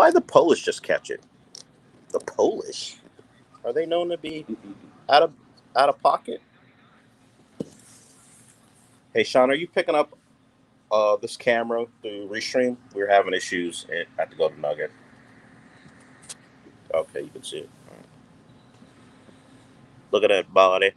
Why the Polish just catch it? The Polish? Are they known to be out of pocket? Hey, Sean, are you picking up this camera through Restream? We're having issues at the Golden Nugget. Okay, you can see it. All right. Look at that body.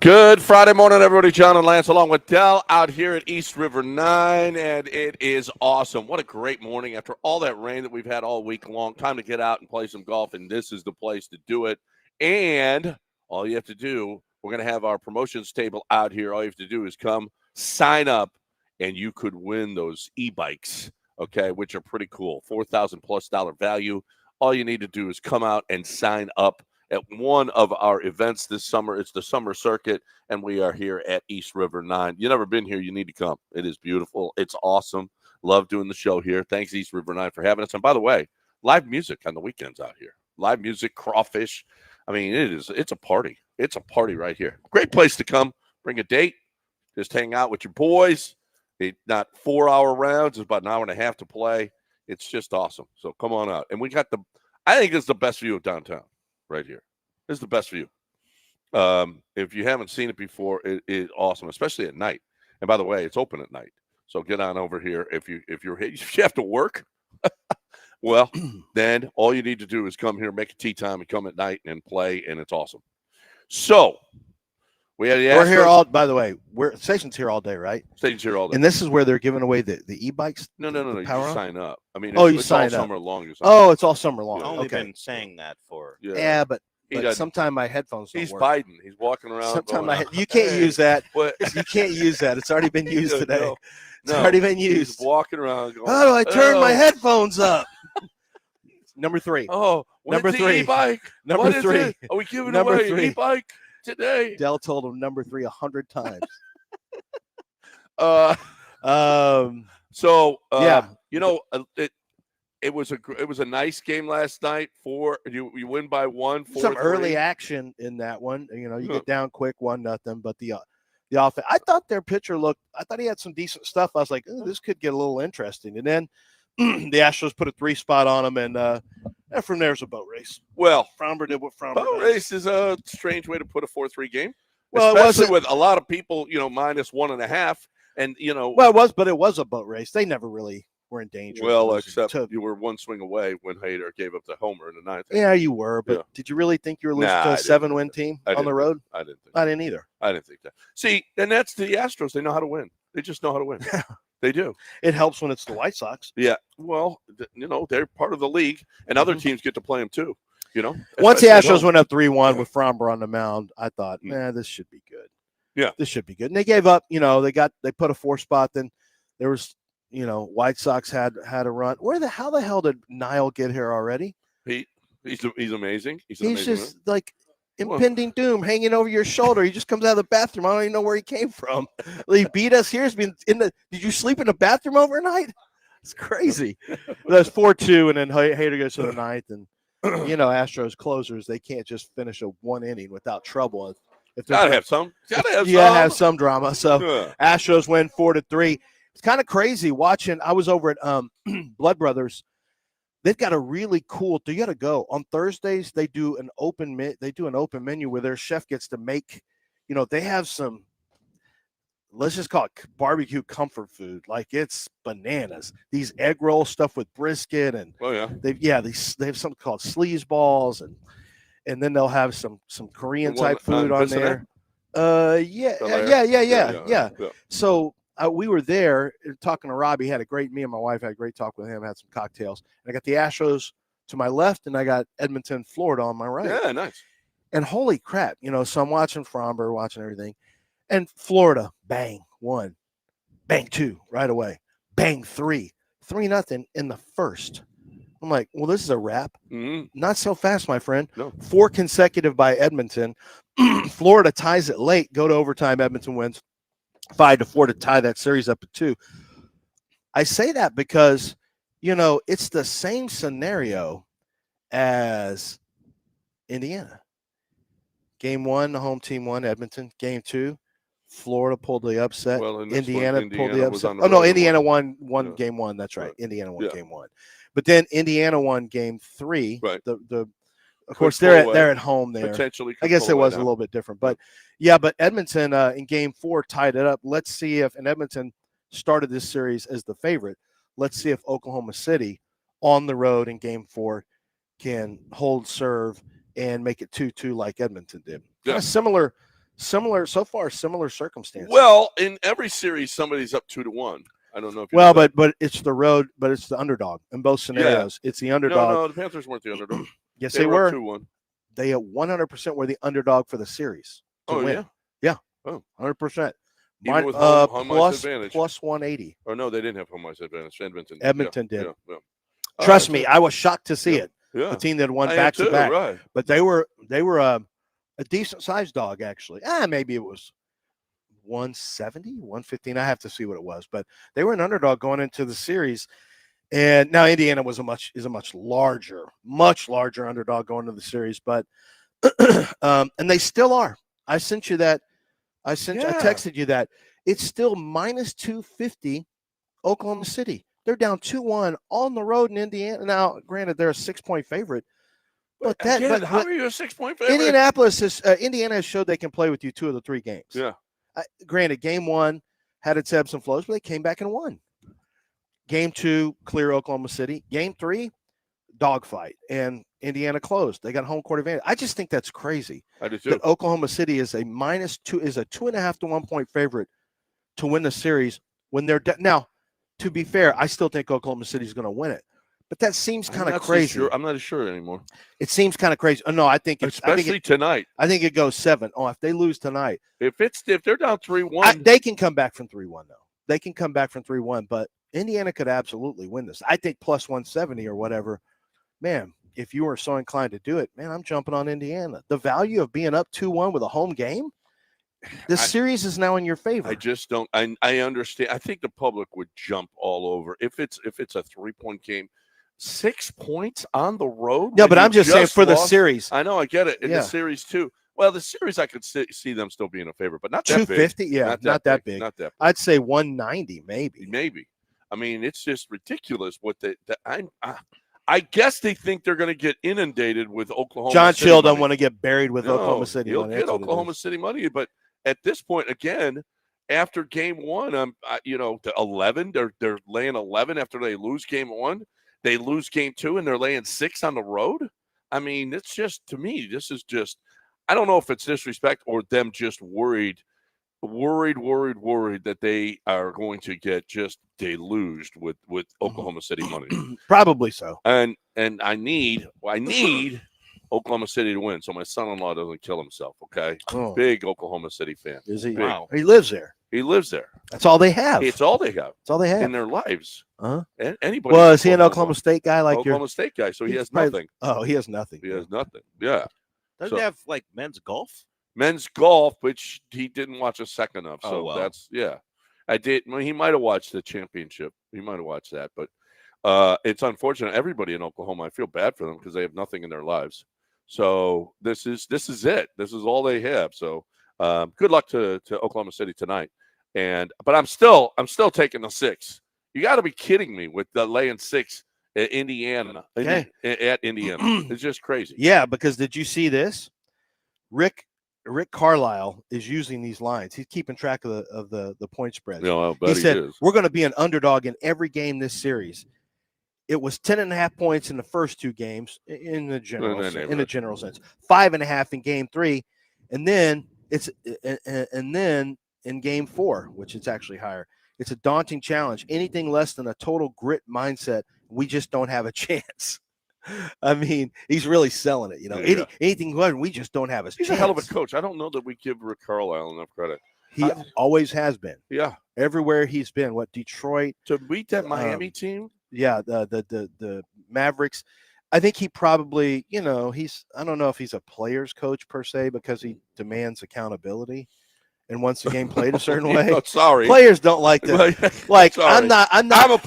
Good Friday morning, everybody. John and Lance along with Dell out here at East River 9, and it is awesome. What a great morning after all that rain that we've had all week long. Time to get out and play some golf, and this is the place to do it. And all you have to do, we're going to have our promotions table out here. All you have to do is come, sign up, and you could win those e-bikes, okay, which are pretty cool. $4,000+ value. All you need to do is come out and sign up at one of our events this summer. It's the summer circuit, and we are here at East River 9. You've never been here, you need to come. It is beautiful. It's awesome. Love doing the show here. Thanks, East River 9, for having us. And by the way, live music on the weekends out here. Live music, crawfish. I mean, it's a party. It's a party right here. Great place to come. Bring a date. Just hang out with your boys. Not 4-hour rounds. It's about an hour and a half to play. It's just awesome. So come on out. And we got I think it's the best view of downtown. Right here. This is the best view. If you haven't seen it before, it is awesome, especially at night. And by the way, it's open at night. So get on over here. If you have to work, well, then all you need to do is come here, make a tea time, and come at night and play, and it's awesome. So we're here all. By the way, station's here all day, right? Station's here all day. And this is where they're giving away the e-bikes. No. You sign up. I mean, you it's sign all up. Summer long. It's all summer long. I've only been saying that for. Yeah, but sometimes my headphones don't work. Biden. He's walking around. Sometimes you can't use that. You can't use that. It's already been used today. No. It's already been used. He's walking around going, how do I turn my headphones up? Number 3. Oh, number 3. E-bike? Number 3. Are we giving away an e-bike today? Dell told him number 3 100 times. It was a nice game last night. You win by 1. Some early action in that one. You get down quick, 1-0. But the offense, I thought their pitcher I thought he had some decent stuff. I was like, this could get a little interesting. And then the Astros put a 3 spot on them, and from there's a boat race. Well, Fromber did what Fromber boat race is a strange way to put a 4-3 game. Well, especially with a lot of people, minus 1.5, and Well, it was a boat race. They never really. we're in danger. Well, of losing except you were one swing away when Hader gave up the homer in the ninth. Yeah, you were. But did you really think you were losing to a 7-win team on the road? I didn't think. I didn't either. I didn't think that. See, and that's the Astros. They know how to win. They just know how to win. They do. It helps when it's the White Sox. Yeah. Well, they're part of the league, and other teams get to play them too. Once the Astros went up 3-1 with Framber on the mound, I thought, this should be good. Yeah, this should be good. And they gave up. They put a 4 spot. Then there was, White Sox had a run. How the hell did Niall get here already? He's amazing. He's just like impending doom hanging over your shoulder. He just comes out of the bathroom. I don't even know where he came from. He beat us here. He's been did you sleep in the bathroom overnight? It's crazy. That's 4-2, and then Hader goes to the ninth, and Astros closers, they can't just finish a 1 inning without trouble. Gotta have some drama. So Astros win 4-3. It's kind of crazy watching. I was over at Blood Brothers. They've got a really cool. You got to go on Thursdays. They do an open menu where their chef gets to make. They have some. Let's just call it barbecue comfort food. Like it's bananas. These egg roll stuff with brisket and they have something called sleaze balls and then they'll have some Korean type food on there. Yeah. So we were there talking to Robbie. Me and my wife had a great talk with him. Had some cocktails. And I got the Astros to my left, and I got Edmonton, Florida on my right. Yeah, nice. And holy crap, so I'm watching Framber, watching everything, and Florida, bang 1, bang 2 right away, bang 3-0 in the first. I'm like, well, this is a wrap. Mm-hmm. Not so fast, my friend. No. 4 consecutive by Edmonton. Florida ties it late. Go to overtime. Edmonton wins 5-4 to tie that series up at 2. I say that because, it's the same scenario as Indiana. Game 1, the home team won. Edmonton. Game 2, Florida pulled the upset. Well, Indiana pulled the upset. Oh, no, Indiana won game 1. That's right. Indiana won game 1. But then Indiana won game 3. Right. Of course, they're at home there. Potentially. I guess it was a little bit different. But, but Edmonton in game 4 tied it up. Let's see if Edmonton started this series as the favorite. Let's see if Oklahoma City on the road in game 4 can hold serve and make it 2-2 like Edmonton did. Yeah. Similar circumstances. Well, in every series, somebody's up 2-1. I don't know if but it's the road, but it's the underdog in both scenarios. Yeah. It's the underdog. No, the Panthers weren't the underdog. Yes, they were. 2-1. They 100% were the underdog for the series to win. Yeah. Oh, 100%. Even with home ice advantage. Plus 180. Or no, they didn't have home ice advantage. Edmonton did. Yeah. Trust me, I was shocked to see it. Yeah. The team that won back to back. Right. But they were a decent sized dog, actually. Maybe it was 170, 115. I have to see what it was, but they were an underdog going into the series. And now Indiana is a much larger underdog going into the series, but and they still are. I sent you that. I texted you that. It's still minus 250 Oklahoma City. They're down 2-1 on the road in Indiana. Now, granted, they're a 6-point favorite. But how are you a 6-point favorite? Indiana has showed they can play with you 2 of the 3 games. Yeah. Granted, game 1 had its ebbs and flows, but they came back and won. Game 2, clear Oklahoma City. Game 3, dogfight, and Indiana closed. They got home court advantage. I just think that's crazy. I do too. That Oklahoma City is a 2.5 to 1 point favorite to win the series when they're now. To be fair, I still think Oklahoma City is going to win it, but that seems kind of crazy. I'm not as sure anymore. It seems kind of crazy. Oh, no, I think tonight. I think it goes 7. Oh, if they lose tonight, if they're down 3-1, they can come back from 3-1 though. They can come back from 3-1, but Indiana could absolutely win this. I think plus 170 or whatever. Man, if you are so inclined to do it, man, I'm jumping on Indiana. The value of being up 2-1 with a home game. This series is now in your favor. I just don't. I understand. I think the public would jump all over if it's a 3-point game. 6 points on the road. Yeah, but I'm just saying for the series. I know. I get it. In the series too. Well, the series I could see them still being a favorite, but not that 250. Big. Yeah, not that big. Not that big. I'd say 190 maybe. Maybe. I mean, it's just ridiculous what I guess they think they're going to get inundated with Oklahoma. John City Chill money. don't want to get buried with Oklahoma City. He'll get Oklahoma City money, but at this point, again, after game one. The 11. They're laying 11 after they lose game one. They lose game two, and they're laying 6 on the road. I mean, it's just, to me, this is just, I don't know if it's disrespect or them just worried that they are going to get just deluged with Oklahoma City money. Probably so. And I need Oklahoma City to win, so my son-in-law doesn't kill himself. Okay, big Oklahoma City fan. Is he? Wow. He lives there. He lives there. That's all they have. It's all they have. That's all they have in their lives. Uh-huh. Anybody? Well, is he an Oklahoma State guy? Like Oklahoma State guy, so he has nothing. Oh, he has nothing. He has nothing. Yeah. Doesn't he have like men's golf? Men's golf, which he didn't watch a second of. So well. that's I did. Well, he might have watched the championship. He might have watched that, but it's unfortunate. Everybody in Oklahoma, I feel bad for them because they have nothing in their lives. So this is it. This is all they have. So good luck to Oklahoma City tonight. But I'm still taking the 6. You got to be kidding me with the laying 6 at Indiana. Okay. At Indiana, it's just crazy. Yeah, because did you see this? Rick Carlisle is using these lines. He's keeping track of the point spreads. He said we're going to be an underdog in every game this series. It was 10.5 points in the first 2 games in the general sense. 5.5 in game 3, and then in game 4, which is actually higher. It's a daunting challenge. Anything less than a total grit mindset, we just don't have a chance. I mean, he's really selling it. Anything good, we just don't have a chance. He's a hell of a coach. I don't know that we give Rick Carlisle enough credit. He always has been. Yeah. Everywhere he's been. Detroit. To beat that Miami team? Yeah, the Mavericks. I think he probably, I don't know if he's a player's coach per se because he demands accountability and wants the game played a certain way. Sorry. Players don't like to I'm not I'm not a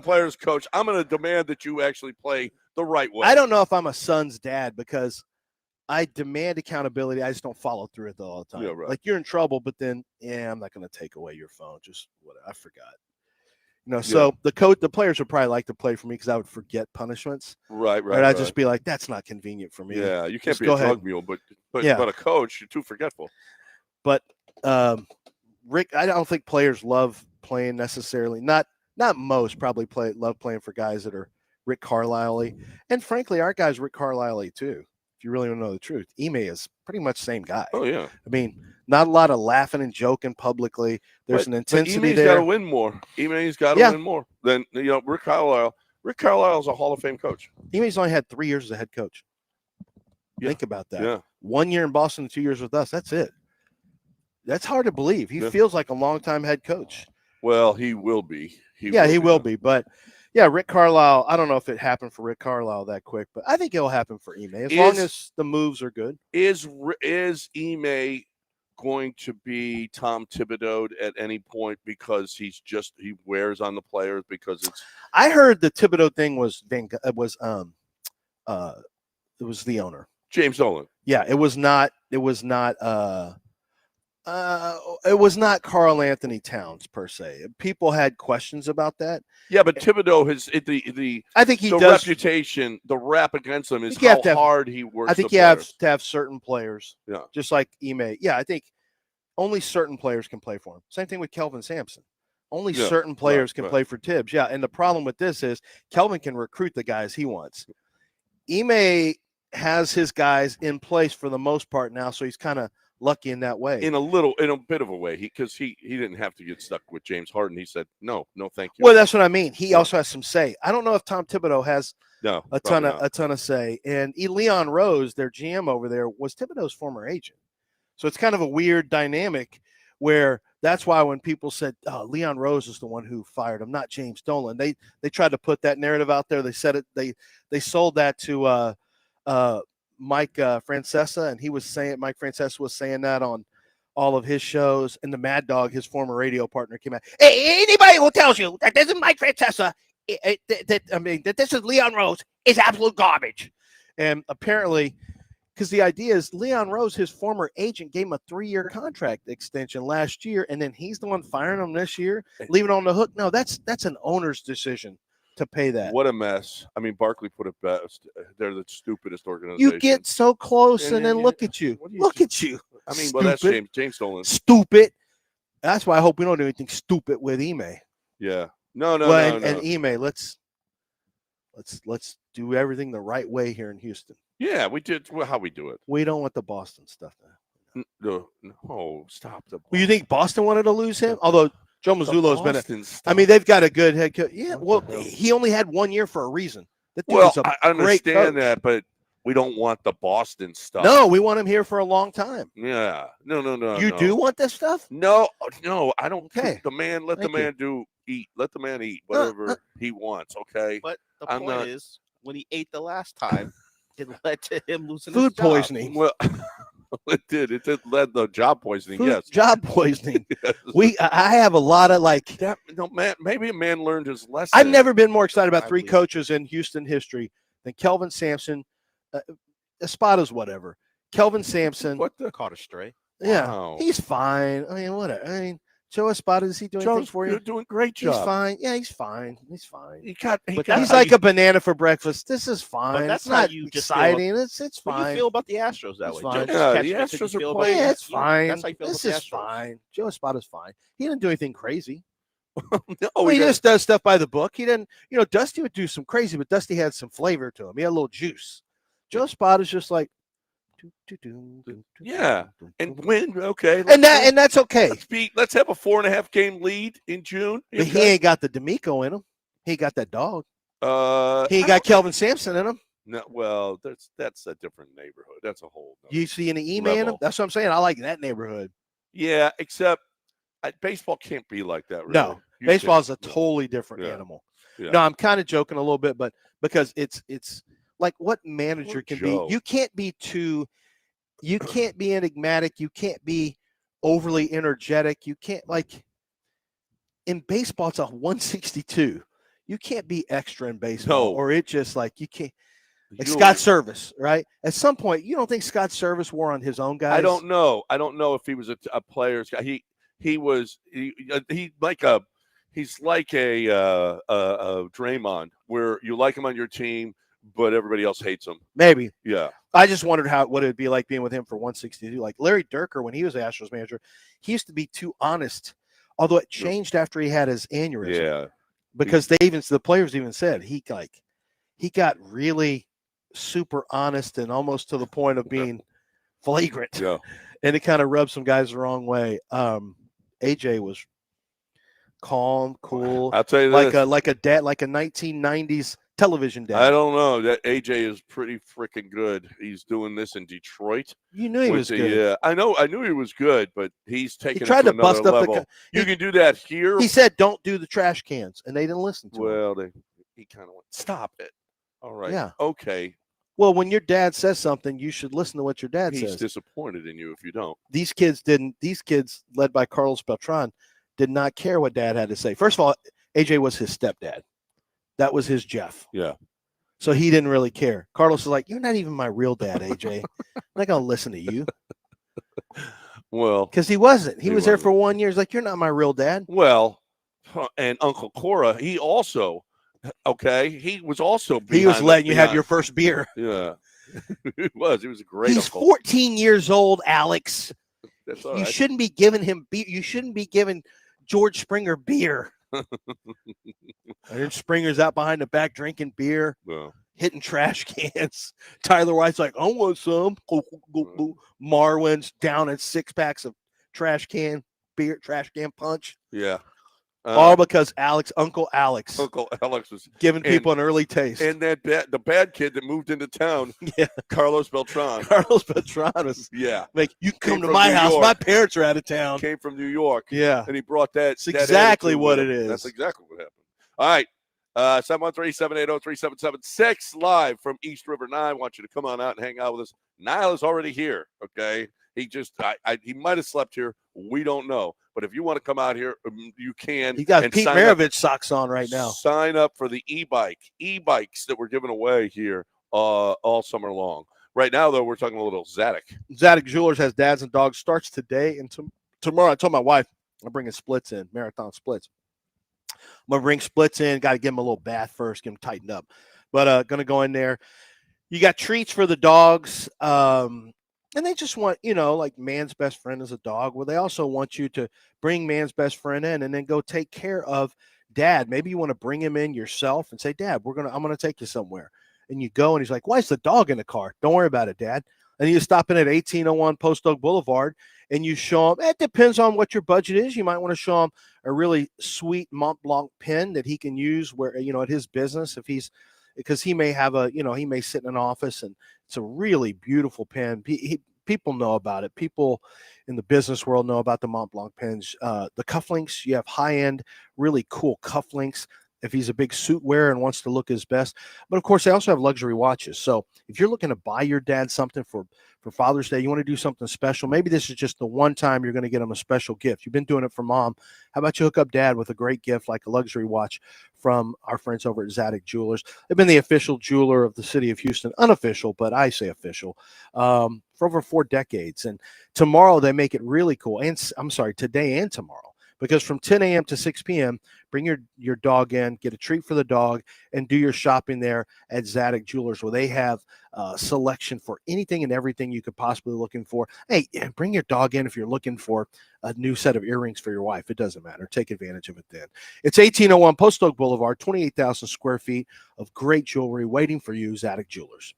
player's coach. I'm going to demand that you actually play the right way. I don't know if I'm a son's dad because I demand accountability. I just don't follow through it all the time. Yeah, right. Like, you're in trouble, but then I'm not going to take away your phone. Just what I forgot. So the players would probably like to play for me because I would forget punishments. Right. And I'd just be like, that's not convenient for me. Yeah, you can't just be a drug mule, but a coach, you're too forgetful. But Rick, I don't think players love playing necessarily. Not most probably love playing for guys that are Rick Carlisle-y. And frankly, our guy's Rick Carlisle-y too. If you really want to know the truth, Ime is pretty much the same guy. Oh yeah. I mean, not a lot of laughing and joking publicly. There's an intensity there. Ime's got to win more. Ime's got to win more than Rick Carlisle. Rick Carlisle is a Hall of Fame coach. Ime's only had 3 years as a head coach. Yeah. Think about that. Yeah. 1 year in Boston and 2 years with us. That's it. That's hard to believe. He feels like a longtime head coach. Well, he will be. He will be. But Rick Carlisle, I don't know if it happened for Rick Carlisle that quick, but I think it'll happen for Ime as long as the moves are good. Is Ime going to be Tom Thibodeau at any point because he wears on the players because it's? I heard the Thibodeau thing was the owner, James Dolan. Yeah, it was not Karl Anthony Towns per se. People had questions about that. Yeah, but Thibodeau has I think he the does. Reputation, the rap against him is how hard he works. I think you have to have certain players. Yeah. Just like Ime. Yeah, I think only certain players can play for him. Same thing with Kelvin Sampson. Only certain players can play for Tibbs. Yeah, and the problem with this is Kelvin can recruit the guys he wants. Ime has his guys in place for the most part now, so he's kind of lucky in that way. In a bit of a way, because he didn't have to get stuck with James Harden. He said, no, thank you. Well, that's what I mean. He also has some say. I don't know if Tom Thibodeau has a ton of say. And Leon Rose, their GM over there, was Thibodeau's former agent. So it's kind of a weird dynamic where that's why when people said Leon Rose is the one who fired him, not James Dolan, they tried to put that narrative out there. They said it. They sold that to Mike Francesa, and Mike Francesa was saying that on all of his shows. And the Mad Dog, his former radio partner, came out. Hey, anybody who tells you that this is Mike Francesa, that this is Leon Rose, is absolute garbage. And apparently, because the idea is Leon Rose, his former agent, gave him a 3-year contract extension last year, and then he's the one firing him this year, leaving on the hook. No, that's an owner's decision to pay that. What a mess. I mean, Barkley put it best. They're the stupidest organization. You get so close, and then look at you. Look at you. I mean, well, that's James Dolan. Stupid. That's why I hope we don't do anything stupid with Ime. Yeah. No. And Ime, let's do everything the right way here in Houston. Yeah, we did. Well, how we do it? We don't want the Boston stuff now. No, stop the. Well, you think Boston wanted to lose him? Although Joe Mazzulo's been I mean, they've got a good head coach. Yeah, well, he only had 1 year for a reason. I understand that, but we don't want the Boston stuff. No, we want him here for a long time. Yeah. No. You do want this stuff? No, I don't. Okay. Let the man eat. Let the man eat whatever he wants. Okay. But the point is, when he ate the last time, it led to him losing food his job. poisoning. Well, it did. It did lead to job poisoning. Yes. Job poisoning. Yes. I have a lot of man. Maybe a man learned his lesson. I've never been more excited about three coaches in Houston history than Kelvin Sampson. Espada's whatever. Kelvin Sampson. What the Caught a stray. Yeah, wow. he's fine. I mean, whatever. I mean, Joe Espada, does he do anything for you? You're doing a great job. He's fine. Yeah, he's fine. He's fine. He's like a banana for breakfast. This is fine. That's it's not you exciting. It's How fine. do you feel about the Astros that way? Fine. Yeah, the Astros are playing. Yeah, it's fine. That's how you feel This about the is Astros. fine. Joe Espada's fine. He didn't do anything crazy. No, He just does stuff by the book. He didn't, Dusty would do some crazy, but Dusty had some flavor to him. He had a little juice. Joe Espada's just like, yeah, and win. Okay, and that's okay. Let's have a 4.5 game lead in June. But he ain't got the D'Amico in him. He ain't got that dog. He ain't got Kelvin Sampson in him. No, well, that's a different neighborhood. That's a whole. You see any email in him? That's what I'm saying. I like that neighborhood. Yeah, except baseball can't be like that. Really. No, baseball is a totally different animal. Yeah. No, I'm kind of joking a little bit, but because it's like what manager can be. You can't be enigmatic. You can't be overly energetic. You can't in baseball, it's a 162. You can't be extra in baseball or it just you can't. Scott Service, right? At some point, you don't think Scott Service wore on his own guys? I don't know. I don't know if he was a player's guy. He's like a Draymond, where you like him on your team, but everybody else hates him. Maybe. Yeah. I just wondered what it would be like being with him for 162. Like Larry Durker, when he was the Astros manager, he used to be too honest. Although it changed after he had his aneurysm. Yeah. Because the players even said he got really super honest and almost to the point of being flagrant. Yeah. And it kind of rubbed some guys the wrong way. AJ was calm, cool. I'll tell you like a dad, like a 1990s television dad. I don't know. That AJ is pretty freaking good. He's doing this in Detroit. You knew he was good. Yeah, I know. I knew he was good, but he's taking. He tried to bust up level. You can do that here. He said, "Don't do the trash cans," and they didn't listen to him. Well, he kind of went, "Stop it." All right. Yeah. Okay. Well, when your dad says something, you should listen to what your dad says. He's disappointed in you if you don't. These kids didn't. These kids, led by Carlos Beltran, did not care what dad had to say. First of all, AJ was his stepdad. That was his Jeff. Yeah. So he didn't really care. Carlos was like, "You're not even my real dad, AJ. I'm not gonna listen to you." Well, because he wasn't. He was there for 1 year. He's like, "You're not my real dad." Well, and Uncle Cora, he also. Okay, he was also. He was letting you have your first beer. Yeah, he was. He was a great. He's uncle. 14 years old, Alex. That's all you right. shouldn't be giving him beer. You shouldn't be giving George Springer beer. And Springer's out behind the back drinking beer, hitting trash cans. Tyler White's like, "I want some." Marwin's down at 6 packs of trash can beer, trash can punch. Yeah. All because Uncle Alex was giving people an early taste. And the bad kid that moved into town, Carlos Beltran. Carlos Beltran was like, "You come to my house. My parents are out of town." Came from New York. Yeah. And he brought that. That's exactly what it is. That's exactly what happened. All right. 713-780-3776 live from East River 9. I want you to come on out and hang out with us. Niall is already here. Okay. He just he might have slept here. We don't know. But if you want to come out here, you can. He got Pete Maravich socks on right now. Sign up for the e-bikes that we're giving away here all summer long. Right now, though, we're talking a little Zadok. Zadok Jewelers has dads and dogs. Starts today and tomorrow. I told my wife I'm bringing splits in, marathon splits. I'm going to bring splits in. Got to give them a little bath first, get them tightened up. But going to go in there. You got treats for the dogs. And they just want, like man's best friend is a dog. Well, they also want you to bring man's best friend in and then go take care of dad. Maybe you want to bring him in yourself and say, Dad, I'm going to take you somewhere. And you go and he's like, why is the dog in the car? Don't worry about it, Dad. And you stop in at 1801 Post Oak Boulevard and you show him, it depends on what your budget is. You might want to show him a really sweet Mont Blanc pen that he can use where, at his business, because he may have he may sit in an office and it's a really beautiful pen. People know about it. People in the business world know about the Mont Blanc pens. The cufflinks, you have high-end, really cool cufflinks if he's a big suit wearer and wants to look his best. But of course, they also have luxury watches. So if you're looking to buy your dad something for Father's Day, you want to do something special. Maybe this is just the one time you're going to get him a special gift. You've been doing it for mom. How about you hook up dad with a great gift like a luxury watch from our friends over at Zadig Jewelers? They've been the official jeweler of the city of Houston, unofficial, but I say official, for over 4 decades. And tomorrow they make it really cool. And I'm sorry, today and tomorrow. Because from 10 a.m. to 6 p.m., bring your dog in, get a treat for the dog, and do your shopping there at Zadig Jewelers, where they have selection for anything and everything you could possibly be looking for. Hey, bring your dog in if you're looking for a new set of earrings for your wife. It doesn't matter. Take advantage of it then. It's 1801 Post Oak Boulevard, 28,000 square feet of great jewelry waiting for you, Zadig Jewelers.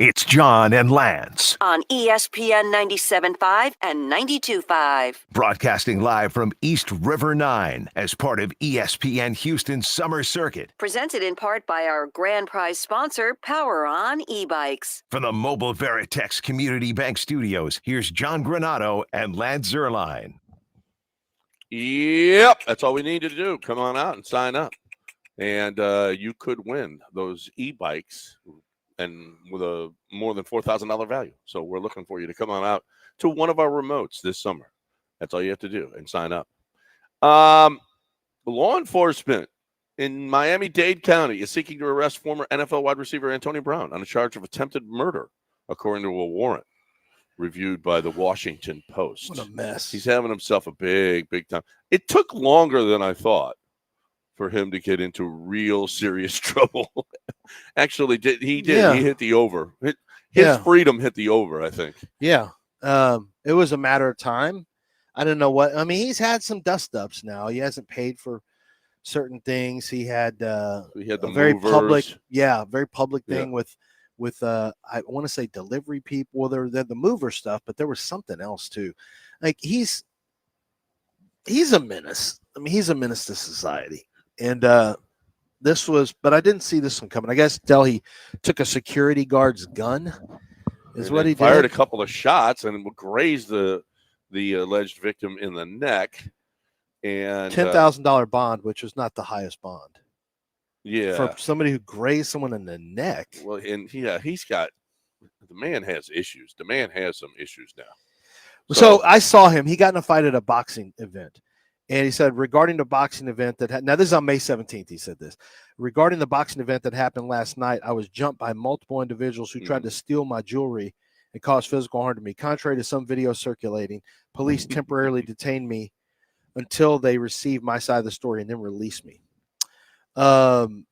It's John and Lance. On ESPN 97.5 and 92.5. Broadcasting live from East River 9 as part of ESPN Houston's Summer Circuit. Presented in part by our grand prize sponsor, Power On e-bikes. From the Mobile Veritex Community Bank Studios, here's John Granato and Lance Zierlein. Yep, that's all we need to do. Come on out and sign up. And you could win those e-bikes and with a more than $4,000 value. So we're looking for you to come on out to one of our remotes this summer. That's all you have to do and sign up. Law enforcement in Miami-Dade County is seeking to arrest former NFL wide receiver Antonio Brown on a charge of attempted murder, according to a warrant reviewed by the Washington Post. What a mess. He's having himself a big time. It took longer than I thought for him to get into real serious trouble. Actually, he did. Yeah. He hit the over. His freedom hit the over, I think. Yeah. It was a matter of time. I don't know what. I mean, he's had some dust-ups now. He hasn't paid for certain things. He had the very movers. very public thing with I want to say delivery people. Well, they're the mover stuff, but there was something else too. Like he's a menace. I mean, he's a menace to society. And this was, but I didn't see this one coming. I guess he took a security guard's gun, is what he fired did. a couple of shots and grazed the alleged victim in the neck. And $10,000 bond, which was not the highest bond. Yeah, for somebody who grazed someone in the the Well, and he's got, the man has issues. The man has some issues now. So I saw him. He got in a fight at a boxing event. And he said, regarding the boxing event now this is on May 17th, he said this. Regarding the boxing event that happened last night, I was jumped by multiple individuals who tried to steal my jewelry and cause physical harm to me. Contrary to some video circulating, police temporarily detained me until they received my side of the story and then released me. The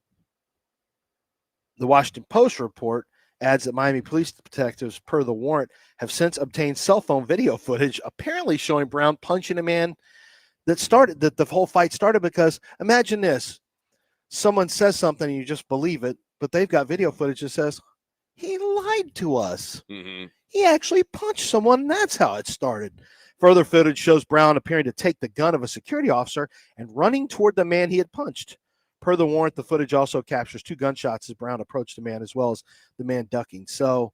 Washington Post report adds that Miami police detectives, per the warrant, have since obtained cell phone video footage apparently showing Brown punching a man that the whole fight started because imagine this. Someone says something and you just believe it, but they've got video footage that says he lied to us. Mm-hmm. He actually punched someone, and that's how it started. Further footage shows Brown appearing to take the gun of a security officer and running toward the man he had punched. Per the warrant, the footage also captures 2 gunshots as Brown approached the man, as well as the man ducking. So,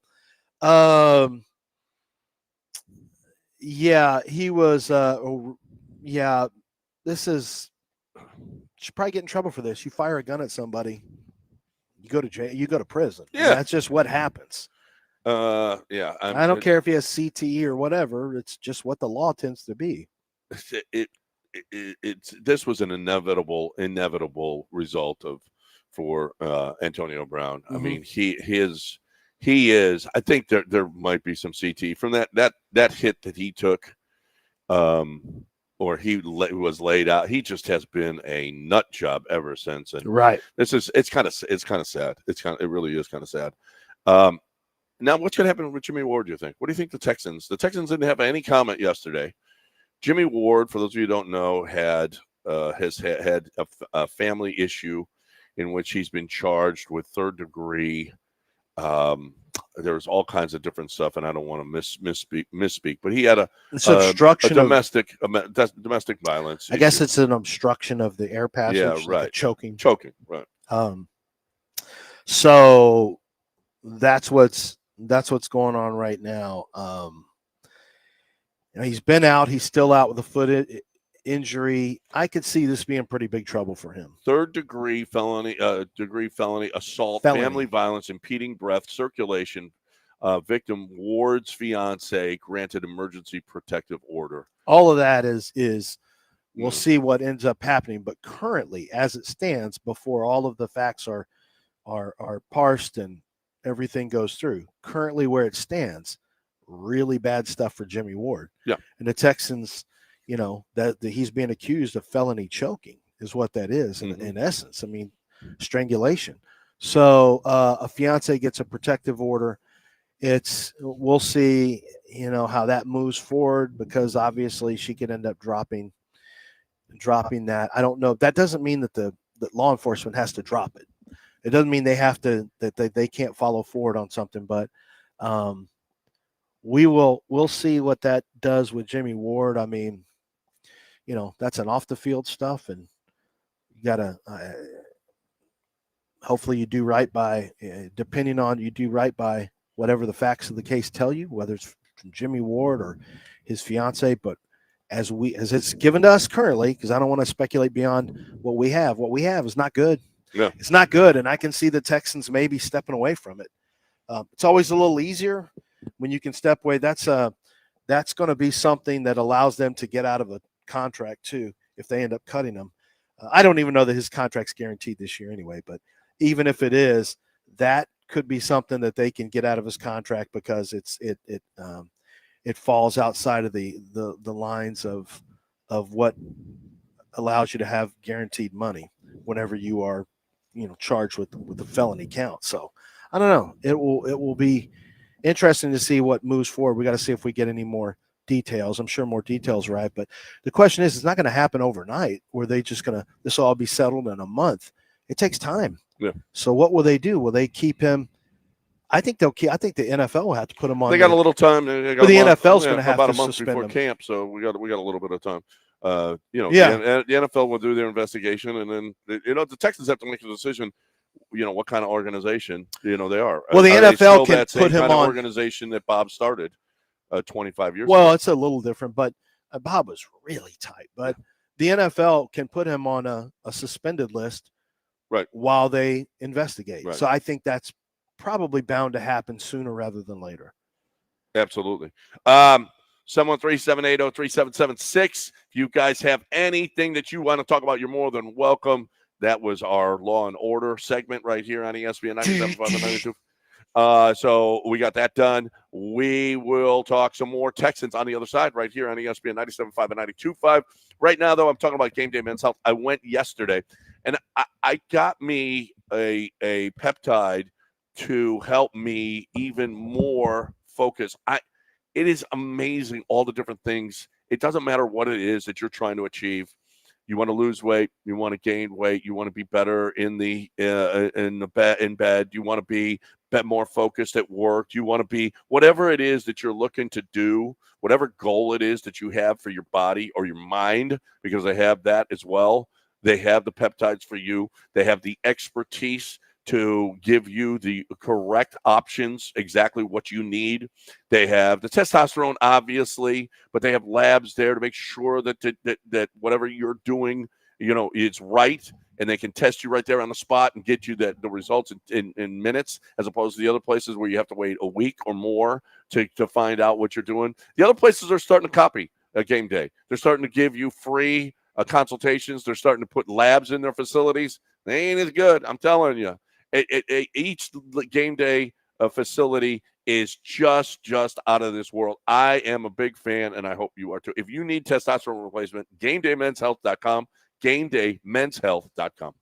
he was this is, you should probably get in trouble for this. You fire a gun at somebody, you go to jail, you go to prison. Yeah. That's just what happens. I don't care if he has CTE or whatever. It's just what the law tends to be. This was an inevitable result for Antonio Brown. Mm-hmm. I mean, he is. I think there might be some CTE from that hit that he took, or he was laid out. He just has been a nut job ever since. And right, it's kind of sad. It really is kind of sad. Now, what's going to happen with Jimmy Ward, do you think? What do you think the Texans didn't have any comment yesterday. Jimmy Ward, for those of you who don't know, has had a family issue in which he's been charged with third degree. There's all kinds of different stuff, and I don't want to misspeak, but he had a domestic violence. I guess it's an obstruction of the air passage. Yeah, right. Like choking, right. So that's what's going on right now. He's been out. He's still out with a foot injury. I could see this being pretty big trouble for him. Third degree felony assault, family violence, impeding breath circulation. Victim Ward's fiance granted emergency protective order. All of that is we'll see what ends up happening. But currently, as it stands, before all of the facts are parsed and everything goes through, currently where it stands, really bad stuff for Jimmy Ward. Yeah. And the Texans, that he's being accused of felony choking is what that is in essence. I mean, strangulation. So a fiance gets a protective order. We'll see, how that moves forward, because obviously she could end up dropping that. I don't know. That doesn't mean that law enforcement has to drop it. It doesn't mean they have to, that they can't follow forward on something, but We'll see what that does with Jimmy Ward. I mean, that's an off the field stuff, and you gotta hopefully you do right by you do right by whatever the facts of the case tell you, whether it's from Jimmy Ward or his fiance. But as it's given to us currently, because I don't want to speculate beyond what we have. What we have is not good. Yeah. It's not good, and I can see the Texans maybe stepping away from it. It's always a little easier when you can step away. That's going to be something that allows them to get out of a contract too if they end up cutting him. I don't even know that his contract's guaranteed this year anyway, but even if it is, that could be something that they can get out of his contract because it falls outside of the lines of what allows you to have guaranteed money whenever you are, charged with the felony count. So I don't know. It will be interesting to see what moves forward. We got to see if we get any more details. I'm sure more details arrive, but the question is, it's not going to happen overnight where they just this will all be settled in a month. It takes time. Yeah. So what will they do? Will they keep him? I think the NFL will have to put him on. They got a little time. The NFL's going to have about to a month suspend before him. camp, so we got a little bit of time. The NFL will do their investigation, and then the Texans have to make a decision. What kind of organization they are. Well, the NFL can that put him kind on of organization that Bob started 25 years ago. Well, it's a little different, but Bob was really tight. But the NFL can put him on a suspended list, right, while they investigate. Right. So I think that's probably bound to happen sooner rather than later. Absolutely. 713-780-3776. If you guys have anything that you want to talk about, you're more than welcome. That was our Law and Order segment right here on ESPN 97.5 and 92. So we got that done. We will talk some more Texans on the other side right here on ESPN 97.5 and 92.5. Right now, though, I'm talking about Game Day Men's Health. I went yesterday, and I got me a peptide to help me even more focus. It is amazing all the different things. It doesn't matter what it is that you're trying to achieve. You want to lose weight, you want to gain weight, you want to be better in bed, you want to be more focused at work, you want to be whatever it is that you're looking to do, whatever goal it is that you have for your body or your mind, because they have that as well. They have the peptides for you. They have the expertise to give you the correct options, exactly what you need. They have the testosterone, obviously, but they have labs there to make sure that whatever you're doing, it's right, and they can test you right there on the spot and get you the results in minutes, as opposed to the other places where you have to wait a week or more to find out what you're doing. The other places are starting to copy a Game Day. They're starting to give you free consultations. They're starting to put labs in their facilities. They ain't as good, I'm telling you. Each Game Day facility is just out of this world. I am a big fan, and I hope you are too. If you need testosterone replacement, GameDayMen'sHealth.com, GameDayMen'sHealth.com.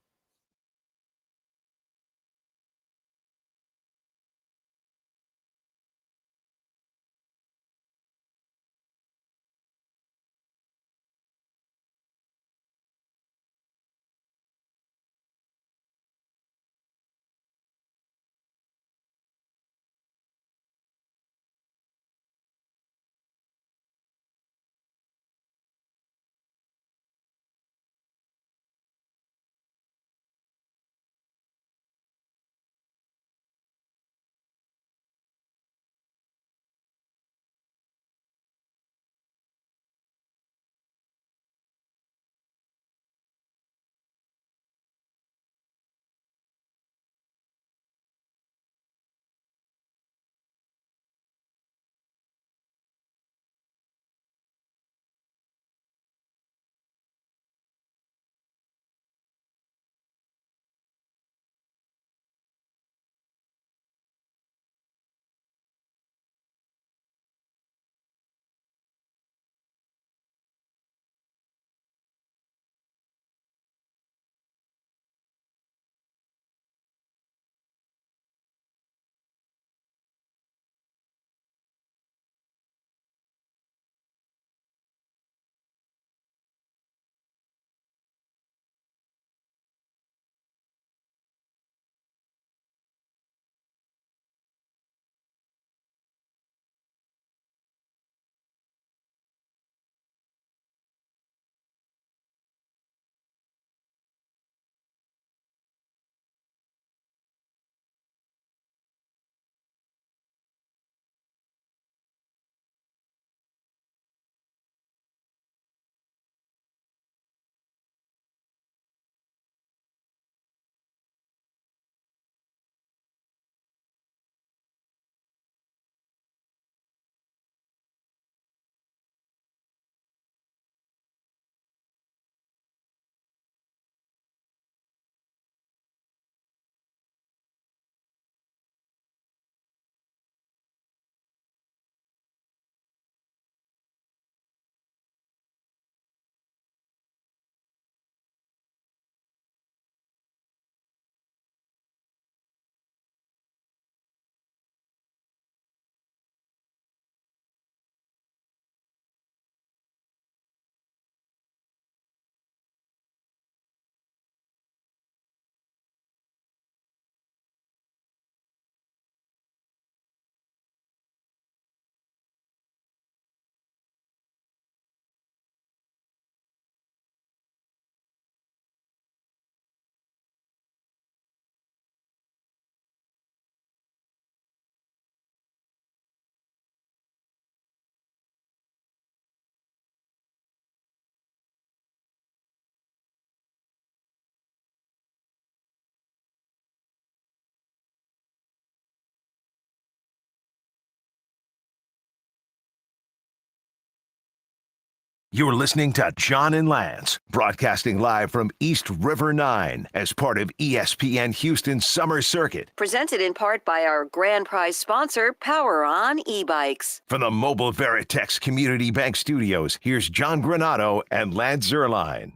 You're listening to John and Lance, broadcasting live from East River 9 as part of ESPN Houston's Summer Circuit. Presented in part by our grand prize sponsor, Power On E-Bikes. From the Mobile Veritex Community Bank Studios, here's John Granato and Lance Zerline.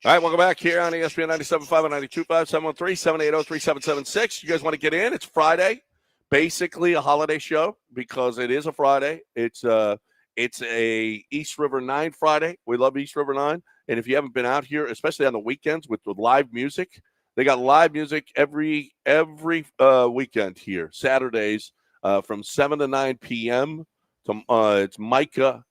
All right, welcome back here on ESPN 97.5 and 92.5, 713-780-3776. You guys want to get in? It's Friday, basically a holiday show because it is a Friday. It's a East River 9 Friday. We love East River 9. And if you haven't been out here, especially on the weekends with the live music, they got live music every weekend here. Saturdays from 7 to 9 p.m. It's Micah,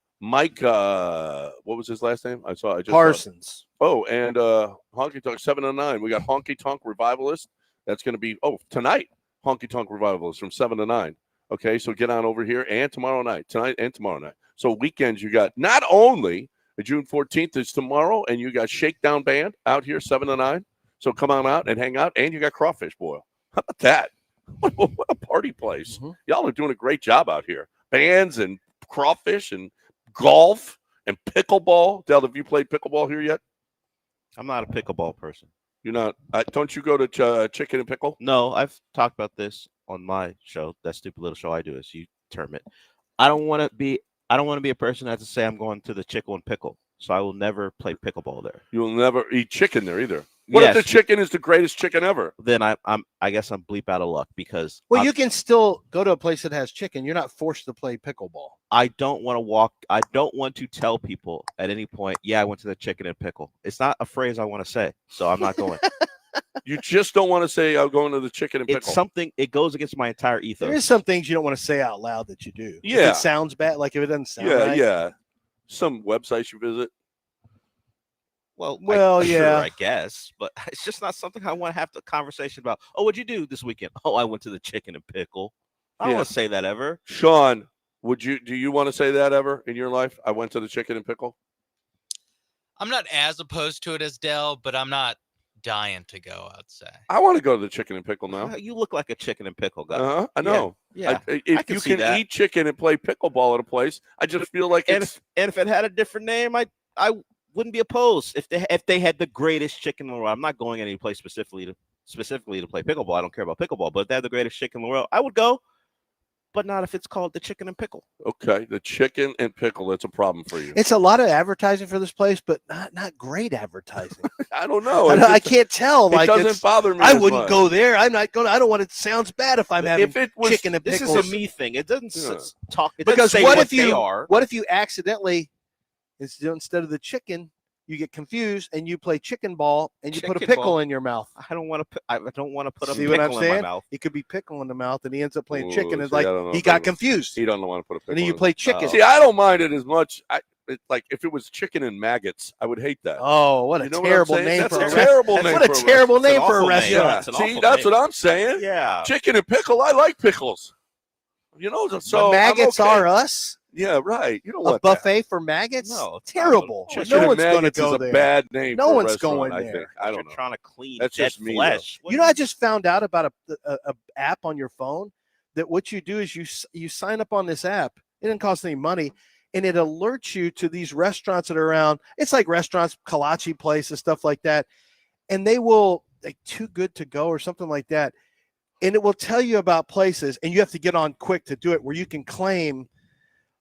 what was his last name? Parsons. Oh, and Honky Tonk 7 to 9. We got Honky Tonk Revivalist. That's going to be tonight. Honky Tonk Revivalist from 7 to 9. Okay, so get on over here and tomorrow night, tonight and tomorrow night. So weekends, you got not only June 14th is tomorrow, and you got Shakedown Band out here 7 to 9. So come on out and hang out, and you got Crawfish Boil. How about that? What a party place! Mm-hmm. Y'all are doing a great job out here. Bands and crawfish and golf and pickleball. Del, have you played pickleball here yet? I'm not a pickleball person. You're not. Don't you go to Chicken and Pickle? No, I've talked about this on my show. That stupid little show I do, as you term it. I don't want to be a person that has to say I'm going to the Chicken and Pickle. So I will never play pickleball there. You will never eat chicken there either. What if the chicken is the greatest chicken ever? Then I guess I'm bleep out of luck because you can still go to a place that has chicken. You're not forced to play pickleball. I don't want to tell people at any point, I went to the Chicken and Pickle. It's not a phrase I want to say, so I'm not going. You just don't want to say I'm going to the Chicken and Pickle. It's something, it goes against my entire ethos. There is some things you don't want to say out loud that you do. Yeah. If it sounds bad, like if it doesn't sound right. Yeah. Some websites you visit. Well, yeah, I guess, but it's just not something I want to have the conversation about. Oh, what'd you do this weekend? Oh, I went to the Chicken and Pickle. I don't want to say that ever. Sean, do you want to say that ever in your life? I went to the Chicken and Pickle. I'm not as opposed to it as Dell, but I'm not dying to go, I'd say. I want to go to the Chicken and Pickle now. You look like a Chicken and Pickle guy. I know. Yeah. If you can eat chicken and play pickleball at a place, I just feel like if it had a different name, I wouldn't be opposed if they had the greatest chicken in the world. I'm not going any place specifically to play pickleball. I don't care about pickleball, but if they had the greatest chicken in the world, I would go. But not if it's called the Chicken and Pickle. Okay, the Chicken and Pickle. That's a problem for you. It's a lot of advertising for this place, but not great advertising. I don't know. I can't tell. It doesn't bother me. I wouldn't go there. I'm not going. I don't want it. Sounds bad if I'm having chicken and pickles. This is a me thing. It doesn't talk. It because doesn't say what if you accidentally, instead of the chicken, you get confused and you play chicken ball and you put a pickle in your mouth? I don't want to put a See pickle in my mouth. He could be pickle in the mouth and he ends up playing chicken. And he got confused. He doesn't want to put a pickle. And then you play chicken. See, I don't mind it as much. Like if it was chicken and maggots, I would hate that. Oh, what a terrible name for a restaurant. What a terrible name for a restaurant. See, that's what I'm saying. Yeah. Chicken and pickle. I like pickles. So maggots are us. Yeah, right. You don't want a buffet for maggots? No, terrible. No one's going to go there. A bad name. No one's going there. I think. I don't know. Trying to clean That's dead just me, flesh. I just found out about a app on your phone that what you do is you sign up on this app. It didn't cost any money, and it alerts you to these restaurants that are around. It's like restaurants, kolache places, stuff like that, and they will like Too Good to Go or something like that, and it will tell you about places, and you have to get on quick to do it, where you can claim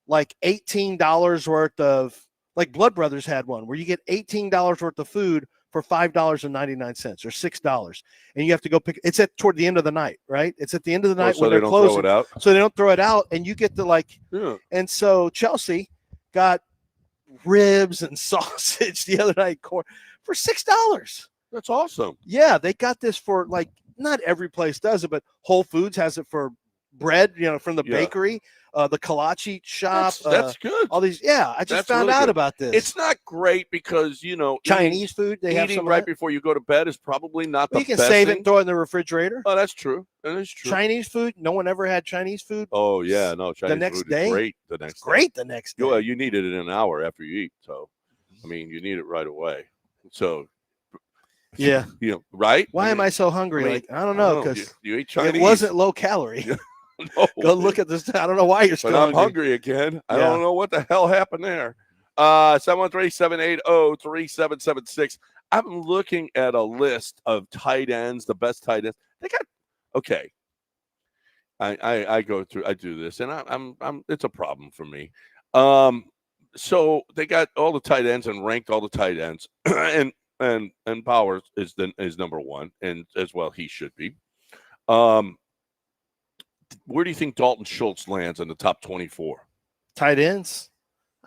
like $18 worth of, like Blood Brothers had one where you get $18 worth of food for $5.99 or $6. And you have to go pick, it's toward the end of the night, right? It's at the end of the night when they're closing. So they don't throw it out and you get to and so Chelsea got ribs and sausage the other night for $6. That's awesome. Yeah. They got this for not every place does it, but Whole Foods has it for bread, from the bakery. The kolache shop. That's good. All these, I just found out about this. It's not great because Chinese food. They have eating right before you go to bed is probably not the best. You can save it and throw it in the refrigerator. Oh, that's true. That is true. Chinese food. No one ever had Chinese food. Oh yeah, no. Chinese the next food day. Is great. The next. It's great the next day. You need it in an hour after you eat. So, I mean, you need it right away. So. Yeah. Right? Why am I so hungry? I don't know, because you eat Chinese. It wasn't low calorie. don't know. Go look at this. I don't know why you're still But I'm hungry again. I don't know what the hell happened there. 713-780-3776. I'm looking at a list of tight ends, the best tight ends. They got okay. I go through. I do this, and I'm. It's a problem for me. So they got all the tight ends and ranked all the tight ends, and Powers is number one, and as well he should be. Where do you think Dalton Schultz lands in the top 24? Tight ends?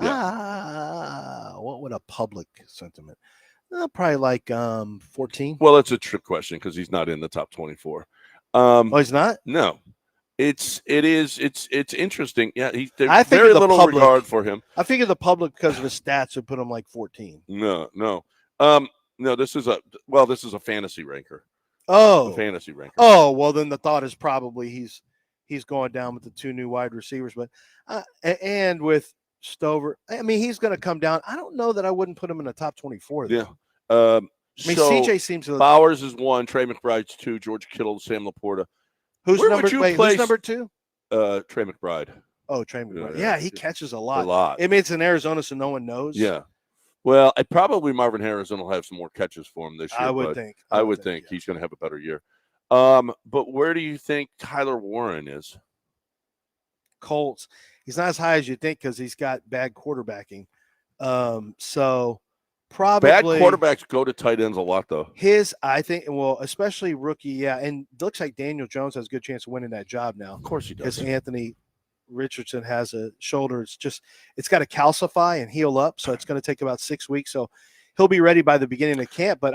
Yeah. What would a public sentiment? Probably like 14. Well, it's a trick question because he's not in the top 24. Oh, he's not? No. It's interesting. Yeah, I there's think very the little public, regard for him. I figure the public, because of his stats, would put him like 14. No. No, this is a fantasy ranker. Oh. A fantasy ranker. Oh, well, then the thought is probably he's going down with the two new wide receivers, but and with Stover, I mean, he's going to come down. I don't know that I wouldn't put him in the top 24. Though. Yeah. I mean, so CJ seems to. Bowers is 1, Trey McBride's 2, George Kittle, Sam Laporta. Who's Where number? would you Wait, place, who's number 2? Trey McBride. Oh, Trey McBride. Yeah, Yeah, he catches a lot. A lot. I mean, it's in Arizona, so no one knows. Yeah. Well, probably Marvin Harrison will have some more catches for him this year. I would think. I would think he's going to have a better year. But where do you think Tyler Warren is? Colts. He's not as high as you think because he's got bad quarterbacking. So probably bad quarterbacks go to tight ends a lot, though. I think, well, especially rookie, yeah. And it looks like Daniel Jones has a good chance of winning that job now. Of course he does. Because Anthony Richardson has a shoulder. It's got to calcify and heal up. So it's going to take about 6 weeks. So he'll be ready by the beginning of camp. But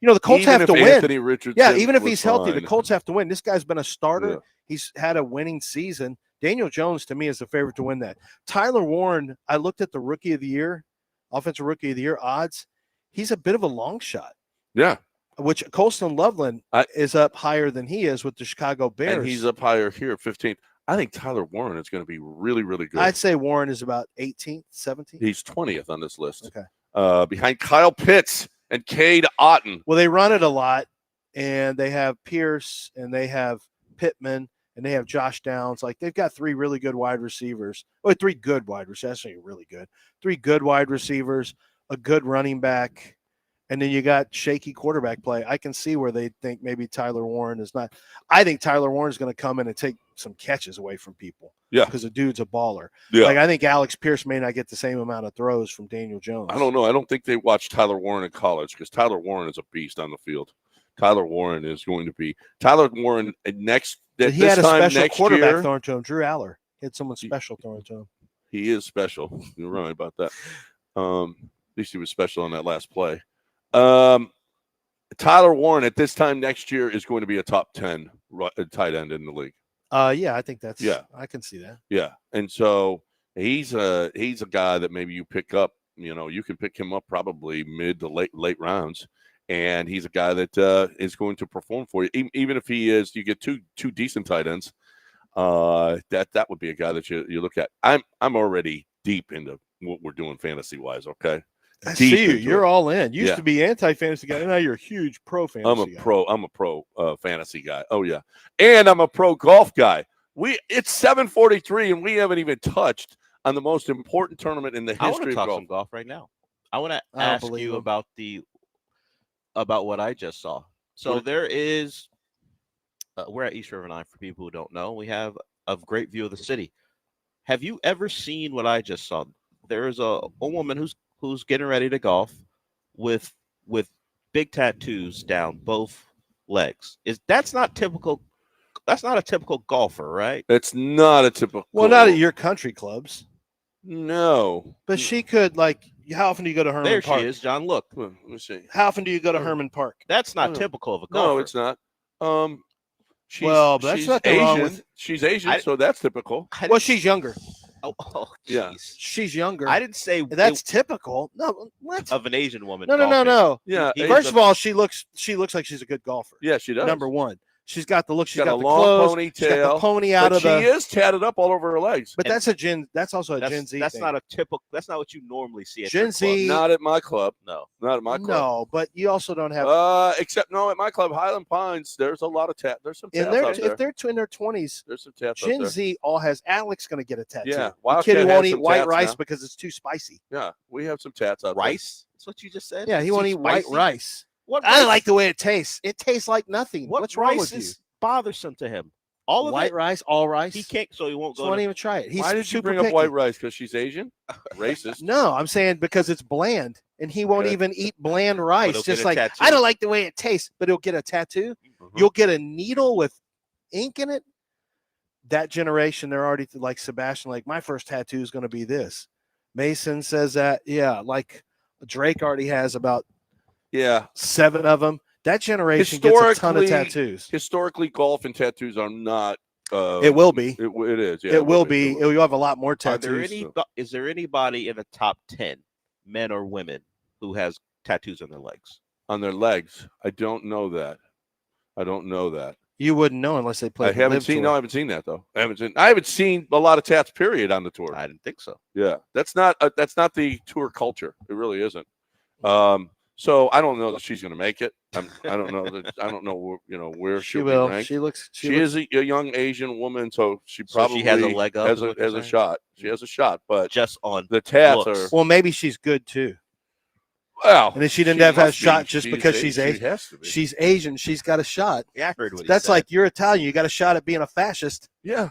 the Colts even have to win. Anthony Richardson yeah, even if was he's healthy, fine. the Colts have to win. This guy's been a starter. Yeah. He's had a winning season. Daniel Jones, to me, is the favorite to win that. Tyler Warren, I looked at the Rookie of the Year, Offensive Rookie of the Year odds. He's a bit of a long shot. Yeah. Which Colston Loveland is up higher than he is with the Chicago Bears. And he's up higher here at 15th. I think Tyler Warren is going to be really, really good. I'd say Warren is about 18th, 17th. He's 20th on this list. Okay. Behind Kyle Pitts and Cade Otton. Well, they run it a lot, and they have Pierce, and they have Pittman, and they have Josh Downs. Like, they've got 3 really good wide receivers. Oh, 3 good wide receivers. That's really good. 3 good wide receivers, a good running back, and then you got shaky quarterback play. I can see where they think maybe Tyler Warren is not. I think Tyler Warren is going to come in and take some catches away from people. Yeah. Because the dude's a baller. Yeah. Like, I think Alex Pierce may not get the same amount of throws from Daniel Jones. I don't know. I don't think they watched Tyler Warren in college because Tyler Warren is a beast on the field. Tyler Warren is going to be Tyler Warren next. He had a special quarterback year, throwing to him, Drew Aller. He had someone special throwing to him. He is special. You're right about that. At least he was special on that last play. Tyler Warren at this time next year is going to be a top 10 tight end in the league. Yeah, I think that's. Yeah, I can see that. Yeah, and so he's a guy that maybe you pick up. You can pick him up probably mid to late rounds. And he's a guy that is going to perform for you, even if you get two decent tight ends. That would be a guy that you look at. I'm already deep into what we're doing fantasy wise. Okay, I see you. You're all in. You used to be anti-fantasy guy. Now you're a huge pro fantasy guy. I'm a pro fantasy guy. Oh yeah, and I'm a pro golf guy. It's 7:43 and we haven't even touched on the most important tournament in the history of golf. I want to talk some golf right now. I want to ask you about what I just saw. So there is, we're at East River 9 for people who don't know. We have a great view of the city. Have you ever seen what I just saw? There is a woman who's getting ready to golf with big tattoos down both legs. That's not typical. That's not a typical golfer, right? It's not a typical. Well, not at your country clubs. No, but she could How often do you go to Herman there Park? There she is, John. Look. Let me see. How often do you go to Herman Park? That's not typical of a golfer. No, it's not. But that's not Asian. wrong with. She's Asian, so that's typical. Well, she's younger. Oh, yeah. She's younger. I didn't say that's typical. No, what? Of an Asian woman. No. Yeah. First of all, she looks like she's a good golfer. Yeah, she does. Number one, She's got the look. She's got got a the long clothes. ponytail. She's got the pony out But of she the. is tatted up all over her legs. But that's also a That's, Gen Z that's thing. not a typical. That's not what you normally see at Gen your club. Z- Not at my club. No. Not at my club. No, but you also don't have. Except no, at my club, Highland Pines, there's a lot of tat. There's some tats in their out there. if they're in their 20s, There's some tats out Gen there. Z all has. Alex going to get a tattoo. Yeah, The Wildcat kid who has won't eat some white tats rice now. because it's too spicy. Yeah, we have some tats out Rice? That's what you just said? Yeah, he It's won't too eat white spicy? rice. What I don't rice- like the way it tastes. It tastes like nothing. What What's wrong rice with you? is bothersome to him? All of White it? rice, all rice. He can't, so he won't Just go won't to... even try it. there. He's Why did you super bring up picky. white rice? Because she's Asian? Racist. No, I'm saying because it's bland, and he won't Okay. even eat bland he'll rice. get Just a like tattoo. I don't like the way it tastes, but he'll get a tattoo. Mhm. You'll get a needle with ink in it. That generation, they're already like Sebastian. Like my first tattoo is going to be this. Mason says that. Yeah, like Drake already has about Yeah. 7 of them. That generation gets a ton of tattoos. Historically, golf and tattoos are not. It will be. It is. Yeah, it will be. You'll have a lot more Are there tattoos. is there anybody in the top 10, men or women, who has tattoos on their legs? on their legs. I don't know that. I don't know that. You wouldn't know unless they played. I haven't seen. No, I haven't seen that though. I haven't seen a lot of tats. Period on the tour. I didn't think so. Yeah, that's not the tour culture. It really isn't. So I don't know that she's going to make it. I don't know that. I don't know. Where She she'll will. be ranked. She looks. She is a young Asian woman, so she So probably she has a leg up, Has is what a you're has a saying? shot. She has a shot, but Just on the tats looks. are. Well, maybe she's good too. Well, And then she didn't have a must shot be. just because she's She Asian. has to be. She's Asian. She's got a shot. Yeah, I heard what he That's said. like you're Italian. You got a shot at being a fascist Yeah.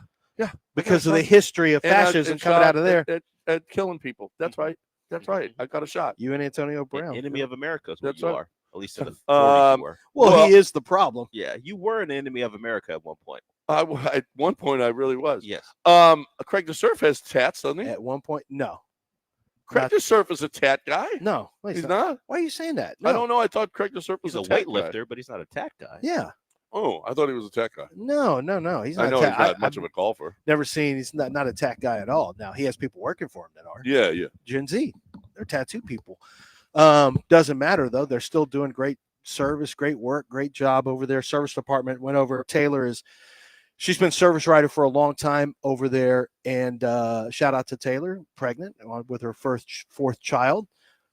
because of the history of fascism coming out of there. At killing people. That's right. That's right. I got a shot. You and Antonio Brown. Enemy of America is what That's you right. are. At least in the 40s you were. Well, he is the problem. Yeah, you were an enemy of America at one point. At one point, I really was. Yes. Craig the Surf has tats, doesn't he? At one point, no. Craig not- the Surf is a tat guy. No. He's not. Why are you saying that? I don't know. I thought Craig the Surf was He's a tat weightlifter, guy. but he's not a tat guy. Yeah. Oh, I thought he was a tat guy. No. He's not. I know a he's ta- not much of a golfer. Never seen. He's not a tech guy at all. Now he has people working for him that are. Yeah, yeah. Gen Z. They're tattoo people. Doesn't matter though. They're still doing great service, great work, great job over there. Service department went over. She's been service writer for a long time over there. And shout out to Taylor, pregnant with her fourth child.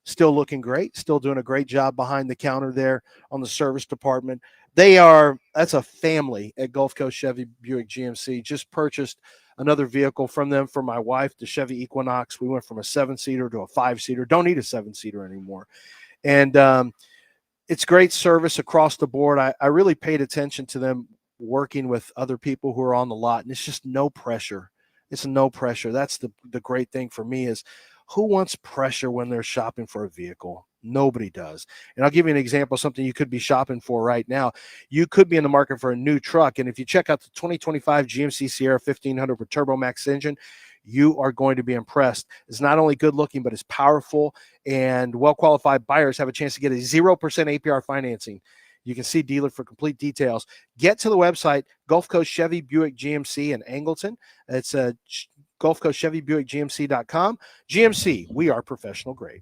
Still looking great. Still doing a great job behind the counter there on the service department. That's a family at Gulf Coast Chevy Buick GMC. Just purchased another vehicle from them for my wife, the Chevy Equinox. We went from a 7-seater to a 5-seater. Don't need a 7-seater anymore. And it's great service across the board. I really paid attention to them working with other people who are on the lot, and it's just no pressure. It's no pressure. That's the great thing for me is who wants pressure when they're shopping for a vehicle? Nobody does. And I'll give you an example of something you could be shopping for right now. You could be in the market for a new truck. And if you check out the 2025 GMC Sierra 1500 with Turbo Max engine, you are going to be impressed. It's not only good looking, but it's powerful, and well-qualified buyers have a chance to get a 0% APR financing. You can see dealer for complete details. Get to the website, Gulf Coast Chevy Buick GMC in Angleton. It's Gulf Coast Chevy Buick GMC.com. GMC, we are professional grade.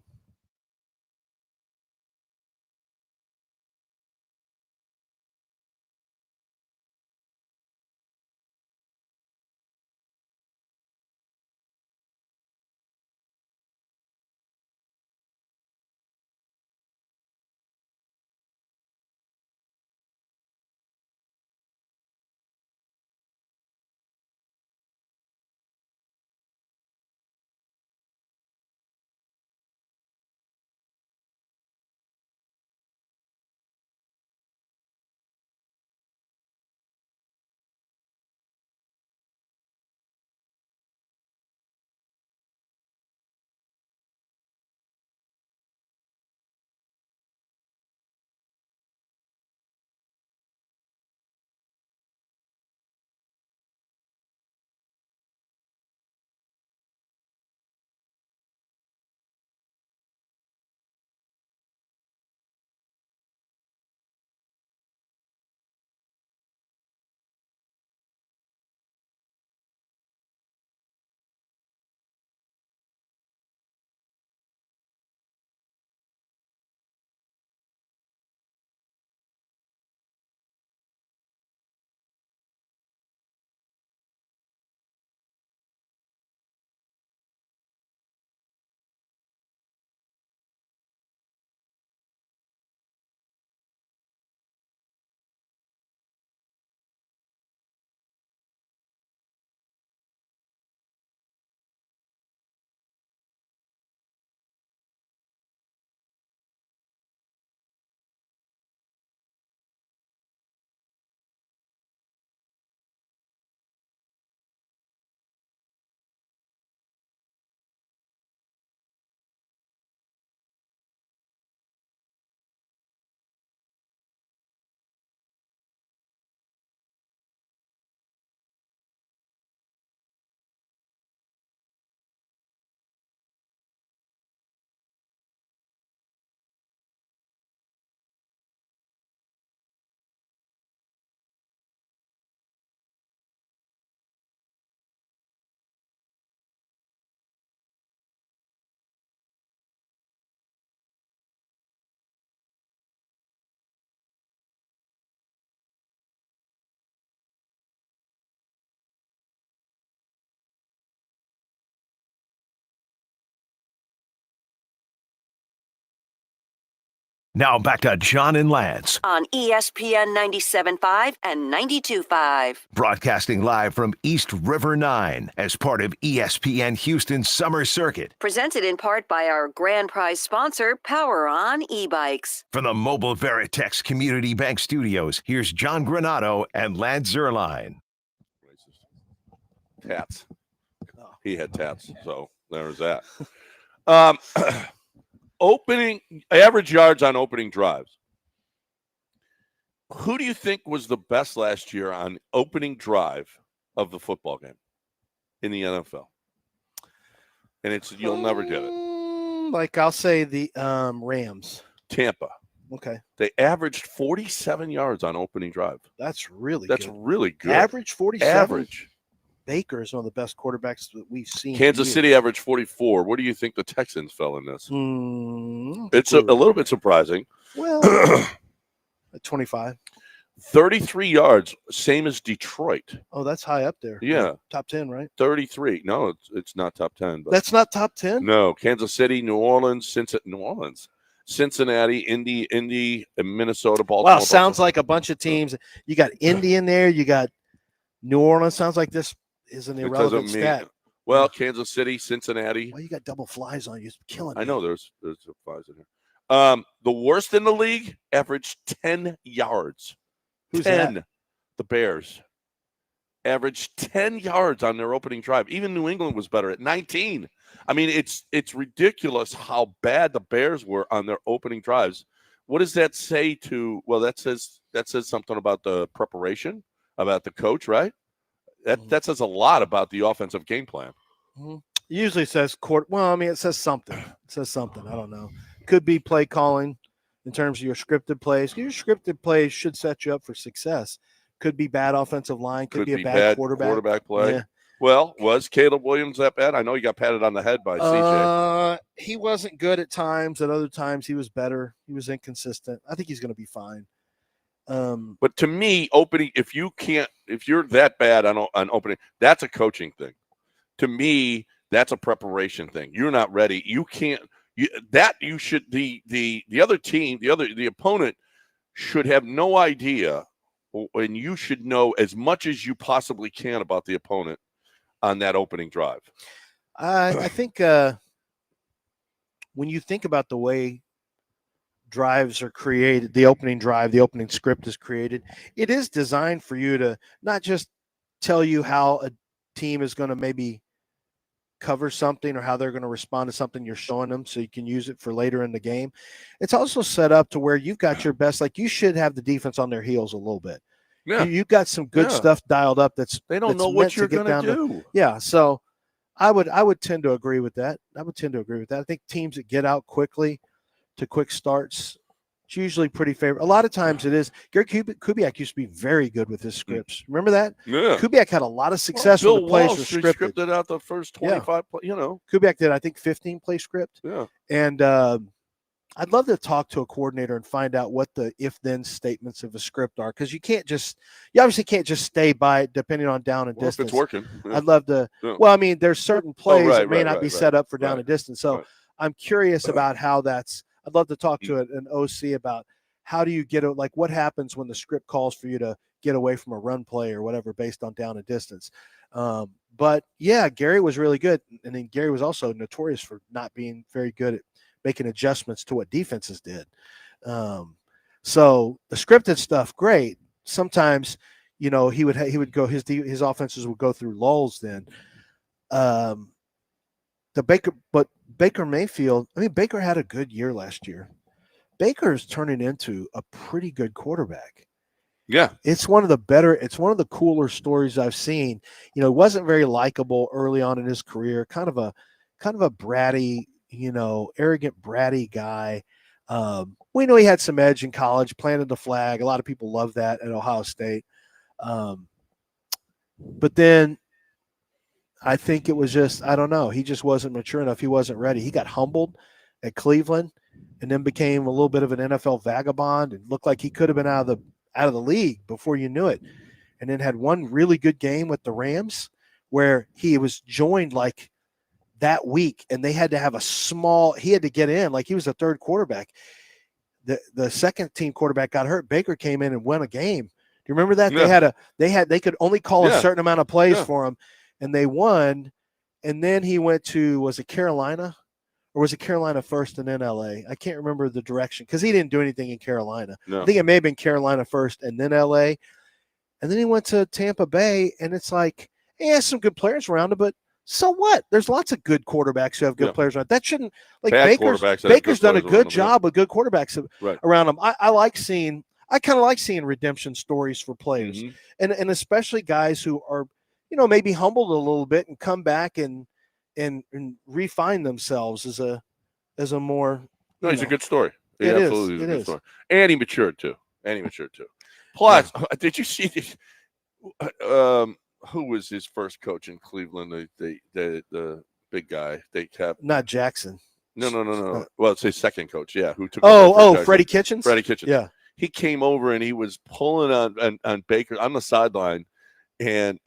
Now back to John and Lance, on ESPN 97.5 and 92.5. broadcasting live from East River 9 as part of ESPN Houston's Summer Circuit. Presented in part by our grand prize sponsor, Power On e-bikes. From the Mobile Veritex Community Bank Studios, here's John Granato and Lance Zierlein. Tats. He had tats, so there's that. Opening average yards on opening drives. Who do you think was the best last year on opening drive of the football game in the NFL? And you'll never get it. Like I'll say the Rams. Tampa. Okay. They averaged 47 yards on opening drive. That's really good. Really good. Average 47? Average. Baker is one of the best quarterbacks that we've seen. Kansas City averaged 44. What do you think the Texans fell in this? It's a little bit surprising. Well, at 25. 33 yards, same as Detroit. Oh, that's high up there. Yeah. Top 10, right? 33. No, it's not top 10. But that's not top 10? No. Kansas City, New Orleans, Cincinnati, Indy, and Minnesota, Baltimore. Wow, sounds like a bunch of teams. You got Indy in there. You got New Orleans. Sounds like this is an irrelevant stat. Well, Kansas City, Cincinnati. Well, you got double flies on you. It's killing me. I know there's flies in here. The worst in the league averaged 10 yards. Who's 10. that? The Bears averaged 10 yards on their opening drive. Even New England was better at 19. I mean, it's ridiculous how bad the Bears were on their opening drives. What does that say to? Well, that says something about the preparation, about the coach, right? That says a lot about the offensive game plan. Mm-hmm. Usually says court. Well, I mean, it says something. It says something. I don't know. Could be play calling in terms of your scripted plays. Your scripted plays should set you up for success. Could be bad offensive line. Could be a bad quarterback play. Yeah. Well, was Caleb Williams that bad? I know he got patted on the head by CJ. He wasn't good at times. At other times, he was better. He was inconsistent. I think he's going to be fine. But to me, opening, if you're that bad on opening, that's a coaching thing. To me, that's a preparation thing. You're not ready. You can't. You should. The other team, the opponent should have no idea, and you should know as much as you possibly can about the opponent on that opening drive. I think when you think about the way drives are created, the opening drive, the opening script is created, it is designed for you to not just tell you how a team is going to maybe cover something or how they're going to respond to something you're showing them so you can use it for later in the game. It's also set up to where you've got your best, like you should have the defense on their heels a little bit. Yeah. You've got some good stuff dialed up they don't know what you're going to do. Yeah, so I would tend to agree with that. I think teams that get out quickly to quick starts, it's usually pretty favorable. A lot of times it is. Gary Kubiak used to be very good with his scripts. Remember that? Yeah. Kubiak had a lot of success with the plays were scripted. Scripted out the first 25 Kubiak did, I think, 15 play script. Yeah. And I'd love to talk to a coordinator and find out what the if-then statements of a script are, because you obviously can't just stay by it depending on down and distance. If it's working. Yeah. I'd love to. Yeah. Well, I mean, there's certain plays that may not be set up for down and distance. So I'm curious about how that's. I'd love to talk to an OC about how do you get it, like what happens when the script calls for you to get away from a run play or whatever based on down and distance. But yeah, Gary was really good. And then Gary was also notorious for not being very good at making adjustments to what defenses did. So the scripted stuff, great. Sometimes, he would go, his offenses would go through lulls then. Baker Mayfield, Baker had a good year last year. Baker is turning into a pretty good quarterback. Yeah. It's one of the cooler stories I've seen. He wasn't very likable early on in his career, kind of a bratty, arrogant, bratty guy. We know he had some edge in college, planted the flag. A lot of people love that at Ohio State. But then I think it was just, I don't know. He just wasn't mature enough. He wasn't ready. He got humbled at Cleveland and then became a little bit of an NFL vagabond and looked like he could have been out of the league before you knew it. And then had one really good game with the Rams where he was joined like that week and they had to have he had to get in like he was a third quarterback. the second team quarterback got hurt. Baker came in and won a game. Do you remember that? Yeah. They could only call Yeah. a certain amount of plays Yeah. for him, and they won. And then he went to, was it Carolina? Or was it Carolina first and then LA? I can't remember the direction because he didn't do anything in Carolina. No. I think it may have been Carolina first and then LA. And then he went to Tampa Bay, and it's like, he has some good players around him, but so what? There's lots of good quarterbacks who have good players around. That shouldn't, like, Bad Baker's quarterbacks that have good done a players around good him, job with good quarterbacks Right. around him. I kind of like seeing redemption stories for players, Mm-hmm. and especially guys who are, maybe humbled a little bit and come back and refine themselves as a more. No, it's a good story. It Absolutely is. a good story. And he matured too. Plus, did you see this? Who was his first coach in Cleveland? The big guy they kept. Not Jackson. No. Well, it's his second coach. Yeah, who took over for Jackson. Freddie Kitchens. Freddie Kitchens. Yeah, he came over and he was pulling on Baker on the sideline, and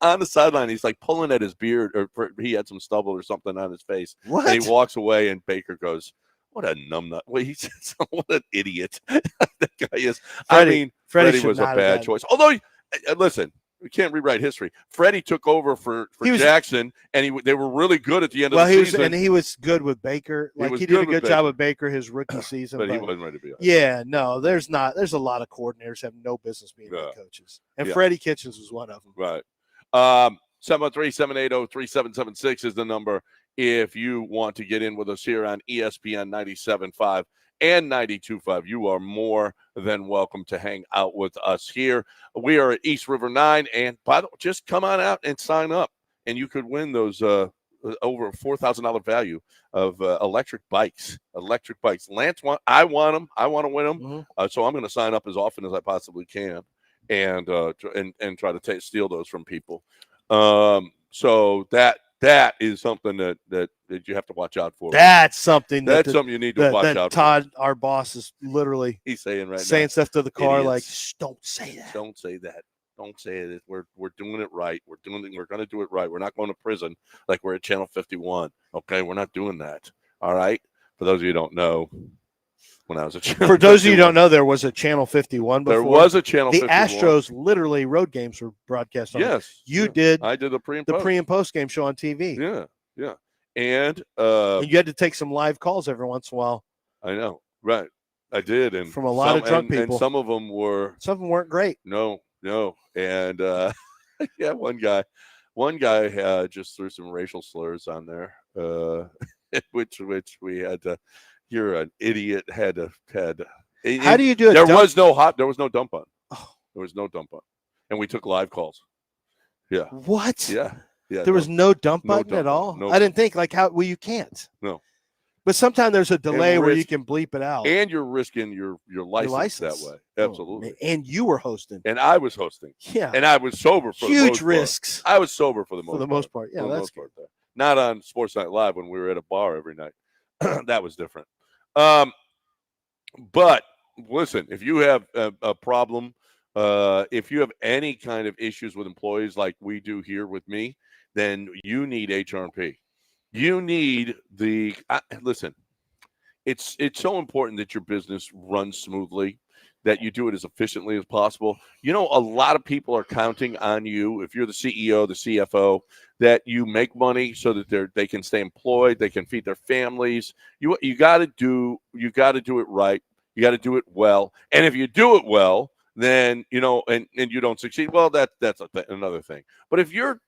on the sideline he's like pulling at his beard, or he had some stubble or something on his face. What? And he walks away, and Baker goes, "What a numbnut! Well, he says, what an idiot that guy is." Freddie was a bad choice. Although, listen, we can't rewrite history. Freddie took over for Jackson, and they were really good at the end of the season. And he was good with Baker. Like, he did a good job with Baker his rookie season. But he wasn't ready to be. Yeah, no, there's a lot of coordinators have no business being head coaches, and Freddie Kitchens was one of them. Right. 713-780-3776 is the number if you want to get in with us here on ESPN 97.5 and 92.5. You are more than welcome to hang out with us here. We are at East River 9, and by the way, just come on out and sign up, and you could win those over $4,000 value of electric bikes. Lance I want them. I want to win them. Mm-hmm. So I'm going to sign up as often as I possibly can, and try to steal those from people. So that is something that you have to watch out for. That's something something you need to watch out Todd, for. our boss, is literally he's saying stuff to the car. Idiots. Like, shh, don't say that. Don't say that. Don't say it. We're doing it right. We're going to do it right. We're not going to prison like we're at Channel 51. Okay, we're not doing that. All right. For those of you who don't know, when I was at Channel 51, for those of you who don't know, there was a Channel 51 before. There was a Channel 51. The Astros literally road games were broadcast on. Yes, you did. I did the pre and post game show on TV. Yeah, and you had to take some live calls every once in a while. I know, right? I did, and from a lot of drunk people. And some of them weren't great. No, and yeah, one guy just threw some racial slurs on there, which we had to. You're an idiot. How do you do it? There was no dump on. Oh. There was no dump on, and we took live calls. Yeah. What? Yeah. There was no dump button at all. No. I didn't think you can't. No. But sometimes there's a delay where you can bleep it out, and you're risking your license that way. Absolutely. And you were hosting, and I was hosting. Yeah. And I was sober for huge risks. I was sober for the most part. Yeah, that's good. Not on Sports Night Live when we were at a bar every night. That was different. But listen, if you have a problem, if you have any kind of issues with employees like we do here with me, then you need HRP. You need listen. It's so important that your business runs smoothly, that you do it as efficiently as possible. A lot of people are counting on you. If you're the CEO, the CFO, that you make money so that they can stay employed, they can feed their families. You got to do it right. You got to do it well. And if you do it well, then and you don't succeed. Well, that's another thing. But if your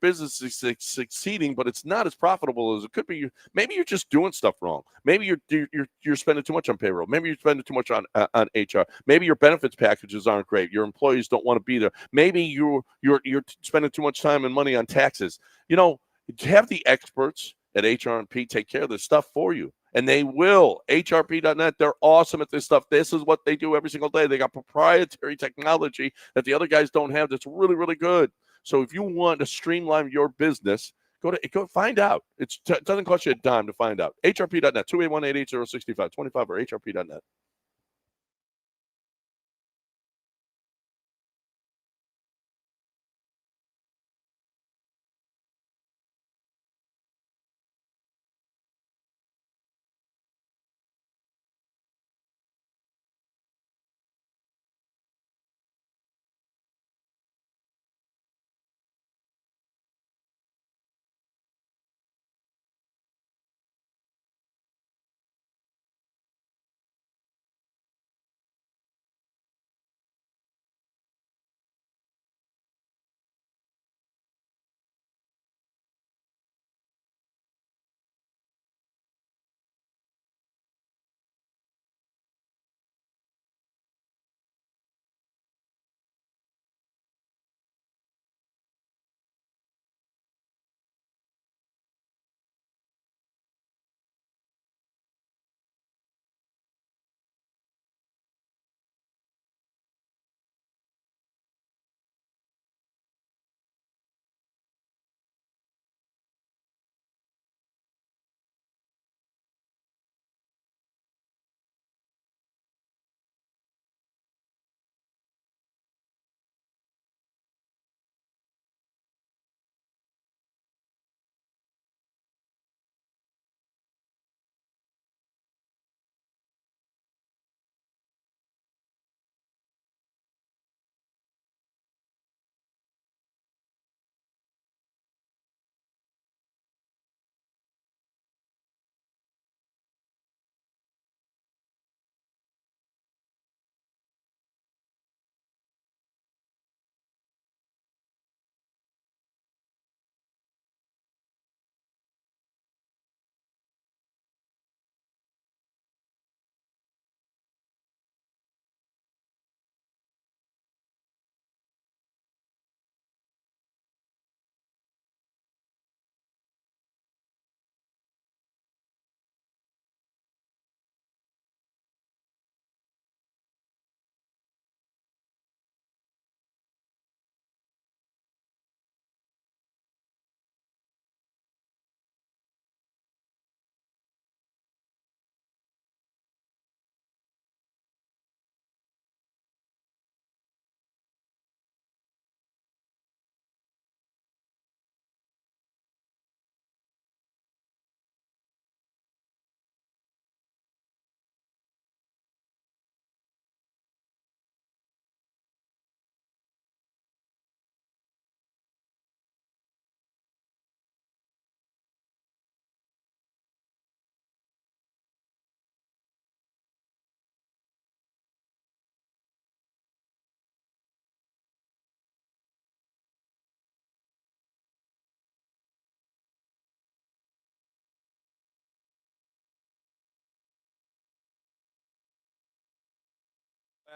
business is succeeding, but it's not as profitable as it could be, maybe you're just doing stuff wrong. Maybe you're spending too much on payroll. Maybe you're spending too much on HR. Maybe your benefits packages aren't great. Your employees don't want to be there. Maybe you're spending too much time and money on taxes. Have the experts at HRP take care of this stuff for you. And they will. HRP.net, they're awesome at this stuff. This is what they do every single day. They got proprietary technology that the other guys don't have that's really, really good. So if you want to streamline your business, go find out. It doesn't cost you a dime to find out. HRP.net, 281-880-6525 or HRP.net.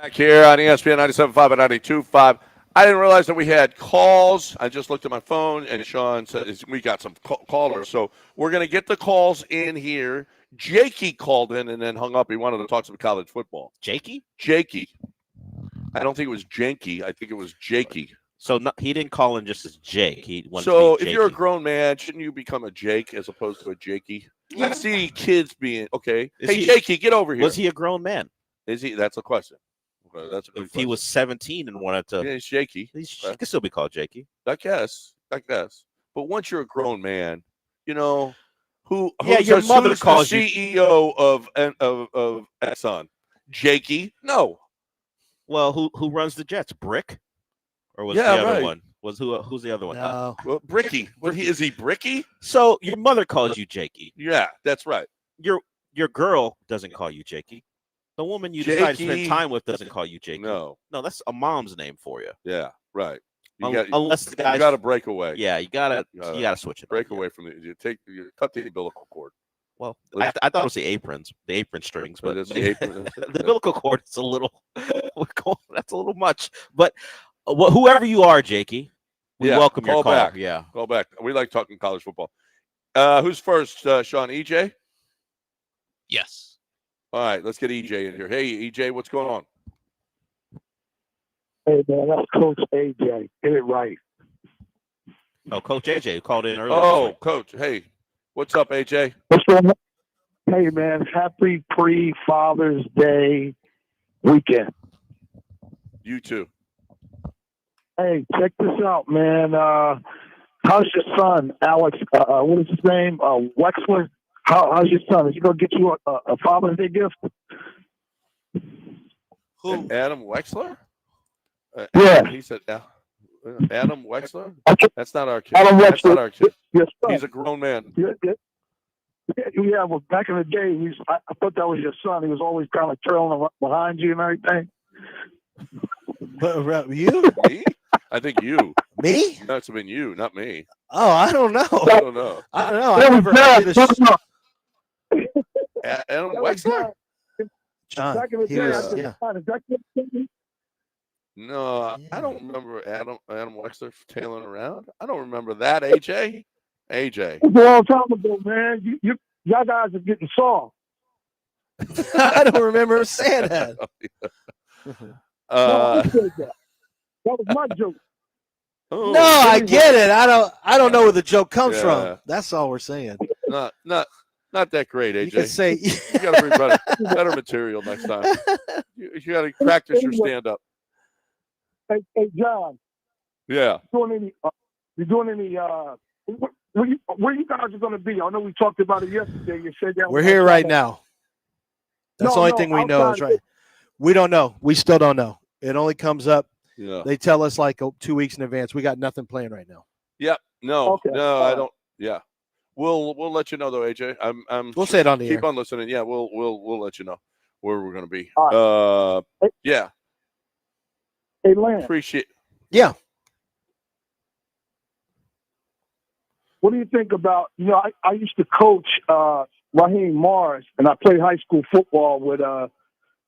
Back here on ESPN 97.5 and 92.5. I didn't realize that we had calls. I just looked at my phone, and Sean said we got some callers. So we're going to get the calls in here. Jakey called in and then hung up. He wanted to talk some college football. Jakey? Jakey. I don't think it was Janky. I think it was Jakey. So he didn't call in just as Jake. He wanted So to be if you're a Jakey. grown man, shouldn't you become a Jake as opposed to a Jakey? I see kids being okay. Hey, Jakey, get over here. Was he a grown man? Is he? That's a question. Okay, that's a good If he was 17 and wanted to, yeah, he's Jakey. he could still be called Jakey. I guess. But once you're a grown man, you know who? Yeah, your mother who's calls the CEO of Exxon. Jakey? No. Well, who runs the Jets? Brick, or was Yeah, the other right. one? Who's the other one? No. Well, Bricky. Is he Bricky? So your mother calls you Jakey. Yeah, that's right. Your girl doesn't call you Jakey. The woman you decide to spend Jakey. time with doesn't call you Jakey. No. that's a mom's name for you. Yeah, right. Unless the you guy's got to break away. Yeah, you gotta gotta switch it. Break up, yeah. away from you cut the umbilical cord. Well, I thought it was the apron strings, but It's the apron. the umbilical cord is a little. That's a little much. But whoever you are, Jakey, we welcome your call. Back. Yeah, Call back. We like talking college football. Who's first, Sean? EJ? Yes. All right, let's get EJ in here. Hey, EJ, what's going on? Hey, man, that's Coach AJ. Get it right. Oh, Coach AJ called in earlier. Oh, Coach. Hey, what's up, AJ? What's going on? Hey, man, happy pre-Father's Day weekend. You too. Hey, check this out, man. How's your son, Alex? What is his name? Wexler? How's your son? Is he going to get you a Father's Day gift? Who? Adam Wexler? Yeah. He said Adam Wexler? Okay. That's not our kid. Adam That's Wexler. not our kid. Your son. He's a grown man. Yeah, well, back in the day, I thought that was your son. He was always kind of trailing behind you and everything. You? Me? I think you. Me? That's been you, not me. Oh, I don't know. I don't know. I don't know. I never heard of this. Adam Wexler? John, Back in the he day, was, I said, yeah. "God, is that your son?" No, I don't remember Adam Wexler tailing around. I don't remember that, AJ. AJ. It was a long time ago, man. Y'all guys are getting soft. I don't remember saying that. I said that. That was my joke. Oh, No, I get it. I don't know where the joke comes Yeah. from. That's all we're saying. not that great, AJ. You can say You got to bring better material next time. You got to practice your stand-up. Hey, John. Yeah. You doing any? Where you guys are going to be? I know we talked about it yesterday. You said that we're here right now. That's the only thing we know is right. We don't know. We still don't know. It only comes up. Yeah. They tell us like 2 weeks in advance. We got nothing planned right now. Yep. No. Okay. No, I don't. Yeah. We'll let you know though, AJ. We'll say it on the keep air. on listening. Yeah, we'll let you know where we're going to be. All Yeah. Hey, Lance. Appreciate. Yeah. What do you think about? I used to coach Raheem Morris, and I played high school football with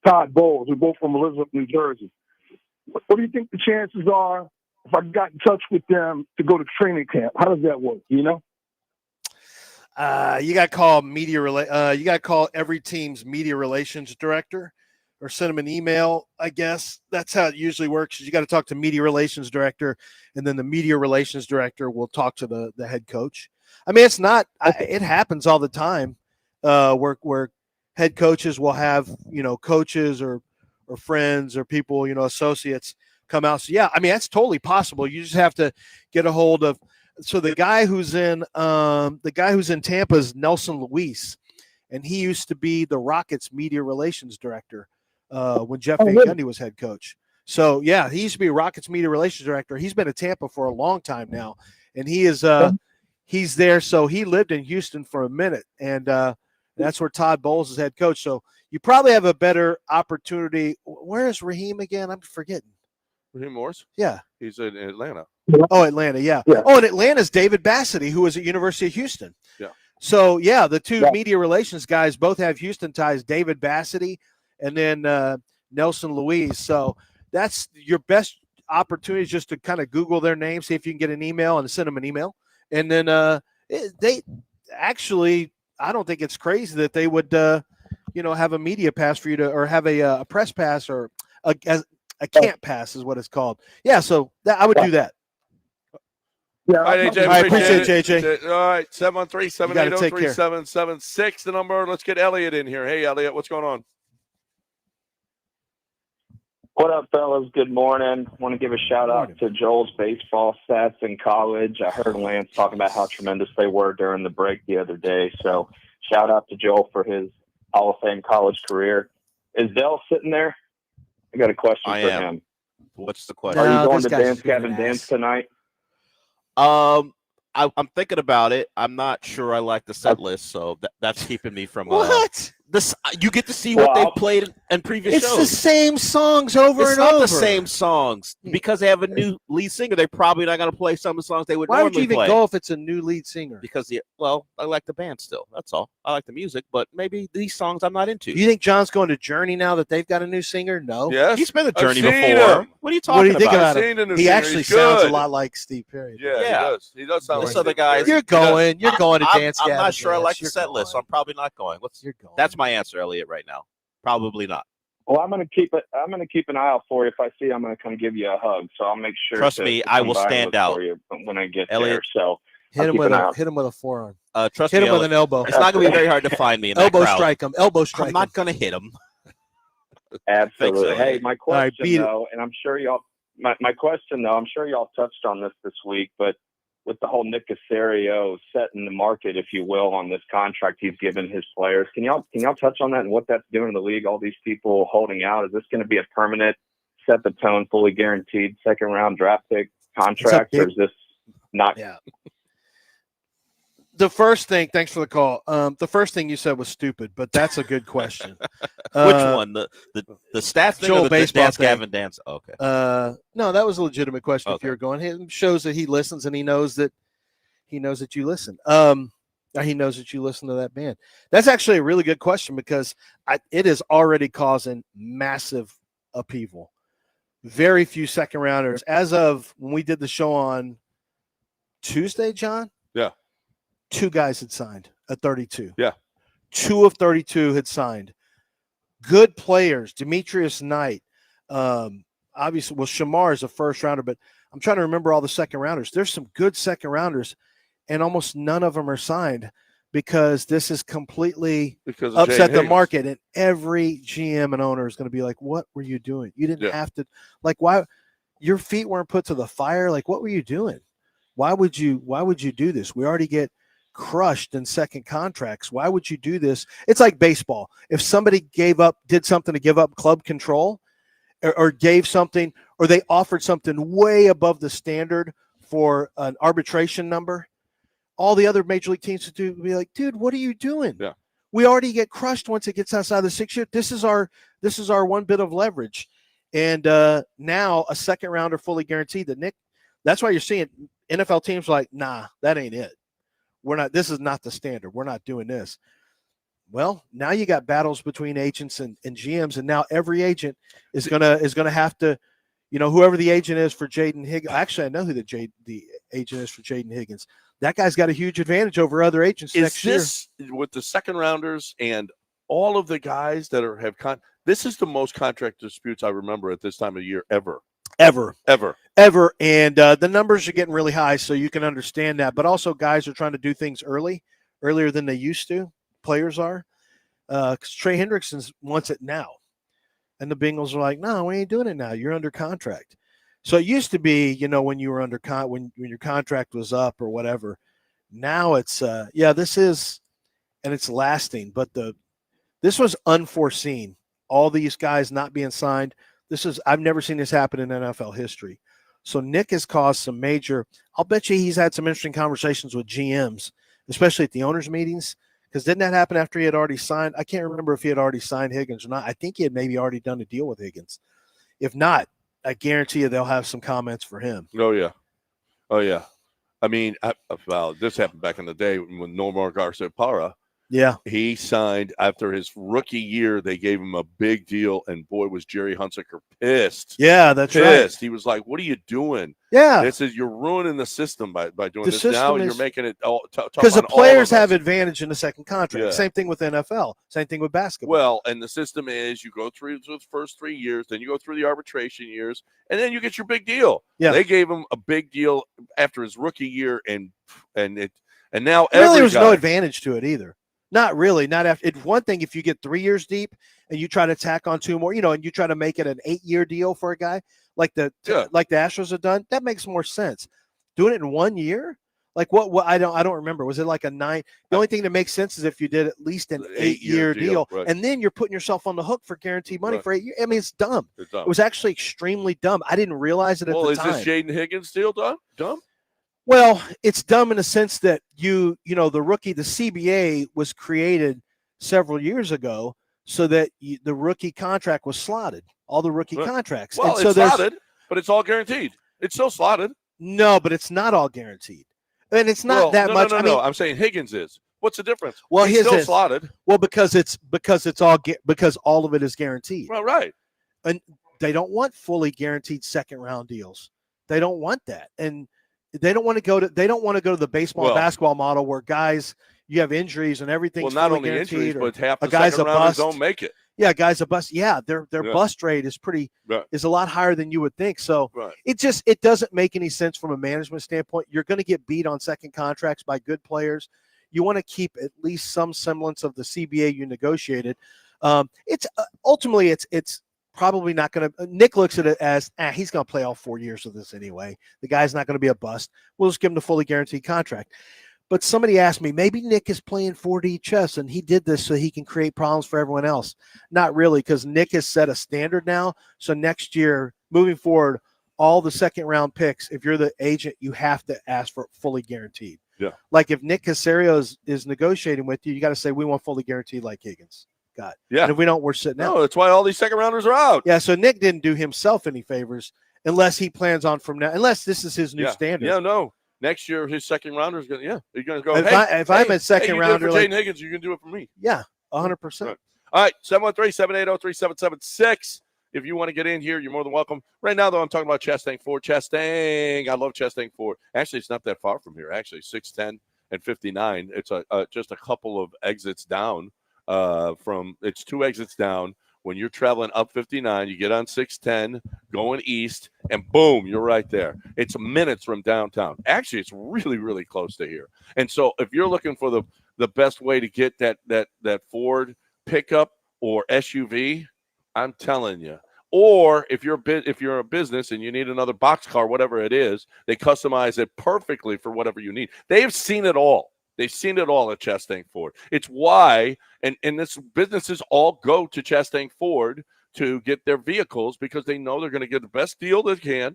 Todd Bowles. We're both from Elizabeth, New Jersey. What do you think the chances are if I got in touch with them to go to training camp? How does that work? You know? You got to call you got to call every team's media relations director, or send them an email. I guess that's how it usually works. You got to talk to media relations director, and then the media relations director will talk to the head coach. I mean, it's not. It happens all the time. Where head coaches will have coaches or friends or people associates come out. So yeah, I mean that's totally possible. You just have to get a hold of. So the guy who's in Tampa is Nelson Luis, and he used to be the Rockets media relations director when Jeff Van Gundy was head coach. So yeah, he used to be a Rockets media relations director. He's been in Tampa for a long time now, and he is he's there. So he lived in Houston for a minute, and that's where Todd Bowles is head coach. So you probably have a better opportunity. Where is Raheem again? I'm forgetting. Raheem Morris? Yeah. He's in Atlanta. Oh, Atlanta, yeah. Oh, and Atlanta's David Bassity, who was at University of Houston. Yeah. So, yeah, the two media relations guys both have Houston ties, David Bassity and then Nelson Louise. So that's your best opportunity, is just to kind of Google their name, see if you can get an email and send them an email. And then they actually, I don't think it's crazy that they would, have a media pass for you to, or have a press pass, or a camp pass is what it's called. Yeah, so I would do that. Yeah, All right, AJ, I appreciate it, JJ. All right, 713-780-3776, the number. Let's get Elliot in here. Hey, Elliot, what's going on? What up, fellas? Good morning. Want to give a shout out to Joel's baseball stats in college. I heard Lance talking about how tremendous they were during the break the other day. So shout out to Joel for his Hall of Fame college career. Is Dell sitting there? I got a question for him. What's the question? Are you going to Dance Gavin Dance tonight? I'm thinking about it. I'm not sure I like the set list, so that's keeping me from What? this. You get to see what they've played in previous shows. It's the same songs over It's and not over. the same songs because they have a new lead singer. They're probably not going to play some of the songs they would Why would normally you even play. go if it's a new lead singer? Because I like the band still. That's all. I like the music, but maybe these songs I'm not into. You think John's going to Journey now that they've got a new singer? No. Yes. He's been to I've Journey seen before. him. What are you What do talking you think about? about him? He actually sounds a lot like Steve Perry. Yeah, Yeah. he does. He does sound This like other Steve guys. Perry. You're going to Dance I'm Gavin not sure I Dance. like the You're set list, so I'm probably not going. You're going. That's my answer, Elliot, right now. Probably not. Well, I'm going to keep an eye out for you. If I see you, I'm going to come give you a hug. So I'll make sure. Trust me, I will come by and stand look out. for you when I get Elliot, there. So hit I'll him keep with an eye out. hit him with a forearm. Trust Hit me, him with Elliot, an elbow. it's not going to be very hard to find me in that Elbow crowd. strike him. Elbow strike I'm not going to hit him. Absolutely. Thanks, Hey, Elliot. my All right, question beat it. though, and I'm sure y'all. My question though, I'm sure y'all touched on this week, but with the whole Nick Caserio setting the market, if you will, on this contract he's given his players, can y'all touch on that and what that's doing to the league? All these people holding out. Is this going to be a permanent, set the tone, fully guaranteed second round draft pick contract, or is this not? Yeah. The first thing, thanks for the call. The first thing you said was stupid, but that's a good question. Which one? The stats thing Joel or the baseball Dance thing. Gavin Dance? Okay. No, that was a legitimate question. If Okay. you're going, it shows that he listens and he knows that you listen. He knows that you listen to that band. That's actually a really good question because it is already causing massive upheaval. Very few second rounders. As of when we did the show on Tuesday, John? Yeah. 2 guys had signed at 32. Yeah. 2 of 32 had signed. Good players. Demetrius Knight. Obviously, Shamar is a first rounder, but I'm trying to remember all the second rounders. There's some good second rounders, and almost none of them are signed because this is completely upset the market. And every GM and owner is going to be like, what were you doing? You didn't have to, like, why your feet weren't put to the fire? Like, what were you doing? Why would you do this? We already get crushed in second contracts. Why would you do this? It's like baseball. If somebody did something to give up club control or gave something, or they offered something way above the standard for an arbitration number, all the other major league teams would be like, dude, what are you doing? Yeah. We already get crushed once it gets outside the 6 year. This is our one bit of leverage. And now a second rounder fully guaranteed that's why you're seeing NFL teams like, nah, that ain't it. This is not the standard. We're not doing this. Well, now you got battles between agents and GMs, and now every agent is gonna have to, whoever the agent is for Jaden Higgins. Actually, I know who the agent is for Jaden Higgins. That guy's got a huge advantage over other agents next year. With the second rounders and all of the guys that this is the most contract disputes I remember at this time of year ever. Ever. And the numbers are getting really high, so you can understand that. But also guys are trying to do things earlier than they used to. Players are. Because Trey Hendrickson wants it now. And the Bengals are like, no, we ain't doing it now. You're under contract. So it used to be, when you were when your contract was up or whatever. Now it's, this is, and it's lasting. But this was unforeseen. All these guys not being signed. I've never seen this happen in NFL history. So Nick has caused some major, I'll bet you he's had some interesting conversations with GMs, especially at the owners' meetings, because didn't that happen after he had already signed? I can't remember if he had already signed Higgins or not. I think he had maybe already done a deal with Higgins. If not, I guarantee you they'll have some comments for him. Oh, yeah. I mean, this happened back in the day when Nomar Garcia-Parra Yeah. He signed after his rookie year. They gave him a big deal, and boy, was Jerry Hunsaker pissed. Yeah, that's Pissed. right. He was like, "What are you doing? Yeah. This is you're ruining the system by doing The this now. system You're is- making it tough Because the on all players of us." have advantage in the second contract. Yeah. Same thing with NFL. Same thing with basketball. Well, and the system is you go through those first 3 years, then you go through the arbitration years, and then you get your big deal. Yeah. They gave him a big deal after his rookie year, and now really, every there was guy, no advantage to it either. Not really. Not after. It's one thing if you get 3 years deep and you try to tack on 2 more, and you try to make it an 8-year deal for a guy like the Astros have done. That makes more sense. Doing it in 1 year, like what I don't remember. Was it like a 9? The only thing that makes sense is if you did at least an 8-year deal, right. and then you're putting yourself on the hook for guaranteed money for 8 years. I mean, it's dumb. It's dumb. It was actually extremely dumb. I didn't realize it at the time. Well, is this Jaden Higgins deal dumb? Well, it's dumb in the sense that the rookie, the CBA was created several years ago so that the rookie contract was slotted, all the rookie contracts. Well, and so it's slotted, but it's all guaranteed. It's still slotted. No, but it's not all guaranteed. And it's not much. No, I mean, I'm saying Higgins is. What's the difference? Well, he's still slotted. Well, because all of it is guaranteed. Well, right. And they don't want fully guaranteed second round deals. They don't want that. And they don't want to go to the baseball and basketball model where guys, you have injuries and everything's not fully only guaranteed, injuries, but half the guy's second a rounders bust. don't make it. Yeah, guys a bust. Yeah, their bust rate is is a lot higher than you would think. So it doesn't make any sense from a management standpoint. You're going to get beat on second contracts by good players. You want to keep at least some semblance of the CBA you negotiated. It's ultimately it's probably not going to. Nick looks at it as he's going to play all 4 years of this anyway. The guy's not going to be a bust. We'll just give him the fully guaranteed contract. But somebody asked me, maybe Nick is playing 4D chess and he did this so he can create problems for everyone else. Not really, because Nick has set a standard now. So next year, moving forward, all the second round picks, if you're the agent, you have to ask for fully guaranteed. Yeah. Like if Nick Casario is negotiating with you, you got to say, we want fully guaranteed like Higgins. Got. Yeah. And if we don't, we're sitting out. No, that's why all these second rounders are out. Yeah. So Nick didn't do himself any favors unless he plans on from now, unless this is his new standard. Yeah, no. Next year, his second rounder is going to, you're going to go, if I'm a second rounder, for Jaden Higgins, you can do it for me. Yeah, 100%. Right. All right, 713-780-3776. If you want to get in here, you're more than welcome. Right now, though, I'm talking about Chastang Ford. Chastang, I love Chastang Ford. Actually, it's not that far from here. Actually, 610 and 59. It's just a couple of exits down it's 2 exits down. When you're traveling up 59, you get on 610, going east, and boom, you're right there. It's minutes from downtown. Actually, it's really, really close to here. And so if you're looking for the best way to get that Ford pickup or SUV, I'm telling you. Or if you're a business and you need another box car, whatever it is, they customize it perfectly for whatever you need. They've seen it all. They've seen it all at Chastang Ford. It's why, and this businesses all go to Chastang Ford to get their vehicles because they know they're going to get the best deal they can.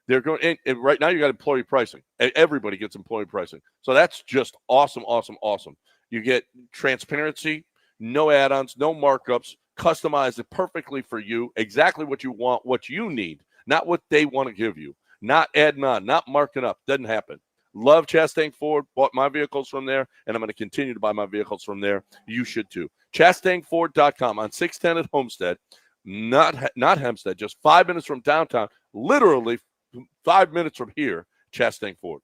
They're going, and right now you got employee pricing. Everybody gets employee pricing. So that's just awesome, awesome, awesome. You get transparency, no add-ons, no markups, customize it perfectly for you, exactly what you want, what you need, not what they want to give you, not adding on, not marking up. Doesn't happen. Love Chastang Ford, bought my vehicles from there, and I'm going to continue to buy my vehicles from there. You should too. ChastangFord.com on 610 at Homestead, not Hempstead, just 5 minutes from downtown, literally 5 minutes from here, Chastang Ford.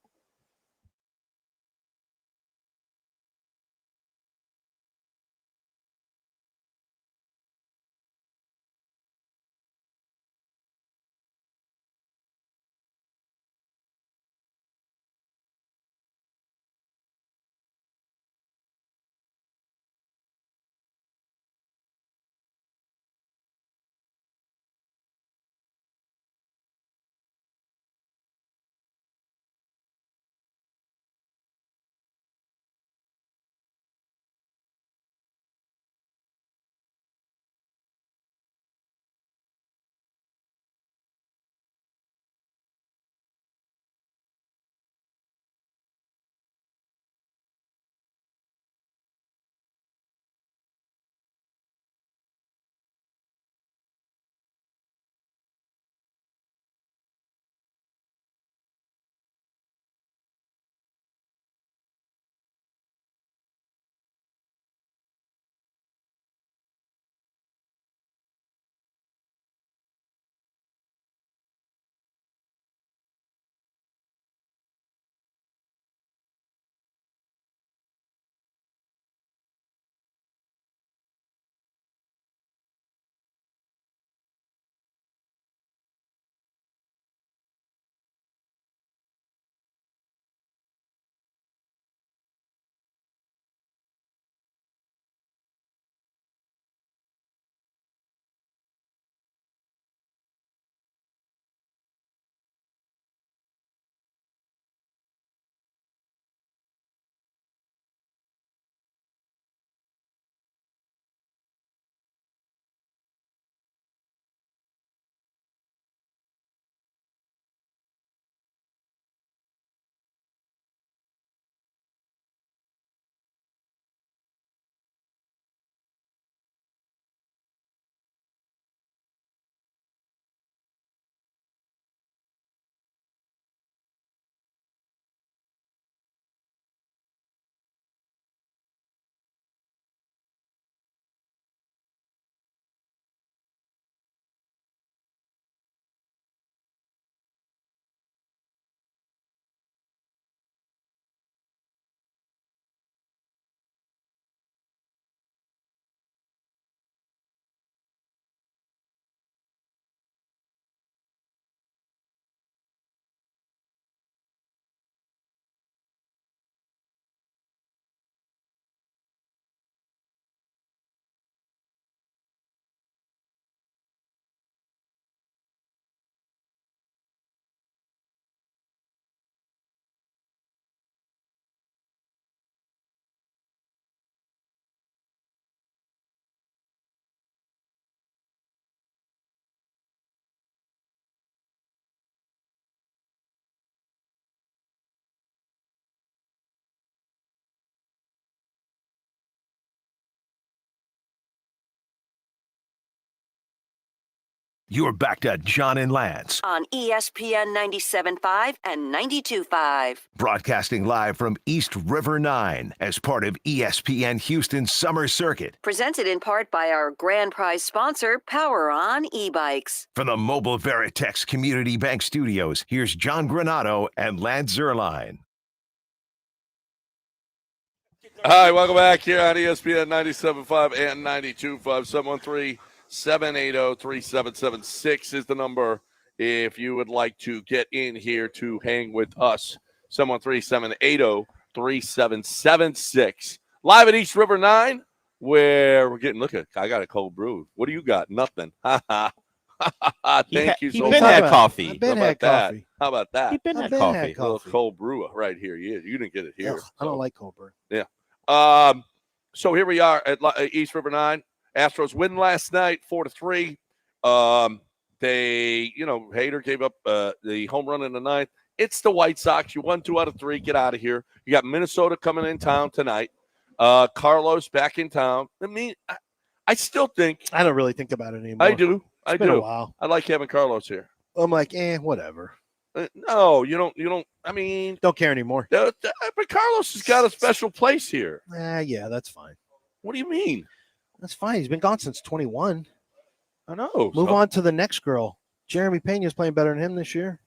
You're back to John and Lance, on ESPN 97.5 and 92.5. broadcasting live from East River 9 as part of ESPN Houston's Summer Circuit. Presented in part by our grand prize sponsor, Power On e-bikes. From the Mobile Veritex Community Bank Studios, here's John Granato and Lance Zierlein. Hi, welcome back here on ESPN 97.5 and 92.5. 713-780-3776 is the number if you would like to get in here to hang with us. 713-780-3776. Live at East River 9, where we're getting, look at, I got a cold brew. What do you got? Nothing. Thank you so He much. been had coffee. I've been How had about that? coffee. How about that? He been I've had been coffee. had A little coffee. cold brew right here. You didn't get it here. Ugh, I don't like cold brew. So here we are at East River 9. Astros win last night, 4-3. They, Hader gave up the home run in the ninth. It's the White Sox. You won 2 out of 3. Get out of here. You got Minnesota coming in town tonight. Carlos back in town. I mean, I still think. I don't really think about it anymore. I do. It's been a while. I like having Carlos here. I'm like, whatever. No, you don't. I mean, Don't care anymore. but Carlos has got a special place here. Yeah, that's fine. What do you mean? That's fine. He's been gone since 21. I know. Move on to the next girl. Jeremy Pena's playing better than him this year.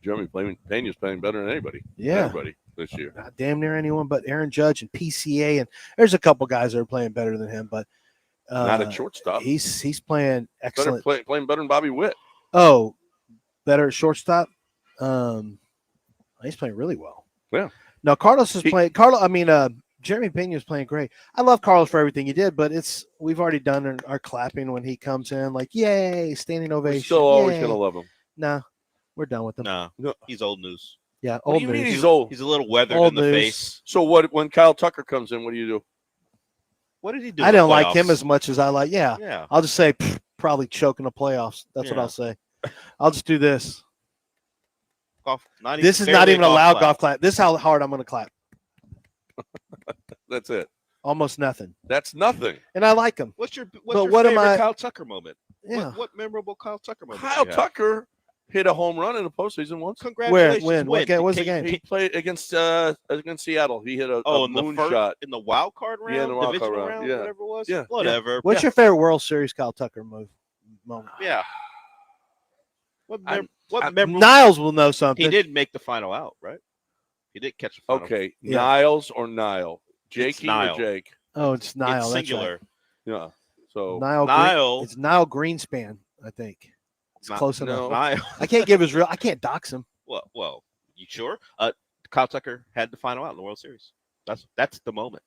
Jeremy Pena's playing better than anybody. Yeah. Everybody this year. Not damn near anyone but Aaron Judge and PCA. And there's a couple guys that are playing better than him, but Not at shortstop. He's playing excellent. Playing better than Bobby Witt. Oh, better at shortstop. He's playing really well. Yeah. No, Carlos is playing. Jeremy Pena is playing great. I love Carlos for everything he did, but we've already done our clapping when he comes in, like yay, standing ovation. We're still always yay. gonna love him. Nah, we're done with him. No, he's old news. Yeah, What old do you mean news. he's old? He's a little weathered Old in the news. face. So what? When Kyle Tucker comes in, what do you do? What did he do? I in the don't like him playoffs? as much as I like. Yeah, Yeah. I'll just say probably choking the playoffs. That's what Yeah. I'll say. I'll just do this. Golf, This is not even a loud golf clap. This is how hard I'm going to clap. That's it. Almost nothing. That's nothing. And I like him. What's your what am favorite I- Kyle Tucker moment? Yeah. What memorable Kyle Tucker moment? Kyle do you have? Tucker hit a home run in the postseason once. Congratulations. When? What game was the game? He played against Seattle. He hit a in the moon first, shot. in the wild card round, Yeah, in the wild card divisional round, yeah. whatever it was. Yeah. Whatever. What's your favorite World Series Kyle Tucker moment? Yeah. What I'm- memorable? Niles will know something. He did make the final out, right? He did catch the final. Okay, Yeah. Niles or Nile? Jakey or Nile. Jake? Oh, it's Nile. It's That's singular. Yeah. So right. Nile. It's Nile Greenspan, I think. It's Not- close enough. no. Nile. I can't give his real. I can't dox him. Well, you sure? Kyle Tucker had the final out in the World Series. That's the moment.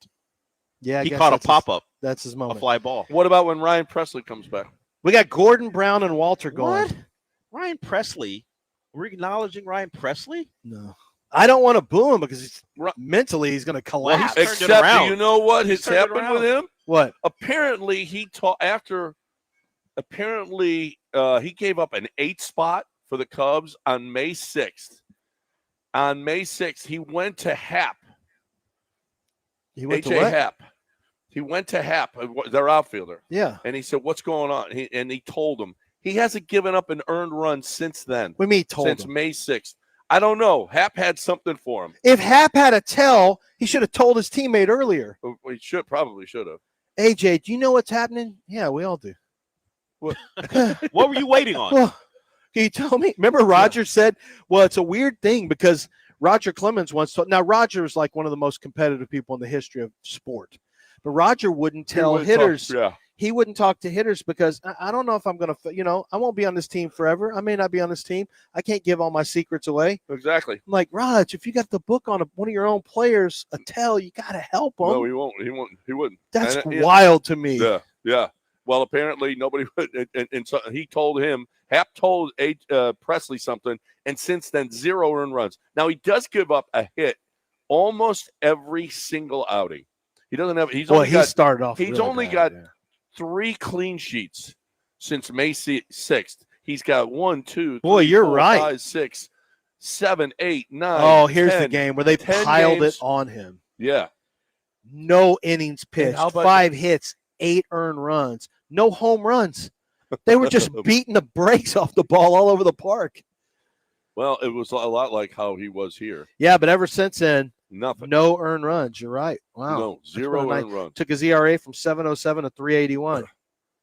Yeah, I He guess caught a that's pop up, That's his a moment. fly ball. what about when Ryan Presley comes back? We got Gordon Brown and Walter going. What? Ryan Presley? We're acknowledging Ryan Presley? No, I don't want to boo him because Ru- mentally he's going to Well, collapse. he's turned it Except, do around. you know what He's has turned it happened with around. him? What? Apparently, he gave up an 8 spot for the Cubs on May 6th. On May 6th, he went to Happ. He went to AJ what? Happ. He went to Happ, their outfielder, Yeah. and he said, "What's going on?" He told him he hasn't given up an earned run since then. We mean he told Since him. May 6th. I don't know. Happ had something for him. If Hap had a tell, he should have told his teammate earlier. We probably should have. AJ, do you know what's happening? Yeah, we all do. What were you waiting on? Well, can you tell me? Remember Roger said, well, it's a weird thing because Roger Clemens once told. Now, Roger is like one of the most competitive people in the history of sport. But Roger wouldn't tell hitters. He wouldn't talk to hitters because I don't know if I'm going to, I won't be on this team forever. I may not be on this team. I can't give all my secrets away. Exactly. I'm like, Raj, if you got the book on one of your own players, a tell, you got to help them. No, he won't. He wouldn't. That's And, wild to me. Yeah. Well, apparently nobody would. And so he told him, Happ told Presley something, and since then, 0 earned runs. Now, he does give up a hit almost every single outing. He doesn't have. He's started off. He's really only bad, got yeah. 3 clean sheets since May 6th. He's got 1, 2, 3, Boy, you're 4, right. 5, 6, 7, 8, 9. Oh, here's 10. the game where they 10 piled games. it on him. Yeah. No innings pitched, how about- 5 hits, 8 earned runs, no home runs. They were just beating the brakes off the ball all over the park. Well, it was a lot like how he was here. Yeah, but ever since then, Nothing. no earned runs. You're right. Wow. No, zero earned runs. Took his ERA from 7.07 to 3.81.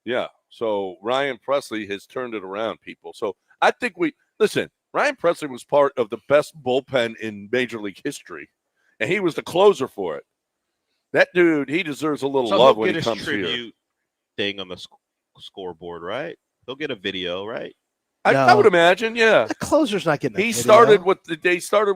Yeah. So Ryan Presley has turned it around, people. So I think listen, Ryan Presley was part of the best bullpen in Major League history, and he was the closer for it. That dude, he deserves a little love when he comes here. Tribute thing on the scoreboard, right? They'll get a video, right? I would imagine, yeah. The closer's not getting. They started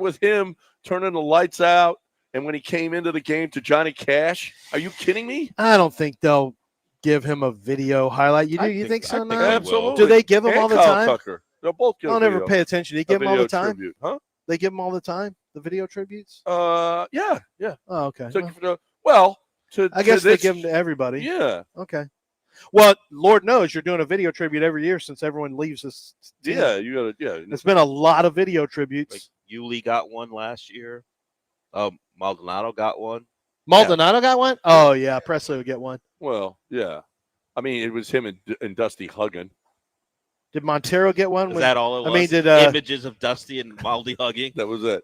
with him turning the lights out, and when he came into the game to Johnny Cash. Are you kidding me? I don't think they'll give him a video highlight. You think so? Absolutely. Do they give him all the Kyle time? Tucker. They'll both give. I don't ever pay attention. They give him all the time. Tribute. Huh? They give him all the time. The video tributes. Yeah. Oh, okay. I guess they give them to everybody. Yeah. Okay. Well, Lord knows you're doing a video tribute every year since everyone leaves this. Yeah, you got to. Yeah, it's been a lot of video tributes. Like Yuli got one last year. Maldonado got one. Maldonado got one. Oh yeah, Presley would get one. Well, yeah. I mean, it was him and Dusty hugging. Did Montero get one? Is that all it was? I mean, did images of Dusty and Maldi hugging? That was it.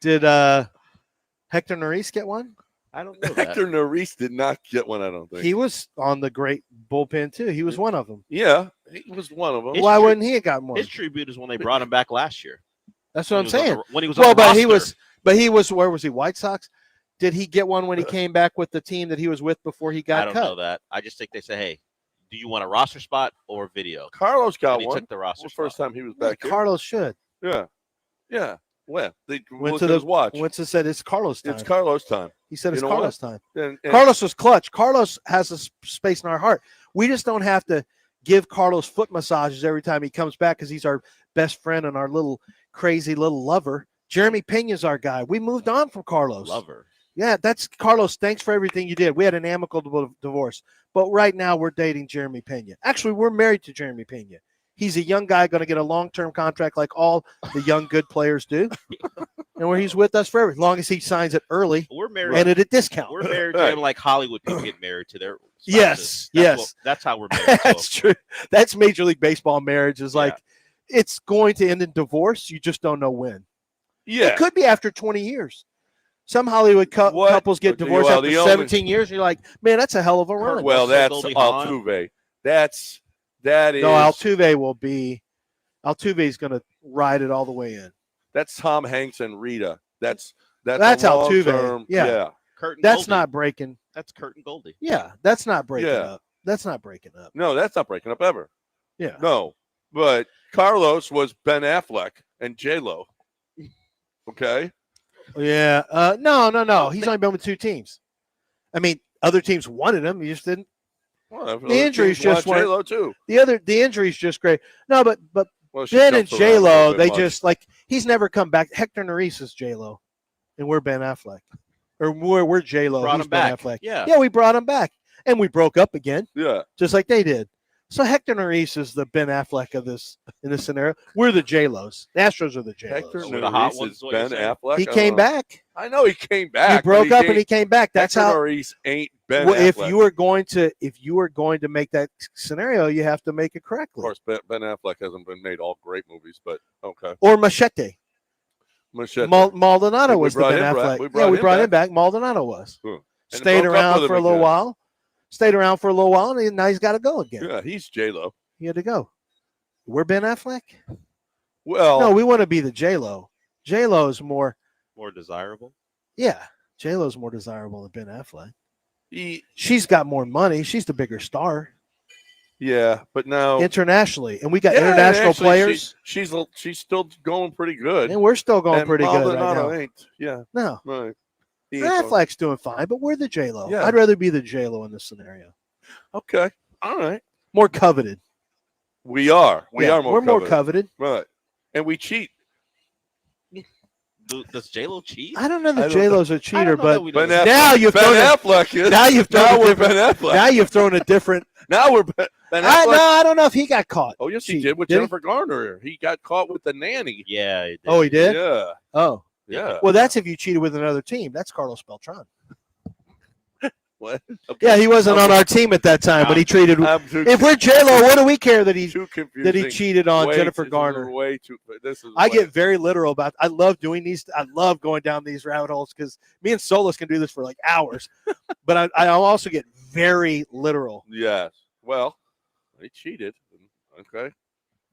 Did Hector Neris get one? I don't know. Hector Neris did not get one. I don't think he was on the great bullpen too. He was one of them. Yeah, he was one of them. Why wouldn't he have gotten one? His tribute is when they brought him back last year. That's what I'm saying. When he was on the roster. he was. Where was he? White Sox. Did he get one when he came back with the team that he was with before he got cut? I don't know that. I just think they say, hey, do you want a roster spot or video? Carlos got he one. Took the roster spot. First time he was back here. Carlos should. Yeah. Well, they went to his watch. Winston said it's Carlos time. It's Carlos time. He said it's Carlos time. And Carlos was clutch. Carlos has a space in our heart. We just don't have to give Carlos foot massages every time he comes back because he's our best friend and our little crazy little lover. Jeremy Pena's our guy. We moved on from Carlos. Lover. Yeah, that's Carlos. Thanks for everything you did. We had an amicable divorce, but right now we're dating Jeremy Pena. Actually, we're married to Jeremy Pena. He's a young guy going to get a long-term contract like all the young good players do, and where he's with us forever, as long as he signs it early. We're married and at a discount. We're married to him like Hollywood people get married to their Yes, spouses. That's how we're married. That's true. That's Major League Baseball marriage. Is like it's going to end in divorce. You just don't know when. Yeah, it could be after 20 years. Some Hollywood couples get divorced after 17 years. You're like, man, that's a hell of a run. Well, that's Altuve. That is. No, Altuve's going to ride it all the way in. That's Tom Hanks and Rita. That's Altuve. Yeah. That's Goldie. not breaking. That's Kurt and Goldie. Yeah, that's not breaking up. That's not breaking up. No, that's not breaking up ever. Yeah. No, but Carlos was Ben Affleck and J-Lo. Okay. Yeah. No. He's only been with two teams. I mean, other teams wanted him. He just didn't. Well, the injuries just weren't. J-Lo too. The injuries just great. No, but Ben and J-Lo, they just like he's never come back. Hector Neris is J-Lo, and we're Ben Affleck, or we're J-Lo. Brought he's him Ben back. Affleck. Yeah, we brought him back, and we broke up again. Yeah, just like they did. So Hector Neris is the Ben Affleck of this in this scenario. We're the J-Los. The Astros are the J-Los. Hector Neris is Ben Affleck. He came back. I know he came back. He broke up and he came back. That's Hector how. Neris ain't Ben Affleck. If you are going to make that scenario, you have to make it correctly. Of course, Ben Affleck hasn't been made all great movies, but okay. Or Machete. Maldonado was the Ben Affleck. We brought him back. Maldonado was. Stayed around for a little while. And now he's got to go again. Yeah, he's J-Lo. He had to go. We're Ben Affleck? Well, no, we want to be the J-Lo. J-Lo is more desirable. Yeah, J-Lo is more desirable than Ben Affleck. She's got more money. She's the bigger star. Yeah, but now internationally, and we got international players. She's still going pretty good, and we're still going pretty good right now. Ain't. Yeah, no, right. Affleck's doing fine, but we're the J-Lo. Yeah. I'd rather be the J-Lo in this scenario. Okay, all right. More coveted. We are. We're more coveted. Right, and we cheat. Does J-Lo cheat? I don't know that J-Lo's a cheater, but now you've thrown Affleck is. Now you've thrown Now you've thrown a different. Now we're Ben Affleck. I don't know if he got caught. Oh yes, he did with Jennifer Garner. He got caught with the nanny. Yeah. He did. Oh, he did. Yeah. Oh. Yeah. Well, that's if you cheated with another team. That's Carlos Beltran. What? Yeah, he wasn't on our team at that time, but he treated. If we're J-Lo, what do we care that he cheated on Jennifer Garner? Way too. This is. I get very literal about. I love doing these. I love going down these rabbit holes because me and Solus can do this for like hours. But I also get very literal. Yes. Well, they cheated. Okay.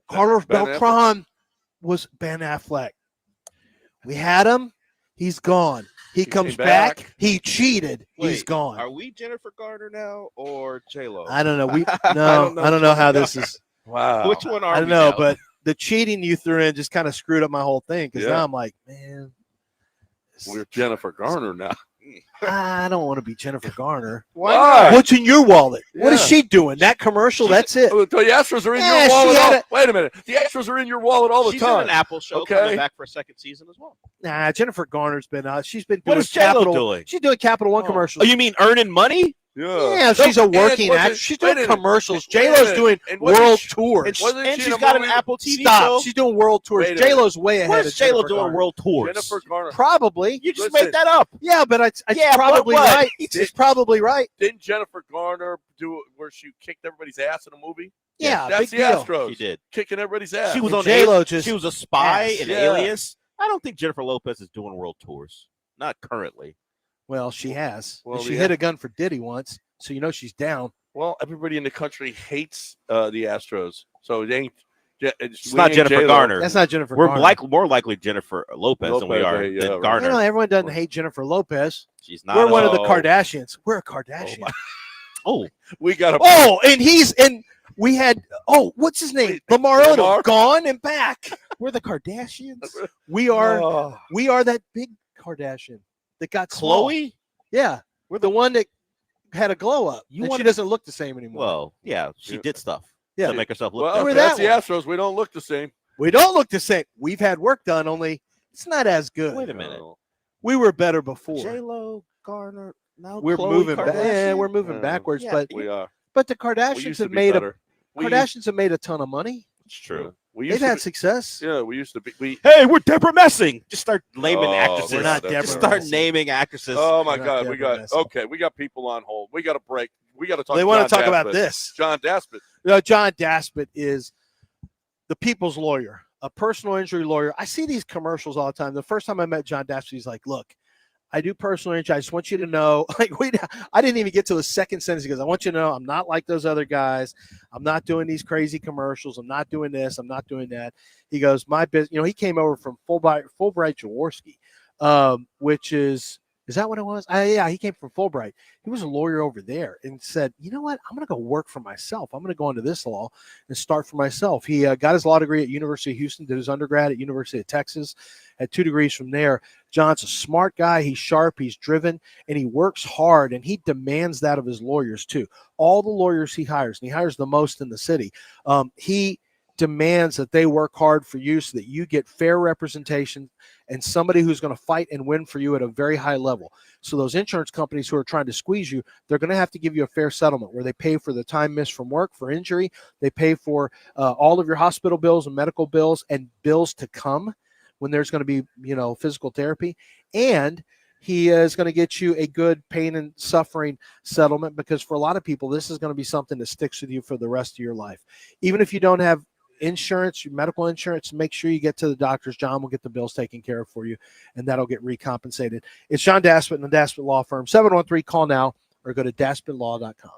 Carlos Beltran was Ben Affleck. We had him. He's gone. He comes back. He cheated. He's gone. Are we Jennifer Garner now or J-Lo? I don't know. I don't know how this is. Wow. Which one are we? I don't know, now? but the cheating you threw in just kind of screwed up my whole thing because now I'm like, man, we're Jennifer Garner now. I don't want to be Jennifer Garner. Why? What's in your wallet? Yeah. What is she doing? That commercial? That's it. The Astros are in your wallet. Wait a minute. The Astros are in your wallet all the She's time. in an Apple show coming back for a second season as well. Nah, Jennifer Garner's been she's been What doing is J-Lo Capital. doing? She's doing Capital One commercials. Oh, you mean earning money? Yeah, she's a working actress. She's doing commercials. J-Lo's doing world tours. And she's got an Apple TV show. She's doing world tours. J-Lo's way ahead of J-Lo Jennifer doing Garner. world tours? Jennifer Garner. Probably. You just made that up. Yeah, but it's Yeah, probably but what? right. It's probably right. Didn't Jennifer Garner do it where she kicked everybody's ass in a movie? Yeah, that's big the deal. Astros. She did. Kicking everybody's ass. She was And on J-Lo She was a spy in Yeah. Alias. I don't think Jennifer Lopez is doing world tours. Not currently. Well, she has. Well, She yeah. hit a gun for Diddy once, so you know she's down. Well, everybody in the country hates the Astros, so it ain't. It's not Jennifer J-Lo. Garner. That's not Jennifer We're Garner. more likely Jennifer Lopez than we are yeah, than right. Garner. You know, everyone doesn't hate Jennifer Lopez. She's not. We're one of the Oh. Kardashians. We're a Kardashian. Oh, We got a. Oh, and we had what's his name? Lamar Odom gone and back. We're the Kardashians. We are that big Kardashian that got small. Chloe? Yeah, we're the one that had a glow up. You And wanna- she doesn't look the same anymore. Well, yeah, she did stuff Yeah. to make herself look Well, better. We're that's that the one. Astros. We don't look the same. We don't look the same. We've had work done, only it's not as good. Wait a minute. No. We were better before. J-Lo, Garner, now We're Khloe moving back. Kardashian? Yeah, we're moving Yeah. backwards. Yeah. But We are. the We Kardashians used to have be made better. Kardashians have made a ton of money. It's true. We They've used to had be, success. Yeah, we used to be. Hey, we're Deborah Messing. Just start naming Oh, actresses. We're not that's Deborah Just right. start Messing. naming actresses. Oh my We're not God, we Deborah got Messing. okay. We got people on hold. We got a break. We got to talk. They want to talk about this. John Daspit. No, John Daspit is the people's lawyer, a personal injury lawyer. I see these commercials all the time. The first time I met John Daspit, he's like, "Look, I do personal injury. I just want you to know." Like, I didn't even get to the second sentence. He goes, "I want you to know I'm not like those other guys. I'm not doing these crazy commercials. I'm not doing this. I'm not doing that." He goes, "My business." You know, he came over from Fulbright Jaworski, which is that what it was? Yeah, he came from Fulbright. He was a lawyer over there and said, "You know what? I'm going to go work for myself. I'm going to go into this law and start for myself." He got his law degree at University of Houston, did his undergrad at University of Texas, had 2 degrees from there. John's a smart guy. He's sharp. He's driven, and he works hard, and he demands that of his lawyers too. All the lawyers he hires, and he hires the most in the city, he demands that they work hard for you so that you get fair representation and somebody who's going to fight and win for you at a very high level. So those insurance companies who are trying to squeeze you, they're going to have to give you a fair settlement where they pay for the time missed from work for injury. They pay for all of your hospital bills and medical bills and bills to come when there's going to be, physical therapy. And he is going to get you a good pain and suffering settlement because for a lot of people, this is going to be something that sticks with you for the rest of your life. Even if you don't have insurance, your medical insurance, make sure you get to the doctors. John will get the bills taken care of for you, and that'll get recompensated. It's John Daspit and the Daspit Law Firm. 713, call now or go to daspitlaw.com.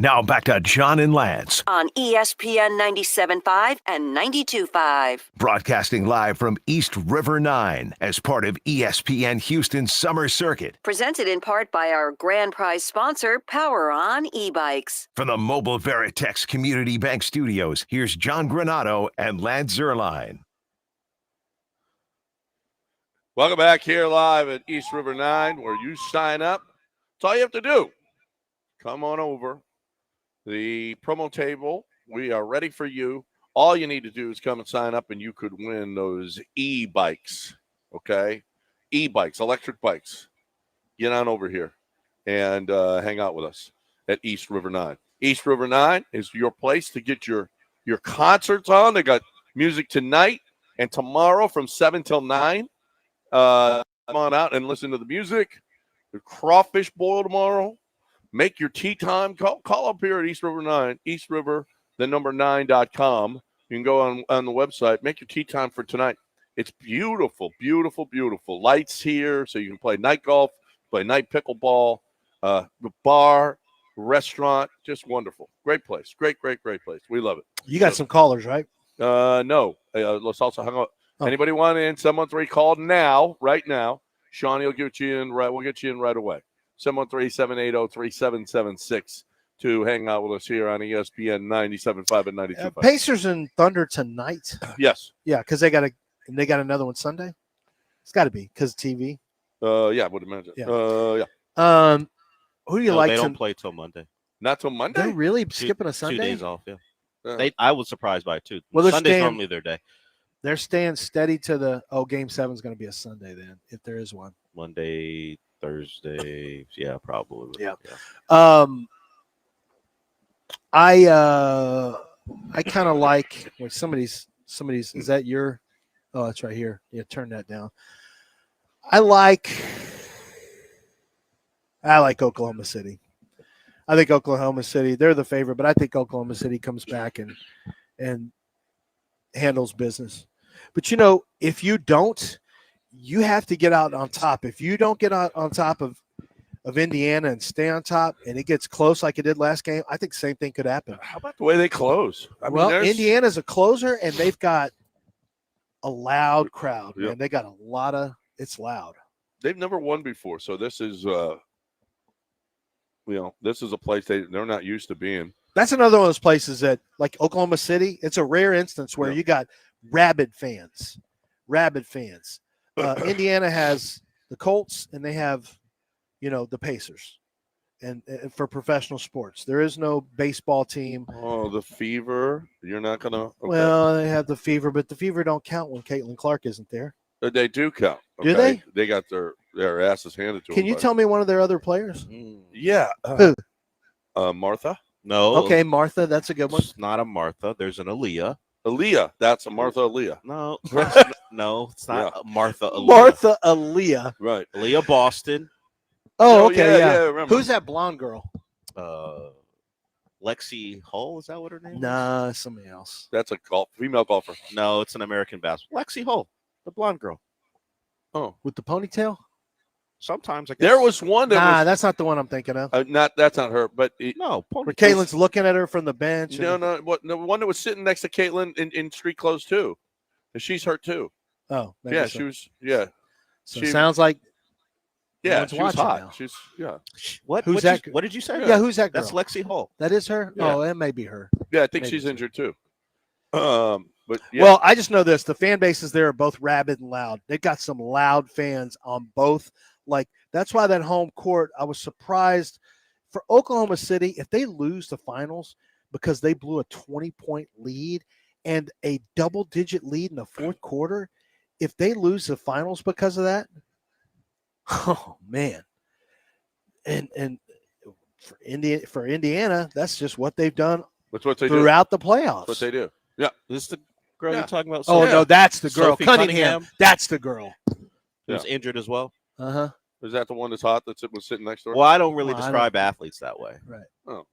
Now back to John and Lance, on ESPN 97.5 and 92.5. broadcasting live from East River 9 as part of ESPN Houston's Summer Circuit. Presented in part by our grand prize sponsor, Power On e-bikes. From the Mobile Veritex Community Bank Studios, here's John Granato and Lance Zierlein. Welcome back here live at East River 9, where you sign up. That's all you have to do. Come on over. The promo table, we are ready for you. All you need to do is come and sign up, and you could win those e-bikes, okay? E-bikes, electric bikes. Get on over here and hang out with us at East River 9. East River 9 is your place to get your concerts on. They got music tonight and tomorrow from 7 till 9. Come on out and listen to the music. The crawfish boil tomorrow. Make your tea time. Call up here at East River 9, East River, the number 9.com. You can go on the website. Make your tea time for tonight. It's beautiful, beautiful, beautiful. Lights here, so you can play night golf, play night pickleball, the bar, restaurant, just wonderful. Great place. Great place. We love it. You got some callers, right? No. Let's also hang out. Oh. Anybody want in? 713 call now, right now. Shawnee will get you in right. We'll get you in right away. 713-780-3776 to hang out with us here on ESPN 97.5 and 92.5. Pacers and Thunder tonight. Yes. Yeah, because they got another one Sunday. It's got to be because TV. Yeah, I would imagine. Yeah. Who do you No, like? They don't play till Monday. Not till Monday. They're really skipping a Sunday. 2 days off. Yeah. I was surprised by it too. Well, Sunday's normally their day. They're staying steady to the Game 7 is going to be a Sunday then, if there is one. Monday, Thursday, yeah, probably. Yeah. I kind of like somebody's. Is that your? Oh, it's right here. Yeah, turn that down. I like Oklahoma City. I think Oklahoma City, they're the favorite, but I think Oklahoma City comes back and handles business. But if you don't, you have to get out on top. If you don't get out on top of Indiana and stay on top, and it gets close like it did last game, I think the same thing could happen. How about the way they close? Indiana's a closer, and they've got a loud crowd. Yep. Man, they got a lot of. It's loud. They've never won before, so this is this is a place they're not used to being. That's another one of those places that, like Oklahoma City, it's a rare instance where you got rabid fans. Indiana has the Colts, and they have, the Pacers, and for professional sports, there is no baseball team. Oh, the Fever! You're not gonna. Okay. Well, they have the Fever, but the Fever don't count when Caitlin Clark isn't there. They do count. Okay? Do they? They got their asses handed to them. Can you tell me one of their other players? Yeah. Who? Martha. No. Okay, Martha. That's a good one. It's not a Martha. There's an Aaliyah. Aaliyah. That's a Martha Aaliyah. No. No, it's not Martha Aaliyah. Martha Aaliyah. Right. Aaliyah Boston. Oh, okay. Yeah. Remember. Who's that blonde girl? Lexi Hull. Is that what her name is? Nah, somebody else. That's a female golfer. No, it's an American basketball. Lexi Hull, the blonde girl. Oh, with the ponytail? Sometimes I guess. There was one that that's not the one I'm thinking of. That's not her, but no. Where Caitlin's looking at her from the bench. No, the one that was sitting next to Caitlin in street clothes too. And she's hurt too. Oh, yeah, so. she was. Yeah, so it sounds like. Yeah, she was hot. Now. She's What? Who's that? What did you say? Yeah, who's that girl? That's Lexi Hull. That is her. Yeah. Oh, that may be her. Yeah, I think she's injured too. But yeah. Well, I just know this: the fan bases there are both rabid and loud. They've got some loud fans on both. Like that's why that home court. I was surprised for Oklahoma City if they lose the finals because they blew a 20-point lead and a double-digit lead in the fourth quarter. If they lose the finals because of that, oh man! And for Indiana, that's just what they've done. That's what they throughout the playoffs. That's what they do. Yeah, this is the girl you're talking about. Oh no, that's the girl. Sophie Cunningham. That's the girl. Who's injured as well. Is that the one that's hot that was sitting next to her? Well, I don't really describe athletes that way. Right. Oh,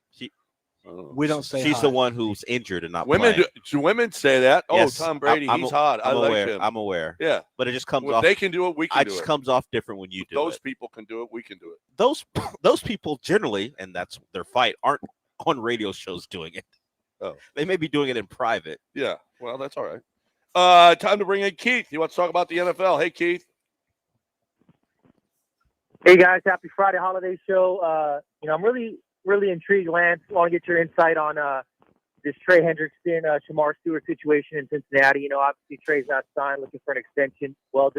we don't say she's hot. the one who's injured and not women. playing. Women say that. Yes, oh, Tom Brady, he's hot. I like him. I'm aware. Yeah, but it just comes when off. They can do it. We can do it. It just comes off different when you do those it. People can do it. We can do it. Those people generally, and that's their fight, aren't on radio shows doing it. Oh. They may be doing it in private. Yeah, well, that's all right. Time to bring in Keith. You want to talk about the NFL? Hey, Keith. Hey guys, happy Friday holiday show. I'm really intrigued, Lance. I want to get your insight on this Trey Hendrickson, Shamar Stewart situation in Cincinnati. Obviously Trey's not signed, looking for an extension. Well,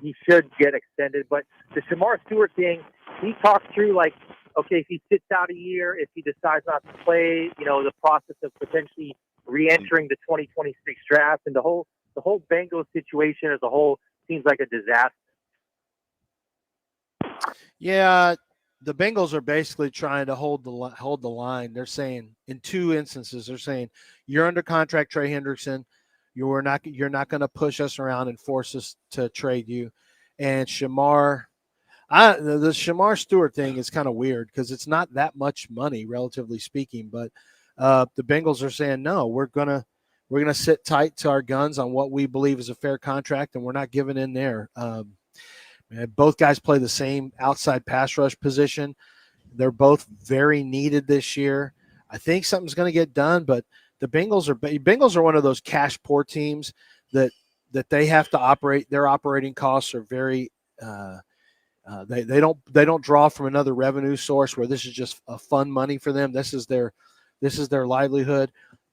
he should get extended, but the Shamar Stewart thing, he talked through okay, if he sits out a year, if he decides not to play, the process of potentially re-entering the 2026 draft, and the whole Bengals situation as a whole seems like a disaster. Yeah, the Bengals are basically trying to hold the line. They're saying in two instances, they're saying you're under contract, Trey Hendrickson. You're not going to push us around and force us to trade you. And Shamar, the Shamar Stewart thing is kind of weird because it's not that much money, relatively speaking. But the Bengals are saying no, we're gonna sit tight to our guns on what we believe is a fair contract, and we're not giving in there. Both guys play the same outside pass rush position. They're both very needed this year. I think something's going to get done, but the Bengals are one of those cash poor teams that they have to operate. Their operating costs are very they don't draw from another revenue source where this is just a fun money for them. This is their livelihood.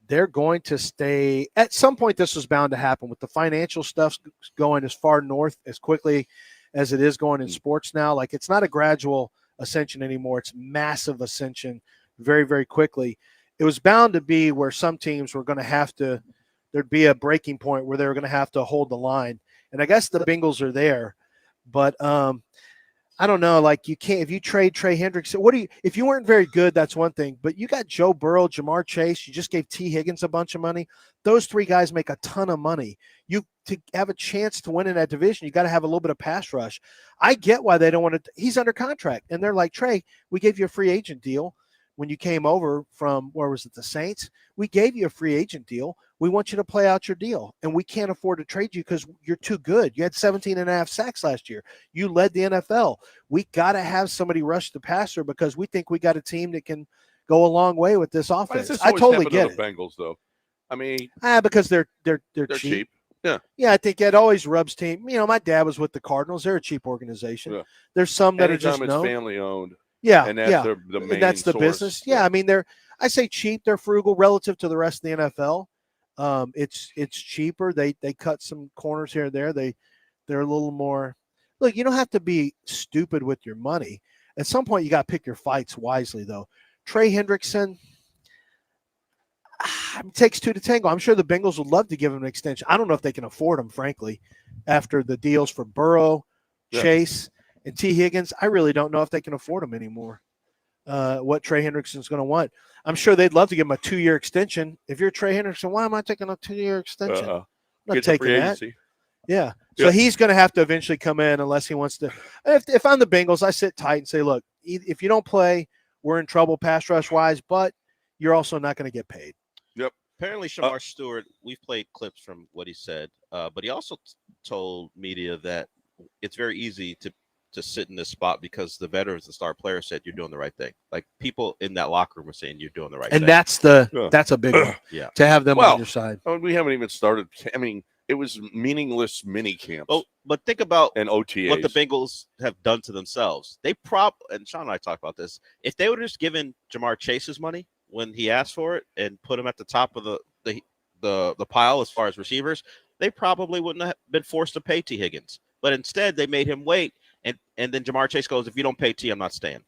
They're going to stay at some point. This was bound to happen with the financial stuff going as far north as quickly as it is going in sports now. Like, it's not a gradual ascension anymore. It's massive ascension very, very quickly. It was bound to be where some teams were going to have to, there'd be a breaking point where they were going to have to hold the line. And I guess the Bengals are there, but I don't know. Like, you can't, if you trade Trey Hendrickson, if you weren't very good, that's one thing, but you got Joe Burrow, Jamar Chase, you just gave T. Higgins a bunch of money. Those three guys make a ton of money. To have a chance to win in that division, you got to have a little bit of pass rush. I get why they don't want to. He's under contract, and they're like, Trey, we gave you a free agent deal when you came over from, where was it, the Saints? We gave you a free agent deal. We want you to play out your deal, and we can't afford to trade you because you're too good. You had 17.5 sacks last year. You led the NFL. We got to have somebody rush the passer because we think we got a team that can go a long way with this offense. I totally get it. Bengals, though. I mean, because they're cheap. Yeah, I think it always rubs team. My dad was with the Cardinals. They're a cheap organization. Yeah. There's some that are just it's family owned. Yeah, and that's the main that's the source. business. Yeah, I mean, I say cheap. They're frugal relative to the rest of the NFL. It's cheaper. They cut some corners here and there. They're a little more. Look, you don't have to be stupid with your money. At some point, you got to pick your fights wisely, though. Trey Hendrickson. It takes two to tango. I'm sure the Bengals would love to give him an extension. I don't know if they can afford him, frankly, after the deals for Burrow, Chase, and T. Higgins. I really don't know if they can afford him anymore. What Trey Hendrickson's going to want. I'm sure they'd love to give him a 2-year extension. If you're Trey Hendrickson, why am I taking a 2-year extension? I'm not taking that. Yeah. So he's going to have to eventually come in unless he wants to. If I'm the Bengals, I sit tight and say, look, if you don't play, we're in trouble pass rush wise, but you're also not going to get paid. Yep. Apparently, Shamar Stewart, we've played clips from what he said, but he also told media that it's very easy to sit in this spot because the veterans and star players said you're doing the right thing. Like, people in that locker room are saying you're doing the right thing. And that's a big one. Yeah. To have them on your side. I mean, we haven't even started. I mean, it was meaningless mini camps. Oh, but think about and OTAs. What the Bengals have done to themselves. And Sean and I talked about this. If they would have just given Jamar Chase's money when he asked for it and put him at the top of the pile as far as receivers, they probably wouldn't have been forced to pay T. Higgins. But instead, they made him wait. And then Jamar Chase goes, if you don't pay T, I'm not staying.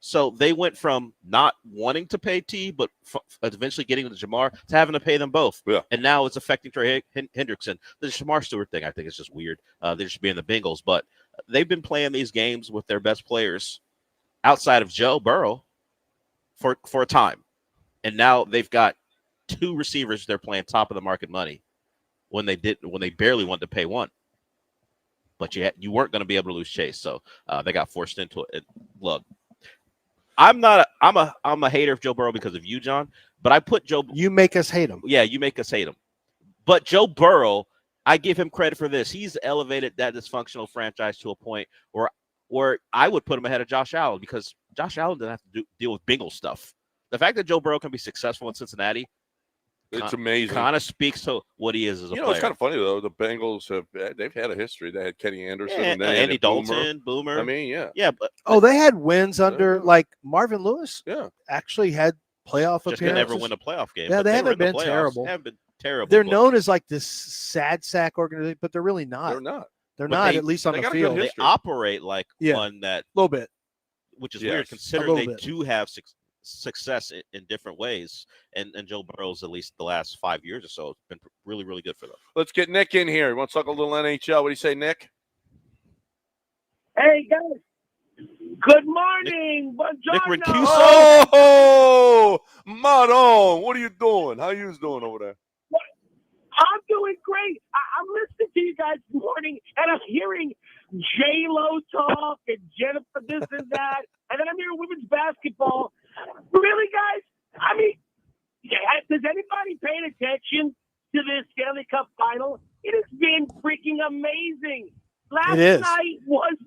So they went from not wanting to pay T, but eventually getting to Jamar, to having to pay them both. Yeah. And now it's affecting Trey Hendrickson. The Shamar Stewart thing, I think, is just weird. They should be in the Bengals. But they've been playing these games with their best players outside of Joe Burrow for a time. And now they've got 2 receivers they're playing top of the market money when they barely wanted to pay one. But you weren't going to be able to lose Chase, so they got forced into it. Look, I'm a hater of Joe Burrow because of you, John. But I put Joe. You make us hate him. Yeah, you make us hate him. But Joe Burrow, I give him credit for this. He's elevated that dysfunctional franchise to a point where I would put him ahead of Josh Allen, because Josh Allen didn't have to deal with Bengal stuff. the fact that Joe Burrow can be successful in Cincinnati, It's amazing. Kind of speaks to what he is as a player. It's kind of funny though. The Bengals they've had a history. They had Kenny Anderson and then Andy Dalton, Boomer. I mean, yeah, but they had wins under like Marvin Lewis. Yeah, actually had playoff appearances. Just could never win a playoff game. Yeah, but they haven't been playoffs. terrible. They haven't been terrible. They're known as like this sad sack organization, but they're really not. They're not. They're not, at least on the field. They operate like one that a little bit, which is weird considering they do have success in different ways. And Joe Burrow's, at least the last 5 years or so, has been really, really good for them. Let's get Nick in here. You want to talk a little NHL? What do you say, Nick? Hey, guys. Good morning. Nick Rincuso. Oh, Maron. What are you doing? How you doing over there? I'm doing great. I'm listening to you guys this morning, and I'm hearing J-Lo talk and Jennifer this and that, and then I'm hearing women's basketball. Really, guys? I mean, does anybody paying attention to this Stanley Cup final? It has been freaking amazing. Last night was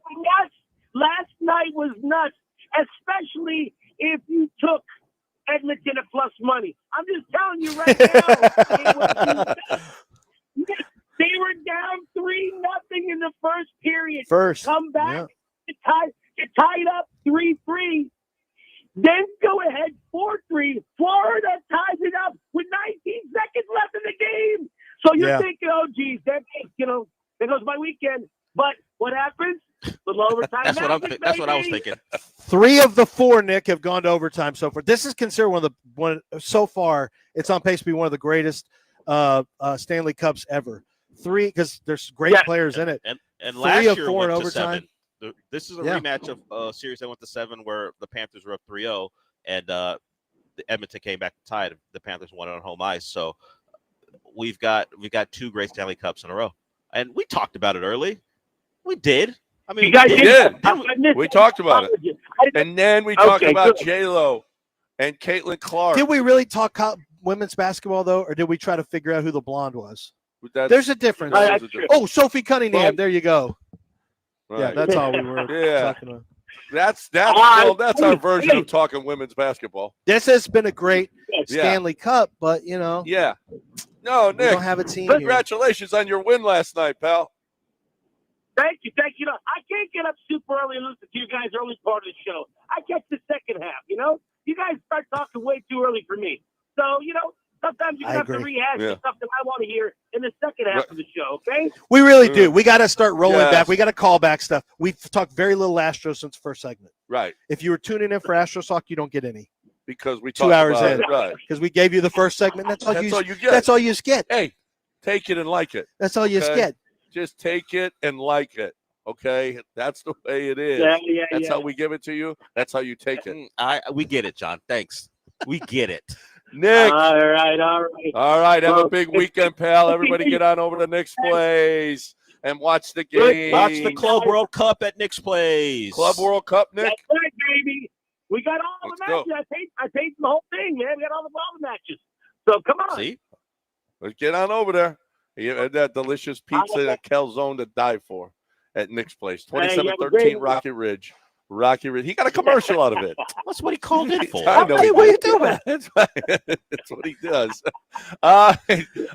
nuts, especially if you took Edmonton at plus money. I'm just telling you right now, they were down 3-0 in the first period. Come back, to tie it up 3-3. Then go ahead 4-3. Florida ties it up with 19 seconds left in the game. So you're thinking, oh, geez, there goes my weekend. But what happens? Little overtime. That's what I was thinking. 3 of the 4, Nick, have gone to overtime so far. This is considered so far. It's on pace to be one of the greatest Stanley Cups ever. 3, because there's great players in it. And last year 4 went in to overtime. 7. This is a rematch of a series that went to 7 where the Panthers were up 3-0 and the Edmonton came back tied. The Panthers won it on home ice. So we've got 2 great Stanley Cups in a row. And we talked about it early. We did. I mean, we did. We talked about it. And then we talked about J-Lo and Caitlin Clark. Did we really talk women's basketball, though, or did we try to figure out who the blonde was? There's a difference. Oh, Sophie Cunningham. Right. There you go. Right. Yeah, that's all we were talking about. That's our version of talking women's basketball. This has been a great Stanley Cup, but, Yeah. No, Nick. We don't have a team congratulations on your win last night, pal. Thank you. I can't get up super early and listen to you guys early part of the show. I catch the second half, You guys start talking way too early for me. So, sometimes you have to rehash the stuff that I want to hear in the second half of the show, okay? We really do. We got to start rolling back. We got to call back stuff. We've talked very little Astros since the first segment. Right. If you were tuning in for Astros Talk, you don't get any. Because we 2 hours in. Right. Because we gave you the first segment. That's all you get. That's all you get. Hey, take it and like it. That's all you get. Just take it and like it. Okay, that's the way it is. That's how we give it to you. That's how you take it. We get it, John. Thanks. We get it. Nick. All right. All right. Have a big weekend, pal. Everybody get on over to Nick's Place and watch the game. Watch the Club World Cup at Nick's Place. Club World Cup, Nick. That's right, baby. We got all the matches. I paid the whole thing, man. We got all the matches. So come on. See? Let's get on over there. You had that delicious pizza and a calzone to die for at Nick's Place. 2713 Rocky Ridge. He got a commercial out of it. That's what he called it for. I know. What are you doing? That's what he does.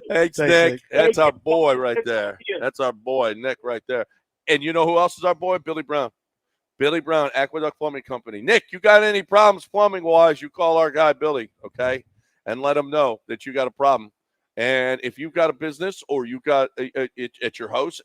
Thanks, Nick. That's our boy right there. That's our boy, Nick, right there. And you know who else is our boy? Billy Brown. Billy Brown, Aqueduct Plumbing Company. Nick, you got any problems plumbing-wise, you call our guy Billy, okay? And let him know that you got a problem. And if you've got a business or you got it at your house,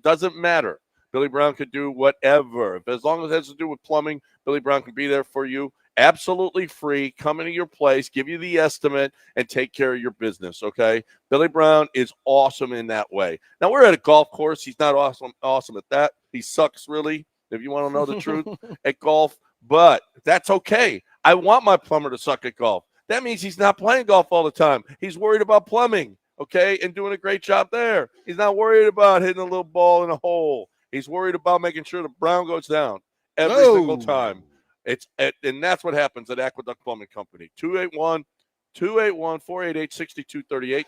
doesn't matter. Billy Brown could do whatever. As long as it has to do with plumbing, Billy Brown can be there for you. Absolutely free. Come into your place, give you the estimate, and take care of your business, okay? Billy Brown is awesome in that way. Now, we're at a golf course. He's not awesome at that. He sucks, really, if you want to know the truth, at golf. But that's okay. I want my plumber to suck at golf. That means he's not playing golf all the time. He's worried about plumbing, okay, and doing a great job there. He's not worried about hitting a little ball in a hole. He's worried about making sure the brown goes down every single time. And that's what happens at Aqueduct Plumbing Company. 281-488-6238,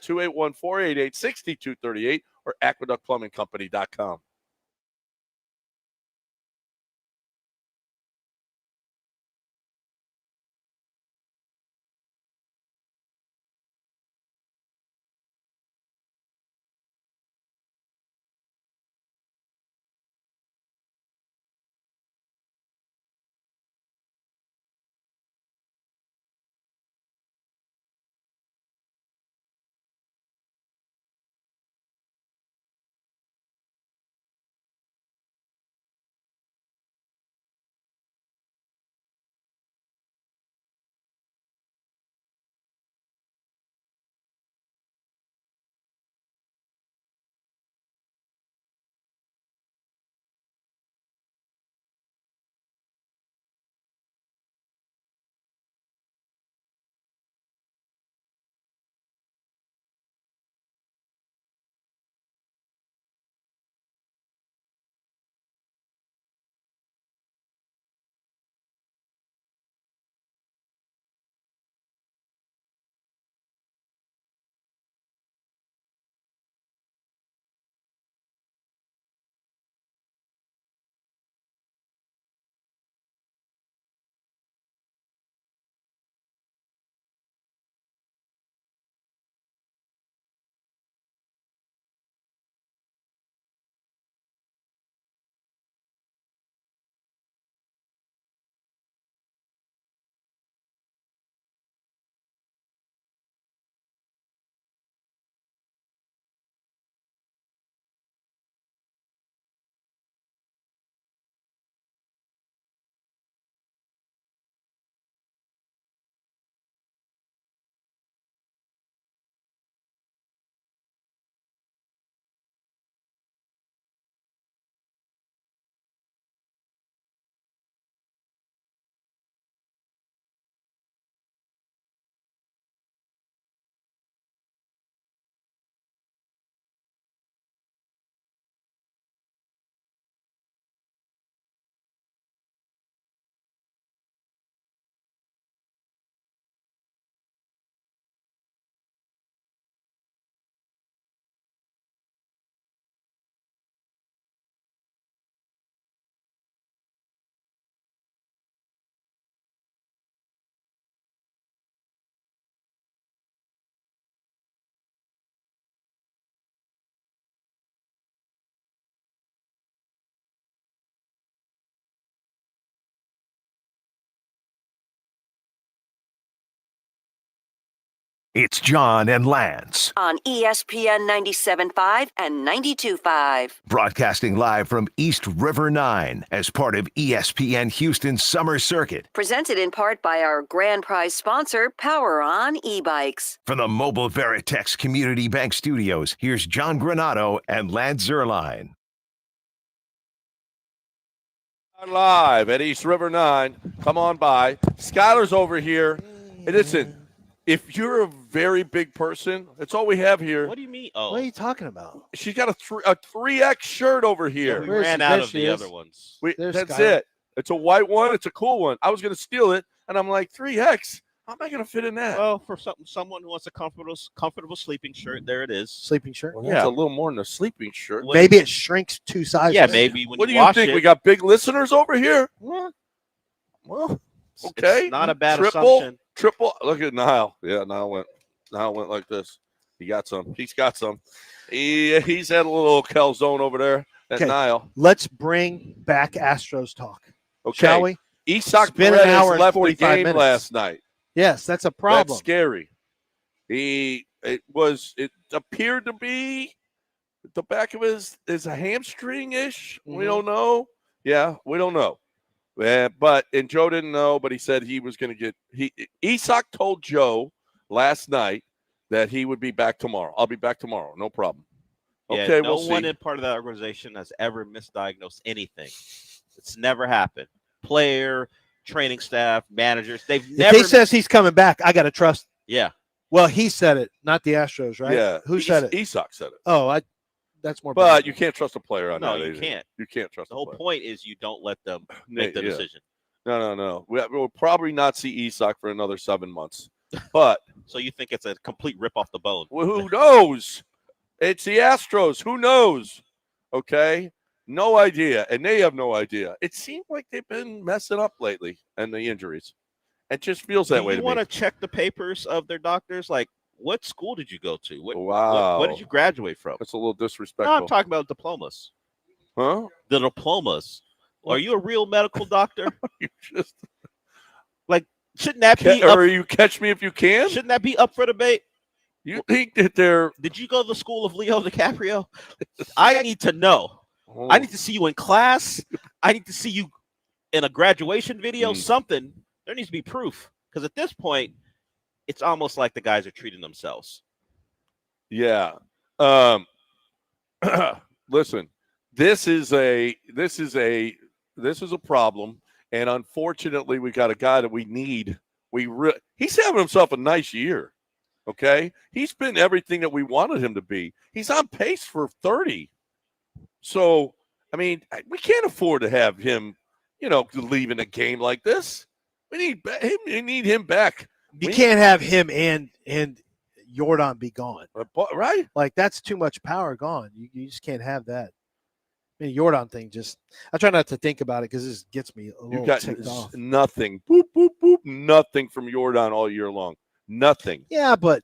281-488-6238, or aqueductplumbingcompany.com. It's John and Lance, on ESPN 97.5 and 92.5. broadcasting live from East River 9 as part of ESPN Houston's Summer Circuit. Presented in part by our grand prize sponsor, Power On e-bikes. From the Mobile Veritex Community Bank Studios, here's John Granato and Lance Zierlein. Live at East River 9. Come on by. Skylar's over here. And listen, if you're a very big person, that's all we have here. What do you mean? Oh, What are you talking about? She's got a 3X shirt over here. we Where's ran the- out there of she the is. other ones. There's That's Skylar. it. It's a white one. It's a cool one. I was going to steal it, and I'm like, 3X? How am I going to fit in that? Well, for someone who wants a comfortable sleeping shirt, there it is. Sleeping shirt. Well, that's a little more than a sleeping shirt. What- Maybe it shrinks 2 sizes. Yeah, maybe when What do you you wash think? it, We got big listeners over here? Well, okay. it's not a bad Triple. assumption. Triple. Look at Niall. Yeah, Niall went like this. He got some. He's got some. He's had a little calzone over there at Okay. Niall. Let's bring back Astros talk, Okay. shall we? Isak It's been an hour Paredes and left the 45 game minutes. last night. Yes, that's a problem. That's scary. It appeared to be the back of his is a hamstring-ish. We Mhm. don't know. Yeah, we don't know. And Joe didn't know, but he said he was going to get Isak told Joe last night that he would be back tomorrow. I'll be back tomorrow. No problem. Yeah, Okay, no we'll one see. in part of that organization has ever misdiagnosed anything. It's never happened. Player, training staff, managers, they've If never. he says he's coming back, I got to trust. Yeah, Well, he said it, not the Astros, right? Yeah. Who said it? Isak said it. Oh, that's more. But believable. you can't trust a player on no, that. you either. can't. You can't trust The a whole player. point is you don't let them make the Yeah. decision. No. We'll probably not see Isak for another 7 months. But So you think it's a complete rip off the bone? well, who knows? It's the Astros. Who knows? Okay. No idea. And they have no idea. It seems like they've been messing up lately and the injuries. It just feels that Do way you to want me. to check the papers of their doctors? Like, what school did you go to? Wow. What did you graduate from? That's a little No, disrespectful. I'm talking about diplomas. Huh? The diplomas. Are you a real medical doctor? You just Shouldn't that be up, or you catch me if you can? shouldn't that be up for debate? You think that they're Did you go to the school of Leo DiCaprio? I need to know. I need to see you in class. I need to see you in a graduation video, something. There needs to be proof. Because at this point, it's almost like the guys are treating themselves. Yeah. Listen, this is a problem, and unfortunately, we got a guy that we need. He's having himself a nice year. Okay, he's been everything that we wanted him to be. He's on pace for 30. So, I mean, we can't afford to have him, leaving a game like this. We need him back. you can't have him and Jordan be gone. Right? Like that's too much power gone. You just can't have that. I mean, Jordan thing I try not to think about it because this gets me a You little got ticked off. nothing. Boop, boop, boop. Nothing from Jordan all year long. Nothing. Yeah, but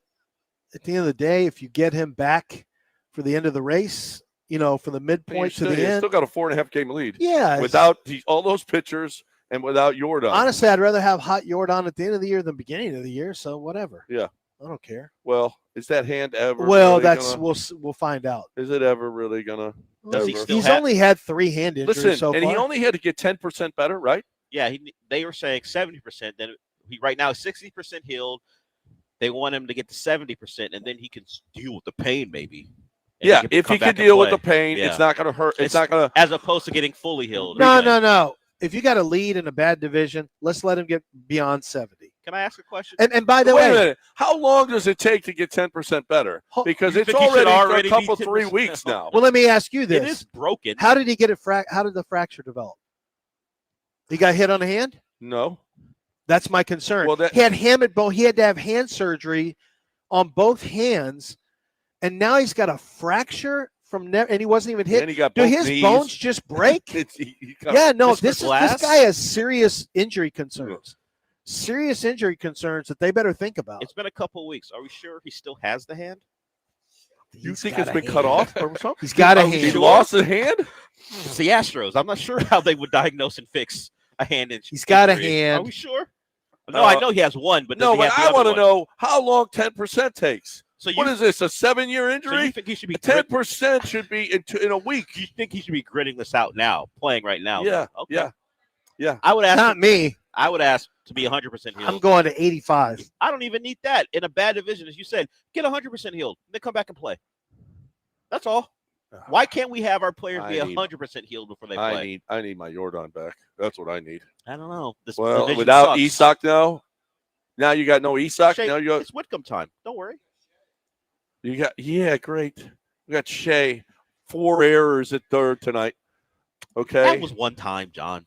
at the end of the day, if you get him back for the end of the race, for the midpoint to the He's end, still got a 4.5 game lead. yeah. Without all those pitchers and without Jordan. Honestly, I'd rather have hot Jordan at the end of the year than beginning of the year. So whatever. Yeah. I don't care. Well, is that hand ever? Well, really we'll find out. Is it ever really gonna? Does he ever? still He's have- only had 3 hand injuries Listen, so and far. he only had to get 10% better, right? Yeah, they were saying 70%. Then he right now is 60% healed. They want him to get to 70%, and then he can deal with the pain, maybe. And Yeah, if come he back can and deal with play. the pain, Yeah. it's not gonna hurt. It's not gonna. as opposed to getting fully healed. No. If you got a lead in a bad division, let's let him get beyond 70. Can I ask a question? And by the Wait a way, minute. How long does it take to get 10% better? Because You it's think he should already already a be couple 3 10%? weeks now. well, let me ask you It this: is broken. How did he get it? How did the fracture develop? He got hit on the hand. No. That's my concern. Well, he had He had to have hand surgery on both hands, and now he's got a fracture and he wasn't even hit. And he got Do both his knees. bones just break? He got- Yeah, no. Mr. This Glass? guy has serious injury concerns. Serious injury concerns that they better think about. It's been a couple weeks. Are we sure he still has the hand? You He's think got it's a been hand. cut off or something? He's got a Are we hand. He sure? lost a hand? It's the Astros. I'm not sure how they would diagnose and fix a hand injury. He's got a Are hand. we sure? No, I know he has one, but no, but I want to know how long 10% takes. So what is this, a 7-year injury? So you think he should be 10% should be in a week. You think he should be gritting this out now, playing right now? Yeah, okay. yeah. I would ask. Not me. I would ask to be 100% healed. I'm going to 85. I don't even need that in a bad division, as you said. Get 100% healed, then come back and play. That's all. Why can't we have our players be 100% healed before they play? I need my Jordan back. That's what I need. I don't know. This well, division without sucks. Isak now you got no Isak. Shea, now you got, it's Whitcomb time. Don't worry. You got great. We got Shea. 4 errors at third tonight. Okay, that was one time, John.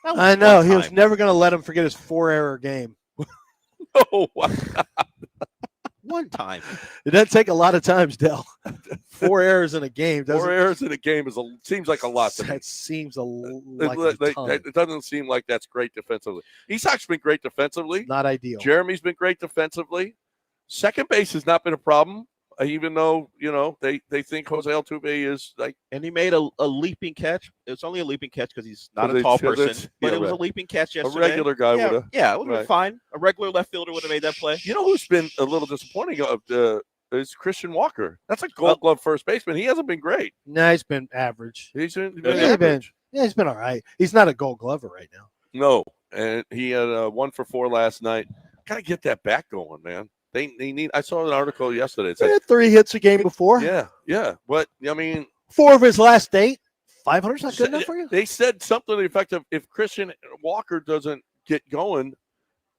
I know he was never going to let him forget his 4-error game. Oh, one time. It doesn't take a lot of times, Dell. 4 errors in a game. 4 errors in a game seems like a lot to me. That seems like a ton. It doesn't seem like that's great defensively. Isak's been great defensively. Not ideal. Jeremy's been great defensively. Second base has not been a problem, even though they think Jose Altuve is like. And he made a leaping catch. It's only a leaping catch because he's not a tall person, but it was a leaping catch yesterday. A regular guy would have. Yeah, it would have been fine. A regular left fielder would have made that play. You know who's been a little disappointing is Christian Walker. That's a Gold Glove first baseman. He hasn't been great. No, he's been average. He's been average. He's been all right. He's not a Gold Glover right now. No, and he had 1 for 4 last night. Got to get that back going, man. They need. I saw an article yesterday. It said, he had 3 hits a game before. Yeah. But I mean, 4 of his last 8. 500's not good enough for you. They said something to the effect of, if Christian Walker doesn't get going,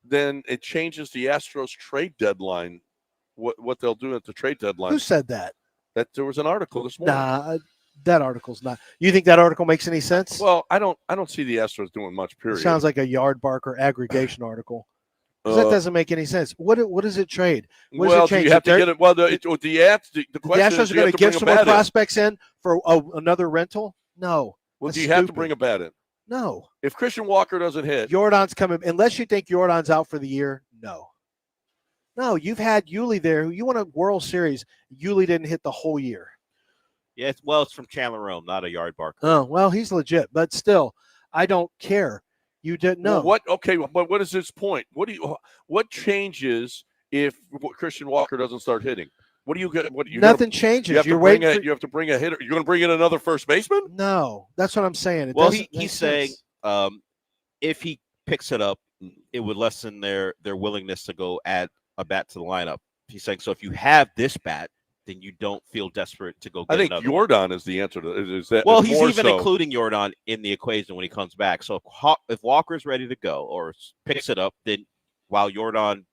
then it changes the Astros trade deadline. What they'll do at the trade deadline. Who said that? That there was an article this morning. Nah, that article's not. You think that article makes any sense? Well, I don't see the Astros doing much. Period. It sounds like a Yard Barker aggregation article. That doesn't make any sense. What does it trade? What does it change? You have to get it. Well, the Astros are going to give some more prospects in for another rental? No. Well, do you have to bring a bat in? No. If Christian Walker doesn't hit, Jordan's coming. Unless you think Jordan's out for the year, no. No, you've had Yuli there. You won a World Series. Yuli didn't hit the whole year. Yeah, it's from Chandler Rome, not a Yard Barker. Oh, well, he's legit, but still, I don't care. You didn't know. Well, what is his point? What changes if Christian Walker doesn't start hitting? What do you get? Nothing changes. You have to bring a hitter. You're going to bring in another first baseman? No, that's what I'm saying. He's saying if he picks it up, it would lessen their willingness to go add a bat to the lineup. He's saying, so if you have this bat, then you don't feel desperate to go get another. I think Jordan is the answer to is that. Well, he's even including Jordan in the equation when he comes back. So if Walker's ready to go or picks it up, then while Jordan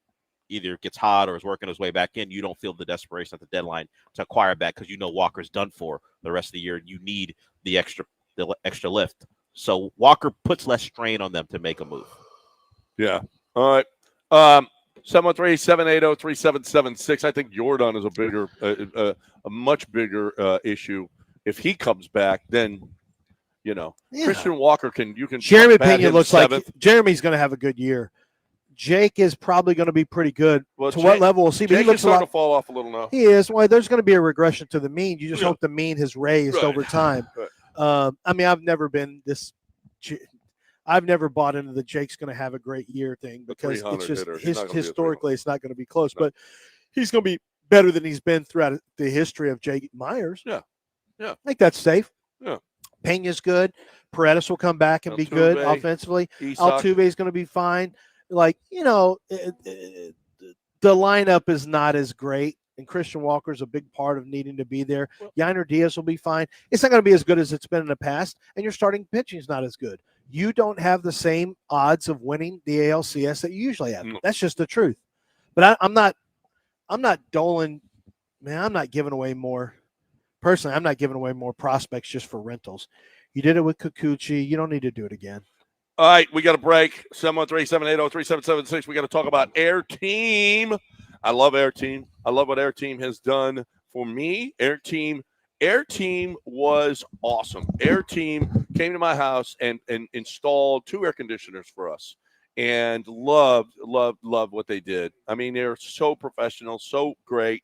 either gets hot or is working his way back in, you don't feel the desperation at the deadline to acquire back because you know Walker's done for the rest of the year and you need the extra lift. So Walker puts less strain on them to make a move. Yeah. All right. 713-780-3776. I think Jordan is a much bigger issue. If he comes back, then Christian Walker can. Jeremy Pena looks like Jeremy's going to have a good year. Jake is probably going to be pretty good. Well, what level we'll see? But Jake he looks is starting to fall off a little now. He is. Well, there's going to be a regression to the mean. You just hope the mean has raised over time. Right. I mean, I've never bought into the Jake's going to have a great year thing because it's just historically it's not going to be close. No. But he's going to be better than he's been throughout the history of Jake Myers. Yeah. I think that's safe. Yeah. Pena's good. Paredes will come back and be good offensively. Altuve is going to be fine. Like, the lineup is not as great, and Christian Walker is a big part of needing to be there. Yainer Diaz will be fine. It's not going to be as good as it's been in the past, and your starting pitching is not as good. You don't have the same odds of winning the ALCS that you usually have. That's just the truth. But I'm not doling, man. I'm not giving away more. Personally, I'm not giving away more prospects just for rentals. You did it with Kikuchi. You don't need to do it again. All right, we got a break. 713-780-3776. We got to talk about Air Team. I love Air Team. I love what Air Team has done for me. Air Team was awesome. Air Team came to my house and installed 2 air conditioners for us and loved what they did. I mean, they're so professional, so great.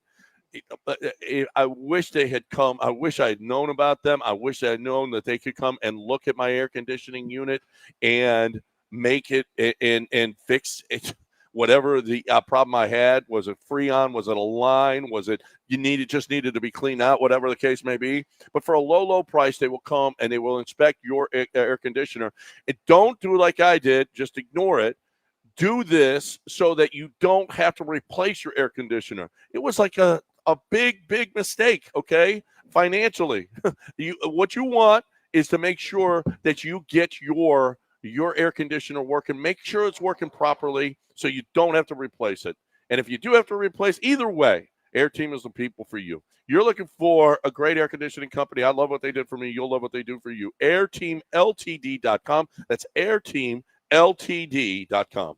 I wish they had come. I wish I had known about them. I wish I had known that they could come and look at my air conditioning unit and make it and fix it. Whatever the problem I had, was it Freon? Was it a line? Was it just needed to be cleaned out? Whatever the case may be. But for a low price, they will come and they will inspect your air conditioner. And don't do like I did. Just ignore it. Do this so that you don't have to replace your air conditioner. It was like a big mistake, okay, financially. What you want is to make sure that you get your air conditioner working. Make sure it's working properly so you don't have to replace it. And if you do have to replace, either way, Air Team is the people for you. You're looking for a great air conditioning company. I love what they did for me. You'll love what they do for you. AirTeamLTD.com. That's AirTeamLTD.com.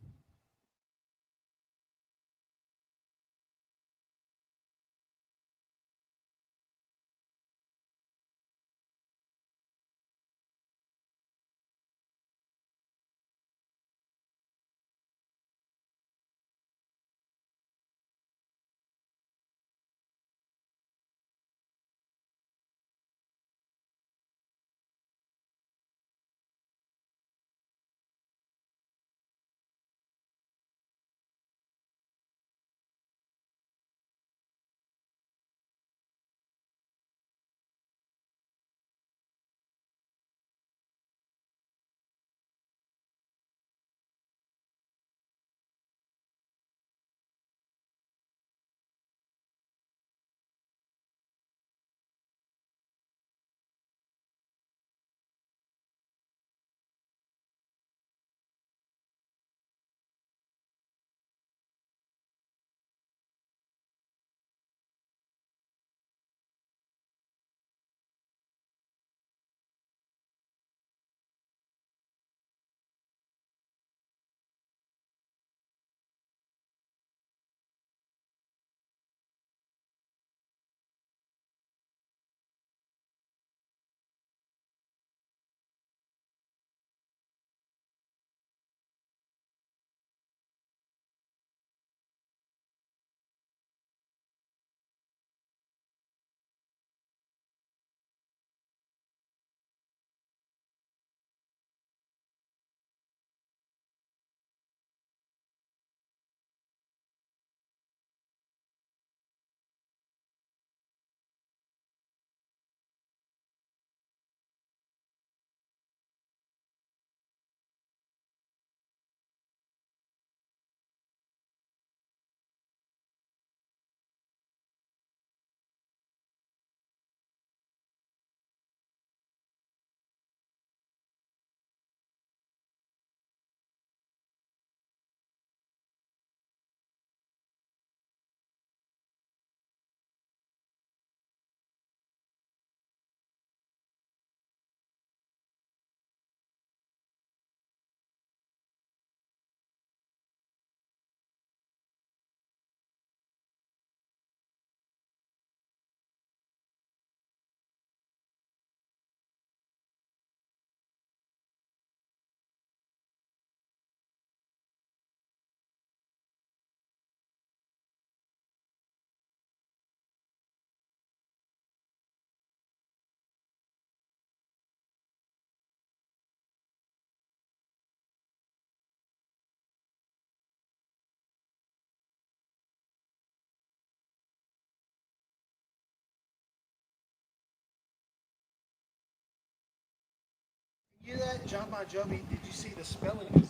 You hear that? John Bon Jovi, did you see the spelling? It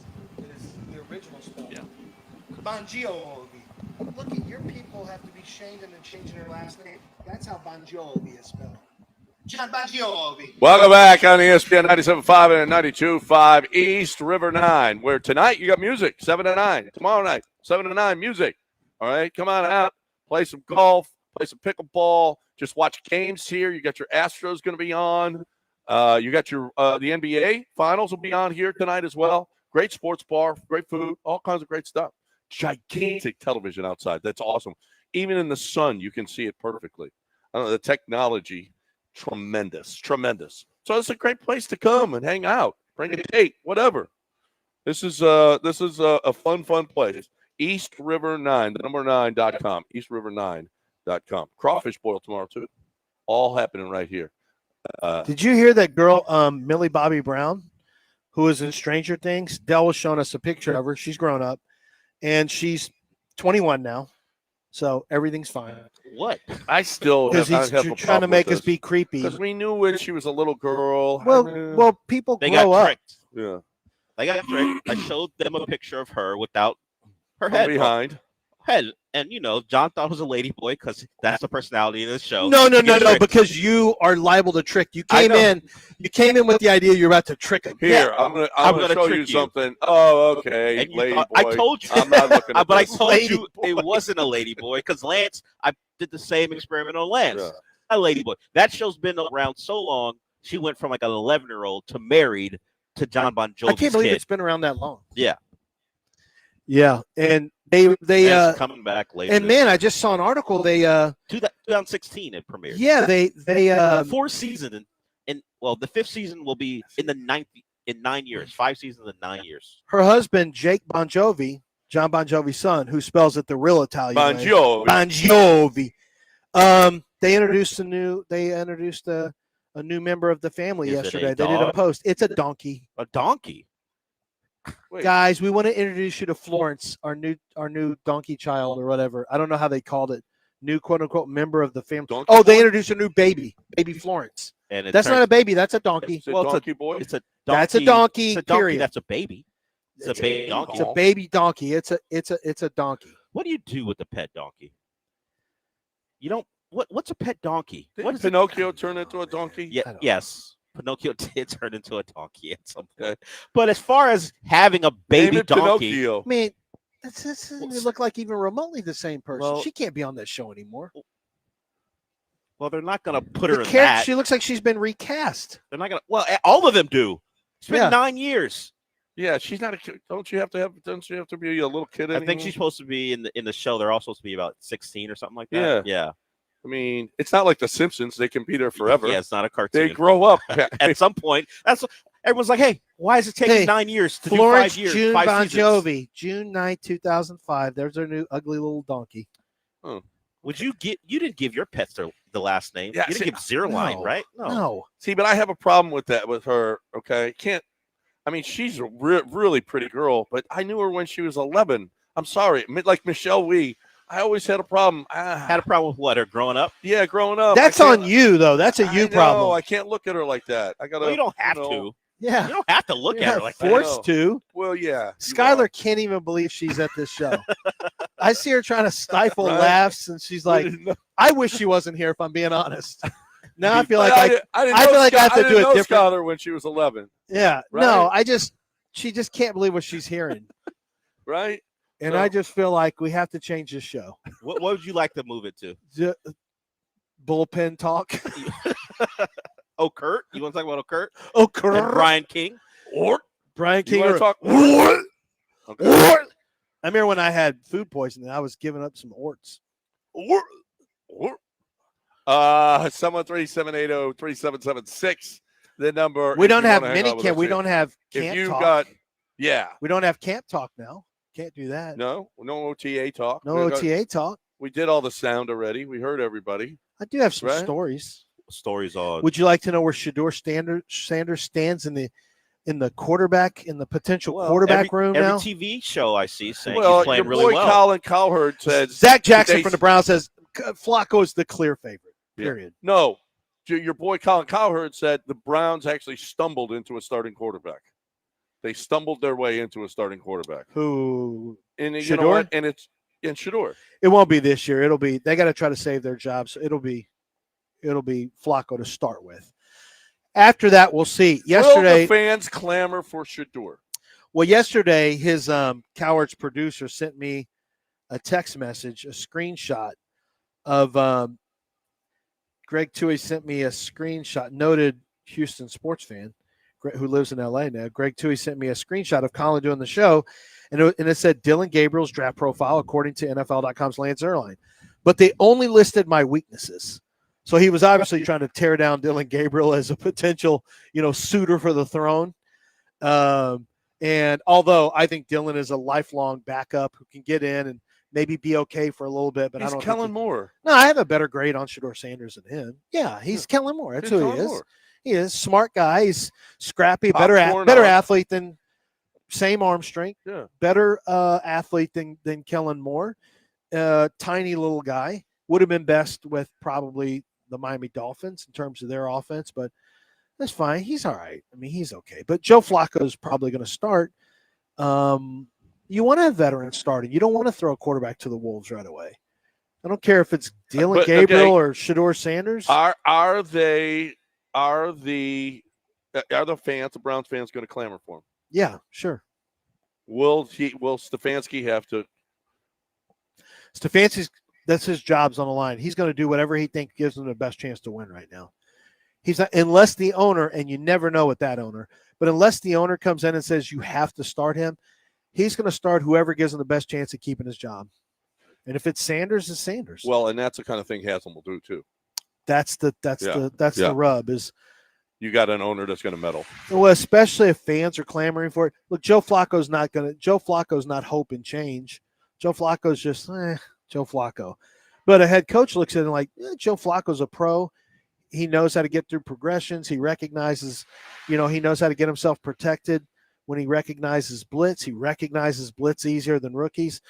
is the original spelling. Yeah. Bon Jovi. Look at your people have to be shamed into changing their last name. That's how Bon Jovi is spelled. John Bon Jovi. Welcome back on ESPN 97.5 and 92.5 East River 9, where tonight you got music, 7 to 9. Tomorrow night, 7 to 9, music. All right, come on out, play some golf, play some pickleball, just watch games here. You got your Astros going to be on. You got your the NBA finals will be on here tonight as well. Great sports bar, great food, all kinds of great stuff. Gigantic television outside. That's awesome. Even in the sun, you can see it perfectly. I don't know, the technology, tremendous. So it's a great place to come and hang out. Bring a date, whatever. This is a fun place. East River 9, the number 9.com. EastRiver9.com. Crawfish boil tomorrow too. All happening right here. Did you hear that girl, Millie Bobby Brown? who is in Stranger Things. Dell was showing us a picture of her. She's grown up, and she's 21 now, so everything's fine. What? I still Because have, he's I have a trying to problem make with us be creepy. because we knew when she was a little girl. Well, people They grow got up. tricked. Yeah. They got tricked. I showed them a picture of her without her From head behind. And John thought it was a lady boy because that's the personality of the show. No, You get tricked. because you are liable to trick. You I came in with the idea you're about to trick him. Here, I'm gonna show you trick you. something. Oh, okay, And you lady thought- boy. I told you. I'm not looking at But I this. told Lady you it boy. wasn't a lady boy because Lance, I did the same experiment on Lance. Yeah. A lady boy. That show's been around so long. She went from like an 11-year-old to married to John Bon Jovi's I can't believe kid. it's been around that long. Yeah. Yeah, and they And it's coming back later. and man, I just saw an article. They 2016 it premiered. they 4 seasons and the 5th season will be in 9 years. 5 seasons in 9 years. her husband Jake Bon Jovi, John Bon Jovi's son, who spells it the real Italian Bon way. Jovi. Bon Jovi. They introduced a new member of the family Is it yesterday. a They did a dog? post. It's a donkey. A donkey. Wait. Guys, we want to introduce you to Florence, our new donkey child or whatever. I don't know how they called it. New quote unquote member of the family. Donkey Oh, they boy? introduced a new baby Florence. And it That's not turns- a baby. That's a donkey. It's a Well, it's a- donkey boy. It's a donkey. That's a donkey, It's a donkey. period. That's a baby. It's a baby donkey. It's a baby donkey. It's a donkey. What do you do with a pet donkey? You don't. What's a pet donkey? Did What is Pinocchio turn into a donkey? Yeah. I don't Yes. Pinocchio did turn into a donkey at some point. Okay. But as far as having a Name baby it donkey, Pinocchio. I mean, that doesn't look like even remotely the same person. Well- She can't be on that show anymore. well, they're not going to put her The in character, that. she looks like she's been recast. They're not going to. Well, all of them do. It's been Yeah. 9 years. Yeah, she's not a kid. Don't you have to be a little kid I anymore? think she's supposed to be in the show. They're all supposed to be about 16 or something like that. Yeah. I mean, it's not like The Simpsons. They can be there forever. Yeah, it's not a cartoon. They grow up. At some point. Everyone's like, hey, why is it taking Hey, 9 years to Florence do 5 years? June 5 Bon seasons? Jovi, June 9th, 2005. There's our new ugly little donkey. Would you didn't give your pets the last name? Yeah, You didn't see, give Zierlein, no. right? No. See, but I have a problem with that with her. Okay, I mean, she's a really pretty girl, but I knew her when she was 11. I'm sorry, like Michelle Wee. I always had a problem. Had a problem with what? Her growing up? Yeah, growing up. That's on you, though. That's a you problem. I can't look at her like that. I gotta. Well, you don't have know. to. Yeah. You don't have to look You're at her not like that. forced to. Well, yeah. Skylar can't even believe she's at this show. I see her trying to stifle Right. laughs, and she's like, I wish she wasn't here, if I'm being honest. Now I feel like I didn't I feel know like I have to didn't do it know different. Skylar when she was 11, Yeah. Right? No, she just can't believe what she's hearing. right? And So- I just feel like we have to change this show. What would you like to move it to? Bullpen talk. Oh, Kurt? You want to talk about Kurt? Oh, And Kurt. Brian King? Or Brian you King. want to talk? What? Okay. What? I remember when I had food poisoning, I was giving up some orts. Or 713-780-3776. The number. We if don't you have wanna hang mini out with camp. us We here. don't have If camp you've talk. got, yeah, We don't have camp talk now. Can't do that. no OTA talk. No We got- OTA talk. We did all the sound already. We heard everybody. I do have some Right. stories. Stories on. Would you like to know where Shador Sanders stands in the quarterback in the potential quarterback room every now? TV show I see saying Well, he's playing your really boy well. Colin Cowherd said Zach Jackson they- from the Browns says Flacco is the clear favorite. Yeah. Period. No, your boy Colin Cowherd said the Browns actually stumbled into a starting quarterback. They stumbled their way into a starting quarterback. Who? And you Shador? know what? And it's in Shador. It won't be this year. It'll be they got to try to save their jobs. So it'll be Flacco to start with. After that, we'll see. Will Yesterday, the fans clamor for Shador? well, yesterday his Cowherd's producer sent me a text message, a screenshot of Greg Toohey sent me a screenshot. Noted Houston sports fan who lives in LA now. Greg Toohey sent me a screenshot of Colin doing the show, and it said Dylan Gabriel's draft profile according to NFL.com's Lance Zierlein. But they only listed my weaknesses. So he was obviously trying to tear down Dylan Gabriel as a potential, suitor for the throne. And although I think Dylan is a lifelong backup who can get in and maybe be okay for a little bit, but He's I don't Kellen think Moore. No, I have a better grade on Shador Sanders than him. Yeah, he's Kellen Moore. That's He's who he Kellen is. Moore. He is a smart guy. He's scrappy, Popcorn better up. athlete than same arm strength. Yeah. Better athlete than Kellen Moore. Tiny little guy. Would have been best with probably the Miami Dolphins in terms of their offense, but that's fine. He's all right. I mean, he's okay. But Joe Flacco is probably going to start. You want to have veterans starting. You don't want to throw a quarterback to the Wolves right away. I don't care if it's Dylan Gabriel or Shedeur Sanders. Are the fans, the Browns fans, going to clamor for him? Yeah, sure. Will Stefanski have to? Stefanski's, that's his job's on the line. He's going to do whatever he thinks gives him the best chance to win right now. He's not, unless the owner, and you never know with that owner, but unless the owner comes in and says you have to start him, he's going to start whoever gives him the best chance of keeping his job. And if it's Sanders, it's Sanders. Well, and that's the kind of thing Haslam will do too. That's the rub is you got an owner that's going to meddle. Well, especially if fans are clamoring for it. Look, Joe Flacco's not hope and change. Joe Flacco's just Joe Flacco. But a head coach looks at him like, Joe Flacco's a pro. He knows how to get through progressions. He recognizes, he knows how to get himself protected when he recognizes blitz. He recognizes blitz easier than rookies.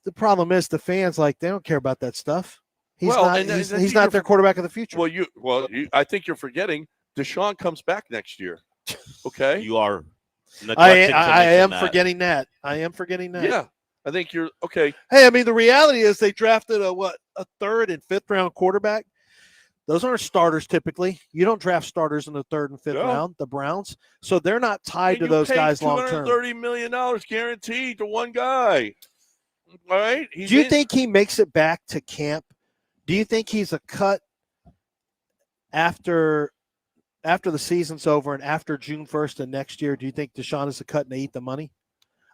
The problem is the fans, they don't care about that stuff. He's not their quarterback of the future. I think you're forgetting Deshaun comes back next year. Okay. You are. I am forgetting that. Yeah. I think you're okay. Hey, I mean, the reality is they drafted a third and fifth round quarterback. Those aren't starters typically. You don't draft starters in the third and fifth round, the Browns. So they're not tied to those guys long term. $230 million guaranteed to one guy. All right. Do you think he makes it back to camp? Do you think he's a cut after the season's over and after June 1st of next year? Do you think Deshaun is a cut and they eat the money?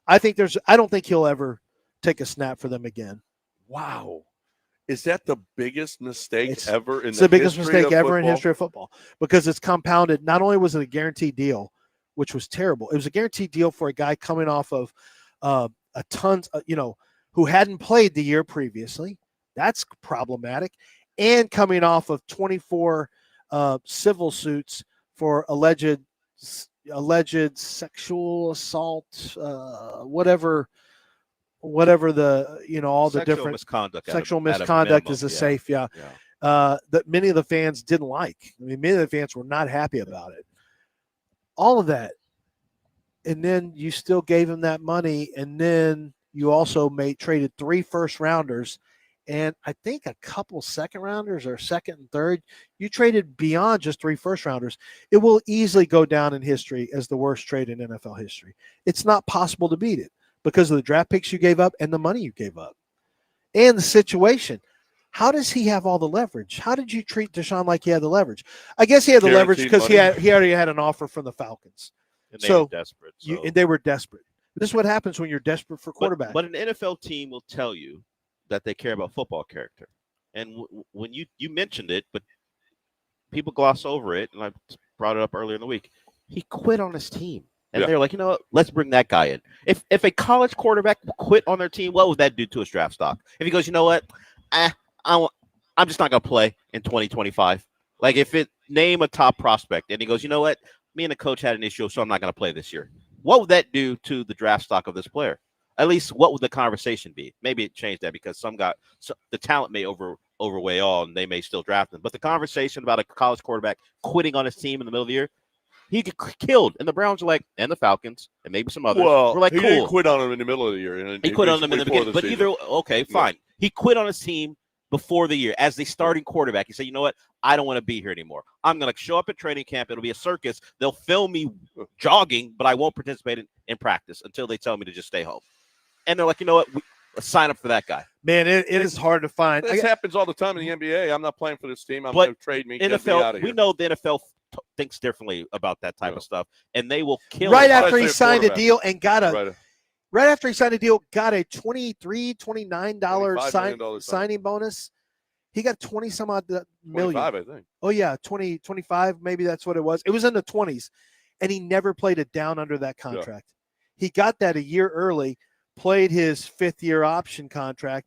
I don't think he'll ever take a snap for them again. Wow. Is that the biggest mistake ever in the biggest mistake ever in history of football? Because it's compounded. Not only was it a guaranteed deal, which was terrible, it was a guaranteed deal for a guy coming off of a ton, who hadn't played the year previously. That's problematic. And coming off of 24 civil suits for alleged sexual assault, whatever the all the sexual different misconduct. Sexual misconduct is a safe, that many of the fans didn't like. I mean, many of the fans were not happy about it. All of that, and then you still gave him that money, and then you also traded 3 first rounders. And I think a couple second rounders or second and third, you traded beyond just 3 first rounders. It will easily go down in history as the worst trade in NFL history. It's not possible to beat it because of the draft picks you gave up and the money you gave up and the situation. How does he have all the leverage? How did you treat Deshaun like he had the leverage? I guess he had the leverage because he already had an offer from the Falcons. And they were desperate. And they were desperate. This is what happens when you're desperate for quarterback. But an NFL team will tell you that they care about football character. And when you mentioned it, but people gloss over it, and I brought it up earlier in the week, he quit on his team. And they're like, let's bring that guy in. If a college quarterback quit on their team, what would that do to his draft stock? If he goes, you know what, I'm just not going to play in 2025. Like name a top prospect, and he goes, you know what, me and the coach had an issue, so I'm not going to play this year. What would that do to the draft stock of this player? At least what would the conversation be? Maybe it changed that because the talent may overweigh all, and they may still draft him. But the conversation about a college quarterback quitting on his team in the middle of the year, he get killed. And the Browns are like, and the Falcons, and maybe some others. Well, we're like, he cool. didn't quit on him in the middle of the year. He quit on him in the beginning. But okay, fine. He quit on his team before the year as the starting quarterback. He said, you know what? I don't want to be here anymore. I'm going to show up at training camp. It'll be a circus. They'll film me jogging, but I won't participate in practice until they tell me to just stay home. And they're like, you know what? Let's sign up for that guy. Man, it is hard to find. This happens all the time in the NBA. I'm not playing for this team. I'm going to trade me. Get me out of here. We know the NFL thinks differently about that type of stuff, and they will kill right him. After he signed a deal and got right after he signed a deal, got a $29 signing bonus. He got 20 some odd million. 25, I think. Oh yeah, 20, 25, maybe that's what it was. It was in the 20s, and he never played it down under that contract. Yeah. He got that a year early, played his 5th-year option contract,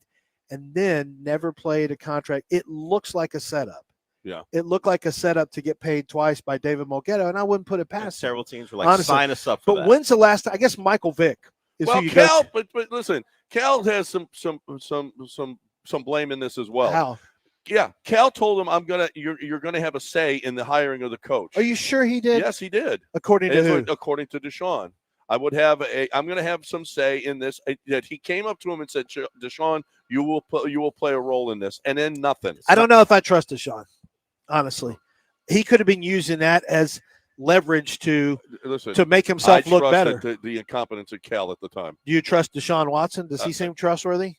and then never played a contract. It looks like a setup. Yeah. It looked like a setup to get paid twice by David Mulgeta, and I wouldn't put it past him. Several teams were like, honestly. sign us up for But that. when's the last time? I guess Michael Vick is Well, who you Cal, go to. but listen, Cal has some blame in this as well. How? Yeah, Cal told him, you're gonna have a say in the hiring of the coach. Are you sure he did? Yes, he did. According to who? According to Deshaun. I'm going to have some say in this. That he came up to him and said, Deshaun, you will play a role in this, and then nothing. I don't know if I trust Deshaun. Honestly, he could have been using that as leverage to make himself look better. The incompetence of Cal at the time. Do you trust Deshaun Watson? Does he seem trustworthy?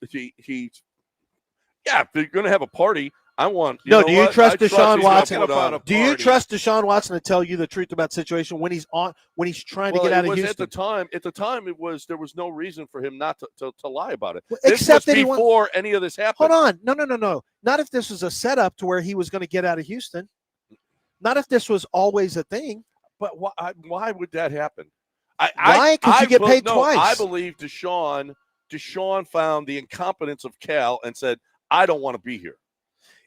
Yeah, if you're going to have a party, I want. Do you trust Deshaun Watson? Do you trust Deshaun Watson to tell you the truth about the situation when he's trying to get out of Houston? At the time, there was no reason for him not to lie about it. Well, except that before any of this happened. Hold on, no. Not if this was a setup to where he was going to get out of Houston. Not if this was always a thing. But why would that happen? Why? Because you get paid twice. I believe Deshaun found the incompetence of Cal and said, I don't want to be here.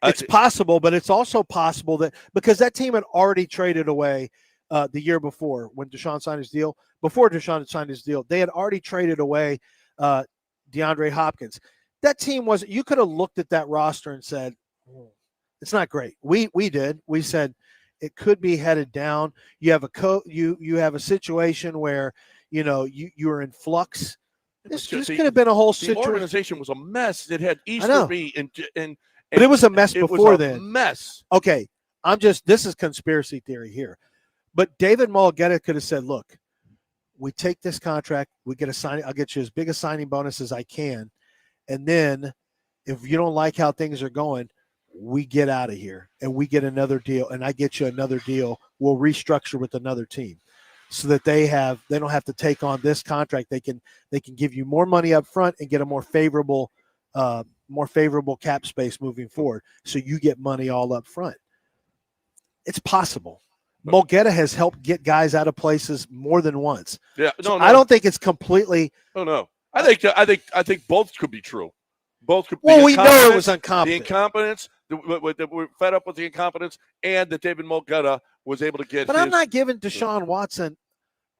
It's possible, but it's also possible that because that team had already traded away the year before when Deshaun signed his deal. Before Deshaun signed his deal, they had already traded away DeAndre Hopkins. That team wasn't. You could have looked at that roster and said, "It's not great." We did. We said it could be headed down. You have you have a situation where you are in flux. This could have been a whole situation. The organization was a mess. It had Easterby and but it was a mess before then. Mess. Okay, this is conspiracy theory here. But David Mulgeta could have said, look, we take this contract, we get a signing, I'll get you as big a signing bonus as I can. And then if you don't like how things are going, we get out of here and we get another deal and I get you another deal. We'll restructure with another team so that they don't have to take on this contract. They can give you more money up front and get a more favorable cap space moving forward. So you get money all up front. It's possible. Mulgeta has helped get guys out of places more than once. Yeah, no. I don't think it's completely. No. I think both could be true. Both could. Well, we know it was incompetent. The incompetence. We're fed up with the incompetence, and that David Mulgeta was able to get. But I'm not giving Deshaun Watson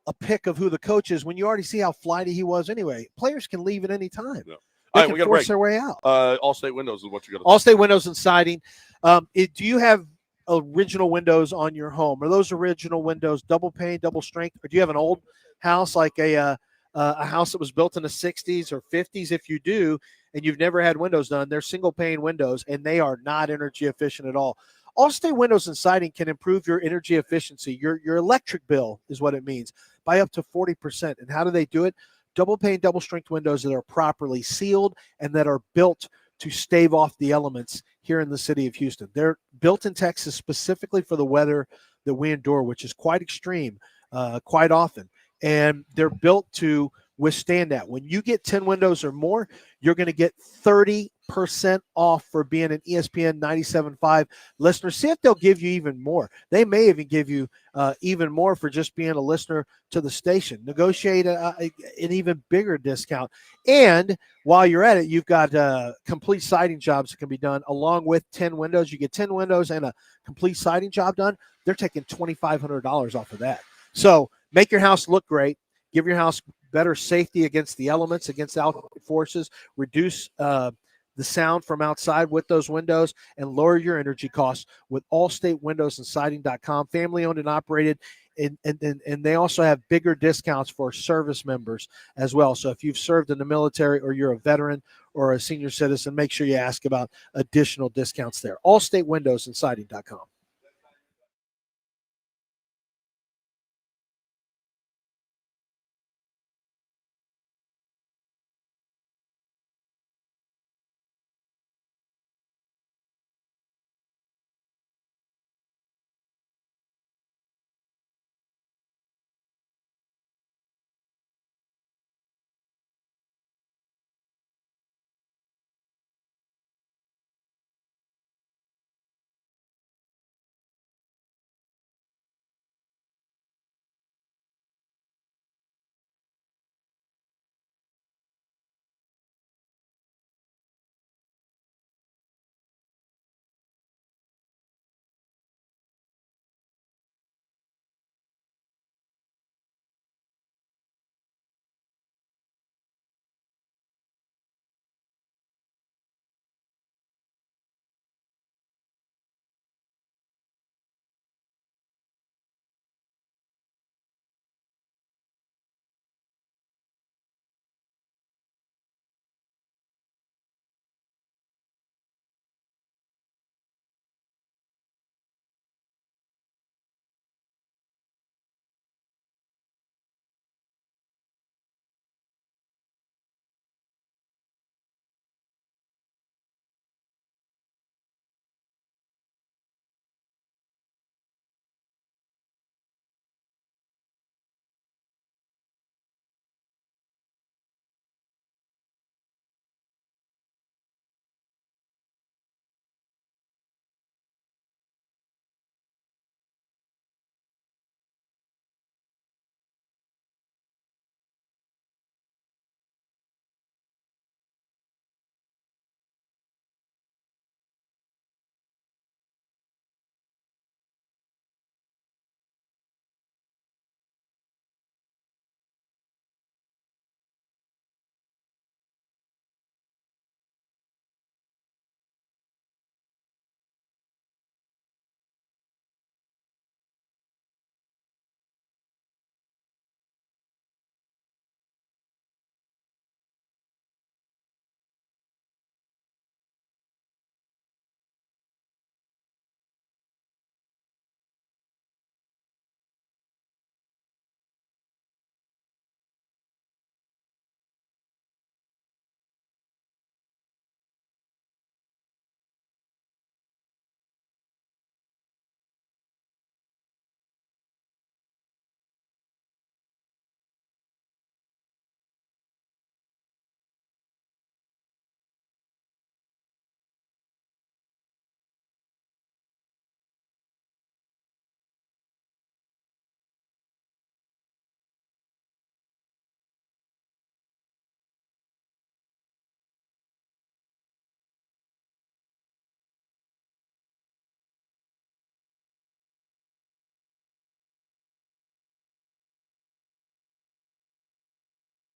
a pick of who the coach is when you already see how flighty he was. Anyway, players can leave at any time. No. They All right, can we got to force break. their way out. Allstate Windows is what you're going to. Allstate Windows and Siding. Do you have original windows on your home? Are those original windows double pane, double strength, or do you have an old house like a house that was built in the 60s or 50s? If you do, and you've never had windows done, they're single pane windows, and they are not energy efficient at all. Allstate Windows and Siding can improve your energy efficiency. Your electric bill is what it means, by up to 40%. And how do they do it? Double pane, double strength windows that are properly sealed and that are built to stave off the elements here in the city of Houston. They're built in Texas specifically for the weather that we endure, which is quite extreme, quite often. And they're built to withstand that. When you get 10 windows or more, you're going to get 30% off for being an ESPN 97.5 listener. See if they'll give you even more. They may even give you even more for just being a listener to the station. Negotiate an even bigger discount. And while you're at it, you've got complete siding jobs that can be done along with 10 windows. You get 10 windows and a complete siding job done. They're taking $2,500 off of that. So make your house look great. Give your house better safety against the elements, against outside forces. Reduce the sound from outside with those windows and lower your energy costs with Allstate Windows and Siding.com. Family owned and operated. And they also have bigger discounts for service members as well. So if you've served in the military or you're a veteran or a senior citizen, make sure you ask about additional discounts there. Allstate Windows and Siding.com.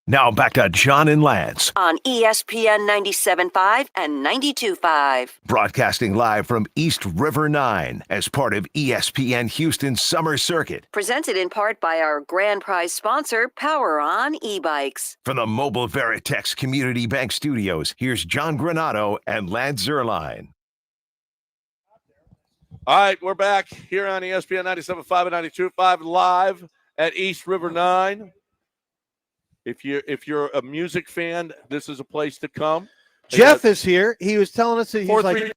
Now back to John and Lance, on ESPN 97.5 and 92.5. broadcasting live from East River 9 as part of ESPN Houston's Summer Circuit. Presented in part by our grand prize sponsor, Power On e-bikes. From the Mobile Veritex Community Bank Studios, here's John Granato and Lance Zierlein. All right, we're back here on ESPN 97.5 and 92.5 live at East River 9. If you're a music fan, this is a place to come. Jeff is here. He was telling us that he's like.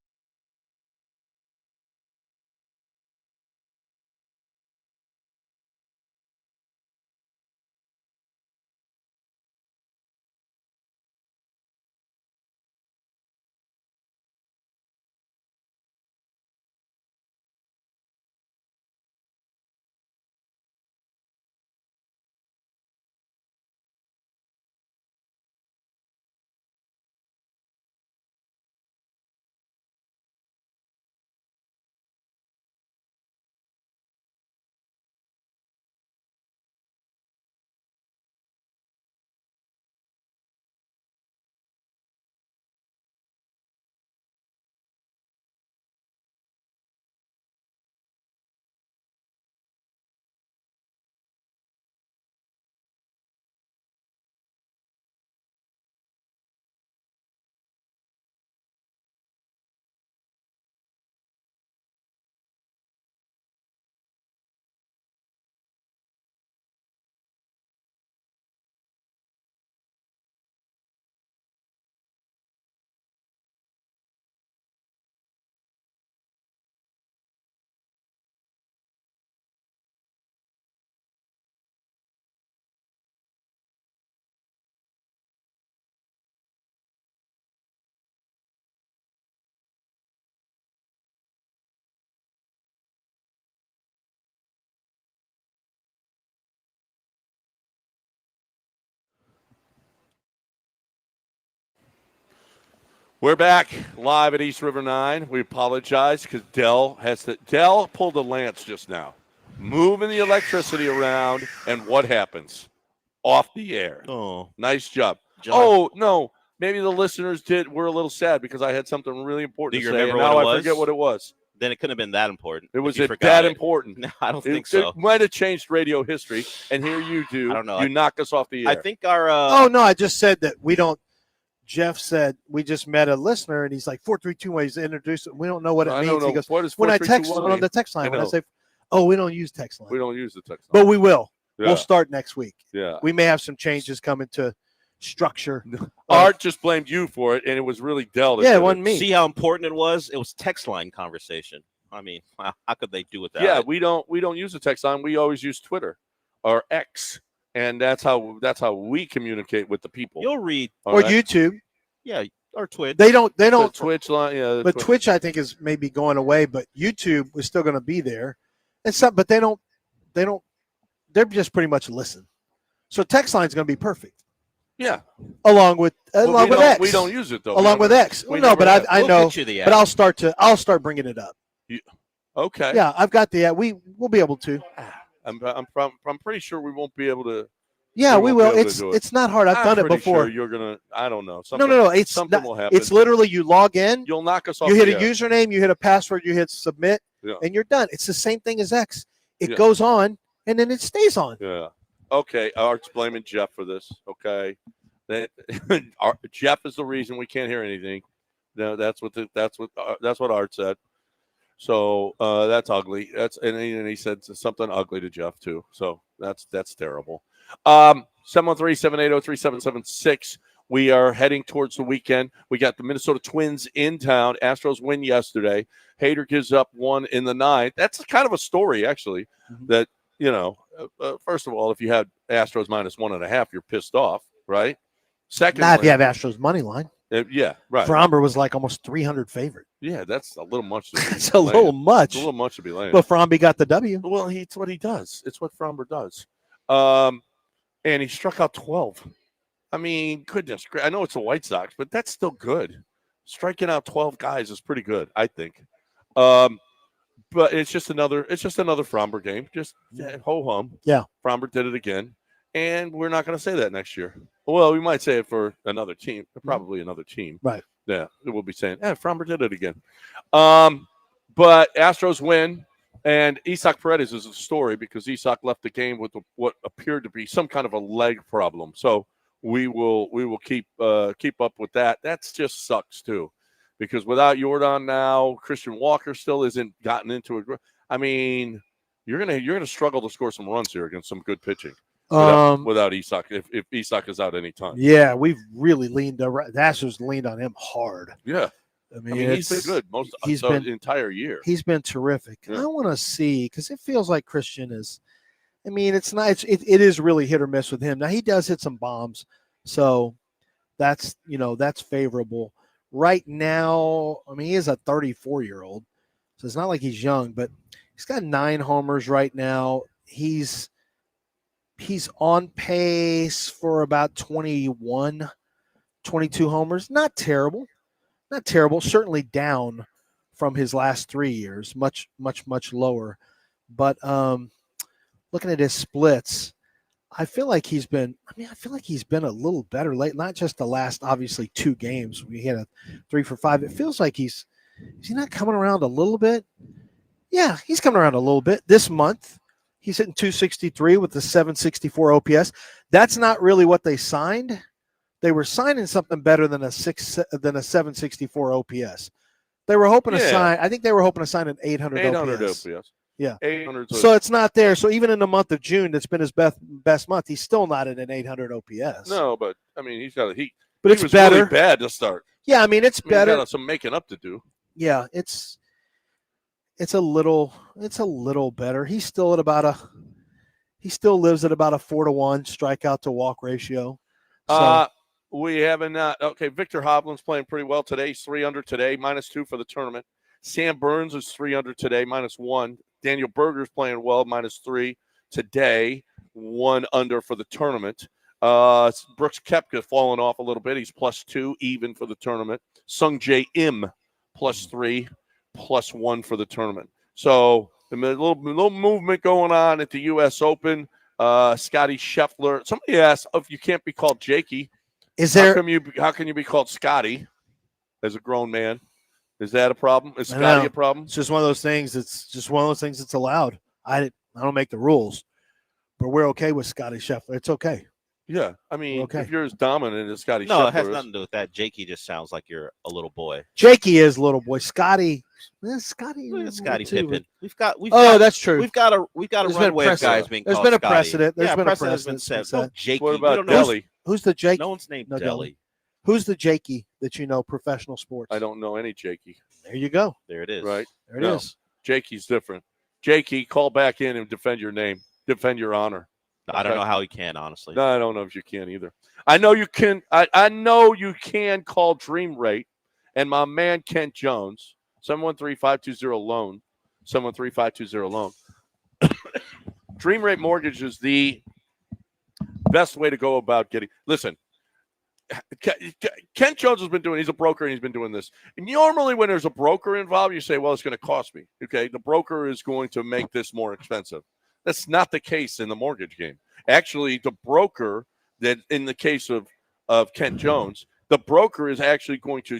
We're back live at East River 9. We apologize because Dell pulled a Lance just now, moving the electricity around, and what happens? Off the air. Oh, nice job. John. Oh no, maybe the listeners were a little sad because I had something really important Do you to say, and remember now what it I was? forget what it was. Then it couldn't have been that important. It was if you that forgot it. important. No, I don't think so. It might have changed radio history, and here you do. I don't know. You knock us off the air. I think our. Oh no, I just said that we don't. Jeff said we just met a listener, and he's like 432. He's introduced. We don't know what it I means. don't know. He goes, What is when I text 432 on the text line, I when I know. say, "Oh, we don't use text line," We don't use the text line. but we will. Yeah. We'll start next week. Yeah. We may have some changes coming to structure. Art just blamed you for it, and it was really Dell. That Yeah, did it wasn't me. See how important it was? It was text line conversation. I mean, how could they do without Yeah, it? we don't use the text line. We always use Twitter or X, and that's how we communicate with the people. You'll read Or YouTube. Yeah, or Twitch. They don't. The Twitch line. Yeah, But Twitch, I think, is maybe going away. But YouTube is still going to be there, and some. But they don't. They're just pretty much listen. So text line is going to be perfect. Yeah. Along with X. We don't use it though. Along with X. We No, never but have. I We'll know. get you the But app. I'll start bringing it up. Okay. Yeah, I've got the app. We'll be able to. I'm pretty sure we won't be able to. Yeah, we won't will. be able to do it. It's not hard. I've done it pretty before. Sure you're gonna. I don't know. No. It's something not, will happen. It's literally you log in. You'll knock us off. You hit the a air. username. You hit a password. You hit submit, Yeah. and you're done. It's the same thing as X. It Yeah. goes on, and then it stays on. Yeah. Okay. Art's blaming Jeff for this. Okay. Jeff is the reason we can't hear anything. No, that's what Art said. So that's ugly. And he said something ugly to Jeff too. So that's terrible. 713-780-3776. We are heading towards the weekend. We got the Minnesota Twins in town. Astros win yesterday. Hader gives up one in the ninth. That's kind of a story, actually, that, first of all, if you had Astros minus 1.5, you're pissed off, right? Secondly, Not if you have Astros money line. Yeah, right. Framber was like almost 300 favorite. Yeah, that's a little much. It's a little much. It's a little much to be laying. But Framber got the W. Well, it's what he does. It's what Framber does. And he struck out 12. I mean, goodness, I know it's the White Sox, but that's still good. Striking out 12 guys is pretty good, I think. But it's just another Framber game. Just ho hum. Yeah. Framber did it again. And we're not going to say that next year. Well, we might say it for another team, probably another team. Right. Yeah, we'll be saying, Fromber did it again. But Astros win, and Isaac Paredes is a story because Isaac left the game with what appeared to be some kind of a leg problem. So we will keep up with that. That just sucks too, because without Jordan now, Christian Walker still isn't gotten into it. I mean, you're gonna struggle to score some runs here against some good pitching. Without Isaac, if Isaac is out any time. Yeah, we've really leaned. The Astros leaned on him hard. Yeah, I mean he's been good the entire year. He's been terrific. Yeah. I want to see because it feels like Christian is. I mean, it's not. It is really hit or miss with him. Now he does hit some bombs, so that's favorable. Right now, I mean, he is a 34-year-old, so it's not like he's young, but he's got 9 homers right now. He's on pace for about 21, 22 homers. Not terrible. Certainly down from his last 3 years. Much lower. But looking at his splits, I feel like he's been a little better late. Not just the last, obviously, 2 games. We had a 3 for 5. It feels like is he not coming around a little bit? Yeah, he's coming around a little bit this month. He's hitting 263 with the 764 OPS. That's not really what they signed. They were signing something better than a 764 OPS. They were hoping to sign. I think they were hoping to sign an 800 OPS. Yeah, 800. So it's not there. So even in the month of June, that's been his best month. He's still not at an 800 OPS. No, but I mean, but it's was better. Really bad to start. Yeah, I mean it's better. He's got some making up to do. Yeah, it's a little better. He still lives at about a 4-to-1 strikeout to walk ratio. So. We haven't. Okay, Victor Hovland's playing pretty well today. He's 3 under today, -2 for the tournament. Sam Burns is 3 under today, -1. Daniel Berger's playing well, -3 today, 1 under for the tournament. Brooks Koepka falling off a little bit. He's +2, even for the tournament. Sung Jae Im, +3, +1 for the tournament. So a little movement going on at the U.S. Open. Scotty Scheffler. Somebody asked if you can't be called Jakey. How can you be called Scotty as a grown man? Is that a problem? Is Scotty a problem? It's just one of those things. It's just one of those things that's allowed. I don't make the rules, but we're okay with Scotty Scheffler. It's okay. Yeah, I mean, if you're as dominant as Scotty Scheffler. No, it has nothing to do with that. Jakey just sounds like you're a little boy. Jakey is a little boy. Scotty Pippen. That's true. We've got a runway of guys being called There's been a Scotty. precedent. There's been a precedent precedent. No, Jakey. What about Deli? Who's the Jakey? No one's named no, Deli. Who's the Jakey that you know professional sports? I don't know any Jakey. There you go. There it is. Right? There it is. Jakey's different. Jakey, call back in and defend your name. Defend your honor. I don't know how he can, honestly. No, I don't know if you can either. I know you can. I know you can call Dream Rate and my man Kent Jones, 713-520-LOAN, 713-520-LOAN. Dream Rate Mortgage is the best way to go about getting. Listen, Kent Jones has been doing. He's a broker and he's been doing this. And normally, when there's a broker involved, you say, "Well, it's going to cost me." Okay, the broker is going to make this more expensive. That's not the case in the mortgage game. Actually, the broker that in the case of Kent Jones, the broker is actually going to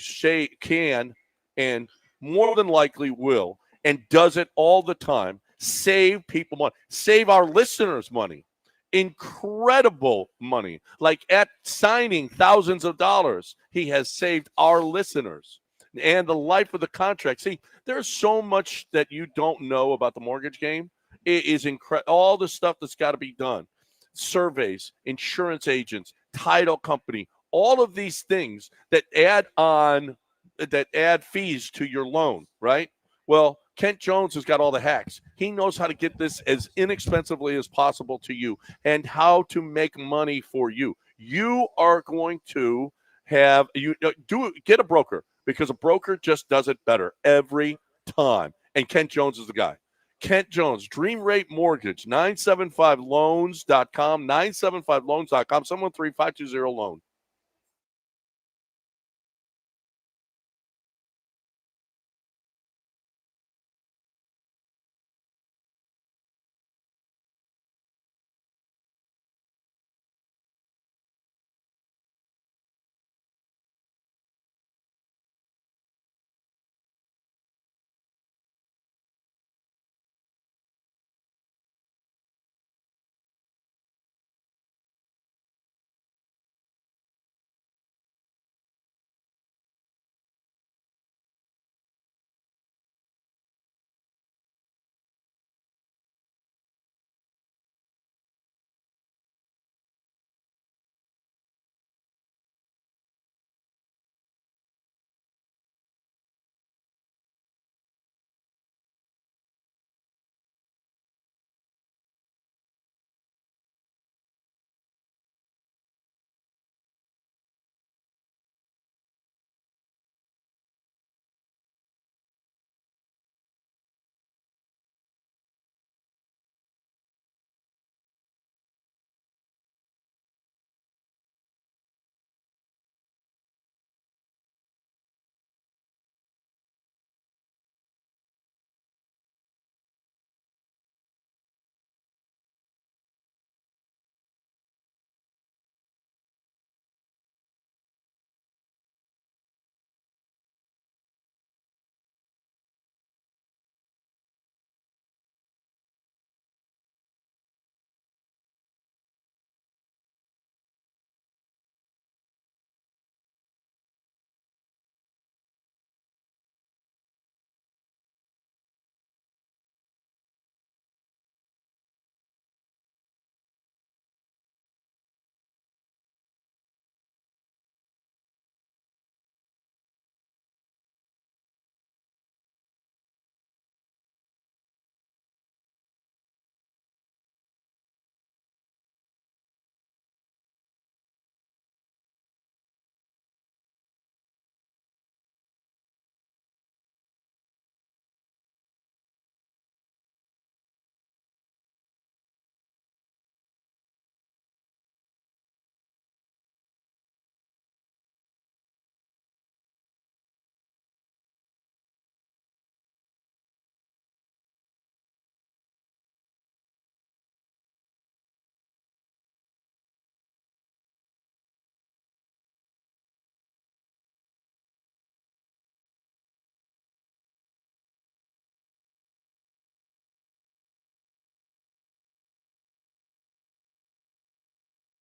can and more than likely will and does it all the time. Save people money. Save our listeners money. Incredible money. Like at signing thousands of dollars, he has saved our listeners and the life of the contract. See, there's so much that you don't know about the mortgage game. It is incredible. All the stuff that's got to be done. Surveys, insurance agents, title company, all of these things that add fees to your loan, right? Well, Kent Jones has got all the hacks. He knows how to get this as inexpensively as possible to you and how to make money for you. You are going to get a broker because a broker just does it better every time. And Kent Jones is the guy. Kent Jones, Dream Rate Mortgage, 975loans.com, 975loans.com, 713-520-LOAN.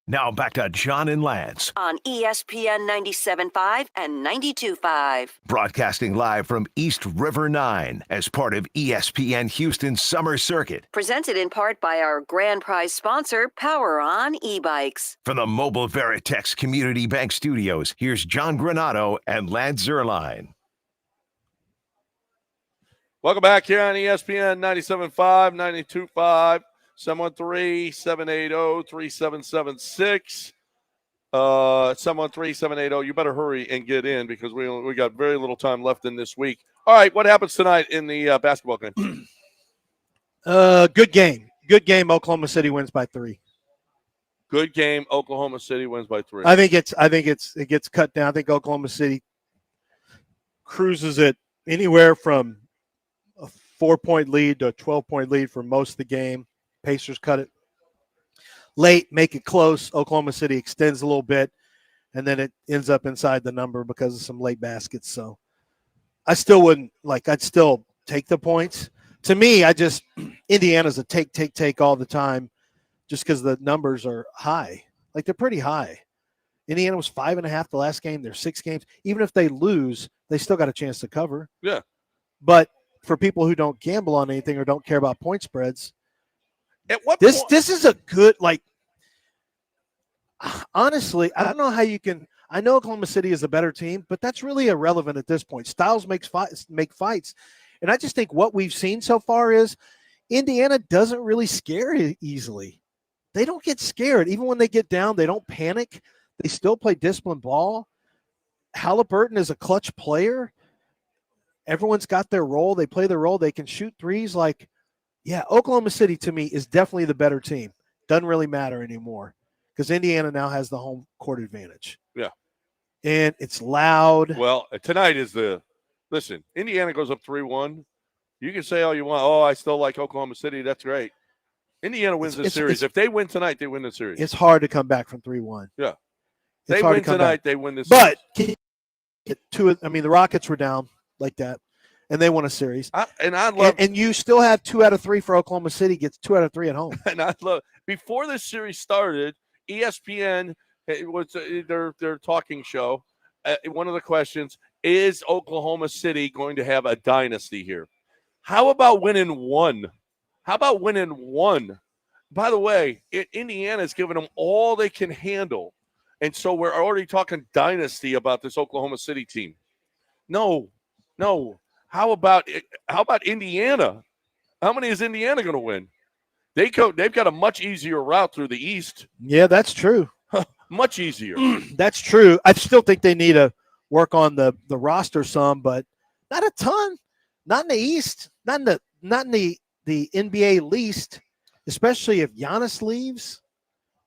Now back to John and Lance, on ESPN 97.5 and 92.5. broadcasting live from East River 9 as part of ESPN Houston's Summer Circuit. Presented in part by our grand prize sponsor, Power On e-bikes. From the Mobile Veritex Community Bank Studios, here's John Granato and Lance Zierlein. Welcome back here on ESPN 97.5, 92.5. 713-780-3776. 713-780. You better hurry and get in because we got very little time left in this week. All right, what happens tonight in the basketball game? Good game. Good game. Oklahoma City wins by 3. Good game. Oklahoma City wins by 3. I think it gets cut down. I think Oklahoma City cruises it anywhere from a 4-point lead to a 12-point lead for most of the game. Pacers cut it late, make it close. Oklahoma City extends a little bit, and then it ends up inside the number because of some late baskets. So I still wouldn't I'd still take the points. To me, Indiana's a take all the time just because the numbers are high. They're pretty high. Indiana was 5.5 the last game. They're 6 games. Even if they lose, they still got a chance to cover. Yeah. But for people who don't gamble on anything or don't care about point spreads, at what this point? This is a good, honestly, I don't know how you can. I know Oklahoma City is a better team, but that's really irrelevant at this point. Styles make fights. And I just think what we've seen so far is Indiana doesn't really scare easily. They don't get scared. Even when they get down, they don't panic. They still play disciplined ball. Halliburton is a clutch player. Everyone's got their role. They play their role. They can shoot threes. Yeah, Oklahoma City to me is definitely the better team. Doesn't really matter anymore because Indiana now has the home court advantage. Yeah. And it's loud. Well, tonight is listen, Indiana goes up 3-1. You can say all you want. Oh, I still like Oklahoma City. That's great. Indiana wins this series. If they win tonight, they win the series. It's hard to come back from 3-1. Yeah. It's they hard win to come tonight, back. they win this but series. The Rockets were down like that. And they won a series. And you still have 2 out of 3 for Oklahoma City. Gets 2 out of 3 at home. And I love before this series started, ESPN was their talking show. One of the questions is Oklahoma City going to have a dynasty here? How about winning 1? By the way, Indiana's given them all they can handle, and so we're already talking dynasty about this Oklahoma City team. No. How about Indiana? How many is Indiana going to win? They've got a much easier route through the East. Yeah, that's true. Much easier. That's true. I still think they need to work on the roster some, but not a ton. Not in the East. Not in the NBA least. Especially if Giannis leaves.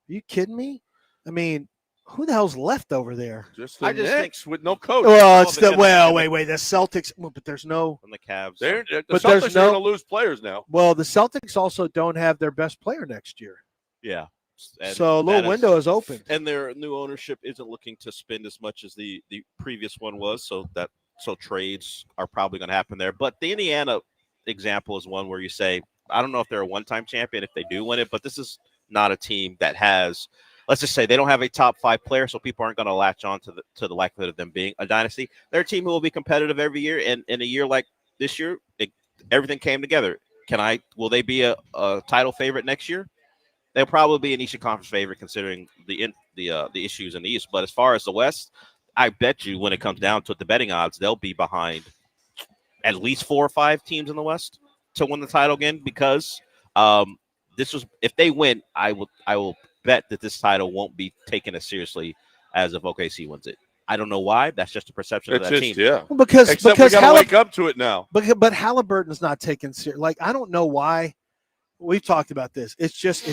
Are you kidding me? I mean, who the hell's left over there? Just the Knicks with no coach. Well, it's wait. The Celtics. Well, but there's no. And the Cavs. The Celtics are going to lose players now. Well, the Celtics also don't have their best player next year. Yeah. And so a little window is open. And their new ownership isn't looking to spend as much as the previous one was. So trades are probably going to happen there. But the Indiana example is one where you say, I don't know if they're a one-time champion if they do win it, but this is not a team that has. Let's just say they don't have a top 5 player, so people aren't going to latch on to the likelihood of them being a dynasty. They're a team who will be competitive every year, and in a year like this year, everything came together. Will they be a title favorite next year? They'll probably be an Eastern Conference favorite considering the issues in the East. But as far as the West, I bet you when it comes down to it, the betting odds, they'll be behind at least 4 or 5 teams in the West to win the title again because if they win, I will bet that this title won't be taken as seriously as if OKC wins it. I don't know why. That's just a perception of that team. Yeah. Well, because we got to wake up to it now. But Halliburton's not taken serious. I don't know why. We've talked about this. It's just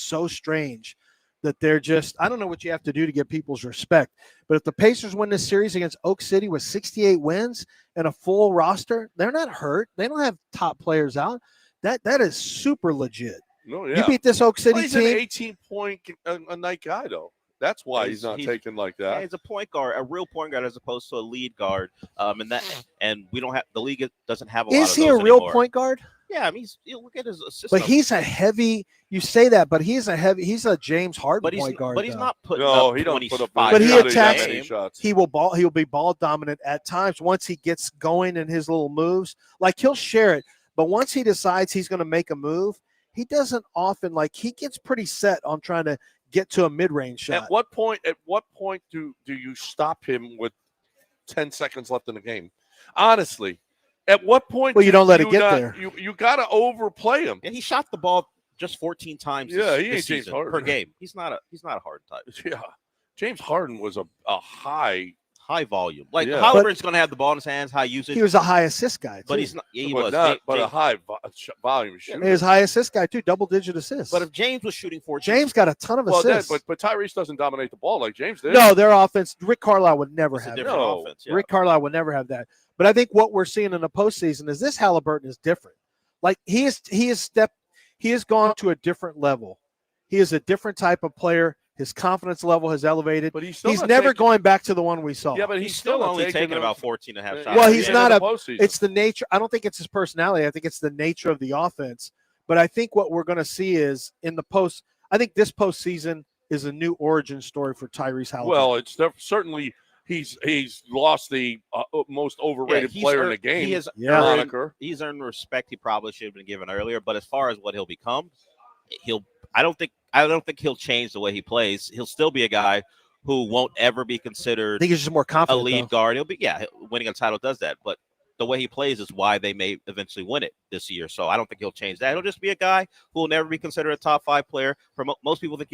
so strange that they're just. I don't know what you have to do to get people's respect. But if the Pacers win this series against Oak City with 68 wins and a full roster, they're not hurt. They don't have top players out. That is super legit. No, yeah. You beat this Oak City he's team. He's an 18-point a night guy, though. That's why he's not taken like that. Yeah, he's a point guard, a real point guard, as opposed to a lead guard. And we don't have the league doesn't have a lot of those Is he a real anymore. point guard? Yeah, I mean, look at his assist. But he's a heavy. You say that, but he's a James Harden point guard. But he's though. not putting No, up he don't 25 put up. But he not attacks. many shots. He will ball. He'll be ball dominant at times. Once he gets going in his little moves, like he'll share it. But once he decides he's going to make a move, he doesn't often he gets pretty set on trying to get to a mid-range shot. At what point do you stop him with 10 seconds left in the game? Honestly, at what point? Well, you don't let it get there. You got to overplay him. And he shot the ball just 14 times. Yeah, he this ain't James season Harden per game. He's not a Harden type. Yeah, James Harden was a high volume. Like yeah. Halliburton's going to have the ball in his hands, high usage. He was a high assist guy, too. But he's not. Yeah, he but was. not, but a high volume shooter. He was a high assist guy too, double-digit assists. But if James was shooting 14, James got a ton of assists. But Tyrese doesn't dominate the ball like James did. No, their offense. Rick Carlisle would never have that. offense. Yeah. Rick Carlisle would never have that. But I think what we're seeing in the postseason is this Halliburton is different. Like he has gone to a different level. He is a different type of player. His confidence level has elevated. But he's never going back to the one we saw. Yeah, but he's still only taking about 14 and a half shots. Well, he's not postseason. It's the nature. I don't think it's his personality. I think it's the nature of the offense. But I think what we're going to see is in the post. I think this postseason is a new origin story for Tyrese Halliburton. Well, it's certainly he's lost the most overrated player in the game. He has moniker. He's earned respect he probably should have been given earlier. But as far as what he'll become, I don't think he'll change the way he plays. He'll still be a guy who won't ever be considered. I think he's just more confident. A lead guard. He'll be winning a title does that. But the way he plays is why they may eventually win it this year. So I don't think he'll change that. He'll just be a guy who will never be considered a top 5 player. For most people think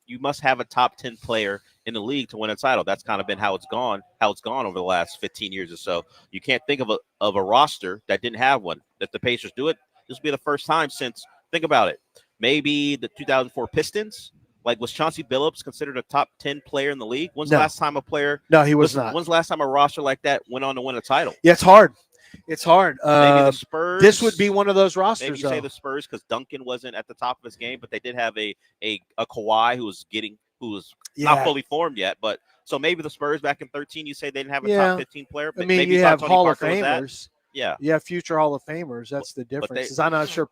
you must have a top 10 player in the league to win a title. That's kind of been how it's gone over the last 15 years or so. You can't think of a roster that didn't have one. That the Pacers do it. This will be the first time since, think about it, maybe the 2004 Pistons. Like, was Chauncey Billups considered a top 10 player in the league? When's the last time a player? No, he was not. When's the last time a roster like that went on to win a title? Yeah, it's hard. It's hard. Maybe the Spurs. This would be one of those rosters. Maybe you say the Spurs because Duncan wasn't at the top of his game, but they did have a Kawhi who was not fully formed yet. But so maybe the Spurs back in 13, you say they didn't have a top 15 player. I mean, maybe you have Tony Hall Parker of Famers. Yeah, you have future Hall of Famers. That's the difference. I'm not sure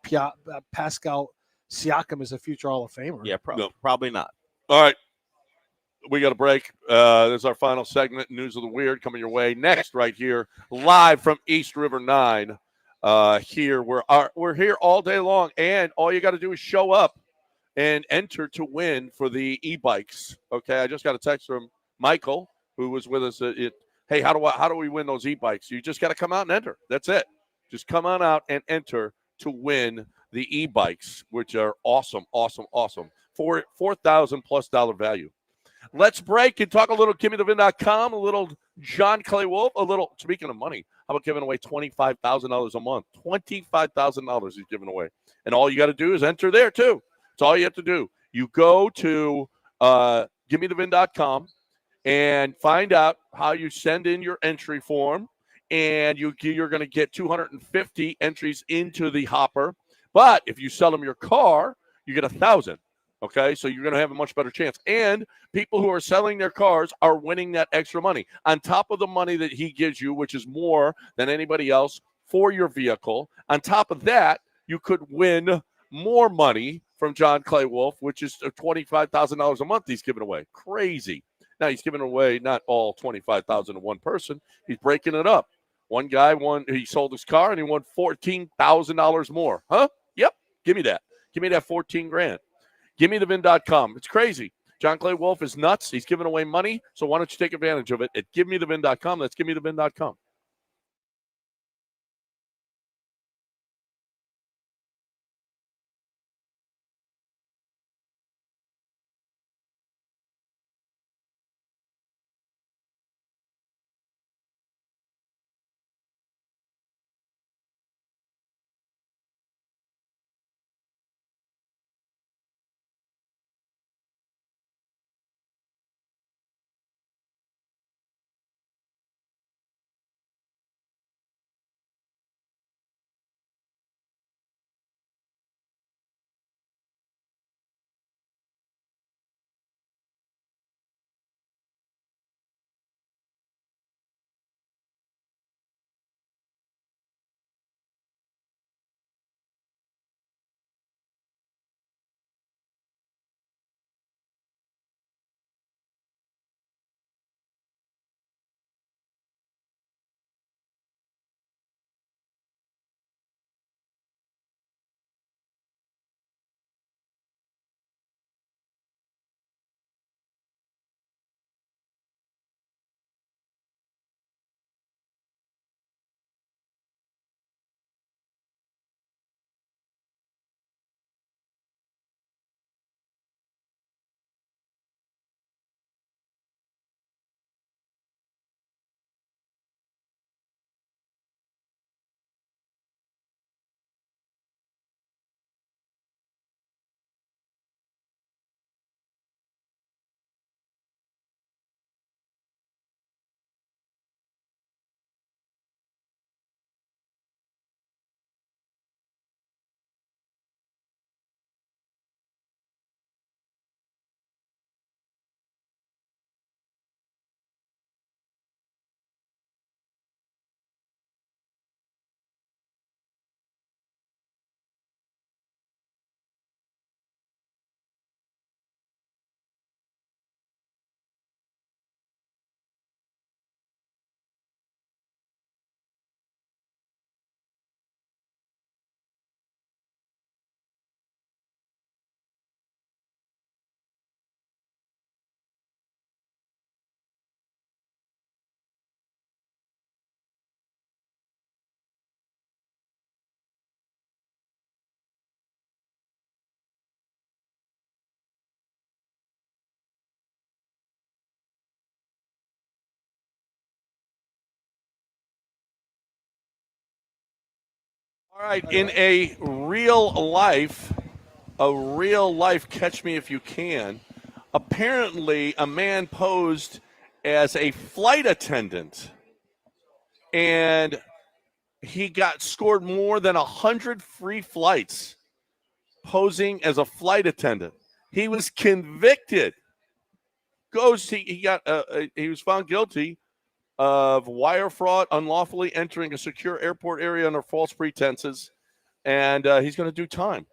Pascal Siakam is a future Hall of Famer. Yeah, probably not. All right. We got a break. This is our final segment, News of the Weird, coming your way next right here, live from East River 9. Here we're here all day long, and all you got to do is show up and enter to win for the e-bikes. Okay, I just got a text from Michael, who was with us. Hey, how do we win those e-bikes? You just got to come out and enter. That's it. Just come on out and enter to win the e-bikes, which are awesome. For $4,000+ value. Let's break and talk a little GimmeTheVin.com, a little John Clay Wolf, a little, speaking of money, how about giving away $25,000 a month? $25,000 he's giving away. And all you got to do is enter there, too. That's all you have to do. You go to GimmeTheVin.com and find out how you send in your entry form, and you're going to get 250 entries into the hopper. But if you sell them your car, you get 1,000. Okay, so you're going to have a much better chance. And people who are selling their cars are winning that extra money on top of the money that he gives you, which is more than anybody else for your vehicle. On top of that, you could win more money from John Clay Wolf, which is $25,000 a month he's giving away. Crazy. Now, he's giving away not all $25,000 to one person. He's breaking it up. One guy he sold his car and he won $14,000 more. Huh? Yep. Give me that. Give me that $14,000. GimmeTheVin.com. It's crazy. John Clay Wolf is nuts. He's giving away money. So why don't you take advantage of it at GimmeTheVin.com? That's GimmeTheVin.com. All right, in a real life catch me if you can, apparently a man posed as a flight attendant and he got scored more than 100 free flights posing as a flight attendant. He was convicted. He was found guilty of wire fraud, unlawfully entering a secure airport area under false pretenses, and he's going to do time.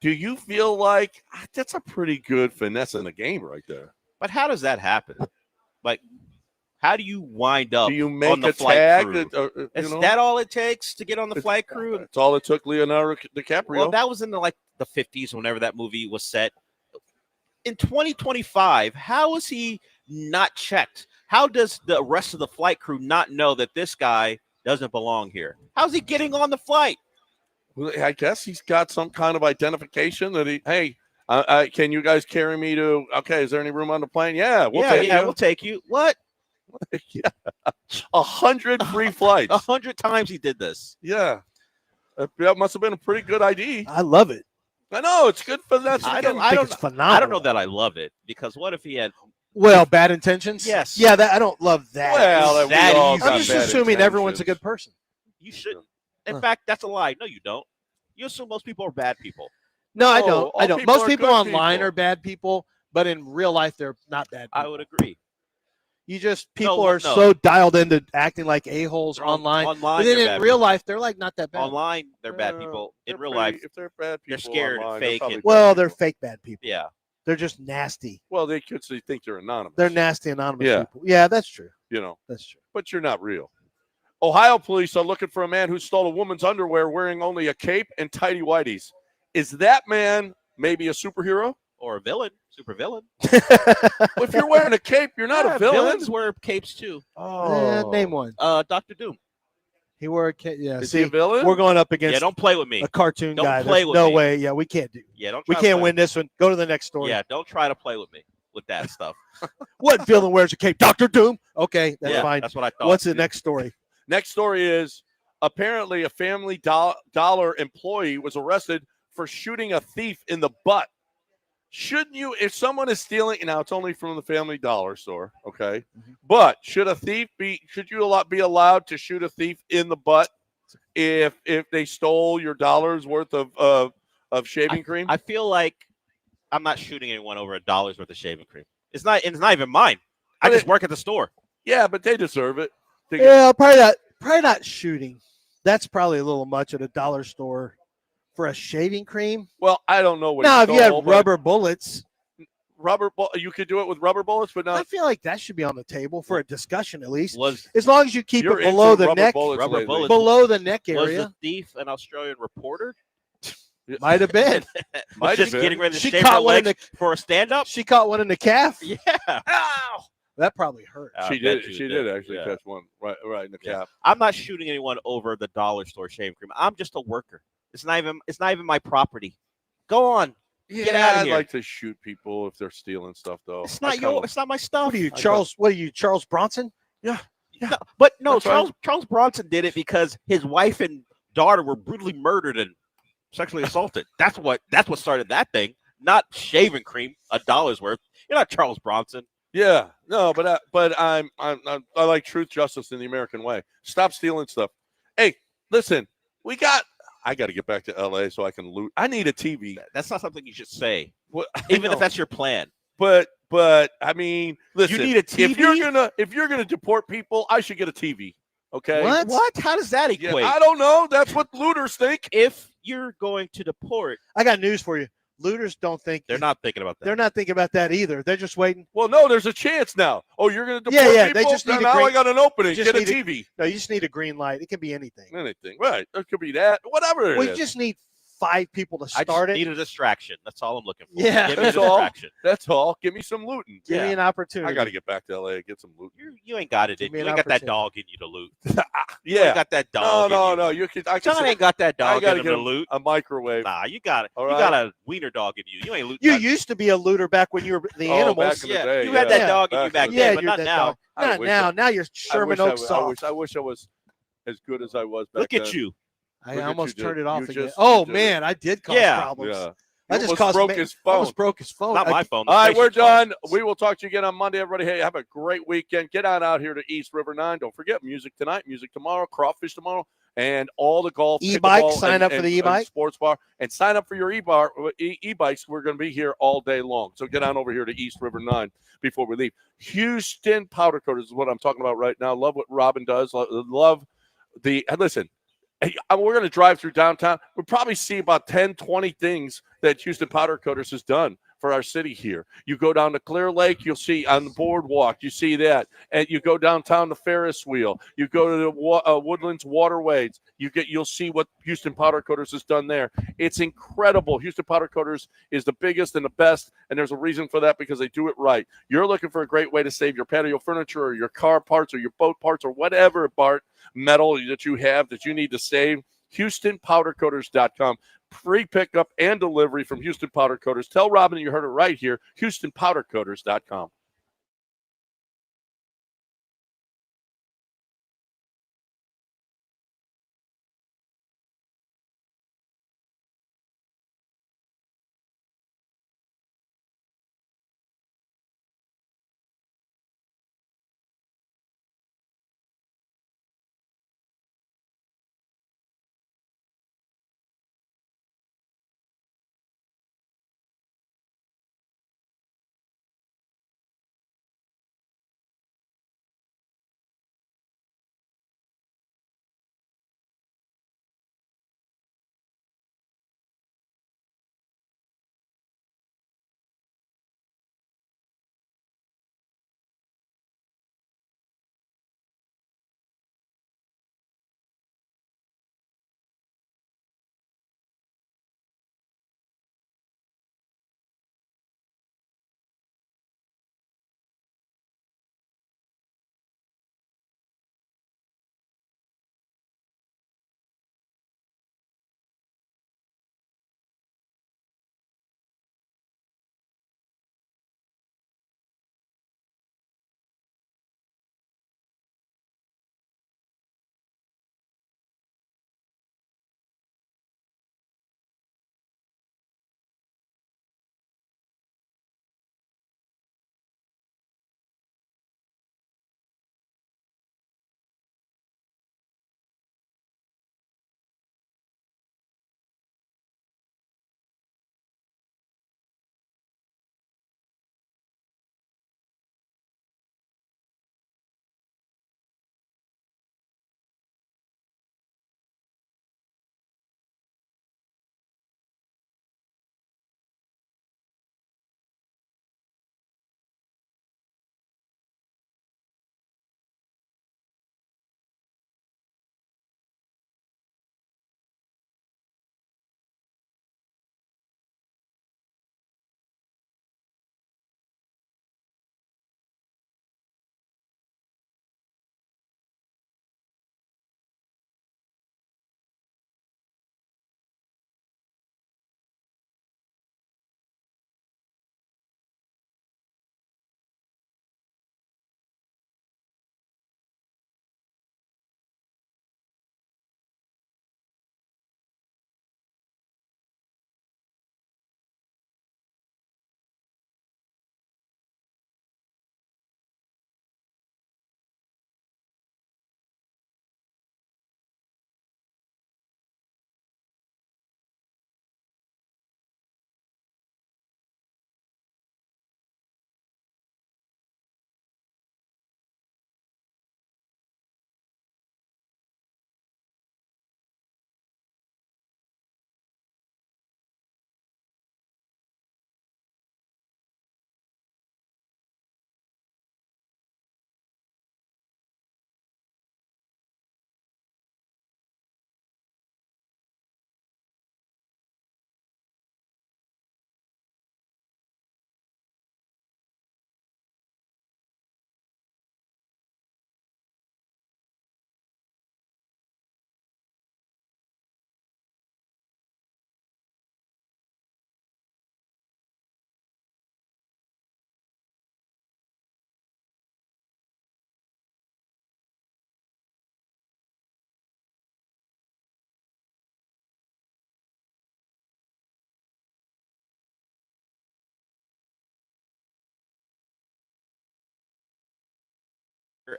Do you feel like that's a pretty good finesse in the game right there? But how does that happen? Like, how do you wind up? Do you on make the a flight tag? crew? Is that all it takes to get on the flight crew? That's all it took Leonardo DiCaprio. Well, that was in the 50s, whenever that movie was set. In 2025, how is he not checked? How does the rest of the flight crew not know that this guy doesn't belong here? How's he getting on the flight? Well, I guess he's got some kind of identification that can you guys carry me to? Okay, is there any room on the plane? Yeah, we'll take you. What? Yeah, 100 free flights. 100 times he did this. Yeah, that must have been a pretty good ID. I love it. I know it's good for that. I think it's phenomenal. I don't know that I love it, because what if he had bad intentions? Yes. Yeah, I don't love that. Well, I'm just assuming everyone's a good person. You shouldn't. In fact, that's a lie. No, you don't. You assume most people are bad people. No, I don't. I don't. Most people online people are bad people, but in real life, they're not bad people. I would agree. People are so dialed into acting like a-holes online. Online, but then in real life, they're not that bad. Online, they're bad people. In real life, if they're bad people, they're scared online, and fake. They're fake bad people. Yeah. They're just nasty. Well, they could think they're anonymous. They're nasty anonymous Yeah. people. Yeah, that's true. That's true. But you're not real. Ohio police are looking for a man who stole a woman's underwear wearing only a cape and tidy whities. Is that man maybe a superhero? Or a villain, super villain. Well, if you're wearing a cape, you're not a villain. Villains wear capes too. Name one. Dr. Doom. He wore a cape. Yeah. Is he a villain? We're going up against. Yeah, don't play with me. A cartoon Don't guy. play There's with no me. way. Yeah, we can't do. Yeah, don't. We Try to can't play win this one. Go to the next story. Yeah, don't try to play with me with that stuff. What villain wears a cape? Dr. Doom. Okay, that's fine. That's what I thought. What's the next story? Next story is apparently a Family Dollar employee was arrested for shooting a thief in the butt. Shouldn't you, if someone is stealing, now it's only from the Family Dollar store, okay? But should you be allowed to shoot a thief in the butt if they stole your dollar's worth of shaving cream? I feel like I'm not shooting anyone over $1 worth of shaving cream. It's not even mine. I just work at the store. Yeah, but they deserve it. Yeah, probably not shooting. That's probably a little much at a dollar store for a shaving cream. Well, I don't know what. Now, if you had rubber bullets, you could do it with rubber bullets, but not. I feel like that should be on the table for a discussion at least. Was as long as you keep it You're below into the rubber neck, bullets lately. below the neck Was area. the thief an Australian reporter? Might have been. Might Just have been. getting ready to She shave her caught one in legs for a stand-up? She caught one in the calf. Yeah. Ow! That probably hurt. She did. She did actually catch one right in the calf. I'm not shooting anyone over the dollar store shaving cream. I'm just a worker. It's not even my property. Go on. Yeah, Get out of I'd here. like to shoot people if they're stealing stuff, though. It's not my stuff. What are you, Charles Bronson? Yeah. No, but no, That's Charles Bronson did it because his wife and daughter were brutally murdered and sexually assaulted. That's what started that thing. Not shaving cream, $1 worth. You're not Charles Bronson. Yeah, no, but I like truth, justice, in the American way. Stop stealing stuff. Hey, listen, I got to get back to LA so I can loot. I need a TV. That's not something you should say, Well, even if that's your plan. But I mean, listen, You need a TV? If you're gonna deport people, I should get a TV. Okay. What? How does that Yeah, equate? I don't know. That's what looters think. If you're going to deport, I got news for you. Looters don't think they're not thinking about that. They're not thinking about that either. They're just waiting. Well, no, there's a chance now. Oh, you're going to deport Yeah, people? they just need now I got an opening. just Get a need TV. No, you just need a green light. It can be anything. Anything. Right. It could be that. Whatever it Well, is. you just need 5 people to I start just it. need a distraction. That's all I'm looking for. Yeah. Give me a That's all. distraction. That's all. Give me some looting. Give me an opportunity. I got to get back to LA and get some loot. You ain't got it. Give You me ain't an got that opportunity. dog in you to loot. You Yeah. ain't got that dog. No. in you. You could. I can John say- ain't got that I dog got in to him get to loot. a microwave. Nah, you got it. All You right. got a wiener dog in you. You ain't looting. You nothing. used to be a looter back when you were the Oh, animals. back in the day, you had that yeah. dog in you back then, but you're not that now. dog. I Not wish now. I- Now you're Sherman Oaks soft. I wish I was as good as I was back Look at then. you. I Look at almost you turned did. it off You again. just- Oh you did man, it. I did cause Yeah. problems. Yeah. I You just almost caused broke his phone. Almost broke his phone. Not my phone. the All right, we're station's phone. done. We will talk to you again on Monday, everybody. Hey, have a great weekend. Get on out here to East River 9. Don't forget, music tonight, music tomorrow, crawfish tomorrow, and all the golf, E-bike, pickleball, sign up for the e-bike. and sports bar. And sign up for your e-bikes. We're going to be here all day long. So get on over here to East River 9 before we leave. Houston Powder Coaters is what I'm talking about right now. Love what Robin does. Love the – listen. Hey, we're going to drive through downtown. We'll probably see about 10, 20 things that Houston Powder Coaters has done for our city here. You go down to Clear Lake, you'll see on the boardwalk, you see that. And you go downtown to Ferris Wheel. You go to the Woodlands Waterways. You'll see what Houston Powder Coaters has done there. It's incredible. Houston Powder Coaters is the biggest and the best, and there's a reason for that because they do it right. You're looking for a great way to save your patio furniture or your car parts or your boat parts or whatever, Bart, metal that you have that you need to save. HoustonPowderCoaters.com. Free pickup and delivery from Houston Powder Coaters. Tell Robin you heard it right here. HoustonPowderCoaters.com.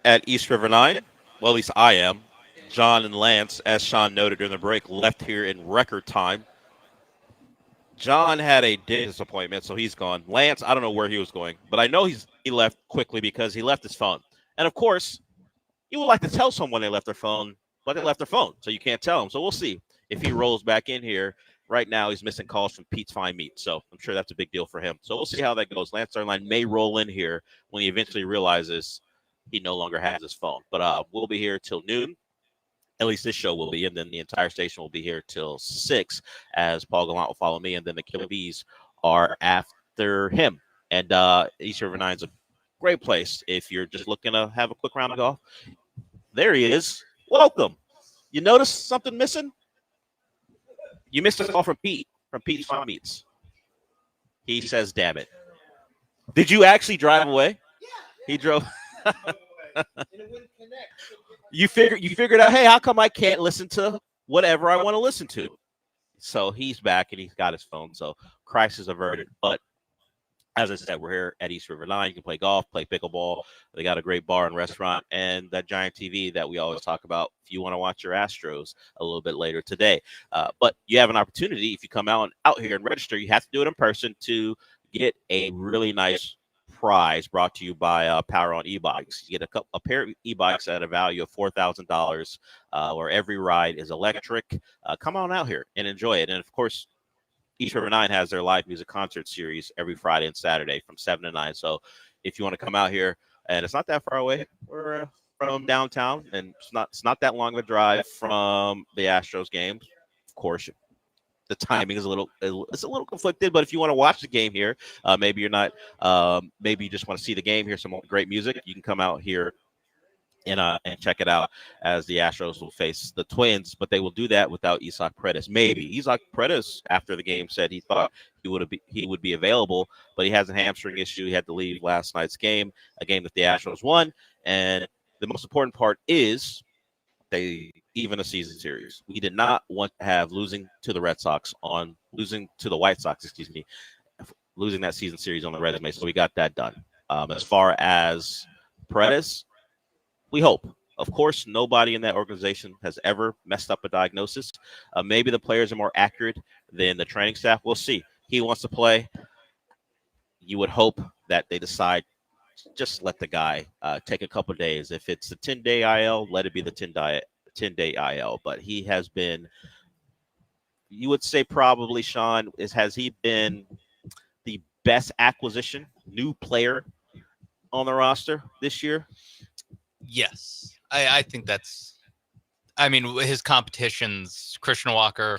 at East River 9. Well, at least I am. John and Lance, as Sean noted during the break, left here in record time. John had a dentist appointment, so he's gone. Lance, I don't know where he was going, but I know he left quickly because he left his phone. And, of course, you would like to tell someone they left their phone, but they left their phone, so you can't tell them. So we'll see if he rolls back in here. Right now, he's missing calls from Pete's Fine Meat, so I'm sure that's a big deal for him. So we'll see how that goes. Lance Starline may roll in here when he eventually realizes he no longer has his phone. But we'll be here till noon. At least this show will be, and then the entire station will be here till 6 as Paul Gallant will follow me, and then the Killer Bees are after him. And East River 9 is a great place if you're just looking to have a quick round of golf. There he is. Welcome. You notice something missing? You missed a call from Pete's Farm Meats. He says, damn it. Did you actually drive away? Yeah. He drove. You figured out, hey, how come I can't listen to whatever I want to listen to? So he's back and he's got his phone. So crisis averted. But as I said, we're here at East River 9. You can play golf, play pickleball. They got a great bar and restaurant and that giant TV that we always talk about if you want to watch your Astros a little bit later today. But you have an opportunity if you come out here and register. You have to do it in person to get a really nice prize brought to you by Power on e-bikes. You get a pair of e-bikes at a value of $4,000 where every ride is electric. Come on out here and enjoy it. And, of course, East River 9 has their live music concert series every Friday and Saturday from 7 to 9. So if you want to come out here, and it's not that far away, we're from downtown, and it's not that long of a drive from the Astros game. Of course, the timing is a little conflicted, but if you want to watch the game here, maybe you're not, maybe you just want to see the game, hear some great music, you can come out here and check it out as the Astros will face the Twins, but they will do that without Isaac Paredes. Maybe Isaac Paredes after the game said he thought he would be available, but he has a hamstring issue. He had to leave last night's game, a game that the Astros won, and the most important part is they even a season series. We did not want to have losing to the White Sox, losing that season series on the resume. So we got that done. As far as Paredes, we hope. Of course, nobody in that organization has ever messed up a diagnosis. Maybe the players are more accurate than the training staff. We'll see. He wants to play. You would hope that they decide just let the guy take a couple of days. If it's the 10-day IL, let it be the 10-day IL. But he has been, you would say probably, Sean, has he been the best acquisition, new player on the roster this year? Yes. I think his competition's Christian Walker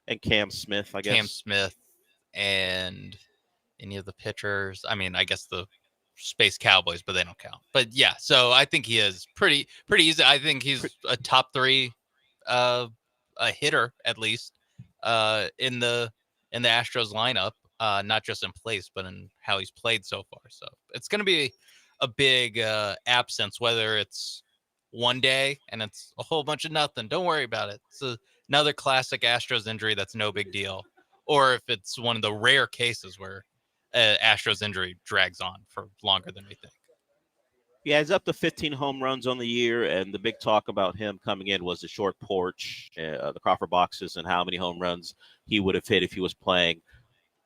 and Cam Smith, I guess. Cam Smith and any of the pitchers. I guess the Space Cowboys, but they don't count. But yeah, so I think he is pretty easy. I think he's a top 3 a hitter at least in the Astros lineup, not just in place but in how he's played so far. So it's going to be a big absence, whether it's one day and it's a whole bunch of nothing. Don't worry about it. It's another classic Astros injury that's no big deal, or if it's one of the rare cases where Astros injury drags on for longer than we think. Yeah, he's up to 15 home runs on the year, and the big talk about him coming in was the short porch, the Crawford boxes, and how many home runs he would have hit if he was playing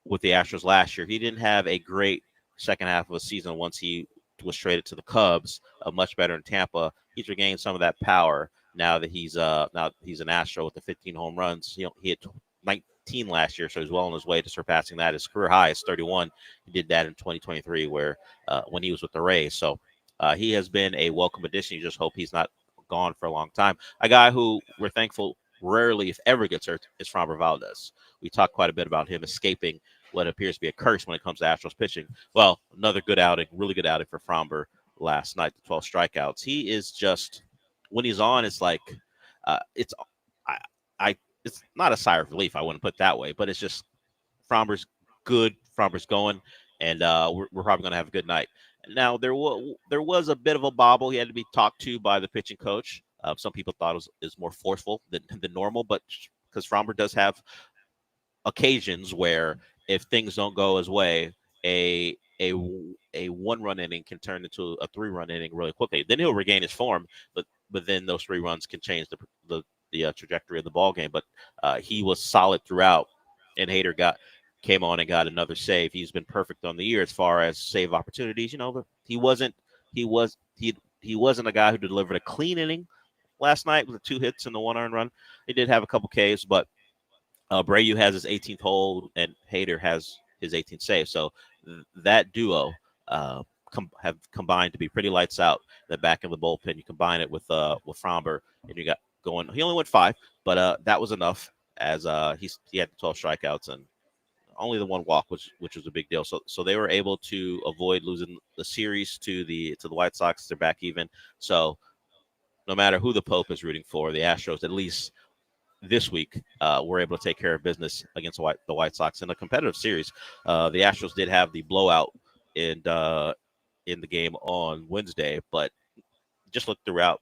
with the Astros last year. He didn't have a great second half of a season once he was traded to the Cubs, much better in Tampa. He's regained some of that power now that he's an Astro with the 15 home runs. He hit 19 last year, so he's well on his way to surpassing that. His career high is 31. He did that in 2023 when he was with the Rays. So he has been a welcome addition. You just hope he's not gone for a long time. A guy who we're thankful rarely, if ever, gets hurt is Framber Valdez. We talked quite a bit about him escaping what appears to be a curse when it comes to Astros pitching. Well, another good outing, really good outing for Framber last night, the 12 strikeouts. He is just, when he's on, it's like, it's not a sigh of relief, I wouldn't put it that way, but it's just Framber's good, Framber's going, and we're probably going to have a good night. Now, there was a bit of a bobble. He had to be talked to by the pitching coach. Some people thought it was more forceful than normal, but because Framber does have occasions where if things don't go his way, a 1-2 1-run inning can turn into a 3-run inning really quickly. Then he'll regain his form, but then those 3 runs can change the trajectory of the ball game. But he was solid throughout, and Hader came on and got another save. He's been perfect on the year as far as save opportunities. But he wasn't a guy who delivered a clean inning last night with the 2 hits and the 1 earned run. He did have a couple Ks, but Abreu has his 18th hold and Hader has his 18th save. So that duo have combined to be pretty lights out. The back of the bullpen, you combine it with Fromber, and you got going. He only went 5, but that was enough as he had 12 strikeouts and only the 1 walk, which was a big deal. So they were able to avoid losing the series to the White Sox. They're back even. So no matter who the Pope is rooting for, the Astros, at least this week, were able to take care of business against the White Sox in a competitive series. The Astros did have the blowout in the game on Wednesday, but just look throughout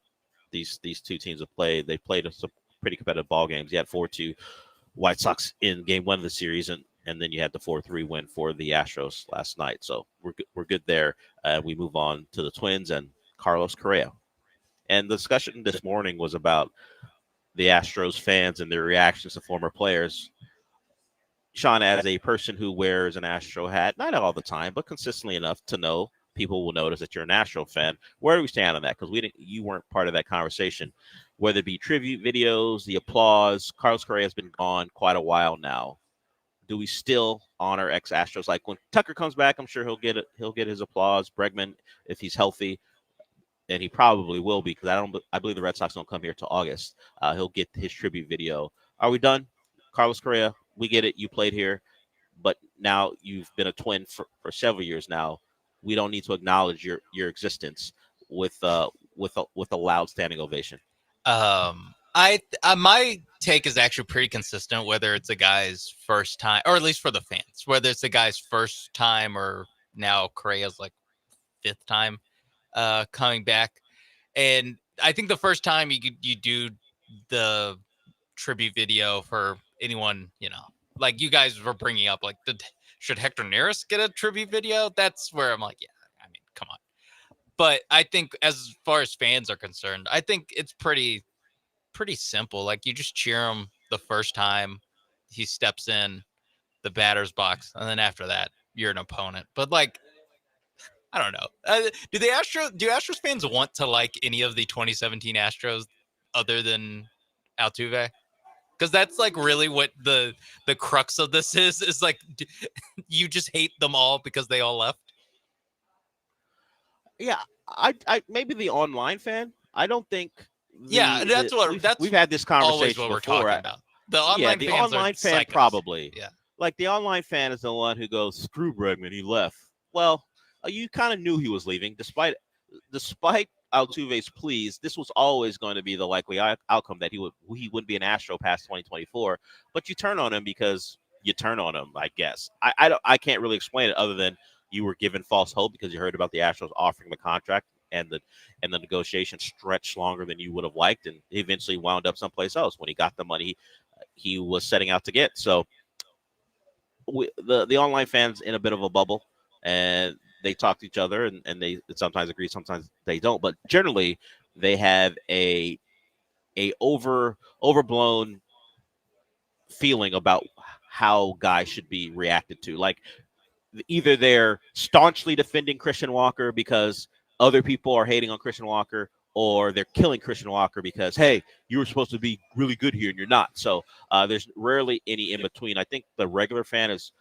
these 2 teams have played. They played some pretty competitive ball games. You had 4-2 White Sox in game 1 of the series, and then you had the 4-3 win for the Astros last night. So we're good there. We move on to the Twins and Carlos Correa. And the discussion this morning was about the Astros fans and their reactions to former players. Sean, as a person who wears an Astro hat, not all the time, but consistently enough to know people will notice that you're an Astro fan. Where do we stand on that? Because you weren't part of that conversation. Whether it be tribute videos, the applause. Carlos Correa has been gone quite a while now. Do we still honor ex-Astros? Like when Tucker comes back, I'm sure he'll get his applause. Bregman, if he's healthy, and he probably will be, because I believe the Red Sox don't come here till August. He'll get his tribute video. Are we done? Carlos Correa, we get it. You played here, but now you've been a Twin for several years now. We don't need to acknowledge your existence with a loud standing ovation. My take is actually pretty consistent, whether it's a guy's first time, or at least for the fans, whether it's a guy's first time or now Correa's like 5th time coming back. And I think the first time you do the tribute video for anyone, like you guys were bringing up, like should Hector Neris get a tribute video? That's where I'm like, yeah, I mean, come on. But I think as far as fans are concerned, I think it's pretty simple. Like you just cheer him the first time he steps in the batter's box, and then after that, you're an opponent. But like, I don't know. Do Astros fans want to like any of the 2017 Astros other than Altuve? Because that's like really what the crux of this is like, you just hate them all because they all left. Yeah, I maybe the online fan. I don't think. We've had this conversation what we're before. Talking about. The online fan probably. Yeah. Like the online fan is the one who goes, "Screw Bregman, he left." Well, you kind of knew he was leaving, despite Altuve's pleas. This was always going to be the likely outcome, that he wouldn't be an Astro past 2024. But you turn on him because you turn on him, I guess. I can't really explain it other than you were given false hope because you heard about the Astros offering the contract, and the negotiation stretched longer than you would have liked, and he eventually wound up someplace else when he got the money he was setting out to get. So the online fans in a bit of a bubble, and they talk to each other, and they sometimes agree, sometimes they don't. But generally, they have a overblown feeling about how guys should be reacted to. Like either they're staunchly defending Christian Walker because other people are hating on Christian Walker, or they're killing Christian Walker because, hey, you were supposed to be really good here and you're not. So there's rarely any in between. I think the regular fan is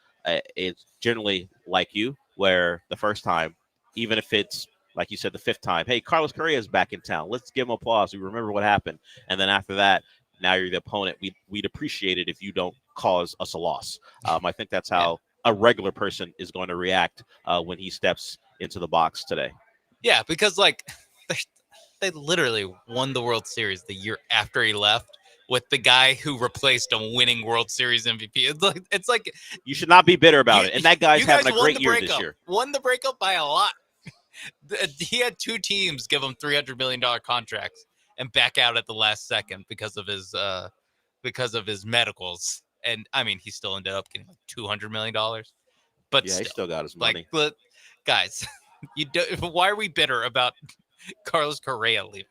generally like you, where the first time, even if it's like you said, the 5th time, hey, Carlos Correa is back in town. Let's give him applause. We remember what happened. And then after that, now you're the opponent. We'd appreciate it if you don't cause us a loss. I think that's how a regular person is going to react when he steps into the box today. Yeah, because like they literally won the World Series the year after he left with the guy who replaced a winning World Series MVP. It's like you should not be bitter about it. And that guy's having a great year this year. Won the breakup by a lot. He had 2 teams give him $300 million contracts and back out at the last second because of his medicals. And I mean, he still ended up getting like $200 million. But yeah, he still got his money. Like, guys, Why are we bitter about Carlos Correa leaving?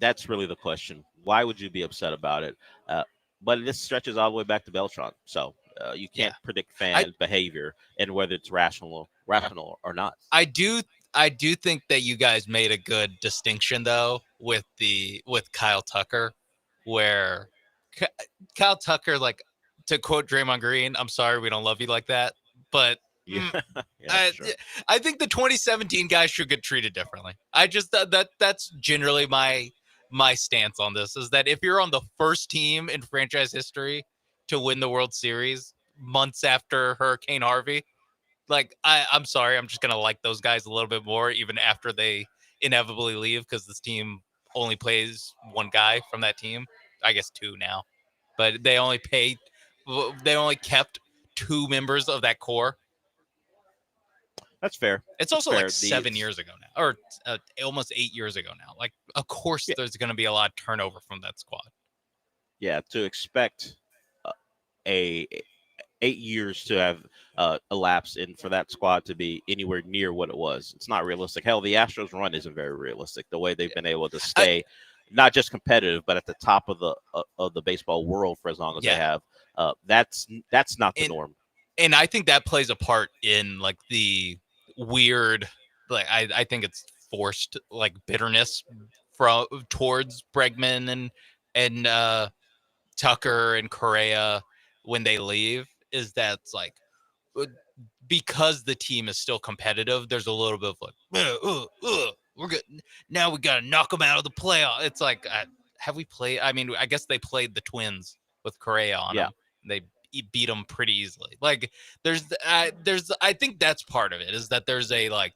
That's really the question. Why would you be upset about it? But this stretches all the way back to Beltran, so you can't predict fan behavior and whether it's rational or not. I do think that you guys made a good distinction though with Kyle Tucker, where Kyle Tucker, like, to quote Draymond Green, "I'm sorry we don't love you like that," but I think the 2017 guys should get treated differently. I just that's generally my stance on this, is that if you're on the first team in franchise history to win the World Series months after Hurricane Harvey, like, I'm sorry, I'm just gonna like those guys a little bit more even after they inevitably leave, because this team only plays one guy from that team. I guess two now, but they only kept two members of that core. That's fair. It's also like 7 years ago now, or almost 8 years ago now. Like, of course, there's going to be a lot of turnover from that squad. Yeah, to expect a 8 years to have elapsed and for that squad to be anywhere near what it was, it's not realistic. Hell, the Astros run isn't very realistic. The way they've been able to stay not just competitive, but at the top of the baseball world for as long as they have, that's not the norm. And I think that plays a part in, like, the weird, like, I think it's forced, like, bitterness towards Bregman and Tucker and Correa when they leave, is that it's like, because the team is still competitive, there's a little bit of like, we're good now, we gotta knock them out of the playoff. It's like, have we played? I mean, I guess they played the Twins with Correa on them. They beat them pretty easily. Like, I think that's part of it, is that there's a, like,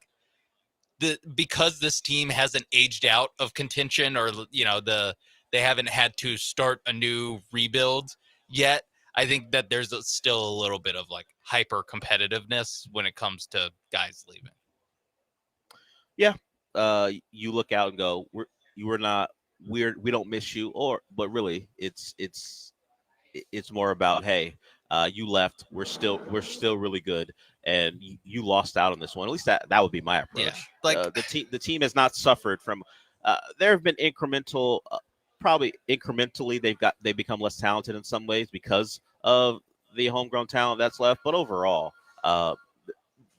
because this team hasn't aged out of contention, or they haven't had to start a new rebuild yet. I think that there's still a little bit of, like, hyper competitiveness when it comes to guys leaving. Yeah, you look out and go, we don't miss you, but really it's more about, hey, you left, we're still really good, and you lost out on this one. At least that would be my approach. Yeah, like, the team has not suffered from. There have been probably incrementally they've become less talented in some ways because of the homegrown talent that's left, but overall,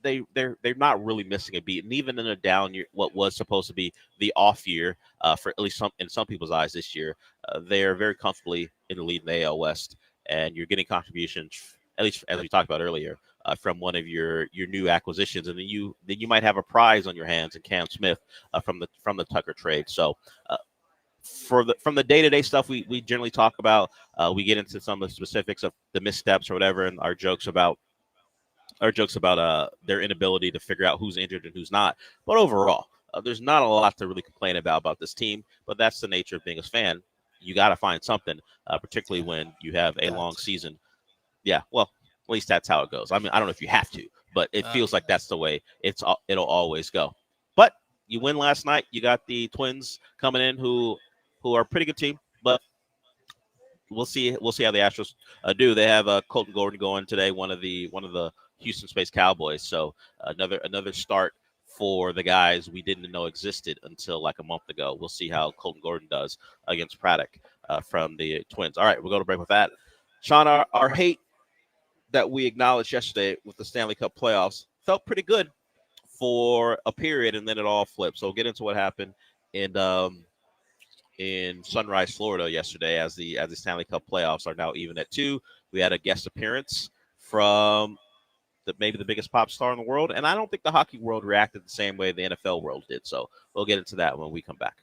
they're not really missing a beat. And even in a down year, what was supposed to be the off year for at least in some people's eyes this year, they're very comfortably in the lead in the AL West, and you're getting contributions, at least as we talked about earlier, from one of your new acquisitions, and then you might have a prize on your hands in Cam Smith from the Tucker trade. So. From the day-to-day stuff we generally talk about, we get into some of the specifics of the missteps or whatever, and our jokes about their inability to figure out who's injured and who's not. But overall, there's not a lot to really complain about this team. But that's the nature of being a fan. You got to find something, particularly when you have a long season. Yeah, well, at least that's how it goes. I mean, I don't know if you have to, but it feels like that's the way it'll always go. But you win last night. You got the Twins coming in, who are a pretty good team, but we'll see how the Astros do. They have Colton Gordon going today, one of the Houston Space Cowboys. So another start for the guys we didn't know existed until like a month ago. We'll see how Colton Gordon does against Braddock from the Twins. All right, we'll go to break with that. Sean, our hate that we acknowledged yesterday with the Stanley Cup playoffs felt pretty good for a period, and then it all flipped. So we'll get into what happened in Sunrise, Florida yesterday, as the Stanley Cup playoffs are now even at 2. We had a guest appearance from maybe the biggest pop star in the world, and I don't think the hockey world reacted the same way the NFL world did. So we'll get into that when we come back.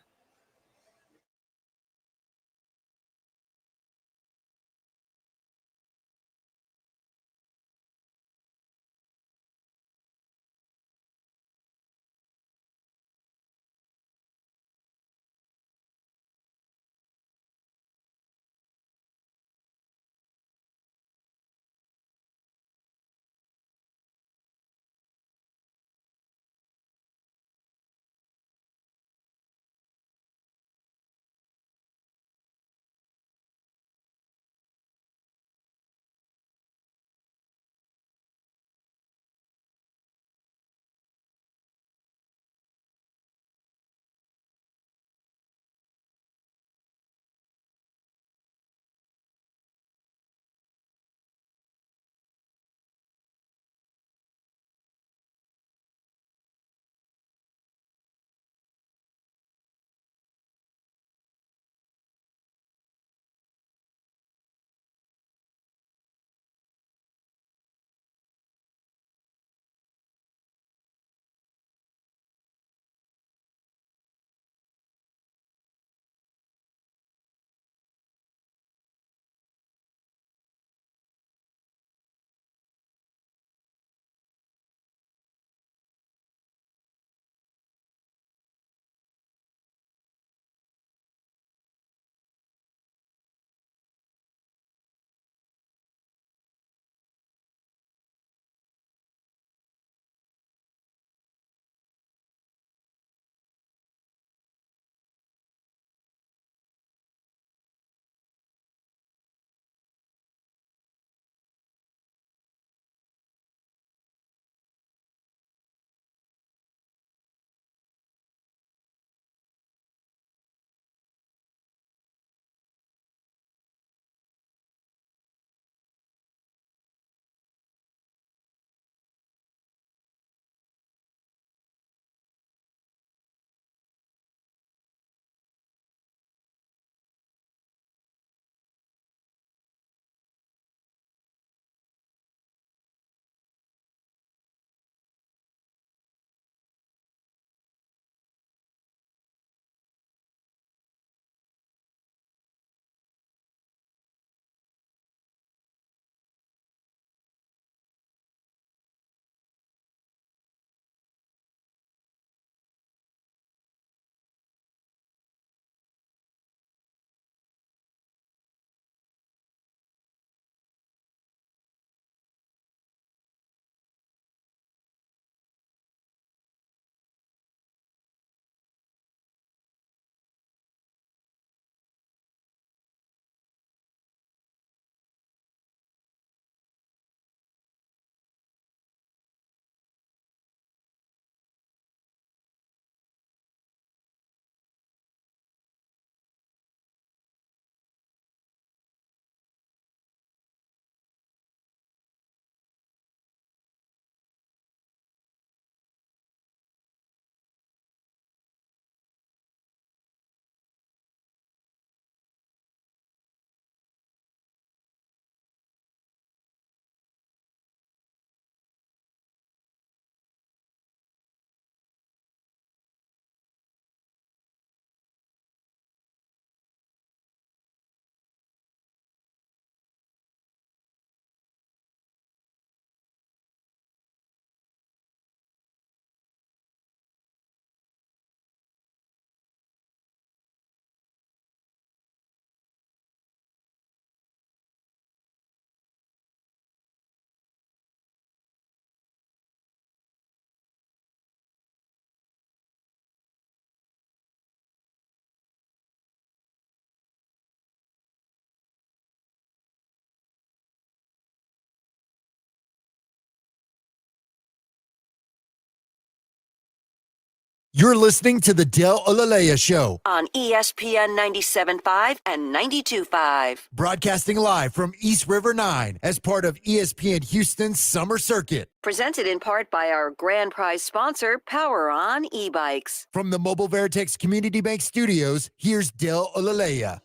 You're listening to the Olaleye Show on ESPN 97.5 and 92.5. broadcasting live from East River 9 as part of ESPN Houston's Summer Circuit. Presented in part by our grand prize sponsor, Power On e-bikes. From the Mobile Veritex Community Bank Studios, here's Olaleye.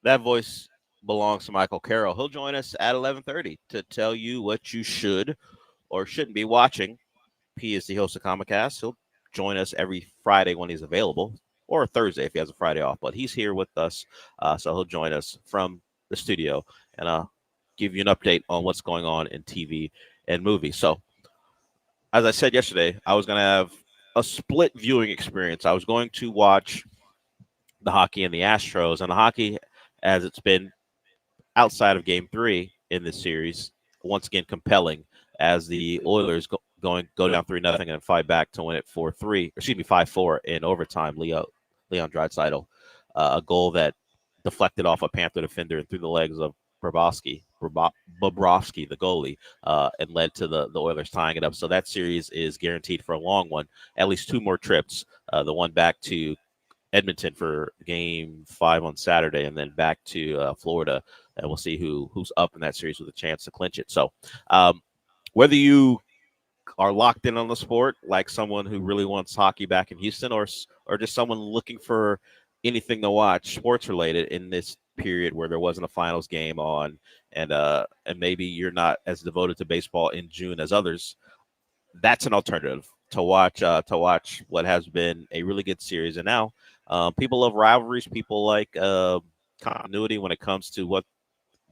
That voice belongs to Michael Carroll. He'll join us at 11:30 to tell you what you should or shouldn't be watching. He is the host of Comicast. He'll join us every Friday when he's available, or Thursday if he has a Friday off. But he's here with us, so he'll join us from the studio and give you an update on what's going on in TV and movies. So, as I said yesterday, I was going to have a split viewing experience. I was going to watch the hockey and the Astros, and the hockey, as it's been outside of Game 3 in this series, once again compelling as the Oilers go down 3-0 and fight back to win it 5-4 in overtime. Leon Draisaitl, a goal that deflected off a Panther defender and through the legs of Bobrovsky, the goalie, and led to the Oilers tying it up. So that series is guaranteed for a long one, at least 2 more trips. The one back to Edmonton for Game 5 on Saturday, and then back to Florida, and we'll see who's up in that series with a chance to clinch it. So whether you are locked in on the sport, like someone who really wants hockey back in Houston, or just someone looking for anything to watch sports related in this period where there wasn't a finals game on, and maybe you're not as devoted to baseball in June as others, that's an alternative to watch what has been a really good series. And now people love rivalries. People like continuity when it comes to what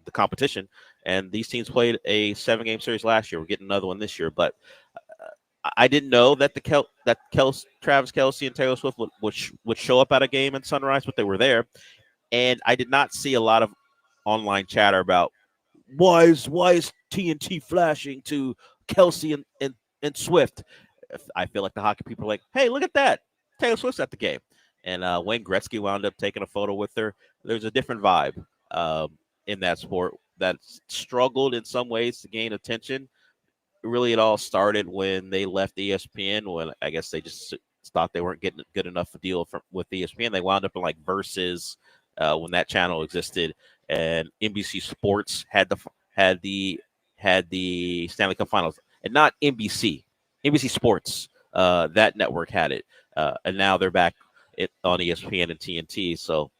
the competition. And these teams played a 7-game series last year. We're getting another one this year. But I didn't know that Travis Kelce and Taylor Swift would show up at a game in Sunrise, but they were there. And I did not see a lot of online chatter about why is TNT flashing to Kelce and Swift. I feel like the hockey people are like, hey, look at that. Taylor Swift's at the game. And Wayne Gretzky wound up taking a photo with her. There's a different vibe in that sport that struggled in some ways to gain attention. Really, it all started when they left ESPN, when I guess they just thought they weren't getting a good enough a deal with ESPN. They wound up in like Versus when that channel existed, and NBC Sports had the Stanley Cup Finals, and not NBC Sports. That network had it, and now they're back on ESPN and TNT. So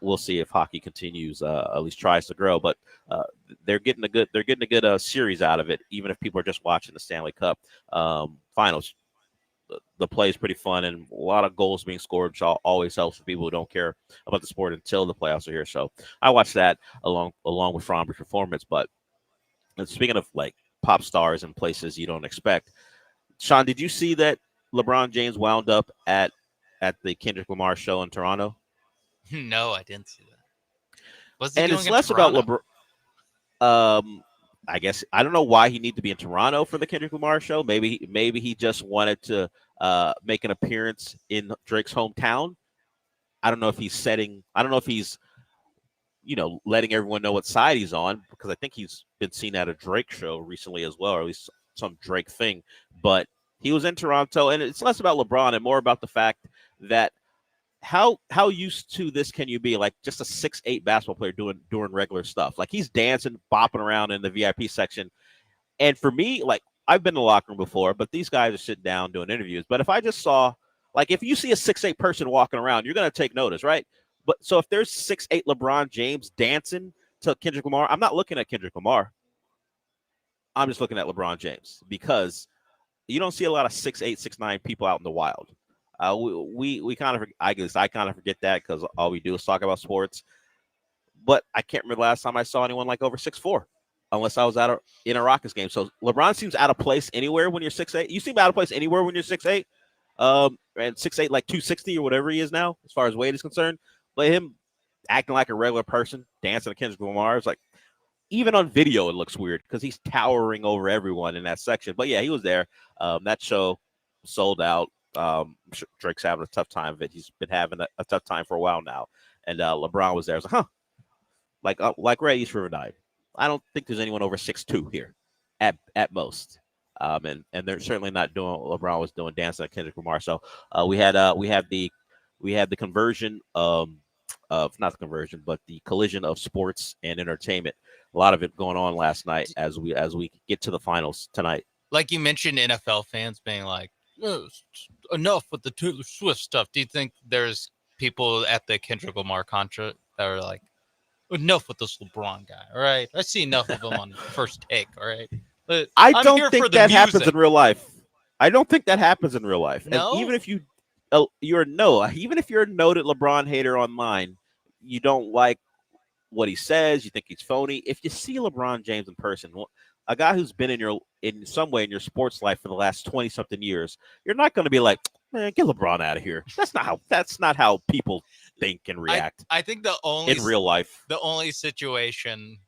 we'll see if hockey continues, at least tries to grow. But they're getting a good series out of it, even if people are just watching the Stanley Cup Finals. The play is pretty fun, and a lot of goals being scored, which always helps for people who don't care about the sport until the playoffs are here. So I watched that along with Fromber's performance. But speaking of like pop stars and places you don't expect, Sean, did you see that LeBron James wound up at the Kendrick Lamar show in Toronto? No, I didn't see that. What's he and doing it's in less Toronto? about LeBron. I guess I don't know why he needed to be in Toronto for the Kendrick Lamar show. Maybe he just wanted to make an appearance in Drake's hometown. I don't know if he's letting everyone know what side he's on, because I think he's been seen at a Drake show recently as well, or at least some Drake thing. But he was in Toronto, and it's less about LeBron and more about the fact that how used to this can you be, like just a 6'8" basketball player doing regular stuff. Like he's dancing, bopping around in the VIP section. And for me, like I've been in the locker room before, but these guys are sitting down doing interviews. But if I just saw, like if you see a 6'8" person walking around, you're going to take notice, right? But so if there's 6'8" LeBron James dancing to Kendrick Lamar, I'm not looking at Kendrick Lamar. I'm just looking at LeBron James, because you don't see a lot of 6'8", 6'9" people out in the wild. We kind of, I guess I kind of forget that because all we do is talk about sports. But I can't remember the last time I saw anyone like over 6'4", unless I was in a Rockets game. So LeBron seems out of place anywhere when you're 6'8". You seem out of place anywhere when you're 6'8". And 6'8", like 260 or whatever he is now, as far as weight is concerned. But him acting like a regular person, dancing to Kendrick Lamar, it's like, even on video, it looks weird because he's towering over everyone in that section. But yeah, he was there. That show sold out. I'm sure Drake's having a tough time of it. He's been having a tough time for a while now. And LeBron was there. I was like, like Ray East River 9. I don't think there's anyone over 6'2" here at most. and they're certainly not doing what LeBron was doing, dancing at Kendrick Lamar. So we had the conversion of not the conversion, but the collision of sports and entertainment. A lot of it going on last night as we get to the finals tonight. Like you mentioned, NFL fans being like, "Oh, enough with the Taylor Swift stuff." Do you think there's people at the Kendrick Lamar concert that are like, enough with this LeBron guy? All right, I see enough of him on First Take. All right, but I I'm don't here think for the that music. happens in real life. I don't think that happens in real life. No? And even if even if you're a noted LeBron hater online, you don't like what he says, you think he's phony. If you see LeBron James in person, a guy who's been in some way in your sports life for the last 20 something years, you're not going to be like, man, get LeBron out of here. That's not how people think and react. I think in real life, the only situation,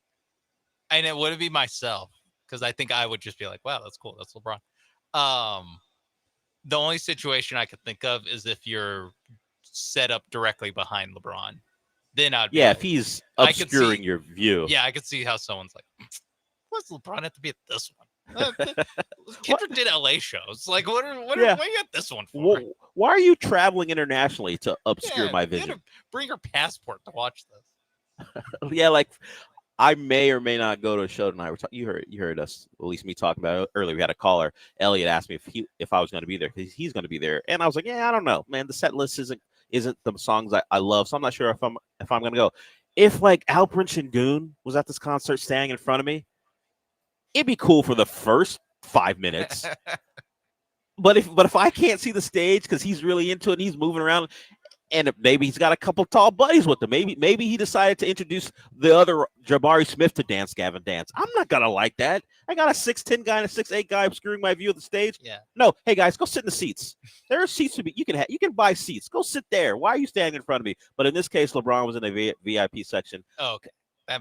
and it wouldn't be myself, because I think I would just be like, wow, that's cool, that's LeBron. The only situation I could think of is if you're set up directly behind LeBron. Then I'd be like, if he's obscuring your view. Yeah, I could see how someone's like, what's LeBron have to be at this one? Kendrick did LA shows. Like, what are you at this one for? Why are you traveling internationally to obscure my vision? Bring your passport to watch this. Yeah, like I may or may not go to a show tonight. You heard us, at least me talking about it earlier. We had a caller. Elliot asked me if I was going to be there. He's going to be there, and I was like, yeah, I don't know, man. The set list isn't the songs I love, so I'm not sure if I'm going to go. If like Alperen Sengun was at this concert standing in front of me, it'd be cool for the first 5 minutes. But if I can't see the stage because he's really into it and he's moving around, and maybe he's got a couple tall buddies with him, maybe he decided to introduce the other Jabari Smith to Dance Gavin Dance. I'm not gonna like that. I got a 6'10" guy and a 6'8" guy obscuring my view of the stage. Yeah. No, hey guys, go sit in the seats. There are seats to be. You can buy seats. Go sit there. Why are you standing in front of me? But in this case, LeBron was in a VIP section. Oh, okay.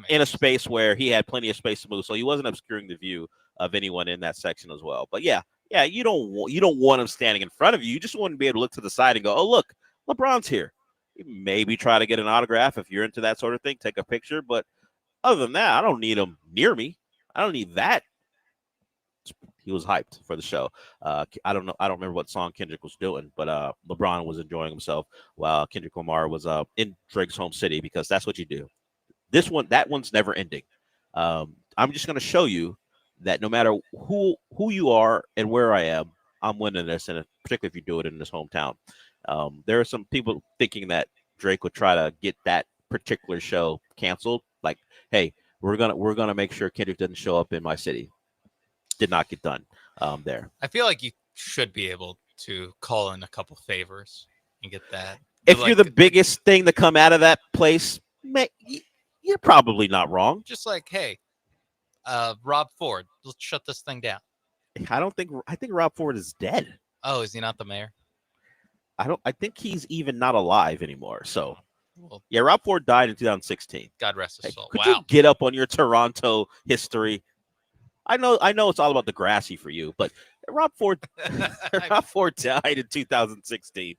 In a space where he had plenty of space to move, so he wasn't obscuring the view of anyone in that section as well. But yeah, you don't want him standing in front of you. You just want to be able to look to the side and go, oh look, LeBron's here. Maybe try to get an autograph if you're into that sort of thing. Take a picture, but other than that, I don't need him near me. I don't need that. He was hyped for the show. I don't know. I don't remember what song Kendrick was doing, but LeBron was enjoying himself while Kendrick Lamar was in Drake's home city, because that's what you do. That one's never ending. I'm just going to show you that no matter who you are and where I am, I'm winning this, and particularly if you do it in this hometown. There are some people thinking that Drake would try to get that particular show canceled. Like, hey, we're gonna make sure Kendrick doesn't show up in my city. Did not get done there. I feel like you should be able to call in a couple favors and get that. If you're the biggest thing to come out of that place, you're probably not wrong. Just like, hey, Rob Ford, let's shut this thing down. I think Rob Ford is dead. Oh, is he not the mayor? I think he's even not alive anymore. So, yeah, Rob Ford died in 2016. God rest his soul. Could you get up on your Toronto history? I know it's all about Degrassi for you, but Rob Ford died in 2016.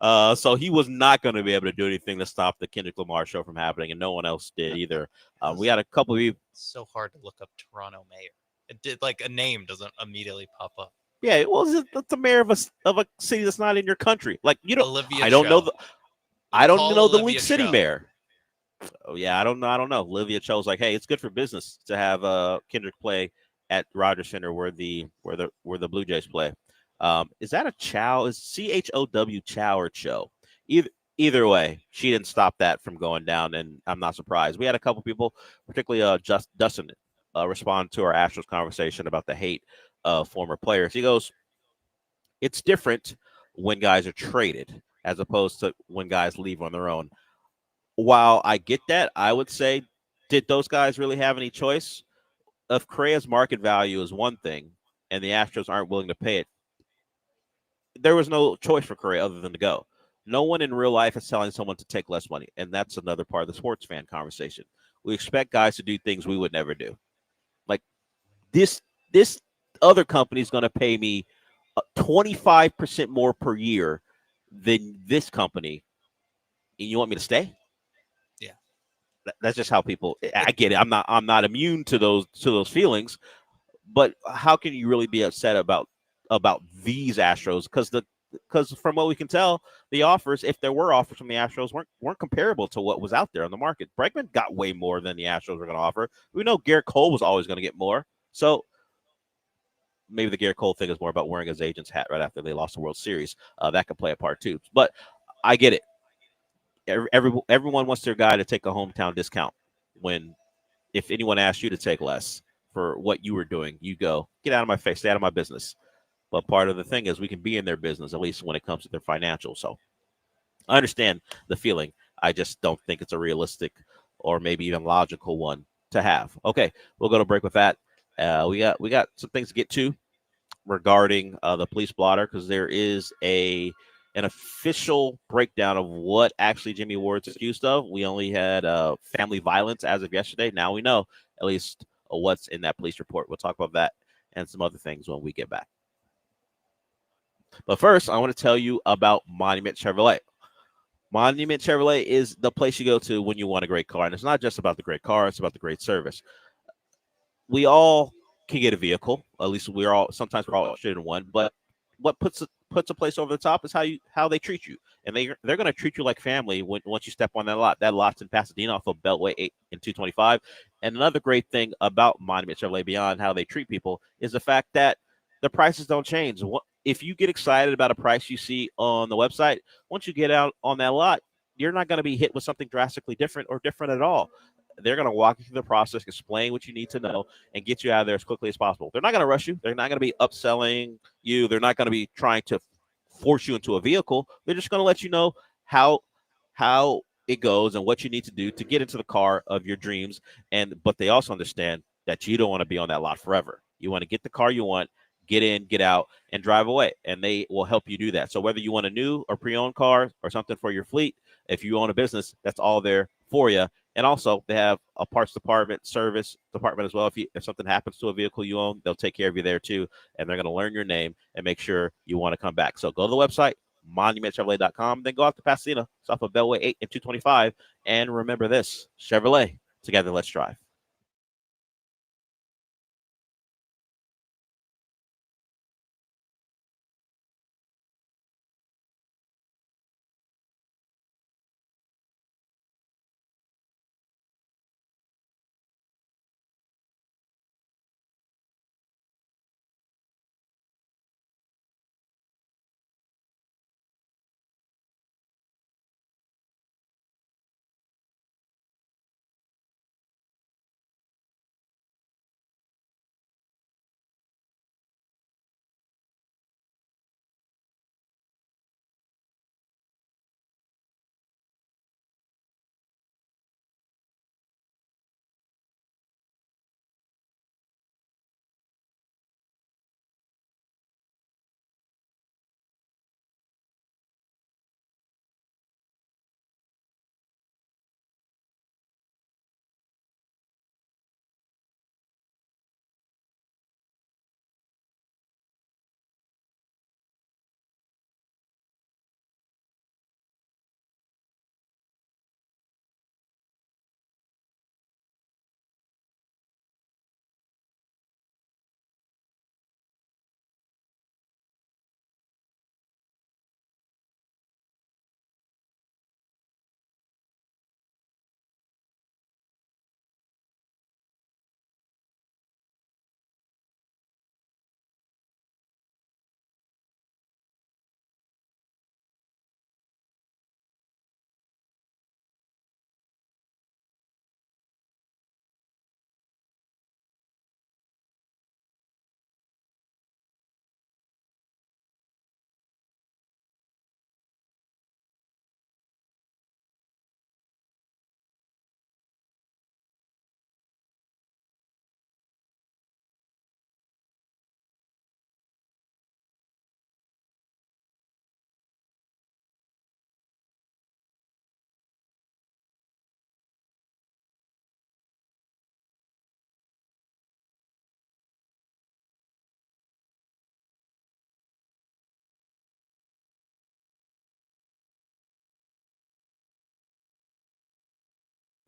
So he was not going to be able to do anything to stop the Kendrick Lamar show from happening, and no one else did either. We had a couple of people. It's so hard to look up Toronto mayor. It did, like, a name doesn't immediately pop up. Yeah, well, it's the mayor of a city that's not in your country. Like, you don't. Olivia I don't Cho. know the. I don't know the Olivia Link City Cho. mayor. Oh yeah, I don't know. Olivia Cho's like, hey, it's good for business to have Kendrick play at Rogers Center where the Blue Jays play. Is that a Chow? Is CHOW Chow or Cho? Either way, she didn't stop that from going down, and I'm not surprised. We had a couple people, particularly Dustin, respond to our Astros conversation about the hate of former players. He goes, it's different when guys are traded as opposed to when guys leave on their own. While I get that, I would say, did those guys really have any choice? If Correa's market value is one thing and the Astros aren't willing to pay it, there was no choice for Correa other than to go. No one in real life is telling someone to take less money, and that's another part of the sports fan conversation. We expect guys to do things we would never do. Like this other company is going to pay me 25% more per year than this company, and you want me to stay? That's just how people. I get it. I'm not immune to those feelings, But how can you really be upset about these Astros? Because from what we can tell, the offers, if there were offers from the Astros, weren't comparable to what was out there on the market. Bregman got way more than the Astros were going to offer. We know Garrett Cole was always going to get more. So maybe the Garrett Cole thing is more about wearing his agent's hat right after they lost the World Series. That could play a part too. But I get it. Everyone wants their guy to take a hometown discount. When if anyone asks you to take less for what you were doing, you go, get out of my face, stay out of my business. But part of the thing is we can be in their business, at least when it comes to their financials. So I understand the feeling. I just don't think it's a realistic or maybe even logical one to have. Okay, we'll go to break with that. We got some things to get to regarding the police blotter, because there is an official breakdown of what actually Jimmy Ward's accused of. We only had family violence as of yesterday. Now we know at least what's in that police report. We'll talk about that and some other things when we get back. But first, I want to tell you about Monument Chevrolet. Monument Chevrolet is the place you go to when you want a great car. And it's not just about the great car, it's about the great service. We all can get a vehicle. At least we're all interested in one. But what puts a place over the top is how they treat you. And they're going to treat you like family once you step on that lot. That lot's in Pasadena off of Beltway 8 and 225. And another great thing about Monument Chevrolet, beyond how they treat people, is the fact that the prices don't change. If you get excited about a price you see on the website, once you get out on that lot, you're not going to be hit with something drastically different or different at all. They're going to walk you through the process, explain what you need to know, and get you out of there as quickly as possible. They're not going to rush you. They're not going to be upselling you. They're not going to be trying to force you into a vehicle. They're just going to let you know how it goes and what you need to do to get into the car of your dreams. But they also understand that you don't want to be on that lot forever. You want to get the car you want, get in, get out, and drive away. And they will help you do that. So whether you want a new or pre-owned car or something for your fleet, if you own a business, that's all there for you. And also, they have a parts department, service department as well. If something happens to a vehicle you own, they'll take care of you there too. And they're going to learn your name and make sure you want to come back. So go to the website, monumentchevrolet.com, then go out to Pasadena. It's off of Beltway 8 and 225. And remember this, Chevrolet, together, let's drive.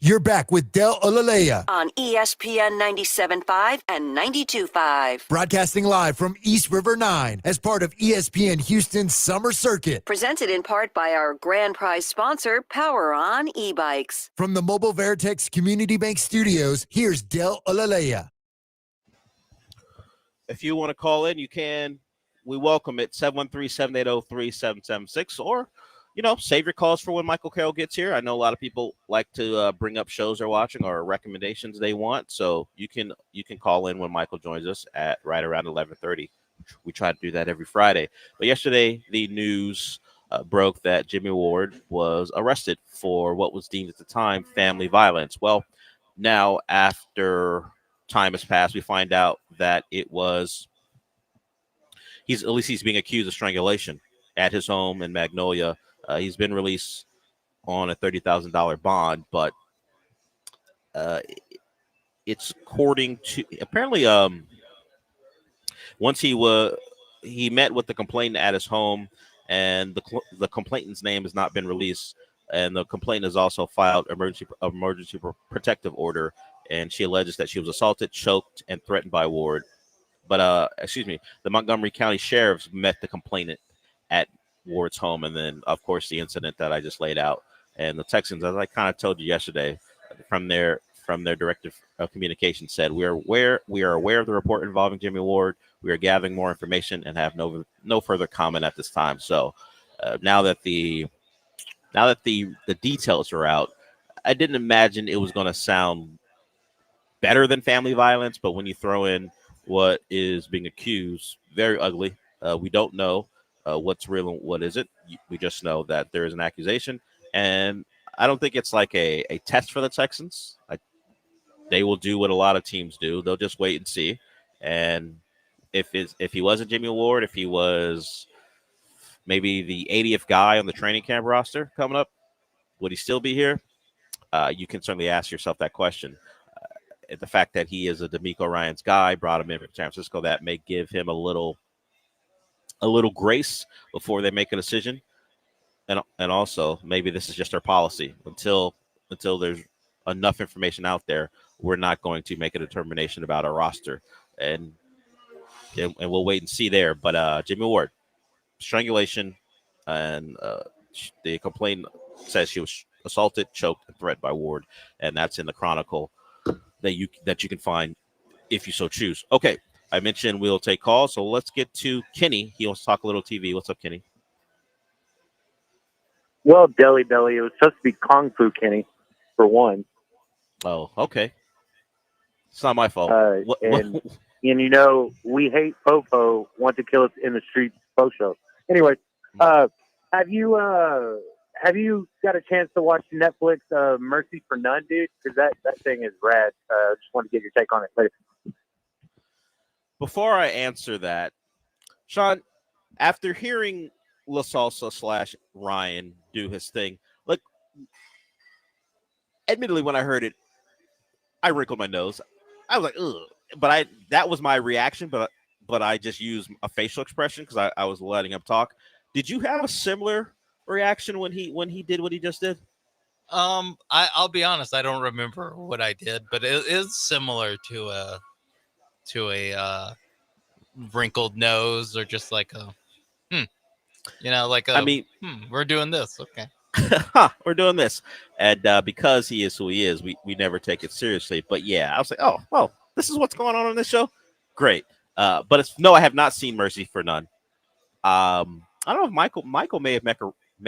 You're back with Del Olaleye. On ESPN 97.5 and 92.5. Broadcasting live from East River 9 as part of ESPN Houston's Summer Circuit. Presented in part by our grand prize sponsor, Power On e-bikes. From the Mobile Veritex Community Bank Studios, here's Del Olaleye. If you want to call in, you can. We welcome it, 713-780-3776, or, save your calls for when Michael Carroll gets here. I know a lot of people like to bring up shows they're watching or recommendations they want, so you can call in when Michael joins us at right around 11:30. We try to do that every Friday. But yesterday, the news broke that Jimmy Ward was arrested for what was deemed at the time family violence. Well, now after time has passed, we find out that it was he's being accused of strangulation at his home in Magnolia. He's been released on a $30,000 bond, but it's according to apparently once he met with the complainant at his home, and the complainant's name has not been released, and the complainant has also filed emergency protective order, and she alleges that she was assaulted, choked, and threatened by Ward. But the Montgomery County sheriffs met the complainant at Ward's home, and then of course the incident that I just laid out. And the Texans, as I kind of told you yesterday, from their director of communication, said we are aware of the report involving Jimmy Ward. We are gathering more information and have no further comment at this time. So now that the details are out, I didn't imagine it was going to sound better than family violence, but when you throw in what is being accused, very ugly. We don't know what's real and what isn't. We just know that there is an accusation, and I don't think it's like a test for the Texans. They will do what a lot of teams do. They'll just wait and see. And if he wasn't Jimmy Ward, if he was maybe the 80th guy on the training camp roster coming up, would he still be here? You can certainly ask yourself that question. The fact that he is a D'Amico Ryans guy, brought him in from San Francisco, that may give him a little grace before they make a decision. And also, maybe this is just our policy. Until there's enough information out there, we're not going to make a determination about our roster. And we'll wait and see there. But Jimmy Ward, strangulation, and the complaint says she was assaulted, choked, and threatened by Ward. And that's in the Chronicle that you can find if you so choose. Okay, I mentioned we'll take calls, so let's get to Kenny. He wants to talk a little TV. What's up, Kenny? Well, Deli Belly, it was supposed to be Kung Fu Kenny, for one. Oh, okay. It's not my fault. And we hate Popo, want to kill us in the streets. Post show. Anyway, have you got a chance to watch Netflix Mercy for None, dude? Because that thing is rad. Just want to get your take on it later. Before I answer that, Sean, after hearing La Salsa / Ryan do his thing, like, admittedly, when I heard it, I wrinkled my nose. I was like, ugh. But that was my reaction, but I just used a facial expression because I was letting him talk. Did you have a similar reaction when he did what he just did? I'll be honest, I don't remember what I did, but it is similar to a wrinkled nose, or just like we're doing this, okay. We're doing this. And because he is who he is, we never take it seriously. But yeah, I was like, oh, well, this is what's going on this show? Great. But I have not seen Mercy for None. I don't know if Michael may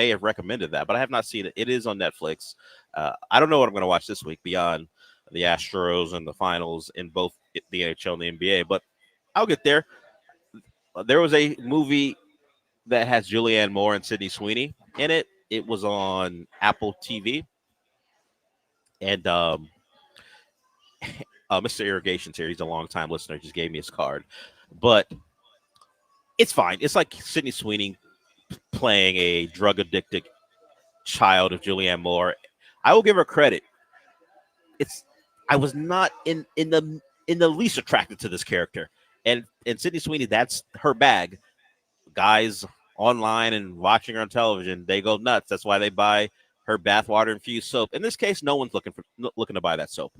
have recommended that, but I have not seen it. It is on Netflix. I don't know what I'm going to watch this week beyond the Astros and the finals in both the NHL and the NBA, but I'll get there. There was a movie that has Julianne Moore and Sydney Sweeney in it. It was on Apple TV, and Mr. Irrigation's here. He's a longtime listener. Just gave me his card, but it's fine. It's like Sydney Sweeney playing a drug-addicted child of Julianne Moore. I will give her credit. I was not in the least attracted to this character, and Sydney Sweeney, that's her bag. Guys online and watching her on television, they go nuts. That's why they buy her bathwater infused soap. In this case, no one's looking to buy that soap,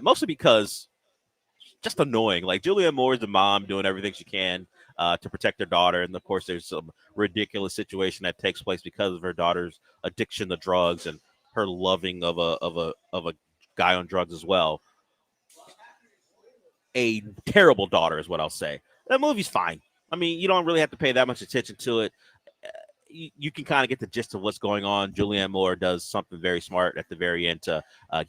mostly because just annoying. Like Julianne Moore is the mom doing everything she can to protect her daughter, and of course, there's some ridiculous situation that takes place because of her daughter's addiction to drugs and her loving of a guy on drugs as well. A terrible daughter is what I'll say. That movie's fine. I mean, you don't really have to pay that much attention to it. You can kind of get the gist of what's going on. Julianne Moore does something very smart at the very end to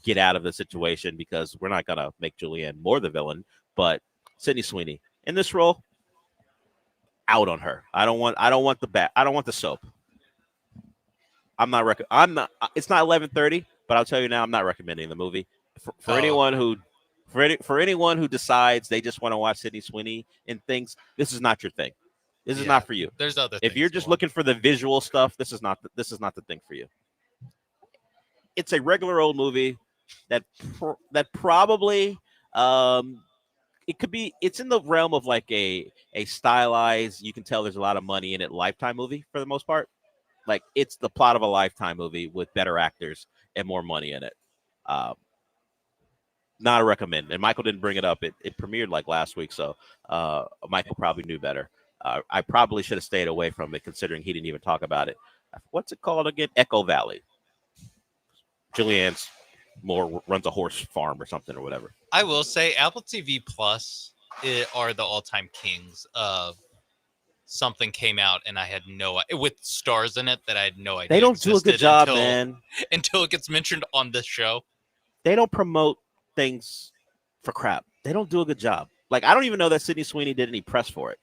get out of the situation, because we're not going to make Julianne Moore the villain, but Sydney Sweeney in this role, out on her. I don't want the soap. It's not 11:30, but I'll tell you now, I'm not recommending the movie for anyone who decides they just want to watch Sydney Sweeney and things. This is not your thing. This is not for you. There's other If you're just looking for the visual stuff, this is not the thing for you. It's a regular old movie that probably it's in the realm of like a stylized, you can tell there's a lot of money in it, Lifetime movie for the most part. Like it's the plot of a Lifetime movie with better actors and more money in it. Not a recommend. And Michael didn't bring it up. It premiered like last week, so Michael probably knew better. I probably should have stayed away from it, considering he didn't even talk about it. What's it called again? Echo Valley. Julianne's Moore runs a horse farm or something or whatever. I will say Apple TV Plus are the all-time kings of something came out and I had no idea, with stars in it that I had no idea. They don't do a good job, until it gets mentioned on this show. They don't promote things for crap. They don't do a good job. Like, I don't even know that Sydney Sweeney did any press for it.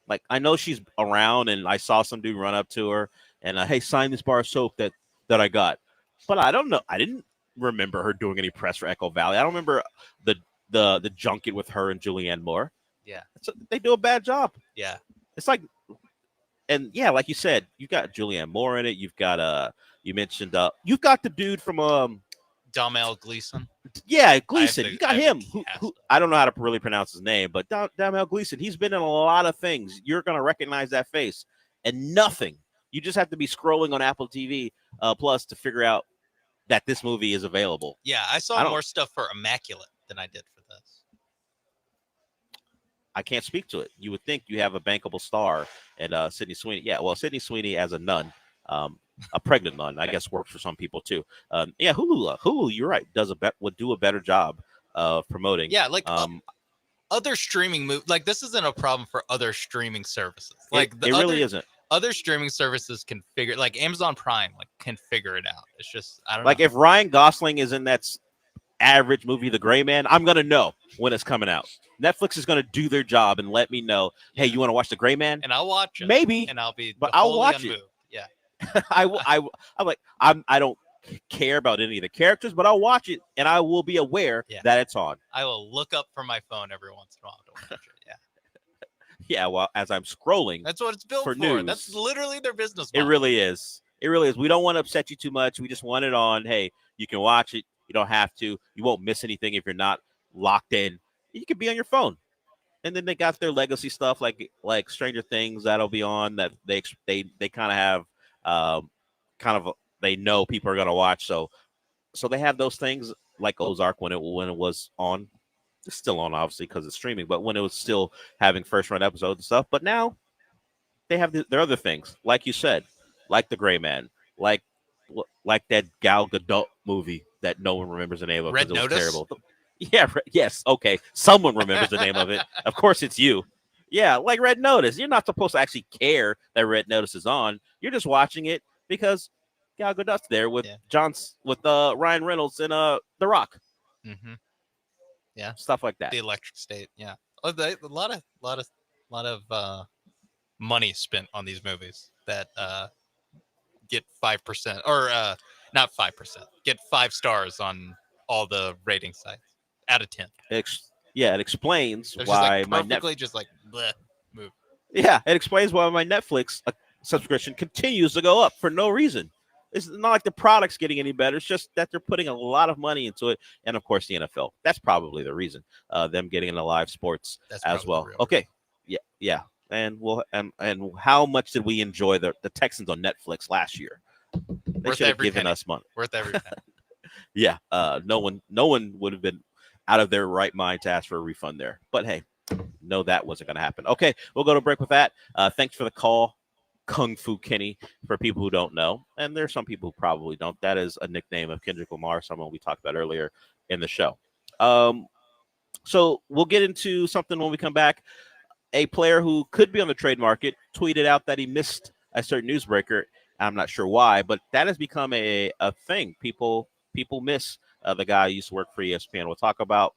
Like, I know she's around, and I saw some dude run up to her and, hey, sign this bar of soap that I got. But I don't know. I didn't remember her doing any press for Echo Valley. I don't remember the junket with her and Julianne Moore. Yeah. They do a bad job. Yeah. It's like, and yeah, like you said, you've got Julianne Moore in it. You've got, you mentioned, you've got the dude from, Domhnall Gleeson. Yeah, Gleeson. You got him. Who I don't know how to really pronounce his name, but Domhnall Gleeson. He's been in a lot of things. You're gonna recognize that face, and nothing. You just have to be scrolling on Apple TV Plus to figure out that this movie is available. Yeah, I saw more stuff for Immaculate than I did for this. I can't speak to it. You would think you have a bankable star, and Sydney Sweeney. Yeah, well, Sydney Sweeney as a nun. A pregnant nun, I guess, works for some people too. Yeah, Hulu, you're right, would do a better job of promoting. Yeah, like other streaming like this isn't a problem for other streaming services. Like it really isn't. Other streaming services can figure, like Amazon Prime, can figure it out. It's just I don't know. If Ryan Gosling is in that average movie, The Gray Man, I'm gonna know when it's coming out. Netflix is gonna do their job and let me know. Hey, you want to watch The Gray Man? And I'll watch it. Maybe, and I'll be, but I'll watch unmoved. it. Yeah. I don't care about any of the characters, but I'll watch it and I will be aware that it's on. I will look up from my phone every once in a while to watch it. Yeah. Yeah, well, as I'm scrolling, that's what it's built for. News. That's literally their business model. It really is. It really is. We don't want to upset you too much. We just want it on. Hey, you can watch it. You don't have to. You won't miss anything if you're not locked in. You can be on your phone. And then they got their legacy stuff like Stranger Things that'll be on that they kind of have. They know people are going to watch, so they have those things like Ozark when it was on. It's still on, obviously, because it's streaming, but when it was still having first run episodes and stuff. But now they have their other things, like you said, like The Gray Man, like that Gal Gadot movie that no one remembers the name of because it was terrible. Yeah, yes, okay, someone remembers the name of it. Of course, it's you. Yeah, like Red Notice. You're not supposed to actually care that Red Notice is on. You're just watching it because Gal Gadot's there with Ryan Reynolds and The Rock. Mm-hmm. Yeah, stuff like that. The Electric State. Yeah, a lot of money spent on these movies that get 5% or not 5%. Get 5 stars on all the rating sites out of 10. It explains They're why just my perfectly just like bleh, move. Yeah, it explains why my Netflix subscription continues to go up for no reason. It's not like the product's getting any better. It's just that they're putting a lot of money into it, and of course the NFL. That's probably the reason. Them getting into live sports as well. Okay, yeah. And and how much did we enjoy the Texans on Netflix last year? They Worth should have every given penny. us money. Worth every penny. Yeah. No one would have been out of their right mind to ask for a refund there. But hey, no, that wasn't going to happen. Okay, we'll go to break with that. Thanks for the call, Kung Fu Kenny, for people who don't know. And there's some people who probably don't. That is a nickname of Kendrick Lamar, someone we talked about earlier in the show. So we'll get into something when we come back. A player who could be on the trade market tweeted out that he missed a certain newsbreaker. I'm not sure why, but that has become a thing. People miss the guy who used to work for ESPN. We'll talk about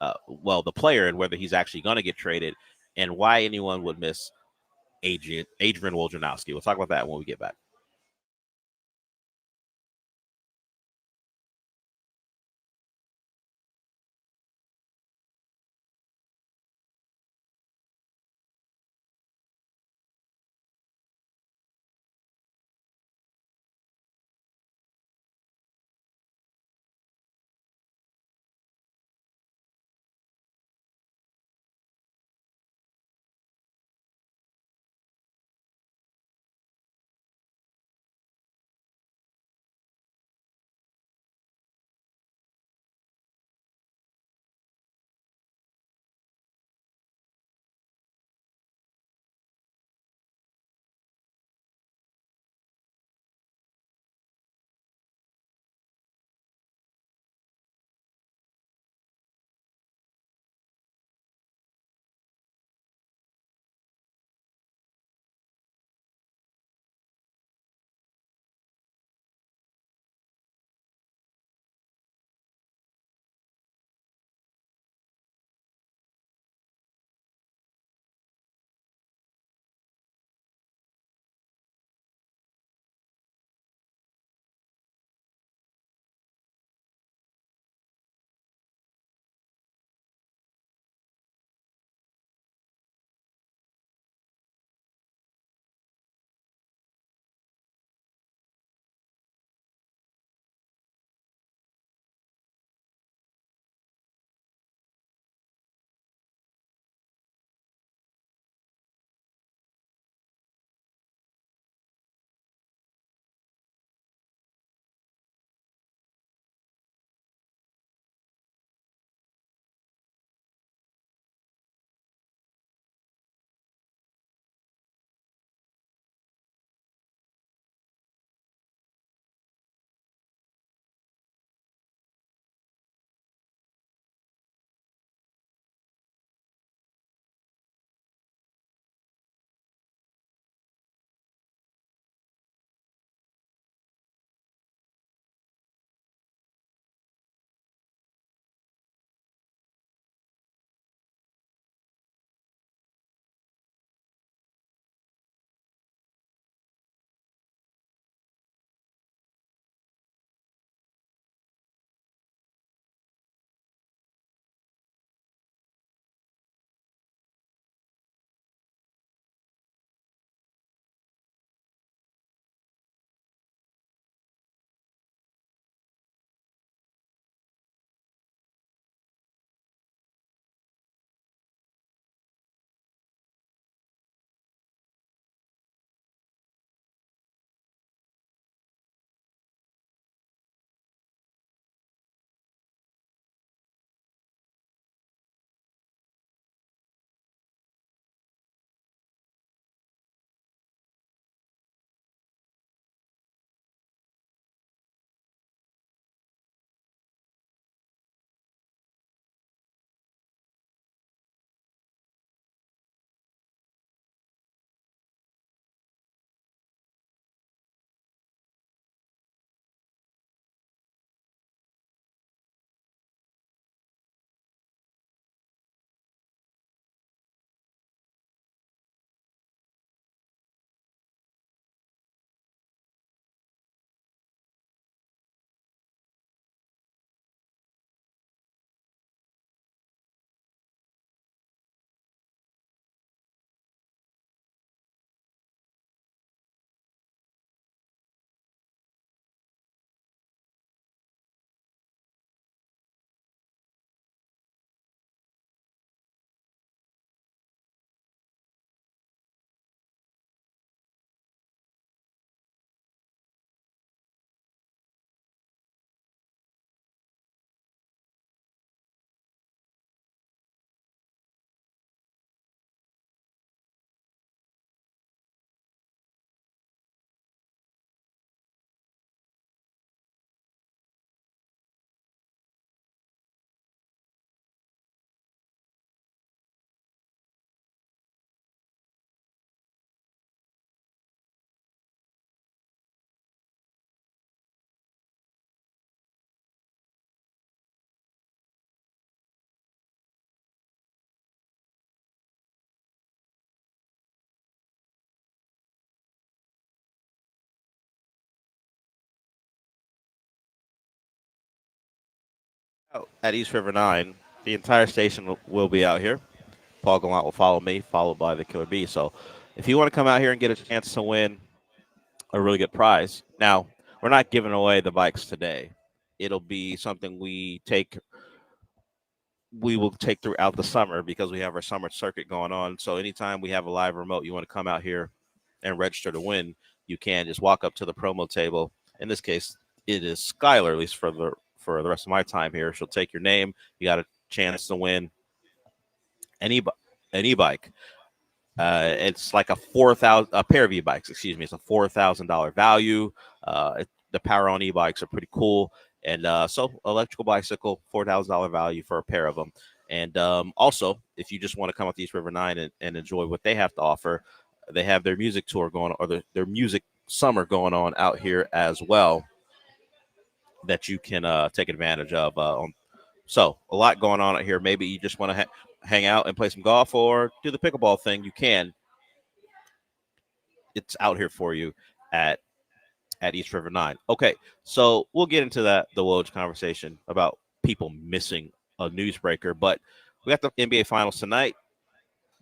the player and whether he's actually going to get traded and why anyone would miss Adrian Wojnarowski. We'll talk about that when we get back. At East River 9, the entire station will be out here. Paul Gallant will follow me, followed by the Killer Bee. So if you want to come out here and get a chance to win a really good prize. Now, we're not giving away the bikes today. It'll be something we will take throughout the summer because we have our summer circuit going on. So anytime we have a live remote, you want to come out here and register to win, you can just walk up to the promo table. In this case, it is Skylar, at least for the rest of my time here. She'll take your name. You got a chance to win an e-bike. It's like a pair of e-bikes. Excuse me, it's a $4,000 value. The power on e-bikes are pretty cool, and so electrical bicycle, $4,000 value for a pair of them. And also, if you just want to come up to East River 9 and enjoy what they have to offer, they have their music tour going on, or their music summer going on out here as well, that you can take advantage of. So a lot going on out here. Maybe you just want to hang out and play some golf or do the pickleball thing. You can. It's out here for you at East River 9. Okay, so we'll get into the Woj conversation about people missing a newsbreaker, but we got the NBA Finals tonight.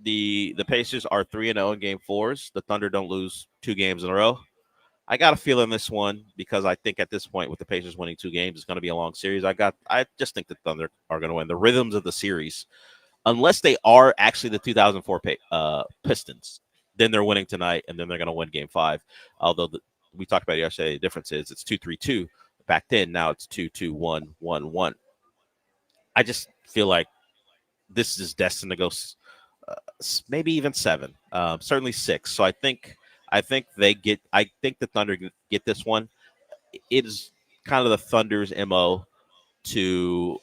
The Pacers are 3-0 in Game 4s. The Thunder don't lose 2 games in a row. I got a feeling this one, because I think at this point, with the Pacers winning 2 games, it's going to be a long series. I just think the Thunder are going to win. The rhythms of the series, unless they are actually the 2004 Pistons, then they're winning tonight, and then they're going to win Game 5. Although we talked about it yesterday, the difference is it's 2-3-2 back then. Now it's 2-2-1-1-1. I just feel like this is destined to go maybe even 7, certainly 6. So I think the Thunder get this one. It is kind of the Thunder's MO to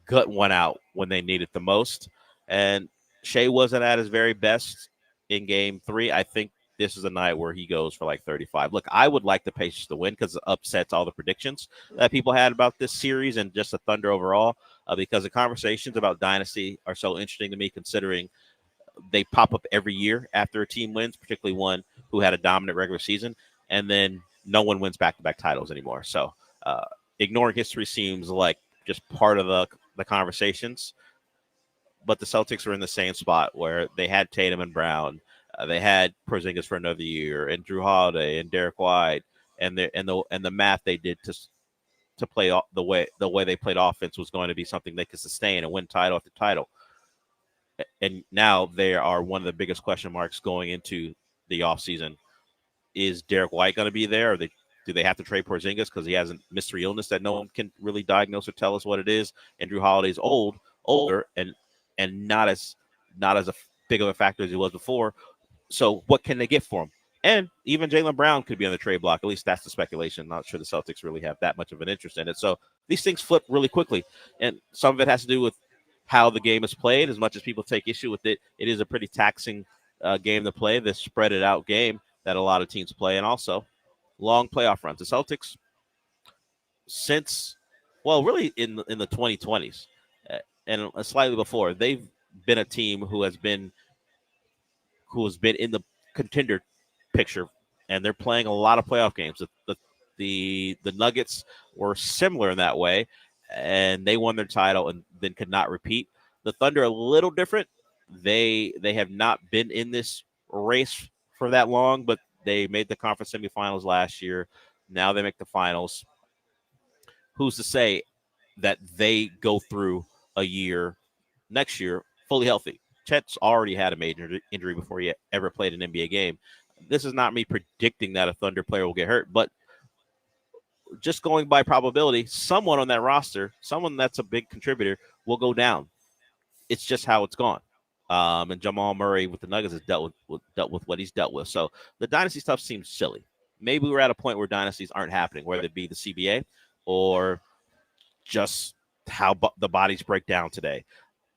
gut one out when they need it the most. And Shea wasn't at his very best in Game 3. I think this is a night where he goes for like 35. Look, I would like the Pacers to win because it upsets all the predictions that people had about this series and just the Thunder overall, because the conversations about Dynasty are so interesting to me, considering they pop up every year after a team wins, particularly one who had a dominant regular season, and then no one wins back-to-back titles anymore. So ignoring history seems like just part of the conversations. But the Celtics are in the same spot where they had Tatum and Brown, they had Porzingis for another year, and Drew Holiday and Derek White, and the math they did to play the way they played offense was going to be something they could sustain and win title after title. And now they are one of the biggest question marks going into the offseason. Is Derek White going to be there? Or do they have to trade Porzingis because he has a mystery illness that no one can really diagnose or tell us what it is? And Drew Holiday's older, and not as big of a factor as he was before. So what can they get for him? And even Jaylen Brown could be on the trade block. At least that's the speculation. Not sure the Celtics really have that much of an interest in it. So these things flip really quickly. And some of it has to do with how the game is played. As much as people take issue with it, it is a pretty taxing game to play, this spread it out game that a lot of teams play, and also long playoff runs. The Celtics, since, well, really in the 2020s and slightly before, they've been a team who has been in the contender picture, and they're playing a lot of playoff games. The Nuggets were similar in that way, and they won their title and then could not repeat. The Thunder are a little different. They have not been in this race for that long, but they made the conference semifinals last year. Now they make the finals. Who's to say that they go through a year next year fully healthy? Chet's already had a major injury before he ever played an NBA game. This is not me predicting that a Thunder player will get hurt, but just going by probability, someone on that roster, someone that's a big contributor, will go down. It's just how it's gone. And Jamal Murray with the Nuggets has dealt with what he's dealt with. So the dynasty stuff seems silly. Maybe we're at a point where dynasties aren't happening, whether it be the CBA or just how the bodies break down today.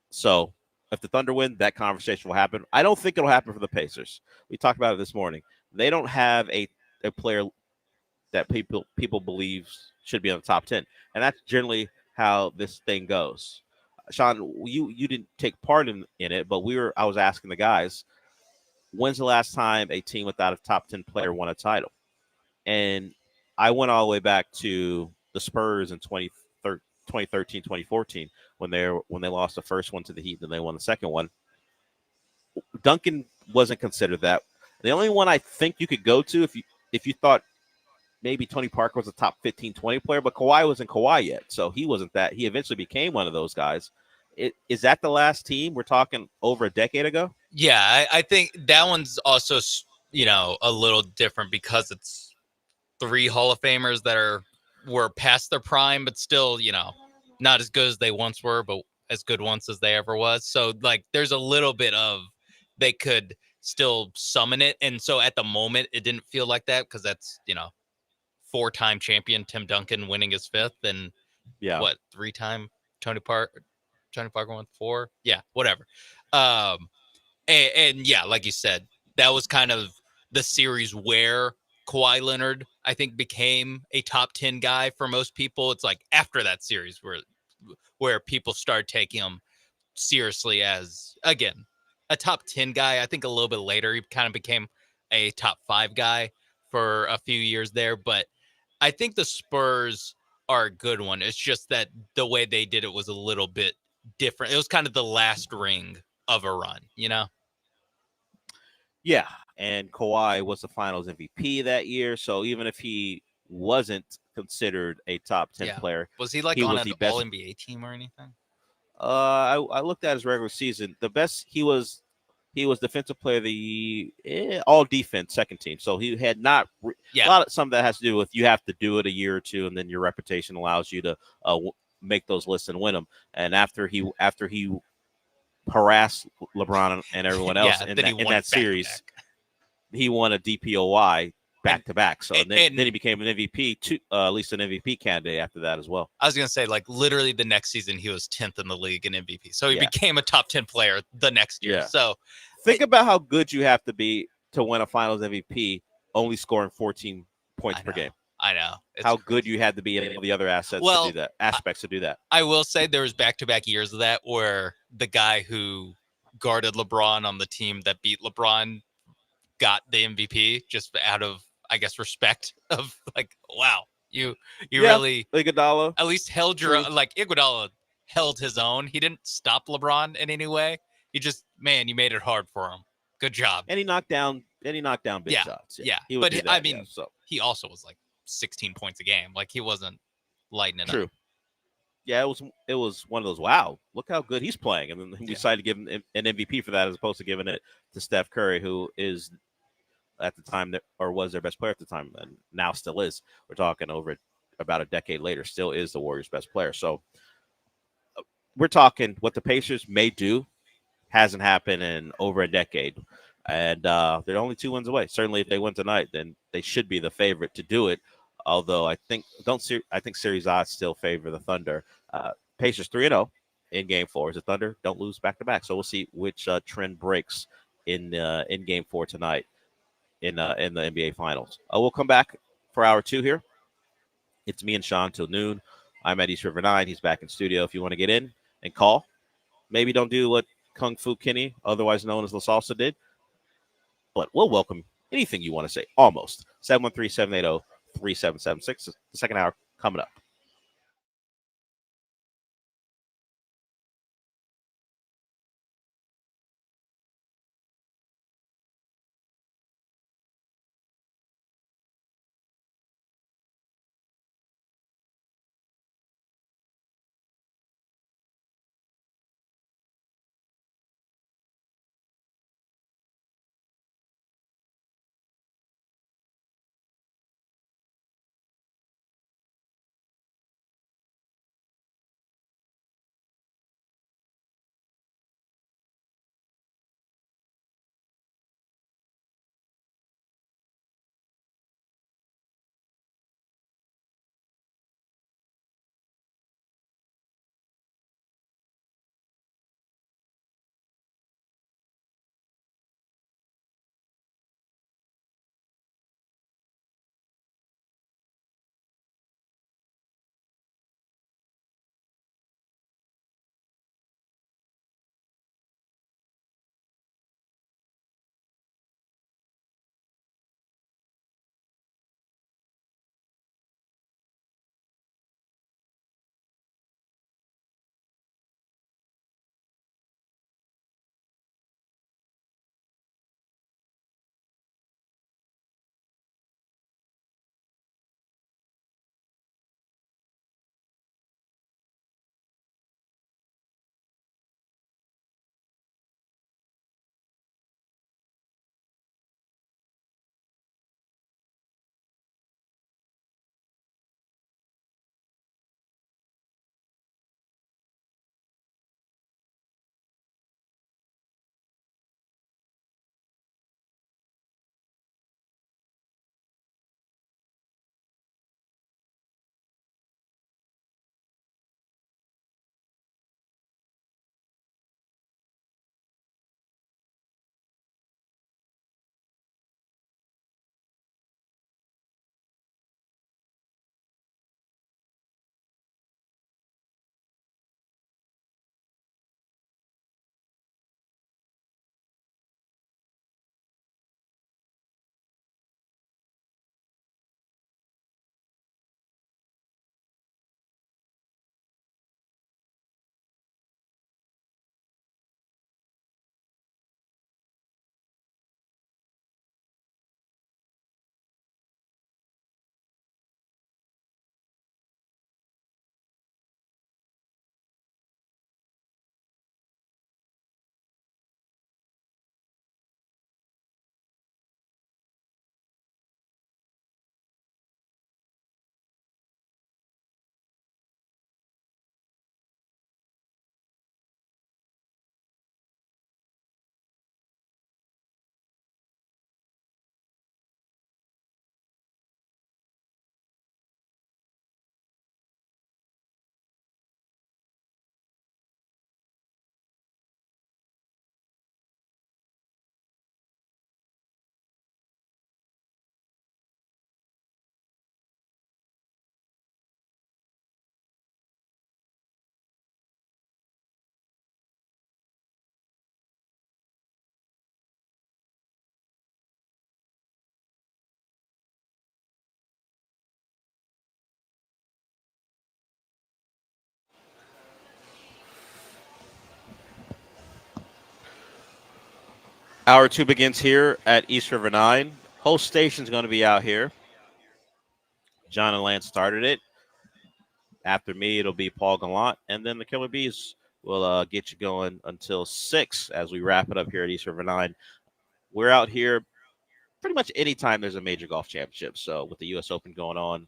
So if the Thunder win, that conversation will happen. I don't think it'll happen for the Pacers. We talked about it this morning. They don't have a player that people believe should be on the top 10. And that's generally how this thing goes. Sean, you didn't take part in it, but I was asking the guys, when's the last time a team without a top 10 player won a title? And I went all the way back to the Spurs in 2013 2013, 2014 when they lost the first one to the Heat, and then they won the second one. Duncan wasn't considered that. The only one I think you could go to if you thought maybe Tony Parker was a top 15, 20 player, but Kawhi wasn't Kawhi yet, so he wasn't that. He eventually became one of those guys. Is that the last team? We're talking over a decade ago? Yeah, I think that one's also, a little different because it's 3 Hall of Famers that were past their prime, but still, not as good as they once were, but as good once as they ever was. So, like, there's a little bit of they could still summon it. And so at the moment, it didn't feel like that because that's, 4-time champion Tim Duncan winning his 5th, and 3-time Tony Parker won 4. Yeah, whatever. And yeah, like you said, that was kind of the series where Kawhi Leonard, I think, became a top 10 guy for most people. It's like after that series where people started taking him seriously as, again, a top 10 guy. I think a little bit later, he kind of became a top 5 guy for a few years there. But I think the Spurs are a good one. It's just that the way they did it was a little bit different. It was kind of the last ring of a run, Yeah, and Kawhi was the Finals MVP that year, so even if he wasn't considered a top 10 player, was he like he on was an the best. All-NBA team or anything? I looked at his regular season. The best he was defensive player of the all defense second team. So he had not a lot of some of that has to do with you have to do it a year or two, and then your reputation allows you to make those lists and win them. And after he harassed LeBron and everyone else in that series, he won a DPOY back to back. So then he became an MVP, at least an MVP candidate after that as well. I was going to say, like, literally the next season, he was 10th in the league in MVP. So he became a top 10 player the next year. Yeah. So think about how good you have to be to win a Finals MVP, only scoring 14 points per game. I know. How good you had to be in all the other aspects to do that. I will say there was back-to-back years of that where the guy who guarded LeBron on the team that beat LeBron got the MVP just out of, I guess, respect of like, wow, you really Iguodala at least held your like Iguodala held his own. He didn't stop LeBron in any way. He just, man, you made it hard for him. Good job. And he knocked down big shots. Yeah. He would But do that, I mean, so he also was like 16 points a game. Like he wasn't lighting it true. up. Yeah, it was one of those, wow, look how good he's playing. And then he decided to give him an MVP for that as opposed to giving it to Steph Curry, who is at the time was their best player at the time and now still is. We're talking over about a decade later, still is the Warriors' best player. So we're talking what the Pacers may do hasn't happened in over a decade. And they're only 2 wins away. Certainly if they win tonight, then they should be the favorite to do it. Although I think series odds still favor the Thunder. Pacers 3-0 in Game 4. Is the Thunder don't lose back to back. So we'll see which trend breaks in Game 4 tonight in the NBA Finals. We'll come back for hour 2 here. It's me and Sean till noon. I'm at East River 9. He's back in studio. If you want to get in and call, maybe don't do what Kung Fu Kenny, otherwise known as La Salsa, did. But we'll welcome anything you want to say. Almost 713-780-3776. The second hour coming up. Hour 2 begins here at East River 9. Host station's going to be out here. John and Lance started it. After me, it'll be Paul Gallant, and then the Killer Bees will get you going until 6 as we wrap it up here at East River 9. We're out here pretty much anytime there's a major golf championship. So with the U.S. Open going on,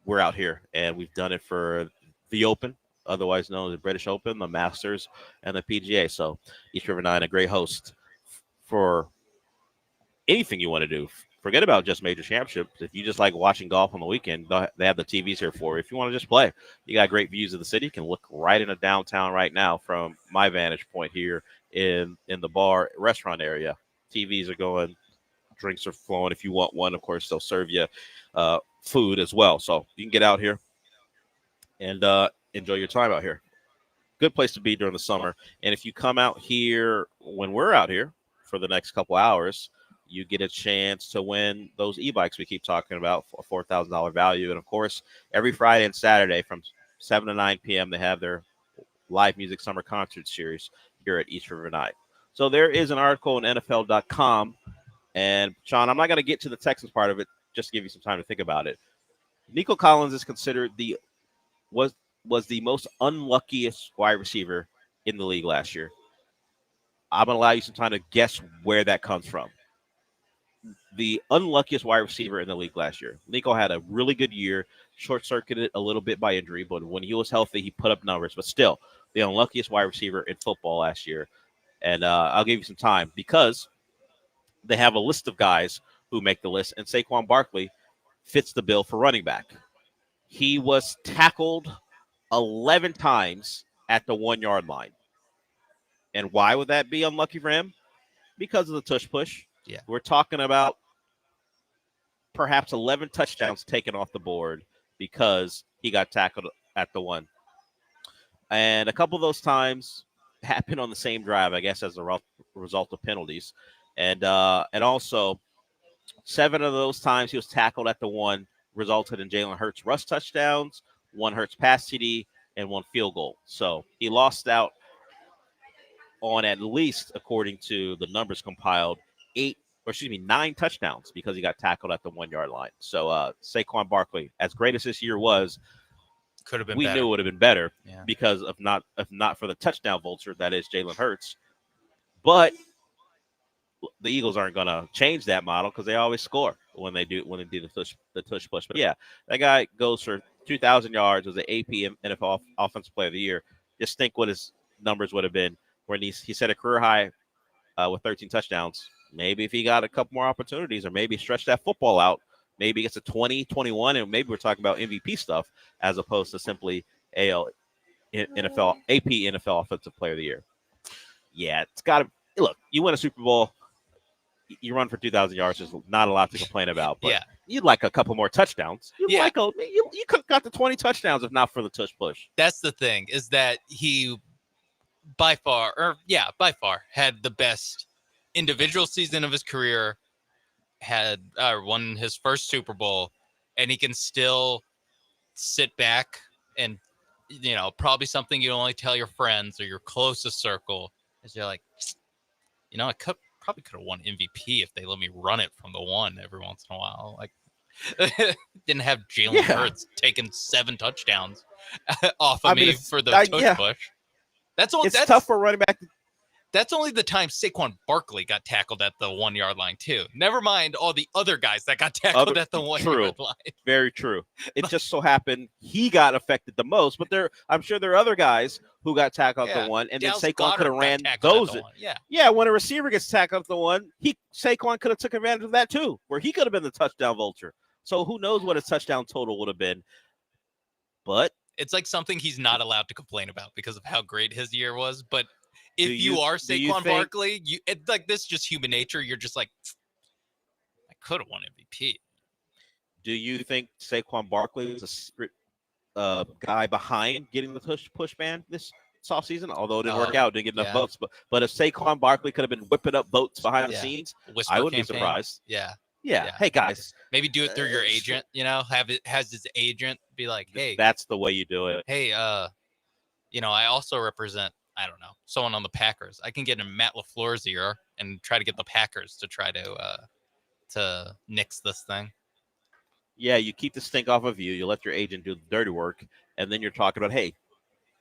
we're out here, and we've done it for the Open, otherwise known as the British Open, the Masters, and the PGA. So East River 9, a great host for anything you want to do. Forget about just major championships. If you just like watching golf on the weekend, they have the TVs here for you. If you want to just play, you got great views of the city. You can look right into downtown right now from my vantage point here in the bar restaurant area. TVs are going, drinks are flowing. If you want one, of course, they'll serve you food as well. So you can get out here and enjoy your time out here. Good place to be during the summer. And if you come out here when we're out here for the next couple hours, you get a chance to win those e-bikes we keep talking about, a $4,000 value. And, of course, every Friday and Saturday from 7 to 9 p.m., they have their live music summer concert series here at East River 9. So there is an article on NFL.com. And, Sean, I'm not going to get to the Texans part of it, just to give you some time to think about it. Nico Collins is considered was the most unluckiest wide receiver in the league last year. I'm going to allow you some time to guess where that comes from. The unluckiest wide receiver in the league last year. Nico had a really good year, short-circuited a little bit by injury, but when he was healthy, he put up numbers. But still, the unluckiest wide receiver in football last year. And I'll give you some time because they have a list of guys who make the list, and Saquon Barkley fits the bill for running back. He was tackled 11 times at the 1-yard line. And why would that be unlucky for him? Because of the tush push. Yeah. We're talking about perhaps 11 touchdowns taken off the board because he got tackled at the 1. And a couple of those times happened on the same drive, I guess, as a result of penalties. And also 7 of those times he was tackled at the 1 resulted in Jalen Hurts rush touchdowns, 1 Hurts pass TD, and 1 field goal. So he lost out on at least, according to the numbers compiled, 9 touchdowns because he got tackled at the 1-yard line. So Saquon Barkley, as great as this year was, could have been. We better. knew it would have been better Yeah. because if not for the touchdown vulture that is Jalen Hurts. But the Eagles aren't going to change that model because they always score when they do the tush push. But yeah, that guy goes for 2,000 yards, was an AP NFL Offensive Player of the Year. Just think what his numbers would have been when he set a career high with 13 touchdowns. Maybe if he got a couple more opportunities or maybe stretch that football out, maybe it's a 20, 21, and maybe we're talking about MVP stuff as opposed to simply AP NFL Offensive Player of the Year. Yeah, it's got to – look, you win a Super Bowl, you run for 2,000 yards, there's not a lot to complain about. But yeah. You'd like a couple more touchdowns. You could have got the 20 touchdowns if not for the tush push. That's the thing, is that he by far had the best individual season of his career, had won his first Super Bowl, and he can still sit back and, probably something you only tell your friends or your closest circle is you're like, I probably could have won MVP if they let me run it from the 1 every once in a while. Like, didn't have Jalen Hurts taking 7 touchdowns off of me for the tush push. That's tough for running back. That's only the time Saquon Barkley got tackled at the 1-yard line too. Never mind all the other guys that got tackled at the 1-yard line. Very true. It just so happened he got affected the most, but I'm sure there are other guys who got tackled at the 1, and Dallas then Saquon could have ran those. Yeah, when a receiver gets tackled at the 1, Saquon could have took advantage of that too, where he could have been the touchdown vulture. So who knows what his touchdown total would have been. But it's like something he's not allowed to complain about because of how great his year was, but if you are Saquon Barkley, it's like this, just human nature. You're just like, I could have won MVP. Do you think Saquon Barkley was a secret guy behind getting the push ban this offseason? Although it didn't work out, didn't get enough votes. But if Saquon Barkley could have been whipping up votes behind the scenes, I wouldn't be surprised. Yeah. Hey, guys. Maybe do it through your agent, has his agent be like, hey. That's the way you do it. Hey, I also represent I don't know, someone on the Packers. I can get in Matt LaFleur's ear and try to get the Packers to try to nix this thing. Yeah, you keep the stink off of you. You let your agent do the dirty work, and then you're talking about, hey,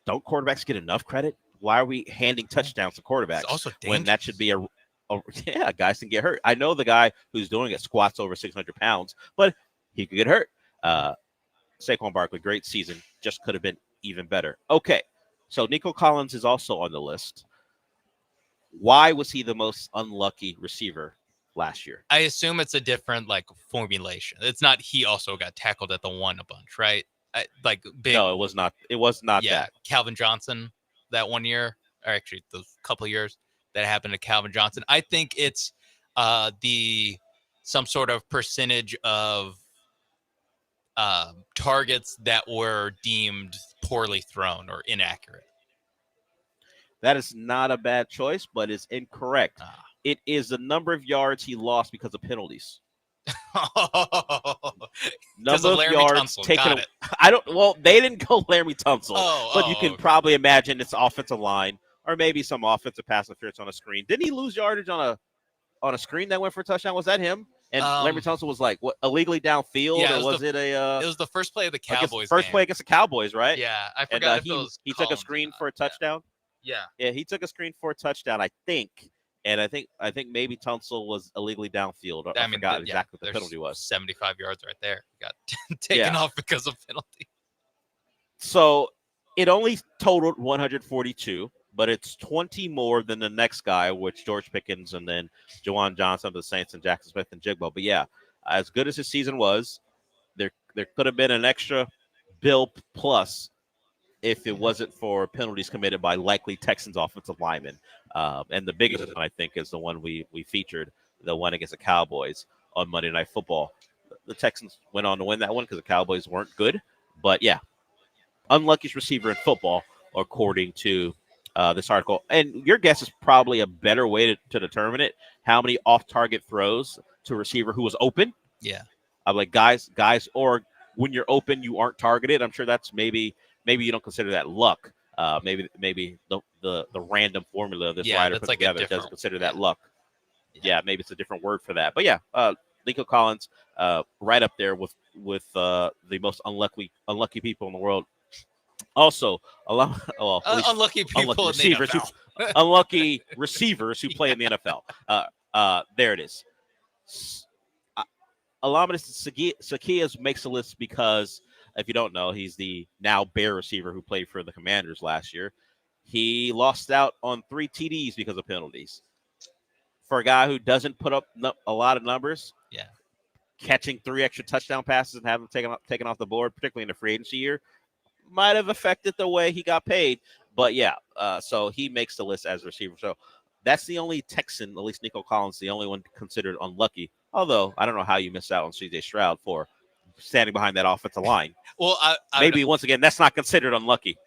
don't quarterbacks get enough credit? Why are we handing touchdowns to quarterbacks also when that should be yeah, guys can get hurt. I know the guy who's doing it squats over 600 pounds, but he could get hurt. Saquon Barkley, great season, just could have been even better. Okay, so Nico Collins is also on the list. Why was he the most unlucky receiver last year? I assume it's a different formulation. It's not he also got tackled at the one a bunch, right? No, it was not. It was not yeah, that. Calvin Johnson that one year, or actually the couple of years that happened to Calvin Johnson. I think it's some sort of percentage of targets that were deemed poorly thrown or inaccurate. That is not a bad choice, but it's incorrect. It is the number of yards he lost because of penalties. Number of yards taken. I don't. Well, they didn't go Laramie Tunsil, but you can probably imagine it's offensive line or maybe some offensive pass interference on a screen. Didn't he lose yardage on a screen that went for a touchdown? Was that him? And Laramie Tunsil was what, illegally downfield, yeah, or was it a? It was the first play of the Cowboys. First play against the Cowboys, right? Yeah, I forgot. And, he took a screen for a touchdown. Yeah, he took a screen for a touchdown, I think. And I think maybe Tunsil was illegally downfield. I forgot exactly what the penalty was. 75 yards right there. Got taken off because of penalty. So it only totaled 142, but it's 20 more than the next guy, which George Pickens and then Juwan Johnson of the Saints and Jackson Smith and Jigbo. But yeah, as good as his season was, there could have been an extra bill plus if it wasn't for penalties committed by likely Texans offensive linemen. And the biggest one, I think, is the one we featured, the one against the Cowboys on Monday Night Football. The Texans went on to win that one because the Cowboys weren't good. But, yeah, unluckiest receiver in football, according to this article. And your guess is probably a better way to determine it. How many off-target throws to a receiver who was open? Yeah. Guys, or when you're open, you aren't targeted. I'm sure that's maybe you don't consider that luck. Maybe the random formula this writer put together doesn't consider that luck. Yeah, maybe it's a different word for that. But yeah, Nico Collins, right up there with the most unlucky people in the world. Also, unlucky people receivers, in the NFL. Unlucky receivers who play in the NFL. There it is. Alamadis Zaccheaus makes the list because, if you don't know, he's the now Bear receiver who played for the Commanders last year. He lost out on 3 TDs because of penalties. For a guy who doesn't put up a lot of numbers, catching 3 extra touchdown passes and having them taken off the board, particularly in the free agency year, might have affected the way he got paid. But yeah, so he makes the list as a receiver. So that's the only Texan, at least Nico Collins, the only one considered unlucky. Although I don't know how you miss out on C.J. Stroud for standing behind that offensive line. Well, maybe once again, that's not considered unlucky.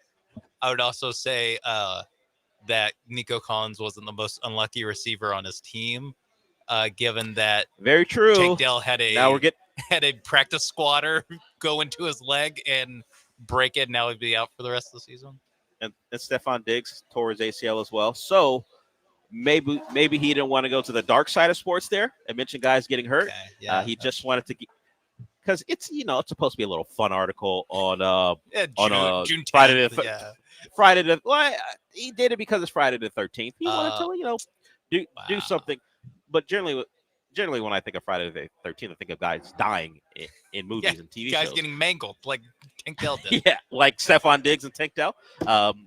I would also say that Nico Collins wasn't the most unlucky receiver on his team, given that very true. Tank Dell had had a practice squatter go into his leg and break it. And now he'd be out for the rest of the season. And Stephon Diggs tore his ACL as well. So maybe he didn't want to go to the dark side of sports there and mention guys getting hurt. Okay, yeah, he just wanted to. Because it's it's supposed to be a little fun article on June 10th, Friday the he did it because it's Friday the 13th. He wanted to do something. But generally when I think of Friday the 13th, I think of guys dying in movies and TV shows. Guys getting mangled like Tank Dell did. Yeah, like Stephon Diggs and Tank Dell.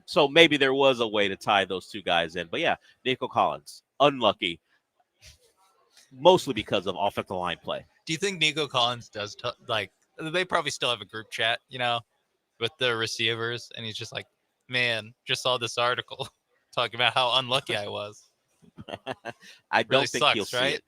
So maybe there was a way to tie those two guys in. But yeah, Nico Collins, unlucky, mostly because of offensive line play. Do you think Nico Collins does they probably still have a group chat, with the receivers, and he's just like, man, just saw this article talking about how unlucky I was. I don't really think sucks, he'll see right? it.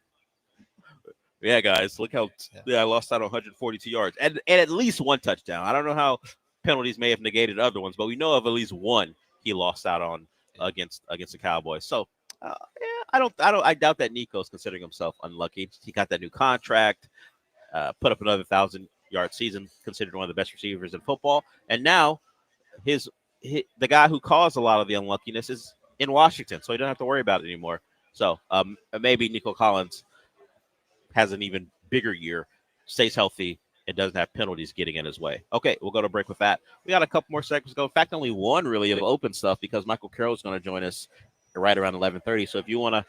Yeah, guys, look how I lost out on 142 yards and at least 1 touchdown. I don't know how penalties may have negated other ones, but we know of at least 1 he lost out on against the Cowboys. So I doubt that Nico's considering himself unlucky. He got that new contract, put up another 1,000-yard season, considered one of the best receivers in football, and now his the guy who caused a lot of the unluckiness is in Washington, so he doesn't have to worry about it anymore. So maybe Nico Collins has an even bigger year, stays healthy, and doesn't have penalties getting in his way. Okay, we'll go to break with that. We got a couple more segments to go. In fact, only one really of open stuff because Michael Carroll is going to join us right around 11:30. So if you want to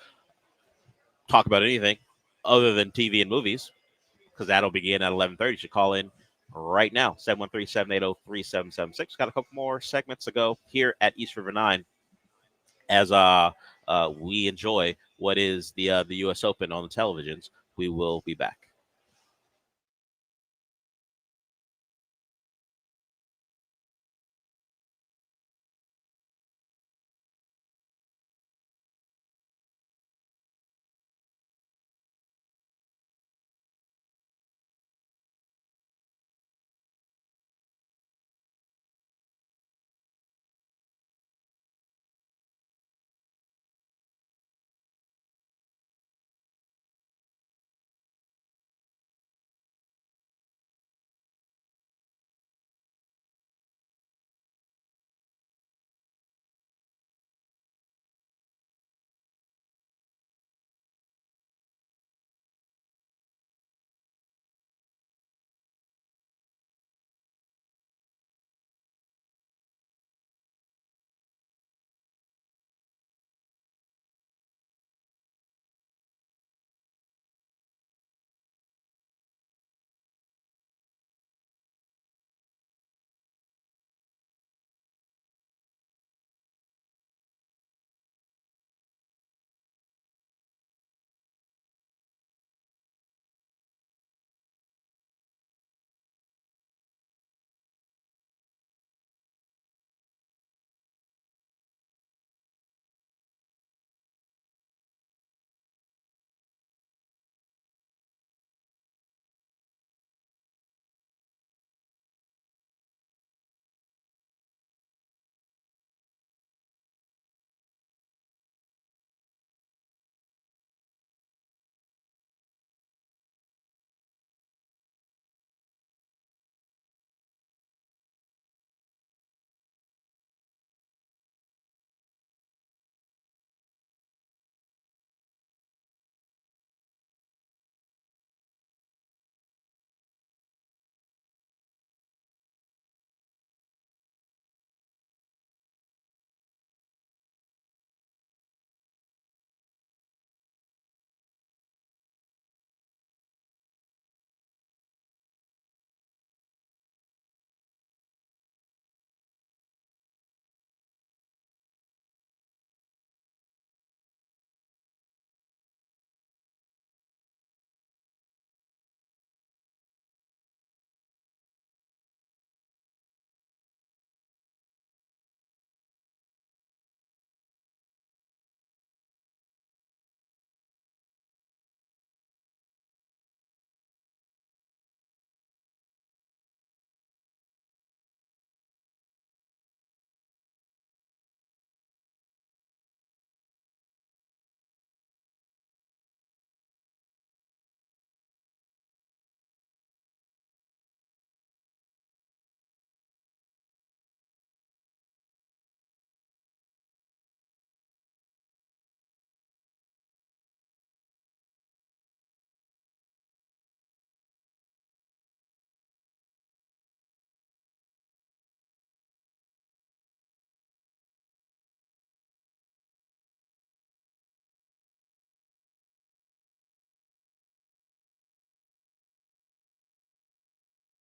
talk about anything other than TV and movies, because that'll begin at 11:30, you should call in right now, 713-780-3776. Got a couple more segments to go here at East River 9 as we enjoy what is the U.S. Open on the televisions. We will be back.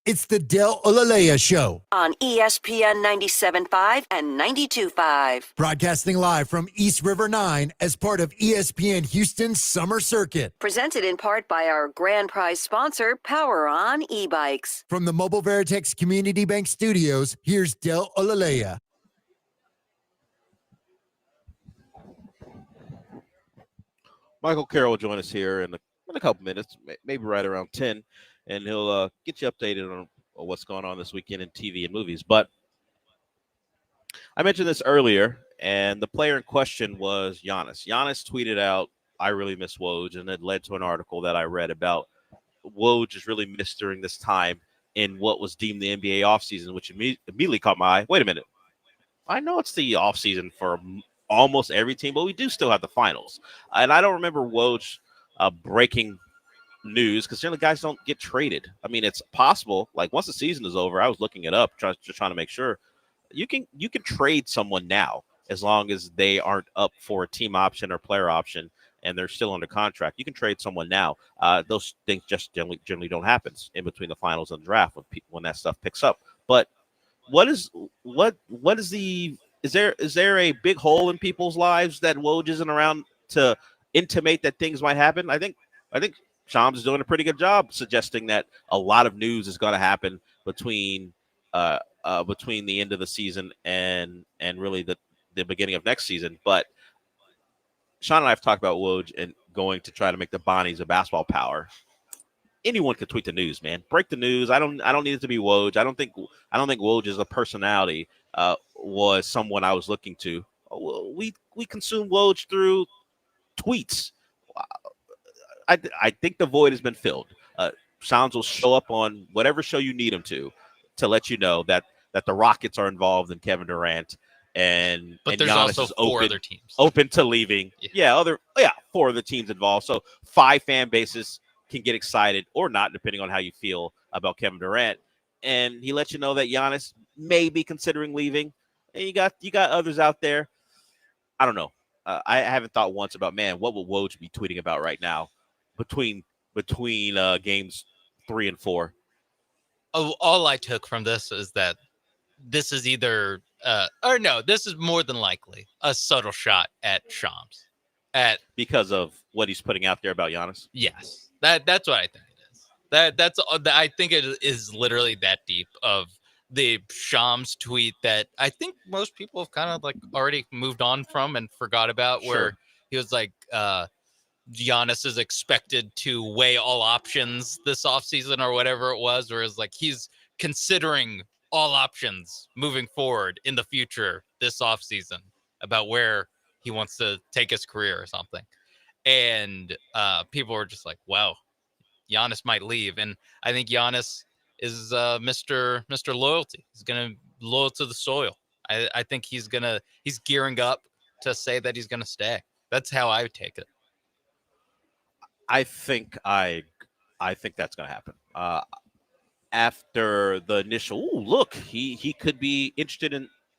It's the Del Olaleye Show. On ESPN 97.5 and 92.5. Broadcasting live from East River 9 as part of ESPN Houston's Summer Circuit. Presented in part by our grand prize sponsor, Power On e-bikes. From the Mobile Veritex Community Bank Studios, here's Del Olaleye. Michael Carroll will join us here in a couple minutes, maybe right around 10. And he'll get you updated on what's going on this weekend in TV and movies. But I mentioned this earlier, and the player in question was Giannis. Giannis tweeted out, "I really miss Woj," and it led to an article that I read about Woj is really missed during this time in what was deemed the NBA offseason, which immediately caught my eye. Wait a minute. I know it's the off season for almost every team, but we do still have the finals. And I don't remember Woj breaking news because generally guys don't get traded. I mean, it's possible. Like once the season is over, I was looking it up, just trying to make sure you can trade someone now as long as they aren't up for a team option or player option and they're still under contract. You can trade someone now. Those things just generally don't happen in between the finals and the draft when that stuff picks up. But what is the is there a big hole in people's lives that Woj isn't around to intimate that things might happen? I think Shams is doing a pretty good job suggesting that a lot of news is going to happen between the end of the season and really the beginning of next season. But Sean and I have talked about Woj and going to try to make the Bonnies a basketball power. Anyone could tweet the news, man. Break the news. I don't need it to be Woj. I don't think Woj as a personality was someone I was looking to. We consume Woj through tweets. I think the void has been filled. Sounds will show up on whatever show you need him to let you know that the Rockets are involved in Kevin Durant But there's Giannis also is four other teams open to leaving. Four other teams involved. So 5 fan bases can get excited or not, depending on how you feel about Kevin Durant. And he lets you know that Giannis may be considering leaving. And you got others out there. I don't know. I haven't thought once about, man, what will Woj be tweeting about right now between games 3 and 4. All I took from this is that this is either this is more than likely a subtle shot at Shams because of what he's putting out there about Giannis. Yes, that's what I think it is. I think it is literally that deep of the Shams tweet that I think most people have kind of like already moved on from and forgot about, where he was like, Giannis is expected to weigh all options this offseason or whatever it was, whereas like he's considering all options moving forward in the future this offseason about where he wants to take his career or something. And people were just like, wow, Giannis might leave. And I think Giannis is Mr. Loyalty. He's going to loyal to the soil. I think he's gearing up to say that he's going to stay. That's how I would take it. I think that's going to happen. After the initial, look, he could be interested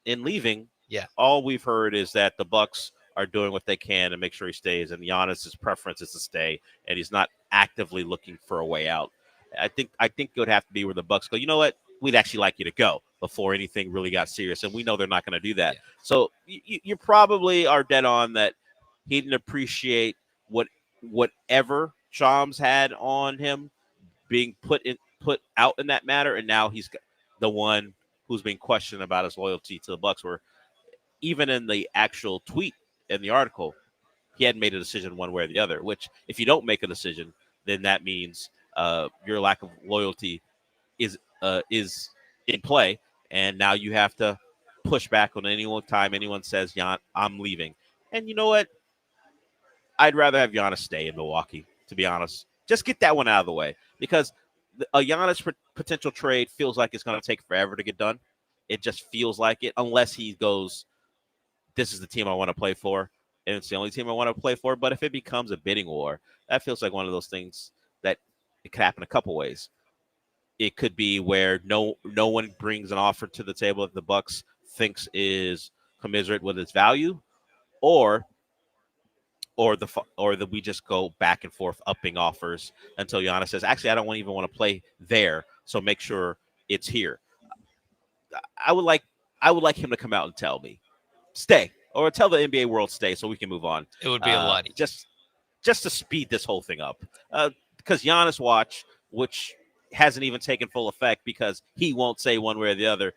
in leaving. Yeah. All we've heard is that the Bucks are doing what they can to make sure he stays, and Giannis's preference is to stay, and he's not actively looking for a way out. I think it would have to be where the Bucks go, you know what? We'd actually like you to go before anything really got serious, and we know they're not going to do that. Yeah. So you probably are dead on that he didn't appreciate whatever Shams had on him being put out in that matter, and now he's the one who's being questioned about his loyalty to the Bucks, where even in the actual tweet in the article, he hadn't made a decision one way or the other, which if you don't make a decision, then that means your lack of loyalty is in play, and now you have to push back on anyone says, I'm leaving. And you know what? I'd rather have Giannis stay in Milwaukee, to be honest. Just get that one out of the way, because a Giannis potential trade feels like it's going to take forever to get done. It just feels like it, unless he goes, this is the team I want to play for, and it's the only team I want to play for. But if it becomes a bidding war, that feels like one of those things that it could happen a couple ways. It could be where no one brings an offer to the table that the Bucks thinks is commensurate with its value, or that we just go back and forth upping offers until Giannis says, actually, I don't even want to play there, so make sure it's here. I would like him to come out and tell me, stay, or tell the NBA world stay, so we can move on. It would be a lot easier. Just to speed this whole thing up, because Giannis watch, which hasn't even taken full effect because he won't say one way or the other,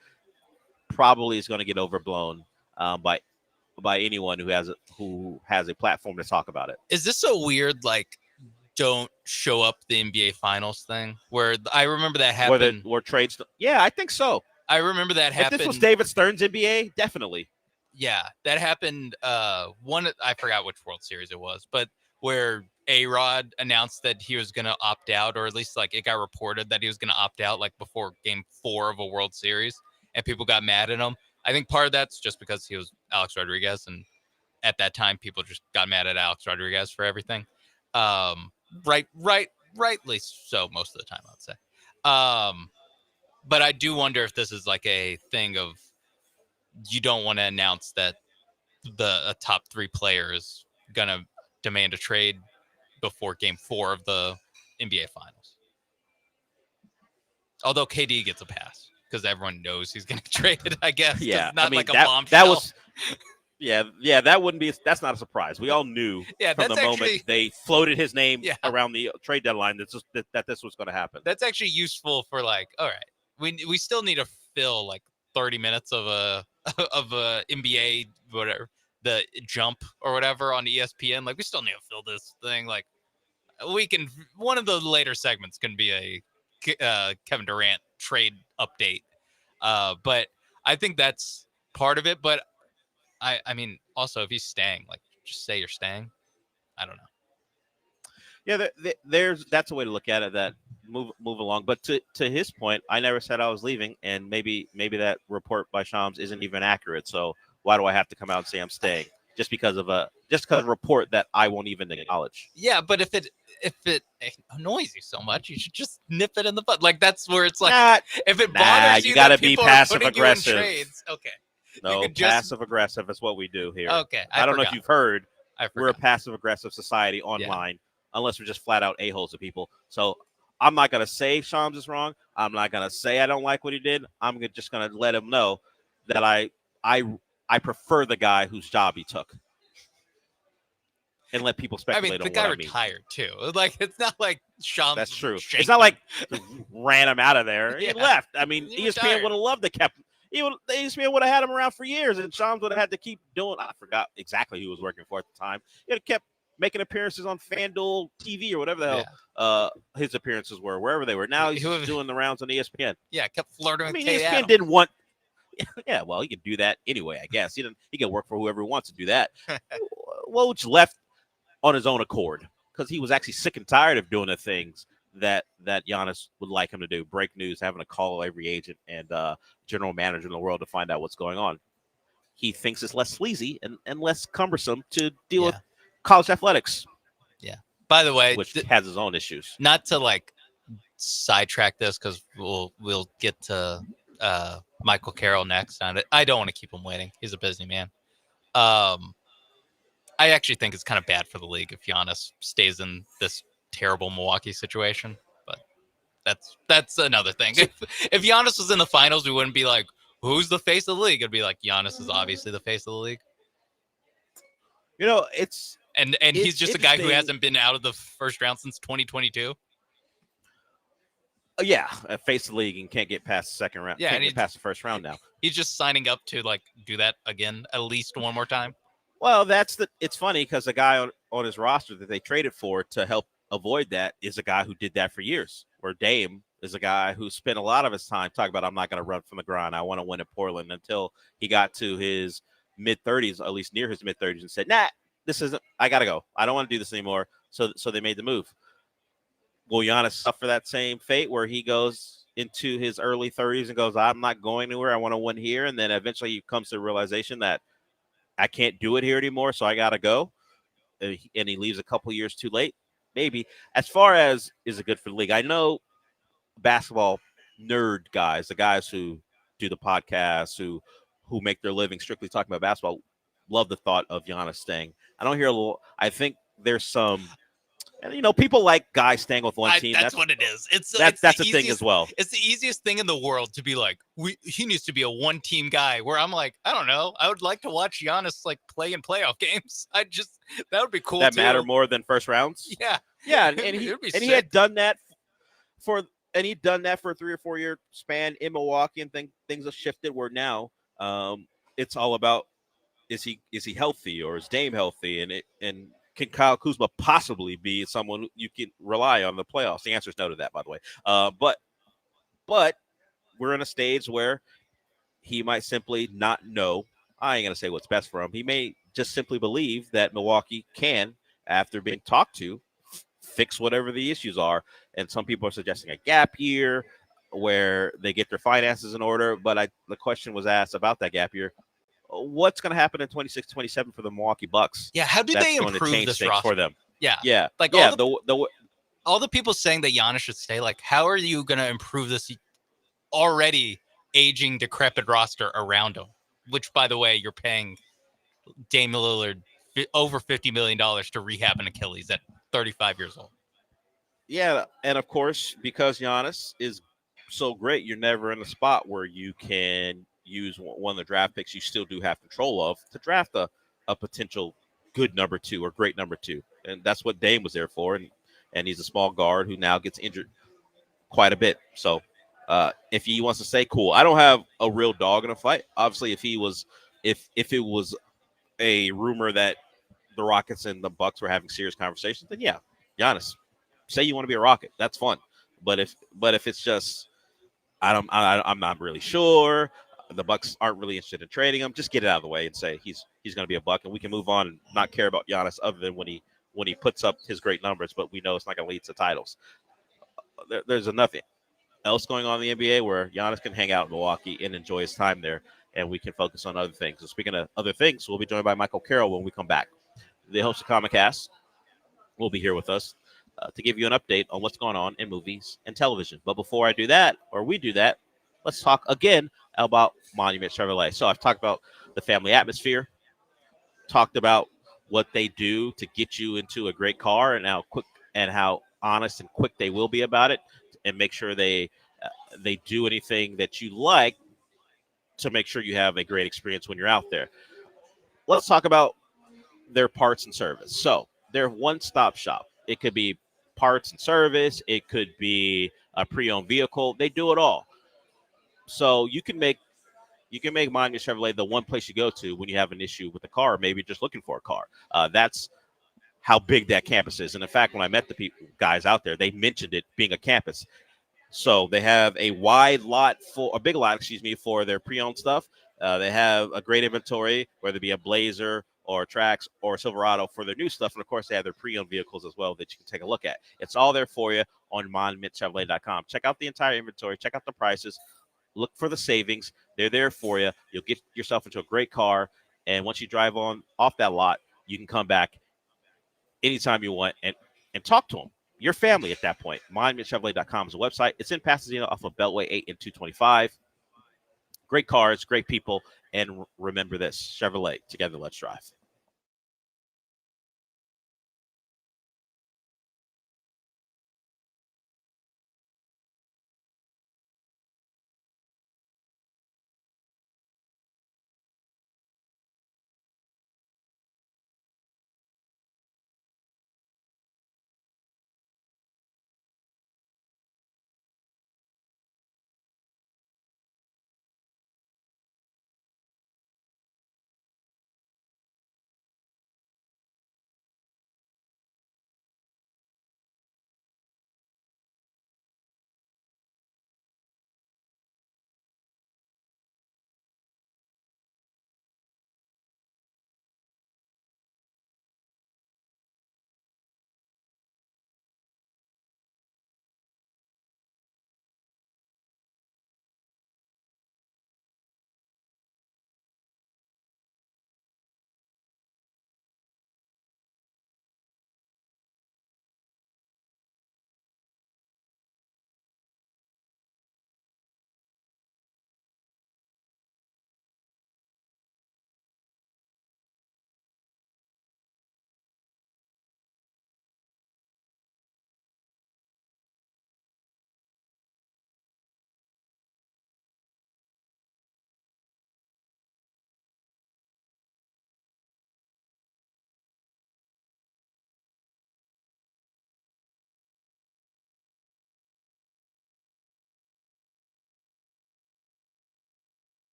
probably is going to get overblown by anyone who has a platform to talk about it. Is this a weird, like, don't show up the NBA Finals thing? Where I remember that happened. Or trades. Yeah, I think so. I remember that happened. If this was David Stern's NBA, definitely. Yeah, that happened. I forgot which World Series it was, but where A-Rod announced that he was going to opt out, or at least like it got reported that he was going to opt out like before Game 4 of a World Series, and people got mad at him. I think part of that's just because he was Alex Rodriguez, and at that time, people just got mad at Alex Rodriguez for everything. Rightly so most of the time, I would say. But I do wonder if this is like a thing of you don't want to announce that a top 3 player is gonna demand a trade before Game 4 of the NBA Finals. Although KD gets a pass because everyone knows he's getting traded, I guess. Yeah, it's not I mean, like a that bombshell. was. Yeah, that wouldn't be. That's not a surprise. We all knew from the moment they floated his name around the trade deadline that this was going to happen. That's actually useful for like, all right, we still need to fill like 30 minutes of a NBA whatever the jump or whatever on ESPN. Like we still need to fill this thing. Like we can. One of the later segments can be a Kevin Durant trade update. But I think that's part of it. But I mean, also if he's staying, like just say you're staying. I don't know. Yeah, that's a way to look at it. That move along. But to his point, I never said I was leaving, and maybe that report by Shams isn't even accurate. So why do I have to come out and say I'm staying just because of a report that I won't even acknowledge? Yeah, but if it annoys you so much, you should just nip it in the butt. Like that's where it's like if it bothers you got to be passive aggressive. Okay. No, passive aggressive is what we do here. Okay. I don't know if you've heard. We're a passive aggressive society online, unless we're just flat out a-holes to people. So I'm not gonna say Shams is wrong. I'm not gonna say I don't like what he did. I'm just gonna let him know that I prefer the guy whose job he took. And let people speculate on what I mean. The guy retired too. Like it's not like Shams. That's true. It's not like ran him out of there. He left. I mean, ESPN would have loved to kept. ESPN would have had him around for years, and Shams would have had to keep doing. I forgot exactly who he was working for at the time. He had kept making appearances on FanDuel TV or whatever the hell his appearances were, wherever they were. Now he's doing the rounds on ESPN. Yeah, kept flirting with ESPN Adam. didn't want. Yeah, well, he could do that anyway, I guess. He can work for whoever he wants to do that. Woj left on his own accord because he was actually sick and tired of doing the things that Giannis would like him to do. Break news, having to call every agent and general manager in the world to find out what's going on. He thinks it's less sleazy and less cumbersome to deal with college athletics. Yeah. By the way, which has his own issues. Not to like sidetrack this because we'll get to Michael Carroll next. And I don't want to keep him waiting. He's a busy man. I actually think it's kind of bad for the league if Giannis stays in this terrible Milwaukee situation, but that's another thing. If Giannis was in the finals, we wouldn't be like, who's the face of the league? It'd be like Giannis is obviously the face of the league. It's and he's just a guy who hasn't been out of the first round since 2022. Yeah, face of the league and can't get past the second round. Yeah, can't get past the first round now. He's just signing up to like do that again at least one more time. Well, it's funny because the guy on his roster that they traded for to help avoid that is a guy who did that for years. Where Dame is a guy who spent a lot of his time talking about, I'm not going to run from the grind. I want to win in Portland, until he got to his mid-30s, at least near his mid-30s, and said, nah, this isn't, I got to go. I don't want to do this anymore. So they made the move. Will Giannis suffer that same fate where he goes into his early 30s and goes, I'm not going anywhere. I want to win here. And then eventually he comes to the realization that I can't do it here anymore, so I got to go. And he leaves a couple years too late. Maybe. As far as is it good for the league, I know basketball nerd guys, the guys who do the podcasts, who make their living strictly talking about basketball, love the thought of Giannis staying. I don't hear a little. I think there's some, and people like guys staying with one team. That's what it is. That's a thing as well. It's the easiest thing in the world to be like, he needs to be a one-team guy. Where I'm like, I don't know. I would like to watch Giannis like play in playoff games. That would be cool. That too. matter more than first rounds. Yeah, yeah, and he had done that for a 3 or 4 year span in Milwaukee, and things have shifted where now it's all about is he healthy, or is Dame healthy, and can Kyle Kuzma possibly be someone you can rely on in the playoffs? The answer is no to that, by the way. But we're in a stage where he might simply not know. I ain't going to say what's best for him. He may just simply believe that Milwaukee can, after being talked to, fix whatever the issues are. And some people are suggesting a gap year. where they get their finances in order. But the question was asked about that gap year. What's going to happen in 26, 27 for the Milwaukee Bucks? Yeah, how do That's they going to improve change this things roster for them. Yeah, Yeah, like yeah. all the people saying that Giannis should stay. Like, how are you going to improve this already aging, decrepit roster around him? Which, by the way, you're paying Damian Lillard over $50 million to rehab an Achilles at 35 years old. Yeah, and of course, because Giannis is so great, you're never in a spot where you can use one of the draft picks you still do have control of to draft a potential good number 2 or great number 2. And that's what Dame was there for. And he's a small guard who now gets injured quite a bit. So if he wants to stay, cool. I don't have a real dog in a fight. Obviously, if it was a rumor that the Rockets and the Bucks were having serious conversations, then yeah, Giannis, say you want to be a Rocket. That's fun. But if it's just I'm not really sure, the Bucks aren't really interested in trading him, just get it out of the way and say he's going to be a Buck, and we can move on and not care about Giannis other than when he puts up his great numbers, but we know it's not going to lead to titles. There's enough else going on in the NBA where Giannis can hang out in Milwaukee and enjoy his time there, and we can focus on other things. So speaking of other things, we'll be joined by Michael Carroll when we come back. The host of Comic Cast will be here with us to give you an update on what's going on in movies and television. But before I do that, or we do that, let's talk again about Monument Chevrolet. So I've talked about the family atmosphere, talked about what they do to get you into a great car, and how honest and quick they will be about it, and make sure they do anything that you like to make sure you have a great experience when you're out there. Let's talk about their parts and service. So they're one-stop shop. It could be parts and service. It could be a pre-owned vehicle. They do it all. So you can make Monument Chevrolet the one place you go to when you have an issue with a car, or maybe just looking for a car. That's how big that campus is. And in fact, when I met the guys out there, they mentioned it being a campus. So they have a big lot, for their pre-owned stuff. They have a great inventory, whether it be a Blazer or Trax or Silverado for their new stuff. And of course, they have their pre-owned vehicles as well that you can take a look at. It's all there for you on monumentchevrolet.com. Check out the entire inventory. Check out the prices. Look for the savings. They're there for you. You'll get yourself into a great car. And once you drive off that lot, you can come back anytime you want and talk to them. Your family at that point. MonumentChevrolet.com is a website. It's in Pasadena off of Beltway 8 and 225. Great cars, great people, and remember this, Chevrolet, together let's drive.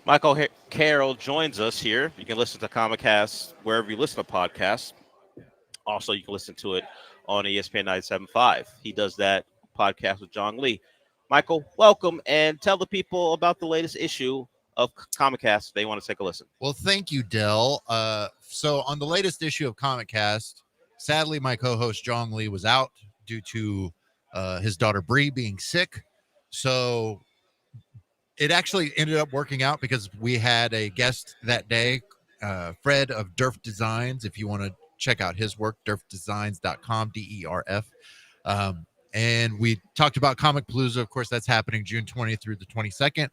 Michael Carroll joins us here. You can listen to Comicast wherever you listen to podcasts. Also, you can listen to it on ESPN 97.5. He does that podcast with John Lee. Michael, welcome, and tell the people about the latest issue of Comicast if they want to take a listen. Well, thank you, Dell. So on the latest issue of Comiccast, sadly, my co-host John Lee was out due to his daughter Bree being sick. So it actually ended up working out because we had a guest that day, Fred of Derf Designs. If you want to check out his work, derfdesigns.com, DERF. And we talked about Comic Palooza. Of course, that's happening June 20th through the 22nd,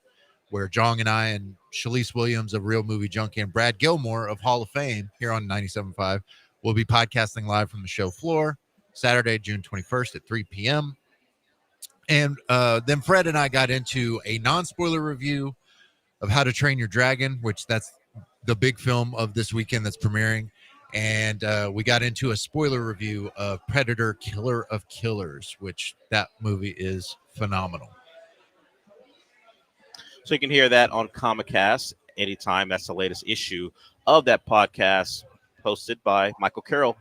where Jong and I and Shalise Williams of Real Movie Junkie and Brad Gilmore of Hall of Fame here on 97.5 will be podcasting live from the show floor Saturday, June 21st at 3 p.m. And then Fred and I got into a non-spoiler review of How to Train Your Dragon, which that's the big film of this weekend that's premiering. And we got into a spoiler review of Predator Killer of Killers, which that movie is phenomenal. So you can hear that on Comicast anytime. That's the latest issue of that podcast hosted by Michael Carroll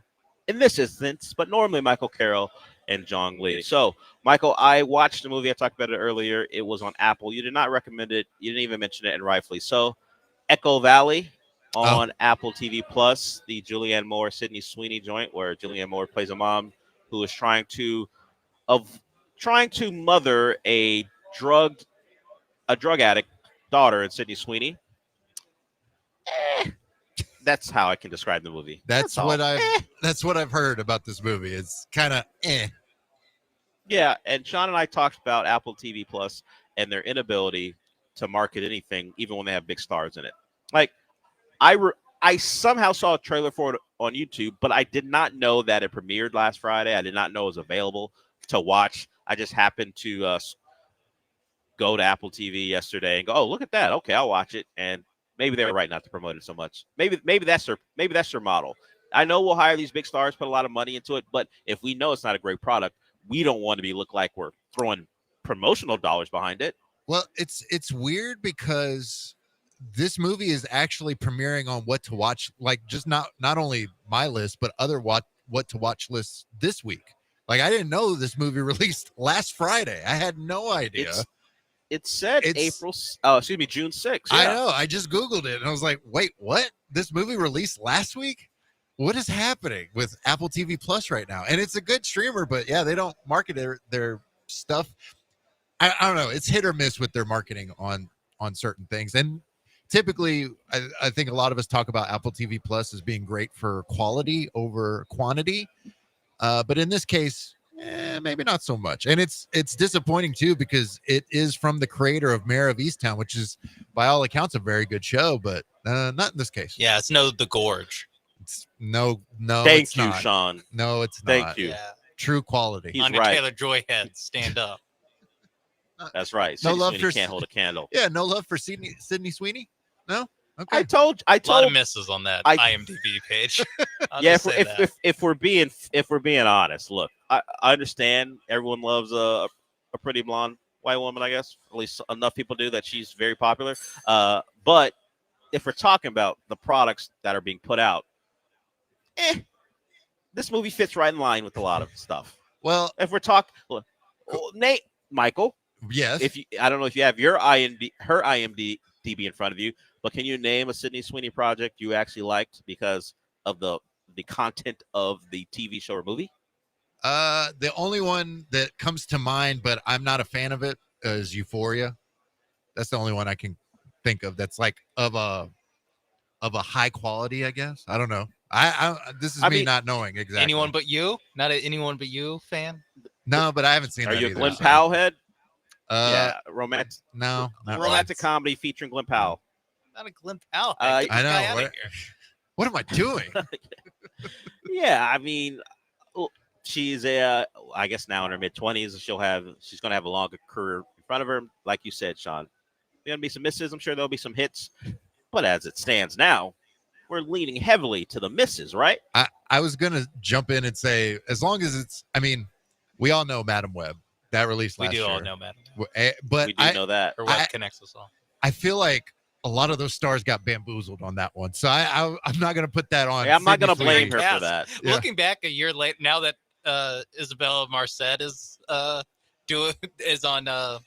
in this instance, but normally Michael Carroll and John Lee. So, Michael, I watched the movie. I talked about it earlier. It was on Apple. You did not recommend it. You didn't even mention it, and rightfully so. Echo Valley on Apple TV Plus, the Julianne Moore, Sydney Sweeney joint, where Julianne Moore plays a mom who is trying to mother a drug addict daughter in Sydney Sweeney. That's how I can describe the movie. That's what I've heard about this movie. It's kind of Yeah, and Sean and I talked about Apple TV Plus and their inability to market anything, even when they have big stars in it. Like, I somehow saw a trailer for it on YouTube, but I did not know that it premiered last Friday. I did not know it was available to watch. I just happened to go to Apple TV yesterday and go, oh, look at that. Okay, I'll watch it. And maybe they were right not to promote it so much. Maybe that's their model. I know we'll hire these big stars, put a lot of money into it, but if we know it's not a great product, we don't want to look like we're throwing promotional dollars behind it. Well, it's weird because this movie is actually premiering on What to Watch, like just not only my list, but other what to watch lists this week. Like, I didn't know this movie released last Friday. I had no idea. It said June 6th. Yeah. I know. I just Googled it and I was like, wait, what? This movie released last week? What is happening with Apple TV Plus right now? And it's a good streamer, but yeah, they don't market their stuff. I don't know. It's hit or miss with their marketing on certain things. And typically, I think a lot of us talk about Apple TV Plus as being great for quality over quantity. But in this case, maybe not so much. And it's disappointing too, because it is from the creator of Mayor of Easttown, which is by all accounts a very good show, but not in this case. Yeah, it's The Gorge. It's no. Thank you, Sean. No, it's not. Thank you. Yeah. True quality. He's Under right. Taylor Joyhead, stand up. That's right. No Sydney love Sweeney for can't hold a candle. Yeah, no love for Sydney Sweeney. No. Okay. I told a lot of misses on that IMDb page. Yeah, if we're being honest, look, I understand everyone loves a pretty blonde white woman. I guess at least enough people do that she's very popular. But if we're talking about the products that are being put out, this movie fits right in line with a lot of stuff. Well, if we're talking, Nate, Michael, yes. I don't know if you have her IMDb in front of you, but can you name a Sydney Sweeney project you actually liked because of the content of the TV show or movie? The only one that comes to mind, but I'm not a fan of it, is Euphoria. That's the only one I can think of that's like of a high quality, I guess. I don't know. This is me not knowing exactly. Anyone But You? Not an Anyone But You fan? No, but I haven't seen. Are that you either, a Glenn so. Powell head? Yeah, romantic. No, not romantic comedy featuring Glenn Powell. Not a Glenn Powell. I know. What am I doing? Yeah, I mean, she's I guess now in her mid-20s. She's going to have a longer career in front of her. Like you said, Sean, there's going to be some misses. I'm sure there'll be some hits. But as it stands now, we're leaning heavily to the misses, right? I was going to jump in and say, as long as it's, I mean, we all know Madam Web. That released last year. We do all know Madam Web. But we do know that. Or Web connects us all. I feel like a lot of those stars got bamboozled on that one. So I'm not going to put that on. Yeah, I'm not Sydney going to blame Sweeney. her for that. Yeah. Looking back a year late, now that Isabella Marcet is on the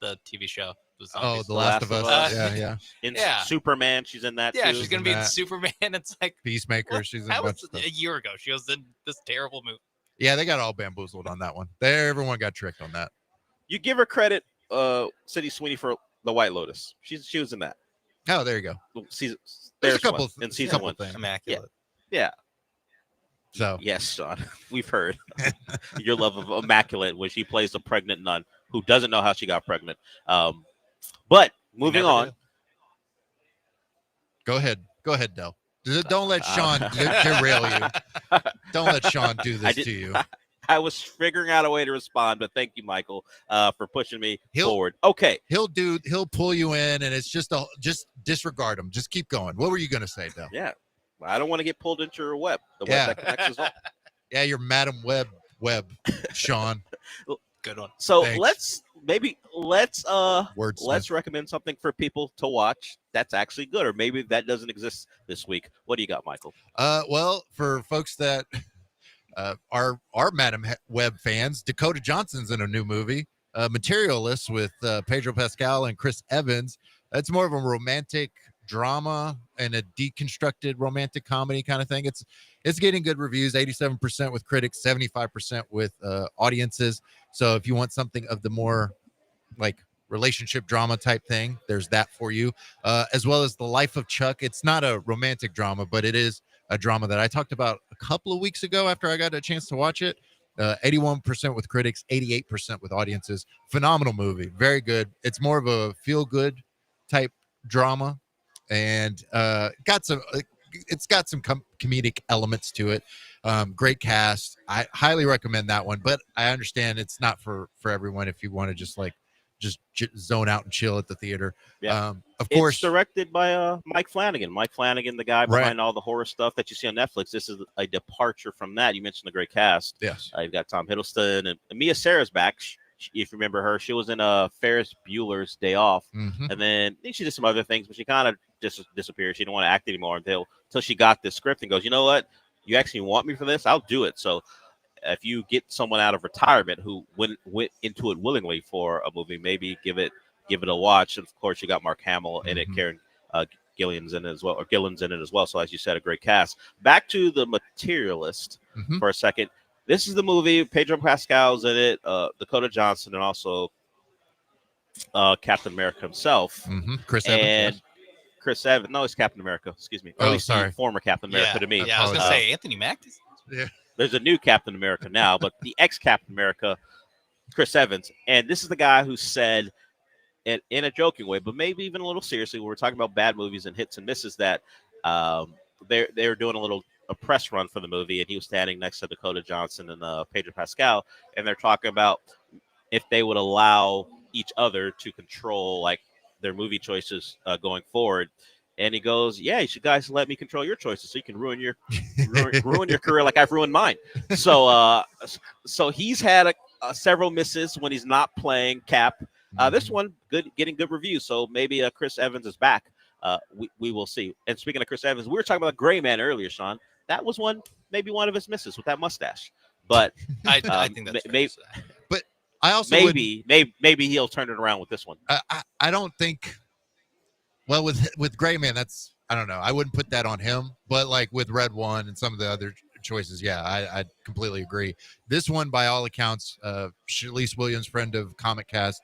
TV show. Oh, The Last of Us. Yeah. In Yeah. Superman, she's in that Yeah, too. she's gonna be in Superman. It's like Peacemaker. She's in a that bunch was of stuff. a year ago. She was in this terrible movie. Yeah, they got all bamboozled on that one. Everyone got tricked on that. You give her credit, Sydney Sweeney, for The White Lotus. She was in that. Oh, there you go. Season, There's a there's couple one in season one. things. Immaculate. Yeah. So yes, Sean, we've heard your love of Immaculate when she plays a pregnant nun who doesn't know how she got pregnant. But moving on. Go ahead, Del. Don't let Sean derail you. Don't let Sean do this to you. I was figuring out a way to respond, but thank you, Michael, for pushing me forward. Okay, he'll pull you in, and it's just disregard him. Just keep going. What were you going to say, Del? Yeah, I don't want to get pulled into your web. The web that connects us all. Yeah, you're Madam Web, Sean. Good one. So Thanks. let's recommend something for people to watch that's actually good, or maybe that doesn't exist this week. What do you got, Michael? Well, for folks that are Madam Web fans, Dakota Johnson's in a new movie, Materialists, with Pedro Pascal and Chris Evans. It's more of a romantic drama and a deconstructed romantic comedy kind of thing. It's getting good reviews, 87% with critics, 75% with audiences. So if you want something of the more like relationship drama type thing, there's that for you, as well as The Life of Chuck. It's not a romantic drama, but it is a drama that I talked about a couple of weeks ago after I got a chance to watch it. 81% with critics, 88% with audiences. Phenomenal movie. Very good. It's more of a feel-good type drama, and it's got some comedic elements to it. Great cast. I highly recommend that one, but I understand it's not for everyone if you want to just zone out and chill at the theater. Yeah. Of course, it's directed by Mike Flanagan. Mike Flanagan, the guy behind all the horror stuff that you see on Netflix. This is a departure from that. You mentioned the great cast. Yes. You've got Tom Hiddleston and Mia Sarah's back. If you remember her, she was in Ferris Bueller's Day Off, and then I think she did some other things, but she kind of just disappeared. She didn't want to act anymore until she got this script and goes, you know what? You actually want me for this? I'll do it. So if you get someone out of retirement who went into it willingly for a movie, maybe give it a watch. And of course, you got Mark Hamill in it, Karen Gillan's in it as well. So as you said, a great cast. Back to The Materialist for a second. This is the movie. Pedro Pascal's in it, Dakota Johnson, and also Captain America himself. Chris Evans. Chris Evans. No, it's Captain America. Excuse me. Oh, sorry. Former Captain America to me. Yeah, I was going to say Anthony Mackie. Yeah. There's a new Captain America now, but the ex-Captain America, Chris Evans. And this is the guy who said, in a joking way, but maybe even a little seriously, when we're talking about bad movies and hits and misses, that they're doing a press run for the movie, and he was standing next to Dakota Johnson and Pedro Pascal, and they're talking about if they would allow each other to control like their movie choices going forward. And he goes, "Yeah, you should guys let me control your choices, so you can ruin your career like I've ruined mine." So he's had several misses when he's not playing Cap. This one getting good reviews, so maybe Chris Evans is back. We will see. And speaking of Chris Evans, we were talking about Gray Man earlier, Sean. That was maybe one of his misses with that mustache. But I think that's maybe. But I also maybe he'll turn it around with this one. I don't think. Well, with Gray Man, I don't know. I wouldn't put that on him. But like with Red One and some of the other choices, yeah, I completely agree. This one, by all accounts, Shalise Williams, friend of Comic Cast,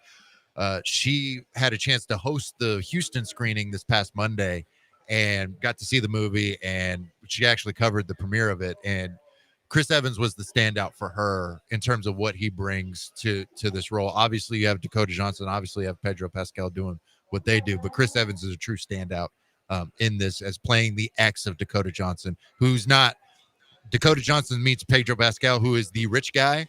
she had a chance to host the Houston screening this past Monday and got to see the movie, and she actually covered the premiere of it. And Chris Evans was the standout for her in terms of what he brings to this role. Obviously, you have Dakota Johnson. Obviously, you have Pedro Pascal doing what they do, but Chris Evans is a true standout in this as playing the ex of Dakota Johnson, who's not. Dakota Johnson meets Pedro Pascal, who is the rich guy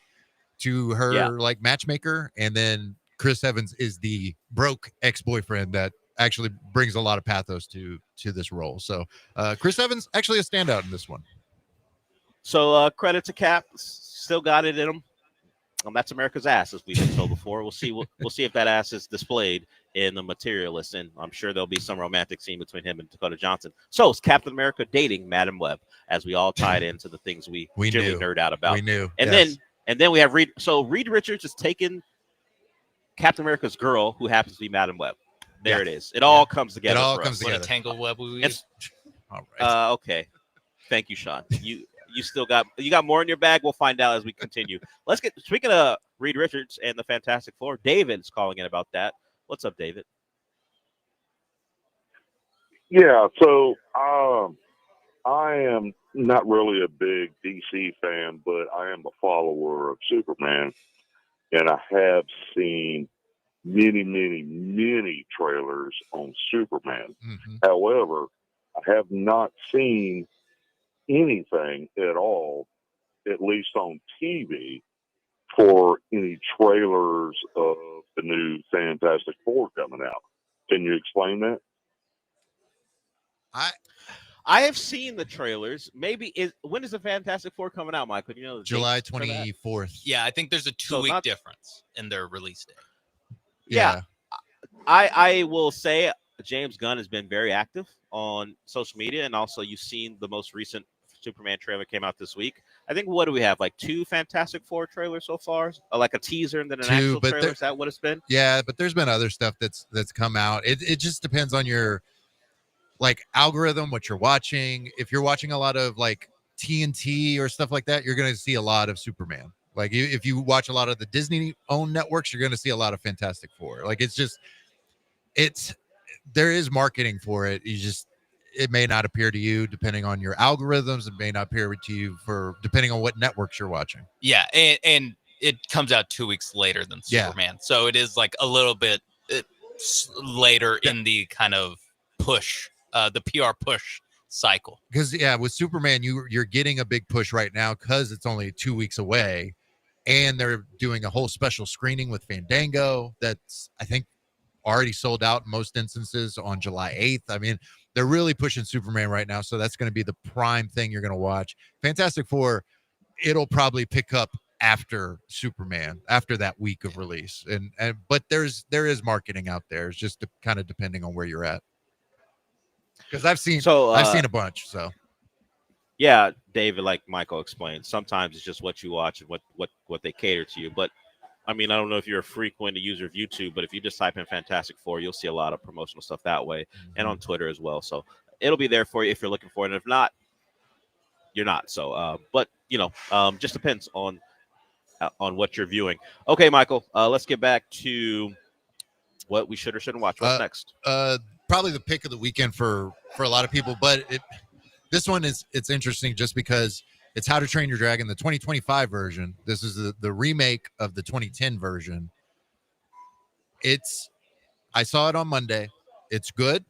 to her like matchmaker, and then Chris Evans is the broke ex-boyfriend that actually brings a lot of pathos to this role. So Chris Evans actually a standout in this one. So credit to Cap, still got it in him. That's America's ass, as we've been told before. We'll see. We'll see if that ass is displayed in the Materialist, and I'm sure there'll be some romantic scene between him and Dakota Johnson. So is Captain America dating Madam Web, as we all tied into the things we generally nerd out about. We knew. And then we have Reed. So Reed Richards is taking Captain America's girl, who happens to be Madam Web. There it is. It all comes together. It all for comes us. together. What a tangled web we weave. All right. Okay. Thank you, Sean. You still got more in your bag. We'll find out as we continue. Let's get speaking of Reed Richards and the Fantastic Four. David's calling in about that. What's up, David? Yeah, so I am not really a big DC fan, but I am a follower of Superman, and I have seen many trailers on Superman. Mm-hmm. However, I have not seen anything at all, at least on TV, for any trailers of the new Fantastic Four coming out. Can you explain that? I have seen the trailers. When is the Fantastic Four coming out, Michael? Do you know the July date for that? 24th. Yeah, I think there's a 2-week difference in their release date. Yeah. I will say James Gunn has been very active on social media, and also you've seen the most recent Superman trailer came out this week. I think, what do we have, like 2 Fantastic Four trailers so far, like a teaser and then an actual trailer? Is that what it's been? Yeah, but there's been other stuff that's come out. It just depends on your algorithm, what you're watching. If you're watching a lot of like TNT or stuff like that, you're going to see a lot of Superman. Like if you watch a lot of the Disney owned networks, you're going to see a lot of Fantastic Four. Like there is marketing for it. It may not appear to you depending on your algorithms. It may not appear to you depending on what networks you're watching. Yeah, and it comes out 2 weeks later than Superman, so it is like a little bit later in the kind of push, the PR push cycle. Because with Superman, you're getting a big push right now because it's only 2 weeks away, and they're doing a whole special screening with Fandango that's, I think, already sold out in most instances on July 8th. I mean, they're really pushing Superman right now, so that's going to be the prime thing you're going to watch. Fantastic Four, it'll probably pick up after Superman, after that week of release. But there is marketing out there. It's just kind of depending on where you're at. Because I've seen a bunch. So yeah, David, like Michael explained, sometimes it's just what you watch and what they cater to you. But I mean, I don't know if you're a frequent user of YouTube, but if you just type in Fantastic Four, you'll see a lot of promotional stuff that way, and on Twitter as well. So it'll be there for you if you're looking for it. And if not, you're not. So, but just depends on what you're viewing. Okay, Michael, let's get back to what we should or shouldn't watch. What's next? Probably the pick of the weekend for a lot of people, but this one it's interesting just because it's How to Train Your Dragon, the 2025 version. This is the remake of the 2010 version. I saw it on Monday. It's good,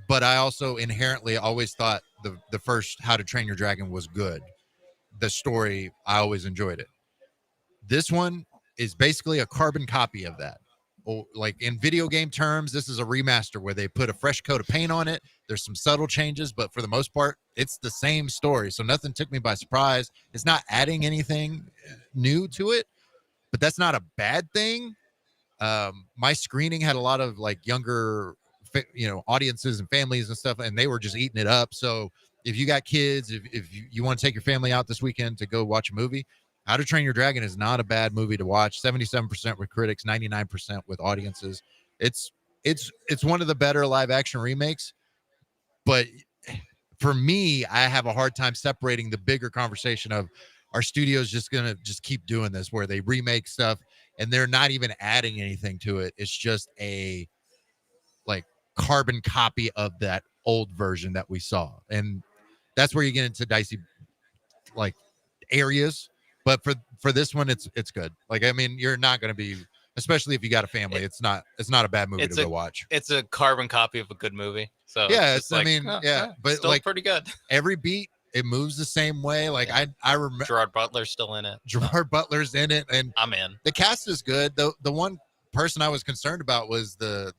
but I also inherently always thought the first How to Train Your Dragon was good. The story, I always enjoyed it. This one is basically a carbon copy of that. Like in video game terms, this is a remaster where they put a fresh coat of paint on it. There's some subtle changes, but for the most part, it's the same story. So nothing took me by surprise. It's not adding anything new to it, but that's not a bad thing. My screening had a lot of like younger, audiences and families and stuff, and they were just eating it up. So if you got kids, if you want to take your family out this weekend to go watch a movie, How to Train Your Dragon is not a bad movie to watch. 77% with critics, 99% with audiences. It's one of the better live action remakes, but for me, I have a hard time separating the bigger conversation of our studio's just gonna keep doing this where they remake stuff and they're not even adding anything to it. It's just a like carbon copy of that old version that we saw, and that's where you get into dicey like areas. But for this one, it's good. Like, I mean, you're not going to be, especially if you got a family, it's not a bad movie to go watch. It's a carbon copy of a good movie. So yeah, but still like pretty good. Every beat, it moves the same way. Like I remember Gerard Butler's still in it. Gerard Butler's in it, and I'm in. The cast is good. The one person I was concerned about was the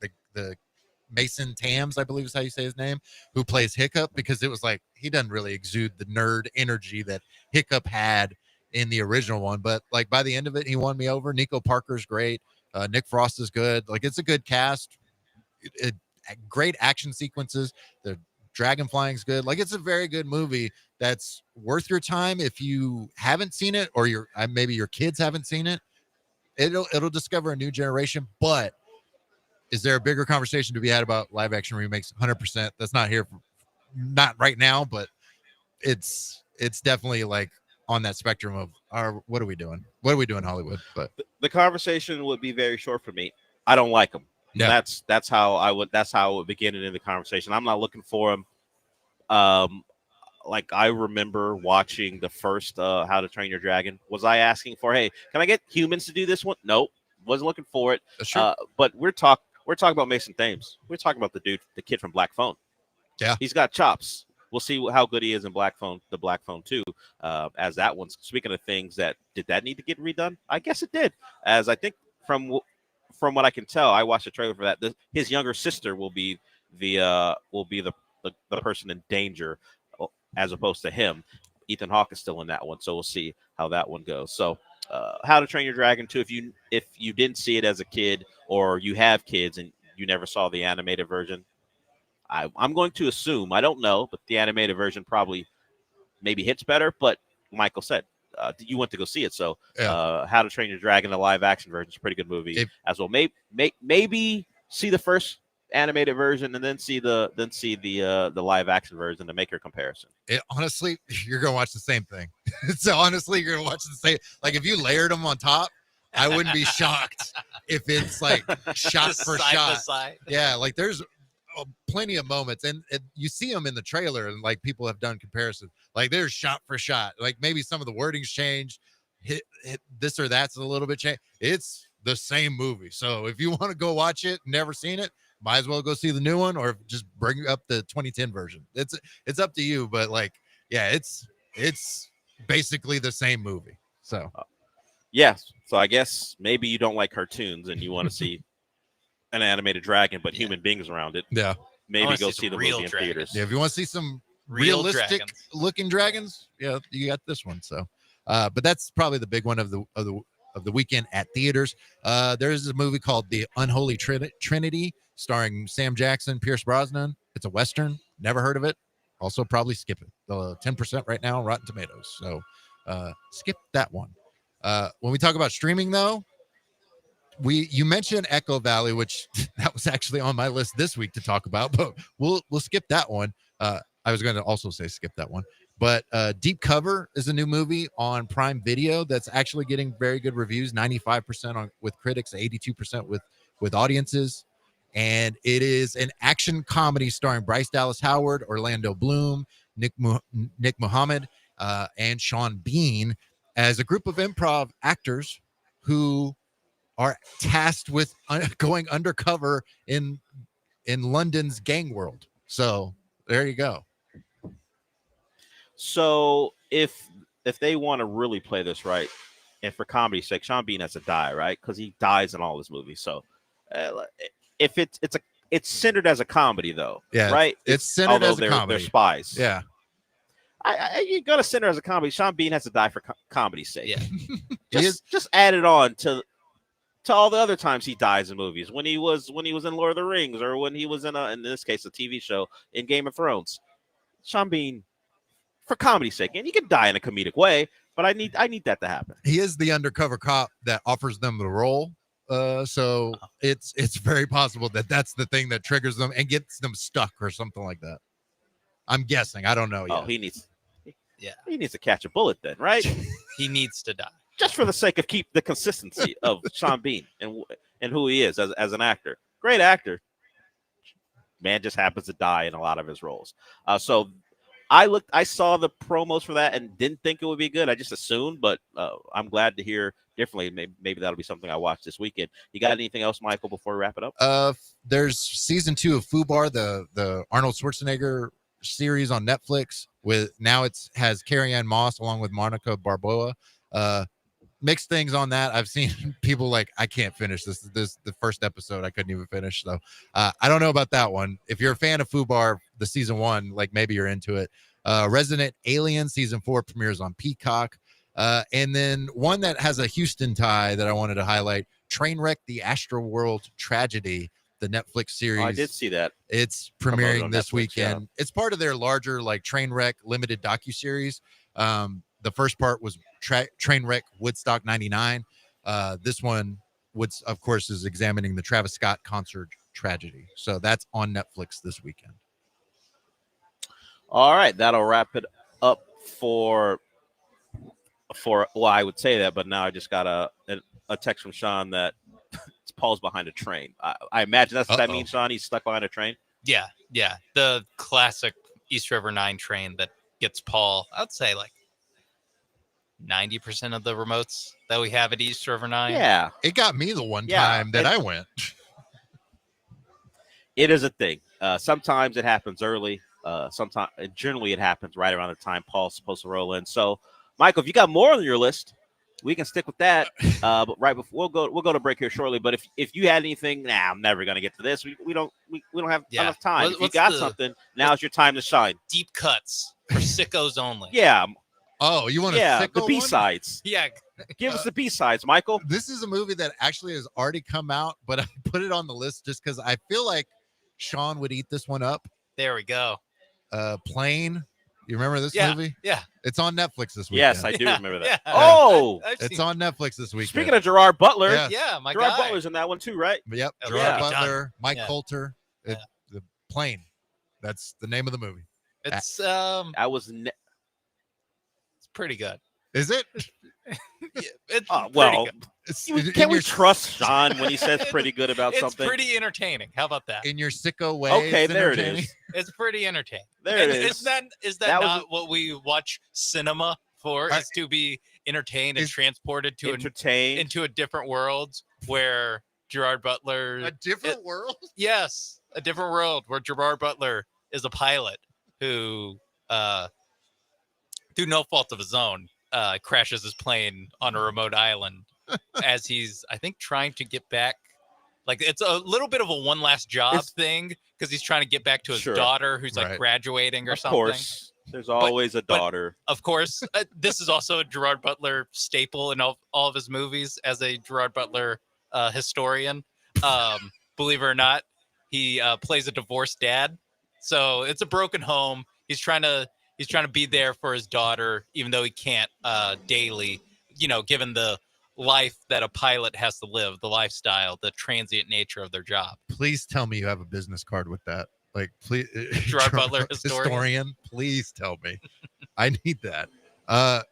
Mason Thames, I believe is how you say his name, who plays Hiccup, because it was like he doesn't really exude the nerd energy that Hiccup had in the original one, but like by the end of it, he won me over. Nico Parker's great. Nick Frost is good. Like it's a good cast. Great action sequences. The dragon flying's good. Like it's a very good movie that's worth your time if you haven't seen it, or maybe your kids haven't seen it. It'll discover a new generation. But is there a bigger conversation to be had about live action remakes? 100%. That's not here, not right now, but it's definitely like on that spectrum of what are we doing? What are we doing, Hollywood? But the conversation would be very short for me. I don't like them. Yeah. That's how I would begin it in the conversation. I'm not looking for them. Like I remember watching the first How to Train Your Dragon. Was I asking for, hey, can I get humans to do this one? Nope, wasn't looking for it. Sure. But we're talking about Mason Thames. We're talking about the kid from Black Phone. Yeah, he's got chops. We'll see how good he is in Black Phone 2. As that one's speaking of things that need to get redone. I guess it did. As I think from what I can tell, I watched the trailer for that. His younger sister will be the person in danger, as opposed to him. Ethan Hawke is still in that one, so we'll see how that one goes. So, How to Train Your Dragon 2. If you didn't see it as a kid, or you have kids and you never saw the animated version, I'm going to assume, I don't know, but the animated version probably maybe hits better. But Michael said you went to go see it, so How to Train Your Dragon, the live action version, is a pretty good movie as well. Maybe see the first animated version and then see the live action version to make your comparison. Honestly, you're gonna watch the same thing. So honestly, you're gonna watch the same. Like if you layered them on top, I wouldn't be shocked if it's like shot Just for side shot. to side. Yeah, like there's plenty of moments, and you see them in the trailer, and like people have done comparisons. Like there's shot for shot. Like maybe some of the wording's changed, hit this or that's a little bit changed. It's the same movie. So if you want to go watch it, never seen it, might as well go see the new one, or just bring up the 2010 version. It's up to you, but like, yeah, it's basically the same movie. So yes. So I guess maybe you don't like cartoons and you want to see an animated dragon, but human beings around it. Yeah. Maybe go see the movie in theaters. Yeah, if you want to see some Real realistic dragons. looking dragons, yeah, you got this one. So, but that's probably the big one of the weekend at theaters. There's a movie called The Unholy Trinity, starring Sam Jackson, Pierce Brosnan. It's a Western. Never heard of it. Also, probably skip it. 10% right now on Rotten Tomatoes. So, skip that one. When we talk about streaming, though, you mentioned Echo Valley, which that was actually on my list this week to talk about, but we'll skip that one. I was going to also say skip that one, but Deep Cover is a new movie on Prime Video that's actually getting very good reviews, 95% with critics, 82% with audiences, and it is an action comedy starring Bryce Dallas Howard, Orlando Bloom, Nick Muhammad, and Sean Bean as a group of improv actors who are tasked with going undercover in London's gang world. So there you go. So if they want to really play this right, and for comedy's sake, Sean Bean has to die, right? Because he dies in all his movies. So if it's centered as a comedy, though, yeah, right? It's centered as a comedy. They're spies. Yeah. You got to center as a comedy. Sean Bean has to die for comedy's sake. Yeah. just add it on to all the other times he dies in movies, when he was in Lord of the Rings, or when he was in this case a TV show in Game of Thrones. Sean Bean, for comedy's sake, and he can die in a comedic way, but I need that to happen. He is the undercover cop that offers them the role. So it's very possible that that's the thing that triggers them and gets them stuck or something like that. I'm guessing. I don't know yet. Oh, he needs to catch a bullet then, right? He needs to die. Just for the sake of keep the consistency of Sean Bean and who he is as an actor. Great actor. Man just happens to die in a lot of his roles. So I saw the promos for that and didn't think it would be good. I just assumed, but I'm glad to hear differently. Maybe that'll be something I watch this weekend. You got anything else, Michael, before we wrap it up? There's season 2 of Fubar, the Arnold Schwarzenegger series on Netflix. Has Carrie Ann Moss along with Monica Barboa. Mixed things on that. I've seen people like, I can't finish this. The first episode I couldn't even finish. So I don't know about that one. If you're a fan of Fubar, the season 1, like maybe you're into it. Resident Alien season 4 premieres on Peacock. And then one that has a Houston tie that I wanted to highlight, Trainwreck: The Astroworld Tragedy, the Netflix series. Oh, I did see that. It's Promoted premiering on this Netflix, weekend. yeah. It's part of their larger like Trainwreck limited docuseries. The first part was Trainwreck Woodstock 99. This one, of course, is examining the Travis Scott concert tragedy. So that's on Netflix this weekend. All right, that'll wrap it up for well, I would say that, but now I just got a text from Sean that Paul's behind a train. I imagine that's what that means, Sean. He's stuck behind a train. Yeah, the classic East River 9 train that gets Paul. I'd say like 90% of the remotes that we have at East River 9. Yeah, it got me the one time that I went. It is a thing. Sometimes it happens early. Sometimes, generally, it happens right around the time Paul's supposed to roll in. So, Michael, if you got more on your list, we can stick with that. But right before we'll go to break here shortly. But if you had anything, I'm never gonna get to this. We don't have enough time. If you got something, now's your time to shine. Deep cuts for sickos only. Yeah. Oh, you want the sicko B sides? Yeah. Give us the B sides, Michael. This is a movie that actually has already come out, but I put it on the list just because I feel like Sean would eat this one up. There we go. Plane. You remember this movie? Yeah. It's on Netflix this weekend. Yes, I do remember that. Yeah. Oh, it's on Netflix this weekend. Speaking of Gerard Butler, Yes. Yeah, my Gerard guy. Butler's in that one too, right? Yep. Oh, Gerard yeah. Butler, Mike Yeah. Coulter. The Plane. That's the name of the movie. It's I was. it's pretty good. Is it? It's well, pretty good. Can we trust Sean when he says pretty good about It's something? pretty entertaining. How about that? In your sicko way. Okay, it's there it entertaining. is. It's pretty entertaining. There it And is. Is that That was not what we watch cinema for? Is to be entertained and transported to into a different world where Gerard Butler. A different world? Yes, a different world where Gerard Butler is a pilot who, through no fault of his own, crashes his plane on a remote island as he's, I think, trying to get back. Like, it's a little bit of a one last job thing because he's trying to get back to his daughter who's like graduating or something. Of course, there's always a daughter. Of course, this is also a Gerard Butler staple in all of his movies as a Gerard Butler historian. Believe it or not, he plays a divorced dad. So it's a broken home. He's trying to be there for his daughter, even though he can't daily, given the life that a pilot has to live, the lifestyle, the transient nature of their job. Please tell me you have a business card with that. Like, please, Gerard Butler historian. Please tell me. I need that.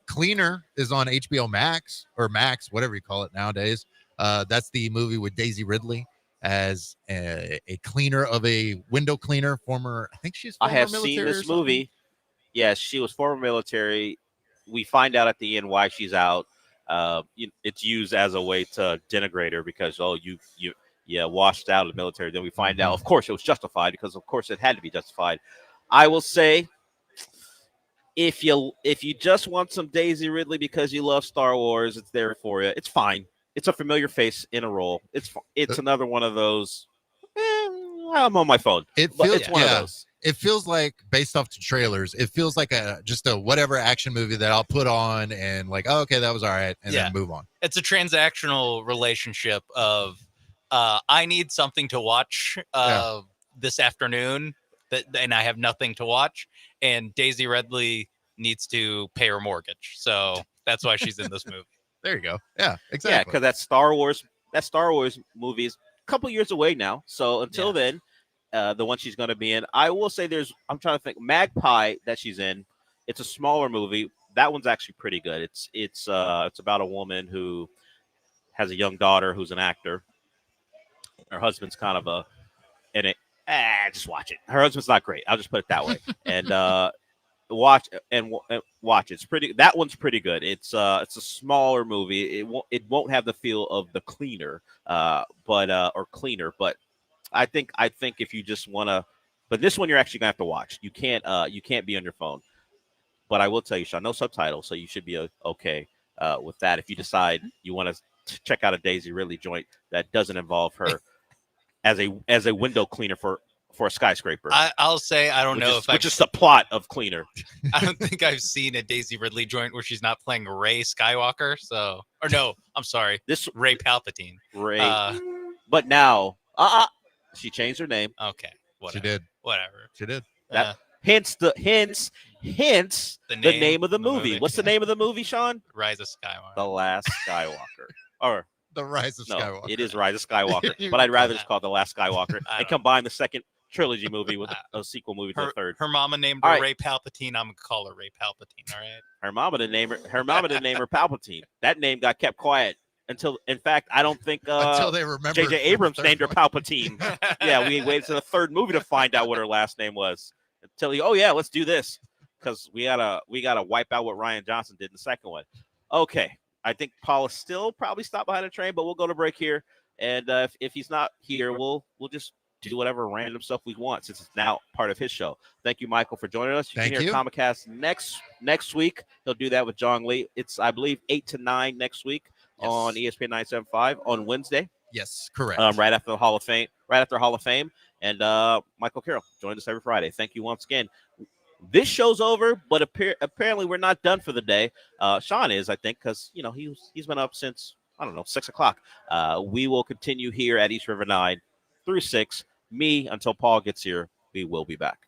Cleaner is on HBO Max or Max, whatever you call it nowadays. That's the movie with Daisy Ridley as a cleaner of a window cleaner. I think she's. I have seen this movie. Yes, she was former military. We find out at the end why she's out. It's used as a way to denigrate her because you washed out of the military. Then we find out, of course, it was justified because, of course, it had to be justified. I will say, if you just want some Daisy Ridley because you love Star Wars, it's there for you. It's fine. It's a familiar face in a role. It's another one of those. I'm on my phone. It's one of those. It feels like, based off the trailers, it feels like just a whatever action movie that I'll put on and like, oh, okay, that was all right, and then move on. It's a transactional relationship of I need something to watch this afternoon, and I have nothing to watch, and Daisy Ridley needs to pay her mortgage, so that's why she's in this movie. There you go. Yeah, exactly. Yeah, because that Star Wars movie is a couple years away now. So until then. The one she's going to be in. I will say I'm trying to think. Magpie that she's in. It's a smaller movie. That one's actually pretty good. It's about a woman who has a young daughter who's an actor. Her husband's kind of just watch it. Her husband's not great. I'll just put it that way. And watch it. It's pretty. That one's pretty good. It's a smaller movie. It won't have the feel of The Cleaner, or Cleaner, but. I think if you just want to, but this one you're actually gonna have to watch. You can't be on your phone. But I will tell you, Sean, no subtitles, so you should be okay with that. If you decide you want to check out a Daisy Ridley joint that doesn't involve her as a window cleaner for for a skyscraper. I'll say I don't know if which is the plot of Cleaner. I don't think I've seen a Daisy Ridley joint where she's not playing Ray Skywalker. So, or no, I'm sorry, Ray Palpatine. Ray, but now, she changed her name. Okay, whatever. She did. Whatever. She did. That hence the name of the movie. What's the name of the movie, Sean? Rise of Skywalker. The Last Skywalker. Or The Rise of Skywalker. It is Rise of Skywalker, but I'd rather just call it The Last Skywalker and combine the second trilogy movie with a sequel movie to the third. Her mama named her Ray Palpatine. I'm gonna call her Ray Palpatine. All right. Her mama didn't name her Palpatine. That name got kept quiet until, in fact, I don't think until they remembered J.J. Abrams named her Palpatine. Yeah, we waited to the third movie to find out what her last name was. Until let's do this because we gotta wipe out what Ryan Johnson did in the second one. Okay, I think Paul is still probably stopped behind the train, but we'll go to break here. And if he's not here, we'll just do whatever random stuff we want since it's now part of his show. Thank you, Michael, for joining us. You can hear Comicast next week. He'll do that with John Lee. It's, I believe, 8 to 9 next week on ESPN 975 on Wednesday. Yes, correct. Right after the Hall of Fame. And Michael Carroll joined us every Friday. Thank you once again. This show's over, but apparently we're not done for the day. Sean is, I think, because he's been up since 6 o'clock. We will continue here at East River 9 through 6. Me until Paul gets here. We will be back.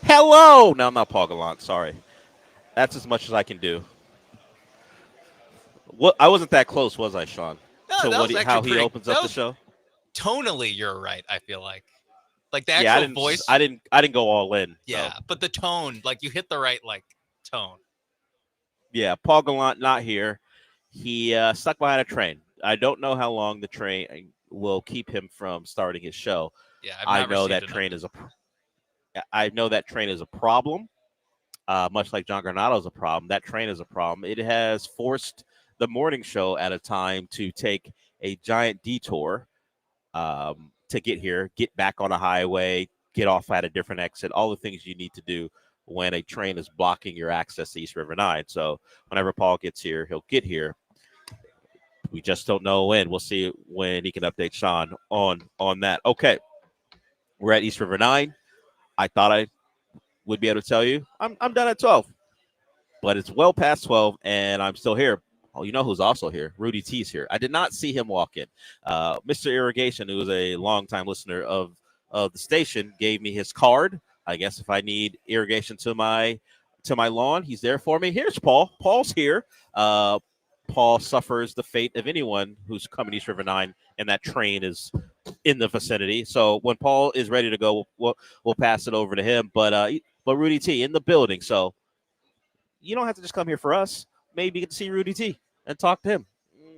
Hello. No, I'm not Paul Gallant. Sorry. That's as much as I can do. What? I wasn't that close, was I, Sean? No, To that what? was How actually he pretty. opens That up the was show? tonally, you're right. I feel like the Yeah, I actual didn't. voice. I didn't. I didn't go all in. Yeah, So. but the tone, like you hit the right tone. Yeah, Paul Gallant not here. He stuck behind a train. I don't know how long the train will keep him from starting his show. Yeah, I I've not know received that an train update. is a. I know that train is a problem. Much like John Granado is a problem. That train is a problem. It has forced the morning show at a time to take a giant detour to get here, get back on a highway, get off at a different exit, all the things you need to do when a train is blocking your access to East River 9. So whenever Paul gets here, he'll get here. We just don't know when. We'll see when he can update Sean on that. Okay. We're at East River 9. I thought I would be able to tell you I'm done at 12. But it's well past 12 and I'm still here. Oh, you know who's also here? Rudy T's here. I did not see him walk in. Mr. Irrigation, who is a longtime listener of the station, gave me his card. I guess if I need irrigation to my lawn, he's there for me. Here's Paul. Paul's here. Paul suffers the fate of anyone who's coming East River 9 and that train is in the vicinity. So when Paul is ready to go, we'll pass it over to him. But Rudy T in the building. So you don't have to just come here for us. Maybe you get to see Rudy T and talk to him.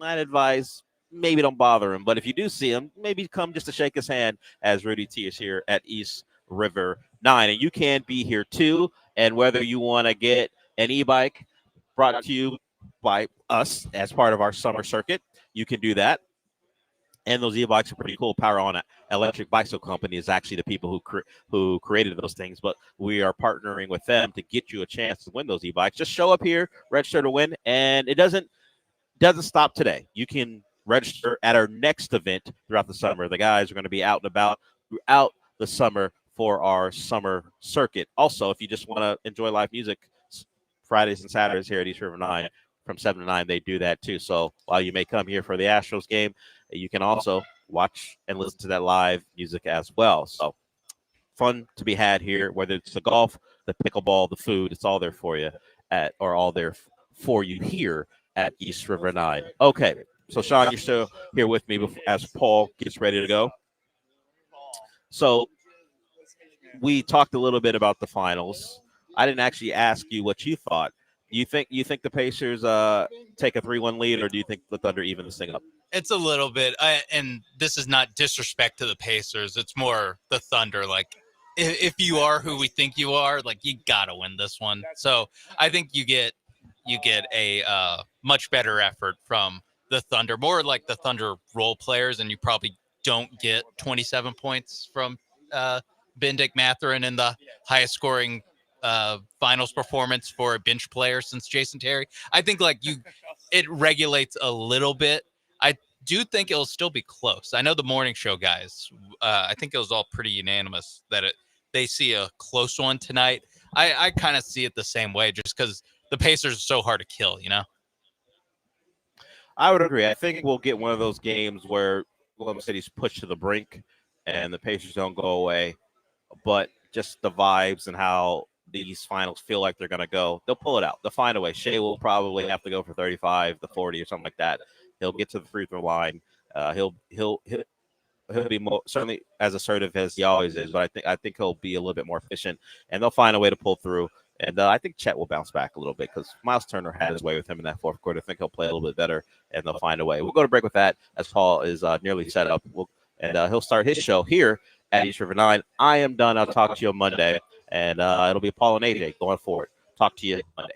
I'd advise maybe don't bother him. But if you do see him, maybe come just to shake his hand as Rudy T is here at East River 9. And you can be here too. And whether you want to get an e-bike brought to you by us as part of our summer circuit, you can do that. And those e-bikes are pretty cool. Power On Electric Bicycle Company is actually the people who created those things, but we are partnering with them to get you a chance to win those e-bikes. Just show up here, register to win, and it doesn't stop today. You can register at our next event throughout the summer. The guys are going to be out and about throughout the summer for our summer circuit. Also, if you just want to enjoy live music, Fridays and Saturdays here at East River 9 from 7 to 9, they do that too. So while you may come here for the Astros game, you can also watch and listen to that live music as well. So fun to be had here, whether it's the golf, the pickleball, the food, it's all there for you all there for you here at East River 9. Okay, so Sean, you're still here with me as Paul gets ready to go. So we talked a little bit about the finals. I didn't actually ask you what you thought. You think the Pacers take a 3-1 lead, or do you think the Thunder even this thing up? It's a little bit, and this is not disrespect to the Pacers. It's more the Thunder. Like, if you are who we think you are, like, you gotta win this one. So I think you get a much better effort from the Thunder, more like the Thunder role players, and you probably don't get 27 points from Benedict Mathurin in the highest scoring finals performance for a bench player since Jason Terry. I think it regulates a little bit. I do think it'll still be close. I know the morning show guys, I think it was all pretty unanimous that they see a close one tonight. I kind of see it the same way, just because the Pacers are so hard to kill, you know? I would agree. I think we'll get one of those games where Oklahoma City's pushed to the brink and the Pacers don't go away. But just the vibes and how these finals feel like they're going to go, they'll pull it out. They'll find a way. Shea will probably have to go for 35, the 40 or something like that. He'll get to the free throw line. He'll be certainly as assertive as he always is, but I think he'll be a little bit more efficient, and they'll find a way to pull through. And I think Chet will bounce back a little bit because Miles Turner had his way with him in that fourth quarter. I think he'll play a little bit better, and they'll find a way. We'll go to break with that as Paul is nearly set up. He'll start his show here at East River 9. I am done. I'll talk to you on Monday, and it'll be Paul and AJ going forward. Talk to you Monday.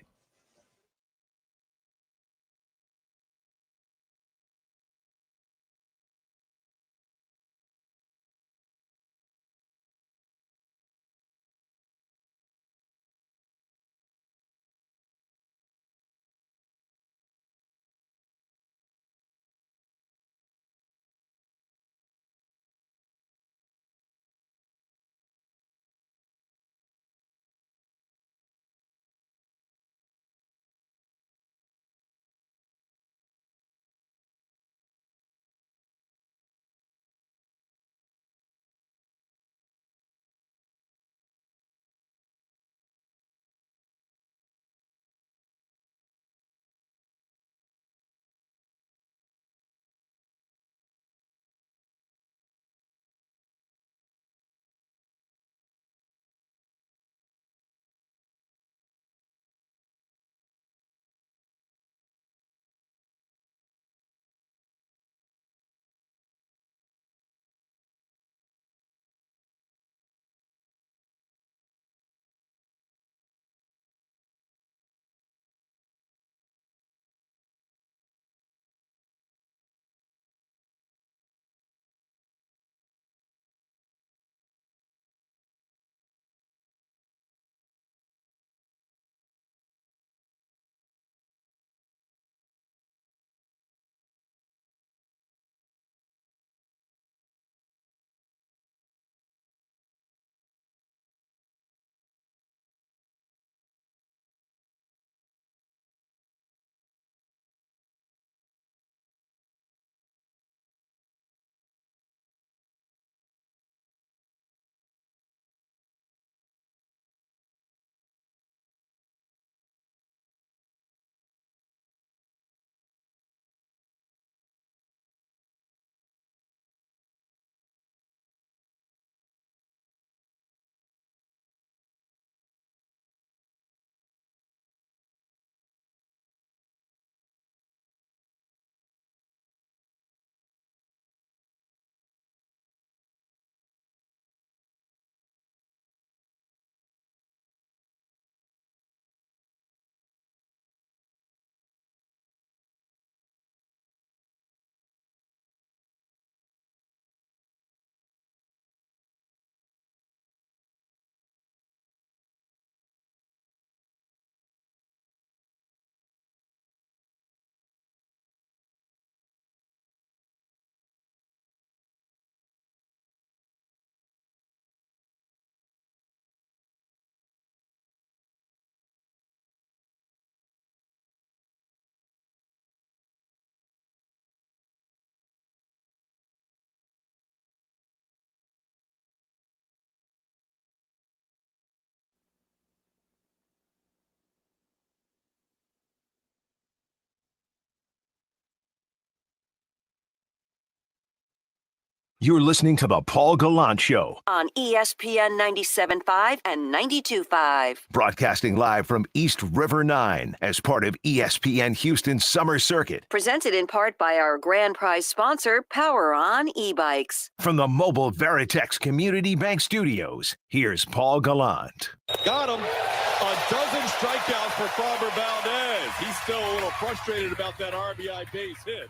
You're listening to The Paul Gallant Show, on ESPN 97.5 and 92.5. broadcasting live from East River 9 as part of ESPN Houston's Summer Circuit. Presented in part by our grand prize sponsor, Power On e-bikes. From the Mobile Veritex Community Bank Studios, here's Paul Gallant. Got him. A dozen strikeouts for Framber Valdez. He's still a little frustrated about that RBI base hit.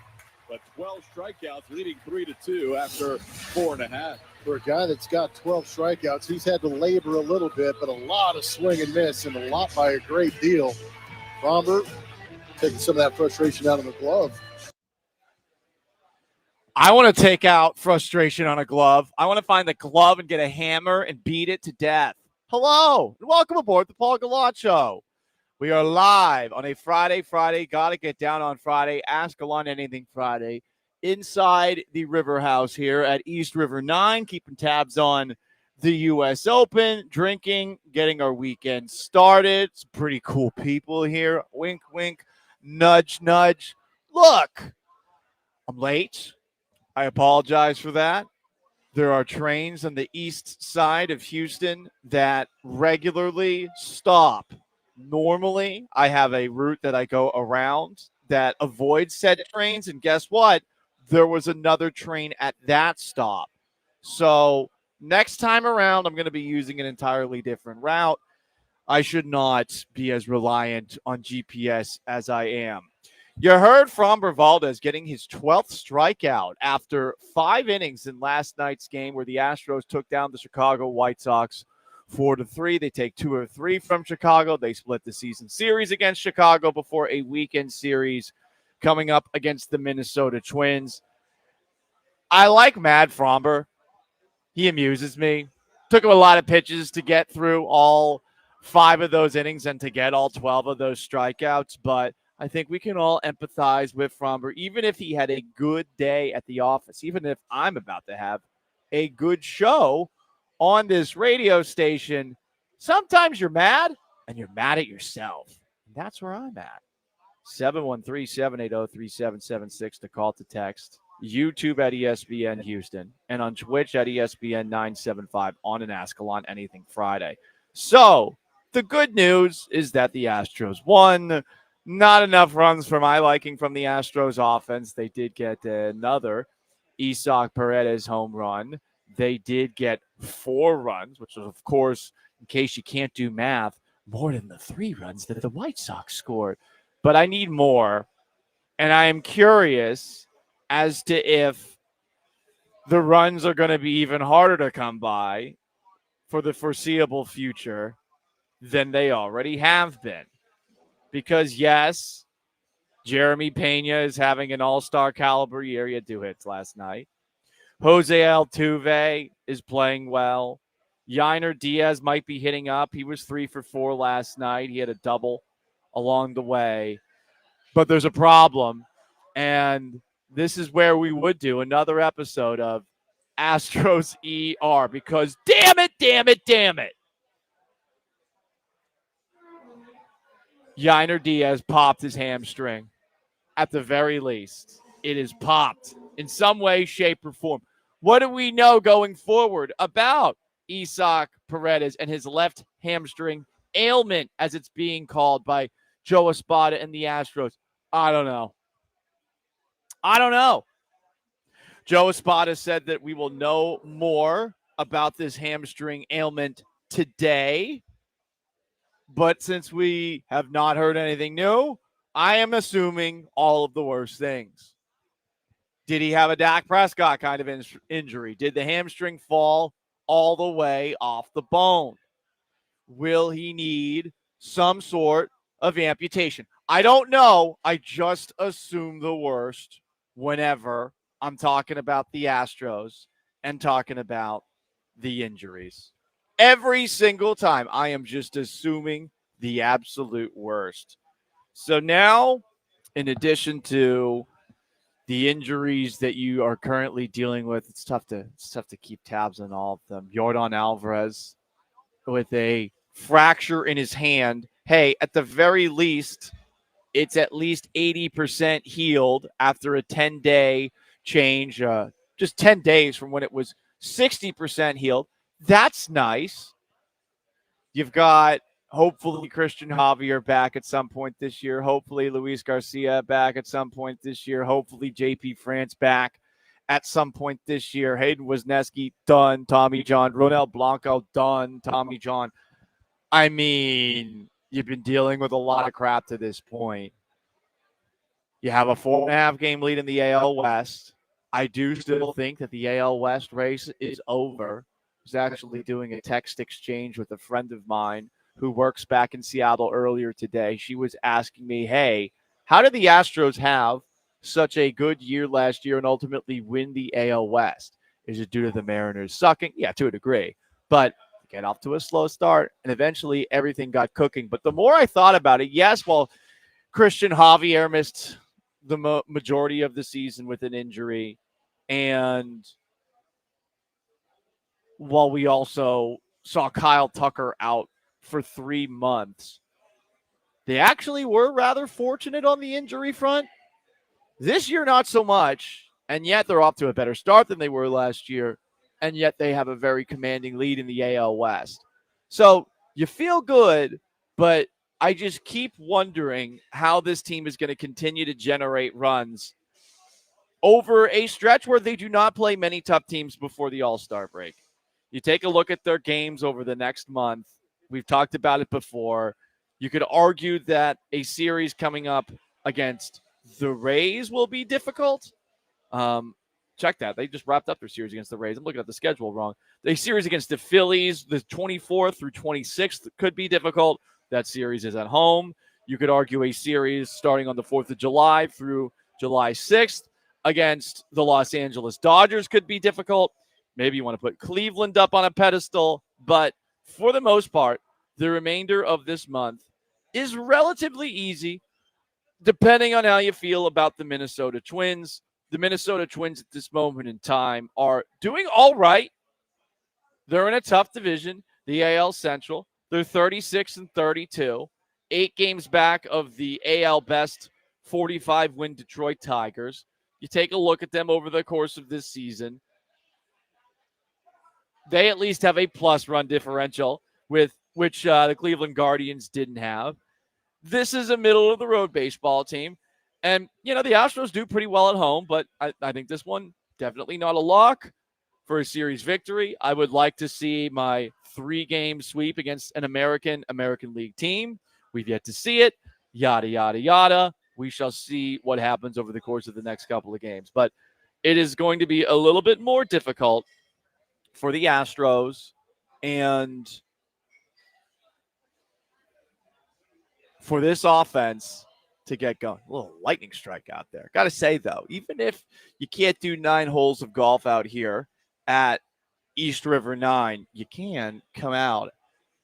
But 12 strikeouts, leading 3-2 after 4.5. For a guy that's got 12 strikeouts, he's had to labor a little bit, but a lot of swing and miss, and a lot by a great deal. Framber taking some of that frustration out of the glove. I want to take out frustration on a glove. I want to find the glove and get a hammer and beat it to death. Hello, and welcome aboard the Paul Gallant Show. We are live on a Friday. Gotta get down on Friday. Ask Gallant Anything Friday. Inside the River House here at East River 9, keeping tabs on the U.S. Open, drinking, getting our weekend started. Some pretty cool people here. Wink, wink, nudge, nudge. Look, I'm late. I apologize for that. There are trains on the east side of Houston that regularly stop. Normally, I have a route that I go around that avoids said trains, and guess what? There was another train at that stop. So next time around, I'm going to be using an entirely different route. I should not be as reliant on GPS as I am. You heard Framber Valdez getting his 12th strikeout after 5 innings in last night's game where the Astros took down the Chicago White Sox 4-3. They take 2 of 3 from Chicago. They split the season series against Chicago before a weekend series coming up against the Minnesota Twins. I like Mad Framber. He amuses me. Took him a lot of pitches to get through all 5 of those innings and to get all 12 of those strikeouts, but I think we can all empathize with Framber, even if he had a good day at the office, even if I'm about to have a good show on this radio station. Sometimes you're mad, and you're mad at yourself. And that's where I'm at. 713-780-3776 to call to text. YouTube at ESPN Houston. And on Twitch at ESPN 975 on an Ask Gallant Anything Friday. So, the good news is that the Astros won. Not enough runs for my liking from the Astros offense. They did get another Isaac Paredes home run. They did get 4 runs, which is, of course, in case you can't do math, more than the 3 runs that the White Sox scored. But I need more, and I am curious as to if the runs are going to be even harder to come by for the foreseeable future than they already have been. Because, yes, Jeremy Pena is having an all-star caliber year. He had 2 hits last night. Jose Altuve is playing well. Yainer Diaz might be hitting up. He was 3 for 4 last night. He had a double along the way. But there's a problem, and this is where we would do another episode of Astros ER because damn it. Yainer Diaz popped his hamstring. At the very least, it is popped in some way, shape, or form. What do we know going forward about Isaac Paredes and his left hamstring ailment, as it's being called by Joe Espada and the Astros? I don't know. Joe Espada said that we will know more about this hamstring ailment today. But since we have not heard anything new, I am assuming all of the worst things. Did he have a Dak Prescott kind of injury? Did the hamstring fall all the way off the bone? Will he need some sort of amputation? I don't know. I just assume the worst whenever I'm talking about the Astros and talking about the injuries. Every single time, I am just assuming the absolute worst. So now, in addition to the injuries that you are currently dealing with, it's tough to keep tabs on all of them. Yordan Alvarez with a fracture in his hand. Hey, at the very least, it's at least 80% healed after a 10-day change, just 10 days from when it was 60% healed. That's nice. You've got hopefully Christian Javier back at some point this year. Hopefully Luis Garcia back at some point this year. Hopefully JP France back at some point this year. Hayden Wisniewski, done. Tommy John. Ronel Blanco, done. Tommy John. I mean, you've been dealing with a lot of crap to this point. You have a 4.5 game lead in the AL West. I do still think that the AL West race is over. I was actually doing a text exchange with a friend of mine who works back in Seattle earlier today. She was asking me, hey, how did the Astros have such a good year last year and ultimately win the AL West? Is it due to the Mariners sucking? Yeah, to a degree. But get off to a slow start, and eventually everything got cooking. But the more I thought about it, yes, well, Christian Javier missed the majority of the season with an injury, and while we also saw Kyle Tucker out for 3 months, they actually were rather fortunate on the injury front. This year, not so much, and yet they're off to a better start than they were last year, and yet they have a very commanding lead in the AL West. So you feel good, but I just keep wondering how this team is going to continue to generate runs over a stretch where they do not play many tough teams before the All-Star break. You take a look at their games over the next month. We've talked about it before. You could argue that a series coming up against the Rays will be difficult. Check that. They just wrapped up their series against the Rays. I'm looking at the schedule wrong. The series against the Phillies, the 24th through 26th, could be difficult. That series is at home. You could argue a series starting on the 4th of July through July 6th against the Los Angeles Dodgers could be difficult. Maybe you want to put Cleveland up on a pedestal. But for the most part, the remainder of this month is relatively easy, depending on how you feel about the Minnesota Twins. The Minnesota Twins at this moment in time are doing all right. They're in a tough division, the AL Central. They're 36-32, 8 games back of the AL Best 45-win Detroit Tigers. You take a look at them over the course of this season. They at least have a plus run differential, with which the Cleveland Guardians didn't have. This is a middle-of-the-road baseball team. And, the Astros do pretty well at home, but I think this one definitely not a lock for a series victory. I would like to see my 3-game sweep against an American League team. We've yet to see it. Yada, yada, yada. We shall see what happens over the course of the next couple of games. But it is going to be a little bit more difficult for the Astros and for this offense to get going. A little lightning strike out there. Got to say, though, even if you can't do 9 holes of golf out here at East River 9, you can come out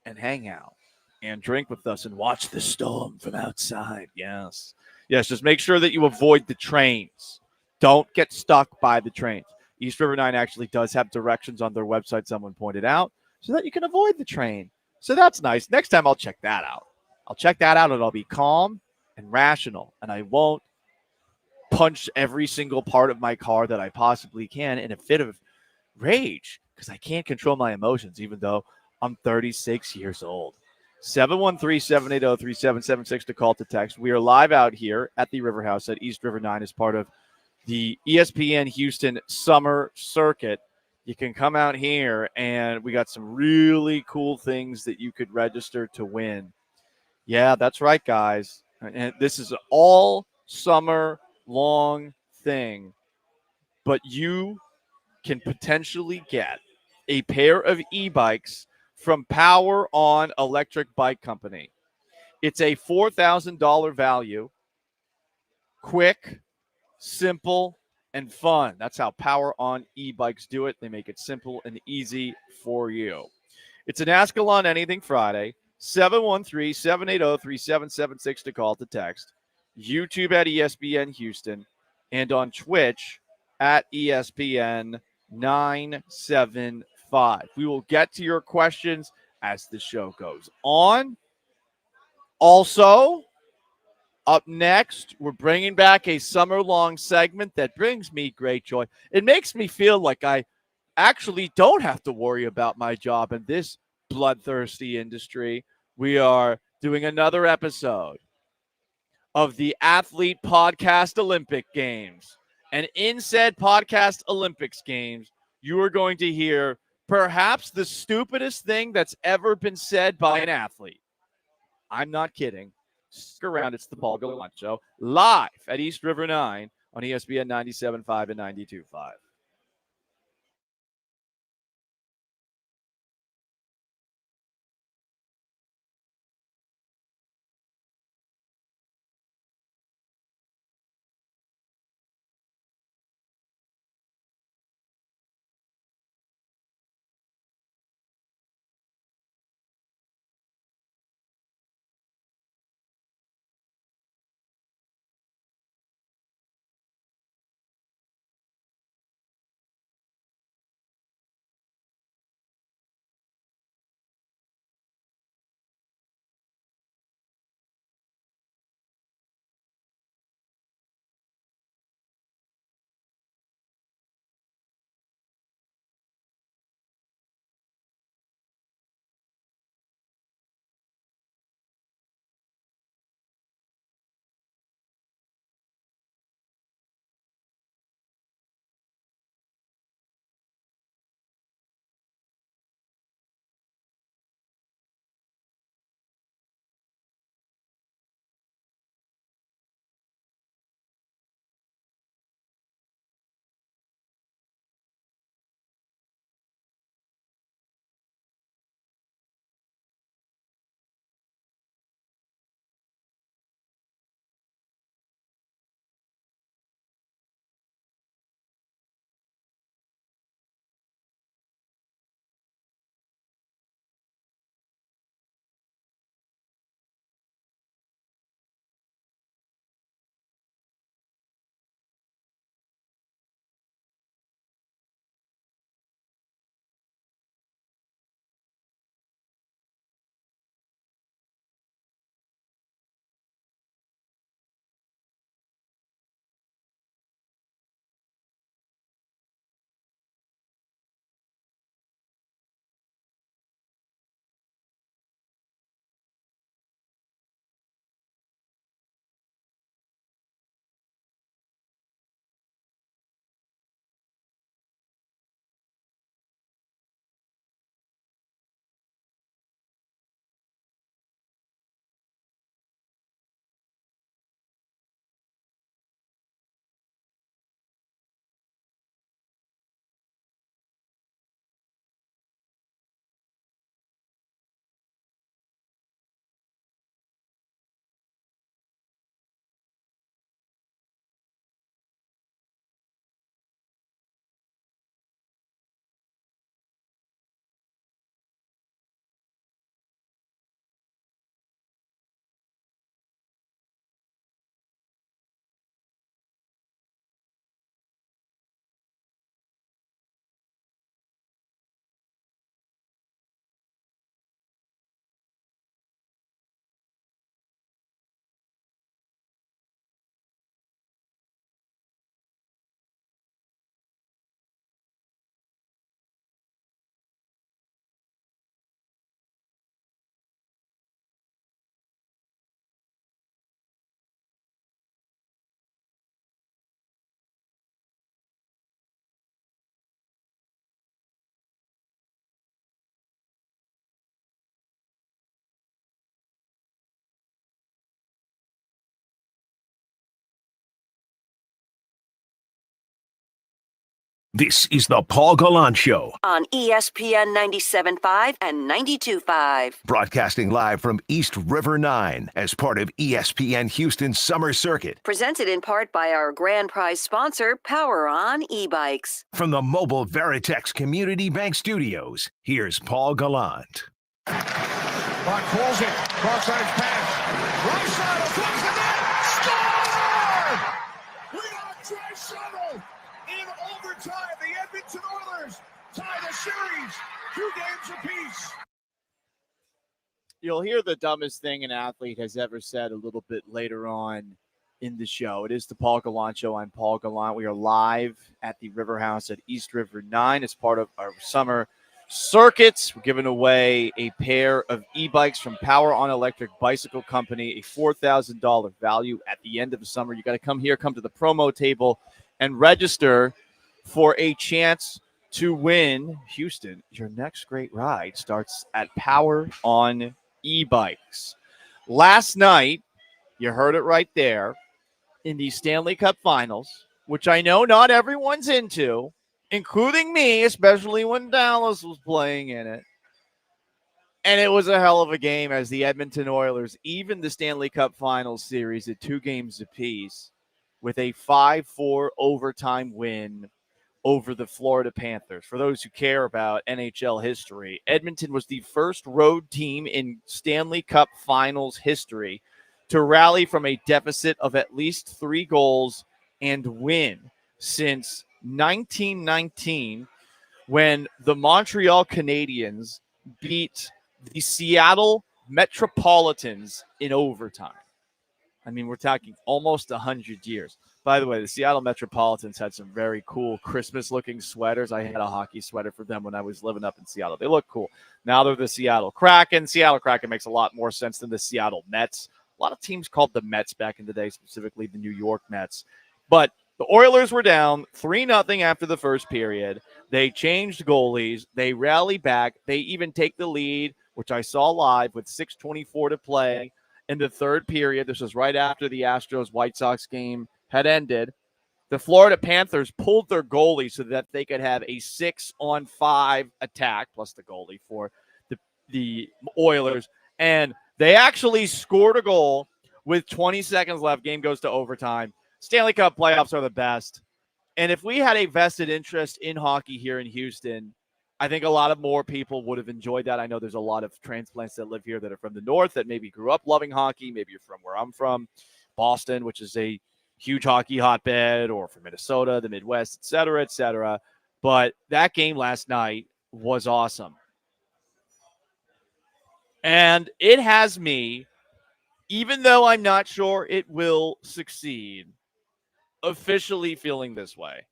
and hang out and drink with us and watch the storm from outside. Yes, just make sure that you avoid the trains. Don't get stuck by the trains. East River 9 actually does have directions on their website, someone pointed out, so that you can avoid the train. So that's nice. Next time I'll check that out. And I'll be calm and rational, and I won't punch every single part of my car that I possibly can in a fit of rage, because I can't control my emotions, even though I'm 36 years old. 713-780-3776 to call to text. We are live out here at the River House at East River 9 as part of the ESPN Houston Summer Circuit. You can come out here, and we got some really cool things that you could register to win. Yeah, that's right, guys. And this is an all summer long thing, but you can potentially get a pair of e-bikes from Power On Electric Bike Company. It's a $4,000 value. Quick, simple, and fun. That's how Power On e-bikes do it. They make it simple and easy for you. It's an Ask Gallant Anything Friday. 713-780-3776 to call to text. YouTube at ESPN Houston, and on Twitch at ESPN 975. We will get to your questions as the show goes on. Also, Up next, we're bringing back a summer-long segment that brings me great joy. It makes me feel like I actually don't have to worry about my job in this bloodthirsty industry. We are doing another episode of the Athlete Podcast Olympic Games. And in said Podcast Olympics Games, you are going to hear perhaps the stupidest thing that's ever been said by an athlete. I'm not kidding. Stick around. It's the Paul Gallant Show, live at East River 9 on ESPN 97.5 and 92.5. This is the Paul Gallant Show, on ESPN 97.5 and 92.5. broadcasting live from East River 9 as part of ESPN Houston's summer circuit. Presented in part by our grand prize sponsor, Power On e-bikes. From the mobile Veritex Community Bank Studios, here's Paul Gallant. Clock pulls it. Cross-eyed pass. Right side, across the net. Score! Leon Draisaitl in overtime. The Edmonton Oilers tie the series 2 games apiece. You'll hear the dumbest thing an athlete has ever said a little bit later on in the show. It is the Paul Gallant Show. I'm Paul Gallant. We are live at the River House at East River 9 as part of our summer circuits. We're giving away a pair of e-bikes from Power on Electric Bicycle Company, a $4,000 value at the end of the summer. You got to come here, come to the promo table, and register for a chance to win. Houston, your next great ride starts at Power on e-bikes. Last night, you heard it right there, in the Stanley Cup Finals, which I know not everyone's into, including me, especially when Dallas was playing in it. And it was a hell of a game as the Edmonton Oilers evened the Stanley Cup Finals series at 2 games apiece with a 5-4 overtime win over the Florida Panthers. For those who care about NHL history, Edmonton was the first road team in Stanley Cup Finals history to rally from a deficit of at least 3 goals and win since 1919, when the Montreal Canadiens beat the Seattle Metropolitans in overtime. I mean, we're talking almost 100 years. By the way, the Seattle Metropolitans had some very cool Christmas-looking sweaters. I had a hockey sweater for them when I was living up in Seattle. They look cool. Now they're the Seattle Kraken. Seattle Kraken makes a lot more sense than the Seattle Mets. A lot of teams called the Mets back in the day, specifically the New York Mets. But the Oilers were down 3-0 after the first period. They changed goalies. They rally back. They even take the lead, which I saw live with 6:24 to play in the third period. This was right after the Astros-White Sox game had ended. The Florida Panthers pulled their goalie so that they could have a 6-on-5 attack, plus the goalie for the Oilers. And they actually scored a goal with 20 seconds left. Game goes to overtime. Stanley Cup playoffs are the best. And if we had a vested interest in hockey here in Houston, I think a lot of more people would have enjoyed that. I know there's a lot of transplants that live here that are from the north that maybe grew up loving hockey. Maybe you're from where I'm from, Boston, which is a huge hockey hotbed, or from Minnesota, the Midwest, et cetera, et cetera. But that game last night was awesome. And it has me, even though I'm not sure it will succeed, officially feeling this way.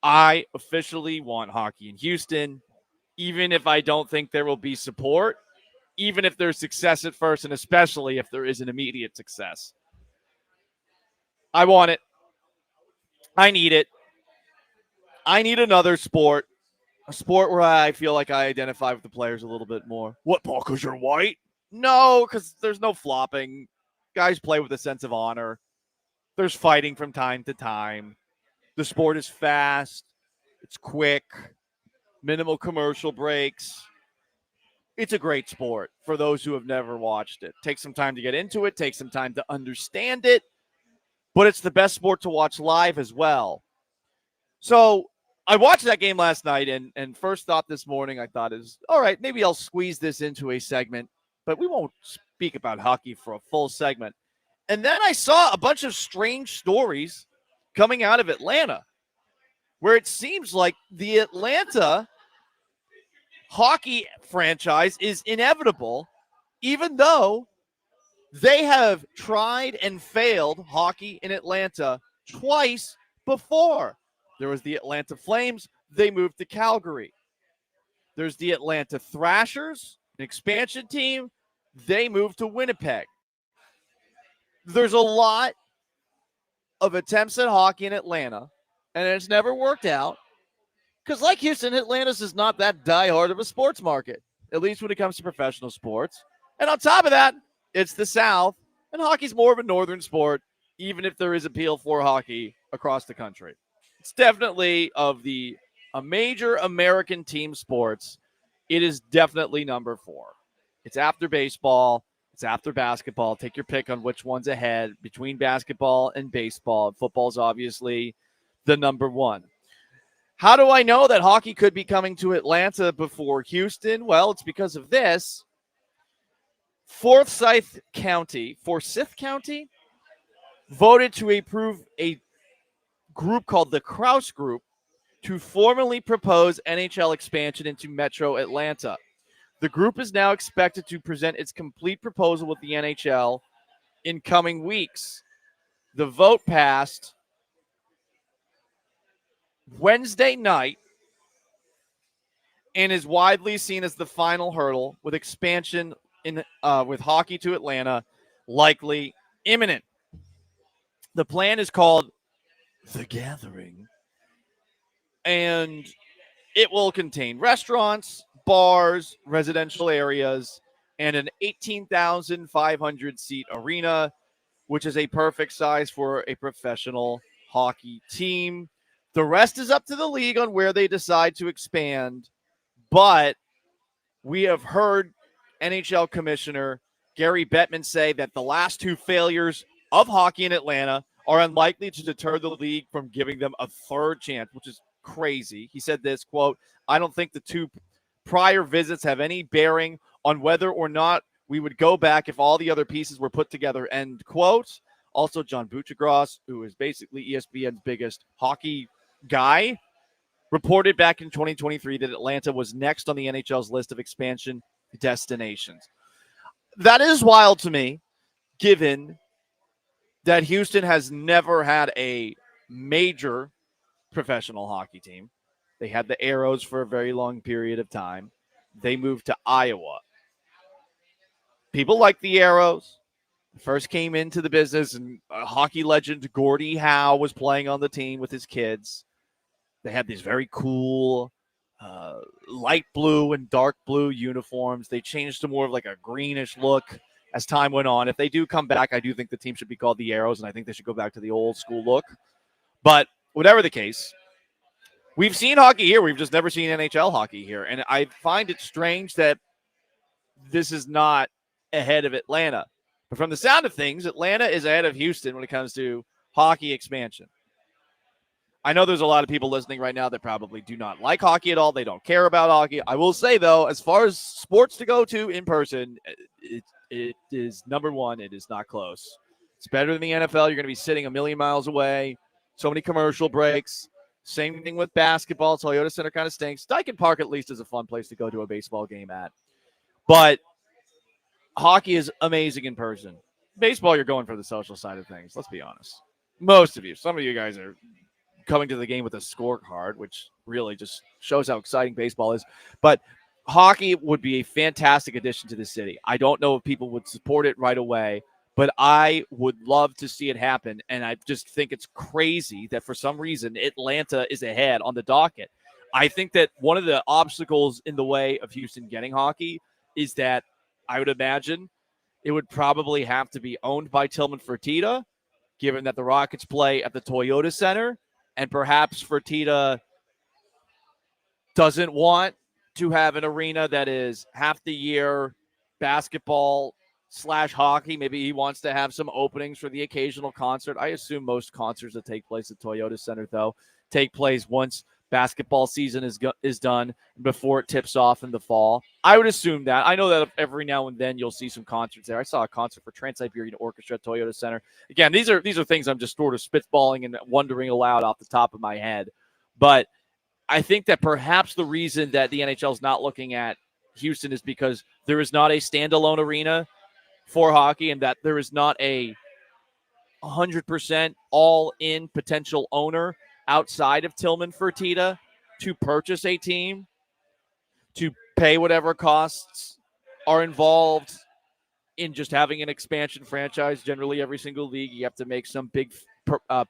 I officially want hockey in Houston, even if I don't think there will be support, even if there's success at first, and especially if there is an immediate success. I want it. I need it. I need another sport, a sport where I feel like I identify with the players a little bit more. What, Paul, because you're white? No, because there's no flopping. Guys play with a sense of honor. There's fighting from time to time. The sport is fast. It's quick. Minimal commercial breaks. It's a great sport for those who have never watched it. Take some time to get into it. Take some time to understand it. But it's the best sport to watch live as well. So I watched that game last night, and first thought this morning I thought is, all right, maybe I'll squeeze this into a segment, but we won't speak about hockey for a full segment. And then I saw a bunch of strange stories coming out of Atlanta, where it seems like the Atlanta hockey franchise is inevitable, even though they have tried and failed hockey in Atlanta twice before. There was the Atlanta Flames. They moved to Calgary. There's the Atlanta Thrashers, an expansion team. They moved to Winnipeg. There's a lot of attempts at hockey in Atlanta, and it's never worked out. Because like Houston, Atlanta's is not that diehard of a sports market, at least when it comes to professional sports. And on top of that, it's the South, and hockey's more of a northern sport, even if there is appeal for hockey across the country. It's definitely of a major American team sports, it is definitely number 4. It's after baseball. It's after basketball. Take your pick on which one's ahead between basketball and baseball. Football's obviously the number 1. How do I know that hockey could be coming to Atlanta before Houston? Well, it's because of this. Forsyth County voted to approve a group called the Krause Group to formally propose NHL expansion into Metro Atlanta. The group is now expected to present its complete proposal with the NHL in coming weeks. The vote passed Wednesday night and is widely seen as the final hurdle, with expansion with hockey to Atlanta likely imminent. The plan is called The Gathering, and it will contain restaurants, bars, residential areas, and an 18,500 seat arena, which is a perfect size for a professional hockey team. The rest is up to the league on where they decide to expand, but we have heard NHL Commissioner Gary Bettman say that the last two failures of hockey in Atlanta are unlikely to deter the league from giving them a third chance, which is crazy. He said this, quote, "I don't think the two prior visits have any bearing on whether or not we would go back if all the other pieces were put together," end quote. Also, John Buccigross, who is basically ESPN's biggest hockey guy, reported back in 2023 that Atlanta was next on the NHL's list of expansion destinations. That is wild to me, given that Houston has never had a major professional hockey team. They had the Arrows for a very long period of time. They moved to Iowa. People like the Arrows. First came into the business, and hockey legend Gordie Howe was playing on the team with his kids. They had these very cool light blue and dark blue uniforms. They changed to more of like a greenish look as time went on. If they do come back, I do think the team should be called the Arrows, and I think they should go back to the old school look. But whatever the case, we've seen hockey here. We've just never seen NHL hockey here. And I find it strange that this is not ahead of Atlanta. But from the sound of things, Atlanta is ahead of Houston when it comes to hockey expansion. I know there's a lot of people listening right now that probably do not like hockey at all. They don't care about hockey. I will say, though, as far as sports to go to in person, it is number one. It is not close. It's better than the NFL. You're going to be sitting a million miles away. So many commercial breaks. Same thing with basketball. Toyota Center kind of stinks. Dyken Park at least is a fun place to go to a baseball game at. But hockey is amazing in person. Baseball, you're going for the social side of things. Let's be honest. Most of you. Some of you guys are coming to the game with a scorecard, which really just shows how exciting baseball is. But hockey would be a fantastic addition to the city. I don't know if people would support it right away, but I would love to see it happen. And I just think it's crazy that for some reason Atlanta is ahead on the docket. I think that one of the obstacles in the way of Houston getting hockey is that I would imagine it would probably have to be owned by Tillman Fertitta, given that the Rockets play at the Toyota Center. And perhaps Fertitta doesn't want to have an arena that is half the year basketball / hockey. Maybe he wants to have some openings for the occasional concert. I assume most concerts that take place at Toyota Center, though, take place once basketball season is done before it tips off in the fall. I would assume that. I know that every now and then you'll see some concerts there. I saw a concert for Trans-Siberian Orchestra at Toyota Center. Again, these are things I'm just sort of spitballing and wondering aloud off the top of my head. But I think that perhaps the reason that the NHL is not looking at Houston is because there is not a standalone arena for hockey, and that there is not a 100% all-in potential owner outside of Tillman Fertitta to purchase a team, to pay whatever costs are involved in just having an expansion franchise. Generally, every single league, you have to make some big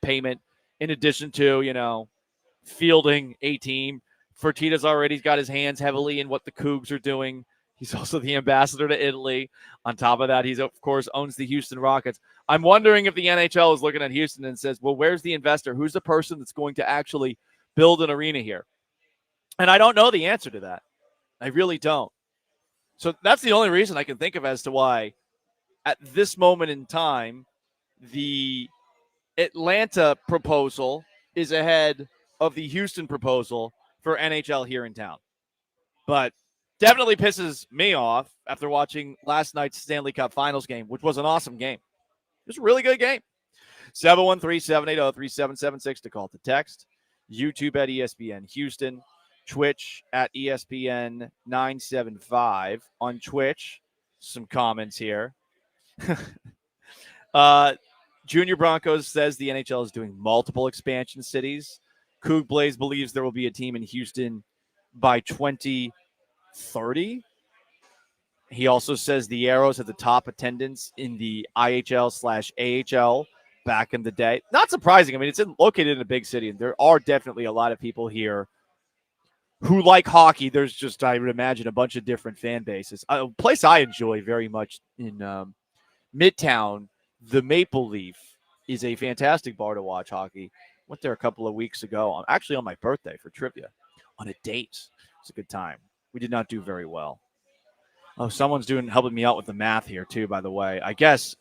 payment in addition to, fielding a team. Fertitta's already got his hands heavily in what the Cougs are doing. He's also the ambassador to Italy. On top of that, he's, of course, owns the Houston Rockets. I'm wondering if the NHL is looking at Houston and says, well, where's the investor? Who's the person that's going to actually build an arena here? And I don't know the answer to that. I really don't. So that's the only reason I can think of as to why, at this moment in time, the Atlanta proposal is ahead of the Houston proposal for NHL here in town. But definitely pisses me off after watching last night's Stanley Cup Finals game, which was an awesome game. It was a really good game. 713-780-3776 to call to text. YouTube at ESPN Houston. Twitch at ESPN 975 on Twitch. Some comments here. Junior Broncos says the NHL is doing multiple expansion cities. Coug Blaze believes there will be a team in Houston by 2030. He also says the Arrows had the top attendance in the IHL/AHL back in the day. Not surprising. I mean, it's located in a big city, and there are definitely a lot of people here who like hockey. There's just, I would imagine, a bunch of different fan bases. A place I enjoy very much in Midtown, the Maple Leaf, is a fantastic bar to watch hockey. Went there a couple of weeks ago, actually on my birthday for trivia, on a date. It's a good time. We did not do very well. Oh, someone's helping me out with the math here too, by the way. I guess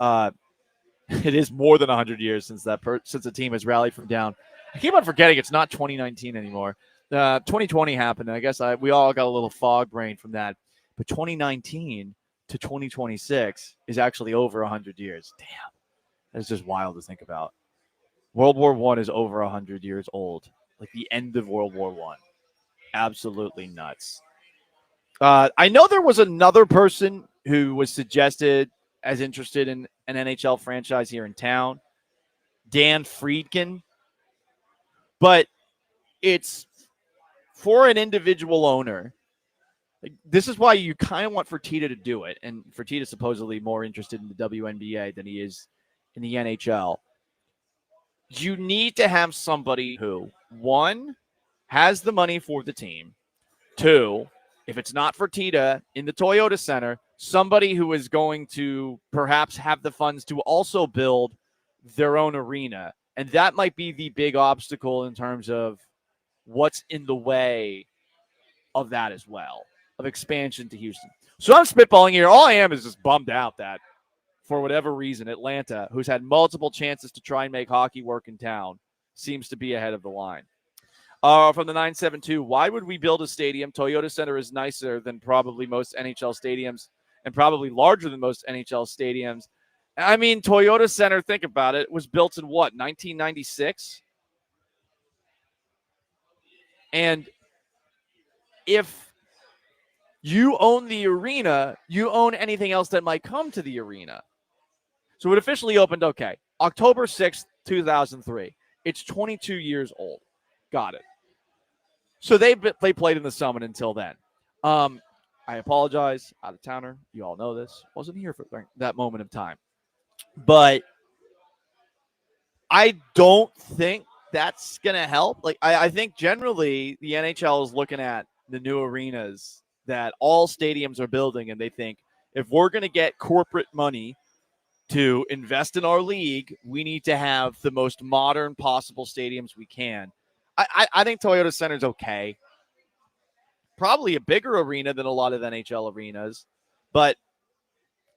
it is more than 100 years since since the team has rallied from down. I keep on forgetting it's not 2019 anymore. 2020 happened. And I guess we all got a little fog brain from that. But 2019 to 2026 is actually over 100 years. Damn. That's just wild to think about. World War I is over 100 years old. Like the end of World War I. Absolutely nuts. I know there was another person who was suggested as interested in an NHL franchise here in town, Dan Friedkin. But it's for an individual owner. This is why you kind of want Fertitta to do it. And Fertitta's supposedly more interested in the WNBA than he is in the NHL. You need to have somebody who, one, has the money for the team. Two, if it's not Fertitta in the Toyota Center, somebody who is going to perhaps have the funds to also build their own arena. And that might be the big obstacle in terms of what's in the way of that as well, of expansion to Houston. So I'm spitballing here. All I am is just bummed out that for whatever reason, Atlanta, who's had multiple chances to try and make hockey work in town, seems to be ahead of the line. From the 972, why would we build a stadium? Toyota Center is nicer than probably most NHL stadiums and probably larger than most NHL stadiums. I mean, Toyota Center, think about it, was built in what, 1996? And if you own the arena, you own anything else that might come to the arena. So it officially opened, October 6th, 2003. It's 22 years old. Got it. So they played in the Summit until then. I apologize, out-of-towner. You all know this. Wasn't here for that moment of time. But I don't think that's going to help. I think generally the NHL is looking at the new arenas that all stadiums are building, and they think if we're going to get corporate money to invest in our league, we need to have the most modern possible stadiums we can. I think Toyota Center is okay. Probably a bigger arena than a lot of NHL arenas. But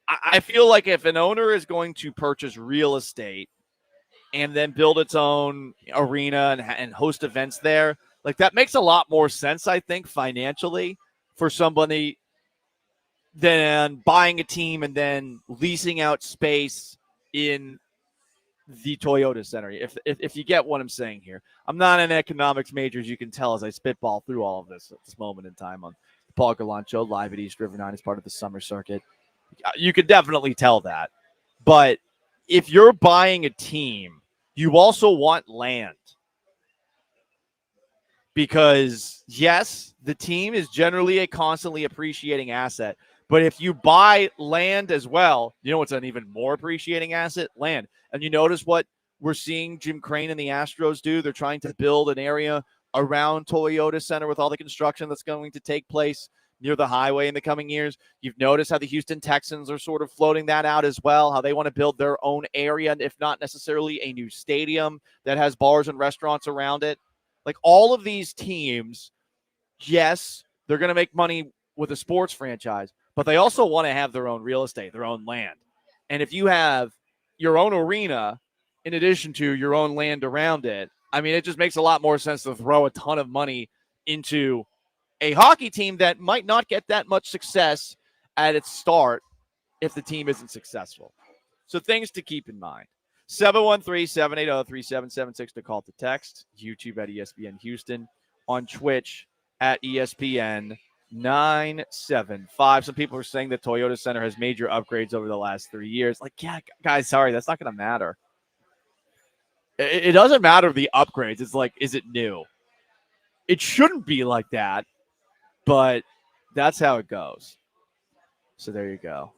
I feel like if an owner is going to purchase real estate and then build its own arena and host events there, that makes a lot more sense, I think, financially for somebody than buying a team and then leasing out space in the Toyota Center. If you get what I'm saying here. I'm not an economics major, as you can tell as I spitball through all of this at this moment in time on the Paul Gallant Show, live at East River 9 as part of the summer circuit. You could definitely tell that. But if you're buying a team, you also want land. Because, yes, the team is generally a constantly appreciating asset. But if you buy land as well, you know what's an even more appreciating asset? Land. And you notice what we're seeing Jim Crane and the Astros do? They're trying to build an area around Toyota Center with all the construction that's going to take place near the highway in the coming years. You've noticed how the Houston Texans are sort of floating that out as well, how they want to build their own area, if not necessarily a new stadium that has bars and restaurants around it. All of these teams, yes, they're going to make money with a sports franchise, but they also want to have their own real estate, their own land. And if you have your own arena in addition to your own land around it, I mean, it just makes a lot more sense to throw a ton of money into a hockey team that might not get that much success at its start if the team isn't successful. So things to keep in mind. 713-780-3776 to call to text. YouTube at ESPN Houston. On Twitch at ESPN 975. Some people are saying the Toyota Center has major upgrades over the last 3 years. Like, yeah, guys, sorry, that's not going to matter. It doesn't matter the upgrades. It's like, is it new? It shouldn't be like that, but that's how it goes. So there you go.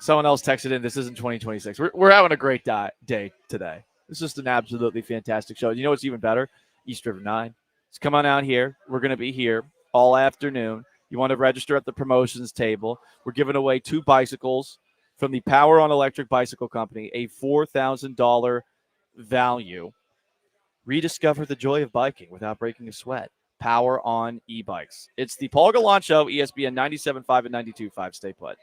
Someone else texted in, this isn't 2026. We're having a great day today. It's just an absolutely fantastic show. You know what's even better? East River 9. So come on out here. We're going to be here all afternoon. You want to register at the promotions table. We're giving away 2 bicycles from the Power on Electric Bicycle Company, a $4,000 value. Rediscover the joy of biking without breaking a sweat. Power on e-bikes. It's the Paul Gallant Show, ESPN 97.5 and 92.5. Stay put.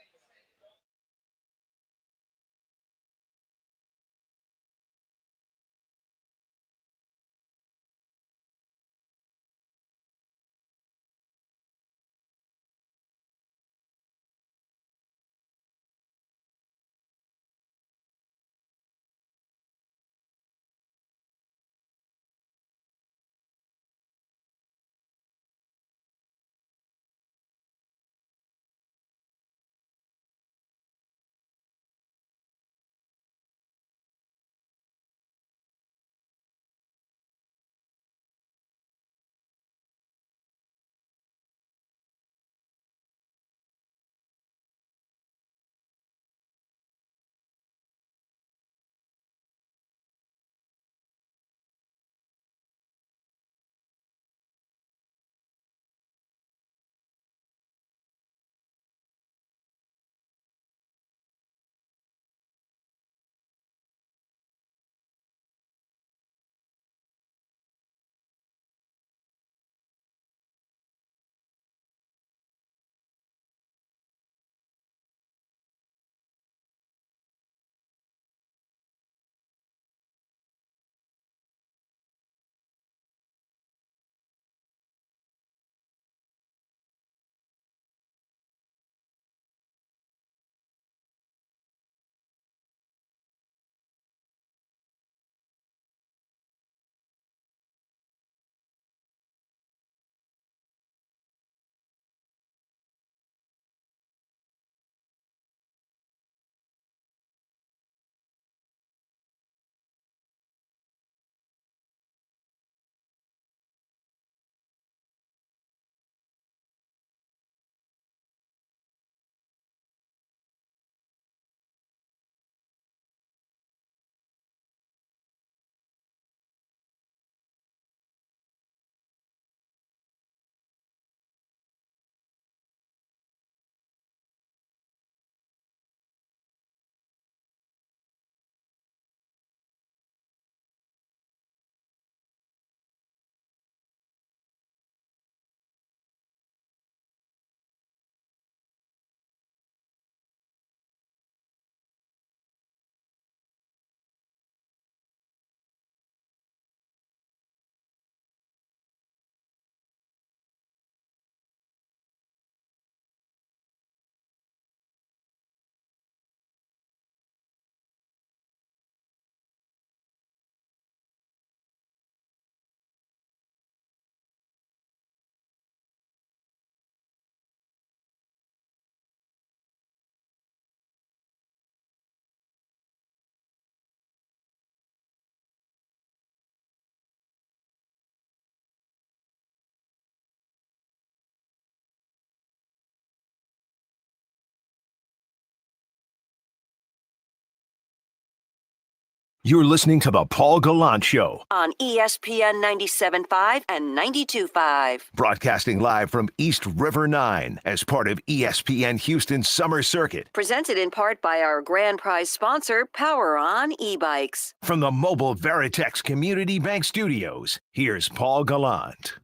You're listening to the Paul Gallant Show, on ESPN 97.5 and 92.5. broadcasting live from East River 9 as part of ESPN Houston's Summer Circuit. Presented in part by our grand prize sponsor, Power On e-bikes. From the mobile Veritex Community Bank Studios, here's Paul Gallant.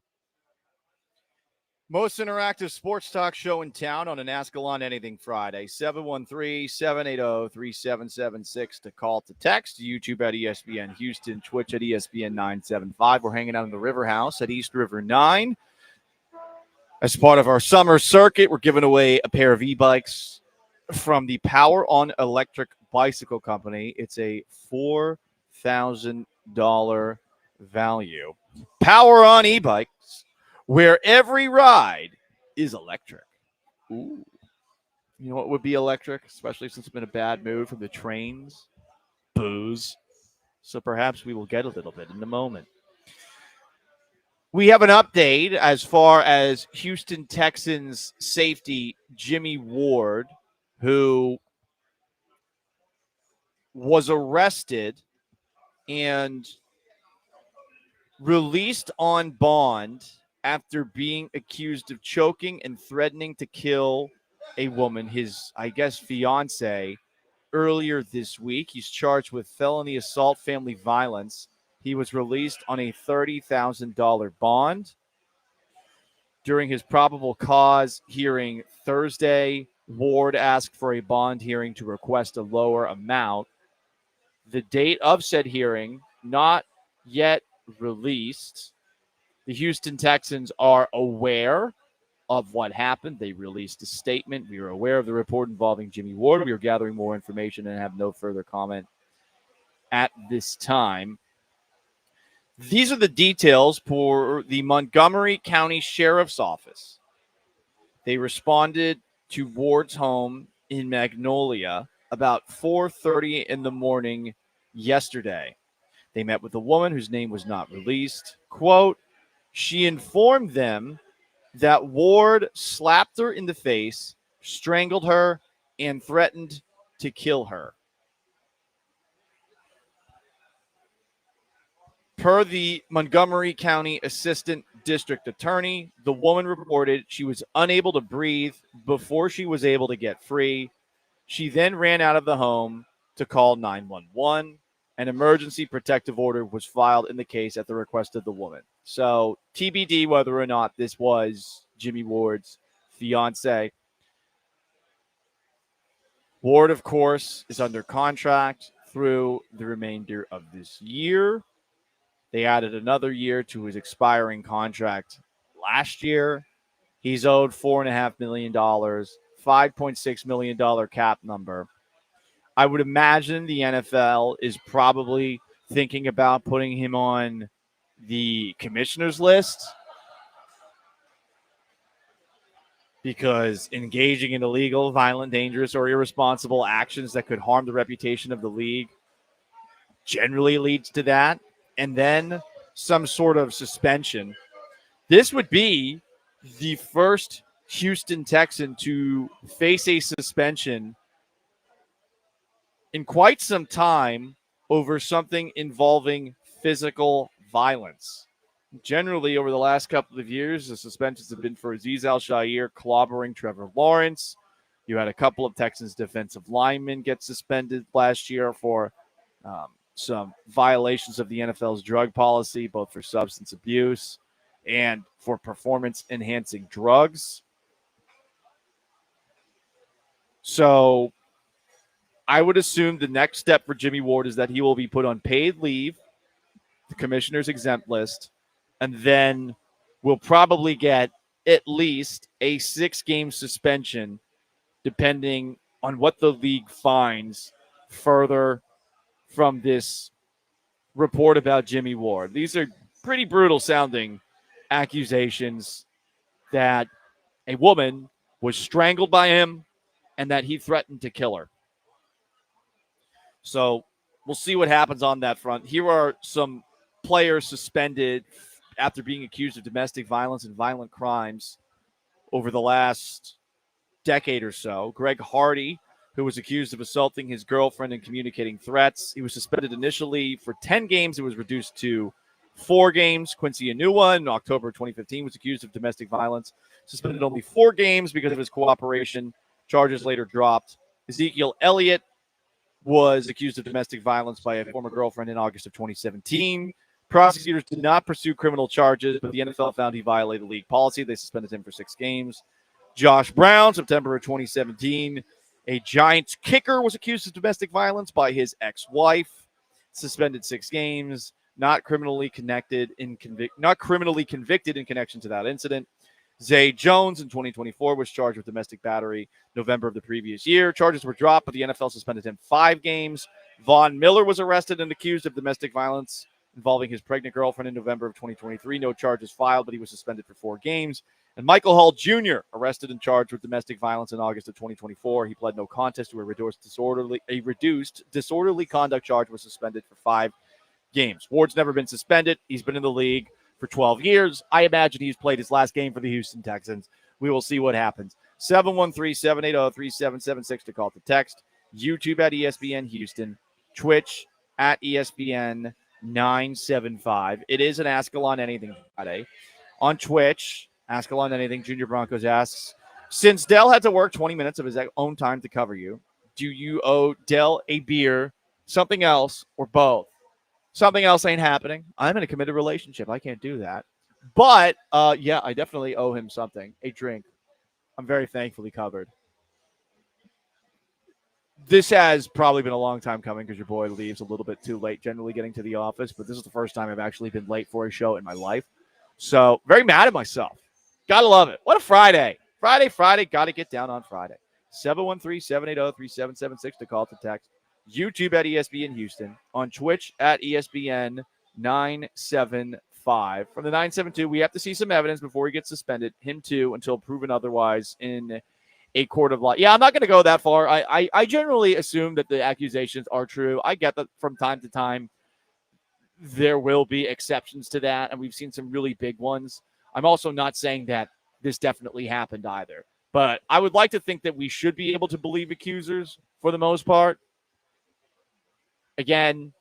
Most interactive sports talk show in town on an Ask Gallant Anything Friday. 713-780-3776 to call, to text. YouTube at ESPN Houston, Twitch at ESPN 975. We're hanging out in the River House at East River 9. As part of our summer circuit, we're giving away a pair of e-bikes from the Power on Electric Bicycle Company. It's a $4,000 value. Power on e-bikes. where every ride is electric. Ooh. You know what would be electric, especially since I'm in a bad mood from the trains? Booze. So perhaps we will get a little bit in a moment. We have an update as far as Houston Texans safety Jimmy Ward, who was arrested and released on bond after being accused of choking and threatening to kill a woman, his, I guess, fiance, earlier this week. He's charged with felony assault, family violence. He was released on a $30,000 bond. During his probable cause hearing Thursday, Ward asked for a bond hearing to request a lower amount. The date of said hearing not yet released. The Houston Texans are aware of what happened. They released a statement. We are aware of the report involving Jimmy Ward. We are gathering more information and have no further comment at this time. These are the details for the Montgomery County Sheriff's Office. They responded to Ward's home in Magnolia about 4:30 in the morning yesterday. They met with a woman whose name was not released. Quote, she informed them that Ward slapped her in the face, strangled her, and threatened to kill her. Per the Montgomery County Assistant District Attorney, the woman reported she was unable to breathe before she was able to get free. She then ran out of the home to call 911. An emergency protective order was filed in the case at the request of the woman. So TBD whether or not this was Jimmy Ward's fiance. Ward, of course, is under contract through the remainder of this year. They added another year to his expiring contract last year. He's owed $4.5 million, $5.6 million cap number. I would imagine the NFL is probably thinking about putting him on the commissioner's list because engaging in illegal, violent, dangerous, or irresponsible actions that could harm the reputation of the league generally leads to that. And then some sort of suspension. This would be the first Houston Texan to face a suspension in quite some time over something involving physical violence. Generally, over the last couple of years, the suspensions have been for Azeez Al-Shaair clobbering Trevor Lawrence. You had a couple of Texans defensive linemen get suspended last year for some violations of the NFL's drug policy, both for substance abuse and for performance-enhancing drugs. So I would assume the next step for Jimmy Ward is that he will be put on paid leave, the commissioner's exempt list, and then will probably get at least a 6-game suspension, depending on what the league finds further from this report about Jimmy Ward. These are pretty brutal sounding accusations that a woman was strangled by him and that he threatened to kill her. So we'll see what happens on that front. Here are some players suspended after being accused of domestic violence and violent crimes over the last decade or so. Greg Hardy, who was accused of assaulting his girlfriend and communicating threats. He was suspended initially for 10 games. It was reduced to 4 games. Quincy Enunwa in October 2015 was accused of domestic violence. Suspended only 4 games because of his cooperation. Charges later dropped. Ezekiel Elliott was accused of domestic violence by a former girlfriend in August of 2017. Prosecutors did not pursue criminal charges, but the NFL found he violated league policy. They suspended him for 6 games. Josh Brown, September of 2017. A Giants kicker was accused of domestic violence by his ex-wife. Suspended 6 games. Not criminally convicted in connection to that incident. Zay Jones in 2024 was charged with domestic battery November of the previous year. Charges were dropped, but the NFL suspended him 5 games. Von Miller was arrested and accused of domestic violence involving his pregnant girlfriend in November of 2023. No charges filed, but he was suspended for 4 games. And Michael Hull Jr., arrested and charged with domestic violence in August of 2024. He pled no contest to a reduced disorderly conduct charge, was suspended for 5 games. Ward's never been suspended. He's been in the league for 12 years. I imagine he's played his last game for the Houston Texans. We will see what happens. 713-780-3776 to call to text. YouTube at ESPN Houston. Twitch at ESPN 975. It is an Ask Gallant Anything Friday. On Twitch, Ask Gallant Anything, Junior Broncos asks, since Dell had to work 20 minutes of his own time to cover you, do you owe Dell a beer, something else, or both? Something else ain't happening. I'm in a committed relationship. I can't do that. But, yeah, I definitely owe him something, a drink. I'm very thankfully covered. This has probably been a long time coming because your boy leaves a little bit too late generally getting to the office, but this is the first time I've actually been late for a show in my life. So, very mad at myself. Gotta love it. What a Friday. Friday. Gotta get down on Friday. 713-780-3776 to call to text. YouTube at ESPN Houston. On Twitch at ESPN 975. From the 972, we have to see some evidence before he gets suspended. Him too, until proven otherwise in a court of law. Yeah, I'm not going to go that far. I generally assume that the accusations are true. I get that from time to time there will be exceptions to that, and we've seen some really big ones. I'm also not saying that this definitely happened either. But I would like to think that we should be able to believe accusers for the most part. Again,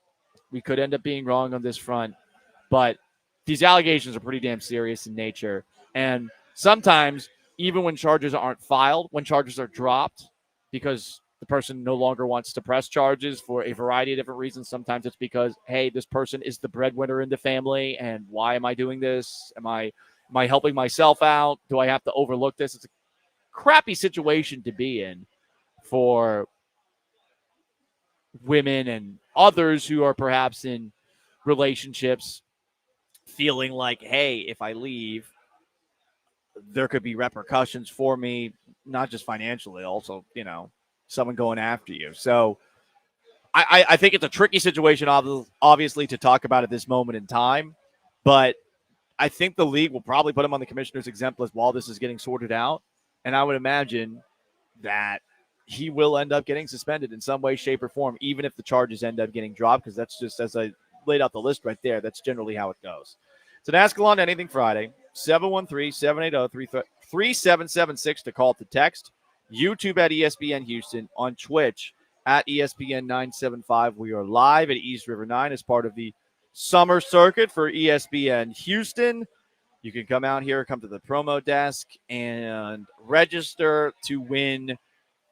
we could end up being wrong on this front, but these allegations are pretty damn serious in nature. And sometimes, even when charges aren't filed, when charges are dropped because the person no longer wants to press charges for a variety of different reasons, sometimes it's because, hey, this person is the breadwinner in the family, and why am I doing this? Am I helping myself out? Do I have to overlook this? It's a crappy situation to be in for women and others who are perhaps in relationships feeling like, hey, if I leave, there could be repercussions for me, not just financially, also, someone going after you. So I think it's a tricky situation, obviously, to talk about at this moment in time, but I think the league will probably put him on the commissioner's exempt list while this is getting sorted out. And I would imagine that he will end up getting suspended in some way, shape, or form, even if the charges end up getting dropped, because that's just, as I laid out the list right there, that's generally how it goes. So to Ask Gallant Anything Friday, 713-780-3776 to call to text. YouTube at ESPN Houston. On Twitch at ESPN 975. We are live at East River 9 as part of the summer circuit for ESPN Houston. You can come out here, come to the promo desk, and register to win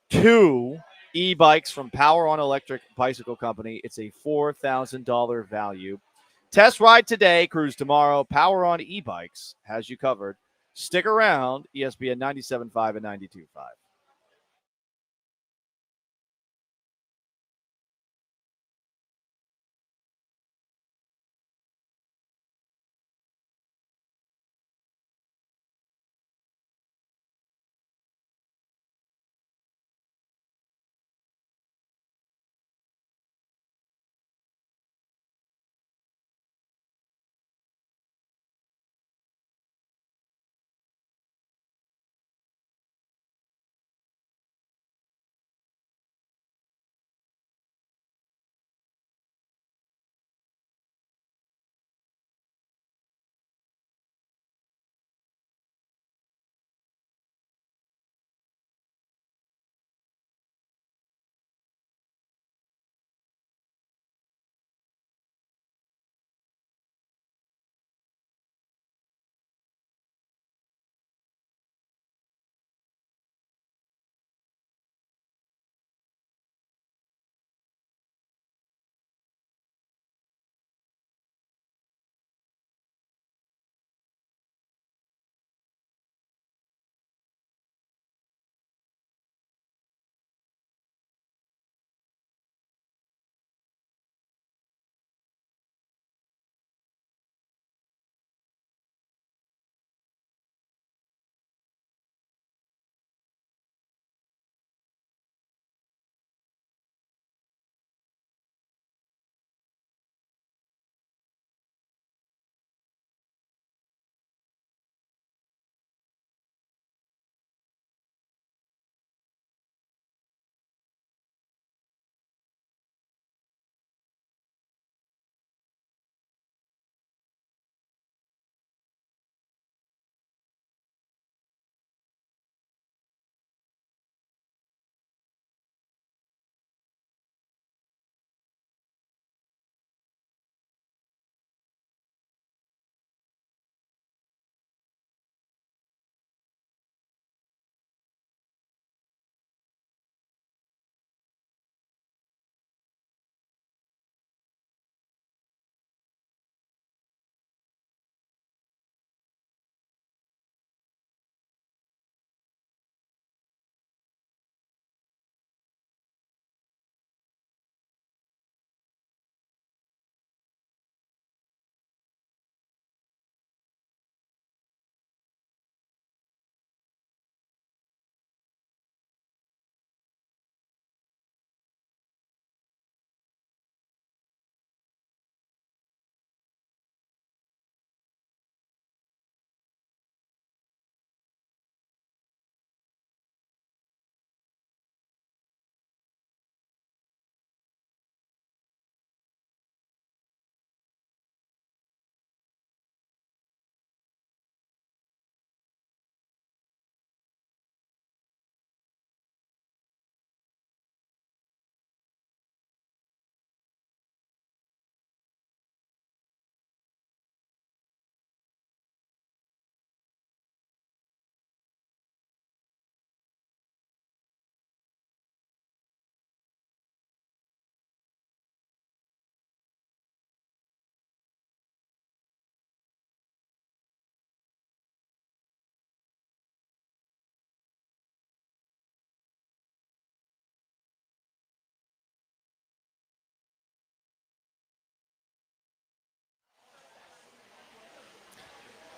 2 e-bikes from Power On Electric Bicycle Company. It's a $4,000 value. Test ride today, cruise tomorrow. Power On e-bikes has you covered. Stick around, ESPN 97.5 and 92.5.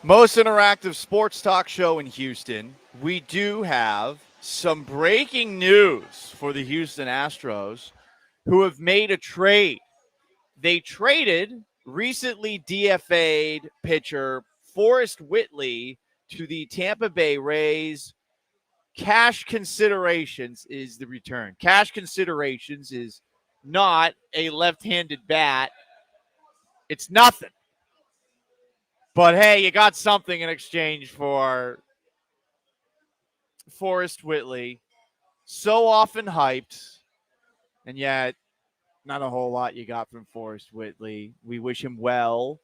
Most interactive sports talk show in Houston. We do have some breaking news for the Houston Astros, who have made a trade. They traded recently DFA'd pitcher Forrest Whitley to the Tampa Bay Rays. Cash considerations is the return. Cash considerations is not a left-handed bat. It's nothing. But hey, you got something in exchange for Forrest Whitley. So often hyped, and yet not a whole lot you got from Forrest Whitley. We wish him well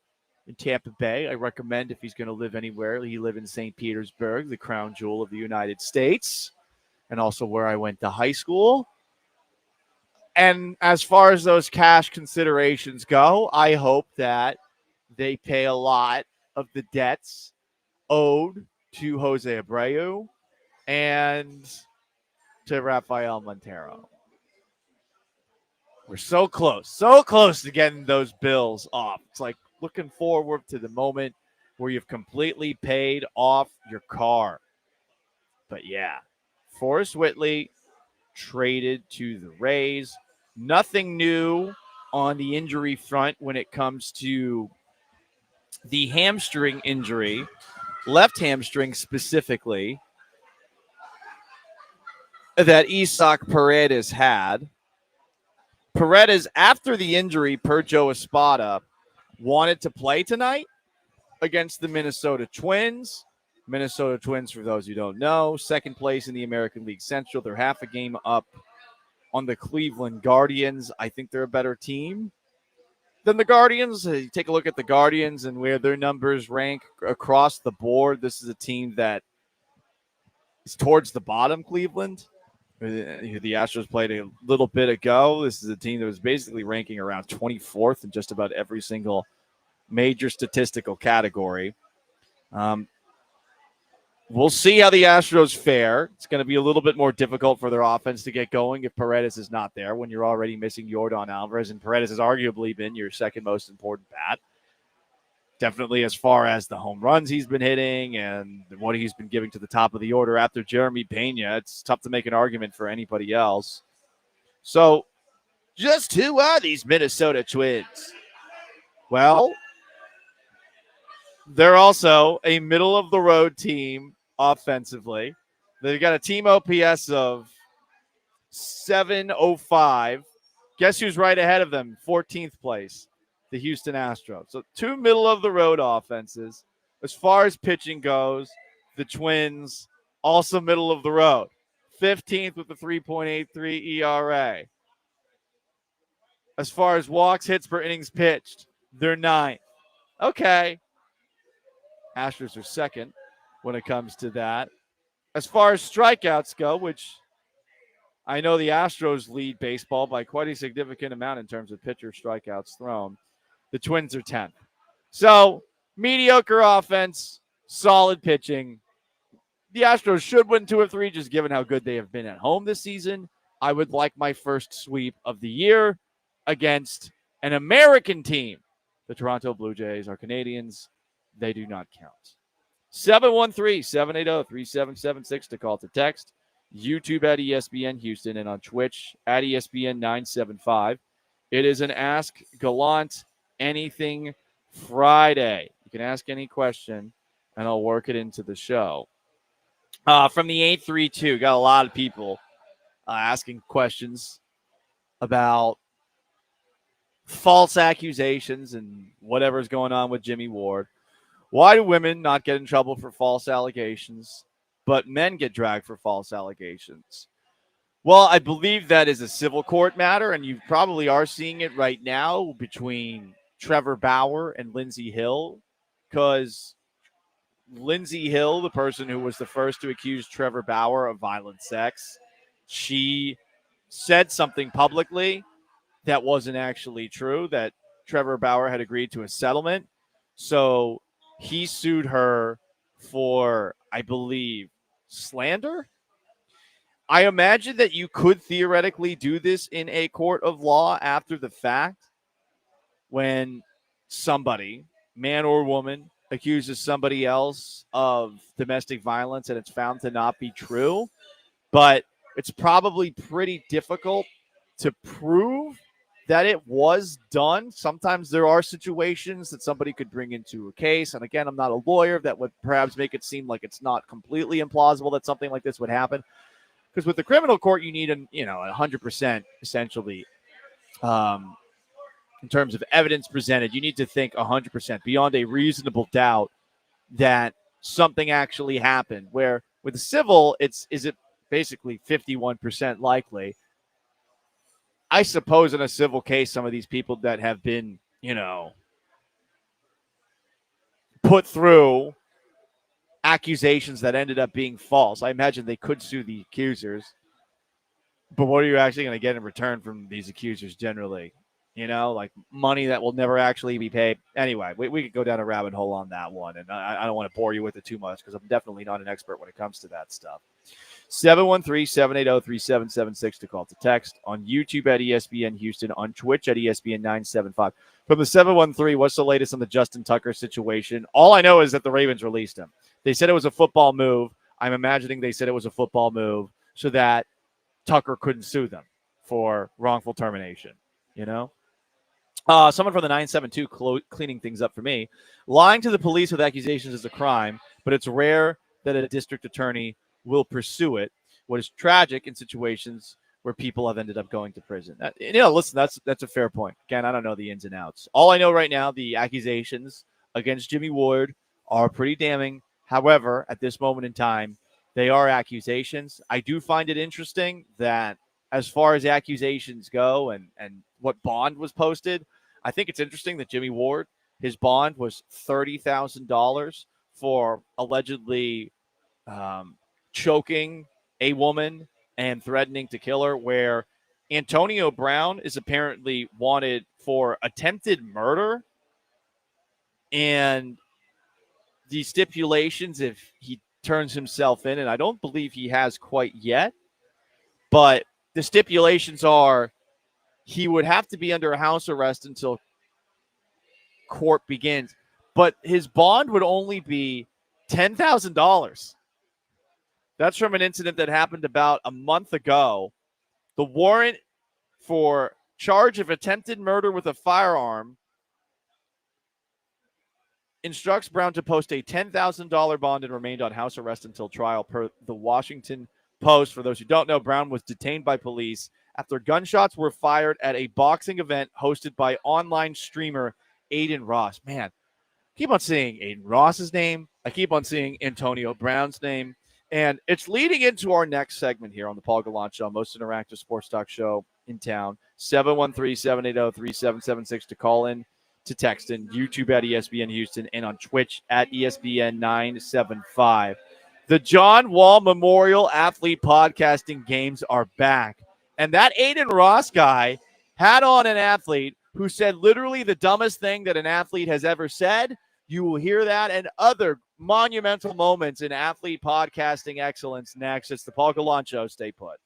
in Tampa Bay. I recommend, if he's going to live anywhere, he live in St. Petersburg, the crown jewel of the United States, and also where I went to high school. And as far as those cash considerations go, I hope that they pay a lot of the debts owed to Jose Abreu and to Rafael Montero. We're so close to getting those bills off. It's like looking forward to the moment where you've completely paid off your car. But yeah, Forrest Whitley traded to the Rays. Nothing new on the injury front when it comes to the hamstring injury, left hamstring specifically, that Isaac Paredes had. Paredes, after the injury, per Joe Espada, wanted to play tonight against the Minnesota Twins. Minnesota Twins, for those who don't know, second place in the American League Central. They're half a game up on the Cleveland Guardians. I think they're a better team than the Guardians. You take a look at the Guardians and where their numbers rank across the board. This is a team that is towards the bottom, Cleveland. The Astros played a little bit ago. This is a team that was basically ranking around 24th in just about every single major statistical category. We'll see how the Astros fare. It's going to be a little bit more difficult for their offense to get going if Paredes is not there, when you're already missing Yordan Alvarez, and Paredes has arguably been your second most important bat. Definitely as far as the home runs he's been hitting and what he's been giving to the top of the order after Jeremy Pena. It's tough to make an argument for anybody else. So just who are these Minnesota Twins? Well, they're also a middle-of-the-road team offensively. They've got a team OPS of 705. Guess who's right ahead of them? 14th place. The Houston Astros. So two middle-of-the-road offenses. As far as pitching goes, the Twins also middle of the road. 15th with a 3.83 ERA. As far as walks, hits per innings pitched, they're 9th. Okay. Astros are second when it comes to that. As far as strikeouts go, which I know the Astros lead baseball by quite a significant amount in terms of pitcher strikeouts thrown, the Twins are 10th. So, mediocre offense, solid pitching. The Astros should win 2 or 3, just given how good they have been at home this season. I would like my first sweep of the year against an American team. The Toronto Blue Jays are Canadians. They do not count. 713-780-3776 to call to text. YouTube at ESPN Houston and on Twitch at ESPN 975. It is an Ask Gallant Anything Friday. You can ask any question, and I'll work it into the show. From the 832, got a lot of people asking questions about false accusations and whatever's going on with Jimmy Ward. Why do women not get in trouble for false allegations, but men get dragged for false allegations? Well, I believe that is a civil court matter, and you probably are seeing it right now between Trevor Bauer and Lindsey Hill, because Lindsey Hill, the person who was the first to accuse Trevor Bauer of violent sex, she said something publicly that wasn't actually true, that Trevor Bauer had agreed to a settlement. So he sued her for, I believe, slander. I imagine that you could theoretically do this in a court of law after the fact, when somebody, man or woman, accuses somebody else of domestic violence and it's found to not be true, but it's probably pretty difficult to prove that it was done. Sometimes there are situations that somebody could bring into a case. And again, I'm not a lawyer. That would perhaps make it seem like it's not completely implausible that something like this would happen. Because with the criminal court, you need 100% essentially in terms of evidence presented. You need to think 100% beyond a reasonable doubt that something actually happened. Where with the civil, is it basically 51% likely? I suppose in a civil case, some of these people that have been, put through accusations that ended up being false, I imagine they could sue the accusers. But what are you actually going to get in return from these accusers generally? Like money that will never actually be paid. Anyway, we could go down a rabbit hole on that one. And I don't want to bore you with it too much because I'm definitely not an expert when it comes to that stuff. 713-780-3776 to call to text. On YouTube at ESPN Houston. On Twitch at ESPN 975. From the 713, what's the latest on the Justin Tucker situation? All I know is that the Ravens released him. They said it was a football move. I'm imagining they said it was a football move so that Tucker couldn't sue them for wrongful termination, Someone from the 972 cleaning things up for me. Lying to the police with accusations is a crime, but it's rare that a district attorney will pursue it. What is tragic in situations where people have ended up going to prison. Listen, that's a fair point. Again, I don't know the ins and outs. All I know right now, the accusations against Jimmy Ward are pretty damning. However, at this moment in time, they are accusations. I do find it interesting that as far as accusations go and what bond was posted, I think it's interesting that Jimmy Ward, his bond was $30,000 for allegedly choking a woman and threatening to kill her, where Antonio Brown is apparently wanted for attempted murder. And the stipulations, if he turns himself in, and I don't believe he has quite yet, but the stipulations are he would have to be under house arrest until court begins, but his bond would only be $10,000. That's from an incident that happened about a month ago. The warrant for charge of attempted murder with a firearm instructs Brown to post a $10,000 bond and remained on house arrest until trial, per the Washington Post. For those who don't know, Brown was detained by police after gunshots were fired at a boxing event hosted by online streamer Aiden Ross. Man, I keep on seeing Aiden Ross's name. I keep on seeing Antonio Brown's name. And it's leading into our next segment here on the Paul Gallant Show, most interactive sports talk show in town. 713-780-3776 to call in, to text in. YouTube at ESPN Houston, and on Twitch at ESPN 975. The John Wall Memorial Athlete Podcasting Games are back. And that Aiden Ross guy had on an athlete who said literally the dumbest thing that an athlete has ever said. You will hear that and other monumental moments in athlete podcasting excellence next. It's the Paul Gallant Show. Stay put.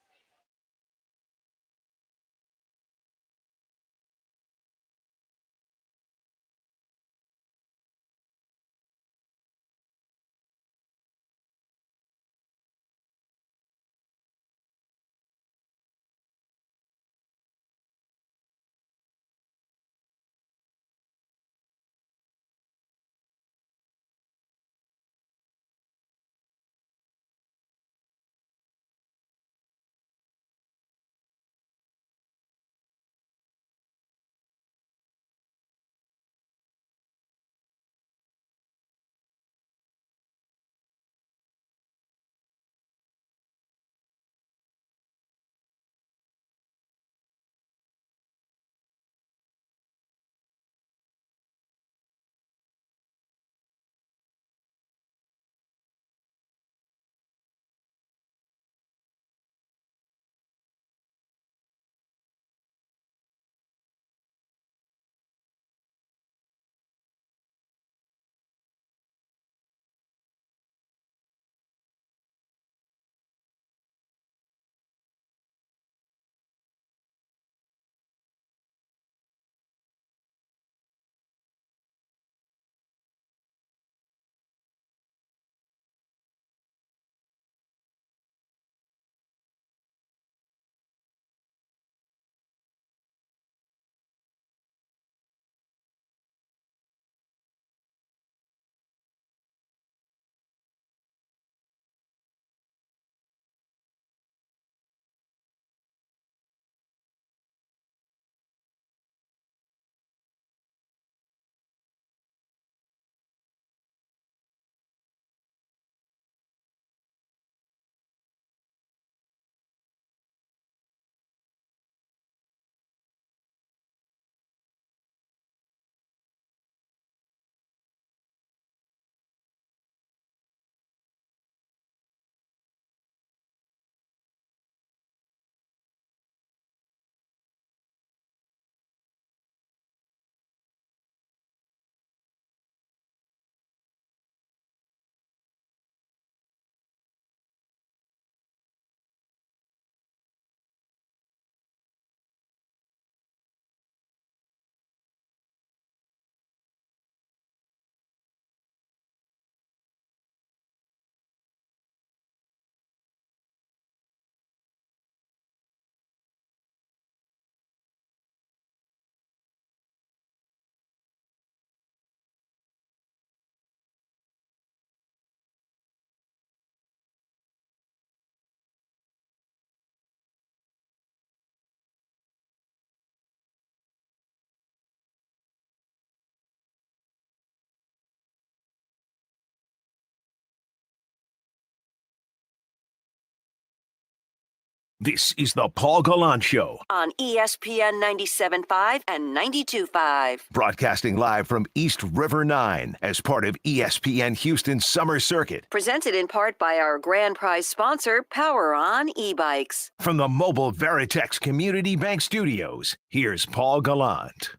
This is the Paul Gallant Show, on ESPN 97.5 and 92.5. broadcasting live from East River 9 as part of ESPN Houston's Summer Circuit. Presented in part by our grand prize sponsor, Power On e-bikes. From the mobile Veritex Community Bank Studios, here's Paul Gallant.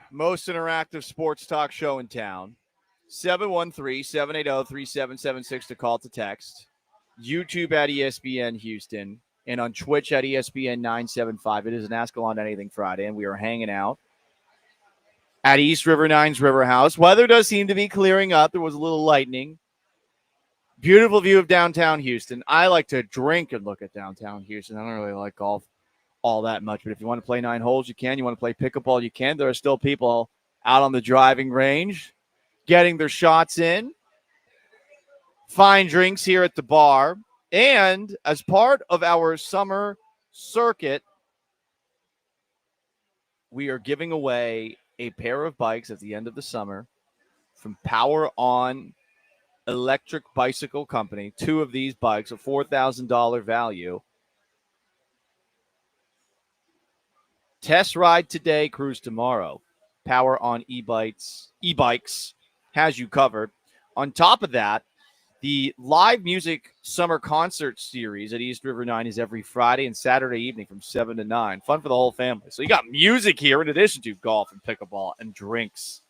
Most interactive sports talk show in town. 713-780-3776 to call to text. YouTube at ESPN Houston, and on Twitch at ESPN 975. It is an Ask Gallant Anything Friday, and we are hanging out at East River 9's River House. Weather does seem to be clearing up. There was a little lightning. Beautiful view of downtown Houston. I like to drink and look at downtown Houston. I don't really like golf all that much, but if you want to play 9 holes, you can. You want to play pickleball, you can. There are still people out on the driving range getting their shots in. Fine drinks here at the bar. And as part of our summer circuit, we are giving away a pair of bikes at the end of the summer from Power On Electric Bicycle Company. 2 of these bikes, a $4,000 value. Test ride today, cruise tomorrow. Power On e-bikes has you covered. On top of that, the live music summer concert series at East River 9 is every Friday and Saturday evening from 7 to 9. Fun for the whole family. So you got music here in addition to golf and pickleball and drinks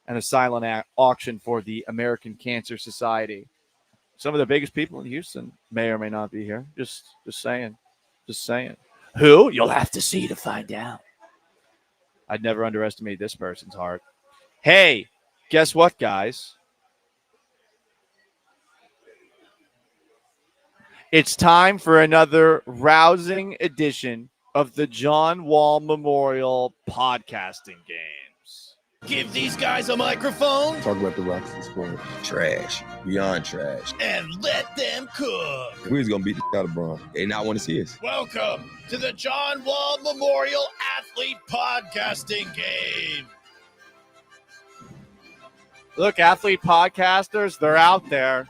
and a silent auction for the American Cancer Society. Some of the biggest people in Houston may or may not be here. Just saying. Just saying. Who? You'll have to see to find out. I'd never underestimate this person's heart. Hey, guess what, guys? It's time for another rousing edition of the John Wall Memorial Podcasting Games. Give these guys a microphone Talk about the Rocks and sport. Trash. Beyond trash. and let them cook. We was gonna beat the out of Braun. They not want to see us. Welcome to the John Wall Memorial Athlete Podcasting Game. Look, athlete podcasters, they're out there.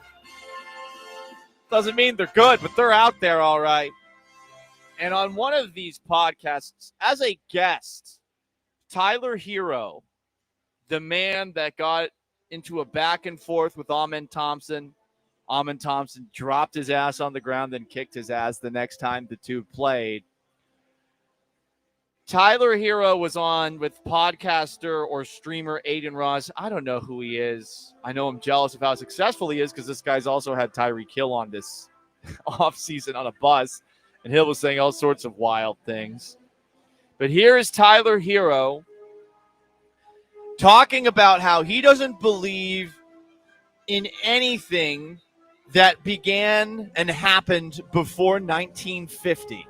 Doesn't mean they're good, but they're out there all right. And on one of these podcasts, as a guest, Tyler Hero, the man that got into a back and forth with Amen Thompson. Amen Thompson dropped his ass on the ground, then kicked his ass the next time the two played. Tyler Hero was on with podcaster or streamer Aiden Ross. I don't know who he is. I know I'm jealous of how successful he is because this guy's also had Tyreek Hill on this offseason on a bus, and Hill was saying all sorts of wild things. But here is Tyler Hero talking about how he doesn't believe in anything that began and happened before 1950.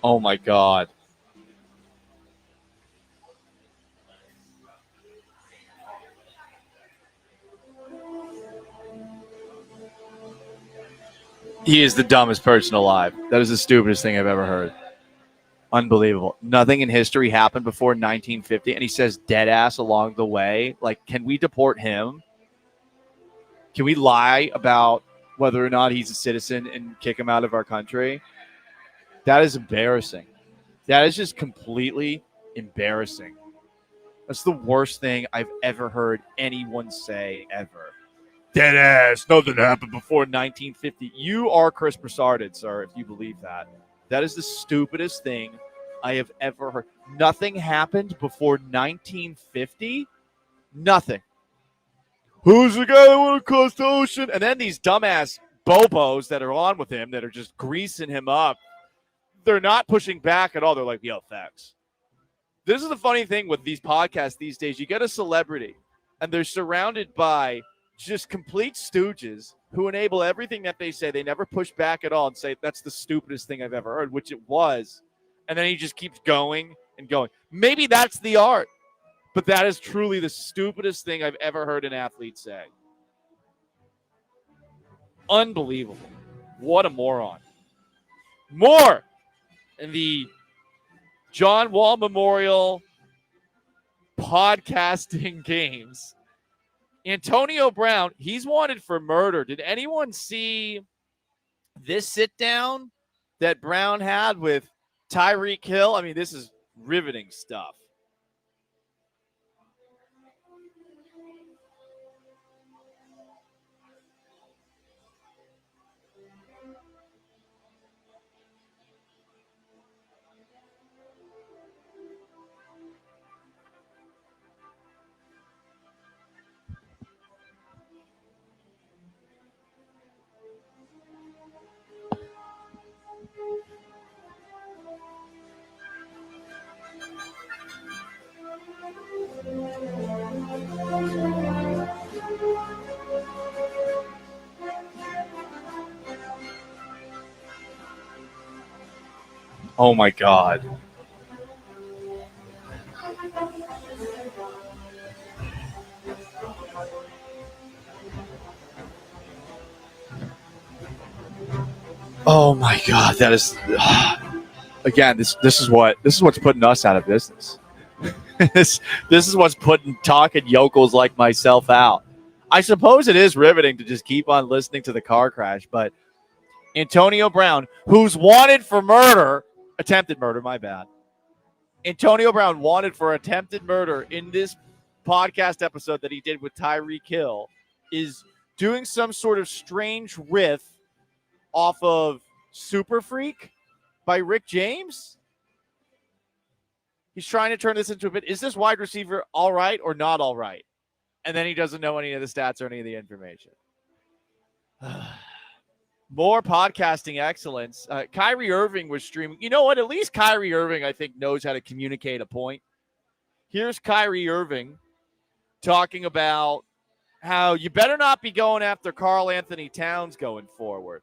Oh, my God. He is the dumbest person alive. That is the stupidest thing I've ever heard. Unbelievable. Nothing in history happened before 1950, and he says dead ass along the way. Like, can we deport him? Can we lie about whether or not he's a citizen and kick him out of our country? That is embarrassing. That is just completely embarrassing. That's the worst thing I've ever heard anyone say ever. Dead ass. Nothing happened before 1950. You are Chris Broussarded, sir, if you believe that. That is the stupidest thing I have ever heard. Nothing happened before 1950. Nothing. Who's the guy that want to cross the ocean? And then these dumbass bobos that are on with him that are just greasing him up. They're not pushing back at all. They're like, yo, facts. This is the funny thing with these podcasts these days. You get a celebrity, and they're surrounded by just complete stooges who enable everything that they say. They never push back at all and say, that's the stupidest thing I've ever heard, which it was. And then he just keeps going and going. Maybe that's the art, but that is truly the stupidest thing I've ever heard an athlete say. Unbelievable. What a moron. More in the John Wall Memorial podcasting games. Antonio Brown, he's wanted for murder. Did anyone see this sit down that Brown had with Tyreek Hill? I mean, this is riveting stuff. Oh my God. Oh my God. That is again, this is what's putting us out of business. this is what's putting talking yokels like myself out. I suppose it is riveting to just keep on listening to the car crash, but Antonio Brown, who's wanted for murder, attempted murder, my bad. Antonio Brown wanted for attempted murder in this podcast episode that he did with Tyreek Hill, is doing some sort of strange riff off of Super Freak by Rick James. He's trying to turn this into a bit. Is this wide receiver all right or not all right? And then he doesn't know any of the stats or any of the information. More podcasting excellence. Kyrie Irving was streaming. You know what? At least Kyrie Irving, I think, knows how to communicate a point. Here's Kyrie Irving talking about how you better not be going after Karl Anthony Towns going forward.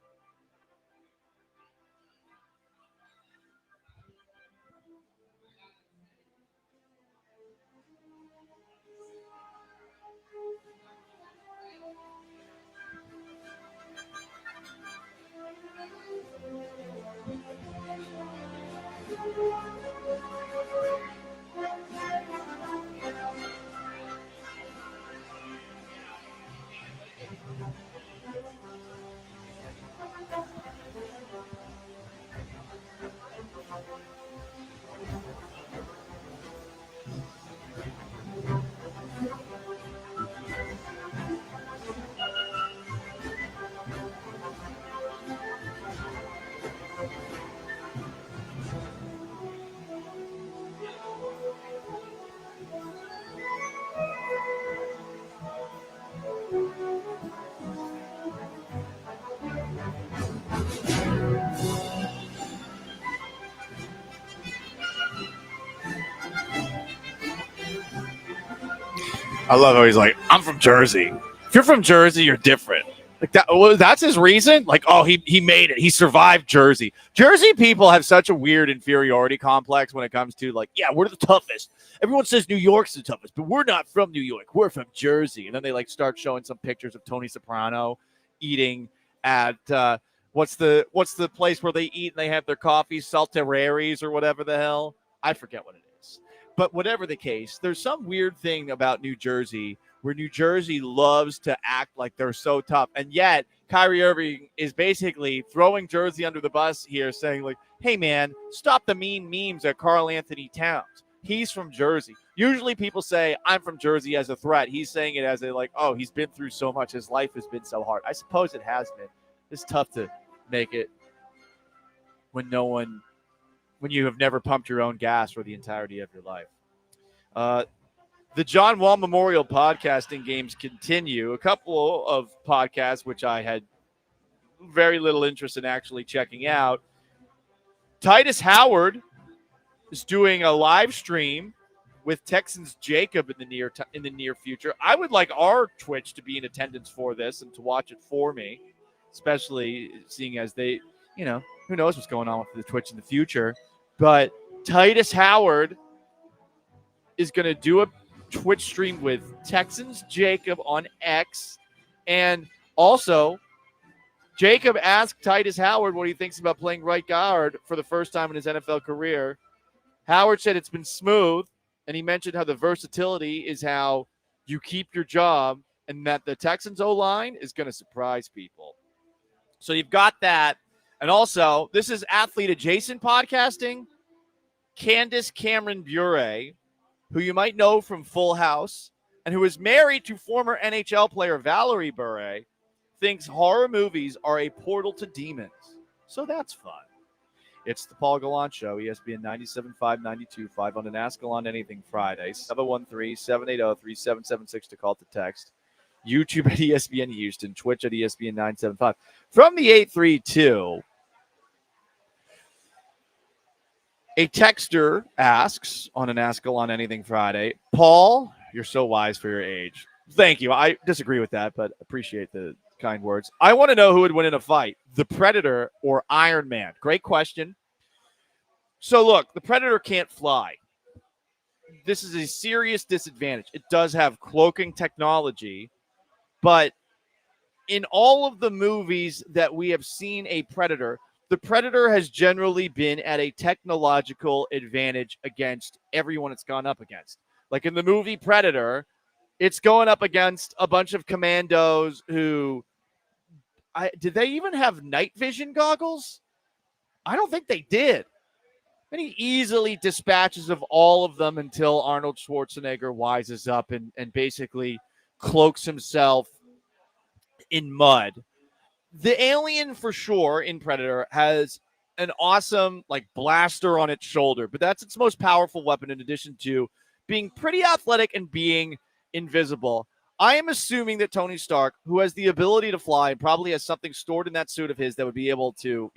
I love how he's like, I'm from Jersey. If you're from Jersey, you're different. Like that. Well, that's his reason. Like, oh, he made it. He survived Jersey. Jersey people have such a weird inferiority complex when it comes to like, yeah, we're the toughest. Everyone says New York's the toughest, but we're not from New York. We're from Jersey. And then they like start showing some pictures of Tony Soprano eating at what's the place where they eat and they have their coffee, Salteraries or whatever the hell. I forget what it is. But whatever the case, there's some weird thing about New Jersey where New Jersey loves to act like they're so tough. And yet Kyrie Irving is basically throwing Jersey under the bus here, saying like, hey, man, stop the mean memes at Karl Anthony Towns. He's from Jersey. Usually people say I'm from Jersey as a threat. He's saying it as a like, oh, he's been through so much. His life has been so hard. I suppose it has been. It's tough to make it when no one when you have never pumped your own gas for the entirety of your life. The John Wall Memorial podcasting games continue. A couple of podcasts which I had very little interest in actually checking out. Titus Howard is doing a live stream with Texans Jacob in the near future. I would like our Twitch to be in attendance for this and to watch it for me, especially seeing as they, who knows what's going on with the Twitch in the future. But Titus Howard is going to do a Twitch stream with Texans Jacob on X. And also, Jacob asked Titus Howard what he thinks about playing right guard for the first time in his NFL career. Howard said it's been smooth, and he mentioned how the versatility is how you keep your job and that the Texans O-line is going to surprise people. So you've got that. And also, this is athlete-adjacent podcasting. Candace Cameron Bure, who you might know from Full House, and who is married to former NHL player Valerie Bure, thinks horror movies are a portal to demons. So that's fun. It's the Paul Gallant Show, ESPN 97.5, 92.5 on an Ask Gallant Anything Friday, 713-780-3776 to call to text. YouTube at ESPN Houston, Twitch at ESPN 975. From the 832, a texter asks on an Ask Gallant Anything Friday, Paul, you're so wise for your age. Thank you. I disagree with that, but appreciate the kind words. I want to know who would win in a fight, the Predator or Iron Man. Great question. So look, the Predator can't fly. This is a serious disadvantage. It does have cloaking technology, but in all of the movies that we have seen a Predator, the Predator has generally been at a technological advantage against everyone it's gone up against. Like in the movie Predator, it's going up against a bunch of commandos who, did they even have night vision goggles? I don't think they did. And he easily dispatches of all of them until Arnold Schwarzenegger wises up and basically cloaks himself in mud. The alien, for sure, in Predator has an awesome blaster on its shoulder, but that's its most powerful weapon in addition to being pretty athletic and being invisible. I am assuming that Tony Stark, who has the ability to fly and probably has something stored in that suit of his that would be able to,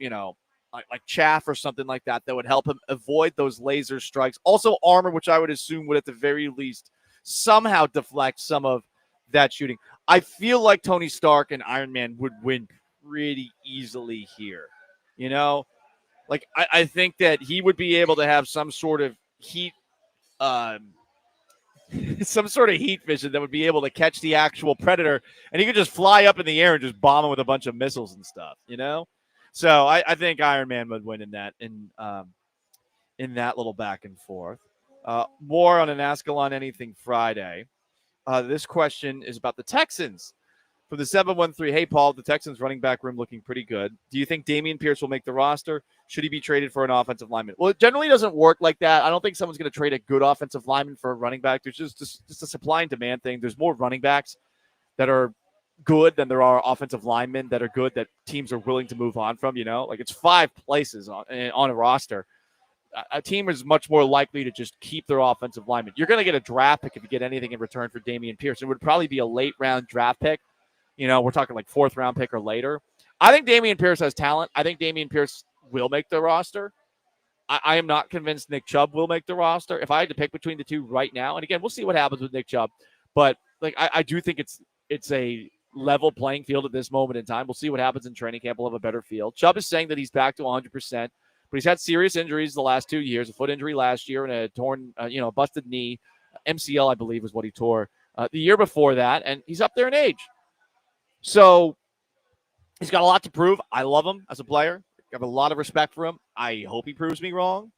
like chaff or something like that would help him avoid those laser strikes. Also armor, which I would assume would at the very least somehow deflect some of that shooting. I feel like Tony Stark and Iron Man would win pretty easily here. I think that he would be able to have some sort of heat vision that would be able to catch the actual Predator, and he could just fly up in the air and just bomb him with a bunch of missiles and stuff, So I think Iron Man would win in that little back and forth. More on an Ask Gallant Anything Friday. This question is about the Texans. For the 713, hey, Paul, the Texans running back room looking pretty good. Do you think Dameon Pierce will make the roster? Should he be traded for an offensive lineman? Well, it generally doesn't work like that. I don't think someone's going to trade a good offensive lineman for a running back. There's just a supply and demand thing. There's more running backs that are good than there are offensive linemen that are good that teams are willing to move on from, it's 5 places on a roster. A team is much more likely to just keep their offensive lineman. You're going to get a draft pick if you get anything in return for Dameon Pierce. It would probably be a late round draft pick. We're talking like 4th round pick or later. I think Dameon Pierce has talent. I think Dameon Pierce will make the roster. I am not convinced Nick Chubb will make the roster. If I had to pick between the two right now, and again, we'll see what happens with Nick Chubb, but I do think it's a level playing field at this moment in time. We'll see what happens in training camp. We'll have a better feel. Chubb is saying that he's back to 100%, but he's had serious injuries the last 2 years, a foot injury last year and a torn, busted knee. MCL, I believe, is what he tore the year before that, and he's up there in age. So he's got a lot to prove. I love him as a player. I have a lot of respect for him. I hope he proves me wrong.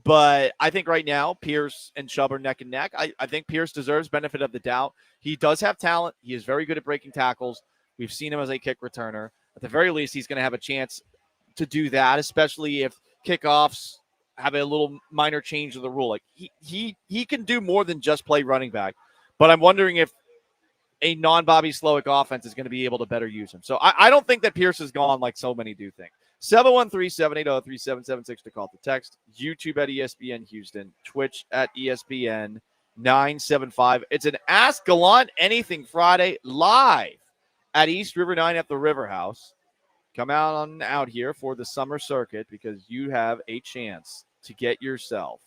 But I think right now, Pierce and Chubb are neck and neck. I think Pierce deserves benefit of the doubt. He does have talent. He is very good at breaking tackles. We've seen him as a kick returner. At the very least, he's going to have a chance to do that, especially if kickoffs have a little minor change of the rule. Like he can do more than just play running back. But I'm wondering if a non-Bobby Slowick offense is going to be able to better use him. So I don't think that Pierce is gone like so many do think. 713-780-3776 to call to text. YouTube at ESPN Houston. Twitch at ESPN 975. It's an Ask Gallant Anything Friday live at East River 9 at the River House. Come out here for the summer circuit because you have a chance to get yourself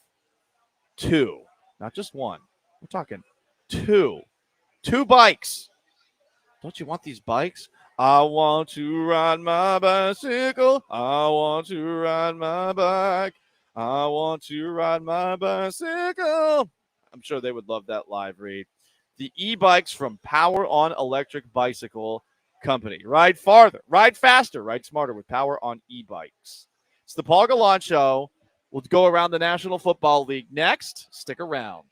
2, not just 1. We're talking 2 bikes. Don't you want these bikes? I want to ride my bicycle. I want to ride my bike. I want to ride my bicycle. I'm sure they would love that live read. The e-bikes from Power On Electric Bicycle Company. Ride farther, ride faster, ride smarter with Power On e-bikes. It's the Paul Gallant Show. We'll go around the National Football League next. Stick around.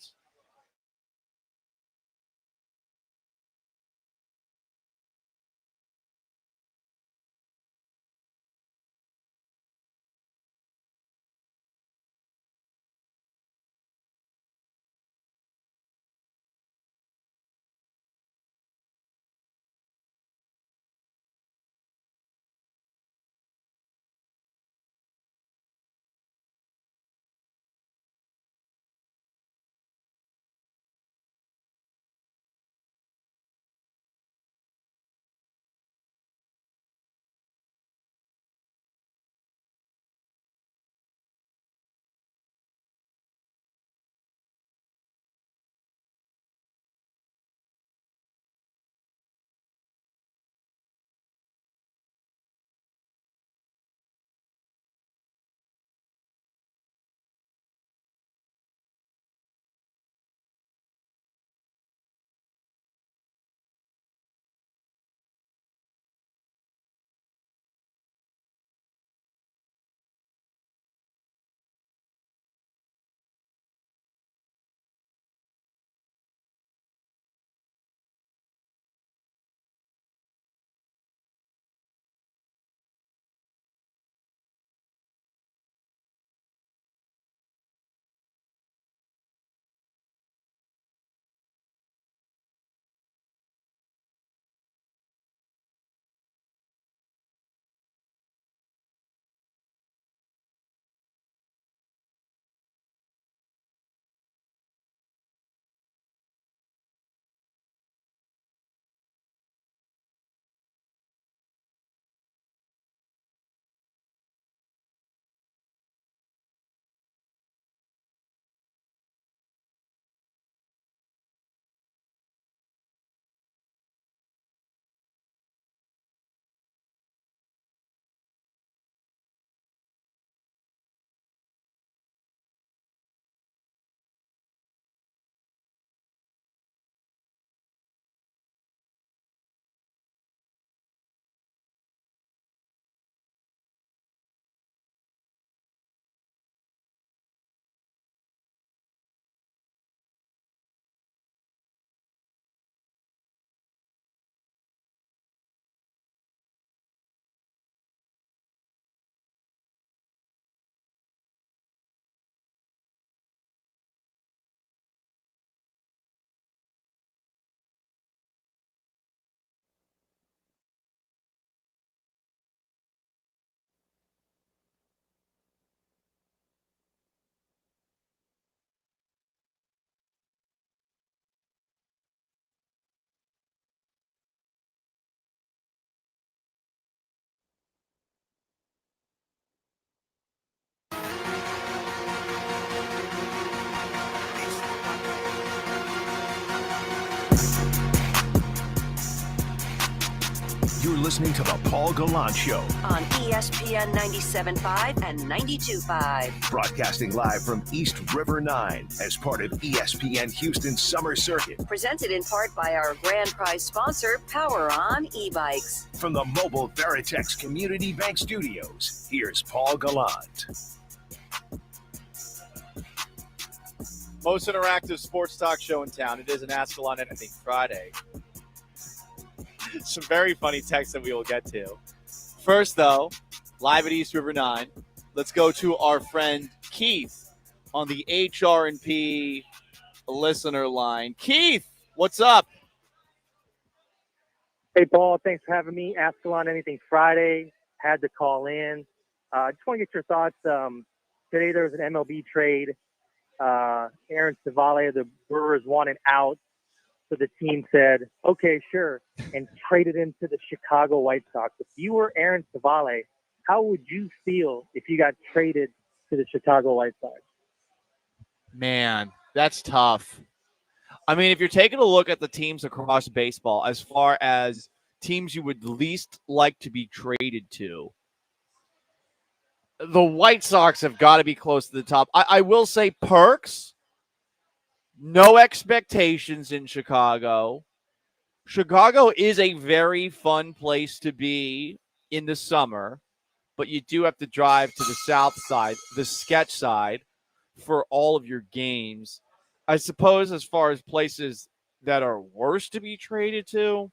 You're listening to The Paul Gallant Show, on ESPN 97.5 and 92.5. broadcasting live from East River 9 as part of ESPN Houston's Summer Circuit. Presented in part by our grand prize sponsor, Power On e-bikes. From the mobile Veritex Community Bank Studios, here's Paul Gallant. Most interactive sports talk show in town. It is an Ask Gallant Anything Friday. Some very funny texts that we will get to. First, though, live at East River 9, let's go to our friend Keith on the HR&P listener line. Keith, what's up? Hey, Paul. Thanks for having me. Ask Gallant Anything Friday. had to call in. I just want to get your thoughts. Today there was an MLB trade. Aaron Savale of the Brewers wanted out. So the team said, okay, sure, and traded him to the Chicago White Sox. If you were Aaron Savale, how would you feel if you got traded to the Chicago White Sox? Man, that's tough. I mean, if you're taking a look at the teams across baseball, as far as teams you would least like to be traded to, the White Sox have got to be close to the top. I will say perks, no expectations in Chicago. Chicago is a very fun place to be in the summer, but you do have to drive to the south side, the sketch side, for all of your games. I suppose as far as places that are worse to be traded to,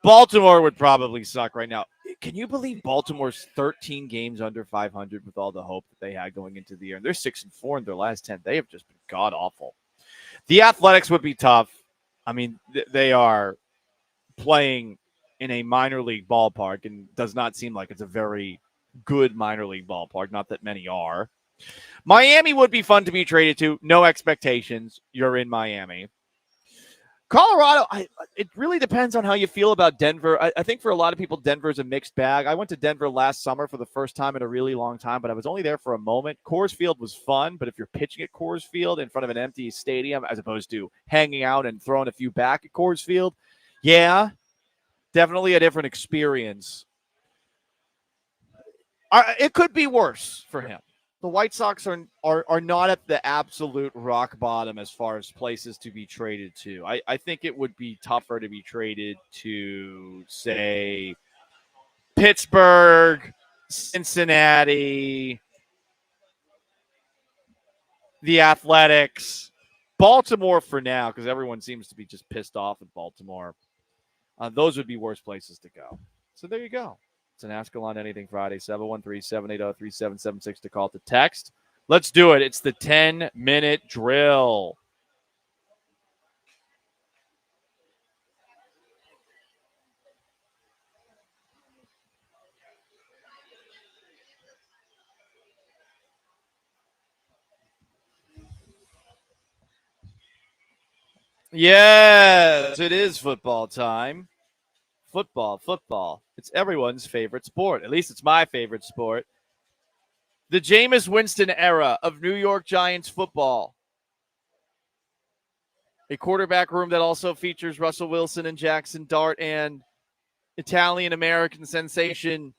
Baltimore would probably suck right now. Can you believe Baltimore's 13 games under 500 with all the hope that they had going into the year? And they're 6-4 in their last 10. They have just been god-awful. The Athletics would be tough. I mean, they are playing in a minor league ballpark and does not seem like it's a very good minor league ballpark. Not that many are. Miami would be fun to be traded to. No expectations. You're in Miami. Colorado, it really depends on how you feel about Denver. I think for a lot of people, Denver's a mixed bag. I went to Denver last summer for the first time in a really long time, but I was only there for a moment. Coors Field was fun, but if you're pitching at Coors Field in front of an empty stadium as opposed to hanging out and throwing a few back at Coors Field, yeah, definitely a different experience. It could be worse for him. The White Sox are not at the absolute rock bottom as far as places to be traded to. I think it would be tougher to be traded to, say, Pittsburgh, Cincinnati, the Athletics, Baltimore for now, because everyone seems to be just pissed off at Baltimore. Those would be worse places to go. So there you go. It's an Ask Gallant Anything Friday, 713-780-3776 to call to text. Let's do it. It's the 10-minute drill. Yes, it is football time. Football. It's everyone's favorite sport. At least it's my favorite sport. The Jameis Winston era of New York Giants football. A quarterback room that also features Russell Wilson and Jackson Dart and Italian-American sensation.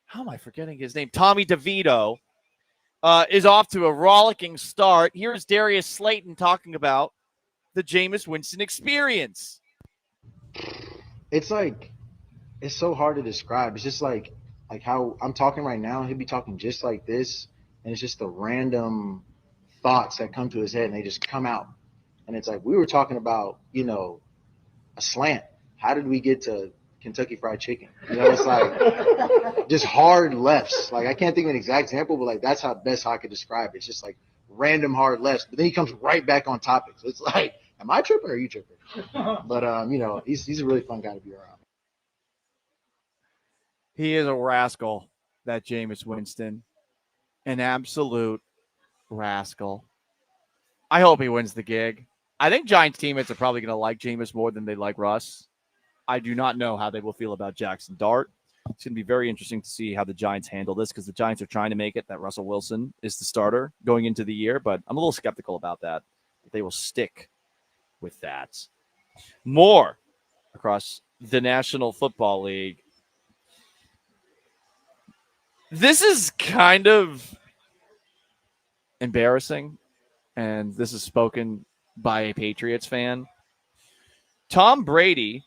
How am I forgetting his name? Tommy DeVito is off to a rollicking start. Here's Darius Slayton talking about the Jameis Winston experience. It's so hard to describe. It's just like how I'm talking right now. He'll be talking just like this, and it's just the random thoughts that come to his head, and they just come out. And it's like, we were talking about, a slant. How did we get to Kentucky Fried Chicken? It's like just hard lefts. Like, I can't think of an exact example, but like that's how best I could describe it. It's just like random hard lefts, but then he comes right back on topic. So it's like, am I tripping or are you tripping? But he's a really fun guy to be around. He is a rascal, that Jameis Winston. An absolute rascal. I hope he wins the gig. I think Giants teammates are probably going to like Jameis more than they like Russ. I do not know how they will feel about Jackson Dart. It's going to be very interesting to see how the Giants handle this because the Giants are trying to make it that Russell Wilson is the starter going into the year, but I'm a little skeptical about that. They will stick with that. More across the National Football League. This is kind of embarrassing, and this is spoken by a Patriots fan. Tom Brady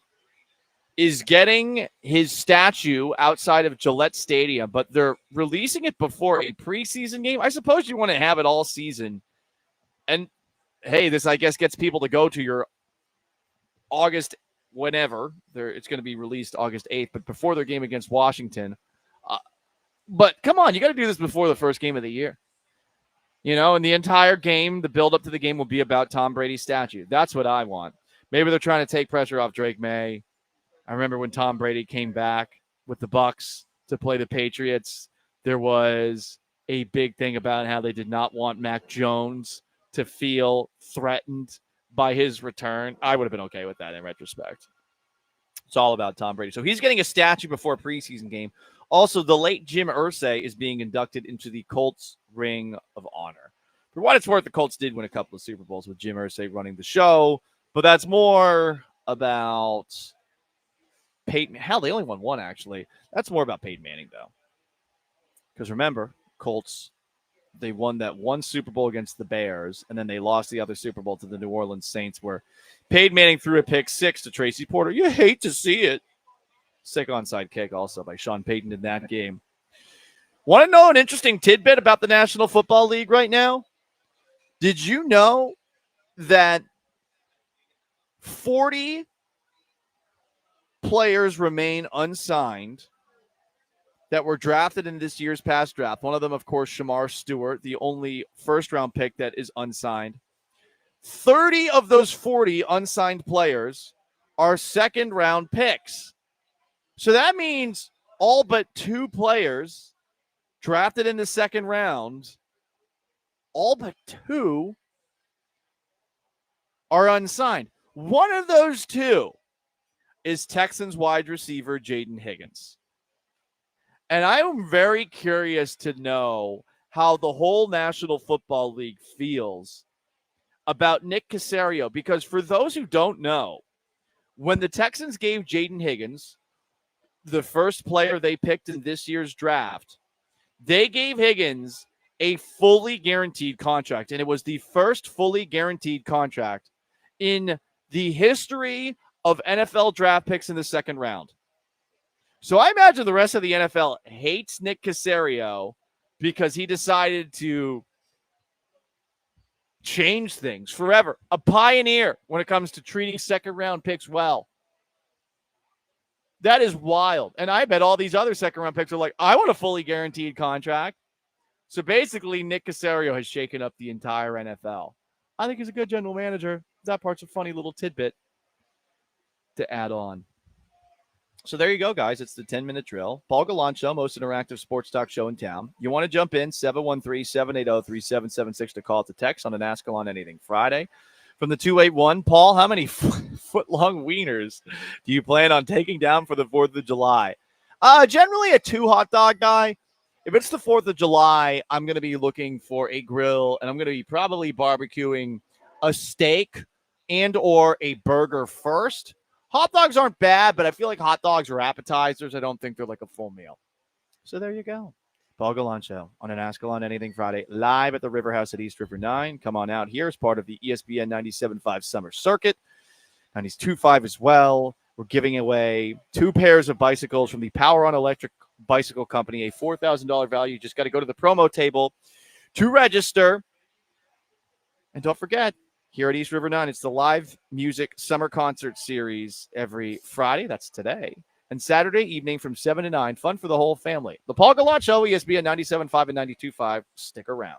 is getting his statue outside of Gillette Stadium, but they're releasing it before a preseason game. I suppose you want to have it all season. And, hey, this, I guess, gets people to go to your August whenever. It's going to be released August 8th, but before their game against Washington. But come on, you got to do this before the first game of the year. And the entire game, the build-up to the game will be about Tom Brady's statue. That's what I want. Maybe they're trying to take pressure off Drake May. I remember when Tom Brady came back with the Bucs to play the Patriots, there was a big thing about how they did not want Mac Jones to feel threatened by his return. I would have been okay with that in retrospect. It's all about Tom Brady. So he's getting a statue before a preseason game. Also, the late Jim Irsay is being inducted into the Colts Ring of Honor. For what it's worth, the Colts did win a couple of Super Bowls with Jim Irsay running the show, but that's more about Peyton. Hell, they only won one, actually. That's more about Peyton Manning, though. Because remember, Colts, they won that one Super Bowl against the Bears, and then they lost the other Super Bowl to the New Orleans Saints, where Peyton Manning threw a pick six to Tracy Porter. You hate to see it. Sick onside kick also by Sean Payton in that game. Want to know an interesting tidbit about the National Football League right now? Did you know that 40 players remain unsigned that were drafted in this year's past draft? One of them, of course, Shamar Stewart, the only first-round pick that is unsigned. 30 of those 40 unsigned players are second-round picks. So that means all but 2 players drafted in the second round, all but 2 are unsigned. One of those 2 is Texans wide receiver Jaden Higgins. And I am very curious to know how the whole National Football League feels about Nick Caserio, because for those who don't know, when the Texans gave Jaden Higgins, the first player they picked in this year's draft, they gave Higgins a fully guaranteed contract, and it was the first fully guaranteed contract in the history of NFL draft picks in the second round. So I imagine the rest of the NFL hates Nick Caserio because he decided to change things forever. A pioneer when it comes to treating second-round picks well. That is wild. And I bet all these other second-round picks are like, I want a fully guaranteed contract. So basically, Nick Caserio has shaken up the entire NFL. I think he's a good general manager. That part's a funny little tidbit to add on. So there you go, guys. It's the 10-minute drill. Paul Gallant Show, most interactive sports talk show in town. You want to jump in, 713-780-3776 to call it to text on an Ask Gallant Anything Friday. From the 281, Paul, how many foot-long wieners do you plan on taking down for the 4th of July? Generally a 2 hot dog guy. If it's the 4th of July, I'm going to be looking for a grill, and I'm going to be probably barbecuing a steak and or a burger first. Hot dogs aren't bad, but I feel like hot dogs are appetizers. I don't think they're like a full meal. So there you go. Paul Gallant Show on an Ask Gallant Anything Friday, live at the River House at East River 9. Come on out here as part of the ESPN 97.5 Summer Circuit. 92.5 as well. We're giving away 2 pairs of bicycles from the Power On Electric Bicycle Company, a $4,000 value. You just got to go to the promo table to register. And don't forget, here at East River 9, it's the live music summer concert series every Friday. That's today. And Saturday evening from 7 to 9. Fun for the whole family. The Paul Gallant Show, ESPN 97.5 and 92.5. Stick around.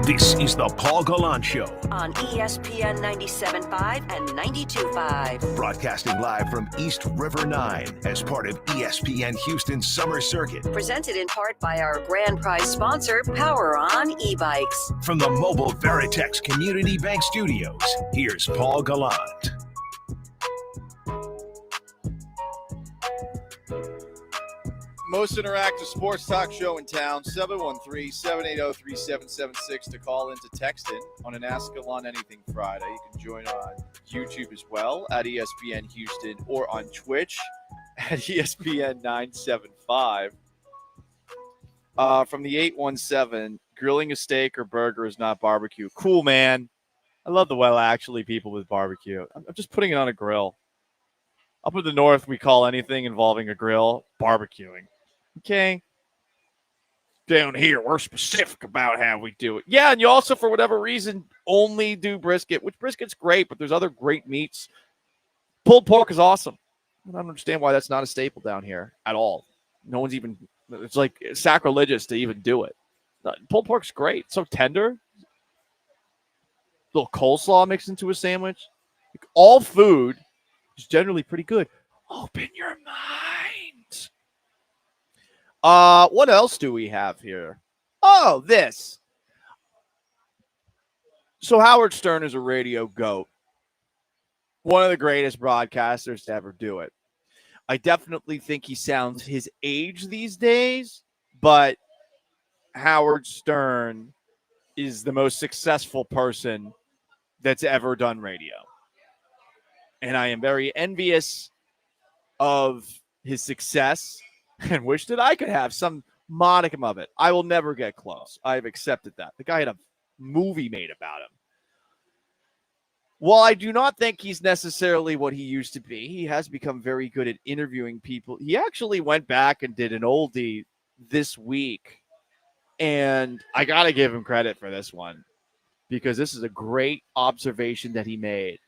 This is the Paul Gallant Show, on ESPN 97.5 and 92.5. broadcasting live from East River 9 as part of ESPN Houston's Summer Circuit. Presented in part by our grand prize sponsor, Power On e-bikes. From the Mobile Veritex Community Bank Studios, here's Paul Gallant. Most interactive sports talk show in town, 713-780-3776 to call in to text in on an Ask Gallant Anything Friday. You can join on YouTube as well at ESPN Houston or on Twitch at ESPN 975. From the 817, grilling a steak or burger is not barbecue. Cool, man. I love the actually people with barbecue. I'm just putting it on a grill. Up in the north, we call anything involving a grill barbecuing. Okay. Down here, we're specific about how we do it. Yeah, and you also, for whatever reason, only do brisket, which brisket's great, but there's other great meats. Pulled pork is awesome. I don't understand why that's not a staple down here at all. No one's even, it's like sacrilegious to even do it. Pulled pork's great. It's so tender. Little coleslaw mixed into a sandwich. Like, all food is generally pretty good. Open your mind. What else do we have here? Oh, this. So Howard Stern is a radio goat. One of the greatest broadcasters to ever do it. I definitely think he sounds his age these days, but Howard Stern is the most successful person that's ever done radio. And I am very envious of his success and wish that I could have some modicum of it. I will never get close. I've accepted that. The guy had a movie made about him. While I do not think he's necessarily what he used to be, he has become very good at interviewing people. He actually went back and did an oldie this week, and I got to give him credit for this one because this is a great observation that he made.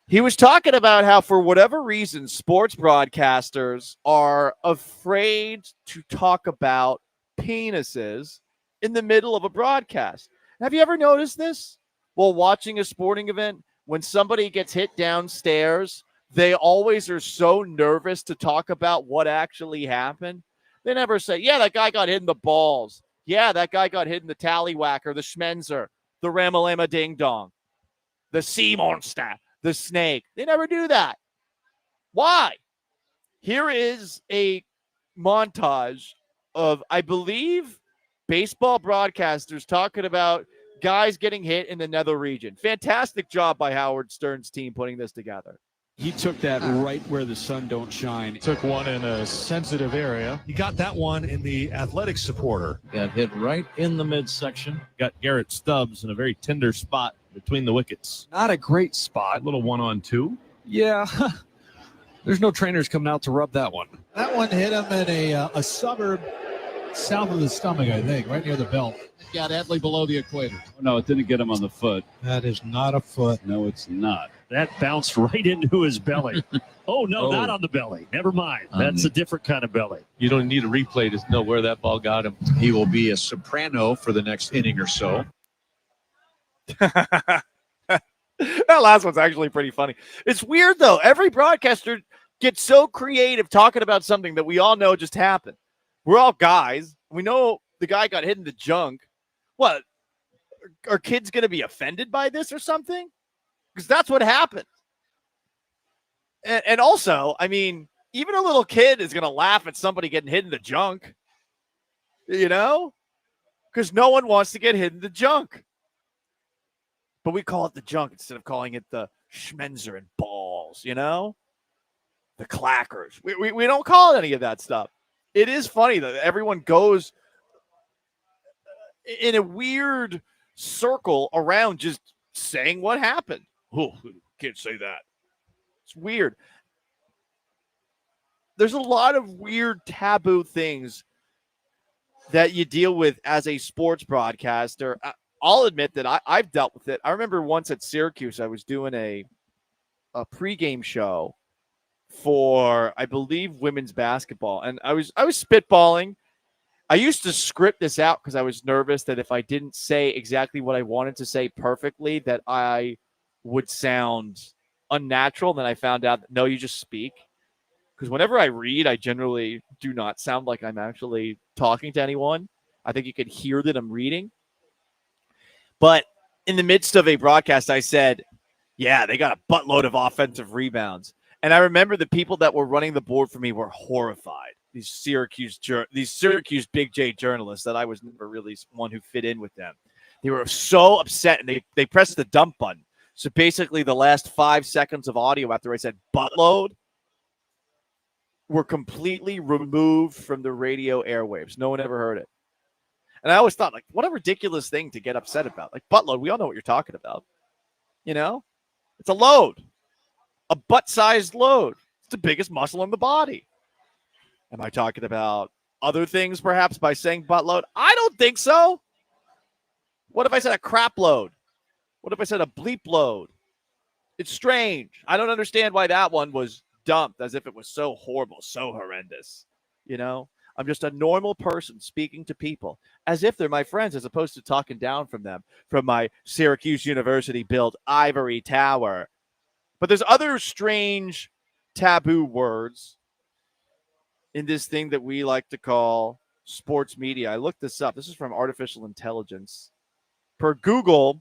He was talking about how, for whatever reason, sports broadcasters are afraid to talk about penises in the middle of a broadcast. Have you ever noticed this? While watching a sporting event, when somebody gets hit downstairs, they always are so nervous to talk about what actually happened. They never say, yeah, that guy got hit in the balls. Yeah, that guy got hit in the tallywhacker, the schmenzer, the ramalama ding dong, the sea monster, the snake. They never do that. Why? Here is a montage of, I believe, baseball broadcasters talking about guys getting hit in the nether region. Fantastic job by Howard Stern's team putting this together. He took that right where the sun don't shine. Took one in a sensitive area. He got that one in the athletic supporter. Got hit right in the midsection. Got Garrett Stubbs in a very tender spot between the wickets. Not a great spot. A little 1-on-2. Yeah. There's no trainers coming out to rub that one. That one hit him in a suburb south of the stomach, I think, right near the belt. It got Edley below the equator. No, it didn't get him on the foot. That is not a foot. No, it's not. That bounced right into his belly. Oh, no, not on the belly. Never mind. That's a different kind of belly. You don't need a replay to know where that ball got him. He will be a soprano for the next inning or so. That last one's actually pretty funny. It's weird, though. Every broadcaster gets so creative talking about something that we all know just happened. We're all guys. We know the guy got hit in the junk. What? Are kids going to be offended by this or something? Because that's what happened. And also, I mean, even a little kid is going to laugh at somebody getting hit in the junk. You know? Because no one wants to get hit in the junk. But we call it the junk instead of calling it the schmenzer and balls, you know? The clackers. We don't call it any of that stuff. It is funny that everyone goes in a weird circle around just saying what happened. Oh, can't say that. It's weird. There's a lot of weird taboo things that you deal with as a sports broadcaster. I'll admit that I've dealt with it. I remember once at Syracuse, I was doing a pregame show for, I believe, women's basketball. And I was spitballing. I used to script this out because I was nervous that if I didn't say exactly what I wanted to say perfectly, that I would sound unnatural. Then I found out that, no, you just speak. Because whenever I read, I generally do not sound like I'm actually talking to anyone. I think you can hear that I'm reading. But in the midst of a broadcast, I said, yeah, they got a buttload of offensive rebounds. And I remember the people that were running the board for me were horrified. These Syracuse Big J journalists that I was never really one who fit in with them. They were so upset, and they pressed the dump button. So basically the last 5 seconds of audio after I said buttload were completely removed from the radio airwaves. No one ever heard it. And I always thought, like, what a ridiculous thing to get upset about. Like, buttload, we all know what you're talking about. You know? It's a load. A butt-sized load. It's the biggest muscle in the body. Am I talking about other things, perhaps, by saying buttload? I don't think so. What if I said a crap load? What if I said a bleep load? It's strange. I don't understand why that one was dumped as if it was so horrible, so horrendous. You know? I'm just a normal person speaking to people as if they're my friends, as opposed to talking down from them from my Syracuse University-built ivory tower. But there's other strange taboo words in this thing that we like to call sports media. I looked this up. This is from artificial intelligence. Per Google,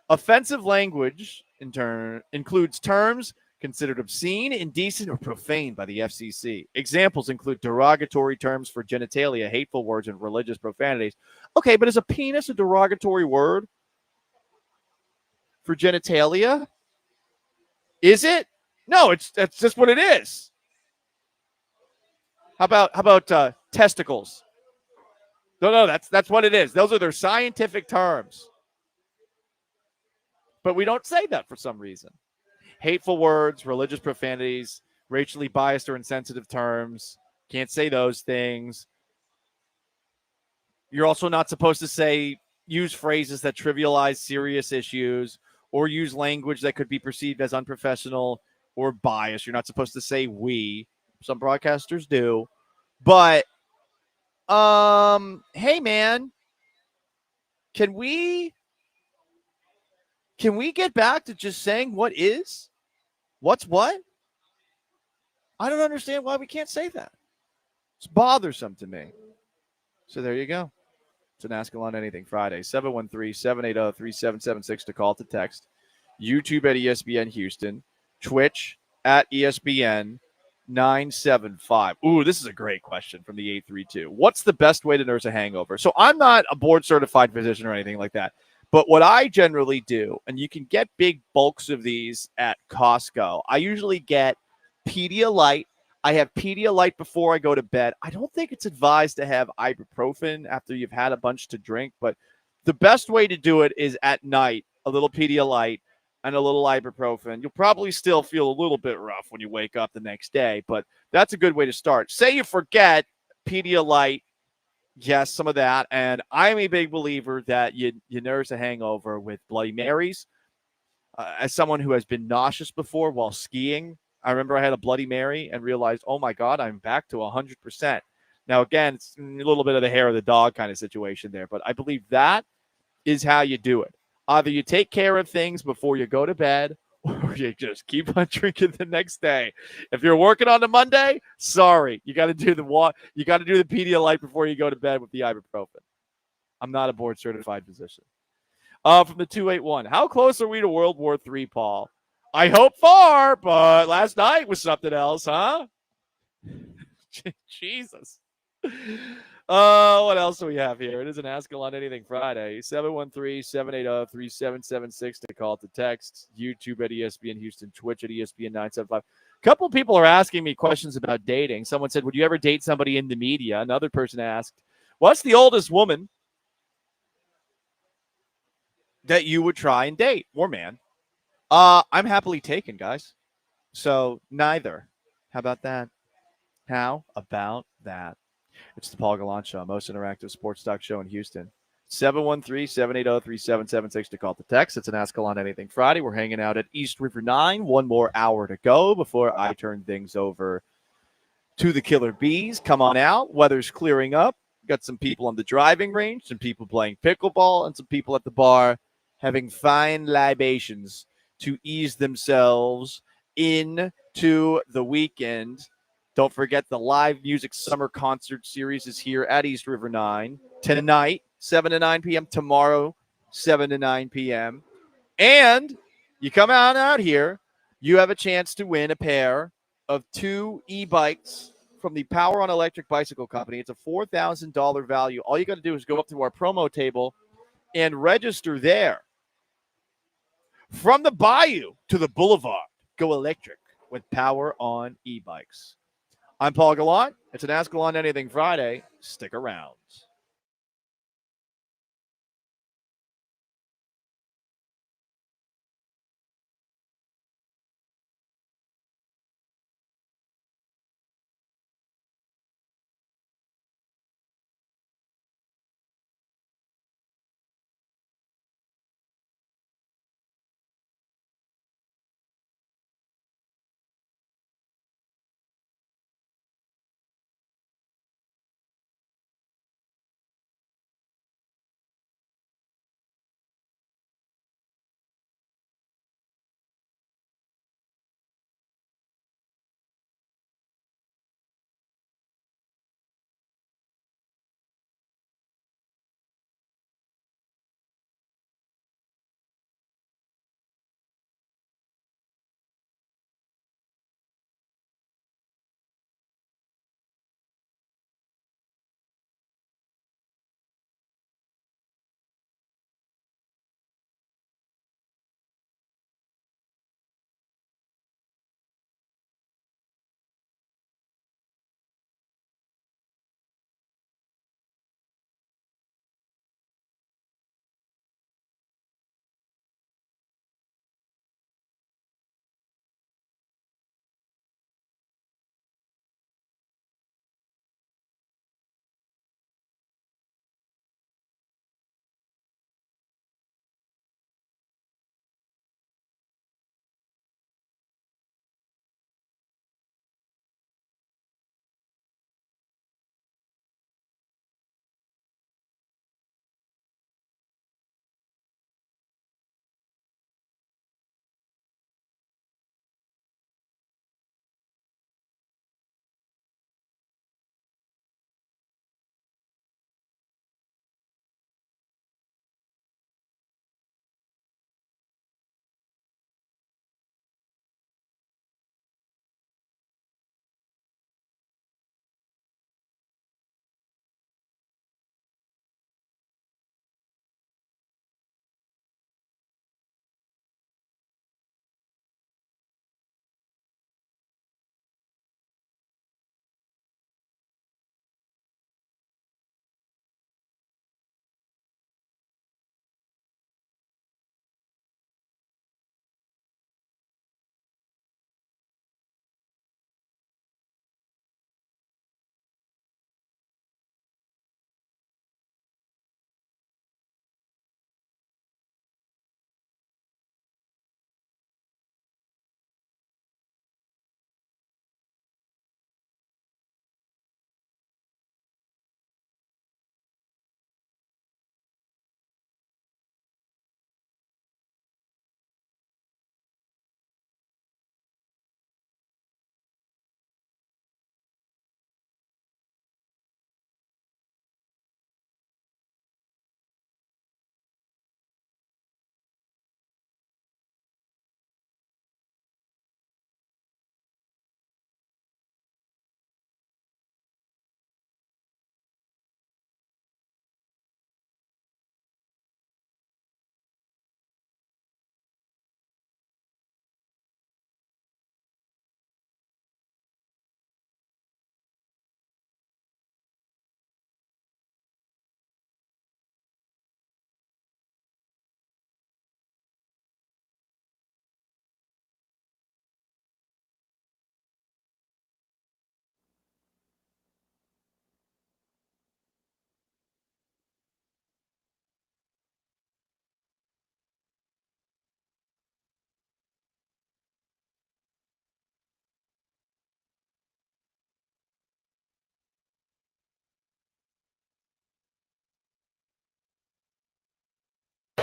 offensive language in turn includes terms considered obscene, indecent, or profane by the FCC. Examples include derogatory terms for genitalia, hateful words, and religious profanities. Okay, but is a penis a derogatory word for genitalia? Is it? No, that's just what it is. How about testicles? No, that's what it is. Those are their scientific terms. But we don't say that for some reason. Hateful words, religious profanities, racially biased or insensitive terms. Can't say those things. You're also not supposed to use phrases that trivialize serious issues or use language that could be perceived as unprofessional or biased. You're not supposed to say we. Some broadcasters do. But, hey, man, can we get back to just saying what is? What's what? I don't understand why we can't say that. It's bothersome to me. So there you go. It's an Ask Gallant Anything Friday. 713-780-3776 to call, to text. YouTube at ESPN Houston. Twitch at ESPN 975. Ooh, this is a great question from the 832. What's the best way to nurse a hangover? So I'm not a board certified physician or anything like that. But what I generally do, and you can get big bulks of these at Costco, I usually get Pedialyte. I have Pedialyte before I go to bed. I don't think it's advised to have ibuprofen after you've had a bunch to drink, but the best way to do it is at night, a little Pedialyte and a little ibuprofen. You'll probably still feel a little bit rough when you wake up the next day, but that's a good way to start. Say you forget Pedialyte. Yes, some of that. And I'm a big believer that you nurse a hangover with Bloody Marys. As someone who has been nauseous before while skiing, I remember I had a Bloody Mary and realized, oh my God, I'm back to 100%. Now, again, it's a little bit of the hair of the dog kind of situation there, but I believe that is how you do it. Either you take care of things before you go to bed, or you just keep on drinking the next day. If you're working on the Monday, sorry, you got to do the Pedialyte before you go to bed with the ibuprofen. I'm not a board certified physician. From the 281, how close are we to World War III, Paul? I hope far, but last night was something else, huh? Jesus. What else do we have here? It is an Ask Gallant Anything Friday. 713-780-3776 to call, to text. YouTube at ESPN Houston, Twitch at ESPN 975. A couple of people are asking me questions about dating. Someone said, would you ever date somebody in the media? Another person asked, what's the oldest woman that you would try and date, or man? I'm happily taken, guys. So neither. How about that? How about that? It's the Paul Gallant Show, most interactive sports talk show in Houston. 713-780-3776 to call the text. It's an Ask Gallant Anything Friday. We're hanging out at East River 9. One more hour to go before I turn things over to the Killer Bees. Come on out. Weather's clearing up. Got some people on the driving range, some people playing pickleball, and some people at the bar having fine libations to ease themselves into the weekend. Don't forget the live music summer concert series is here at East River 9 tonight, 7 to 9 p.m. Tomorrow, 7 to 9 p.m. And you come out here, you have a chance to win a pair of 2 e-bikes from the Power on Electric Bicycle Company. It's a $4,000 value. All you got to do is go up to our promo table and register there. From the bayou to the boulevard, go electric with Power on e-bikes. I'm Paul Gallant. It's an Ask Gallant Anything Friday. Stick around.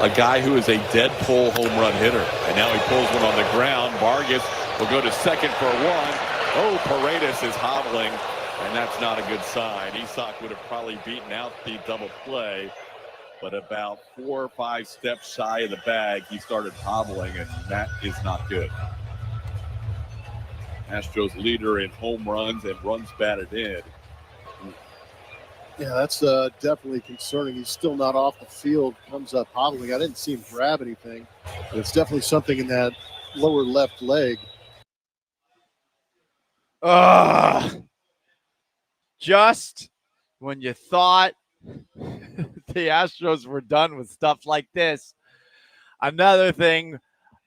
a guy who is a dead pull home run hitter. And now he pulls one on the ground. Vargas will go to second for one. Oh, Paredes is hobbling, and that's not a good sign. Isak would have probably beaten out the double play, but about 4 or 5 steps shy of the bag, he started hobbling, and that is not good. Astros leader in home runs and runs batted in. Yeah, that's definitely concerning. He's still not off the field. Comes up hobbling. I didn't see him grab anything, but it's definitely something in that lower left leg. Just when you thought the Astros were done with stuff like this, another thing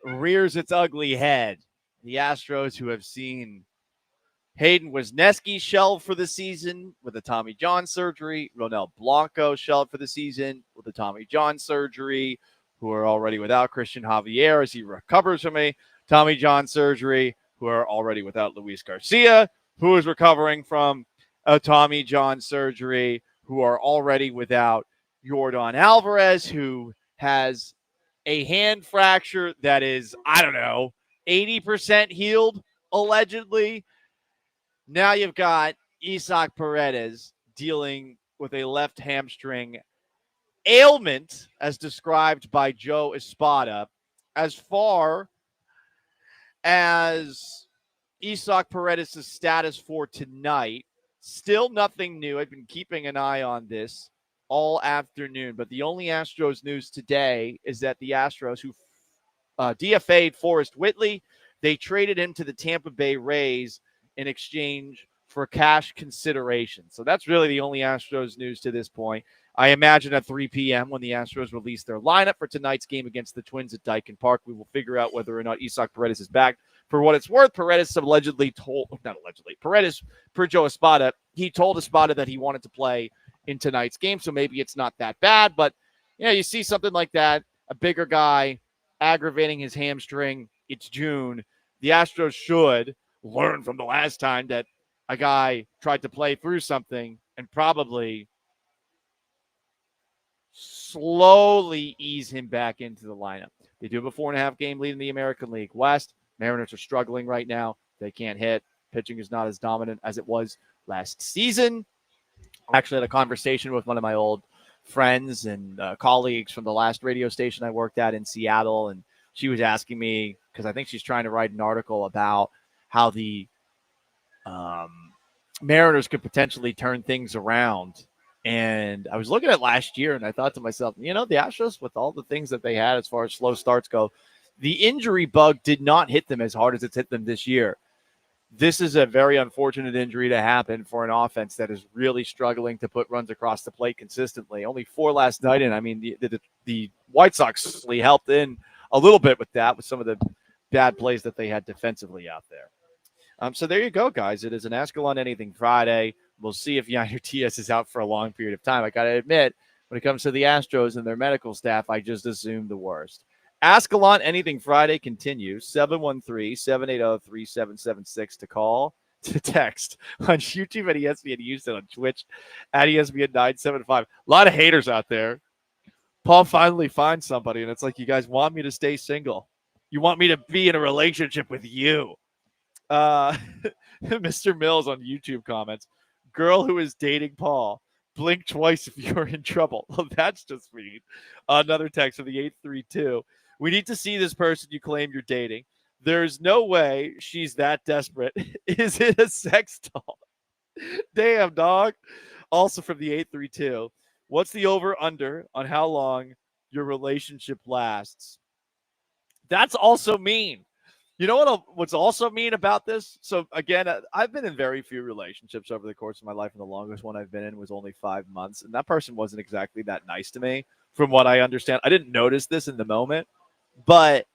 rears its ugly head. The Astros, who have seen Hayden Wesneski shelved for the season with a Tommy John surgery, Ronel Blanco shelved for the season with a Tommy John surgery, who are already without Christian Javier as he recovers from a Tommy John surgery, who are already without Luis Garcia, who is recovering from a Tommy John surgery, who are already without Yordan Alvarez, who has a hand fracture that is, 80% healed, allegedly. Now you've got Isak Paredes dealing with a left hamstring ailment, as described by Joe Espada. As far as Isak Paredes' status for tonight, still nothing new. I've been keeping an eye on this all afternoon, but the only Astros news today is that the Astros, who DFA'd Forrest Whitley, they traded him to the Tampa Bay Rays in exchange for cash consideration. So that's really the only Astros news to this point. I imagine at 3 p.m. when the Astros release their lineup for tonight's game against the Twins at Dyken Park, we will figure out whether or not Isak Paredes is back. For what it's worth, Paredes per Joe Espada, he told Espada that he wanted to play in tonight's game, so maybe it's not that bad. But, you see something like that, a bigger guy aggravating his hamstring. It's June. The Astros should learn from the last time that a guy tried to play through something and probably slowly ease him back into the lineup. They do have a 4.5 game lead in the American League West. Mariners are struggling right now. They can't hit. Pitching is not as dominant as it was last season. I actually had a conversation with one of my old friends and colleagues from the last radio station I worked at in Seattle, and she was asking me, because I think she's trying to write an article about how the Mariners could potentially turn things around. And I was looking at last year, and I thought to myself, the Astros, with all the things that they had as far as slow starts go, the injury bug did not hit them as hard as it's hit them this year. This is a very unfortunate injury to happen for an offense that is really struggling to put runs across the plate consistently. Only 4 last night, and I mean, the White Sox helped in a little bit with that, with some of the bad plays that they had defensively out there. So there you go, guys. It is an Ask Gallant Anything Friday. We'll see if Yainer Diaz is out for a long period of time. I got to admit, when it comes to the Astros and their medical staff, I just assume the worst. Ask Gallant Anything Friday continues. 713-780-3776 to call, to text on YouTube at ESPN Houston, on Twitch at ESPN 975. A lot of haters out there. Paul finally finds somebody, and it's like, you guys want me to stay single. You want me to be in a relationship with you. Mr. Mills on YouTube comments, girl who is dating Paul, blink twice if you're in trouble. Well, that's just mean. Another text from the 832. We need to see this person you claim you're dating. There's no way she's that desperate. Is it a sex doll? Damn, dog. Also from the 832. What's the over-under on how long your relationship lasts? That's also mean. You know what's also mean about this? So, again, I've been in very few relationships over the course of my life, and the longest one I've been in was only 5 months, and that person wasn't exactly that nice to me, from what I understand. I didn't notice this in the moment, but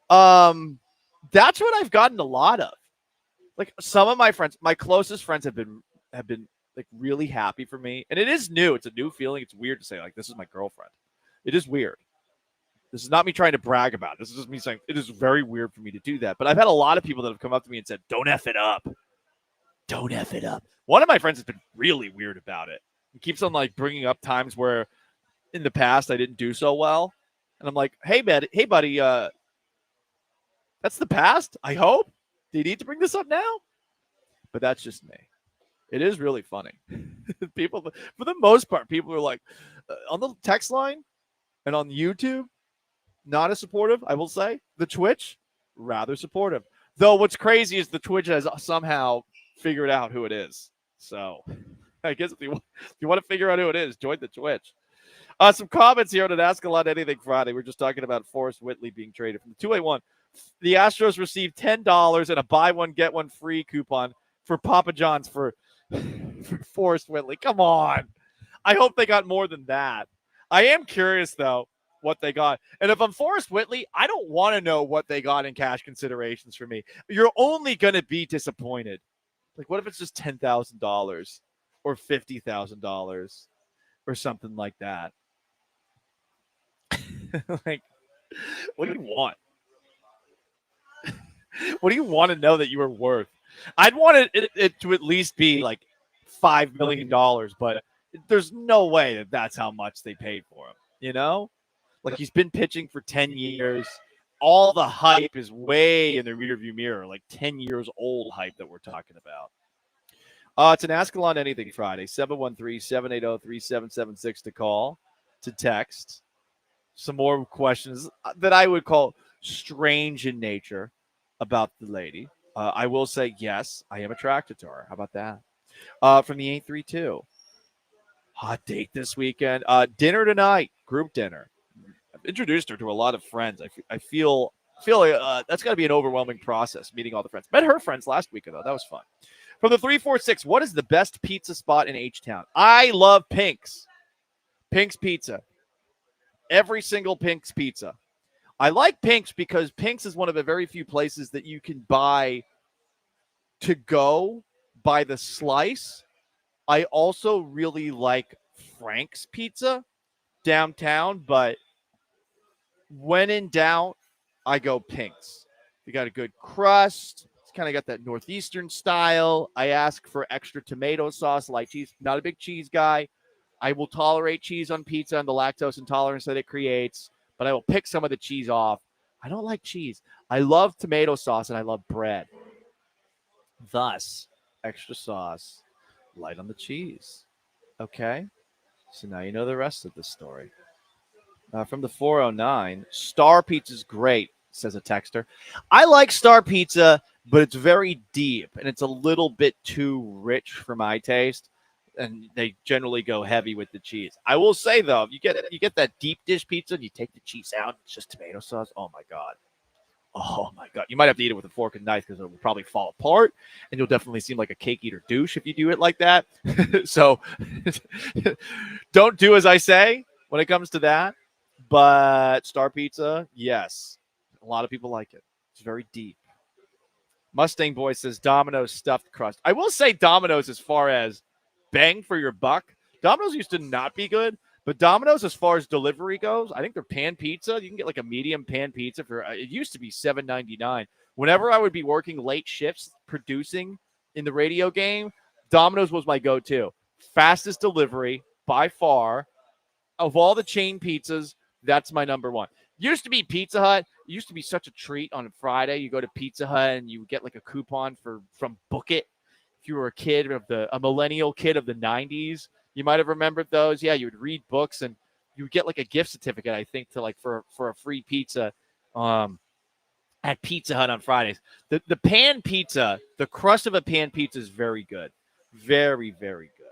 that's what I've gotten a lot of. Like, some of my friends, my closest friends have been like really happy for me, and it is new. It's a new feeling. It's weird to say, like, this is my girlfriend. It is weird. This is not me trying to brag about it. This is just me saying it is very weird for me to do that. But I've had a lot of people that have come up to me and said, don't F it up. Don't F it up. One of my friends has been really weird about it. He keeps on, like, bringing up times where in the past I didn't do so well. And I'm like, hey, buddy, that's the past, I hope. Do you need to bring this up now? But that's just me. It is really funny. People, for the most part, people are like, on the text line and on YouTube, not as supportive, I will say. The Twitch, rather supportive. Though what's crazy is the Twitch has somehow figured out who it is. So I guess if you want to figure out who it is, join the Twitch. Some comments here on an Ask a Lot Anything Friday. We're just talking about Forrest Whitley being traded from the 281. The Astros received $10 and a buy one, get one free coupon for Papa John's for Forrest Whitley. Come on. I hope they got more than that. I am curious, though, what they got. And if I'm Forrest Whitley, I don't want to know what they got in cash considerations for me. You're only going to be disappointed. Like, what if it's just $10,000 or $50,000 or something like that? Like, what do you want? What do you want to know that you are worth? I'd want it to at least be like $5 million, but there's no way that that's how much they paid for him. You know, like he's been pitching for 10 years. All the hype is way in the rearview mirror, like 10 years old hype that we're talking about. It's an Ask Alon Anything Friday, 713-780-3776 to call, to text. Some more questions that I would call strange in nature about the lady. I will say, yes, I am attracted to her. How about that? From the 832. Hot date this weekend. Dinner tonight, group dinner. I've introduced her to a lot of friends. I feel like that's got to be an overwhelming process, meeting all the friends. Met her friends last week, though. That was fun. From the 346, what is the best pizza spot in H-Town? I love Pink's. Pink's Pizza. Every single Pink's Pizza. I like Pink's because Pink's is one of the very few places that you can buy to go by the slice. I also really like Frank's Pizza downtown, but when in doubt, I go Pink's. You got a good crust. It's kind of got that Northeastern style. I ask for extra tomato sauce, light cheese. Not a big cheese guy. I will tolerate cheese on pizza and the lactose intolerance that it creates, but I will pick some of the cheese off. I don't like cheese. I love tomato sauce and I love bread. Thus, extra sauce, light on the cheese. Okay? So now you know the rest of the story. From the 409, Star Pizza's great, says a texter. I like Star Pizza, but it's very deep and it's a little bit too rich for my taste. And they generally go heavy with the cheese. I will say, though, if you get that deep dish pizza and you take the cheese out, it's just tomato sauce. Oh, my God. Oh, my God. You might have to eat it with a fork and knife because it will probably fall apart, and you'll definitely seem like a cake eater douche if you do it like that. So don't do as I say when it comes to that. But Star Pizza, yes. A lot of people like it. It's very deep. Mustang Boy says Domino's stuffed crust. I will say Domino's as far as bang for your buck. Domino's used to not be good, but Domino's, as far as delivery goes, I think their pan pizza, you can get like a medium pan pizza for, it used to be $7.99. Whenever I would be working late shifts producing in the radio game, Domino's was my go-to. Fastest delivery by far. Of all the chain pizzas, that's my number one. Used to be Pizza Hut. It used to be such a treat on a Friday. You go to Pizza Hut and you get like a coupon from Book It. If you were a millennial kid of the 90s, you might have remembered those. Yeah, you would read books and you would get like a gift certificate, I think, to like for a free pizza at Pizza Hut on Fridays. The pan pizza, the crust of a pan pizza is very good. Very, very good.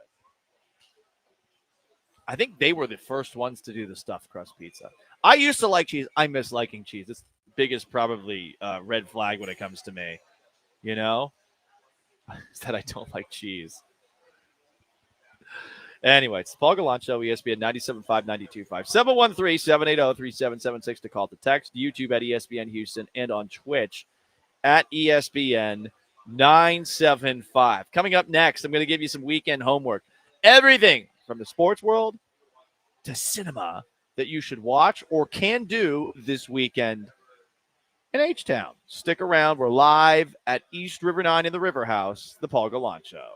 I think they were the first ones to do the stuffed crust pizza. I used to like cheese. I miss liking cheese. It's the biggest probably red flag when it comes to me. You know? Is that I don't like cheese. Anyway, it's the Paul Gallant Show, ESPN 97.5, 92.5. 713-780-3776 to call to text. YouTube at ESPN Houston and on Twitch at ESPN 975. Coming up next, I'm going to give you some weekend homework. Everything from the sports world to cinema that you should watch or can do this weekend in H-Town. Stick around. We're live at East River 9 in the River House, the Paul Gallant Show.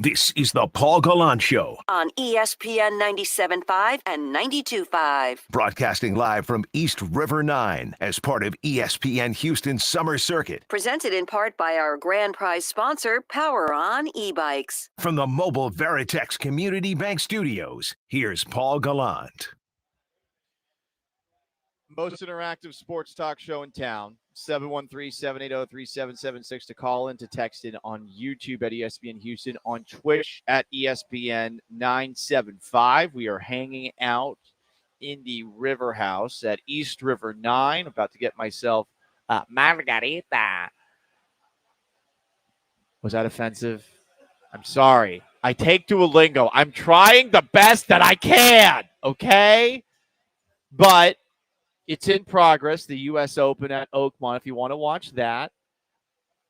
This is the Paul Gallant Show, on ESPN 97.5 and 92.5. broadcasting live from East River 9 as part of ESPN Houston's Summer Circuit. Presented in part by our grand prize sponsor, Power On e-bikes. From the mobile Veritex Community Bank Studios, here's Paul Gallant. Most interactive sports talk show in town. 713-780-3776 to call in, to text in on YouTube at ESPN Houston, on Twitch at ESPN 975. We are hanging out in the River House at East River 9. About to get myself margarita. Was that offensive? I'm sorry. I take Duolingo. I'm trying the best that I can, okay? But it's in progress. The U.S. Open at Oakmont, if you want to watch that.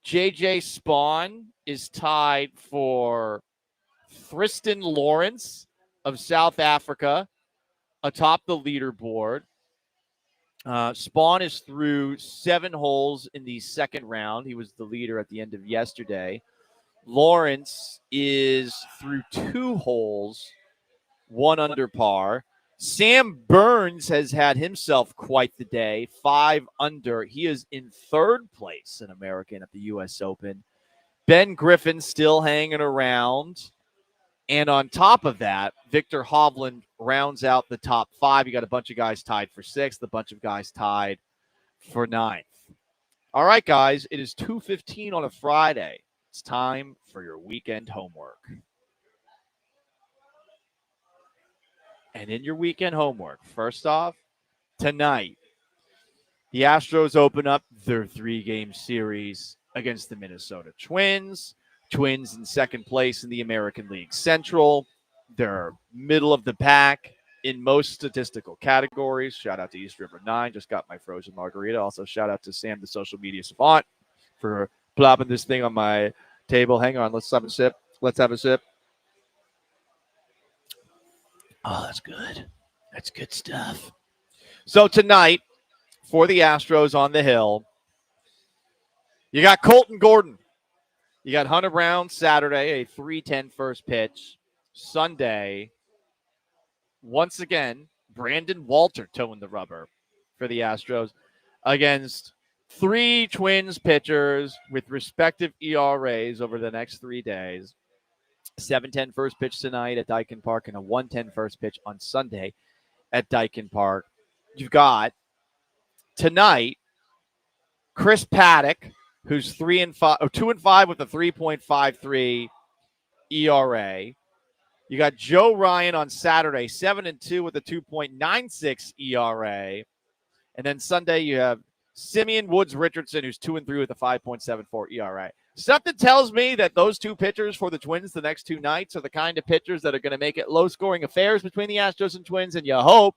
JJ Spawn is tied for Tristan Lawrence of South Africa atop the leaderboard. Spawn is through 7 holes in the second round. He was the leader at the end of yesterday. Lawrence is through 2 holes, 1 under par. Sam Burns has had himself quite the day, 5 under. He is in 3rd place in American at the U.S. Open. Ben Griffin still hanging around. And on top of that, Victor Hovland rounds out the top 5. You got a bunch of guys tied for 6th, a bunch of guys tied for 9th. All right, guys, it is 2:15 on a Friday. It's time for your weekend homework. And in your weekend homework, first off, tonight, the Astros open up their 3-game series against the Minnesota Twins. Twins in 2nd place in the American League Central. They're middle of the pack in most statistical categories. Shout out to East River 9. Just got my frozen margarita. Also, shout out to Sam, the social media savant, for plopping this thing on my table. Hang on. Let's have a sip. Oh, that's good. That's good stuff. So tonight, for the Astros on the hill, you got Colton Gordon. You got Hunter Brown Saturday, a 3:10 first pitch. Sunday, once again, Brandon Walter towing the rubber for the Astros against 3 Twins pitchers with respective ERAs over the next 3 days. 7:10 first pitch tonight at Daikin Park and a 1:10 first pitch on Sunday at Daikin Park. You've got tonight Chris Paddock, who's 2-5 with a 3.53 ERA. You got Joe Ryan on Saturday, 7-2 with a 2.96 ERA. And then Sunday you have Simeon Woods Richardson, who's 2-3 with a 5.74 ERA. Something tells me that those 2 pitchers for the Twins the next 2 nights are the kind of pitchers that are going to make it low-scoring affairs between the Astros and Twins, and you hope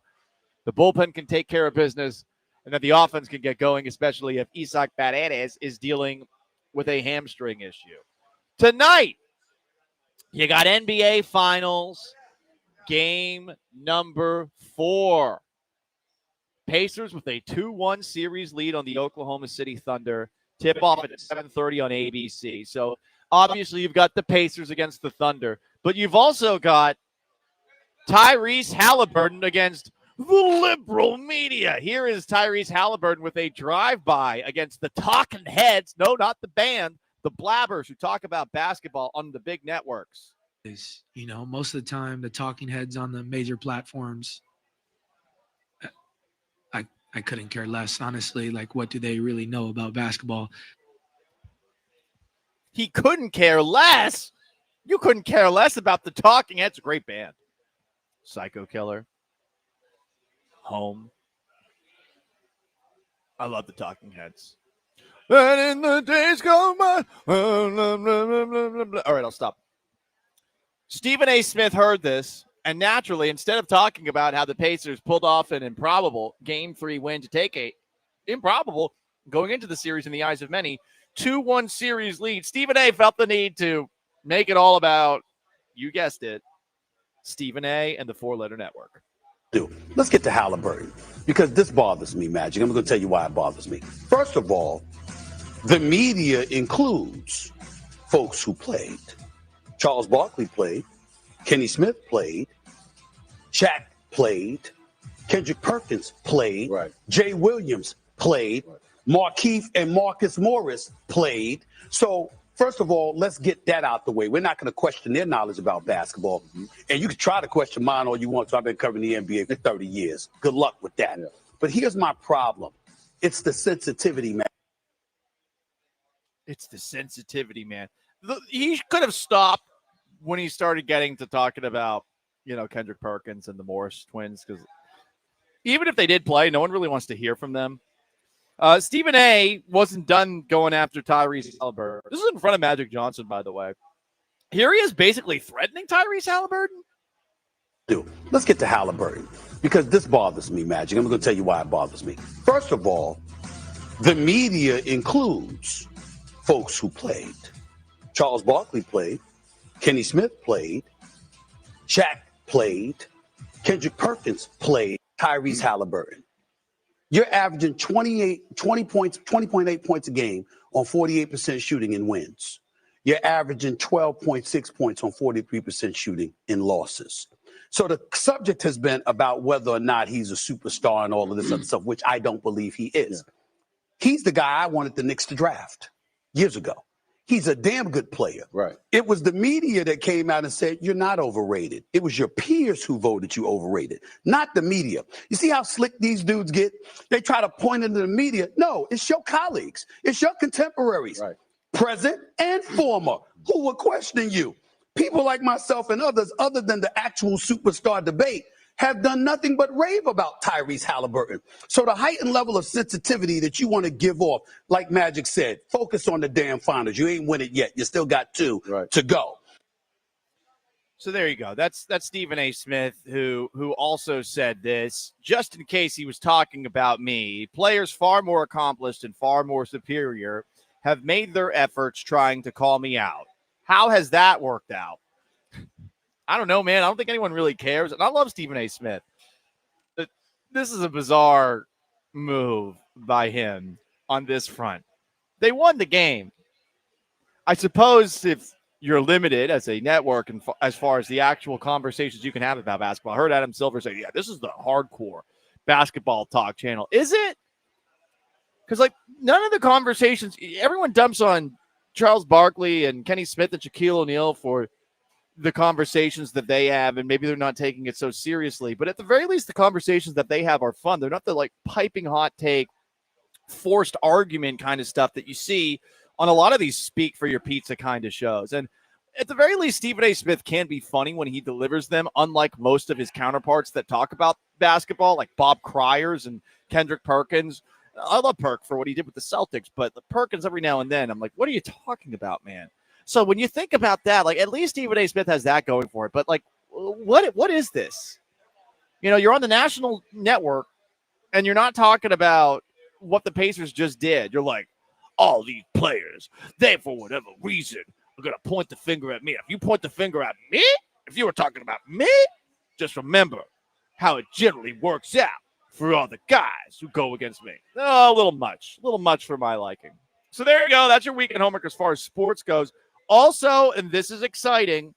the bullpen can take care of business and that the offense can get going, especially if Isaac Paredes is dealing with a hamstring issue. Tonight, you got NBA Finals, game number 4. Pacers with a 2-1 series lead on the Oklahoma City Thunder. Tip off at 7:30 on ABC. So obviously you've got the Pacers against the Thunder, but you've also got Tyrese Halliburton against the liberal media. Here is Tyrese Halliburton with a drive-by against the talking heads. No, not the band, the blabbers who talk about basketball on the big networks. Most of the time the talking heads on the major platforms, I couldn't care less, honestly. Like, what do they really know about basketball? He couldn't care less? You couldn't care less about the Talking Heads. A great band. Psycho Killer. Home. I love the Talking Heads. And in the days go by. All right, I'll stop. Stephen A. Smith heard this. And naturally, instead of talking about how the Pacers pulled off an improbable Game 3 win to take a improbable going into the series in the eyes of many 2-1 series lead, Stephen A. felt the need to make it all about, you guessed it, Stephen A. and the 4-Letter Network. Let's get to Halliburton, because this bothers me, Magic. I'm going to tell you why it bothers me. First of all, the media includes folks who played. Charles Barkley played. Kenny Smith played. Shaq played. Kendrick Perkins played. Right. Jay Williams played. Right. Markeith and Marcus Morris played. So, first of all, let's get that out the way. We're not going to question their knowledge about basketball. Mm-hmm. And you can try to question mine all you want. So I've been covering the NBA for 30 years. Good luck with that. Yeah. But here's my problem. It's the sensitivity, man. It's the sensitivity, man. He could have stopped when he started getting to talking about, Kendrick Perkins and the Morris twins, because even if they did play, no one really wants to hear from them. Stephen A. wasn't done going after Tyrese Halliburton. This is in front of Magic Johnson, by the way. Here he is basically threatening Tyrese Halliburton. Let's get to Halliburton, because this bothers me, Magic. I'm going to tell you why it bothers me. First of all, the media includes folks who played. Charles Barkley played. Kenny Smith played. Shaq played. Kendrick Perkins played. Tyrese Halliburton. You're averaging 20.8 points a game on 48% shooting in wins. You're averaging 12.6 points on 43% shooting in losses. So the subject has been about whether or not he's a superstar and all of this other stuff, which I don't believe he is. Yeah. He's the guy I wanted the Knicks to draft years ago. He's a damn good player. Right. It was the media that came out and said, you're not overrated. It was your peers who voted you overrated, not the media. You see how slick these dudes get? They try to point into the media. No, it's your colleagues. It's your contemporaries, right, present and former, who were questioning you. People like myself and others, other than the actual superstar debate, have done nothing but rave about Tyrese Halliburton. So the heightened level of sensitivity that you want to give off, like Magic said, focus on the damn finals. You ain't win it yet. You still got two to go. So there you go. That's Stephen A. Smith, who also said this, just in case he was talking about me. Players far more accomplished and far more superior have made their efforts trying to call me out. How has that worked out? I don't know, man. I don't think anyone really cares. And I love Stephen A. Smith. This is a bizarre move by him on this front. They won the game. I suppose if you're limited as a network and as far as the actual conversations you can have about basketball. I heard Adam Silver say, yeah, this is the hardcore basketball talk channel. Is it? Because, none of the conversations, everyone dumps on Charles Barkley and Kenny Smith and Shaquille O'Neal for the conversations that they have, and maybe they're not taking it so seriously, but at the very least, the conversations that they have are fun. They're not the piping hot take, forced argument kind of stuff that you see on a lot of these speak for your pizza kind of shows. And at the very least, Stephen A. Smith can be funny when he delivers them, unlike most of his counterparts that talk about basketball, like Bob Cryers and Kendrick Perkins. I love Perk for what he did with the Celtics, but the Perkins every now and then, I'm like, what are you talking about, man? So when you think about that, at least Stephen A. Smith has that going for it. But what is this? You're on the national network and you're not talking about what the Pacers just did. You're like, all these players, they, for whatever reason, are going to point the finger at me. If you point the finger at me, if you were talking about me, just remember how it generally works out for all the guys who go against me. Oh, a little much for my liking. So there you go. That's your weekend homework as far as sports goes. Also, and this is exciting,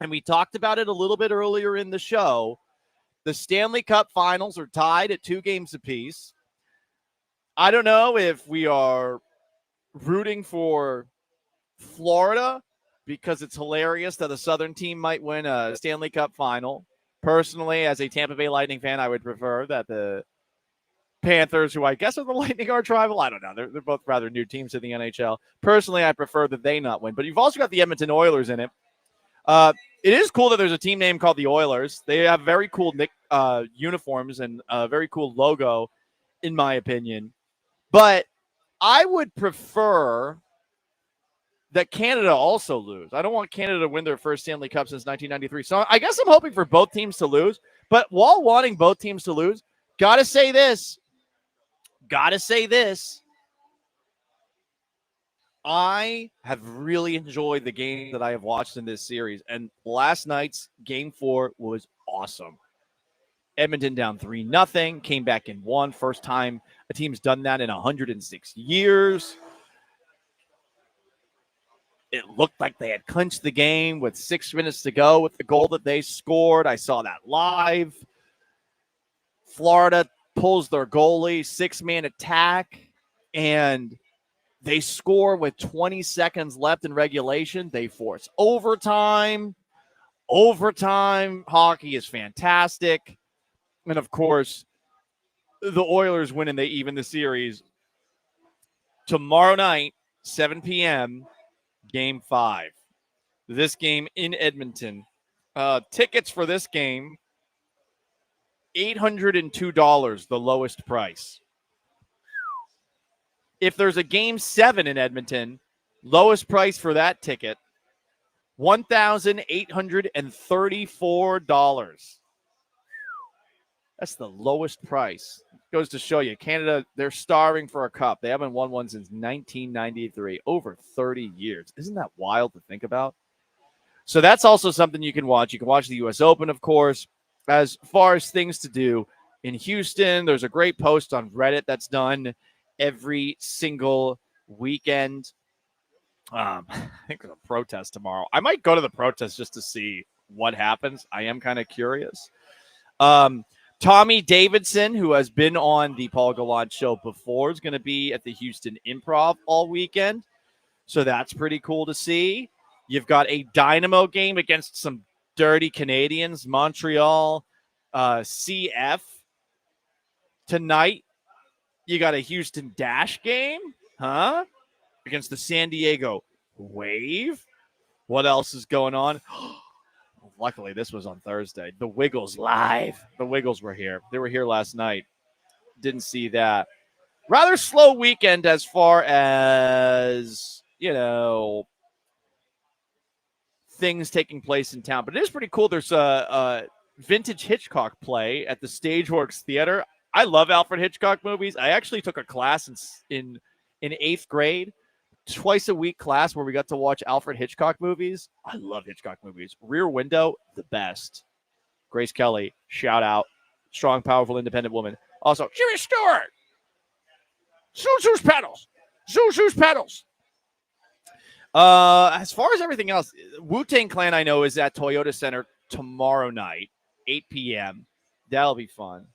and we talked about it a little bit earlier in the show, the Stanley Cup finals are tied at 2 games apiece. I don't know if we are rooting for Florida because it's hilarious that a Southern team might win a Stanley Cup final. Personally, as a Tampa Bay Lightning fan, I would prefer that the Panthers, who I guess are the Lightning, are tribal. I don't know. They're both rather new teams in the NHL. Personally, I prefer that they not win. But you've also got the Edmonton Oilers in it. It is cool that there's a team name called the Oilers. They have very cool uniforms and a very cool logo, in my opinion. But I would prefer that Canada also lose. I don't want Canada to win their first Stanley Cup since 1993. So I guess I'm hoping for both teams to lose. But while wanting both teams to lose, gotta say this. I have really enjoyed the game that I have watched in this series. And last night's Game 4 was awesome. Edmonton down 3-0, came back and won. First time a team's done that in 106 years. it looked like they had clinched the game with 6 minutes to go with the goal that they scored. I saw that live. Florida pulls their goalie, 6-man attack, and they score with 20 seconds left in regulation. They force overtime. Overtime hockey is fantastic. And, of course, the Oilers win and they even the series. Tomorrow night, 7 p.m., Game 5. This game in Edmonton. Tickets for this game, $802, the lowest price. If there's a Game 7 in Edmonton, lowest price for that ticket, $1,834. That's the lowest price. Goes to show you, Canada, they're starving for a cup. They haven't won one since 1993, over 30 years. Isn't that wild to think about? So that's also something you can watch. You can watch the U.S. Open, of course. As far as things to do in Houston, there's a great post on Reddit that's done every single weekend. I think there's a protest tomorrow. I might go to the protest just to see what happens. I am kind of curious. Tommy Davidson, who has been on the Paul Gallant Show before, is going to be at the Houston Improv all weekend. So that's pretty cool to see. You've got a Dynamo game against some dirty Canadians, Montreal CF. Tonight, you got a Houston Dash game, against the San Diego Wave. What else is going on? Luckily, this was on Thursday. The Wiggles live. The Wiggles were here. They were here last night. Didn't see that. Rather slow weekend as far as, things taking place in town. But it is pretty cool. There's a vintage Hitchcock play at the Stageworks Theater. I love Alfred Hitchcock movies. I actually took a class in 8th grade. Twice a week class where we got to watch Alfred Hitchcock movies. I love Hitchcock movies. Rear Window, the best. Grace Kelly, shout out. Strong, powerful, independent woman. Also, Jimmy Stewart. Zuzu's pedals. Zuzu's pedals. As far as everything else, Wu-Tang Clan, I know, is at Toyota Center tomorrow night, 8 p.m. That'll be fun.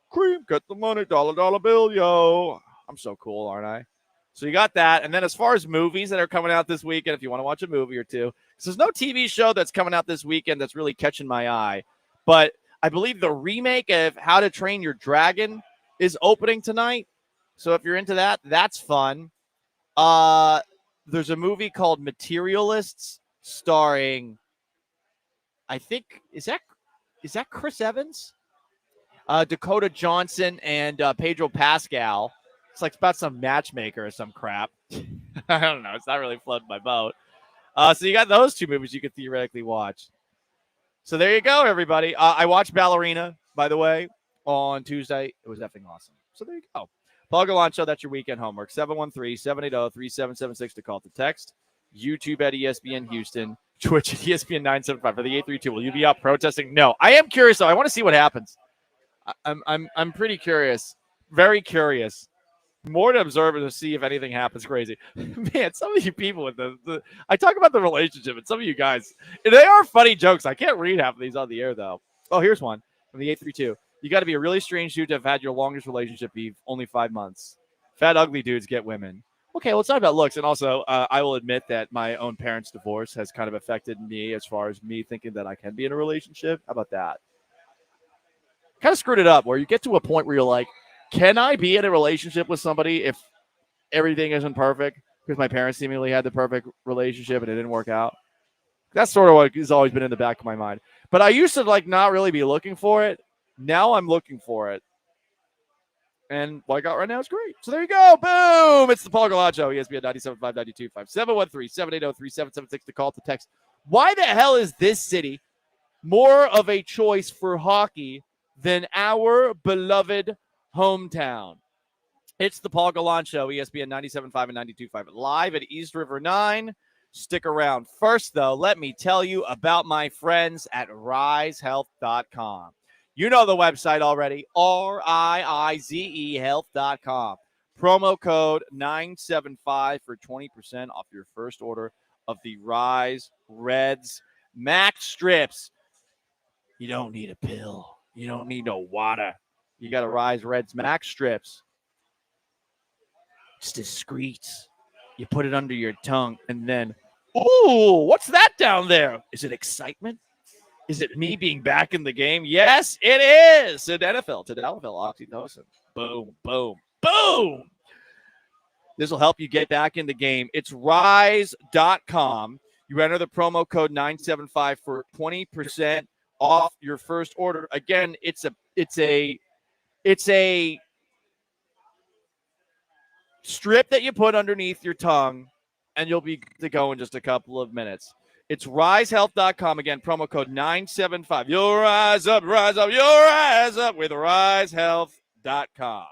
Cream, get the money, dollar bill, yo. I'm so cool, aren't I? So you got that. And then as far as movies that are coming out this weekend, if you want to watch a movie or two, there's no TV show that's coming out this weekend that's really catching my eye. But I believe the remake of How to Train Your Dragon is opening tonight. So if you're into that, that's fun. There's a movie called Materialists starring, I think, is that Chris Evans? Dakota Johnson and Pedro Pascal. It's like about some matchmaker or some crap. I don't know. It's not really floating my boat. So you got those two movies you could theoretically watch. So there you go, everybody. I watched Ballerina, by the way, on Tuesday. It was effing awesome. So there you go. Paul Gallant Show, that's your weekend homework. 713-780-3776 to call to text. YouTube at ESPN Houston. Twitch at ESPN 975 for the 832. Will you be out protesting? No. I am curious, though. I want to see what happens. I'm pretty curious. Very curious. More to observe and to see if anything happens crazy. Man, some of you people with the I talk about the relationship, and some of you guys, they are funny jokes. I can't read half of these on the air, though. Oh, here's one from the 832. You got to be a really strange dude to have had your longest relationship be only 5 months. Fat, ugly dudes get women. Okay, let's talk about looks. And also, I will admit that my own parents' divorce has kind of affected me as far as me thinking that I can be in a relationship. How about that? Kind of screwed it up where you get to a point where you're like, can I be in a relationship with somebody if everything isn't perfect? Because my parents seemingly had the perfect relationship and it didn't work out. That's sort of what has always been in the back of my mind. But I used to not really be looking for it. Now I'm looking for it. And what I got right now is great. So there you go. Boom. It's the Paul Gallant Show. ESPN 97.5, 92.5, 713-780-3776 to call to text. Why the hell is this city more of a choice for hockey than our beloved hometown? It's the Paul Gallant Show, ESPN 97.5 and 92.5, live at East River 9. Stick around. First, though, let me tell you about my friends at risehealth.com. You know the website already, RIIZE health.com. Promo code 975 for 20% off your first order of the Rise Reds Max strips. You don't need a pill. You don't need no water. You got to Rise Reds Max strips. It's discreet. You put it under your tongue and then, ooh, what's that down there? Is it excitement? Is it me being back in the game? Yes, it is. Tadalafil, oxytocin. Boom, boom, boom. This will help you get back in the game. It's rise.com. You enter the promo code 975 for 20% off your first order. Again, it's a strip that you put underneath your tongue, and you'll be good to go in just a couple of minutes. It's risehealth.com. Again, promo code 975. You'll rise up, you'll rise up with risehealth.com.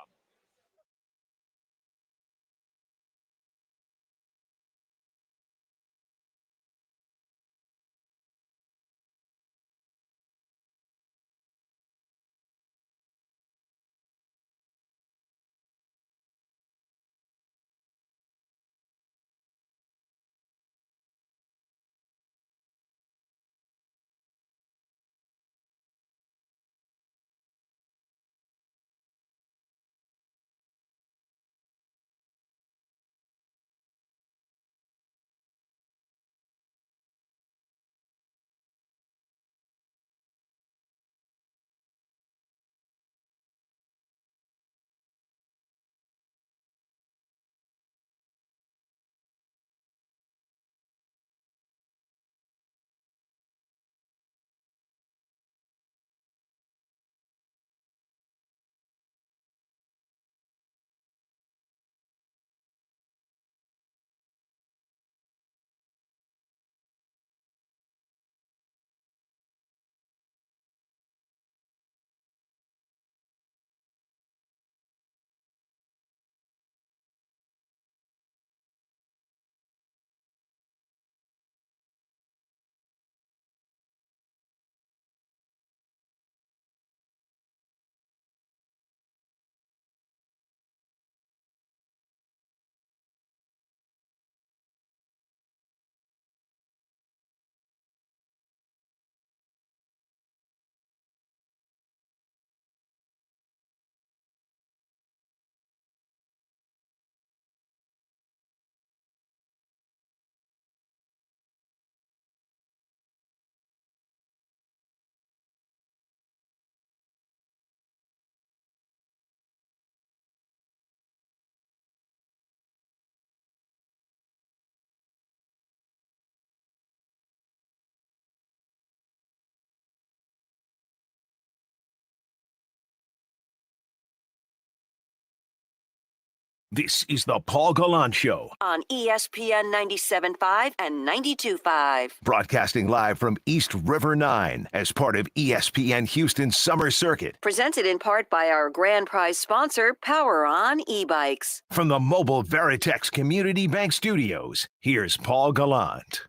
This is the Paul Gallant Show, On ESPN 97.5 and 92.5. broadcasting live from East River 9 as part of ESPN Houston's Summer Circuit. Presented in part by our grand prize sponsor, Power On E-Bikes. From the mobile Veritex Community Bank Studios, here's Paul Gallant.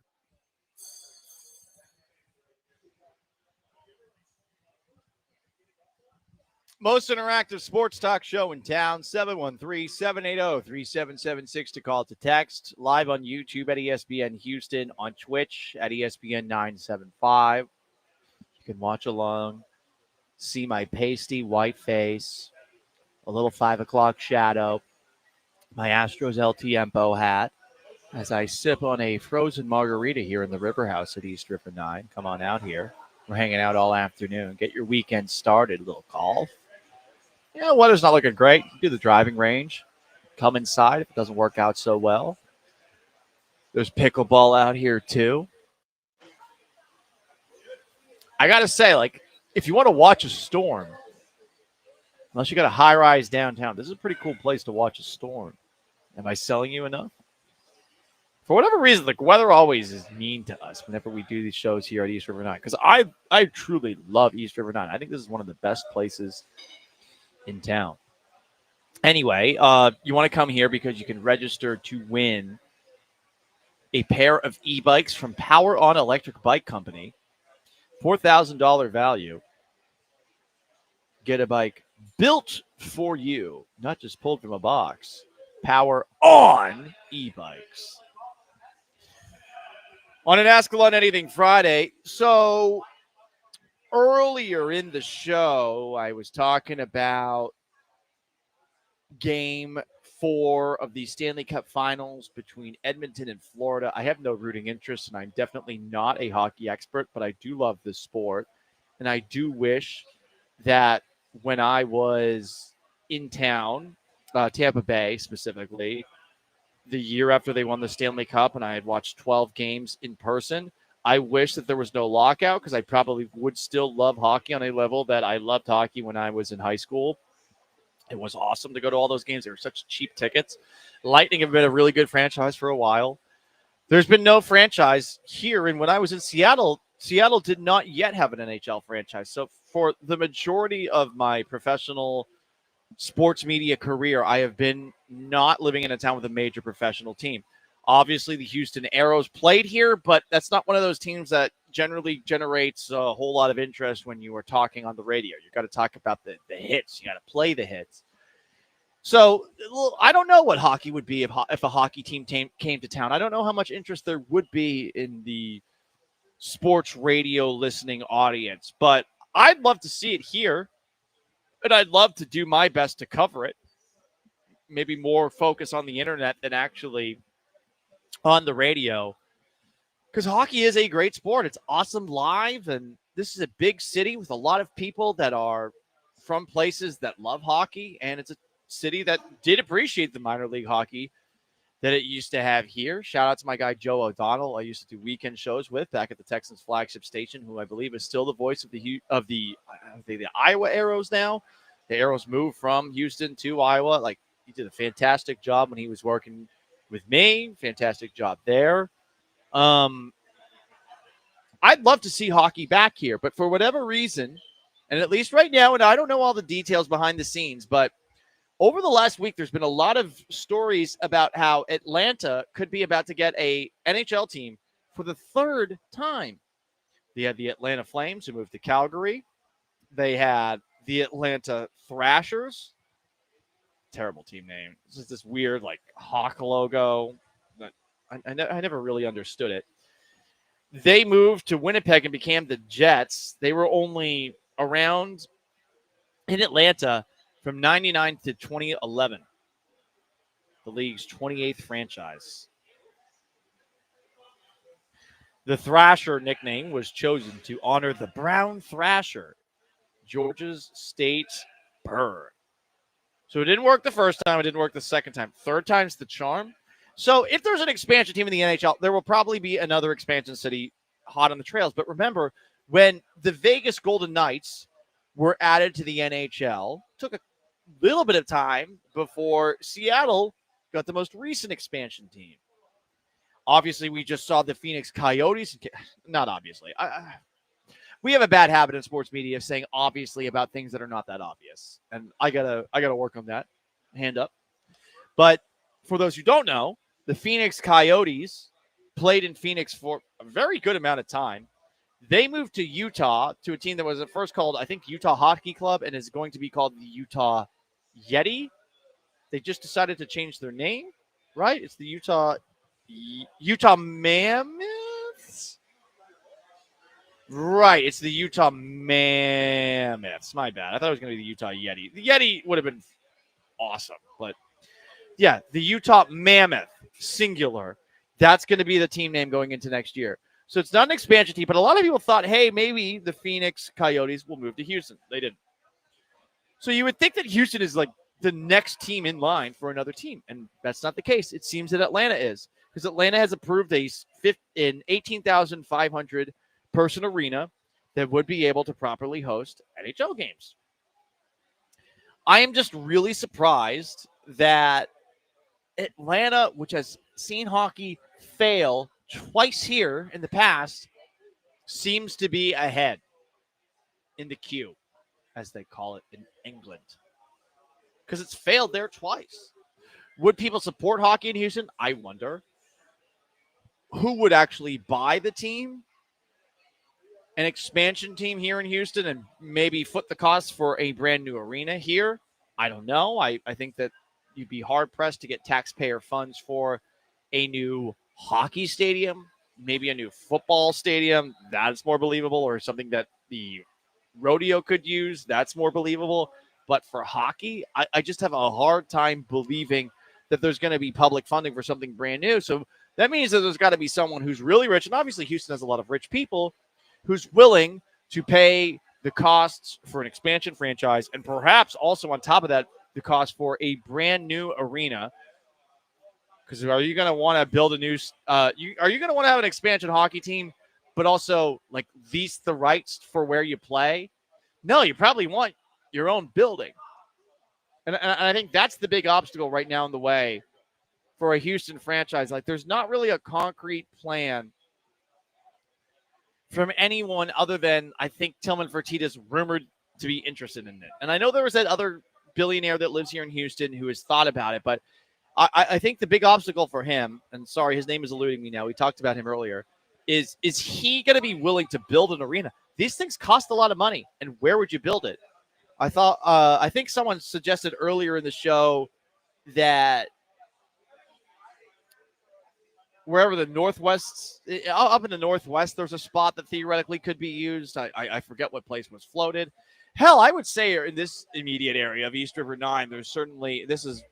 Most interactive sports talk show in town, 713-780-3776 to call to text. Live on YouTube at ESPN Houston, on Twitch at ESPN 975. You can watch along, see my pasty white face, a little 5 o'clock shadow, my Astros El Tiempo hat, as I sip on a frozen margarita here in the River House at East River 9. Come on out here. We're hanging out all afternoon. Get your weekend started. A little golf. Yeah, weather's not looking great. Do the driving range. Come inside if it doesn't work out so well. There's pickleball out here too. I got to say, like, if you want to watch a storm, unless you got a high-rise downtown, this is a pretty cool place to watch a storm. Am I selling you enough? For whatever reason, the weather always is mean to us whenever we do these shows here at East River 9. Because I truly love East River 9. I think this is one of the best places in town. Anyway, you want to come here because you can register to win a pair of e-bikes from Power On Electric Bike Company. $4,000 value. Get a bike built for you, not just pulled from a box. Power On e-bikes. On an Ask Gallant Anything Friday. So earlier in the show, I was talking about Game 4 of the Stanley Cup Finals between Edmonton and Florida. I have no rooting interest, and I'm definitely not a hockey expert, but I do love this sport. And I do wish that when I was in town, Tampa Bay specifically, the year after they won the Stanley Cup and I had watched 12 games in person, I wish that there was no lockout because I probably would still love hockey on a level that I loved hockey when I was in high school. It was awesome to go to all those games. They were such cheap tickets. Lightning have been a really good franchise for a while. There's been no franchise here. And when I was in Seattle, Seattle did not yet have an NHL franchise. So for the majority of my professional sports media career, I have been not living in a town with a major professional team. Obviously, the Houston Aeros played here, but that's not one of those teams that generally generates a whole lot of interest when you are talking on the radio. You got to talk about the hits. You got to play the hits. So I don't know what hockey would be if a hockey team came to town. I don't know how much interest there would be in the sports radio listening audience, but I'd love to see it here. And I'd love to do my best to cover it. Maybe more focus on the internet than actually on the radio. Because hockey is a great sport. It's awesome live. And this is a big city with a lot of people that are from places that love hockey. And it's a city that did appreciate the minor league hockey that it used to have here. Shout out to my guy, Joe O'Donnell. I used to do weekend shows with back at the Texans flagship station, who I believe is still the voice of the Iowa Aeros now. The Aeros moved from Houston to Iowa. Like, he did a fantastic job when he was working with me. Fantastic job there. I'd love to see hockey back here, but for whatever reason, and at least right now, and I don't know all the details behind the scenes, but over the last week, there's been a lot of stories about how Atlanta could be about to get a NHL team for the third time. They had the Atlanta Flames, who moved to Calgary. They had the Atlanta Thrashers. Terrible team name. It's just this weird, like, hawk logo. I never really understood it. They moved to Winnipeg and became the Jets. They were only around in Atlanta from 99 to 2011, the league's 28th franchise. The Thrasher nickname was chosen to honor the Brown Thrasher, Georgia's state bird. So it didn't work the first time. It didn't work the second time. Third time's the charm. So if there's an expansion team in the NHL, there will probably be another expansion city hot on the trails. But remember, when the Vegas Golden Knights were added to the NHL, took a little bit of time before Seattle got the most recent expansion team. Obviously, we just saw the Phoenix Coyotes. Not obviously. We have a bad habit in sports media of saying obviously about things that are not that obvious. And I gotta work on that. Hand up. But for those who don't know, the Phoenix Coyotes played in Phoenix for a very good amount of time. They moved to Utah to a team that was at first called, I think, Utah Hockey Club and is going to be called the Utah Yeti. They just decided to change their name, right? It's the Utah Mammoths. Right, it's the Utah Mammoths. My bad. I thought it was going to be the Utah Yeti. The Yeti would have been awesome, but yeah, the Utah Mammoth, singular. That's going to be the team name going into next year. So it's not an expansion team, but a lot of people thought, hey, maybe the Phoenix Coyotes will move to Houston. They didn't. So you would think that Houston is like the next team in line for another team, and that's not the case. It seems that Atlanta is, because Atlanta has approved an 18,500 person arena that would be able to properly host NHL games. I am just really surprised that Atlanta, which has seen hockey fail twice here in the past, seems to be ahead in the queue, as they call it in England, because it's failed there twice. Would people support hockey in Houston? I wonder. Who would actually buy the team? An expansion team here in Houston and maybe foot the cost for a brand new arena here? I don't know. I think that you'd be hard-pressed to get taxpayer funds for a new hockey stadium maybe a new football stadium, that's more believable, or something that the rodeo could use, that's more believable. But for hockey, I just have a hard time believing that there's going to be public funding for something brand new. So that means that there's got to be someone who's really rich, and obviously Houston has a lot of rich people, who's willing to pay the costs for an expansion franchise, and perhaps also on top of that, the cost for a brand new arena. Because are you going to want to build a new? Are you going to want to have an expansion hockey team, but also like lease the rights for where you play? No, you probably want your own building, and I think that's the big obstacle right now in the way for a Houston franchise. Like, there's not really a concrete plan from anyone other than, I think, Tillman Fertitta's rumored to be interested in it. And I know there was that other billionaire that lives here in Houston who has thought about it, but I think the big obstacle for him, and sorry, his name is eluding me now, we talked about him earlier, is he going to be willing to build an arena? These things cost a lot of money, and where would you build it? I think someone suggested earlier in the show that wherever the Northwest, up in the Northwest, there's a spot that theoretically could be used. I forget what place was floated. Hell, I would say in this immediate area of East River 9, there's certainly, this is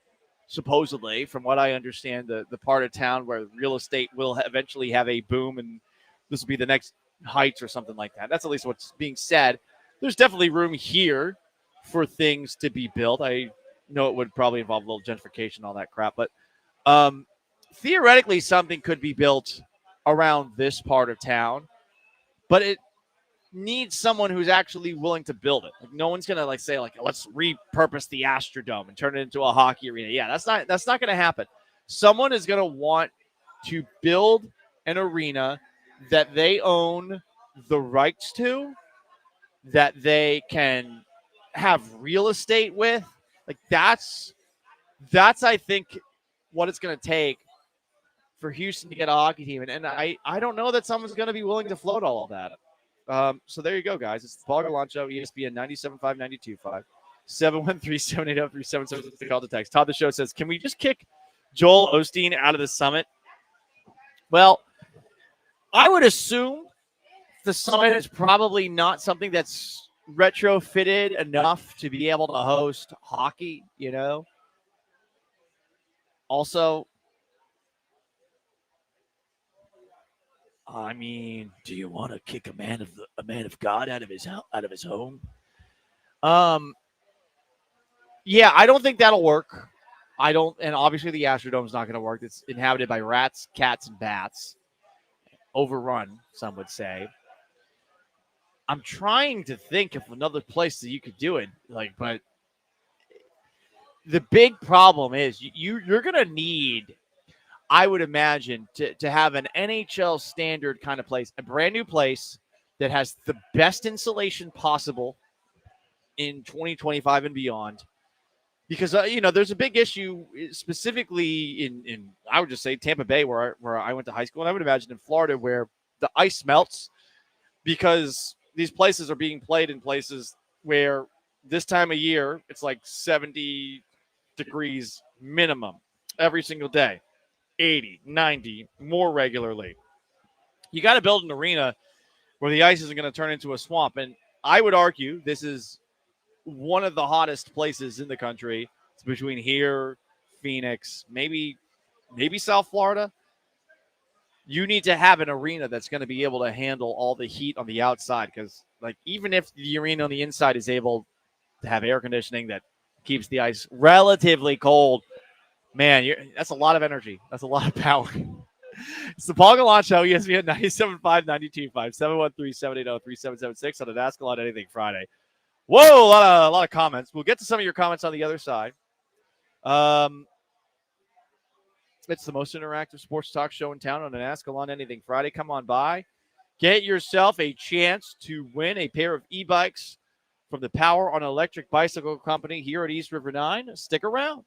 supposedly, from what I understand, the part of town where real estate will eventually have a boom, and this will be the next Heights or something like that. That's at least what's being said. There's definitely room here for things to be built. I know it would probably involve a little gentrification and all that crap, but theoretically something could be built around this part of town, but it needs someone who's actually willing to build it. Like, no one's gonna say let's repurpose the Astrodome and turn it into a hockey arena. Yeah, that's not gonna happen. Someone is gonna want to build an arena that they own the rights to, that they can have real estate with. Like, that's I think what it's gonna take for Houston to get a hockey team. And I don't know that someone's going to be willing to float all of that. So there you go, guys. It's the Paul Gallant Show, ESPN 97.5, 92.5, 713-780-3776. Call to text. Todd the Show says, can we just kick Joel Osteen out of the Summit? Well, I would assume the Summit is probably not something that's retrofitted enough to be able to host hockey, you know? Also, I mean, do you want to kick a man of God out of his home? Yeah, I don't think that'll work. And obviously the Astrodome's not going to work. It's inhabited by rats, cats, and bats. Overrun, some would say. I'm trying to think of another place that you could do it, but the big problem is you're going to need, I would imagine, to have an NHL standard kind of place, a brand new place that has the best insulation possible in 2025 and beyond. Because, there's a big issue specifically in I would just say Tampa Bay, where I went to high school, and I would imagine in Florida, where the ice melts because these places are being played in places where this time of year it's like 70 degrees minimum every single day. 80, 90, more regularly. You got to build an arena where the ice isn't going to turn into a swamp. And I would argue this is one of the hottest places in the country. It's between here, Phoenix, maybe South Florida. You need to have an arena that's going to be able to handle all the heat on the outside, because even if the arena on the inside is able to have air conditioning that keeps the ice relatively cold, man, that's a lot of energy. That's a lot of power. It's the Paul Gallant Show, ESPN 97.5, 92.5, 713-780-3776 on an Ask Gallant Anything Friday. Whoa, a lot of comments. We'll get to some of your comments on the other side. It's the most interactive sports talk show in town on an Ask Gallant Anything Friday. Come on by. Get yourself a chance to win a pair of e-bikes from the Power on Electric Bicycle Company here at East River 9. Stick around.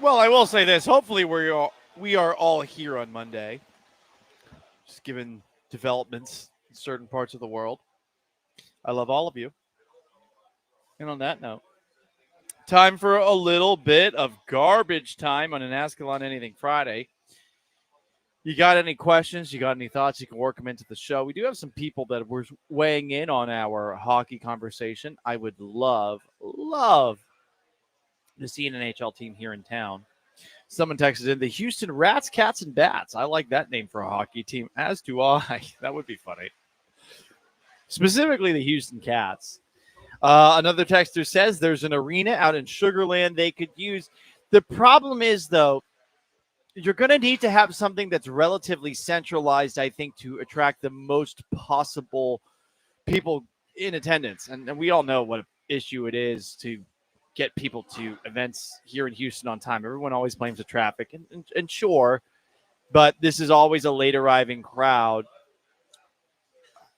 Well, I will say this. Hopefully we are all here on Monday, just given developments in certain parts of the world. I love all of you. And on that note, time for a little bit of garbage time on an Ask Gallant Anything Friday. You got any questions? You got any thoughts? You can work them into the show. We do have some people that were weighing in on our hockey conversation. I would love to see an NHL team here in town. Someone texted in the Houston Rats, Cats, and Bats. I like that name for a hockey team, as do I. That would be funny. Specifically the Houston Cats. Another texter says there's an arena out in Sugar Land they could use. The problem is, though, you're going to need to have something that's relatively centralized, I think, to attract the most possible people in attendance. And we all know what an issue it is to get people to events here in Houston on time. Everyone always blames the traffic, and sure, but this is always a late arriving crowd.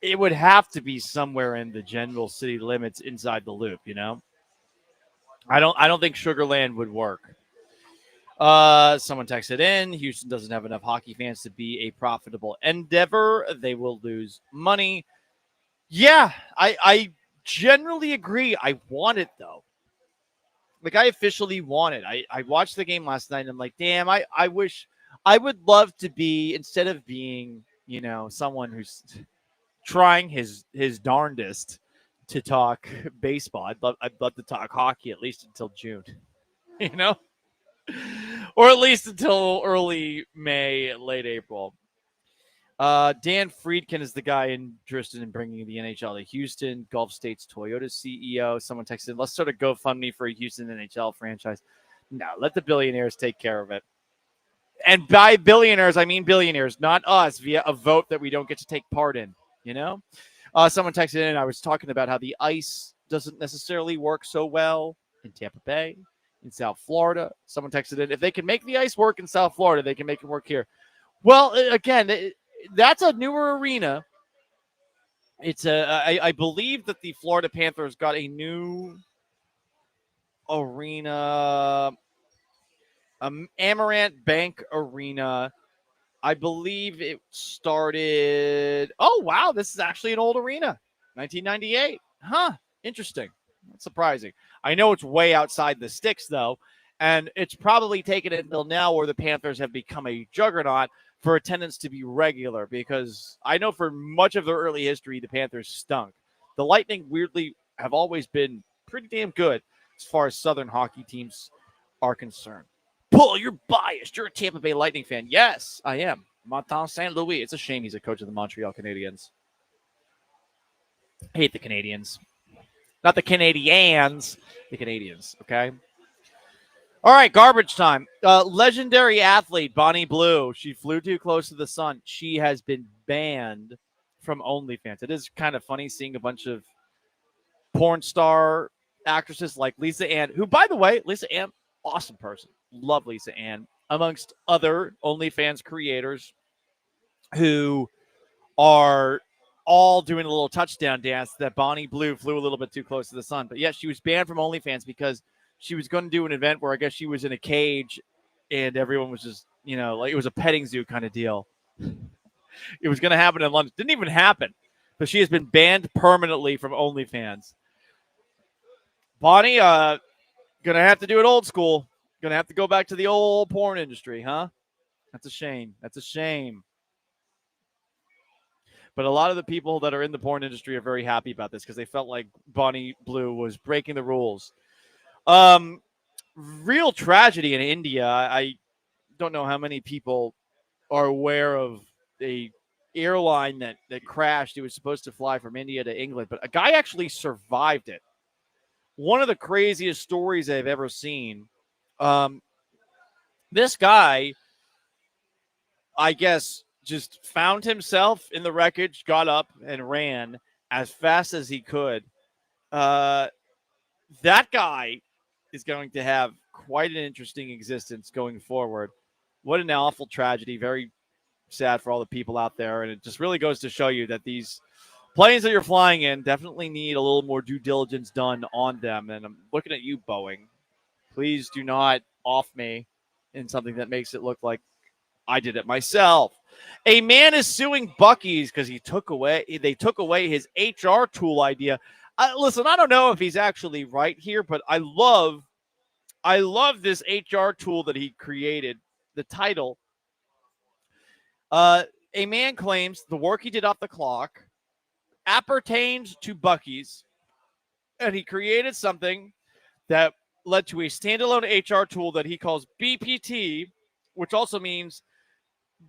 It would have to be somewhere in the general city limits inside the loop, you know? I don't think Sugar Land would work. Someone texted in, Houston doesn't have enough hockey fans to be a profitable endeavor. They will lose money. Yeah, I generally agree. I want it, though. Like, I officially want it. I watched the game last night, and I'm like, damn, I wish I would love to be, instead of being, you know, someone who's trying his darndest to talk baseball. I'd love to talk hockey at least until June, you know? Or at least until early May, late April. Dan Friedkin is the guy interested in bringing the NHL to Houston. Gulf State's Toyota CEO. Someone texted, let's start a GoFundMe for a Houston NHL franchise. No, let the billionaires take care of it. And by billionaires, I mean billionaires, not us, via a vote that we don't get to take part in, you know? Someone texted in, I was talking about how the ice doesn't necessarily work so well in Tampa Bay, in South Florida. Someone texted in, if they can make the ice work in South Florida, they can make it work here. Well, again, that's a newer arena. It's I believe that the Florida Panthers got a new arena, Amaranth Bank Arena. I believe it started. Oh, wow. This is actually an old arena. 1998. Huh. Interesting. That's surprising. I know it's way outside the sticks, though. And it's probably taken until now where the Panthers have become a juggernaut for attendance to be regular, because I know for much of their early history, the Panthers stunk. The Lightning, weirdly, have always been pretty damn good as far as Southern hockey teams are concerned. Paul, you're biased. You're a Tampa Bay Lightning fan. Yes, I am. Martin St. Louis. It's a shame he's a coach of the Montreal Canadiens. I hate the Canadians. Not the Canadians. The Canadians, okay? All right, garbage time. Legendary athlete, Bonnie Blue. She flew too close to the sun. She has been banned from OnlyFans. It is kind of funny seeing a bunch of porn star actresses like Lisa Ann, who, by the way, Lisa Ann, awesome person. Love Lisa Ann, amongst other OnlyFans creators who are all doing a little touchdown dance that Bonnie Blue flew a little bit too close to the sun. But yeah, she was banned from OnlyFans because she was going to do an event where I guess she was in a cage and everyone was just, you know, like it was a petting zoo kind of deal. It was going to happen in London. Didn't even happen. But she has been banned permanently from OnlyFans. Bonnie, going to have to do it old school. Going to have to go back to the old porn industry, huh? That's a shame. That's a shame. But a lot of the people that are in the porn industry are very happy about this because they felt like Bonnie Blue was breaking the rules. Real tragedy in India. I don't know how many people are aware of a airline that crashed. It was supposed to fly from India to England, but a guy actually survived it. One of the craziest stories I've ever seen. This guy, I guess, just found himself in the wreckage, got up and ran as fast as he could. That guy is going to have quite an interesting existence going forward. What an awful tragedy. Very sad for all the people out there. And it just really goes to show you that these planes that you're flying in definitely need a little more due diligence done on them. And I'm looking at you, Boeing. Please do not off me in something that makes it look like I did it myself. A man is suing Buc-ee's because they took away his HR tool idea. Listen, I don't know if he's actually right here, but I love this HR tool that he created. The title, a man claims the work he did off the clock appertained to Buc-ee's, and he created something that led to a standalone HR tool that he calls BPT, which also means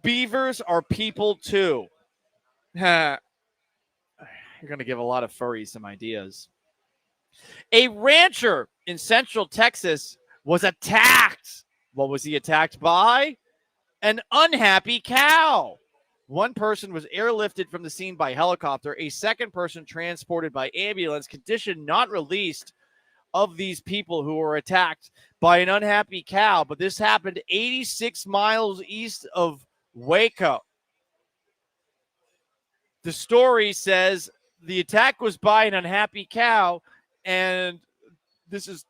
beavers are people too. You're going to give a lot of furries some ideas. A rancher in Central Texas was attacked. What was he attacked by? An unhappy cow. One person was airlifted from the scene by helicopter. A second person transported by ambulance. Condition not released of these people who were attacked by an unhappy cow. But this happened 86 miles east of Waco. The story says the attack was by an unhappy cow, and this is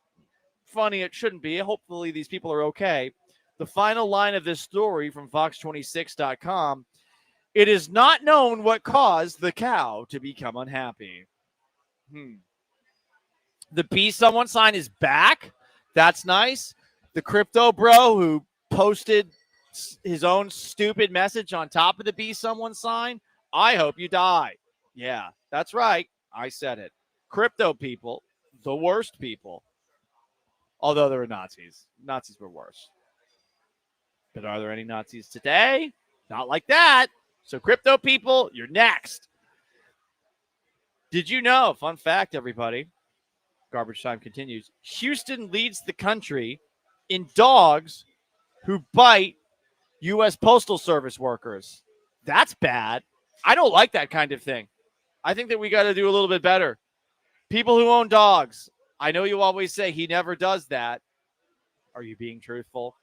funny. It shouldn't be. Hopefully these people are okay. The final line of this story from Fox26.com, it is not known what caused the cow to become unhappy. The Be Someone sign is back. That's nice. The crypto bro who posted his own stupid message on top of the Be Someone sign, I hope you die. Yeah, that's right. I said it. Crypto people, the worst people. Although there were Nazis. Nazis were worse. But are there any Nazis today? Not like that. So crypto people, you're next. Did you know, fun fact, everybody, garbage time continues, Houston leads the country in dogs who bite U.S. Postal Service workers. That's bad. I don't like that kind of thing. I think that we got to do a little bit better. People who own dogs, I know you always say he never does that. Are you being truthful?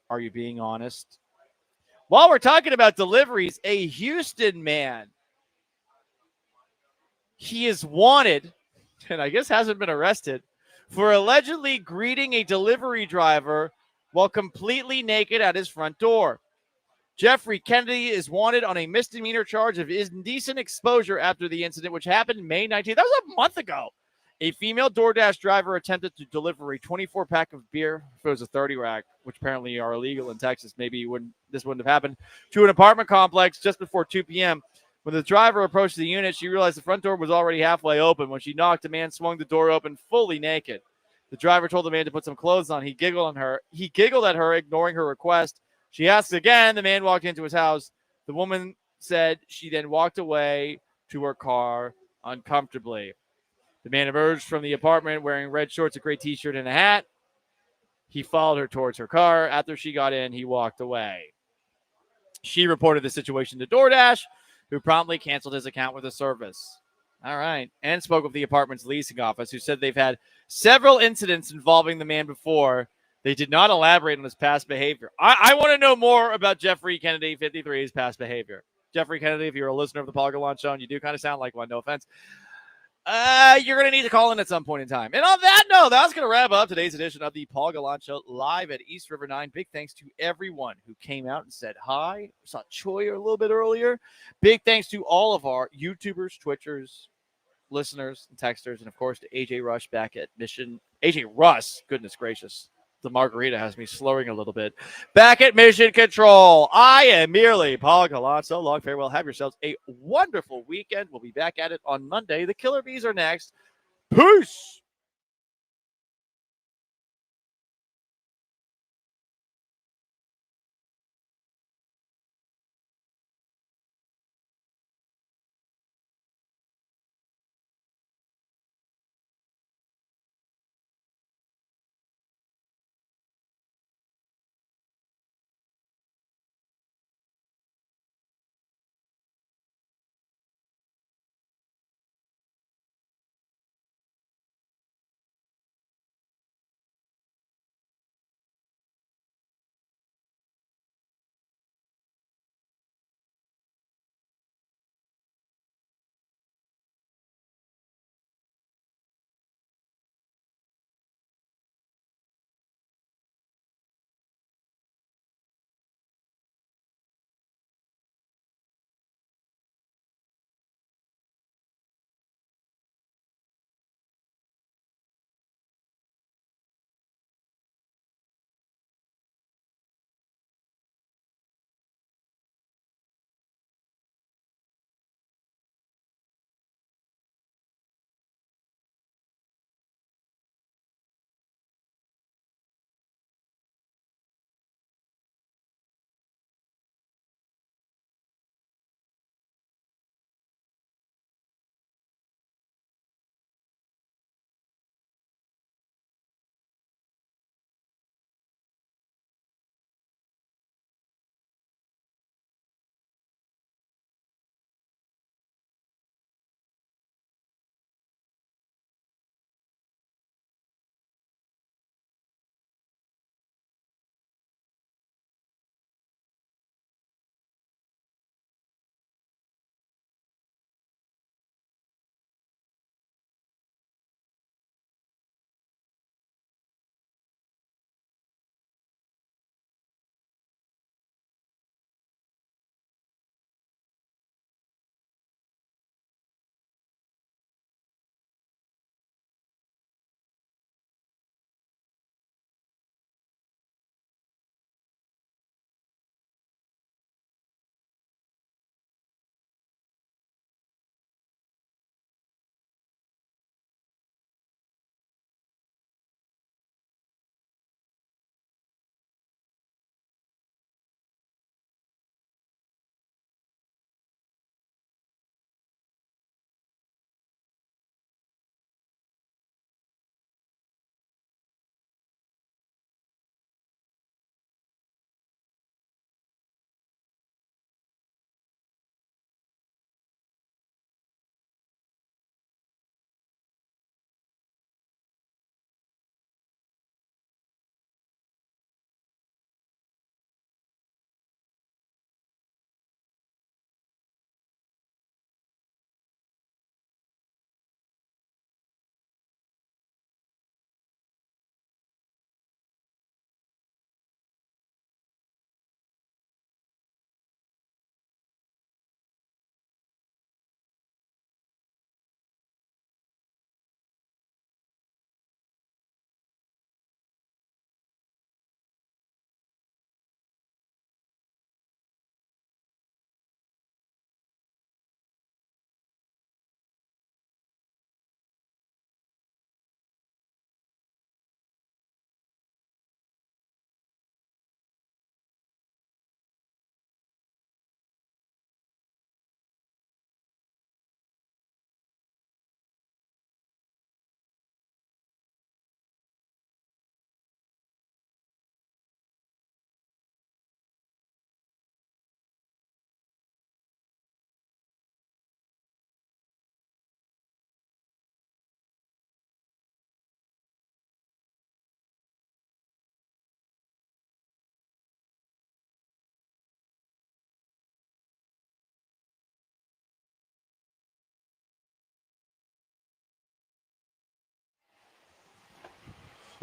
Are you being honest? While we're talking about deliveries, a Houston man, he is wanted, and I guess hasn't been arrested, for allegedly greeting a delivery driver while completely naked at his front door. Jeffrey Kennedy is wanted on a misdemeanor charge of indecent exposure after the incident, which happened May 19th. That was a month ago. A female DoorDash driver attempted to deliver a 24-pack of beer, if it was a 30-rack, which apparently are illegal in Texas. Maybe this wouldn't have happened, to an apartment complex just before 2 p.m. When the driver approached the unit, she realized the front door was already halfway open. When she knocked, the man swung the door open fully naked. The driver told the man to put some clothes on. He giggled at her, ignoring her request. She asked again. The man walked into his house. The woman said she then walked away to her car uncomfortably. The man emerged from the apartment wearing red shorts, a gray T-shirt, and a hat. He followed her towards her car. After she got in, he walked away. She reported the situation to DoorDash, who promptly canceled his account with the service. All right. And spoke with the apartment's leasing office, who said they've had several incidents involving the man before. They did not elaborate on his past behavior. I want to know more about Jeffrey Kennedy, 53's past behavior. Jeffrey Kennedy, if you're a listener of the Paul Gallant Show, and you do kind of sound like one, no offense, you're going to need to call in at some point in time. And on that note, that's going to wrap up today's edition of the Paul Gallant Show live at East River 9. Big thanks to everyone who came out and said hi. We saw Choi a little bit earlier. Big thanks to all of our YouTubers, Twitchers, listeners, and texters, and of course to AJ Rush back at Mission. AJ Russ, goodness gracious. The margarita has me slurring a little bit. Back at Mission Control, I am merely Paul Gallant. So long, farewell. Have yourselves a wonderful weekend. We'll be back at it on Monday. The Killer Bees are next. Peace.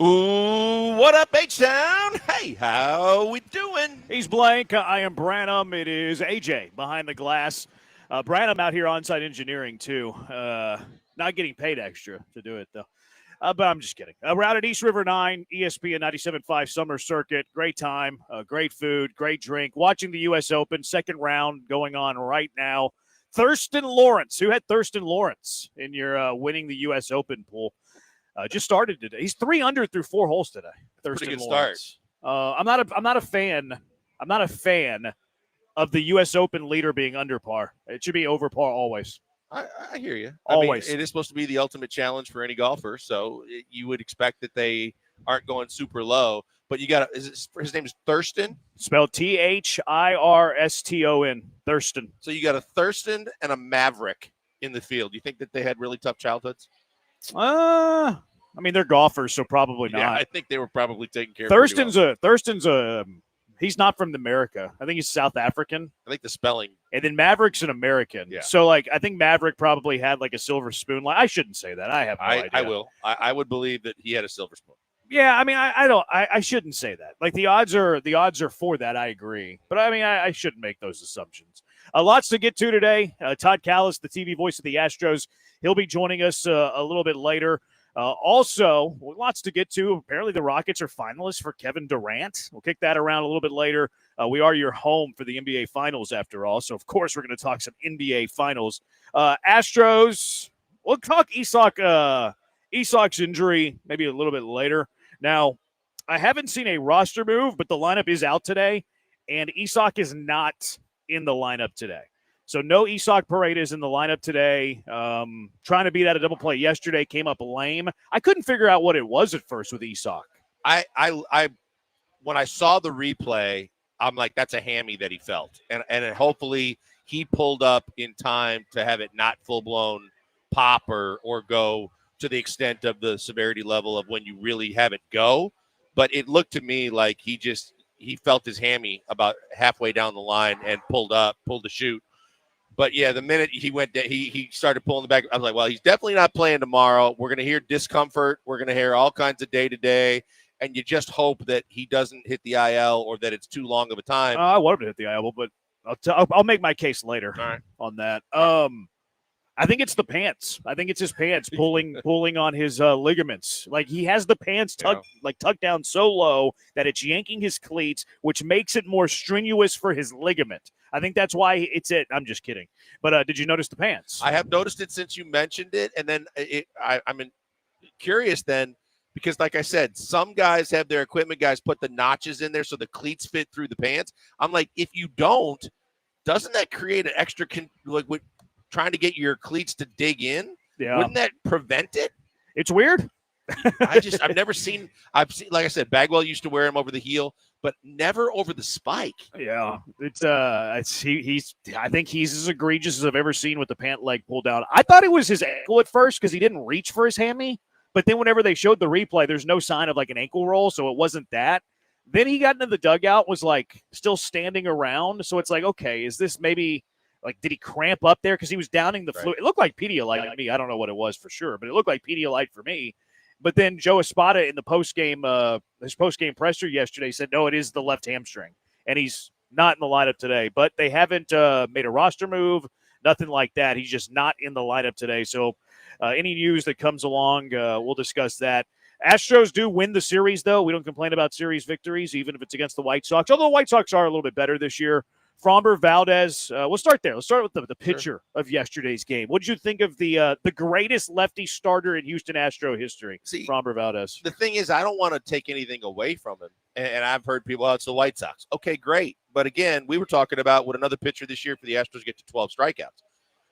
Ooh, what up, H-Town? Hey, how we doing? He's Blank. I am Branham. It is AJ behind the glass. Branham out here on-site engineering, too. Not getting paid extra to do it, though. But I'm just kidding. We're out at East River 9, ESPN 97.5 Summer Circuit. Great time, great food, great drink. Watching the U.S. Open, second round going on right now. Thurston Lawrence. Who had Thurston Lawrence in your winning the U.S. Open pool? Just started today. He's 3 under through 4 holes today. Thurston Pretty good Lawrence. I'm not a fan of the U.S. Open leader being under par. It should be over par always. I hear you. Always. It is supposed to be the ultimate challenge for any golfer, so you would expect that they aren't going super low. But you got his name is Thurston? Spelled Thirston. Thurston. So you got a Thurston and a Maverick in the field. Do you think that they had really tough childhoods? I mean, they're golfers, so probably not. Yeah, I think they were probably taken care of. Thurston's he's not from America. I think he's South African. I think the spelling. And then Maverick's an American. Yeah. So, I think Maverick probably had, a silver spoon. I shouldn't say that. I have no idea. I will. I would believe that he had a silver spoon. Yeah, I mean, I shouldn't say that. The odds are for that, I agree. But, I mean, I shouldn't make those assumptions. Lots to get to today. Todd Callis, the TV voice of the Astros, he'll be joining us a little bit later. Also, lots to get to. Apparently, the Rockets are finalists for Kevin Durant. We'll kick that around a little bit later. We are your home for the NBA Finals, after all. So, of course, we're going to talk some NBA Finals. Astros, we'll talk Isak's injury maybe a little bit later. Now, I haven't seen a roster move, but the lineup is out today, and Isak is not in the lineup today. So no Isak Paredes in the lineup today. Trying to beat out a double play yesterday came up lame. I couldn't figure out what it was at first with Isak. I when I saw the replay, I'm like, that's a hammy that he felt, and hopefully he pulled up in time to have it not full blown pop or go to the extent of the severity level of when you really have it go. But it looked to me like he felt his hammy about halfway down the line and pulled the chute. But yeah, the minute he started pulling the back, I was like, well, he's definitely not playing tomorrow. We're going to hear discomfort. We're going to hear all kinds of day-to-day. And you just hope that he doesn't hit the IL or that it's too long of a time. I wanted to hit the IL, but I'll make my case later on that. I think it's the pants. I think it's his pants pulling on his ligaments. He has the pants tucked down so low that it's yanking his cleats, which makes it more strenuous for his ligament. I think that's why it's it. I'm just kidding. But did you notice the pants? I have noticed it since you mentioned it, and then I'm curious then because, like I said, some guys have their equipment guys put the notches in there so the cleats fit through the pants. I'm like, if you don't, doesn't that create an extra with trying to get your cleats to dig in? Yeah. Wouldn't that prevent it? It's weird. I've seen, like I said, Bagwell used to wear them over the heel, but never over the spike. Yeah. I think he's as egregious as I've ever seen with the pant leg pulled down. I thought it was his ankle at first because he didn't reach for his hammy, but then whenever they showed the replay, there's no sign of an ankle roll, so it wasn't that. Then he got into the dugout, was still standing around, so it's okay, is this maybe did he cramp up there because he was downing the fluid? It looked like Pedialyte to me. I don't know what it was for sure, but it looked like Pedialyte for me. But then Joe Espada in the his post-game presser yesterday said, no, it is the left hamstring, and he's not in the lineup today. But they haven't made a roster move, nothing like that. He's just not in the lineup today. So any news that comes along, we'll discuss that. Astros do win the series, though. We don't complain about series victories, even if it's against the White Sox, although the White Sox are a little bit better this year. Framber Valdez, we'll start there. Let's start with the pitcher of yesterday's game. What did you think of the greatest lefty starter in Houston Astro history, Framber Valdez? The thing is, I don't want to take anything away from him. And I've heard people, it's the White Sox. Okay, great. But again, we were talking about would another pitcher this year for the Astros get to 12 strikeouts.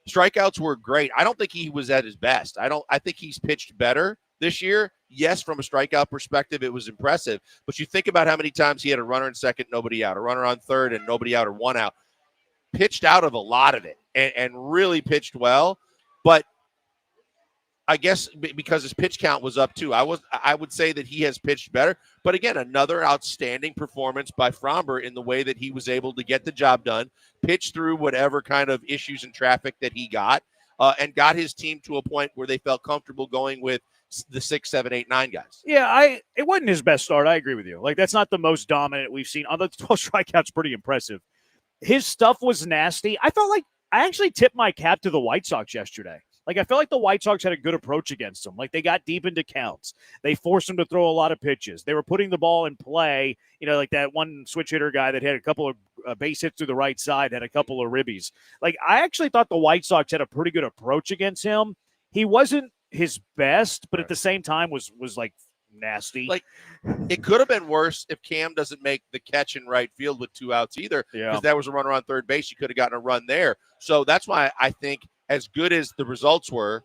Strikeouts were great. I don't think he was at his best. I think he's pitched better this year. Yes, from a strikeout perspective, it was impressive. But you think about how many times he had a runner in second, nobody out, a runner on third, and nobody out or one out. Pitched out of a lot of it and really pitched well. But I guess because his pitch count was up too, I would say that he has pitched better. But again, another outstanding performance by Framber in the way that he was able to get the job done, pitch through whatever kind of issues and traffic that he got, and got his team to a point where they felt comfortable going with the 6, 7, 8, 9 guys. Yeah, it wasn't his best start. I agree with you. Like, that's not the most dominant we've seen. Although 12 strikeouts, pretty impressive. His stuff was nasty. I felt like I actually tipped my cap to the White Sox yesterday. Like, I felt like the White Sox had a good approach against him. Like, they got deep into counts. They forced him to throw a lot of pitches. They were putting the ball in play. You know, like that one switch hitter guy that had a couple of base hits through the right side, had a couple of ribbies. Like, I actually thought the White Sox had a pretty good approach against him. He wasn't his best, but at the same time was like nasty. Like, it could have been worse if Cam doesn't make the catch in right field with 2 outs either, because there was a runner on third base. You could have gotten a run there. So that's why I think, as good as the results were,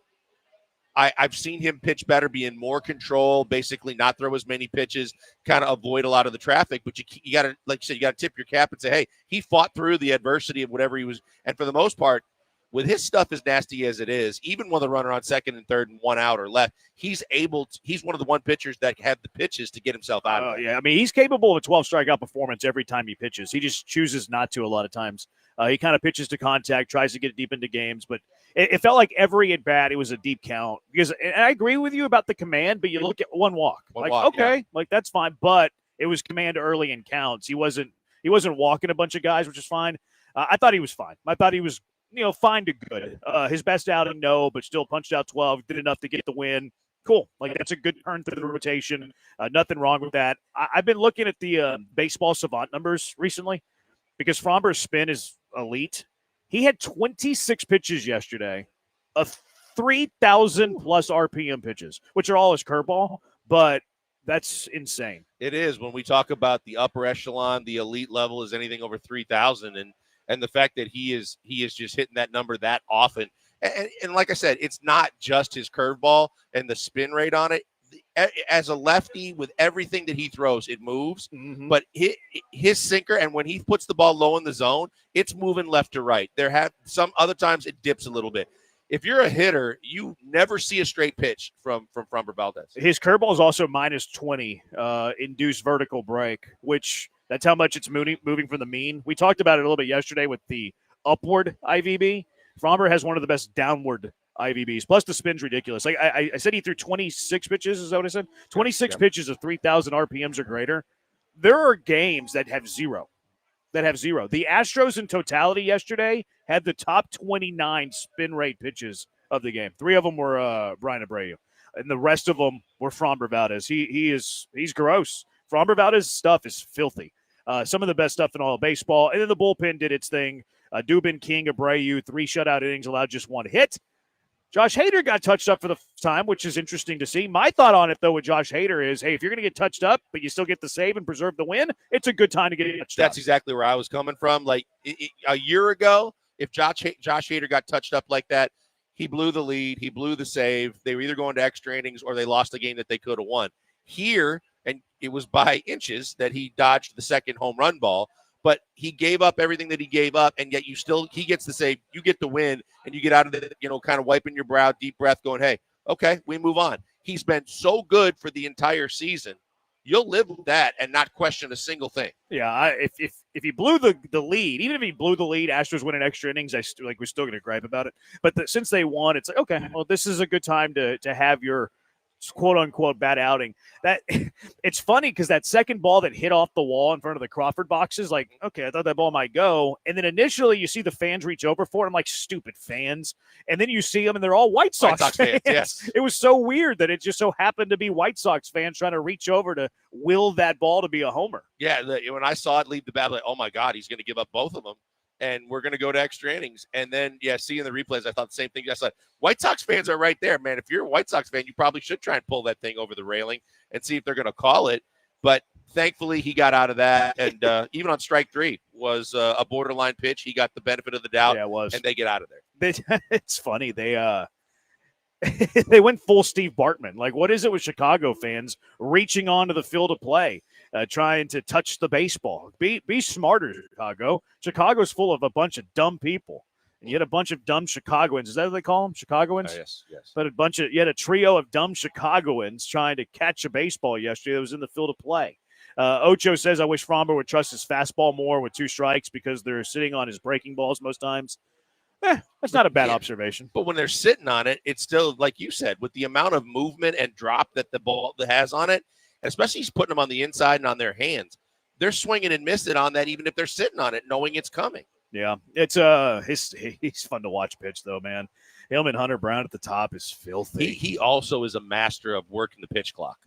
I've seen him pitch better, be in more control, basically not throw as many pitches, kind of avoid a lot of the traffic. But you got to, like you said, you got to tip your cap and say, hey, he fought through the adversity of whatever he was. And for the most part, with his stuff as nasty as it is, even with a runner on second and third and 1 out or left, he's one of the one pitchers that have the pitches to get himself out of it. Yeah, I mean, he's capable of a 12 strikeout performance every time he pitches. He just chooses not to a lot of times. He kind of pitches to contact, tries to get deep into games, but it felt like every at bat it was a deep count. Because, and I agree with you about the command, but you look at one walk, like that's fine. But it was command early in counts. He wasn't walking a bunch of guys, which is fine. I thought he was fine. I thought he was fine to good. His best outing, no, but still punched out 12, did enough to get the win. Cool. Like, that's a good turn through the rotation. Nothing wrong with that. I've been looking at the baseball savant numbers recently because Fromber's spin is elite. He had 26 pitches yesterday of 3,000 plus RPM pitches, which are all his curveball, but that's insane. It is. When we talk about the upper echelon, the elite level is anything over 3,000, and the fact that he is just hitting that number that often. And like I said, it's not just his curveball and the spin rate on it. As a lefty, with everything that he throws, it moves. Mm-hmm. But his sinker, and when he puts the ball low in the zone, it's moving left to right. There have some other times it dips a little bit. If you're a hitter, you never see a straight pitch from Framber Valdez. His curveball is also minus 20 induced vertical break, which that's how much it's moving from the mean. We talked about it a little bit yesterday with the upward IVB. Fromber has one of the best downward IVBs. Plus, the spin's ridiculous. Like I said, he threw 26 pitches. Is that what I said? 26 pitches of 3,000 RPMs or greater. There are games that have zero. The Astros in totality yesterday had the top 29 spin rate pitches of the game. 3 of them were Brian Abreu, and the rest of them were Framber Valdez. He's gross. Framber Valdez's stuff is filthy. Some of the best stuff in all of baseball. And then the bullpen did its thing. Dubin, King, Abreu, 3 shutout innings, allowed just 1 hit. Josh Hader got touched up for the first time, which is interesting to see. My thought on it, though, with Josh Hader is, hey, if you're going to get touched up, but you still get the save and preserve the win, it's a good time to get touched up. That's exactly where I was coming from. Like a year ago, if Josh Hader got touched up like that, he blew the lead, he blew the save. They were either going to extra innings or they lost a game that they could have won. Here, and it was by inches that he dodged the second home run ball. But he gave up everything that he gave up, and yet he gets the save, you get the win, and you get out of it, kind of wiping your brow, deep breath, going, hey, okay, we move on. He's been so good for the entire season. You'll live with that and not question a single thing. Yeah, if he blew the lead, even if he blew the lead, Astros win in extra innings, we're still going to gripe about it. But since they won, it's like, okay, well, this is a good time to have your quote unquote bad outing. That it's funny because that second ball that hit off the wall in front of the Crawford boxes, like, okay, I thought that ball might go. And then initially you see the fans reach over for it. I'm like, stupid fans. And then you see them and they're all White Sox fans. Yes. It was so weird that it just so happened to be White Sox fans trying to reach over to will that ball to be a homer. Yeah. When I saw it leave the bat, like, oh my God, he's going to give up both of them. And we're going to go to extra innings. And then, seeing the replays, I thought the same thing. I said, White Sox fans are right there, man. If you're a White Sox fan, you probably should try and pull that thing over the railing and see if they're going to call it. But thankfully, he got out of that. And even on strike 3 was a borderline pitch. He got the benefit of the doubt. Yeah, it was. And they get out of there. It's funny. They went full Steve Bartman. Like, what is it with Chicago fans reaching onto the field of play? Trying to touch the baseball. Be smarter, Chicago. Chicago's full of a bunch of dumb people. And you had a bunch of dumb Chicagoans. Is that what they call them? Chicagoans? Yes. But you had a trio of dumb Chicagoans trying to catch a baseball yesterday that was in the field of play. Ocho says, I wish Fromber would trust his fastball more with 2 strikes because they're sitting on his breaking balls most times. That's not a bad observation. But when they're sitting on it, it's still, like you said, with the amount of movement and drop that the ball has on it, especially he's putting them on the inside and on their hands, they're swinging and missing on that even if they're sitting on it, knowing it's coming. Yeah, it's he's fun to watch pitch, though, man. Him and Hunter Brown at the top is filthy. He also is a master of working the pitch clock.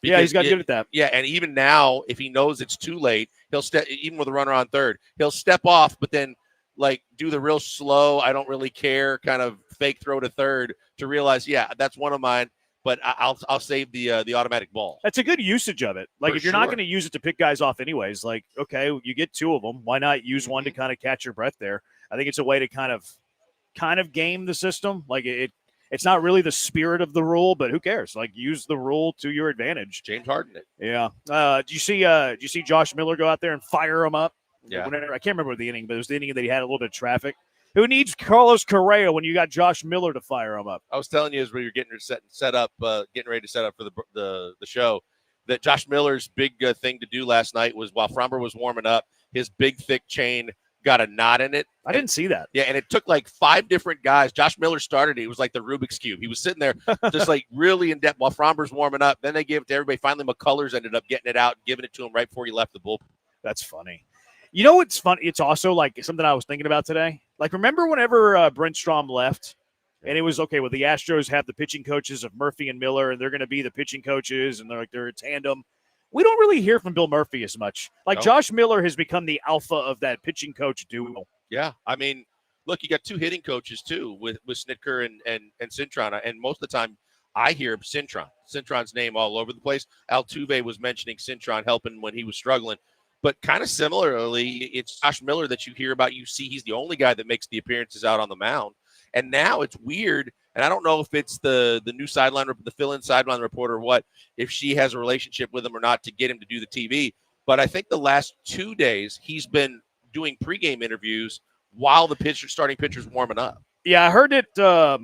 Yeah, he's got good at that. Yeah, and even now, if he knows it's too late, he'll step, even with a runner on third, he'll step off, but then like do the real slow, I don't really care kind of fake throw to third to realize, yeah, that's one of mine, but I'll save the automatic ball. That's a good usage of it. Like, if you're not going to use it to pick guys off anyways, like, okay, you get two of them. Why not use one to kind of catch your breath there? I think it's a way to kind of game the system. Like, it's not really the spirit of the rule, but who cares? Like, use the rule to your advantage. James Harden it. Yeah. Do you see Josh Miller go out there and fire him up? Yeah. I can't remember the inning, but it was the inning that he had a little bit of traffic. Who needs Carlos Correa when you got Josh Miller to fire him up? I was telling you as we were getting set up, getting ready to set up for the show, that Josh Miller's big thing to do last night was while Fromber was warming up, his big thick chain got a knot in it. I didn't see that. Yeah, and it took like 5 different guys. Josh Miller started it. It was like the Rubik's Cube. He was sitting there just like really in depth while Fromber's warming up. Then they gave it to everybody. Finally, McCullers ended up getting it out and giving it to him right before he left the bullpen. That's funny. You know what's funny? It's also like something I was thinking about today. Like, remember whenever Brent Strom left, and it was, okay, well, the Astros have the pitching coaches of Murphy and Miller, and they're going to be the pitching coaches, and they're a tandem. We don't really hear from Bill Murphy as much. Like, No. Josh Miller has become the alpha of that pitching coach duo. Yeah, I mean, look, you got 2 hitting coaches too with Snitker and Cintron, and most of the time I hear Cintron's name all over the place. Altuve was mentioning Cintron helping when he was struggling. But kind of similarly, it's Josh Miller that you hear about. You see he's the only guy that makes the appearances out on the mound. And now it's weird, and I don't know if it's the new the fill-in sideline reporter or what, if she has a relationship with him or not to get him to do the TV. But I think the last 2 days he's been doing pregame interviews while the starting pitcher's warming up. Yeah, I heard it. I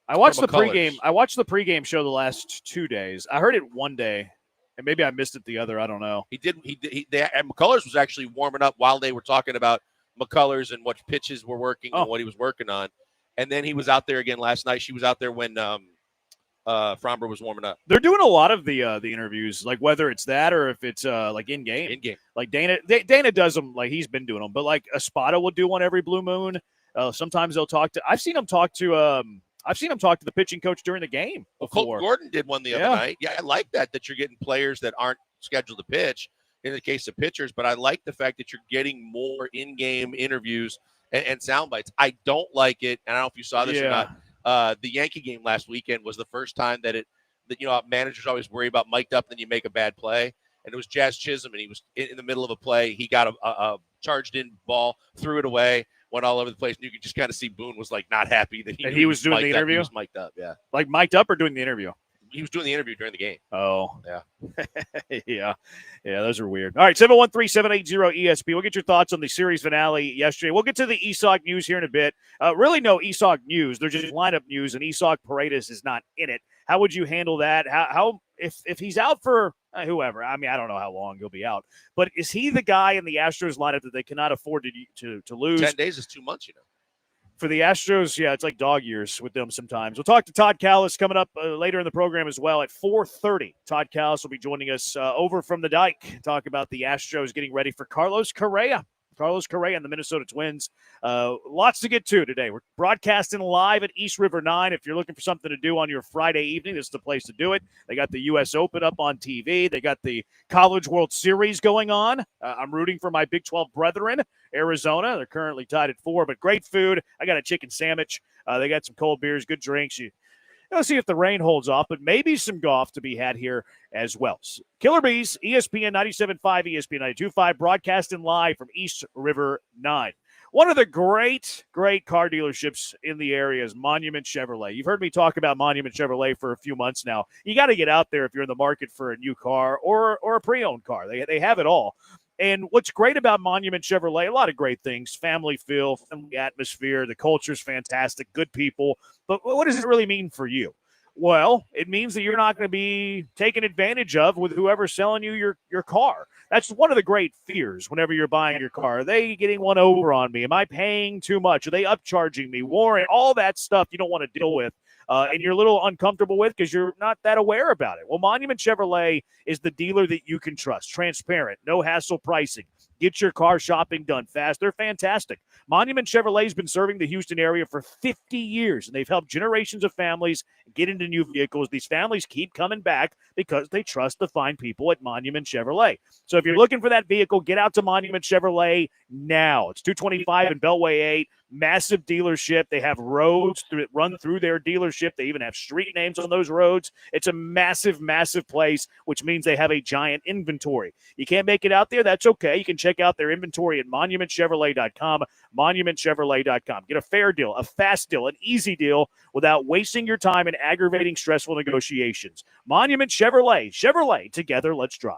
watched the McCullers. pregame. I watched the pregame show the last 2 days. I heard it one day, and maybe I missed it the other. I don't know. And McCullers was actually warming up while they were talking about McCullers and what pitches were working and what he was working on. And then he was out there again last night. She was out there when Fromber was warming up. They're doing a lot of the interviews, like whether it's that or if it's like in game. In game, like Dana does them, like he's been doing them. But like Espada will do one every blue moon. Sometimes they'll talk to. I've seen him talk to the pitching coach during the game Well, before. Colt Gordon did one the other night. Yeah, I like that you're getting players that aren't scheduled to pitch in the case of pitchers, but I like the fact that you're getting more in-game interviews and sound bites. I don't like it, and I don't know if you saw this or not. The Yankee game last weekend was the first time that managers always worry about mic'd up, then you make a bad play. And it was Jazz Chisholm, and he was in the middle of a play. He got a charged-in ball, threw it away, went all over the place. And you could just kind of see Boone was like not happy that he was doing the interview. He was mic'd up, yeah. Like mic'd up or doing the interview? He was doing the interview during the game. Oh, yeah. Yeah, those are weird. All right, 713-780-ESP. We'll get your thoughts on the series finale yesterday. We'll get to the Isak news here in a bit. Really no Isak news. They're just lineup news, and Isak Paredes is not in it. How would you handle that? How if he's out for whoever? I mean, I don't know how long he'll be out, but is he the guy in the Astros lineup that they cannot afford to lose? 10 days is 2 months, For the Astros, yeah, it's like dog years with them sometimes. We'll talk to Todd Callis coming up later in the program as well at 4:30. Todd Callis will be joining us over from the dike, talk about the Astros getting ready for Carlos Correa. Carlos Correa and the Minnesota Twins. Lots to get to today. We're broadcasting live at East River 9. If you're looking for something to do on your Friday evening, this is the place to do it. They got the U.S. Open up on TV. They got the College World Series going on. I'm rooting for my Big 12 brethren, Arizona. They're currently tied at 4, but great food. I got a chicken sandwich. They got some cold beers, good drinks. Let's see if the rain holds off, but maybe some golf to be had here as well. Killer Bees, ESPN 97.5, ESPN 92.5, broadcasting live from East River 9. One of the great car dealerships in the area is Monument Chevrolet. You've heard me talk about Monument Chevrolet for a few months now. You got to get out there if you're in the market for a new car or a pre-owned car. They have it all. And what's great about Monument Chevrolet, a lot of great things, family feel, family atmosphere, the culture's fantastic, good people. But what does it really mean for you? Well, it means that you're not going to be taken advantage of with whoever's selling you your car. That's one of the great fears whenever you're buying your car. Are they getting one over on me? Am I paying too much? Are they upcharging me? Warrant, all that stuff you don't want to deal with. And you're a little uncomfortable with because you're not that aware about it. Well, Monument Chevrolet is the dealer that you can trust. Transparent, no hassle pricing. Get your car shopping done fast. They're fantastic. Monument Chevrolet has been serving the Houston area for 50 years, and they've helped generations of families get into new vehicles. These families keep coming back because they trust the fine people at Monument Chevrolet. So if you're looking for that vehicle, get out to Monument Chevrolet now. It's 225 in Beltway 8. Massive dealership. They have roads run through their dealership. They even have street names on those roads. It's a massive, massive place, which means they have a giant inventory. You can't make it out there? That's okay. You can check out their inventory at monumentchevrolet.com, monumentchevrolet.com. Get a fair deal, a fast deal, an easy deal without wasting your time in aggravating, stressful negotiations. Monument Chevrolet. Chevrolet, together, let's drive.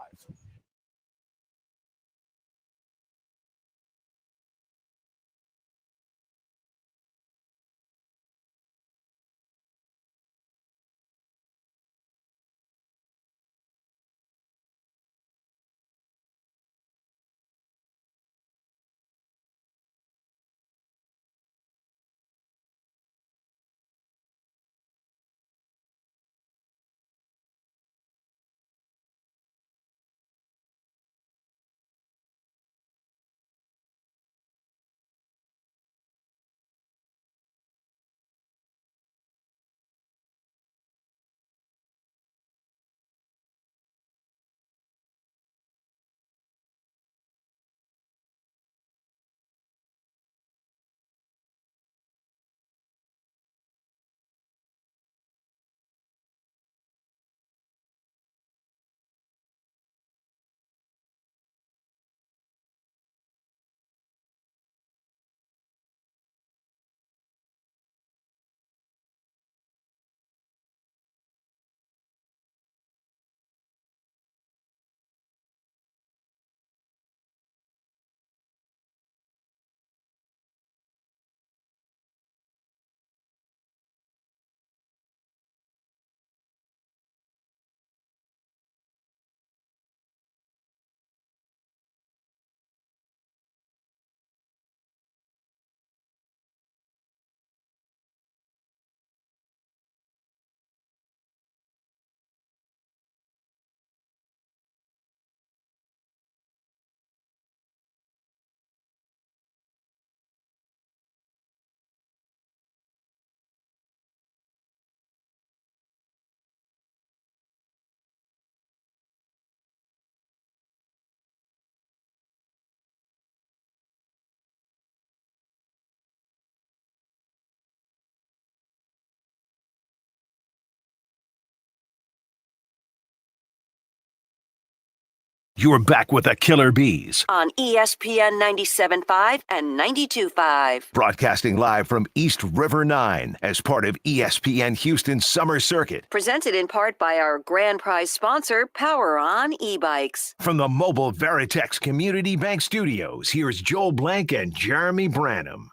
You're back with the Killer Bees, On ESPN 97.5 and 92.5. broadcasting live from East River 9 as part of ESPN Houston's Summer Circuit. Presented in part by our grand prize sponsor, Power On e-bikes. From the mobile Veritex Community Bank Studios, here's Joel Blank and Jeremy Branham.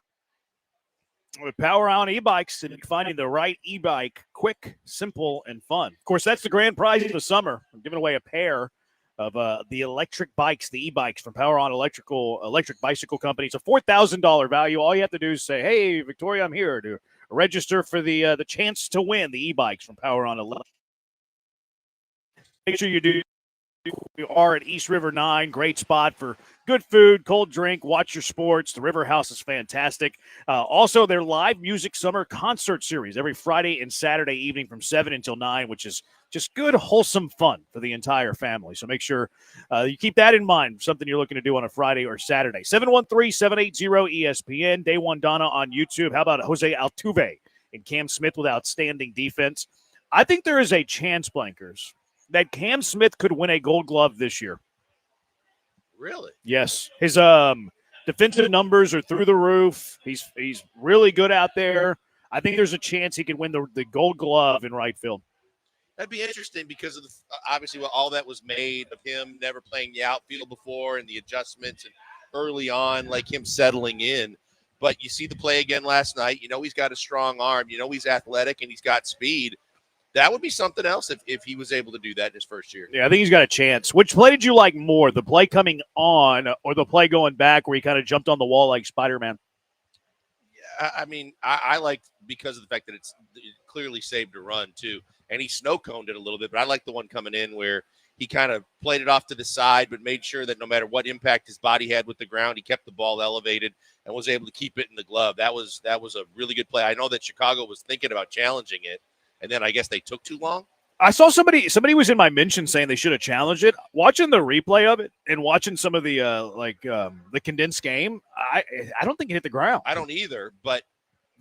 With Power On e-bikes and finding the right e-bike, quick, simple, and fun. Of course, that's the grand prize of the summer. I'm giving away a pair of the electric bikes, the e-bikes from Power On Electric Bicycle Company. It's a $4,000 value. All you have to do is say, "Hey, Victoria, I'm here to register for the chance to win the e-bikes from Power On Electric." Make sure you do. You are at East River 9. Great spot for good food, cold drink, watch your sports. The River House is fantastic. Also, their live music summer concert series every Friday and Saturday evening from 7 until 9, which is just good, wholesome fun for the entire family. So make sure you keep that in mind, something you're looking to do on a Friday or Saturday. 713-780-ESPN. Day One Donna on YouTube. How about Jose Altuve and Cam Smith with outstanding defense? I think there is a chance, Blankers, that Cam Smith could win a Gold Glove this year. Really? Yes. His defensive numbers are through the roof. He's really good out there. I think there's a chance he could win the Gold Glove in right field. That'd be interesting because of obviously all that was made of him never playing the outfield before and the adjustments and early on, like him settling in. But you see the play again last night. You know he's got a strong arm. You know he's athletic and he's got speed. that would be something else if he was able to do that in his first year. Yeah, I think he's got a chance. Which play did you like more, the play coming on or the play going back where he kind of jumped on the wall like Spider-Man? I mean, I like because of the fact that it clearly saved a run too, and he snow coned it a little bit. But I like the one coming in where he kind of played it off to the side, but made sure that no matter what impact his body had with the ground, he kept the ball elevated and was able to keep it in the glove. That was a really good play. I know that Chicago was thinking about challenging it, and then I guess they took too long. I saw somebody was in my mention saying they should have challenged it. Watching the replay of it and watching some of the the condensed game, I don't think it hit the ground. I don't either, but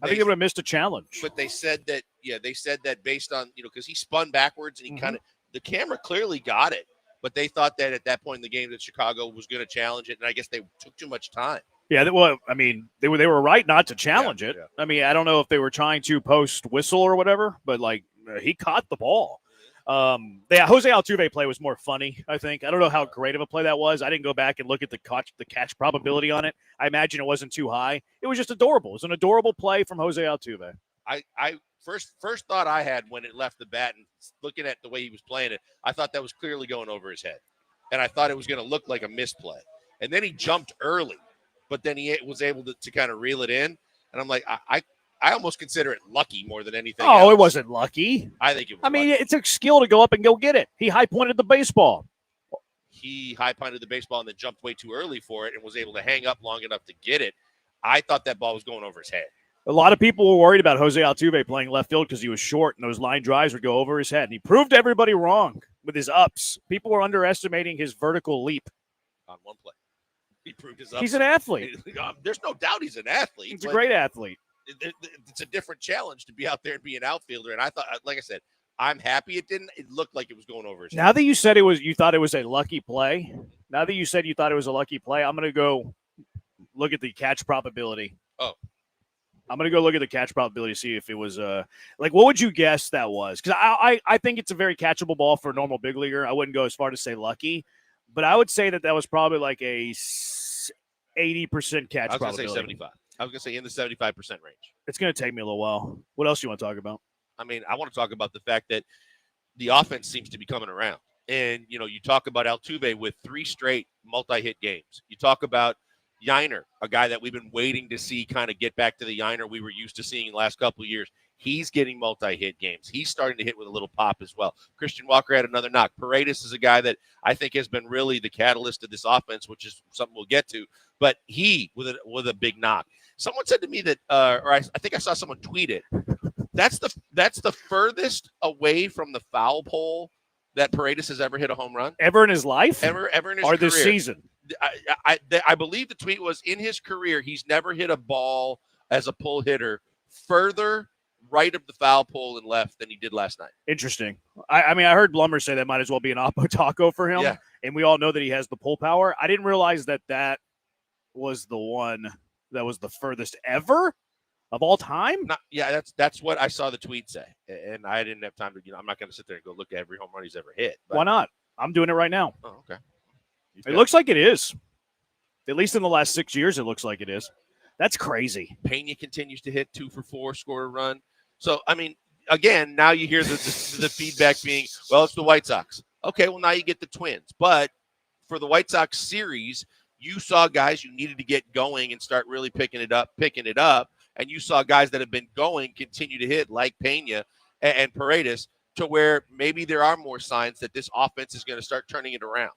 I think it would have missed a challenge. But they said that based on, because he spun backwards and he kind of, the camera clearly got it, but they thought that at that point in the game that Chicago was going to challenge it, and I guess they took too much time. Yeah, well, I mean, they were right not to challenge it. Yeah. I mean, I don't know if they were trying to post whistle or whatever, but he caught the ball. Jose Altuve play was more funny, I think. I don't know how great of a play that was. I didn't go back and look at the catch probability on it. I imagine it wasn't too high. It was just adorable. It was an adorable play from Jose Altuve. I first thought I had when it left the bat and looking at the way he was playing it, I thought that was clearly going over his head. And I thought it was going to look like a misplay. And then he jumped early, but then he was able to kind of reel it in. And I'm like, I almost consider it lucky more than anything else. It wasn't lucky. I think it was lucky. It took skill to go up and go get it. He high-pointed the baseball. He high-pointed the baseball and then jumped way too early for it and was able to hang up long enough to get it. I thought that ball was going over his head. A lot of people were worried about Jose Altuve playing left field because he was short and those line drives would go over his head. And he proved everybody wrong with his ups. People were underestimating his vertical leap. On one play. He proved his ups. He's an athlete. There's no doubt he's an athlete. He's a great athlete. It's a different challenge to be out there and be an outfielder. And I thought, like I said, I'm happy it didn't. It looked like it was going over his head. Now that you said you thought it was a lucky play. Now that you said you thought it was a lucky play, I'm going to go look at the catch probability. Oh. I'm going to go look at the catch probability to see if it was what would you guess that was? Because I think it's a very catchable ball for a normal big leaguer. I wouldn't go as far to say lucky, but I would say that was probably like a 80% catch probability. I was going to say 75. I was going to say in the 75% range. It's going to take me a little while. What else do you want to talk about? I mean, I want to talk about the fact that the offense seems to be coming around. And, you talk about Altuve with 3 straight multi-hit games. You talk about Yiner, a guy that we've been waiting to see kind of get back to the Yiner we were used to seeing in the last couple of years. He's getting multi-hit games. He's starting to hit with a little pop as well. Christian Walker had another knock. Paredes is a guy that I think has been really the catalyst of this offense, which is something we'll get to. But he with a big knock. Someone said to me that, or I think I saw someone tweet it. That's the furthest away from the foul pole that Paredes has ever hit a home run. Ever in his life? Ever in his or career. This season? I believe the tweet was in his career, he's never hit a ball as a pull hitter further right of the foul pole and left than he did last night. Interesting. I mean, I heard Blummer say that might as well be an Oppo Taco for him. Yeah. And we all know that he has the pull power. I didn't realize that was the one that was the furthest ever of all time. That's what I saw the tweet say. And I didn't have time to, I'm not going to sit there and go look at every home run he's ever hit. Why not? I'm doing it right now. Oh, okay. It looks like it is. At least in the last 6 years, it looks like it is. That's crazy. Pena continues to hit 2 for 4, score a run. So, I mean, again, now you hear the feedback being, well, it's the White Sox. Okay, well, now you get the Twins. But for the White Sox series, you saw guys you needed to get going and start really picking it up. And you saw guys that have been going continue to hit like Pena and Paredes to where maybe there are more signs that this offense is going to start turning it around.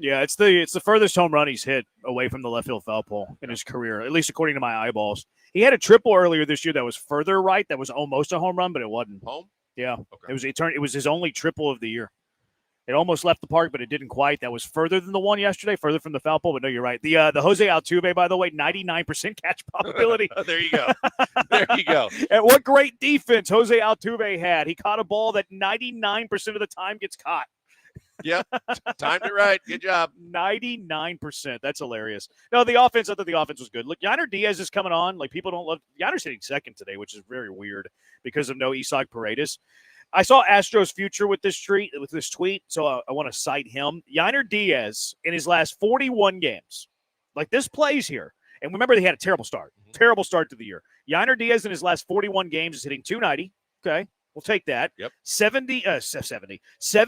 Yeah, it's the furthest home run he's hit away from the left field foul pole in his career, at least according to my eyeballs. He had a triple earlier this year that was further right, that was almost a home run, but it wasn't. Home? Yeah. Okay. It was his only triple of the year. It almost left the park, but it didn't quite. That was further than the one yesterday, further from the foul pole, but no, you're right. The Jose Altuve, by the way, 99% catch probability. There you go. There you go. And what great defense Jose Altuve had. He caught a ball that 99% of the time gets caught. Yep. Timed it right. Good job. 99%. That's hilarious. No, the offense, I thought the offense was good. Look, Yiner Diaz is coming on. Like, people don't love – Yiner's hitting second today, which is very weird because of no Isaac Paredes. I saw Astros future with this tweet, so I want to cite him. Yiner Diaz, in his last 41 games, like this plays here. And remember, they had a terrible start. Terrible start to the year. Yiner Diaz, in his last 41 games, is hitting 290. Okay. We'll take that. Yep. 7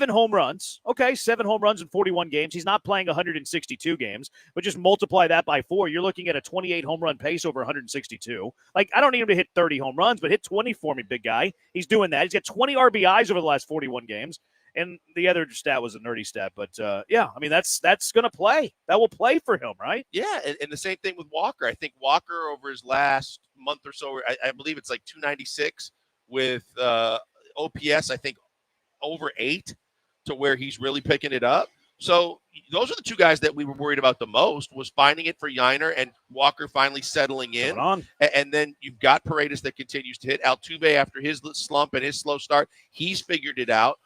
home runs. Okay, 7 home runs in 41 games. He's not playing 162 games, but just multiply that by 4. You're looking at a 28 home run pace over 162. Like, I don't need him to hit 30 home runs, but hit 20 for me, big guy. He's doing that. He's got 20 RBIs over the last 41 games. And the other stat was a nerdy stat, but yeah, I mean that's going to play. That will play for him, right? Yeah, and the same thing with Walker. I think Walker over his last month or so, I believe it's like 296 with OPS. I think over 8 to where he's really picking it up. So those are the 2 guys that we were worried about the most, was finding it for Yiner and Walker finally settling in. And then you've got Paredes that continues to hit. Altuve, after his slump and his slow start, he's figured it out.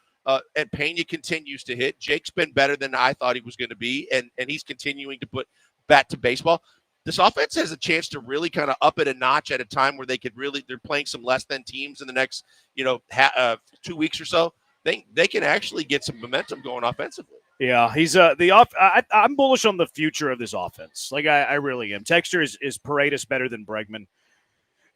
And Pena continues to hit. Jake's been better than I thought he was going to be, and he's continuing to put bat to baseball. This offense has a chance to really kind of up it a notch at a time where they're playing some less than teams in the next 2 weeks or so. They can actually get some momentum going offensively. Yeah, he's I'm bullish on the future of this offense. Like I really am. Texture is Paredes better than Bregman?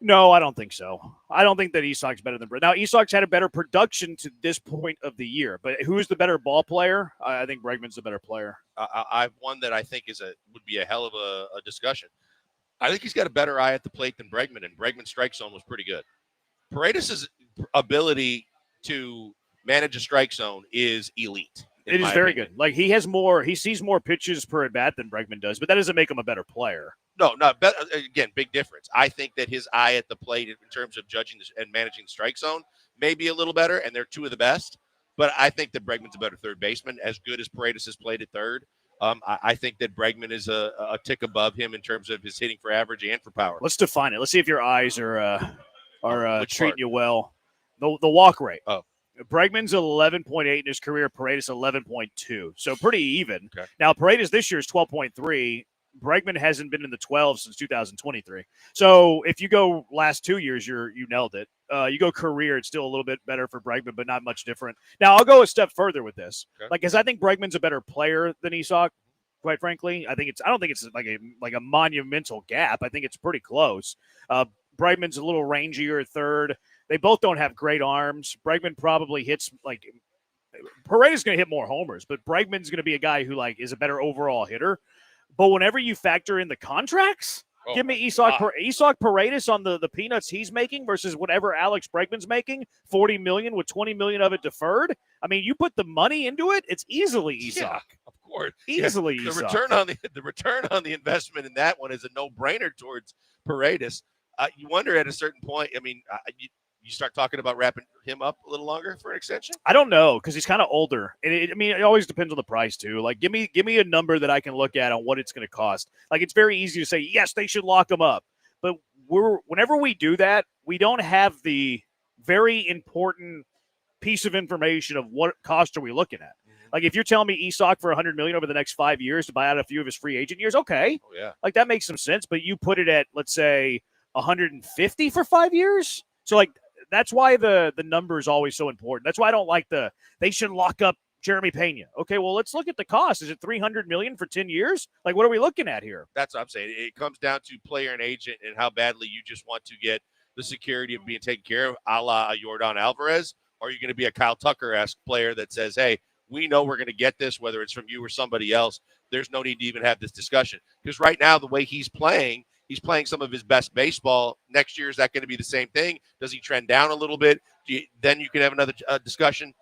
No, I don't think so. I don't think that Isak's better than Bregman. Now, Isak's had a better production to this point of the year, but who's the better ball player? I think Bregman's the better player. I've one that I think would be a hell of a discussion. I think he's got a better eye at the plate than Bregman, and Bregman's strike zone was pretty good. Paredes' ability to manage a strike zone is elite. It is very good. Like he sees more pitches per at bat than Bregman does, but that doesn't make him a better player. No, not better. Again, big difference. I think that his eye at the plate in terms of judging and managing the strike zone may be a little better, and they're 2 of the best. But I think that Bregman's a better third baseman, as good as Paredes has played at third. I think that Bregman is a tick above him in terms of his hitting for average and for power. Let's define it. Let's see if your eyes are treating you well. The walk rate. Oh. Bregman's 11.8 in his career. Paredes 11.2. So pretty even. Okay. Now, Paredes this year is 12.3. Bregman hasn't been in the 12 since 2023. So if you go last 2 years, you nailed it. You go career, it's still a little bit better for Bregman, but not much different. Now, I'll go a step further with this. Okay. Because I think Bregman's a better player than Isak, quite frankly. I don't think it's like a monumental gap. I think it's pretty close. Bregman's a little rangier at third. They both don't have great arms. Bregman probably hits Paredes is going to hit more homers, but Bregman's going to be a guy who is a better overall hitter. But whenever you factor in the contracts, give me Isak Paredes on the peanuts he's making versus whatever Alex Bregman's making, $40 million with $20 million of it deferred. I mean, you put the money into it, it's easily Isak. Yeah, of course, easily the Isak. return on the investment in that one is a no-brainer towards Paredes. You wonder at a certain point. I mean, you start talking about wrapping him up a little longer for an extension? I don't know, because he's kind of older. And it always depends on the price too. Like, give me a number that I can look at on what it's going to cost. Like, it's very easy to say, yes, they should lock him up. But whenever we do that, we don't have the very important piece of information of what cost are we looking at. Like, if you're telling me Isak for $100 million over the next 5 years to buy out a few of his free agent years, okay. Oh, yeah. Like, that makes some sense. But you put it at, let's say, 150 for 5 years. So, like, that's why the number is always so important. That's why I don't like they should lock up Jeremy Pena. Okay, well, let's look at the cost. Is it $300 million for 10 years? Like, what are we looking at here? That's what I'm saying. It comes down to player and agent and how badly you just want to get the security of being taken care of, a la Yordan Alvarez. Or are you going to be a Kyle Tucker-esque player that says, hey, we know we're going to get this, whether it's from you or somebody else. There's no need to even have this discussion. Because right now, the way he's playing some of his best baseball. Next year, is that going to be the same thing? Does he trend down a little bit? Then you can have another discussion.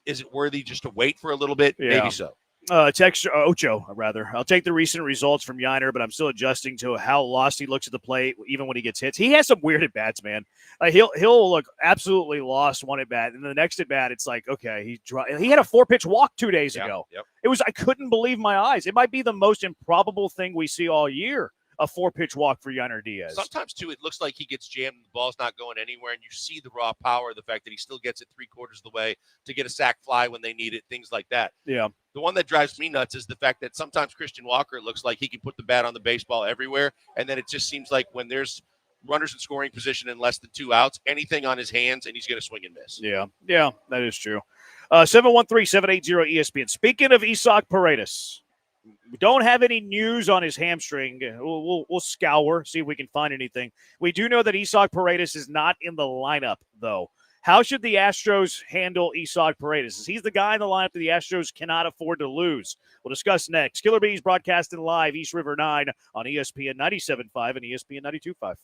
Is it worthy just to wait for a little bit? Yeah. Maybe so. Ocho, rather. I'll take the recent results from Yiner, but I'm still adjusting to how lost he looks at the plate, even when he gets hits. He has some weird at-bats, man. He'll look absolutely lost one at-bat, and the next at-bat, it's like, okay, he had a 4-pitch walk 2 days ago. Yep. I couldn't believe my eyes. It might be the most improbable thing we see all year. A 4-pitch walk for Yiner Diaz. Sometimes, too, it looks like he gets jammed and the ball's not going anywhere, and you see the raw power, the fact that he still gets it 3/4 of the way to get a sac fly when they need it, things like that. Yeah. The one that drives me nuts is the fact that sometimes Christian Walker looks like he can put the bat on the baseball everywhere, and then it just seems like when there's runners in scoring position and less than 2 outs, anything on his hands, and he's going to swing and miss. Yeah, that is true. 713-780-ESPN. Speaking of Isak Paredes, we don't have any news on his hamstring. We'll scour, see if we can find anything. We do know that Isak Paredes is not in the lineup, though. How should the Astros handle Isaac Paredes? He's the guy in the lineup that the Astros cannot afford to lose. We'll discuss next. Killer Bees broadcasting live East River 9 on ESPN 97.5 and ESPN 92.5.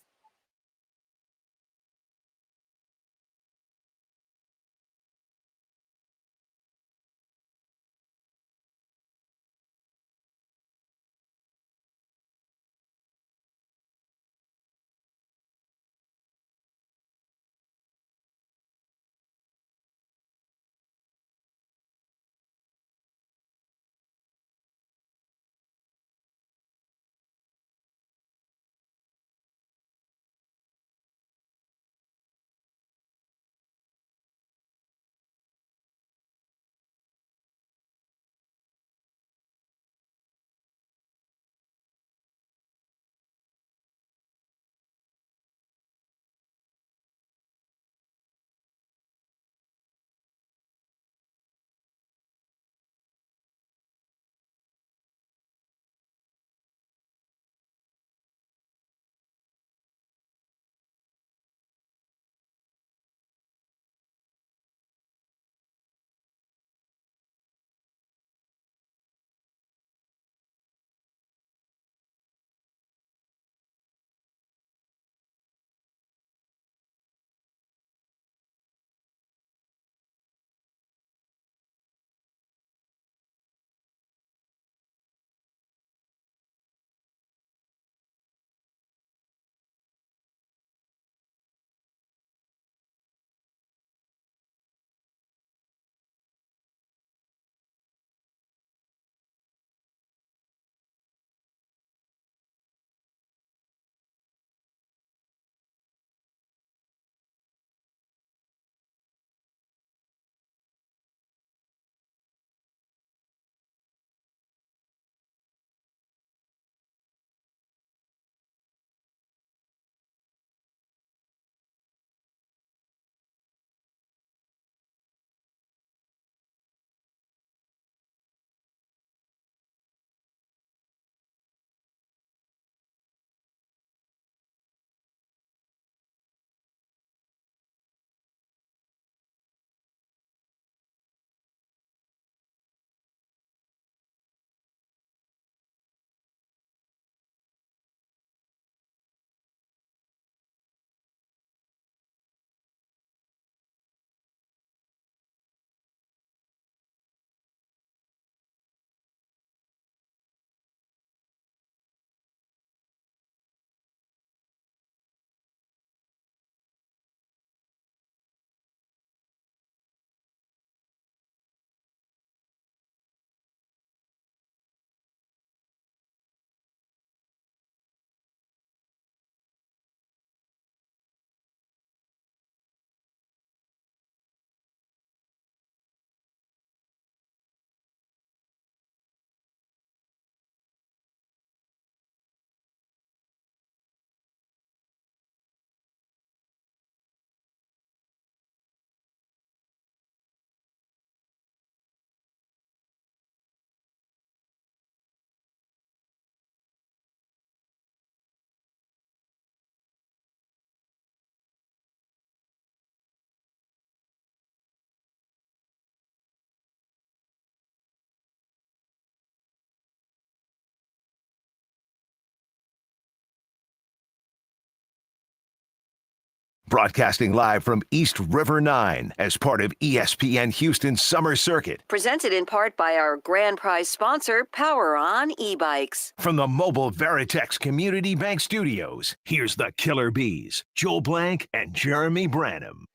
Broadcasting live from East River 9 as part of ESPN Houston's Summer Circuit. Presented in part by our grand prize sponsor, Power On e-bikes. From the mobile Veritex Community Bank Studios, here's the Killer Bees, Joel Blank and Jeremy Branham.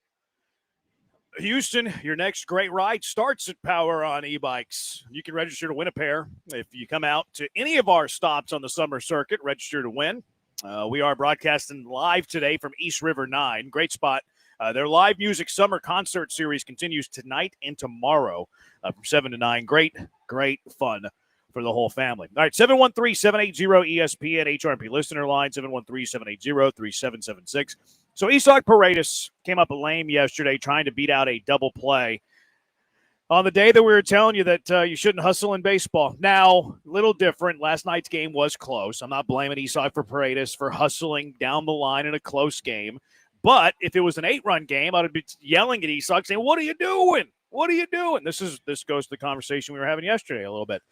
Houston, your next great ride starts at Power On e-bikes. You can register to win a pair. If you come out to any of our stops on the Summer Circuit, register to win. We are broadcasting live today from East River 9. Great spot. Their live music summer concert series continues tonight and tomorrow from 7 to 9. Great fun for the whole family. All right, 713-780-ESPN, HRP listener line, 713-780-3776. So Isaac Paredes came up lame yesterday trying to beat out a double play on the day that we were telling you that you shouldn't hustle in baseball. Now, a little different. Last night's game was close. I'm not blaming Isaac for Paredes for hustling down the line in a close game. But if it was an 8-run game, I'd be yelling at Isak saying, "What are you doing? What are you doing?" This goes to the conversation we were having yesterday a little bit.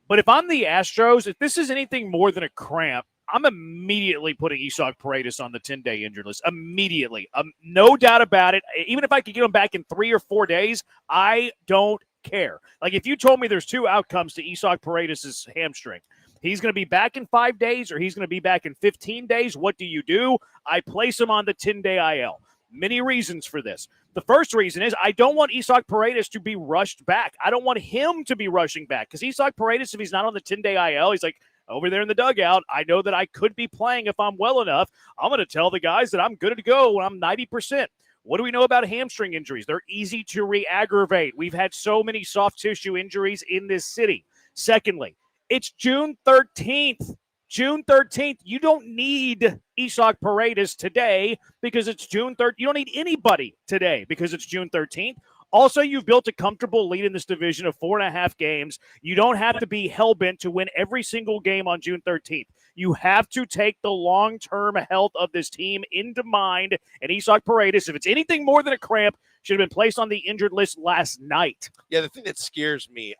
But if I'm the Astros, if this is anything more than a cramp, I'm immediately putting Isak Paredes on the 10-day injured list. Immediately. No doubt about it. Even if I could get him back in 3 or 4 days, I don't care. Like, if you told me there's 2 outcomes to Isak Paredes' hamstring, he's going to be back in 5 days or he's going to be back in 15 days, what do? I place him on the 10-day IL. Many reasons for this. The first reason is I don't want Isak Paredes to be rushed back. I don't want him to be rushing back because Isak Paredes, if he's not on the 10-day IL, he's like, over there in the dugout, I know that I could be playing if I'm well enough. I'm going to tell the guys that I'm good to go when I'm 90%. What do we know about hamstring injuries? They're easy to re-aggravate. We've had so many soft tissue injuries in this city. Secondly, it's June 13th. June 13th. You don't need Isak Paredes today because it's June 13th. You don't need anybody today because it's June 13th. Also, you've built a comfortable lead in this division of 4.5 games. You don't have to be hell-bent to win every single game on June 13th. You have to take the long-term health of this team into mind. And Isak Paredes, if it's anything more than a cramp, should have been placed on the injured list last night. Yeah, the thing that scares me,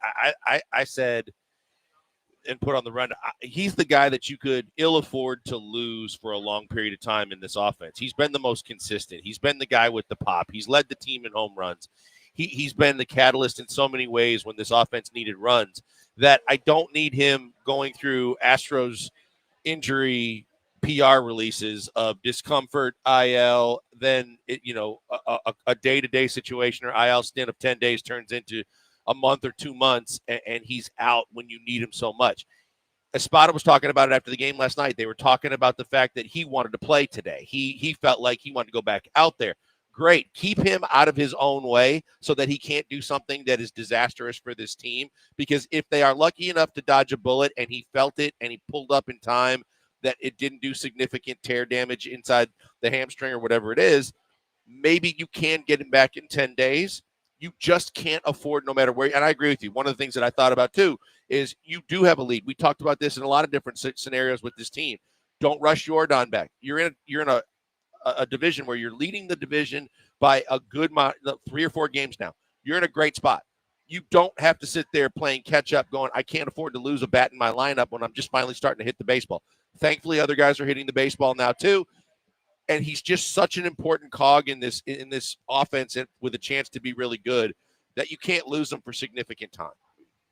I said and put on the run, he's the guy that you could ill afford to lose for a long period of time in this offense. He's been the most consistent. He's been the guy with the pop. He's led the team in home runs. He's been the catalyst in so many ways when this offense needed runs that I don't need him going through Astros injury PR releases of discomfort, IL, then a day-to-day situation or IL stint of 10 days turns into a month or 2 months, and he's out when you need him so much. Espada was talking about it after the game last night. They were talking about the fact that he wanted to play today. He felt like he wanted to go back out there. Great. Keep him out of his own way so that he can't do something that is disastrous for this team. Because if they are lucky enough to dodge a bullet and he felt it and he pulled up in time that it didn't do significant tear damage inside the hamstring or whatever it is, maybe you can get him back in 10 days. You just can't afford no matter where. And I agree with you. One of the things that I thought about, too, is you do have a lead. We talked about this in a lot of different scenarios with this team. Don't rush Jordan back. You're in a division where you're leading the division by a good 3 or 4 games now. You're in a great spot. You don't have to sit there playing catch up going, I can't afford to lose a bat in my lineup when I'm just finally starting to hit the baseball. Thankfully, other guys are hitting the baseball now too. And he's just such an important cog in this offense with a chance to be really good that you can't lose him for significant time.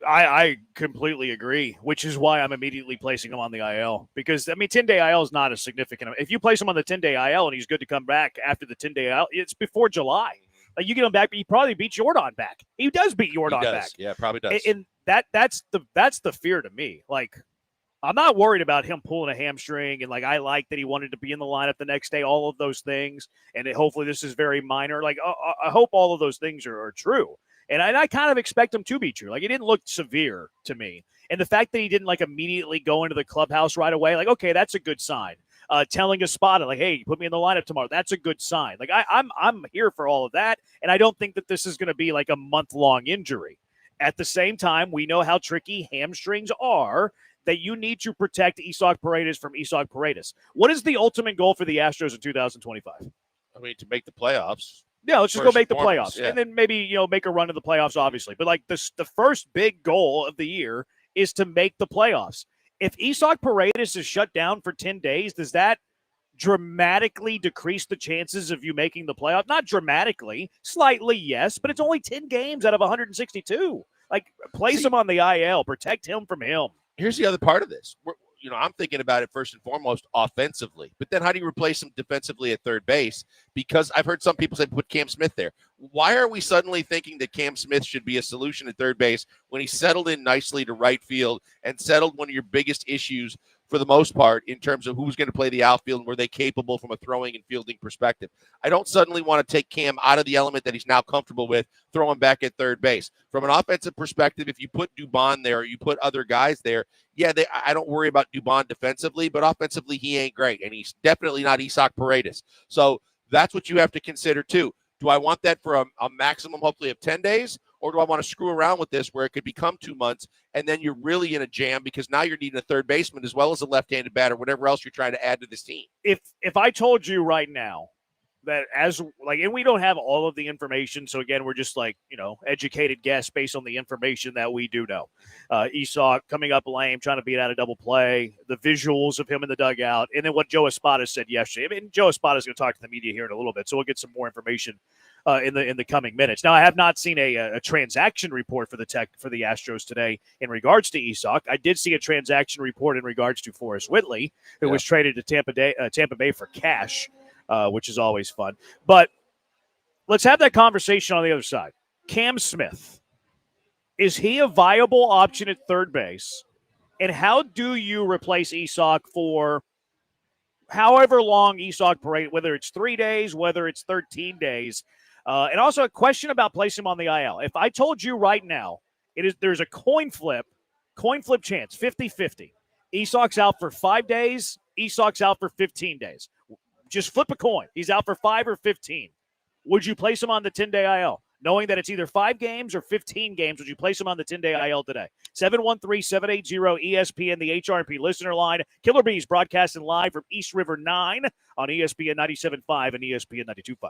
I completely agree, which is why I'm immediately placing him on the IL. Because, 10-day IL is not a significant – if you place him on the 10-day IL and he's good to come back after the 10-day IL, it's before July. Like, you get him back, but he probably beats Jordan back. He does beat Jordan back. Yeah, probably does. And that's the fear to me. Like, I'm not worried about him pulling a hamstring, and, I like that he wanted to be in the lineup the next day, all of those things. And hopefully this is very minor. I hope all of those things are true. And I kind of expect him to be true. It didn't look severe to me. And the fact that he didn't, immediately go into the clubhouse right away, okay, that's a good sign. Telling Espada, hey, put me in the lineup tomorrow, that's a good sign. I'm here for all of that, and I don't think that this is going to be, a month-long injury. At the same time, we know how tricky hamstrings are, that you need to protect Isak Paredes from Isak Paredes. What is the ultimate goal for the Astros in 2025? To make the playoffs. Yeah, let's just go make the playoffs. Yeah. And then maybe, make a run to the playoffs, obviously. But, the first big goal of the year is to make the playoffs. If Isak Paredes is shut down for 10 days, does that dramatically decrease the chances of you making the playoffs? Not dramatically. Slightly, yes. But it's only 10 games out of 162. Place him on the IL. Protect him from him. Here's the other part of this. I'm thinking about it first and foremost offensively, but then how do you replace him defensively at third base? Because I've heard some people say put Cam Smith there. Why are we suddenly thinking that Cam Smith should be a solution at third base when he settled in nicely to right field and settled one of your biggest issues for the most part in terms of who's going to play the outfield and were they capable from a throwing and fielding perspective? I don't suddenly want to take Cam out of the element that he's now comfortable with, throw him back at third base. From an offensive perspective, if you put Dubon there or you put other guys there, I don't worry about Dubon defensively, but offensively he ain't great, and he's definitely not Isak Paredes. So that's what you have to consider too. Do I want that for a maximum, hopefully, of 10 days? Or do I want to screw around with this where it could become 2 months and then you're really in a jam because now you're needing a third baseman as well as a left-handed batter, whatever else you're trying to add to this team? If I told you right now that and we don't have all of the information. So again, we're just educated guess based on the information that we do know. Isak coming up lame, trying to beat out a double play, the visuals of him in the dugout, and then what Joe Espada said yesterday. I mean, Joe Espada is going to talk to the media here in a little bit, so we'll get some more information in the coming minutes. Now, I have not seen a transaction report for the Astros today in regards to Isak. I did see a transaction report in regards to Forrest Whitley, who was traded to Tampa Bay for cash, which is always fun. But let's have that conversation on the other side. Cam Smith, is he a viable option at third base? And how do you replace Isak for however long Isak parade, whether it's 3 days, whether it's 13 days? And also a question about placing him on the IL. If I told you right now, there's a coin flip chance, 50-50. Isak's out for 5 days, Isak's out for 15 days. Just flip a coin. He's out for 5 or 15. Would you place him on the 10-day IL? Knowing that it's either 5 games or 15 games, would you place him on the 10-day IL today? 713-780-ESPN, the HRP listener line. Killer Bees broadcasting live from East River 9 on ESPN 97.5 and ESPN 92.5.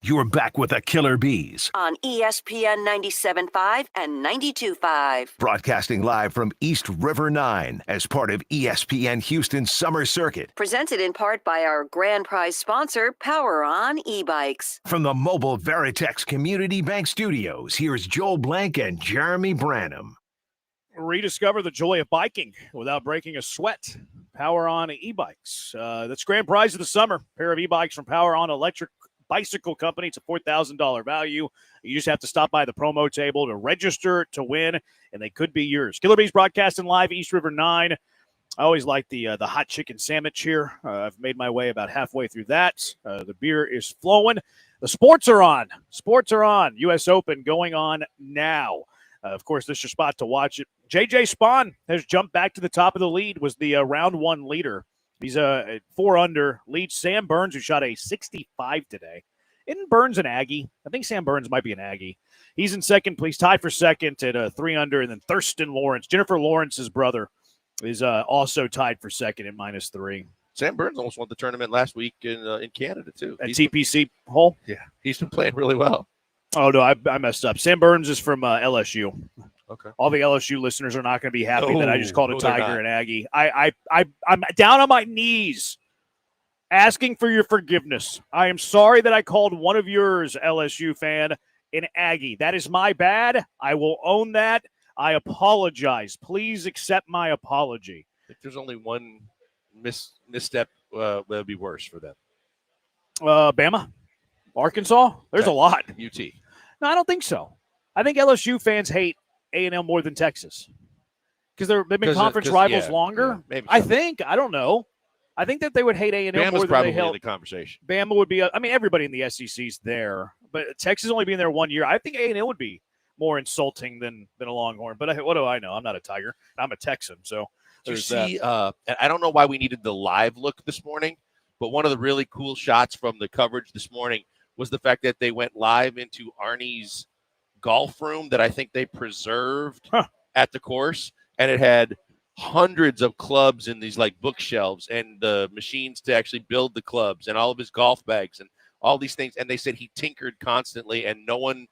You're back with the Killer Bees. On ESPN 97.5 and 92.5. Broadcasting live from East River 9 as part of ESPN Houston's Summer Circuit. Presented in part by our grand prize sponsor, Power On E-Bikes. From the mobile Veritex Community Bank Studios, here's Joel Blank and Jeremy Branham. Rediscover the joy of biking without breaking a sweat. Power On e-bikes. That's grand prize of the summer. A pair of e-bikes from Power On Electric Bicycle Company. It's a $4,000 value. You just have to stop by the promo table to register to win, and they could be yours. Killer Bees broadcasting live, East River 9. I always like the hot chicken sandwich here. I've made my way about halfway through that. The beer is flowing. The sports are on. Sports are on. U.S. Open going on now. Of course, this is your spot to watch it. J.J. Spawn has jumped back to the top of the lead, was the round one leader. He's 4 under, leads Sam Burns, who shot a 65 today. Isn't Burns an Aggie? I think Sam Burns might be an Aggie. He's in second place, tied for second at 3 under, and then Thurston Lawrence, Jennifer Lawrence's brother, is also tied for second at -3. Sam Burns almost won the tournament last week in Canada, too. At TPC Hole? Yeah, he's been playing really well. Oh, no, I messed up. Sam Burns is from LSU. Okay. All the LSU listeners are not going to be happy that I just called a Tiger an Aggie. I'm down on my knees asking for your forgiveness. I am sorry that I called one of yours, LSU fan, an Aggie. That is my bad. I will own that. I apologize. Please accept my apology. If there's only one misstep, that would be worse for them. Bama? Arkansas? There's a lot. UT. No, I don't think so. I think LSU fans hate A&M more than Texas because they've been conference rivals longer. Maybe I think. I don't know. I think that they would hate A&M Bama's more than probably they hate in the conversation. Bama would be. I mean, everybody in the SEC's there, but Texas only being there 1 year. I think A&M would be more insulting than a Longhorn. But what do I know? I'm not a Tiger. I'm a Texan. So you see, I don't know why we needed the live look this morning, but one of the really cool shots from the coverage this morning was the fact that they went live into Arnie's golf room that I think they preserved at the course, and it had hundreds of clubs in these like bookshelves and the machines to actually build the clubs and all of his golf bags and all these things. And they said he tinkered constantly and no one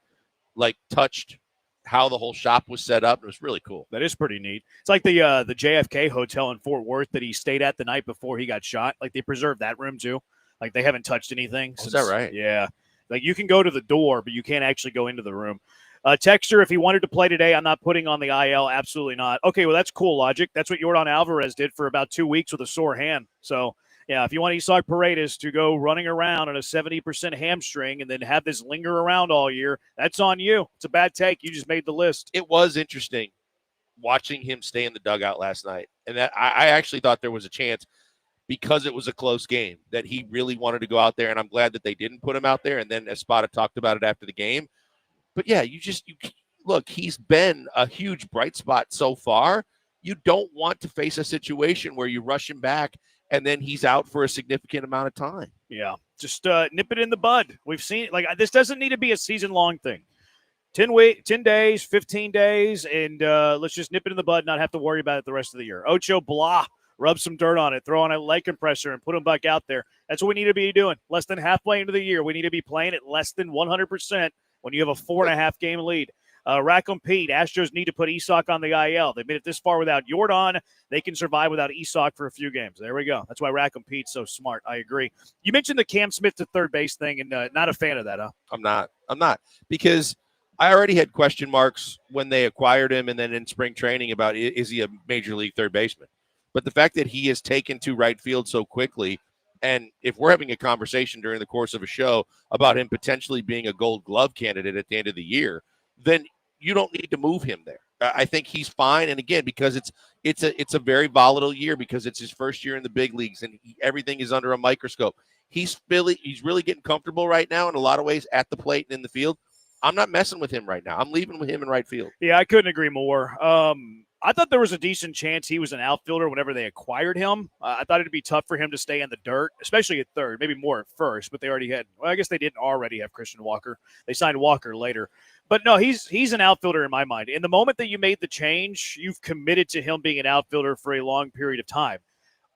like touched how the whole shop was set up. It was really cool. That is pretty neat. It's like the JFK hotel in Fort Worth that he stayed at the night before he got shot. Like they preserved that room too. Like they haven't touched anything. Is that right? Yeah. Like you can go to the door, but you can't actually go into the room. Texture, if he wanted to play today, I'm not putting on the IL. Absolutely not. Okay, well, that's cool logic. That's what Yordan Alvarez did for about 2 weeks with a sore hand. So, yeah, if you want Isak Paredes to go running around on a 70% hamstring and then have this linger around all year, that's on you. It's a bad take. You just made the list. It was interesting watching him stay in the dugout last night. And that I actually thought there was a chance because it was a close game that he really wanted to go out there. And I'm glad that they didn't put him out there. And then Espada talked about it after the game. But, yeah, you look, he's been a huge bright spot so far. You don't want to face a situation where you rush him back and then he's out for a significant amount of time. Yeah, just nip it in the bud. We've seen it. Like, this doesn't need to be a season-long thing. 10 days, 15 days, and let's just nip it in the bud and not have to worry about it the rest of the year. Ocho, blah, rub some dirt on it, throw on a leg compressor, and put him back out there. That's what we need to be doing. Less than halfway into the year, we need to be playing at less than 100%. When you have a 4.5-game lead. Rackham Pete, Astros need to put Isak on the IL. They've made it this far without Yordan. They can survive without Isak for a few games. There we go. That's why Rackham Pete's so smart. I agree. You mentioned the Cam Smith to third base thing, and not a fan of that, huh? I'm not. Because I already had question marks when they acquired him and then in spring training about is he a major league third baseman? But the fact that he has taken to right field so quickly, and if we're having a conversation during the course of a show about him potentially being a Gold Glove candidate at the end of the year, then you don't need to move him there. I think he's fine. And again, because it's a very volatile year because it's his first year in the big leagues and everything is under a microscope. He's really getting comfortable right now in a lot of ways at the plate and in the field. I'm not messing with him right now. I'm leaving with him in right field. Yeah, I couldn't agree more. I thought there was a decent chance he was an outfielder whenever they acquired him. I thought it'd be tough for him to stay in the dirt, especially at third, maybe more at first, but they already had, well, I guess they didn't already have Christian Walker. They signed Walker later. But no, he's an outfielder in my mind. In the moment that you made the change, you've committed to him being an outfielder for a long period of time.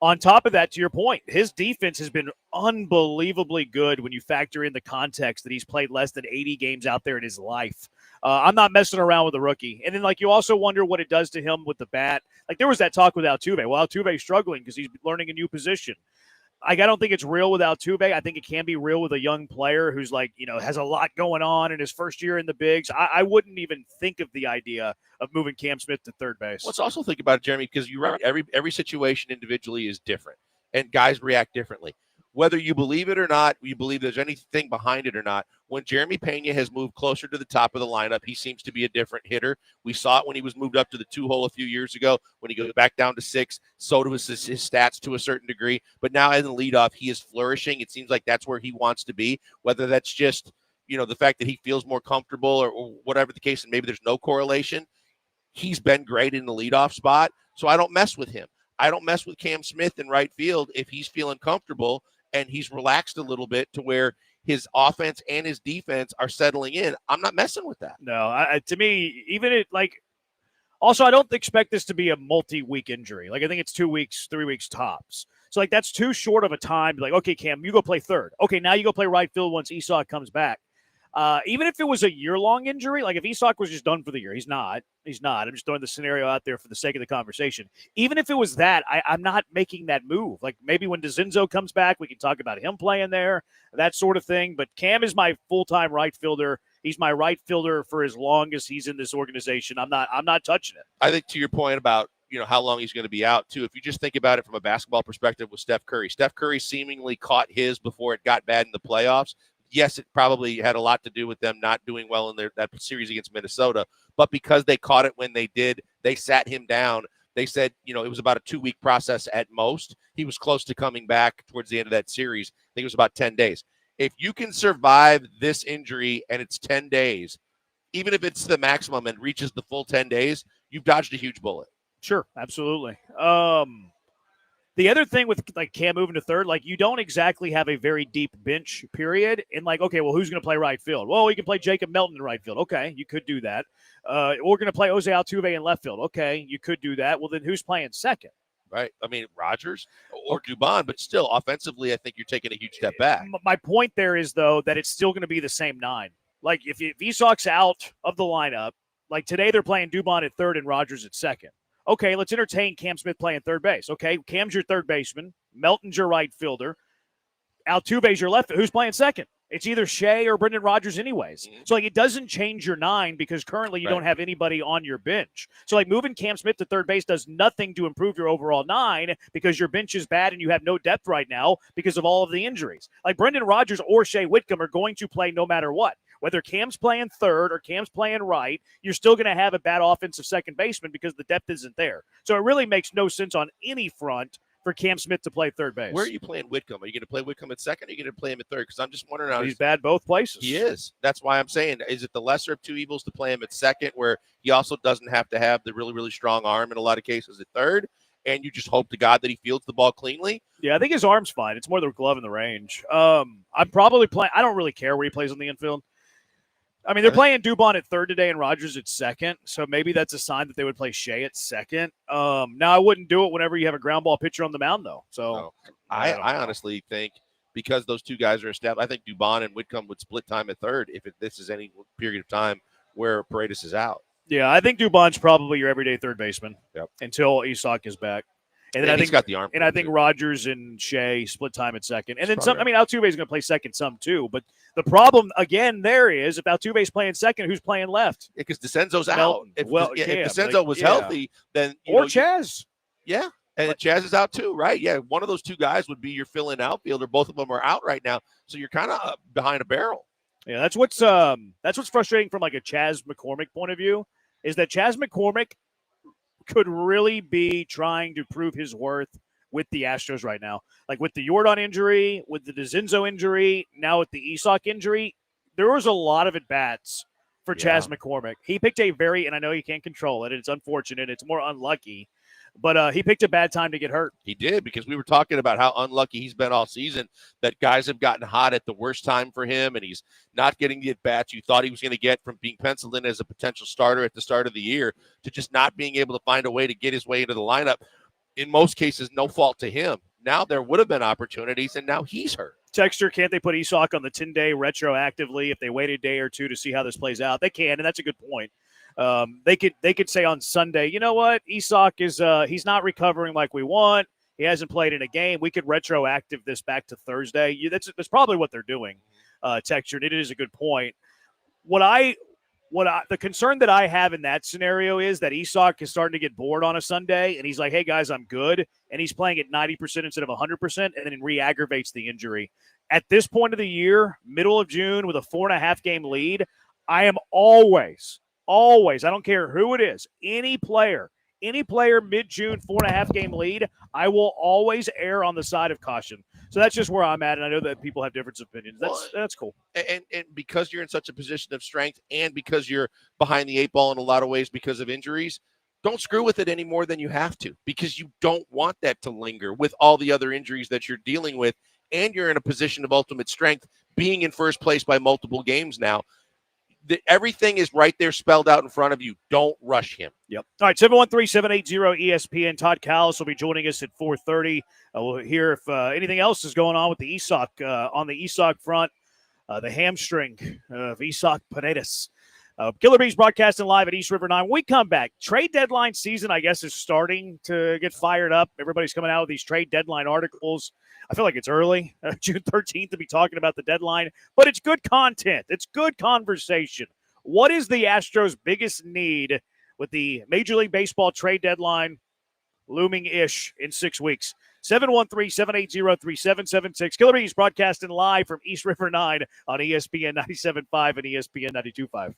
On top of that, to your point, his defense has been unbelievably good when you factor in the context that he's played less than 80 games out there in his life. I'm not messing around with a rookie. And then, like, you also wonder what it does to him with the bat. Like, there was that talk with Altuve. Well, Altuve's struggling because he's learning a new position. I don't think it's real with Altuve. I think it can be real with a young player who's has a lot going on in his first year in the bigs. I wouldn't even think of the idea of moving Cam Smith to third base. Let's also think about it, Jeremy, because you're right. Every situation individually is different, and guys react differently. Whether you believe it or not, you believe there's anything behind it or not, when Jeremy Pena has moved closer to the top of the lineup, he seems to be a different hitter. We saw it when he was moved up to the 2-hole a few years ago. When he goes back down to 6, so do his stats to a certain degree. But now as a leadoff, he is flourishing. It seems like that's where he wants to be, whether that's just, the fact that he feels more comfortable or whatever the case, and maybe there's no correlation. He's been great in the leadoff spot, so I don't mess with him. I don't mess with Cam Smith in right field if he's feeling comfortable and he's relaxed a little bit to where his offense and his defense are settling in. I'm not messing with that. No, to me, also, I don't expect this to be a multi-week injury. I think it's 2 weeks, 3 weeks tops. So, that's too short of a time. Okay, Cam, you go play third. Okay, now you go play right field once Esoc comes back. Even if it was a year-long injury, if Esoc was just done for the year, he's not. I'm just throwing the scenario out there for the sake of the conversation. Even if it was that, I'm not making that move. Maybe when DeZinzo comes back, we can talk about him playing there, that sort of thing. But Cam is my full-time right fielder. He's my right fielder for as long as he's in this organization. I'm not touching it. I think to your point about how long he's going to be out too. If you just think about it from a basketball perspective with Steph Curry seemingly caught his before it got bad in the playoffs. Yes, it probably had a lot to do with them not doing well in that series against Minnesota. But because they caught it when they did, they sat him down. They said, it was about a 2-week process at most. He was close to coming back towards the end of that series. I think it was about 10 days. If you can survive this injury and it's 10 days, even if it's the maximum and reaches the full 10 days, you've dodged a huge bullet. Sure, absolutely. The other thing with Cam moving to third, you don't exactly have a very deep bench period. And okay, well, who's going to play right field? Well, you can play Jacob Melton in right field. Okay, you could do that. We're going to play Jose Altuve in left field. Okay, you could do that. Well, then who's playing second? Right. I mean, Rogers or Dubon, but still offensively, I think you're taking a huge step back. My point there is, though, that it's still going to be the same 9. If Esoc's out of the lineup, today they're playing Dubon at third and Rogers at second. Okay, let's entertain Cam Smith playing third base. Okay, Cam's your third baseman. Melton's your right fielder. Altuve's your left. Who's playing second? It's either Shea or Brendan Rodgers anyways. Mm-hmm. So, it doesn't change your 9 because currently you don't have anybody on your bench. So, moving Cam Smith to third base does nothing to improve your overall 9 because your bench is bad and you have no depth right now because of all of the injuries. Brendan Rodgers or Shea Whitcomb are going to play no matter what. Whether Cam's playing third or Cam's playing right, you're still going to have a bad offensive second baseman because the depth isn't there. So it really makes no sense on any front for Cam Smith to play third base. Where are you playing Whitcomb? Are you going to play Whitcomb at second or are you going to play him at third? Because I'm just wondering how he's bad both places. He is. That's why I'm saying, is it the lesser of two evils to play him at second where he also doesn't have to have the really, really strong arm in a lot of cases at third? And you just hope to God that he fields the ball cleanly? Yeah, I think his arm's fine. It's more the glove in the range. I'm probably playing. I don't really care where he plays on the infield. I mean, they're playing Dubon at third today and Rogers at second, so maybe that's a sign that they would play Shea at second. Now, I wouldn't do it whenever you have a ground ball pitcher on the mound, though. So I honestly think because those two guys are established, I think Dubon and Whitcomb would split time at third if this is any period of time where Paredes is out. Yeah, I think Dubon's probably your everyday third baseman until Esoc is back. And then I think he's got the arm. And I think Rogers and Shea split time at second. And then some. I mean, Altuve is going to play second some too. But the problem again there is if Altuve's playing second, who's playing left? Because DeCenzo's out. If DeCenzo was healthy, then Chaz. Yeah, and Chaz is out too, right? Yeah, one of those two guys would be your fill-in outfielder. Both of them are out right now, so you're kind of behind a barrel. Yeah, that's what's frustrating from like a Chaz McCormick point of view is that Chaz McCormick could really be trying to prove his worth with the Astros right now. Like with the Yordan injury, with the DeZinzo injury, now with the Esoc injury, there was a lot of at-bats for Chaz McCormick. He picked and I know you can't control it, and it's unfortunate, it's more unlucky, but he picked a bad time to get hurt. He did, because we were talking about how unlucky he's been all season, that guys have gotten hot at the worst time for him, and he's not getting the at-bats you thought he was going to get from being penciled in as a potential starter at the start of the year to just not being able to find a way to get his way into the lineup. In most cases, no fault to him. Now there would have been opportunities, and now he's hurt. Texter, can't they put Esoc on the 10-day retroactively if they wait a day or two to see how this plays out? They can, and that's a good point. They could say on Sunday, you know what, Esoc is he's not recovering like we want. He hasn't played in a game. We could retroactive this back to Thursday. That's probably what they're doing, Texture. And it is a good point. The concern that I have in that scenario is that Isak is starting to get bored on a Sunday, and he's like, hey, guys, I'm good. And he's playing at 90% instead of 100%, and then re-aggravates the injury. At this point of the year, middle of June, with a 4.5-game lead, I am always, I don't care who it is, any player mid-June, 4.5-game lead, I will always err on the side of caution. So that's just where I'm at, and I know that people have different opinions. That's cool. And because you're in such a position of strength and because you're behind the 8 ball in a lot of ways because of injuries, don't screw with it any more than you have to, because you don't want that to linger with all the other injuries that you're dealing with, and you're in a position of ultimate strength, being in first place by multiple games now. Everything is right there spelled out in front of you. Don't rush him. Yep. All right, 713-780-ESPN. Todd Callis will be joining us at 4:30. We'll hear if anything else is going on with the Isak on the Isak front, the hamstring of Isak Paredes. Killer Bees broadcasting live at East River 9. When we come back, trade deadline season, I guess, is starting to get fired up. Everybody's coming out with these trade deadline articles. I feel like it's early, June 13th, to be talking about the deadline, but it's good content. It's good conversation. What is the Astros' biggest need with the Major League Baseball trade deadline looming-ish in 6 weeks? 713-780-3776. Killer Bees broadcasting live from East River 9 on ESPN 97.5 and ESPN 92.5.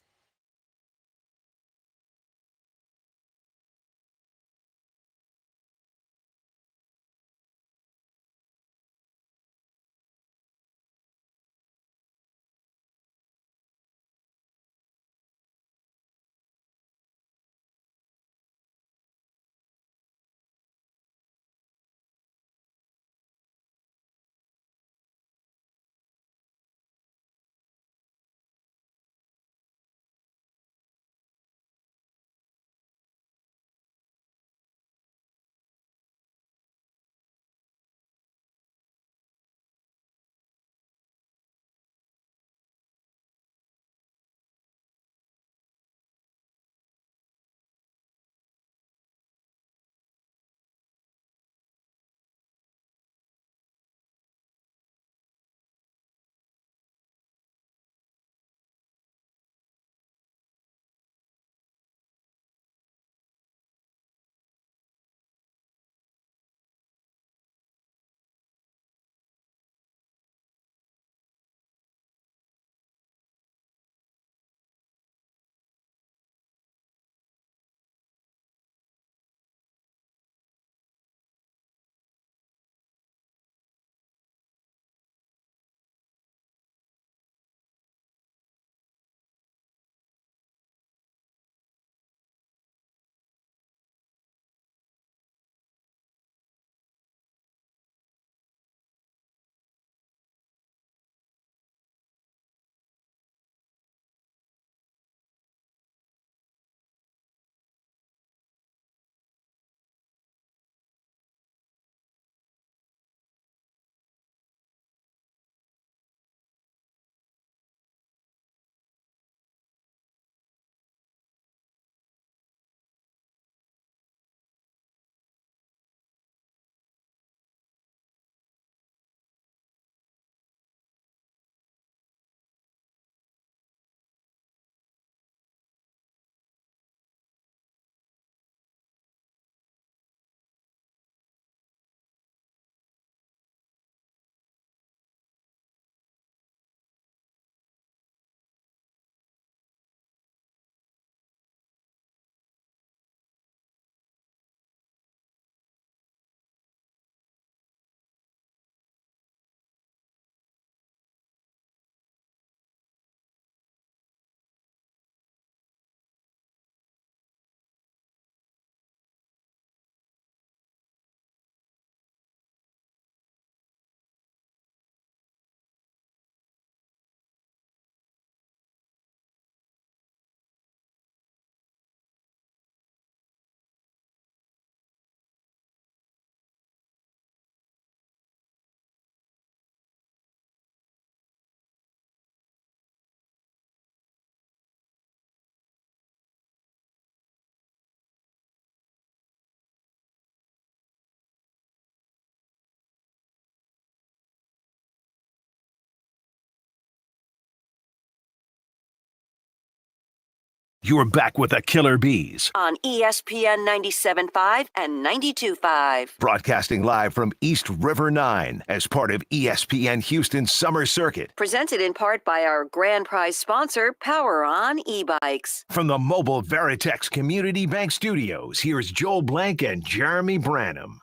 You're back with the Killer Bees, on ESPN 97.5 and 92.5. broadcasting live from East River 9 as part of ESPN Houston's Summer Circuit. Presented in part by our grand prize sponsor, Power On e-bikes. From the mobile Veritex Community Bank Studios, here's Joel Blank and Jeremy Branham.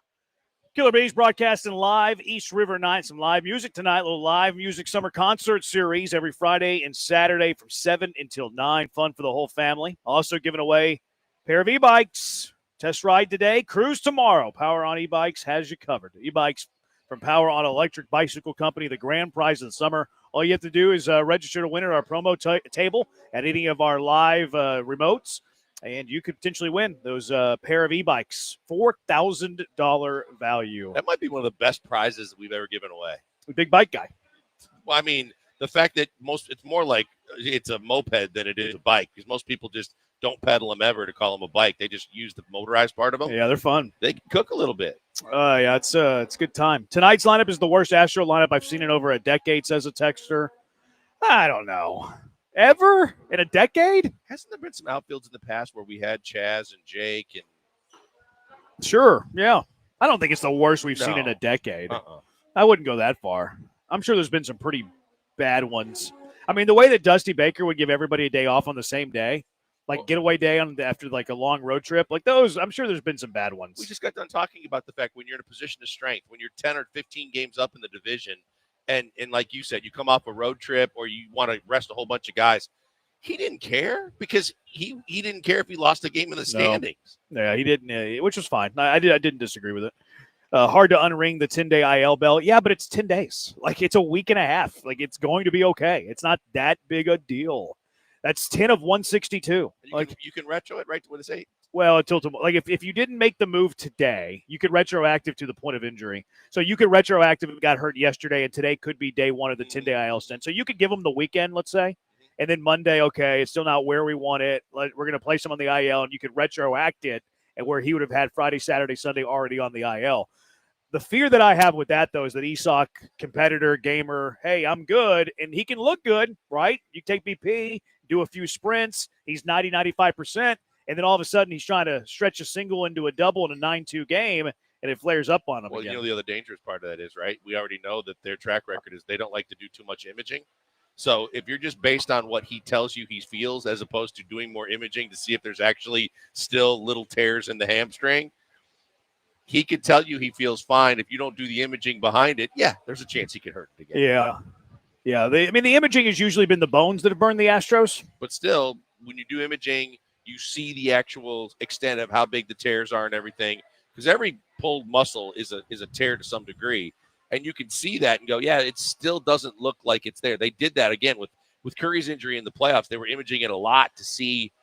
Killer Bees broadcasting live, East River 9. Some live music tonight, a little live music summer concert series every Friday and Saturday from 7 until 9. Fun for the whole family. Also giving away a pair of e-bikes. Test ride today, cruise tomorrow. Power On e-bikes has you covered. E-bikes from Power On Electric Bicycle Company, the grand prize of the summer. All you have to do is register to win at our promo table at any of our live remotes. And you could potentially win those pair of e-bikes, $4,000 value. That might be one of the best prizes that we've ever given away. Big bike guy. Well, I mean, the fact that it's more like it's a moped than it is a bike, because most people just don't pedal them ever to call them a bike. They just use the motorized part of them. Yeah, they're fun. They can cook a little bit. Yeah, it's a good time. Tonight's lineup is the worst Astro lineup I've seen in over a decade, says a texter. I don't know. Ever in a decade? Hasn't there been some outfields in the past where we had Chaz and Jake? And Sure, yeah. I don't think it's the worst we've seen in a decade. I wouldn't go that far. I'm sure there's been some pretty bad ones. I mean, the way that Dusty Baker would give everybody a day off on the same day, like getaway day after like a long road trip, like those, I'm sure there's been some bad ones. we just got done talking about the fact when you're in a position of strength, when you're 10 or 15 games up in the division, and like you said, you come off a road trip or you want to rest a whole bunch of guys. He didn't care because he didn't care if he lost a game in the standings. No. Yeah, he didn't, which was fine. I didn't disagree with it. Hard to unring the 10-day IL bell. Yeah, but it's 10 days. Like, it's a week and a half. Like, it's going to be okay. It's not that big a deal. That's 10 of 162. You can retro it, right? What it say? Well, until tomorrow. Like, if you didn't make the move today, you could retroactive to the point of injury. So you could retroactive if it got hurt yesterday, and today could be day one of the 10-day IL stint. So you could give them the weekend, let's say, and then Monday, okay, it's still not where we want it. We're going to place him on the IL, and you could retroact it, and where he would have had Friday, Saturday, Sunday already on the IL. The fear that I have with that, though, is that Isak, competitor, gamer, hey, I'm good, and he can look good, right? You take BP, do a few sprints, he's 95%, and then all of a sudden he's trying to stretch a single into a double in a 9-2 game, and it flares up on him Well, again. you know, the other dangerous part of that is, right, we already know that their track record is they don't like to do too much imaging. So if you're just based on what he tells you he feels as opposed to doing more imaging to see if there's actually still little tears in the hamstring, he could tell you he feels fine. If you don't do the imaging behind it, yeah, there's a chance he could hurt it again. Yeah. Yeah. The imaging has usually been the bones that have burned the Astros. But still, when you do imaging, you see the actual extent of how big the tears are and everything, because every pulled muscle is a tear to some degree. And you can see that and go, yeah, it still doesn't look like it's there. They did that again with Curry's injury in the playoffs. They were imaging it a lot to see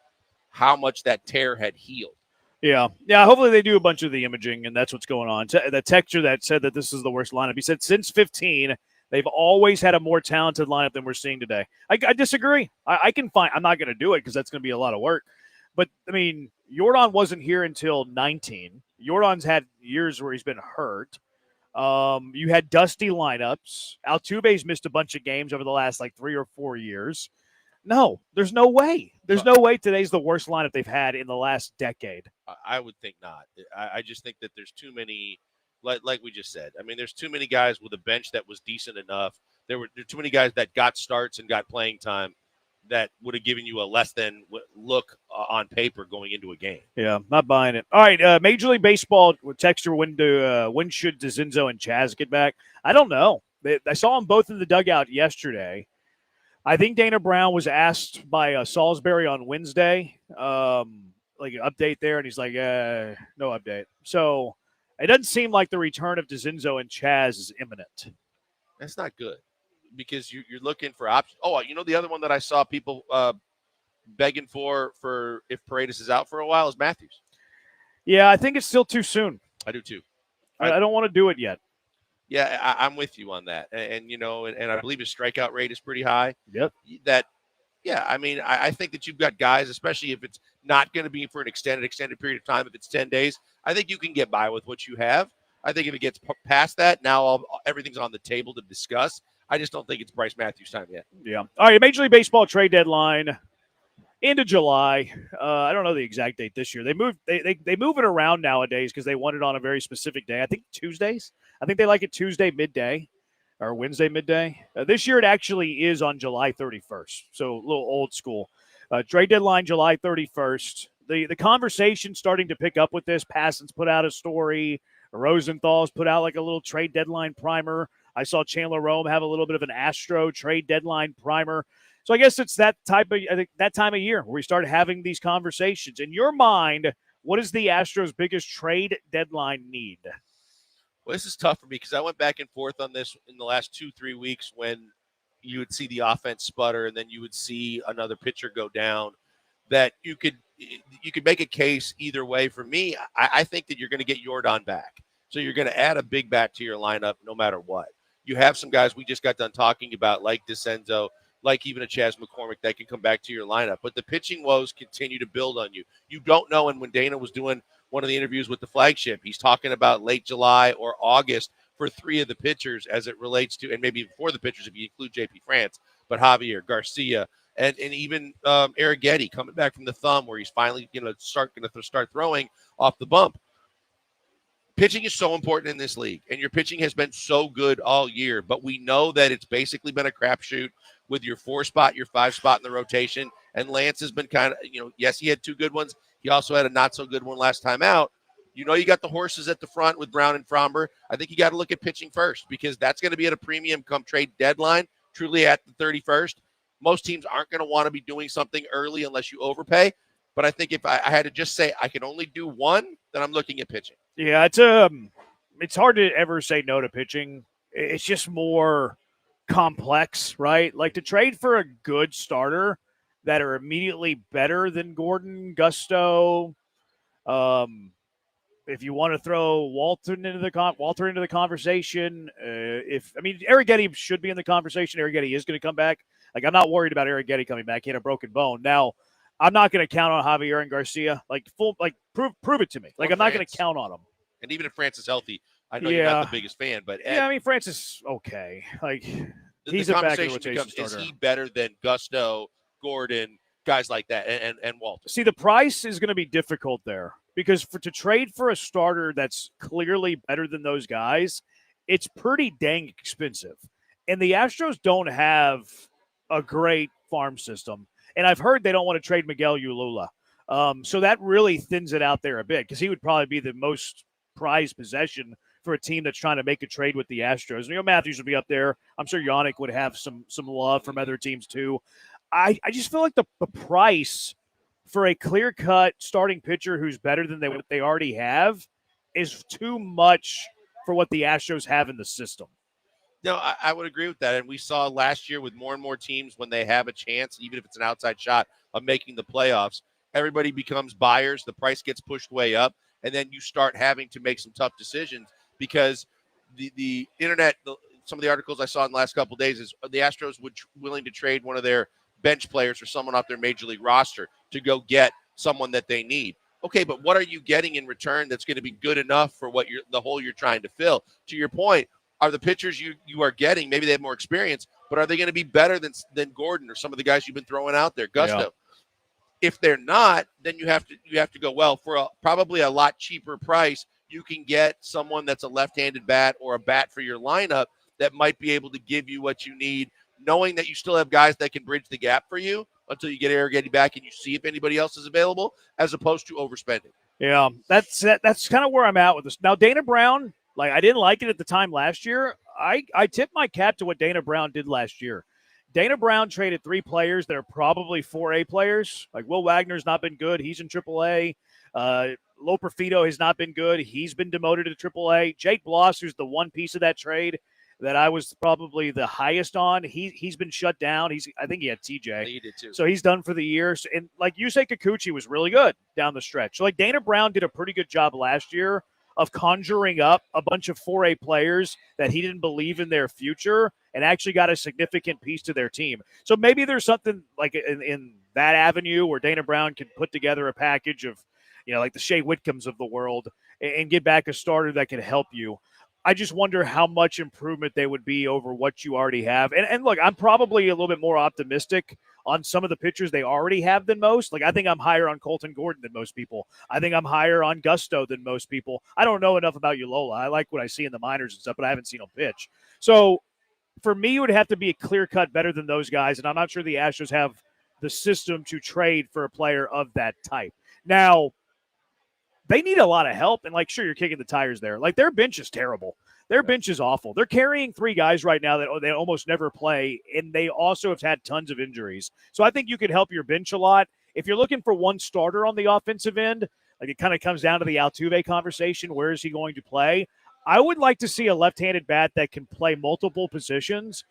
how much that tear had healed. Yeah. Yeah. Hopefully they do a bunch of the imaging, and that's what's going on. The texture that said that this is the worst lineup, he said since 15, they've always had a more talented lineup than we're seeing today. I disagree. I can find – I'm not going to do it because that's going to be a lot of work. But, I mean, Jordan wasn't here until 19. Jordan's had years where he's been hurt. You had dusty lineups. Altuve's missed a bunch of games over the last, 3 or 4 years. No, there's no way. There's no way today's the worst lineup they've had in the last decade. I would think not. I just think that there's too many, like we just said. I mean, there's too many guys with a bench that was decent enough. There were too many guys that got starts and got playing time that would have given you a less than look on paper going into a game. Yeah, not buying it. All right, Major League Baseball texture, when should DeCinzo and Chaz get back? I don't know. I saw them both in the dugout yesterday. I think Dana Brown was asked by Salisbury on Wednesday, an update there, and he's like, no update. So it doesn't seem like the return of DeCinzo and Chaz is imminent. That's not good because you're looking for options. Oh, you know, the other one that I saw people begging for if Paredes is out for a while is Matthews. Yeah, I think it's still too soon. I do too. I don't want to do it yet. Yeah, I'm with you on that. And you know, and I believe his strikeout rate is pretty high. Yep. I mean, I think that you've got guys, especially if it's not going to be for an extended period of time, if it's 10 days, I think you can get by with what you have. I think if it gets past that, now everything's on the table to discuss. I just don't think it's Bryce Matthews' time yet. Yeah. All right, Major League Baseball trade deadline. Into July. I don't know the exact date this year. They move it around nowadays because they want it on a very specific day. I think Tuesdays. I think they like it Tuesday midday or Wednesday midday. This year it actually is on July 31st. So a little old school. Trade deadline July 31st. The conversation starting to pick up with this. Passon's put out a story. Rosenthal's put out like a little trade deadline primer. I saw Chandler Rome have a little bit of an Astro trade deadline primer. So I guess it's that time of year where we start having these conversations. In your mind, what is the Astros' biggest trade deadline need? Well, this is tough for me because I went back and forth on this in the last 2-3 weeks when you would see the offense sputter and then you would see another pitcher go down. That you could make a case either way. For me, I think that you're going to get Yordan back. So you're going to add a big bat to your lineup no matter what. You have some guys we just got done talking about like DeCenzo, like even a Chas McCormick that can come back to your lineup. But the pitching woes continue to build on you. You don't know. And when Dana was doing one of the interviews with the flagship, he's talking about late July or August for 3 of the pitchers as it relates to, and maybe 4 of the pitchers if you include JP France, but Javier, Garcia, and even Arrighetti coming back from the thumb where he's finally start throwing off the bump. Pitching is so important in this league, and your pitching has been so good all year, but we know that it's basically been a crapshoot with your 4 spot, your 5 spot in the rotation, and Lance has been kind of, yes, he had 2 good ones. He also had a not so good one last time out. You got the horses at the front with Brown and Fromber. I think you got to look at pitching first because that's going to be at a premium come trade deadline, truly at the 31st. Most teams aren't going to want to be doing something early unless you overpay. But I think if I had to just say I can only do one, then I'm looking at pitching. Yeah, it's hard to ever say no to pitching. It's just more complex, right? Like to trade for a good starter that are immediately better than Gordon, Gusto. If you want to throw Walter into the conversation, Arrighetti should be in the conversation. Arrighetti is going to come back. Like I'm not worried about Arrighetti coming back. He had a broken bone. Now, I'm not going to count on Javier and Garcia. Prove it to me. Like I'm not going to count on them. And even if France is healthy, I know you're not the biggest fan, but France is okay. Like he's the a back conversation becomes: is he better than Gusto, Gordon, guys like that, and Walter? See, the price is going to be difficult there because to trade for a starter that's clearly better than those guys, it's pretty dang expensive. And the Astros don't have a great farm system. And I've heard they don't want to trade Miguel Ulula. So that really thins it out there a bit because he would probably be the most prized possession for a team that's trying to make a trade with the Astros. Matthews would be up there. I'm sure Yannick would have some love from other teams too. I just feel like the price for a clear-cut starting pitcher who's better than what they already have is too much for what the Astros have in the system. No, I would agree with that. And we saw last year with more and more teams when they have a chance, even if it's an outside shot of making the playoffs, everybody becomes buyers. The price gets pushed way up. And then you start having to make some tough decisions because the internet, some of the articles I saw in the last couple of days is the Astros would willing to trade one of their bench players or someone off their major league roster to go get someone that they need. Okay, but what are you getting in return that's going to be good enough for what the hole you're trying to fill? To your point, are the pitchers you are getting, maybe they have more experience, but are they going to be better than Gordon or some of the guys you've been throwing out there, Gusto? Yeah. If they're not, then you have to go, well, for probably a lot cheaper price, you can get someone that's a left-handed bat or a bat for your lineup that might be able to give you what you need, knowing that you still have guys that can bridge the gap for you until you get Arrighetti back and you see if anybody else is available, as opposed to overspending. Yeah, that's kind of where I'm at with this. Now, Dana Brown, I didn't like it at the time last year. I tip my cap to what Dana Brown did last year. Dana Brown traded 3 players that are probably 4A players. Like Will Wagner's not been good. He's in AAA. Loperfido has not been good. He's been demoted to AAA. Jake Bloss, who's the one piece of that trade that I was probably the highest on, he's been shut down. I think he had TJ. He did too. So he's done for the year. And Yusei Kikuchi was really good down the stretch. So Dana Brown did a pretty good job last year of conjuring up a bunch of 4A players that he didn't believe in their future and actually got a significant piece to their team. So maybe there's something like in that avenue where Dana Brown can put together a package of, like the Shea Whitcombs of the world and get back a starter that can help you. I just wonder how much improvement they would be over what you already have. And look, I'm probably a little bit more optimistic on some of the pitchers they already have than most. Like, I think I'm higher on Colton Gordon than most people. I think I'm higher on Gusto than most people. I don't know enough about Ulola. I like what I see in the minors and stuff, but I haven't seen him pitch. So for me, it would have to be a clear cut better than those guys. And I'm not sure the Astros have the system to trade for a player of that type. Now, they need a lot of help, and, like, sure, you're kicking the tires there. Like, their bench is terrible. Their bench is awful. They're carrying 3 guys right now that they almost never play, and they also have had tons of injuries. So I think you could help your bench a lot. If you're looking for one starter on the offensive end, like, it kind of comes down to the Altuve conversation. Where is he going to play? I would like to see a left-handed bat that can play multiple positions,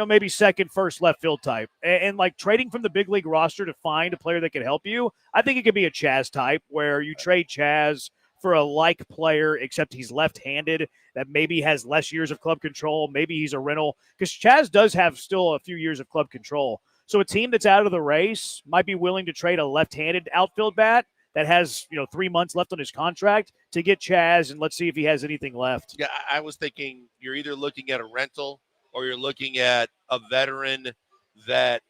maybe second, first, left field type. And like trading from the big league roster to find a player that can help you, I think it could be a Chaz type where you trade Chaz for a like player, except he's left-handed, that maybe has less years of club control. Maybe he's a rental, because Chaz does have still a few years of club control. So a team that's out of the race might be willing to trade a left-handed outfield bat that has 3 months left on his contract to get Chaz, and let's see if he has anything left. Yeah, I was thinking you're either looking at a rental or you're looking at a veteran that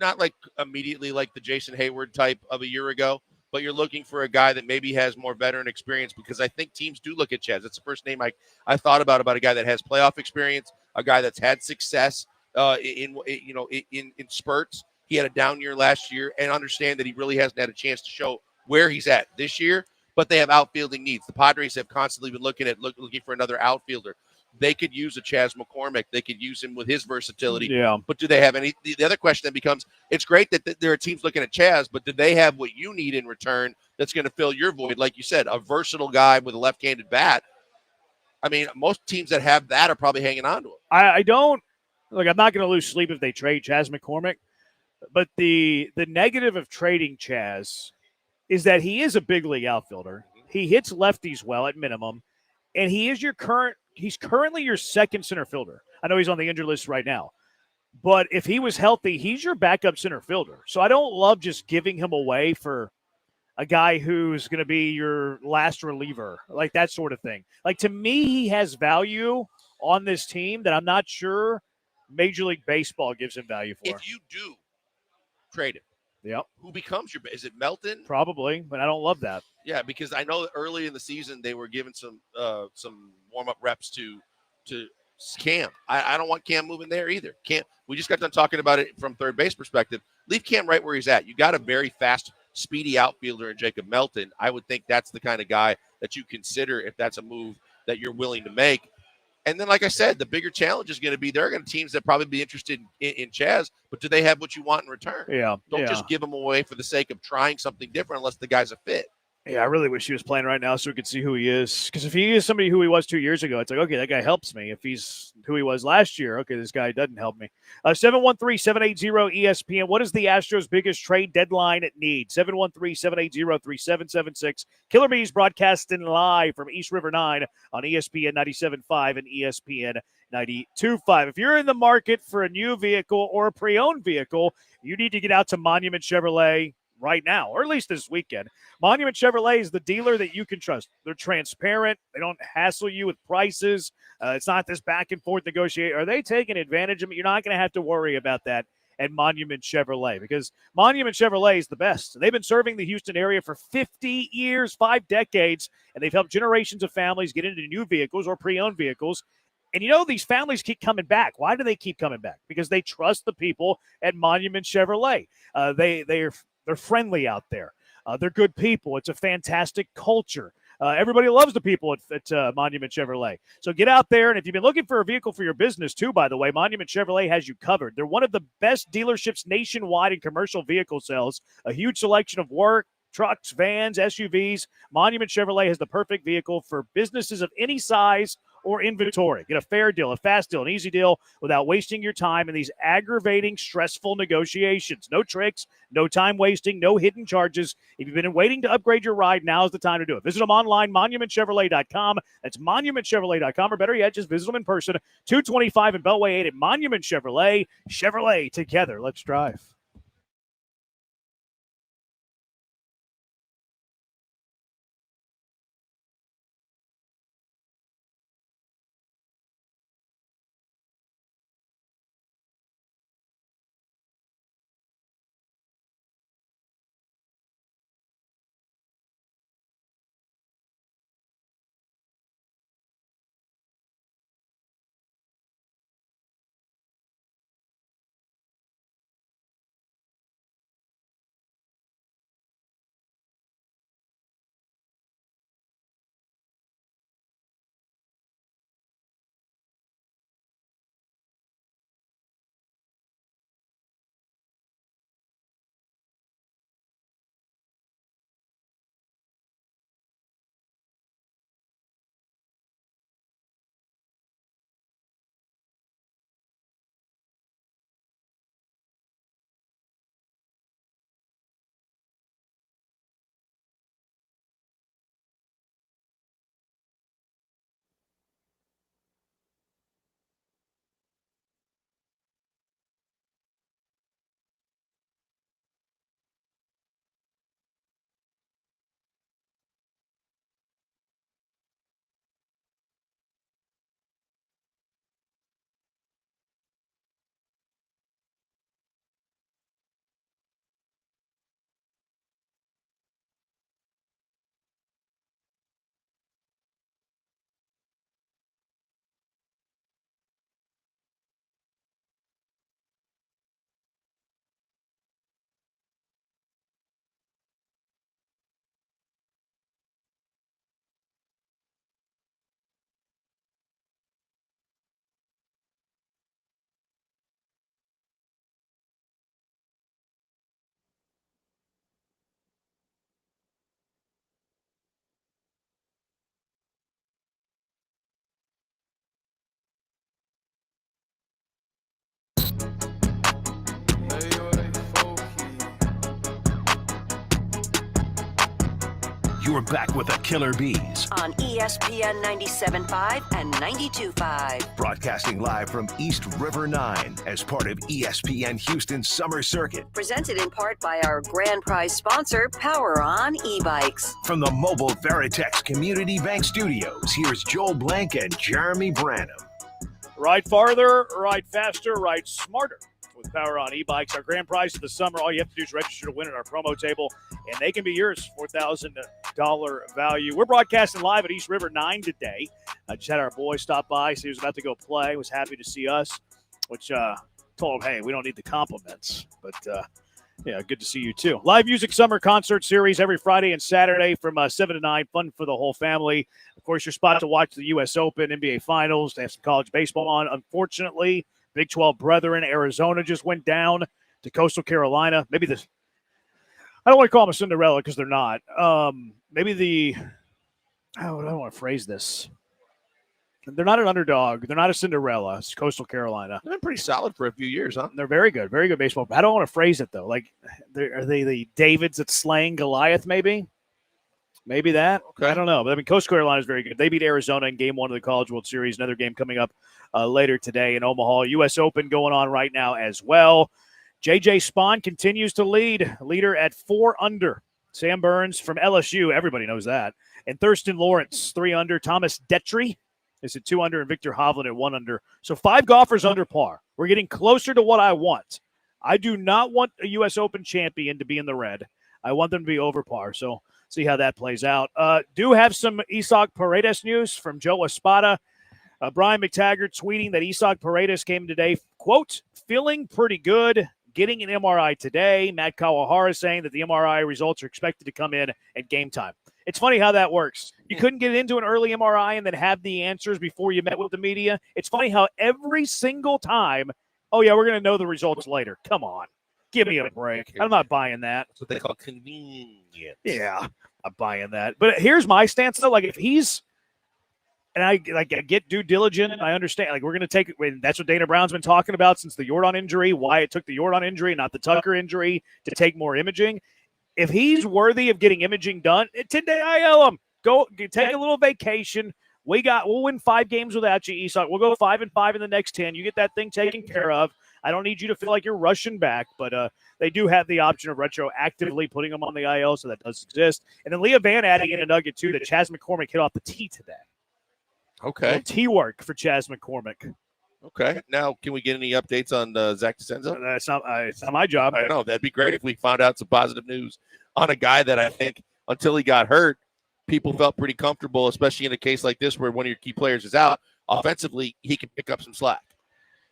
not like immediately like the Jason Hayward type of a year ago, but you're looking for a guy that maybe has more veteran experience, because I think teams do look at Chaz. It's the first name I thought about a guy that has playoff experience, a guy that's had success in spurts. He had a down year last year, and understand that he really hasn't had a chance to show where he's at this year, but they have outfielding needs. The Padres have constantly been looking for another outfielder. They could use a Chaz McCormick. They could use him with his versatility. Yeah. But do they have any? The other question then becomes, it's great that there are teams looking at Chaz, but do they have what you need in return that's going to fill your void? Like you said, a versatile guy with a left-handed bat. I mean, most teams that have that are probably hanging on to him. I don't – I'm not going to lose sleep if they trade Chaz McCormick. But the negative of trading Chaz is that he is a big league outfielder. He hits lefties well at minimum, and he's currently your second center fielder. I know he's on the injured list right now, but if he was healthy, he's your backup center fielder. So I don't love just giving him away for a guy who's going to be your last reliever, like that sort of thing. Like, to me, he has value on this team that I'm not sure Major League Baseball gives him value for. If you do trade him, yep, who becomes is it Melton? Probably, but I don't love that. Yeah, because I know that early in the season they were giving some warm-up reps to Cam. I don't want Cam moving there either. We just got done talking about it from third base perspective. Leave Cam right where he's at. You got a very fast, speedy outfielder in Jacob Melton. I would think that's the kind of guy that you consider if that's a move that you're willing to make. And then, like I said, the bigger challenge is going to be there are going to teams that probably be interested in Chaz, but do they have what you want in return? Yeah. Don't just give them away for the sake of trying something different unless the guy's a fit. Yeah, I really wish he was playing right now so we could see who he is. Because if he is somebody who he was 2 years ago, it's like, okay, that guy helps me. If he's who he was last year, okay, this guy doesn't help me. 713-780-ESPN. What is the Astros' biggest trade deadline need? 713-780-3776. Killer Bees broadcasting live from East River 9 on ESPN 97.5 and ESPN 92.5. If you're in the market for a new vehicle or a pre-owned vehicle, you need to get out to Monument Chevrolet right now, or at least this weekend. Monument Chevrolet is the dealer that you can trust. They're transparent. They don't hassle you with prices. It's not this back and forth negotiate. Are they taking advantage of it? You're not going to have to worry about that at Monument Chevrolet, because Monument Chevrolet is the best. They've been serving the Houston area for 50 years, 5 decades, and they've helped generations of families get into new vehicles or pre-owned vehicles. And these families keep coming back. Why do they keep coming back? Because they trust the people at Monument Chevrolet. They're friendly out there. They're good people. It's a fantastic culture. Everybody loves the people at Monument Chevrolet. So get out there, and if you've been looking for a vehicle for your business too, by the way, Monument Chevrolet has you covered. They're one of the best dealerships nationwide in commercial vehicle sales. A huge selection of work, trucks, vans, SUVs. Monument Chevrolet has the perfect vehicle for businesses of any size or inventory. Get a fair deal, a fast deal, an easy deal without wasting your time in these aggravating, stressful negotiations. No tricks, no time wasting, no hidden charges. If you've been waiting to upgrade your ride, now's the time to do it. Visit them online, monumentchevrolet.com. That's monumentchevrolet.com, or better yet, just visit them in person, 225 and Beltway 8 at Monument Chevrolet. Chevrolet, together, let's drive. you're back with the Killer Bees. On ESPN 97.5 and 92.5. Broadcasting live from East River 9 as part of ESPN Houston's Summer Circuit. Presented in part by our grand prize sponsor, Power On E-Bikes. From the mobile Veritex Community Bank Studios, here's Joel Blank and Jeremy Branham. Ride farther, ride faster, ride smarter with Power On E-Bikes. Our grand prize of the summer, all you have to do is register to win at our promo table, and they can be yours, $4,000 value. We're broadcasting live at East River 9 today. I just had our boy stop by, so he was about to go play. Was happy to see us, which told him, hey, we don't need the compliments, but yeah, good to see you too. Live music summer concert series every Friday and Saturday from 7 to 9. Fun for the whole family. Of course, your spot to watch the U.S. Open, NBA Finals. They have some college baseball on. Unfortunately, Big 12 brethren, Arizona just went down to Coastal Carolina. Maybe this, I don't want to call them a Cinderella because they're not. Maybe I don't want to phrase this. They're not an underdog. They're not a Cinderella. It's Coastal Carolina. They've been pretty solid for a few years, huh? They're very good baseball. I don't want to phrase it, though. Like, are they the Davids that's slaying Goliath, maybe? Maybe that? Okay. I don't know. But, I mean, Coastal Carolina is very good. They beat Arizona in Game 1 of the College World Series. Another game coming up later today in Omaha. U.S. Open going on right now as well. J.J. Spahn continues to leader at 4 under. Sam Burns from LSU, everybody knows that. And Thurston Lawrence, 3 under. Thomas Detry is at 2 under, and Victor Hovland at 1 under. So 5 golfers under par. We're getting closer to what I want. I do not want a U.S. Open champion to be in the red. I want them to be over par. So see how that plays out. Do have some Isaac Paredes news from Joe Espada. Brian McTaggart tweeting that Isaac Paredes came today, quote, feeling pretty good, getting an MRI today. Matt Kawahara saying that the MRI results are expected to come in at game time. It's funny how that works. You couldn't get into an early MRI and then have the answers before you met with the media. It's funny how every single time, oh, yeah, we're going to know the results later. Come on. Give me a break. I'm not buying that. That's what they call convenience. Yeah, I'm buying that. But here's my stance, though. Like, if he's – and I get due diligent. I understand. Like, we're going to take – that's what Dana Brown's been talking about since the Jordan injury, why it took the Jordan injury, not the Tucker injury, to take more imaging. If he's worthy of getting imaging done, 10-day IL him. Go take a little vacation. We'll win 5 games without you, Isak. We'll go 5-5 in the next 10. You get that thing taken care of. I don't need you to feel like you're rushing back, but they do have the option of retroactively putting them on the IL, so that does exist. And then Leah Van adding in a nugget, too, that Chas McCormick hit off the tee today. Okay. Tee work for Chas McCormick. Okay. Now, can we get any updates on Zach DeCenzo? It's not my job. I know. That'd be great if we found out some positive news on a guy that I think until he got hurt, people felt pretty comfortable, especially in a case like this where one of your key players is out. Offensively, he can pick up some slack.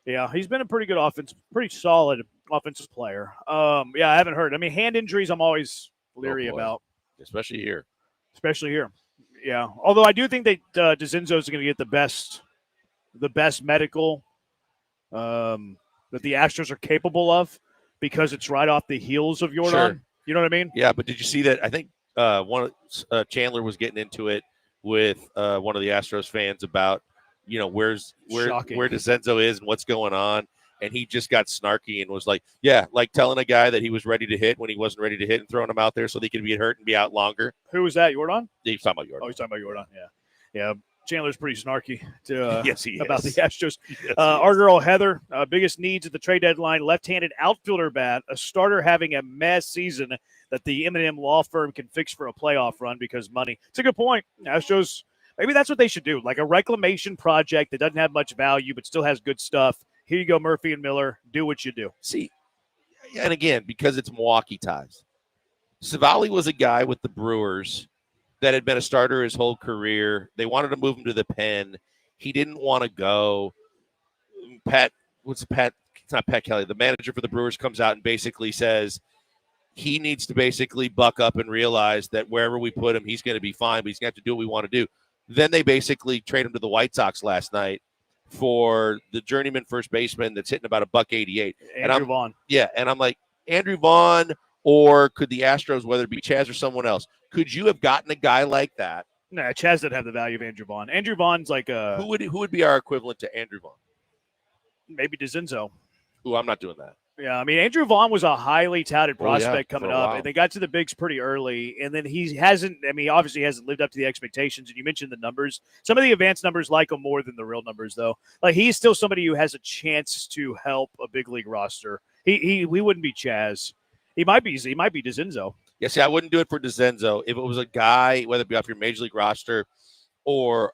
Yeah, he's been a pretty good pretty solid offensive player. Yeah, I haven't heard. I mean, hand injuries I'm always leery about. Especially here. Yeah. Although I do think that DeCenzo is going to get the best medical that the Astros are capable of because it's right off the heels of Jordan. Sure. You know what I mean? Yeah, but did you see that? I think Chandler was getting into it with one of the Astros fans about, where DeCenzo is and what's going on. And he just got snarky and was like, yeah, like telling a guy that he was ready to hit when he wasn't ready to hit and throwing him out there so they could be hurt and be out longer. Who was that, Jordan? Yeah, he's talking about Jordan. Oh, he's talking about Jordan, yeah. Yeah, Chandler's pretty snarky yes, he about is. the Astros. Our girl, Heather, biggest needs at the trade deadline, left-handed outfielder bat, a starter having a mess season that the M&M law firm can fix for a playoff run because money. It's a good point. Astros, maybe that's what they should do, like a reclamation project that doesn't have much value but still has good stuff. Here you go, Murphy and Miller. Do what you do. See, and again, because it's Milwaukee ties. Savali was a guy with the Brewers that had been a starter his whole career. They wanted to move him to the pen. He didn't want to go. It's not Pat Kelly. The manager for the Brewers comes out and basically says he needs to basically buck up and realize that wherever we put him, he's going to be fine, but he's going to have to do what we want to do. Then they basically trade him to the White Sox last night for the journeyman first baseman that's hitting about $188. Andrew Vaughn. Yeah, and I'm like, Andrew Vaughn, or could the Astros, whether it be Chaz or someone else, could you have gotten a guy like that? Nah, Chaz doesn't have the value of Andrew Vaughn. Andrew Vaughn's like a who would be our equivalent to Andrew Vaughn? Maybe DeCenzo. Ooh, I'm not doing that. Yeah, I mean, Andrew Vaughn was a highly touted prospect for coming a up, while. and they got to the bigs pretty early, and then he hasn't. I mean, obviously, he hasn't lived up to the expectations. And you mentioned the numbers. Some of the advanced numbers like him more than the real numbers, though. Like he's still somebody who has a chance to help a big league roster. He wouldn't be Chaz. He might be DeZenzo. Yeah, see, I wouldn't do it for DeZenzo. If it was a guy, whether it be off your major league roster or,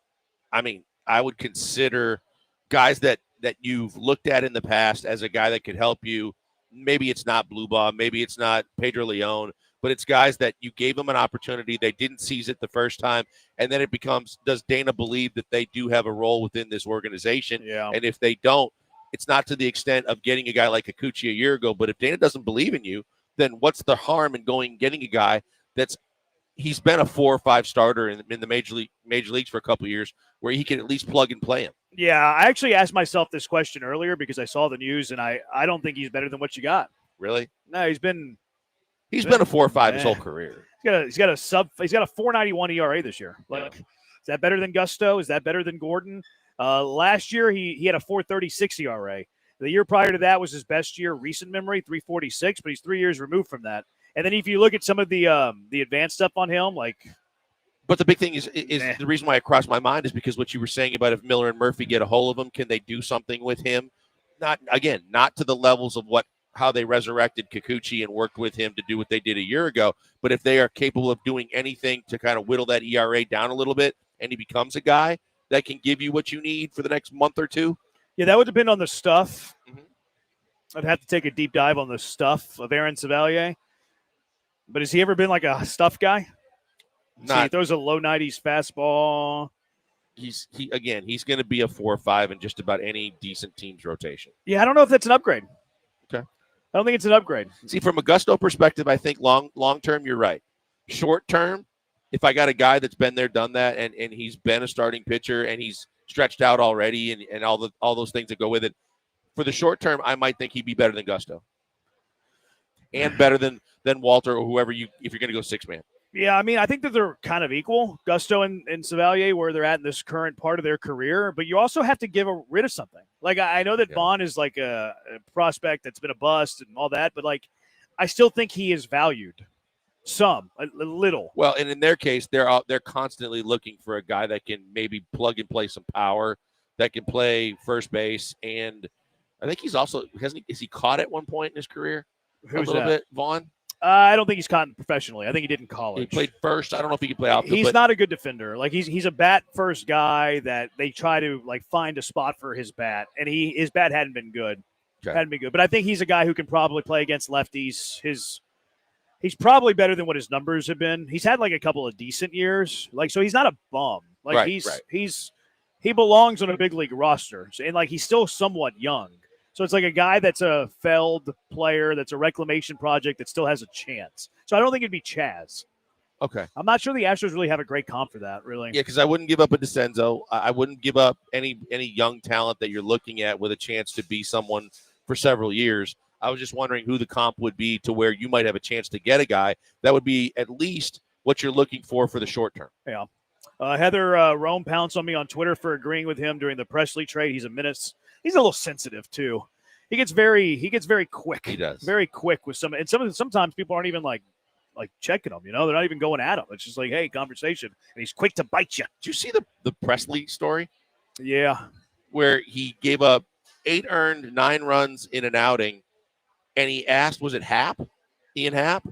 I mean, I would consider guys that you've looked at in the past as a guy that could help you. Maybe it's not Blue Bob, maybe it's not Pedro Leon, but it's guys that you gave them an opportunity. They didn't seize it the first time. And then it becomes, does Dana believe that they do have a role within this organization? Yeah. And if they don't, it's not to the extent of getting a guy like Kikuchi a year ago. But if Dana doesn't believe in you, then what's the harm in going and getting a guy he's been a 4 or 5 starter in the major leagues for a couple of years where he can at least plug and play him. Yeah, I actually asked myself this question earlier because I saw the news, and I don't think he's better than what you got. Really? No, he's been a 4 or 5 his whole career. He's got a 4.91 ERA this year. Like, is that better than Gusto? Is that better than Gordon? Last year he had a 4.36 ERA. The year prior to that was his best year, recent memory, 3.46, but he's 3 years removed from that. And then if you look at some of the advanced stuff on him, like. But the big thing is the reason why it crossed my mind is because what you were saying about if Miller and Murphy get a hold of him, can they do something with him? Not to the levels of how they resurrected Kikuchi and worked with him to do what they did a year ago. But if they are capable of doing anything to kind of whittle that ERA down a little bit, and he becomes a guy that can give you what you need for the next month or two. Yeah, that would depend on the stuff. I'd have to take a deep dive on the stuff of Aaron Savalier. But has he ever been like a stuff guy? He throws a low 90s fastball. He's going to be a 4 or 5 in just about any decent team's rotation. Yeah, I don't know if that's an upgrade. Okay. I don't think it's an upgrade. See, from a Gusto perspective, I think long term, you're right. Short term, if I got a guy that's been there, done that, and he's been a starting pitcher and he's stretched out already and all those things that go with it, for the short term, I might think he'd be better than Gusto. And better than Walter or whoever if you're going to go 6-man. Yeah, I mean, I think that they're kind of equal, Gusto and Savalier, where they're at in this current part of their career. But you also have to give rid of something. Like, I know that Vaughn is like a prospect that's been a bust and all that, but like, I still think he is valued a little. Well, and in their case, they're constantly looking for a guy that can maybe plug and play some power, that can play first base, and I think he's also is he caught at one point in his career? Who's a little that? Bit, Vaughn. I don't think he's caught professionally. I think he did in college. He played first. I don't know if he can play outfield. He's not a good defender. Like he's a bat first guy that they try to like find a spot for his bat, and his bat hadn't been good. Okay. Hadn't been good. But I think he's a guy who can probably play against lefties. He's probably better than what his numbers have been. He's had like a couple of decent years. Like so, he's not a bum. Like he belongs on a big league roster, and like he's still somewhat young. So it's like a guy that's a failed player, that's a reclamation project that still has a chance. So I don't think it'd be Chaz. Okay. I'm not sure the Astros really have a great comp for that, really. Yeah, because I wouldn't give up a DeCenzo. I wouldn't give up any young talent that you're looking at with a chance to be someone for several years. I was just wondering who the comp would be to where you might have a chance to get a guy that would be at least what you're looking for the short term. Yeah. Heather Rome pounced on me on Twitter for agreeing with him during the Presley trade. He's a menace. He's a little sensitive too. He gets very quick. He does very quick with some, and sometimes people aren't even like checking him. You know, they're not even going at him. It's just like, hey, conversation, and he's quick to bite you. Did you see the Presley story? Yeah, where he gave up 8 earned, 9 runs in an outing, and he asked, was it Happ? Ian Happ?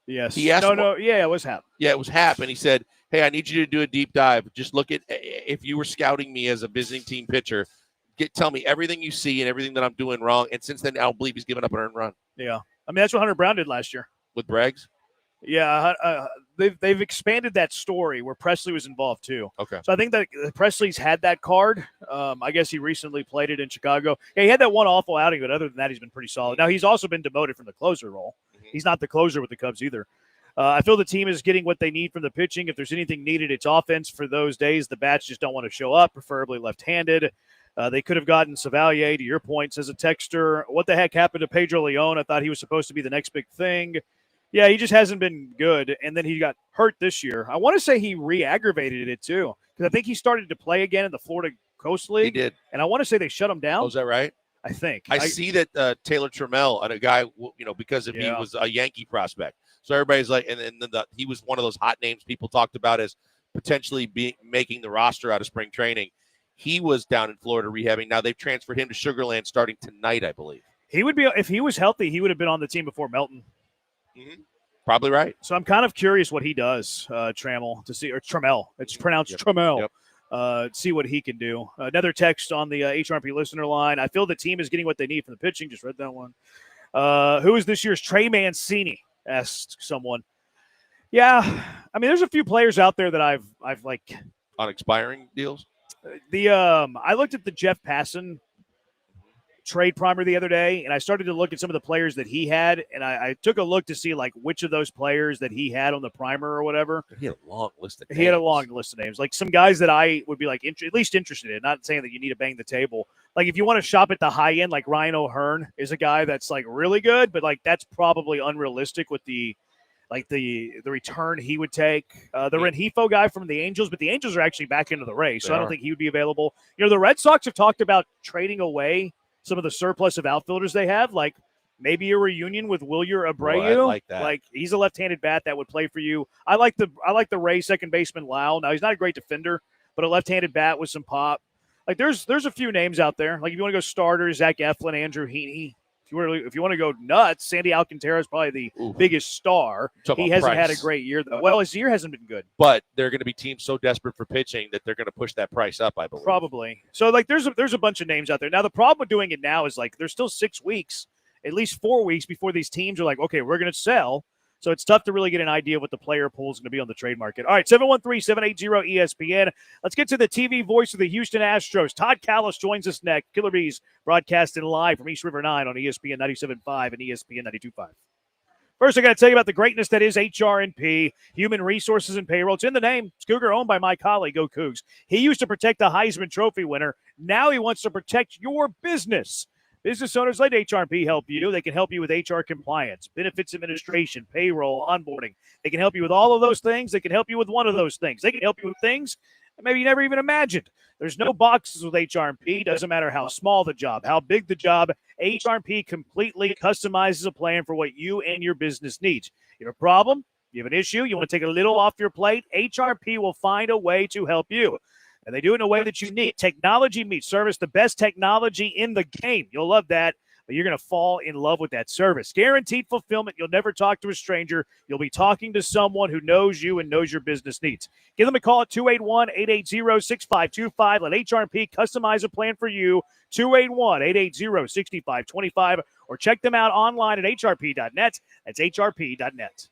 Yes. He asked. Yeah, it was Happ. Yeah, it was Happ, and he said, "Hey, I need you to do a deep dive. Just look at if you were scouting me as a visiting team pitcher." Tell me everything you see and everything that I'm doing wrong. And since then, I don't believe he's given up an earned run. Yeah. I mean, that's what Hunter Brown did last year. With Breggs? Yeah. They've expanded that story where Presley was involved too. Okay. So I think that Presley's had that card. I guess he recently played it in Chicago. Yeah, he had that one awful outing, but other than that, he's been pretty solid. Now, he's also been demoted from the closer role. He's not the closer with the Cubs either. I feel the team is getting what they need from the pitching. If there's anything needed, it's offense for those days. The bats just don't want to show up, preferably left-handed. They could have gotten Savalier, to your point, says a texter. What the heck happened to Pedro Leon? I thought he was supposed to be the next big thing. Yeah, he just hasn't been good. And then he got hurt this year. I want to say he re-aggravated it, too, because I think he started to play again in the Florida Coast League. He did. And I want to say they shut him down. Oh, is that right? I think. I see that Taylor Trammell, and a guy, because he was a Yankee prospect. So everybody's like, and he was one of those hot names people talked about as potentially making the roster out of spring training. He was down in Florida rehabbing. Now they've transferred him to Sugar Land starting tonight, I believe. He would be, if he was healthy, he would have been on the team before Melton. Mm-hmm. Probably right. So I'm kind of curious what he does, Trammell, to see, or Trammell. It's pronounced Trammell. See what he can do. Another text on the HRP listener line. I feel the team is getting what they need from the pitching. Just read that one. Who is this year's Trey Mancini? Asked someone. Yeah, I mean, there's a few players out there that I've like on expiring deals. I looked at the Jeff Passan trade primer the other day, and I started to look at some of the players that he had, and I took a look to see like which of those players that he had on the primer or whatever. He had a long list of names. He had a long list of names, like some guys that I would be like at least interested in. Not saying that you need to bang the table. Like if you want to shop at the high end, like Ryan O'Hearn is a guy that's like really good, but like that's probably unrealistic with the return he would take. The Rengifo guy from the Angels, but the Angels are actually back into the race, so I don't think he would be available. The Red Sox have talked about trading away some of the surplus of outfielders they have, like maybe a reunion with Wilyer Abreu. I like that. Like he's a left-handed bat that would play for you. I like the Ray second baseman Lau. Now he's not a great defender, but a left-handed bat with some pop. Like there's a few names out there. Like if you want to go starters, Zach Eflin, Andrew Heaney. If you want to go nuts, Sandy Alcantara is probably the biggest star. He hasn't had a great year, though. Well, his year hasn't been good. But they're going to be teams so desperate for pitching that they're going to push that price up, I believe. Probably. So, like, there's a bunch of names out there. Now, the problem with doing it now is, like, there's still 6 weeks, at least 4 weeks before these teams are like, okay, we're going to sell. So it's tough to really get an idea of what the player pool is going to be on the trade market. All right, 713-780-ESPN. Let's get to the TV voice of the Houston Astros. Todd Callis joins us next. Killer Bees broadcasting live from East River 9 on ESPN 97.5 and ESPN 92.5. First, I got to tell you about the greatness that is HR&P, Human Resources and Payroll. It's in the name. It's Cougar, owned by my colleague, Go Cougs. He used to protect the Heisman Trophy winner. Now he wants to protect your business. Business owners, let HR&P help you. They can help you with HR compliance, benefits administration, payroll, onboarding. They can help you with all of those things. They can help you with one of those things. They can help you with things that maybe you never even imagined. There's no boxes with HR&P. Doesn't matter how small the job, how big the job. HR&P completely customizes a plan for what you and your business needs. You have a problem? You have an issue? You want to take a little off your plate? HR&P will find a way to help you. And they do it in a way that you need. Technology meets service, the best technology in the game. You'll love that, but you're going to fall in love with that service. Guaranteed fulfillment. You'll never talk to a stranger. You'll be talking to someone who knows you and knows your business needs. Give them a call at 281-880-6525. Let HR&P customize a plan for you. 281-880-6525. Or check them out online at hrp.net. That's hrp.net.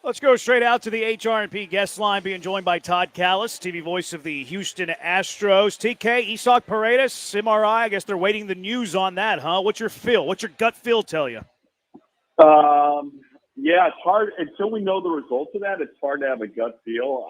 Let's go straight out to the HRP guest line, being joined by Todd Callis, TV voice of the Houston Astros. TK, Isak Paredes, MRI, I guess they're waiting the news on that, huh? What's your feel? What's your gut feel tell you? Yeah, it's hard. Until we know the results of that, it's hard to have a gut feel.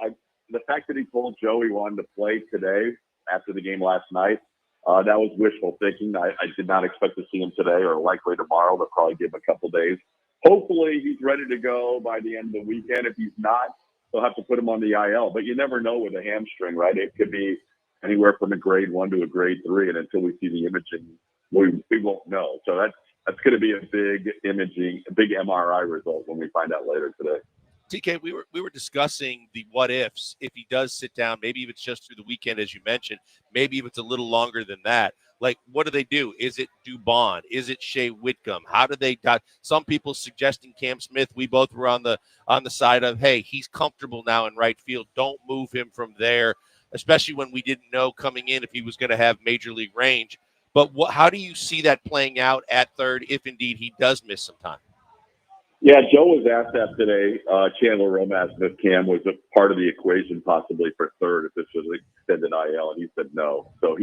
The fact that he told Joe he wanted to play today after the game last night, that was wishful thinking. I did not expect to see him today or likely tomorrow. They'll probably give him a couple days. Hopefully he's ready to go by the end of the weekend. If he's not, they'll have to put him on the IL. But you never know with a hamstring, right? It could be anywhere from a grade 1 to a grade 3. And until we see the imaging, we won't know. So that's going to be a big imaging, a big MRI result when we find out later today. TK, we were discussing the what ifs if he does sit down. Maybe if it's just through the weekend, as you mentioned. Maybe if it's a little longer than that. Like, what do they do? Is it Dubon? Is it Shea Whitcomb? How do they? Some people suggesting Cam Smith. We both were on the side of, hey, he's comfortable now in right field. Don't move him from there, especially when we didn't know coming in if he was going to have major league range. But how do you see that playing out at third if indeed he does miss some time? Yeah, Joe was asked that today. Chandler Romas if Cam was a part of the equation possibly for third if this was extended IL, and he said no. So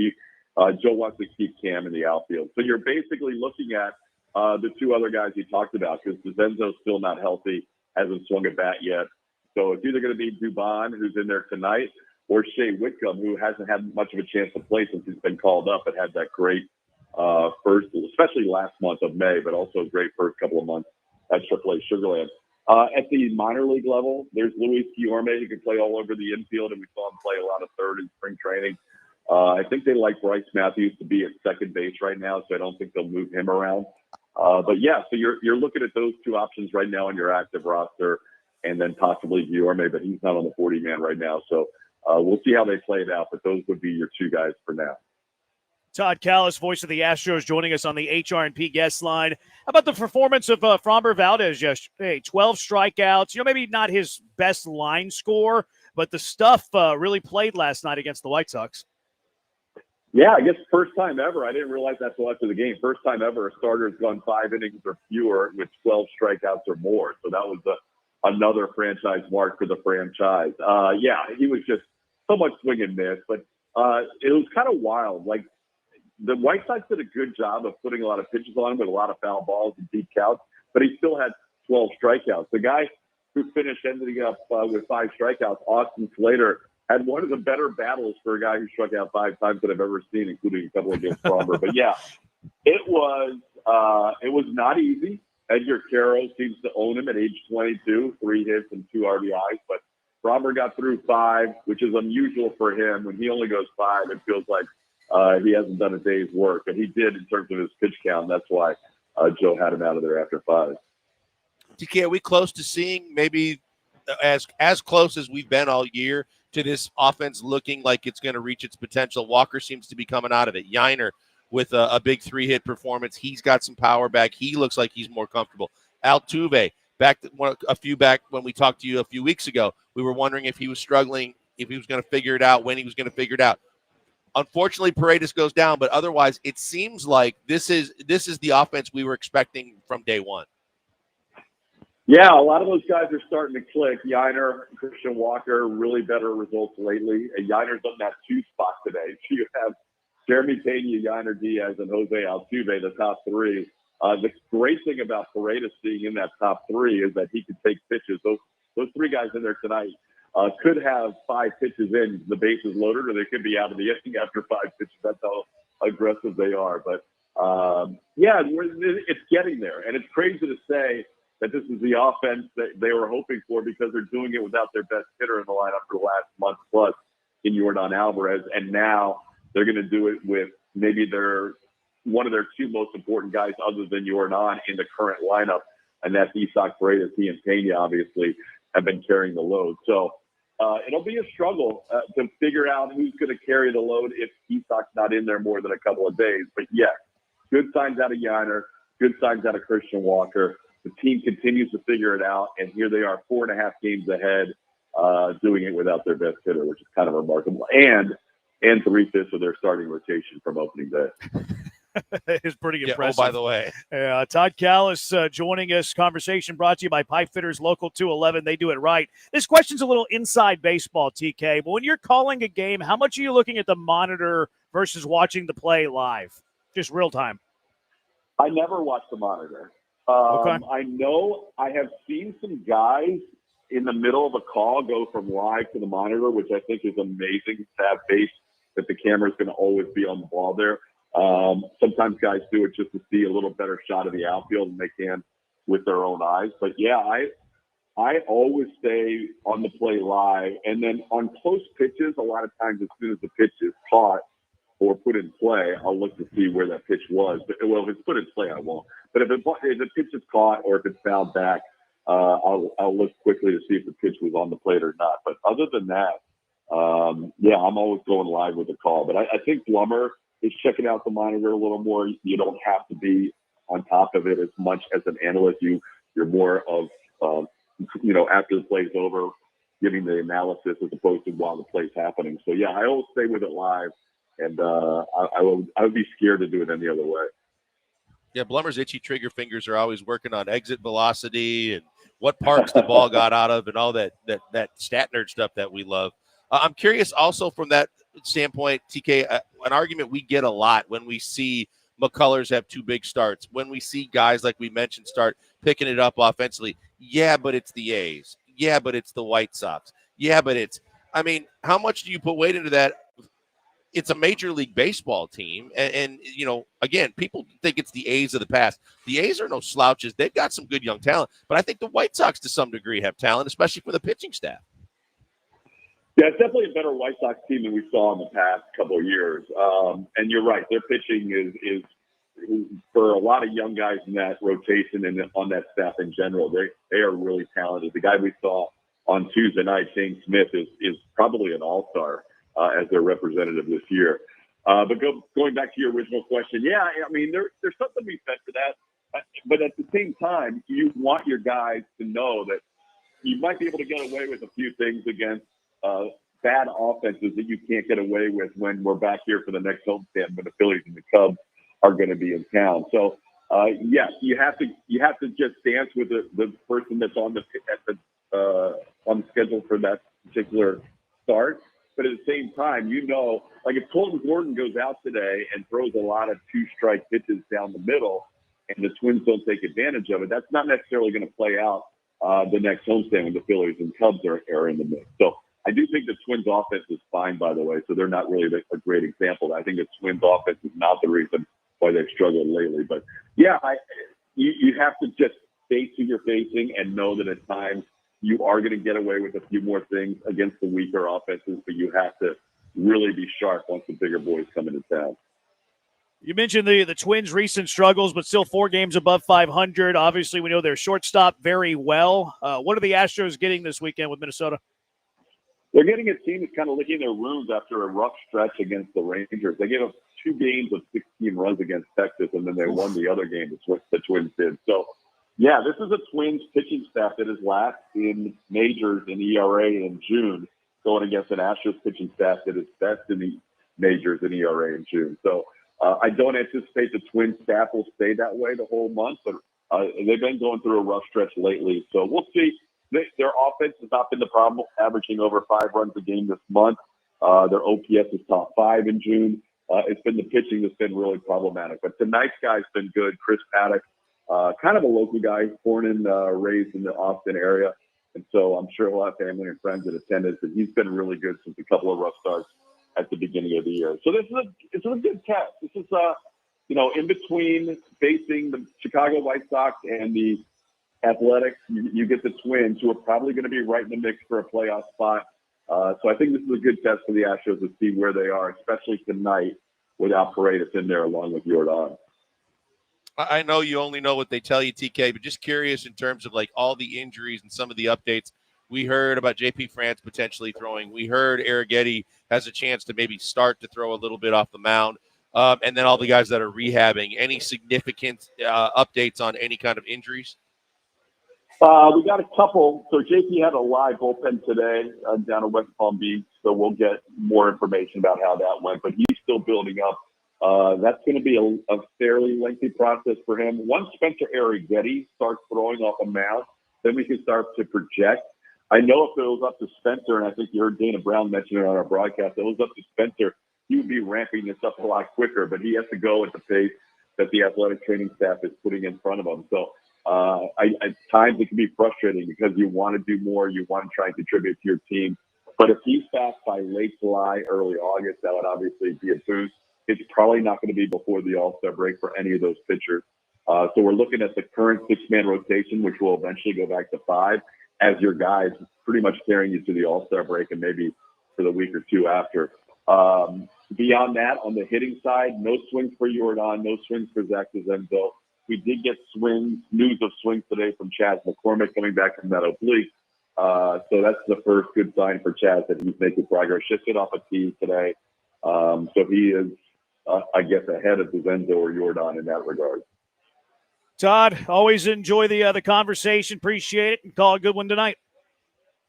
Joe wants to keep Cam in the outfield. So you're basically looking at the two other guys he talked about because Zenzo's still not healthy, hasn't swung a bat yet. So it's either going to be Dubon, who's in there tonight, or Shea Whitcomb, who hasn't had much of a chance to play since he's been called up, but had that great first, especially last month of May, but also a great first couple of months at AAA Sugarland. At the minor league level, there's Luis Guillorme, who can play all over the infield, and we saw him play a lot of third in spring training. I think they like Bryce Matthews to be at second base right now, so I don't think they'll move him around. But yeah, so you're looking at those two options right now on your active roster, and then possibly Guillorme, but he's not on the 40-man right now. So we'll see how they play it out, but those would be your two guys for now. Todd Callis, voice of the Astros, joining us on the HR&P guest line. How about the performance of Framber Valdez yesterday? 12 strikeouts. Maybe not his best line score, but the stuff really played last night against the White Sox. Yeah, I guess first time ever. I didn't realize that till after the game. First time ever a starter has gone 5 innings or fewer with 12 strikeouts or more. So that was another franchise mark for the franchise. Yeah, he was just so much swing and miss, but it was kind of wild. Like, the White Sox did a good job of putting a lot of pitches on him with a lot of foul balls and deep counts, but he still had 12 strikeouts. The guy who finished ending up with 5 strikeouts, Austin Slater, had one of the better battles for a guy who struck out 5 times that I've ever seen, including a couple against Framber. But yeah, it was not easy. Edgar Caro seems to own him at age 22, 3 hits and 2 RBIs, but Framber got through 5, which is unusual for him. When he only goes 5, it feels like he hasn't done a day's work, and he did in terms of his pitch count. That's why Joe had him out of there after 5. TK, are we close to seeing maybe as close as we've been all year to this offense looking like it's going to reach its potential? Walker seems to be coming out of it. Yiner with a big 3-hit performance. He's got some power back. He looks like he's more comfortable. Altuve, back when we talked to you a few weeks ago, we were wondering if he was struggling, if he was going to figure it out, when he was going to figure it out. Unfortunately, Paredes goes down, but otherwise, it seems like this is the offense we were expecting from day one. Yeah, a lot of those guys are starting to click. Yiner, Christian Walker, really better results lately. And Yiner's on that 2 spot today. So you have Jeremy Pena, Yiner Diaz, and Jose Altuve, the top 3. The great thing about Paredes being in that top 3 is that he can take pitches. Those 3 guys in there tonight could have 5 pitches in, the bases loaded, or they could be out of the inning after 5 pitches. That's how aggressive they are. But, yeah, it's getting there. And it's crazy to say that this is the offense that they were hoping for because they're doing it without their best hitter in the lineup for the last month plus in Yordan Alvarez. And now they're going to do it with maybe one of their 2 most important guys other than Yordan in the current lineup, and that's Isak Paredes. He and Pena obviously have been carrying the load. So it'll be a struggle to figure out who's going to carry the load if Isak's not in there more than a couple of days. But yeah, good signs out of Yiner, good signs out of Christian Walker. The team continues to figure it out, and here they are 4.5 games ahead, doing it without their best hitter, which is kind of remarkable. And 3/5 of their starting rotation from opening day. It's pretty Yeah, impressive. oh, by the way. Todd Callis joining us. Conversation brought to you by Pipe Fitters Local 211. They do it right. This question's a little inside baseball, TK, but when you're calling a game, how much are you looking at the monitor versus watching the play live? Just real time. I never watch the monitor. Okay. I know I have seen some guys in the middle of a call go from live to the monitor, which I think is amazing to have faith that the camera is going to always be on the ball there. Sometimes guys do it just to see a little better shot of the outfield than they can with their own eyes. But yeah, I always stay on the play live. And then on close pitches, a lot of times as soon as the pitch is caught or put in play, I'll look to see where that pitch was. But, well, if it's put in play, I won't. But if the pitch is caught or if it's fouled back, I'll look quickly to see if the pitch was on the plate or not. But other than that, yeah, I'm always going live with the call. But I think Blummer is checking out the monitor a little more. You don't have to be on top of it as much as an analyst. You're more of, after the play's over, giving the analysis as opposed to while the play's happening. So, yeah, I always stay with it live, and I would be scared to do it any other way. Yeah, Blummer's itchy trigger fingers are always working on exit velocity and what parts the ball got out of and all that stat nerd stuff that we love. I'm curious also from that standpoint, TK, an argument we get a lot when we see McCullers have two big starts, when we see guys like we mentioned start picking it up offensively. Yeah, but it's the A's. Yeah, but it's the White Sox. Yeah, but how much do you put weight into that? It's a Major League Baseball team. And again, people think it's the A's of the past. The A's are no slouches. They've got some good young talent. But I think the White Sox, to some degree, have talent, especially for the pitching staff. Yeah, it's definitely a better White Sox team than we saw in the past couple of years. And you're right. Their pitching is for a lot of young guys in that rotation and on that staff in general, they are really talented. The guy we saw on Tuesday night, Shane Smith, is probably an all-star as their representative this year. But going back to your original question, yeah, I mean, there's something to be said for that. But at the same time, you want your guys to know that you might be able to get away with a few things against bad offenses that you can't get away with when we're back here for the next homestand when the Phillies and the Cubs are going to be in town. So, yes, you have to just dance with the person that's on the schedule for that particular start. But at the same time, like if Colton Gordon goes out today and throws a lot of two-strike pitches down the middle and the Twins don't take advantage of it, that's not necessarily going to play out the next homestand when the Phillies and Cubs are in the mix. So I do think the Twins offense is fine, by the way, so they're not really a great example. I think the Twins offense is not the reason why they've struggled lately. But, yeah, you have to just face who you're facing and know that at times you are going to get away with a few more things against the weaker offenses, but you have to really be sharp once the bigger boys come into town. You mentioned the Twins' recent struggles, but still 4 games above 500. Obviously, we know their shortstop very well. What are the Astros getting this weekend with Minnesota? They're getting a team that's kind of licking their wounds after a rough stretch against the Rangers. They gave up 2 games of 16 runs against Texas, and then they won the other game, the Twins did. So, yeah, this is a Twins pitching staff that is last in majors in ERA in June, going against an Astros pitching staff that is best in the majors in ERA in June. So I don't anticipate the Twins staff will stay that way the whole month, but they've been going through a rough stretch lately. So we'll see. Their offense has not been the problem, averaging over 5 runs a game this month. Their OPS is top 5 in June. It's been the pitching that's been really problematic. But tonight's guy's been good. Chris Paddock, kind of a local guy, born and raised in the Austin area. And so I'm sure he'll have family and friends in attendance. And he's been really good since a couple of rough starts at the beginning of the year. So it's a good test. This is, in between facing the Chicago White Sox and the Athletics, you get the Twins, who are probably going to be right in the mix for a playoff spot. So I think this is a good test for the Astros to see where they are, especially tonight without Paredes in there along with Jordan. I know you only know what they tell you, TK, but just curious in terms of like all the injuries and some of the updates. We heard about JP France potentially throwing. We heard Arrighetti has a chance to maybe start to throw a little bit off the mound. And then all the guys that are rehabbing. Any significant updates on any kind of injuries? We got a couple. So JP had a live bullpen today down in West Palm Beach, so we'll get more information about how that went. But he's still building up That's going to be a fairly lengthy process for him. Once Spencer Arrighetti starts throwing off a mound, then we can start to project. I know if it was up to Spencer, and I think you heard Dana Brown mention it on our broadcast, if it was up to Spencer, he would be ramping this up a lot quicker, but he has to go at the pace that the athletic training staff is putting in front of him. So at times it can be frustrating because you want to do more, you want to try and contribute to your team. But if he's back by late July, early August, that would obviously be a boost. It's probably not going to be before the All-Star break for any of those pitchers. So we're looking at the current six-man rotation, which will eventually go back to five, as your guys pretty much carrying you to the All-Star break and maybe for the week or two after. Beyond that, on the hitting side, no swings for Jordan, no swings for Zach DeZenzo. We did get news of swings today from Chaz McCormick coming back from that oblique. So that's the first good sign for Chaz that he's making progress. Shifted off a tee today. So he is, I guess, ahead of DeZenzo or Jordan in that regard. Todd, always enjoy the conversation. Appreciate it. And call a good one tonight.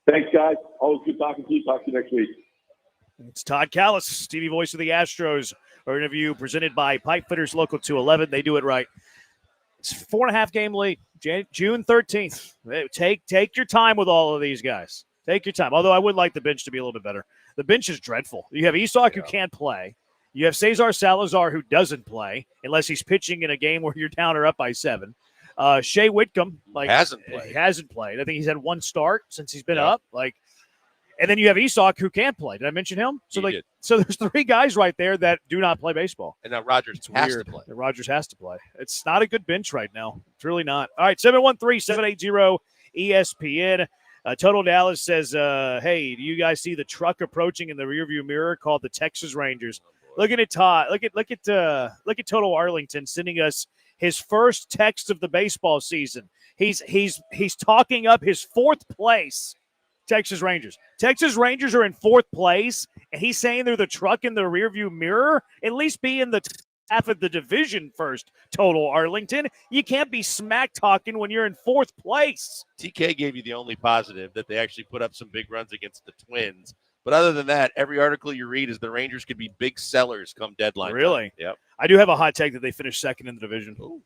Thanks, guys. Always good talking to you. Talk to you next week. It's Todd Callis, TV voice of the Astros. Our interview presented by Pipe Fitters Local 211. They do it right. It's 4.5 game lead, June 13th. Take your time with all of these guys. Take your time. Although I would like the bench to be a little bit better. The bench is dreadful. You have Isak who can't play. You have Cesar Salazar who doesn't play unless he's pitching in a game where you're down or up by 7. Shea Whitcomb hasn't played. I think he's had one start since he's been up. And then you have Isak who can't play. Did I mention him? So there's 3 guys right there that do not play baseball. And now Rogers has to play. Rogers has to play. It's not a good bench right now. It's really not. All right, 713-780-ESPN. Total Dallas says, hey, do you guys see the truck approaching in the rearview mirror called the Texas Rangers? Looking at Todd. Look at Total Arlington sending us his first text of the baseball season. He's talking up his 4th place. Texas Rangers. Texas Rangers are in 4th place, and he's saying they're the truck in the rearview mirror. At least be in the half of the division first, Total Arlington. You can't be smack talking when you're in 4th place. TK gave you the only positive that they actually put up some big runs against the Twins. But other than that, every article you read is the Rangers could be big sellers come deadline. Really? Yep. I do have a hot take that they finished 2nd in the division. Ooh.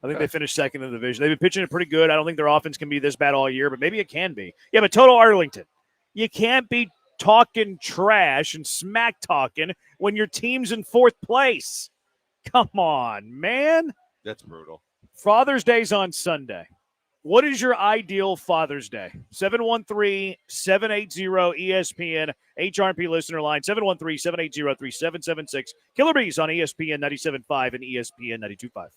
I think they finished 2nd in the division. They've been pitching it pretty good. I don't think their offense can be this bad all year, but maybe it can be. Yeah, but Total Arlington, you can't be talking trash and smack talking when your team's in 4th place. Come on, man. That's brutal. Father's Day's on Sunday. What is your ideal Father's Day? 713-780-ESPN, HRP listener line, 713-780-3776. Killer Bees on ESPN 97.5 and ESPN 92.5.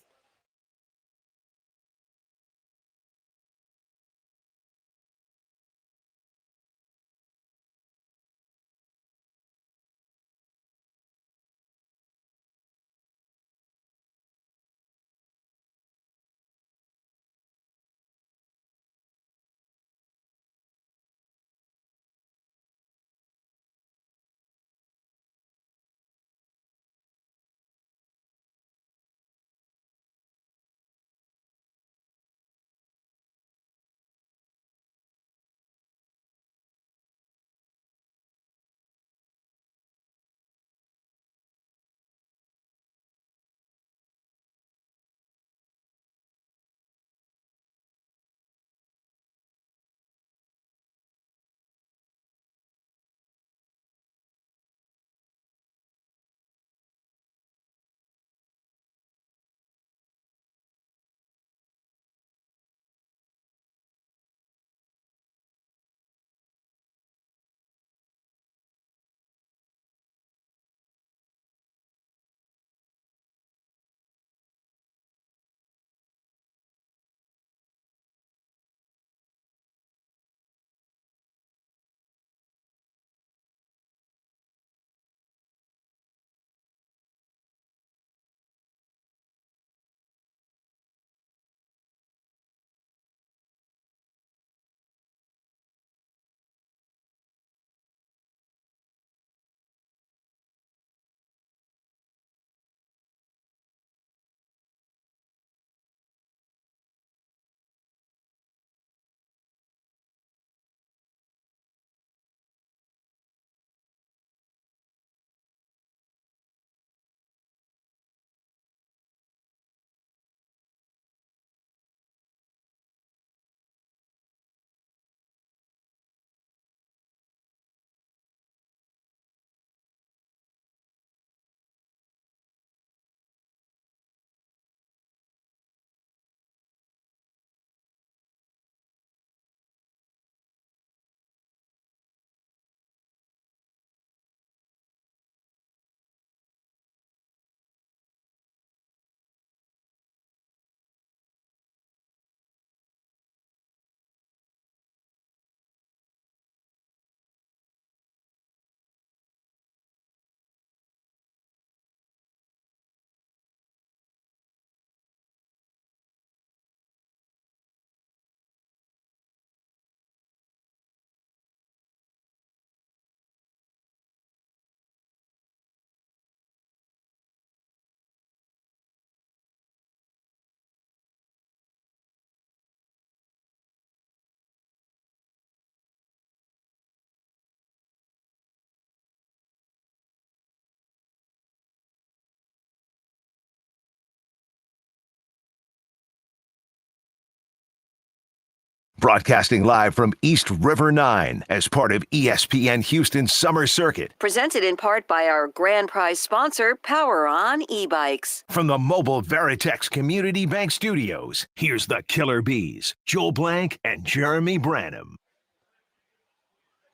Broadcasting live from East River 9 as part of ESPN Houston's Summer Circuit. Presented in part by our grand prize sponsor, Power On e-bikes. From the mobile Veritex Community Bank Studios, here's the Killer Bees, Joel Blank and Jeremy Branham.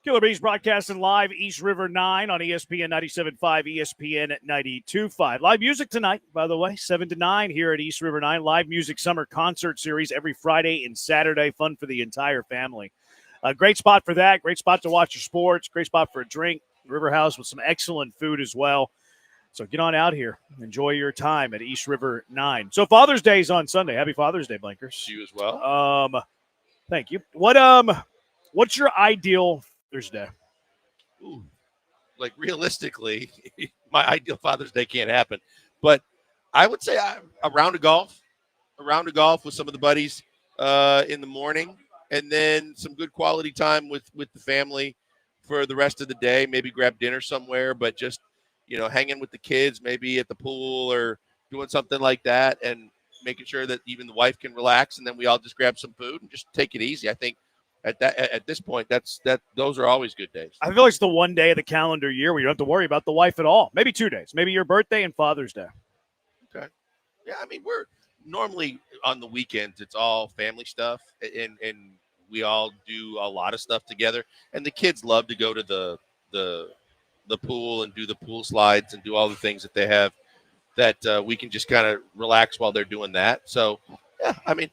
Killer Bees broadcasting live East River 9 on ESPN 97.5, ESPN 92.5. Live music tonight, by the way, 7 to 9 here at East River 9. Live music summer concert series every Friday and Saturday. Fun for the entire family. A great spot for that. Great spot to watch your sports. Great spot for a drink. River House with some excellent food as well. So get on out here. Enjoy your time at East River 9. So Father's Day is on Sunday. Happy Father's Day, Blankers. You as well. Thank you. What's your ideal Thursday? Ooh, like realistically, my ideal Father's Day can't happen. But I would say a round of golf with some of the buddies in the morning, and then some good quality time with the family for the rest of the day. Maybe grab dinner somewhere, but just, hanging with the kids, maybe at the pool or doing something like that, and making sure that even the wife can relax, and then we all just grab some food and just take it easy. I think at this point, those are always good days. I feel like it's the one day of the calendar year where you don't have to worry about the wife at all. Maybe 2 days. Maybe your birthday and Father's Day. Okay. Yeah, I mean, we're normally on the weekends, it's all family stuff, and we all do a lot of stuff together. And the kids love to go to the pool and do the pool slides and do all the things that they have that we can just kind of relax while they're doing that. So, yeah, I mean,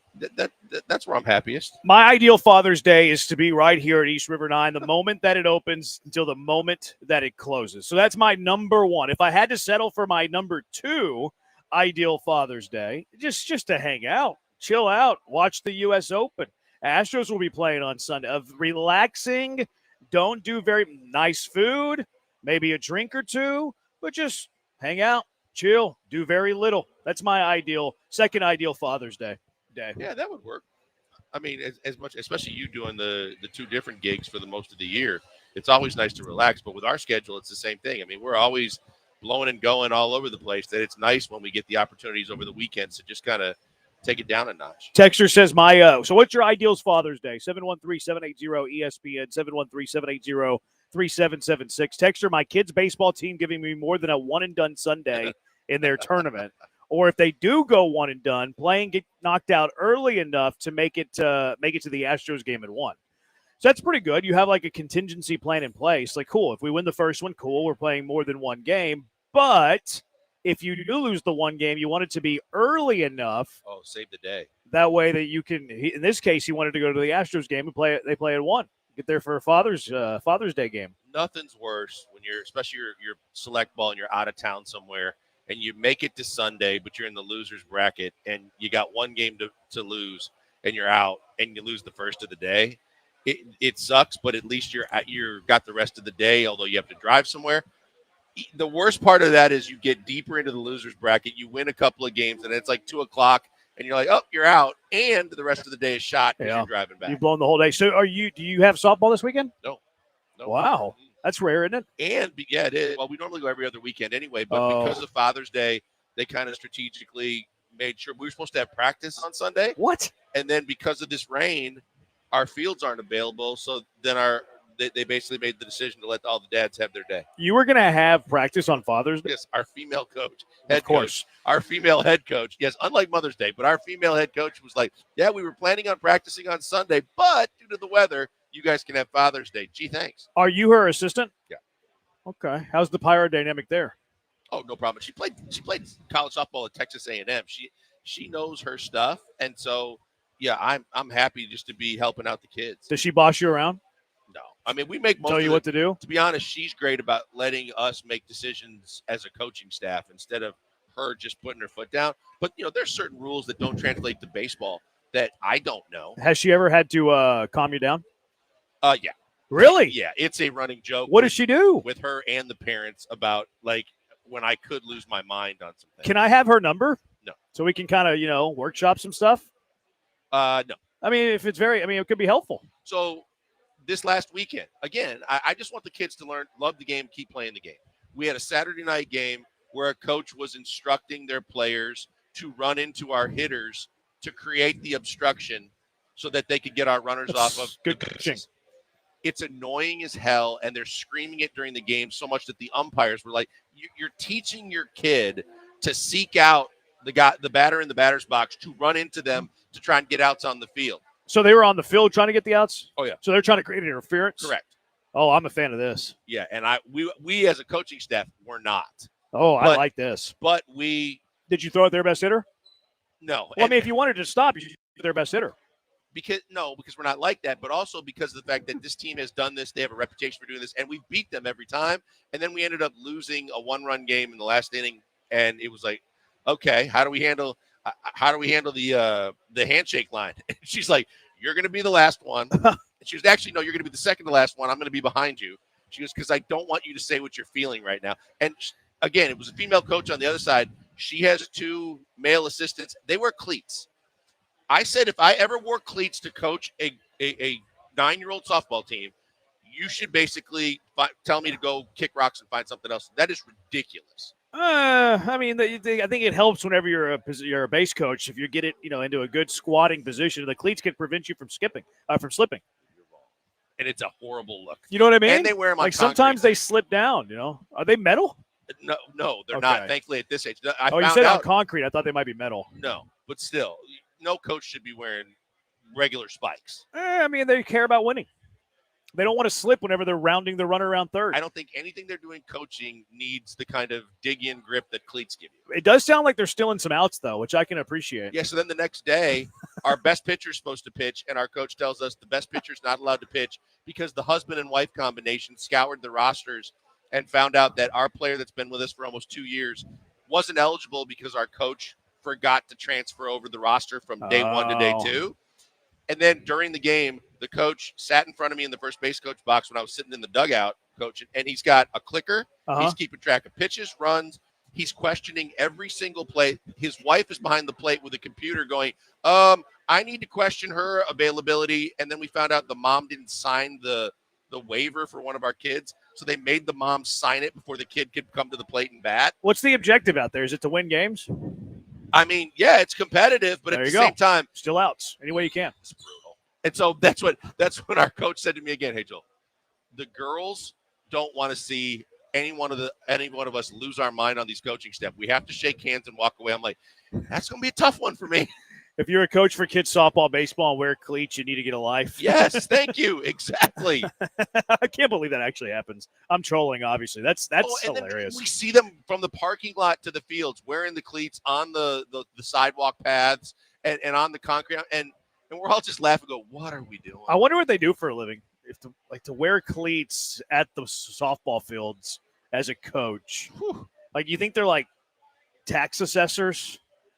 that's where I'm happiest. My ideal Father's Day is to be right here at East River 9, the moment that it opens until the moment that it closes. So that's my number one. If I had to settle for my number 2 ideal Father's Day, just to hang out, chill out, watch the U.S. Open. Astros will be playing on Sunday. Of relaxing, don't do very nice food, maybe a drink or two, but just hang out, chill, do very little. That's my second ideal Father's Day. Yeah, that would work. I mean, as much, especially you doing the 2 different gigs for the most of the year, it's always nice to relax. But with our schedule, it's the same thing. I mean, we're always blowing and going all over the place. That it's nice when we get the opportunities over the weekends to just kind of take it down a notch. Texter says, so what's your ideal Father's Day? 713-780-ESPN, 713-780-3776. Texter, my kid's baseball team giving me more than a one-and-done Sunday in their tournament. Or if they do go one and done, get knocked out early enough to make it to the Astros game at 1. So that's pretty good. You have like a contingency plan in place. Like, cool, if we win the first one, cool, we're playing more than one game. But if you do lose the one game, you want it to be early enough. Oh, save the day. That way that you can. In this case, he wanted to go to the Astros game and play. They play at 1. Get there for a Father's Day game. Nothing's worse when especially your select ball and you're out of town somewhere, and you make it to Sunday, but you're in the loser's bracket, and you got one game to lose, and you're out, and you lose the first of the day. It sucks, but at least you're got the rest of the day, although you have to drive somewhere. The worst part of that is you get deeper into the loser's bracket, you win a couple of games, and it's like 2:00, and you're like, oh, you're out, and the rest of the day is shot because you're driving back. You've blown the whole day. So do you have softball this weekend? No. Wow. That's rare, isn't it? And yeah, it is. Well, we normally go every other weekend anyway, but because of Father's Day, they kind of strategically made sure we were supposed to have practice on Sunday. What? And then because of this rain, our fields aren't available. So then they basically made the decision to let all the dads have their day. You were going to have practice on Father's Day? Yes, our female coach, our female head coach. Yes, unlike Mother's Day, but our female head coach was like, yeah, we were planning on practicing on Sunday, but due to the weather, you guys can have Father's Day. Gee, thanks. Are you her assistant? Yeah. Okay. How's the pyro dynamic there? Oh, no problem. She played college softball at Texas A&M. She knows her stuff, and so yeah, I'm happy just to be helping out the kids. Does she boss you around? No, I mean we make most tell you what to do. To be honest, she's great about letting us make decisions as a coaching staff instead of her just putting her foot down. But there's certain rules that don't translate to baseball that I don't know. Has she ever had to calm you down? Yeah. Really? Yeah, it's a running joke. What does she do? With her and the parents about like when I could lose my mind on something. Can I have her number? No. So we can kind of, workshop some stuff? No. I mean, if it's it could be helpful. So this last weekend, again, I just want the kids to love the game, keep playing the game. We had a Saturday night game where a coach was instructing their players to run into our hitters to create the obstruction so that they could get our runners off of good the coaching. bases. It's annoying as hell, and they're screaming it during the game so much that the umpires were like, "You're teaching your kid to seek out the batter in the batter's box, to run into them to try and get outs on the field." So they were on the field trying to get the outs? Oh, yeah. So they're trying to create interference? Correct. Oh, I'm a fan of this. Yeah, and we as a coaching staff were not. Oh, I But- like this. But we Did you throw at their best hitter? no. Well, I mean, if you wanted to stop, you should throw their best hitter. Because we're not like that, but also because of the fact that this team has done this. They have a reputation for doing this, and we beat them every time. And then we ended up losing a 1-run game in the last inning, and it was like, okay, how do we handle the handshake line? And she's like, "You're going to be the last one." And she was actually, "No, you're going to be the second to last one. I'm going to be behind you." She goes, "Because I don't want you to say what you're feeling right now." And again, it was a female coach on the other side. She has 2 male assistants. They wear cleats. I said, if I ever wore cleats to coach a 9-year-old softball team, you should basically tell me to go kick rocks and find something else. That is ridiculous. I mean, I think it helps whenever you're a base coach. If you get it, into a good squatting position, the cleats can prevent you from slipping. And it's a horrible look. You know what I mean? And they wear them on like sometimes concrete. they slip down. Are they metal? No, they're Okay. not. Thankfully, at this age, You found said on out- concrete. I thought they might be metal. No, but still, no coach should be wearing regular spikes. I mean, they care about winning. They don't want to slip whenever they're rounding the runner around third. I don't think anything they're doing coaching needs the kind of dig-in grip that cleats give you. It does sound like they're stealing some outs, though, which I can appreciate. Yeah, so then the next day, our best pitcher's supposed to pitch, and our coach tells us the best pitcher's not allowed to pitch because the husband and wife combination scoured the rosters and found out that our player that's been with us for almost 2 years wasn't eligible because our coach forgot to transfer over the roster from day 1 to day 2. And then during the game, the coach sat in front of me in the first base coach box when I was sitting in the dugout coaching, and he's got a clicker. He's keeping track of pitches, runs. He's questioning every single play. His wife is behind the plate with a computer going, I need to question her availability. And then we found out the mom didn't sign the waiver for one of our kids. So they made the mom sign it before the kid could come to the plate and bat. What's the objective out there? Is it to win games? I mean, yeah, it's competitive, but There at the you go. same time, still outs any way you can. It's brutal. And so that's what our coach said to me again. Hey, Joel, the girls don't want to see any one of us lose our mind on these coaching staff. We have to shake hands and walk away. I'm like, that's going to be a tough one for me. If you're a coach for kids softball, baseball, and wear cleats, you need to get a life. Yes, thank you. Exactly. I can't believe that actually happens. I'm trolling, obviously. That's And hilarious. then we see them from the parking lot to the fields wearing the cleats on the sidewalk paths and on the concrete. And we're all just laughing, go, what are we doing? I wonder what they do for a living. If to wear cleats at the softball fields as a coach. Whew. Like, you think they're like tax assessors?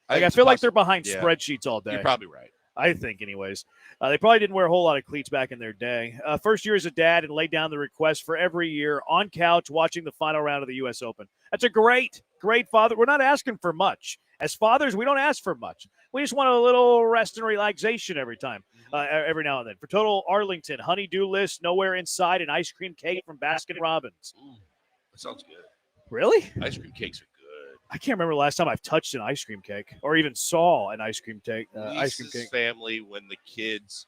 I feel like they're behind spreadsheets all day. You're probably right. I think, anyways. They probably didn't wear a whole lot of cleats back in their day. First year as a dad and laid down the request for every year on couch watching the final round of the U.S. Open. That's a great father. We're not asking for much. As fathers, we don't ask for much. We just want a little rest and relaxation every now and then. For Total Arlington, honey-do list, nowhere inside, an ice cream cake from Baskin-Robbins. Ooh, that sounds good. Really? Ice cream cakes are good. I can't remember the last time I've touched an ice cream cake or even saw an ice cream cake. Lisa's family, when the kids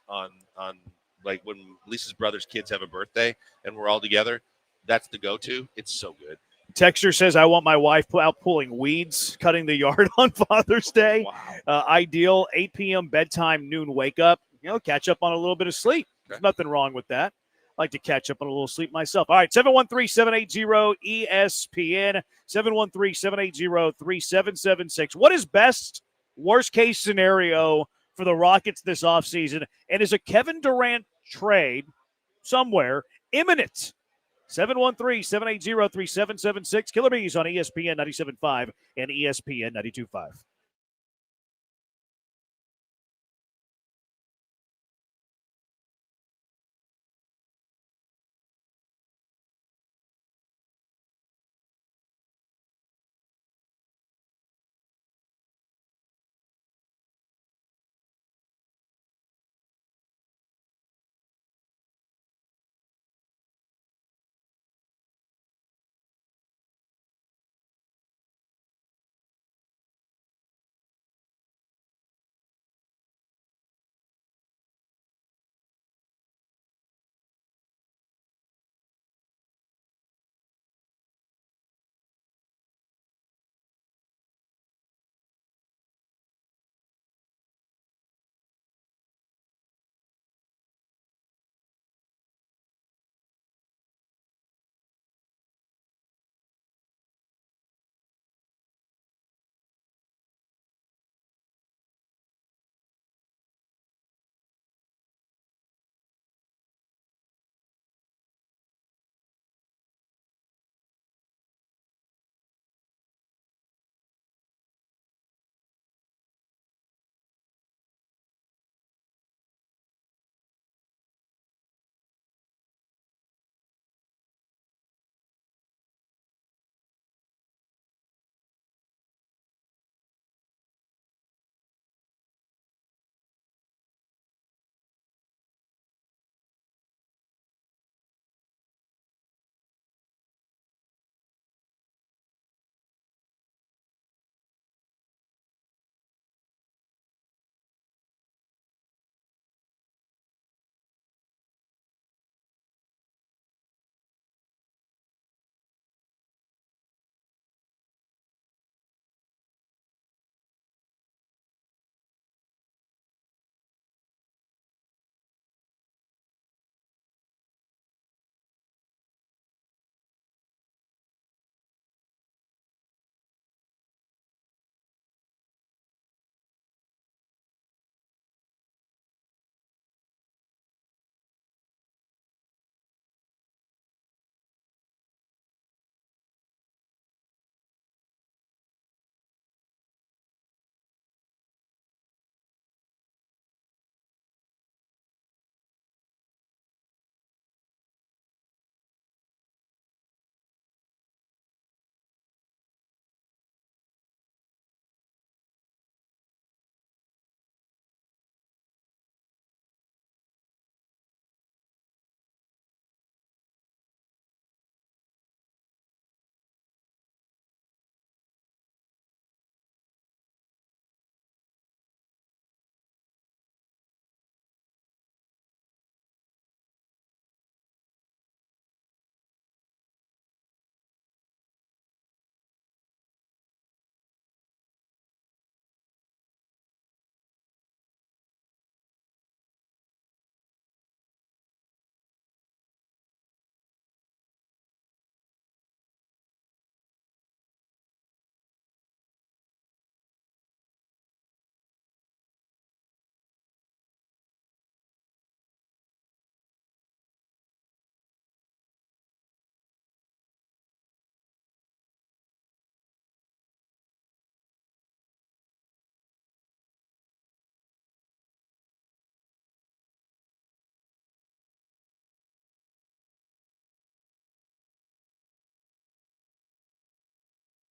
like when Lisa's brother's kids have a birthday and we're all together, that's the go-to. It's so good. Texter says, I want my wife out pulling weeds, cutting the yard on Father's Day. Wow. Ideal 8 p.m. bedtime, noon wake up. Catch up on a little bit of sleep. There's nothing wrong with that. I like to catch up on a little sleep myself. All right, 713-780-ESPN, 713-780-3776. What is best, worst-case scenario for the Rockets this offseason? And is a Kevin Durant trade somewhere imminent? 713-780-3776. Killer Bees on ESPN 97.5 and ESPN 92.5.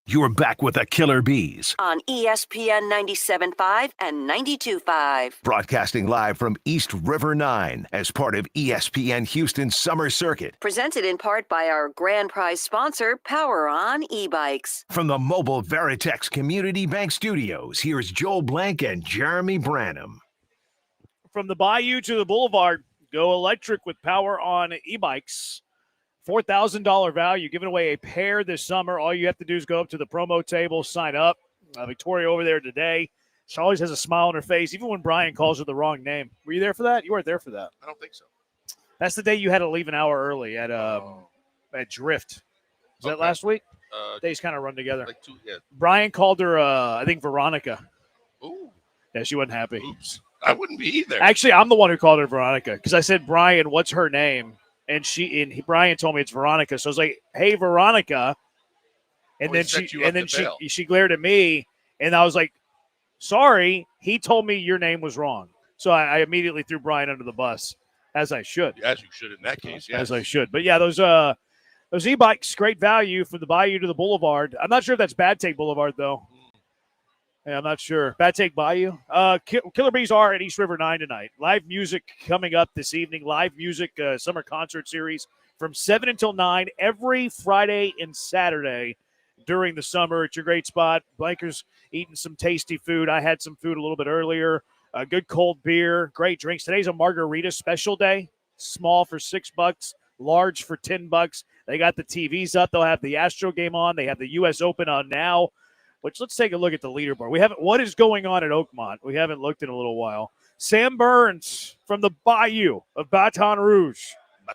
You're back with the Killer Bees, on ESPN 97.5 and 92.5. broadcasting live from East River 9 as part of ESPN Houston's Summer Circuit. Presented in part by our grand prize sponsor, Power On e-bikes. From the mobile Veritex Community Bank Studios, here's Joel Blank and Jeremy Branham. From the Bayou to the Boulevard, go electric with Power On e-bikes. $4,000 value, giving away a pair this summer. All you have to do is go up to the promo table, sign up. Victoria over there today. She always has a smile on her face, even when Brian calls her the wrong name. Were you there for that? You weren't there for that. I don't think so. That's the day you had to leave an hour early at Drift. Was that last week? Days kind of run together. Like yeah. Brian called her, I think, Veronica. Ooh. Yeah, she wasn't happy. Oops. I wouldn't be either. Actually, I'm the one who called her Veronica because I said, Brian, what's her name? And Brian told me it's Veronica. So I was like, "Hey, Veronica," and then she glared at me, and I was like, "Sorry, he told me your name was wrong." So I immediately threw Brian under the bus, as I should. As you should in that case, yes. As I should. But yeah, those e-bikes, great value from the Bayou to the Boulevard. I'm not sure if that's Bad Take Boulevard though. Yeah, I'm not sure. Bad Take Bayou. Killer Bees are at East River 9 tonight. Live music coming up this evening. Live music summer concert series from 7 until 9 every Friday and Saturday during the summer. It's your great spot. Blanker's eating some tasty food. I had some food a little bit earlier. Good cold beer. Great drinks. Today's a margarita special day. Small for $6, large for $10. They got the TVs up. They'll have the Astro game on. They have the U.S. Open on now. Which let's take a look at the leaderboard. What is going on at Oakmont? We haven't looked in a little while. Sam Burns from the Bayou of Baton Rouge.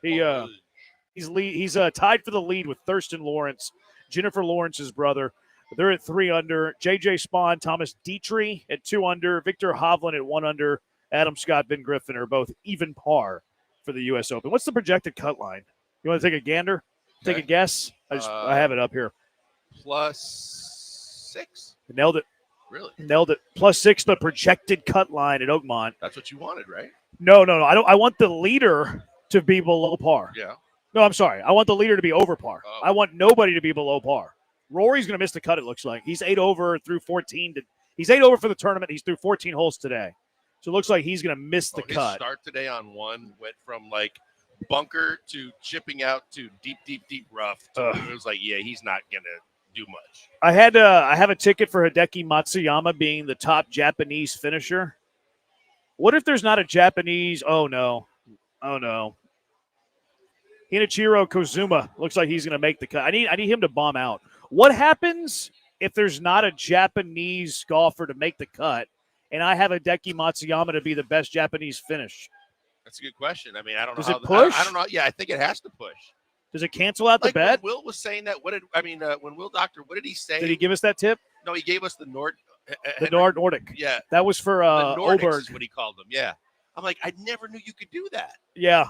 He's tied for the lead with Thurston Lawrence, Jennifer Lawrence's brother. They're at 3 under. JJ Spahn, Thomas Dietrich at 2 under. Victor Hovland at 1 under. Adam Scott, Ben Griffin are both even par for the U.S. Open. What's the projected cut line? You want to take a gander? Okay. Take a guess? I have it up here. +6. Nailed it. Really? Nailed it. +6, the projected cut line at Oakmont. That's what you wanted, right? No. I want the leader to be below par. Yeah. No, I'm sorry. I want the leader to be over par. Oh. I want nobody to be below par. Rory's going to miss the cut, it looks like. He's 8 over through 14. He's 8 over for the tournament. He's through 14 holes today. So it looks like he's going to miss the cut. His start today on 1 went from like bunker to chipping out to deep rough. It was like, yeah, he's not going to do much. I have a ticket for Hideki Matsuyama being the top Japanese finisher. What if there's not a Japanese? Oh no. Hinichiro Kozuma looks like he's going to make the cut. I need him to bomb out. What happens if there's not a Japanese golfer to make the cut, and I have Hideki Matsuyama to be the best Japanese finish? That's a good question. I mean, I don't know. Does it push? I don't know. Yeah, I think it has to push. Does it cancel out the bet? When Will was saying that, when Will Doctor, what did he say? Did he give us that tip? No, he gave us the Nordic. Yeah. That was for Oberg. Is what he called them. Yeah. I'm like, I never knew you could do that. Yeah.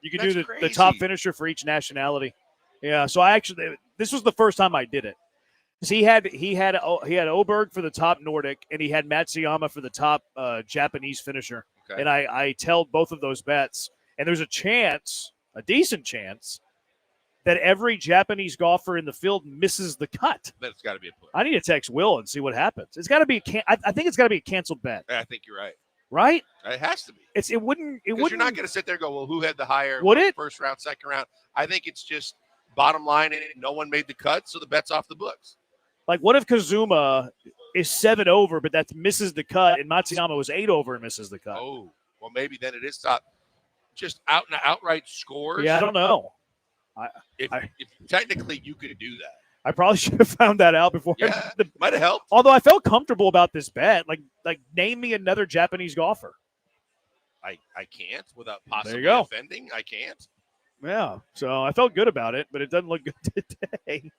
You could do the top finisher for each nationality. Yeah. So this was the first time I did it. Because he had Oberg for the top Nordic, and he had Matsuyama for the top Japanese finisher. Okay. And I tailed both of those bets. And there's a decent chance, that every Japanese golfer in the field misses the cut. That's got to be a push. I need to text Will and see what happens. It's got to be. I think it's got to be a canceled bet. I think you're right. Right? It has to be. It wouldn't. You're not going to sit there and go, well, who had the higher first round, second round? I think it's just bottom line, and no one made the cut, so the bet's off the books. Like, what if Kazuma is 7 over, but that misses the cut, and Matsuyama was 8 over and misses the cut? Oh, well, maybe then it is top. Just outright scores. Yeah, I don't know. If technically you could do that. I probably should have found that out before. Yeah, might have helped. Although I felt comfortable about this bet. Like name me another Japanese golfer. I can't without possibly offending. I can't. Yeah, so I felt good about it, but it doesn't look good today.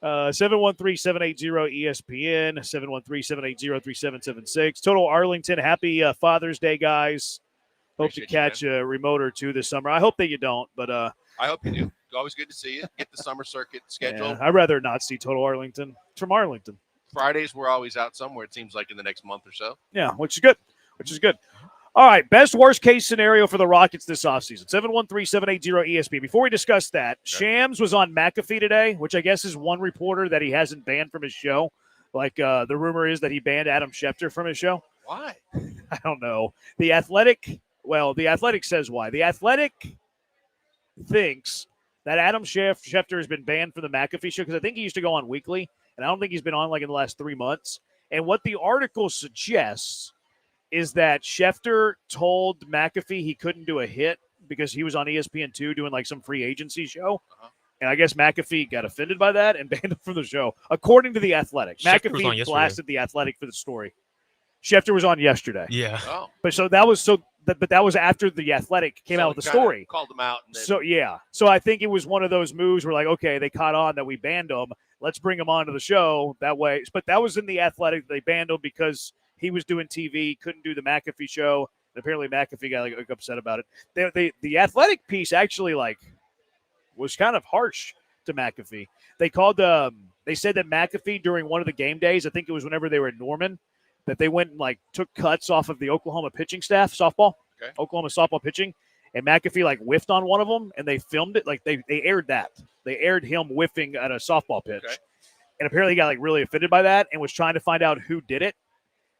713-780-ESPN, 713-780-3776. Total Arlington, happy Father's Day, guys. Hope to catch a remote or two this summer. I hope that you don't, but I hope you do. Always good to see you. Get the summer circuit scheduled. Yeah, I'd rather not see Total Arlington. It's from Arlington. Fridays, we're always out somewhere, it seems like, in the next month or so. Yeah, which is good. All right, best worst case scenario for the Rockets this offseason. 713-780-ESPN. Before we discuss that, Shams was on McAfee today, which I guess is one reporter that he hasn't banned from his show. Like the rumor is that he banned Adam Schefter from his show. Why? I don't know. The Athletic says why. The Athletic thinks that Adam Schefter has been banned from the McAfee show because I think he used to go on weekly, and I don't think he's been on like in the last 3 months. And what the article suggests is that Schefter told McAfee he couldn't do a hit because he was on ESPN2 doing like some free agency show. And I guess McAfee got offended by that and banned him from the show, according to The Athletic. Schefter was on McAfee yesterday. blasted The Athletic for the story. Schefter was on yesterday. Yeah. Oh. But that was after The Athletic came out with the story. Called him out. And then, So, yeah. So I think it was one of those moves where, like, okay, they caught on that we banned him. Let's bring him onto the show that way. But that was in The Athletic. They banned him because he was doing TV, couldn't do the McAfee show. And apparently McAfee got like upset about it. The Athletic piece actually was kind of harsh to McAfee. They said that McAfee during one of the game days, I think it was whenever they were in Norman, that they went and took cuts off of the Oklahoma pitching staff, softball, Oklahoma softball pitching, and McAfee whiffed on one of them, and they filmed it. They aired that. They aired him whiffing at a softball pitch, and apparently he got really offended by that and was trying to find out who did it,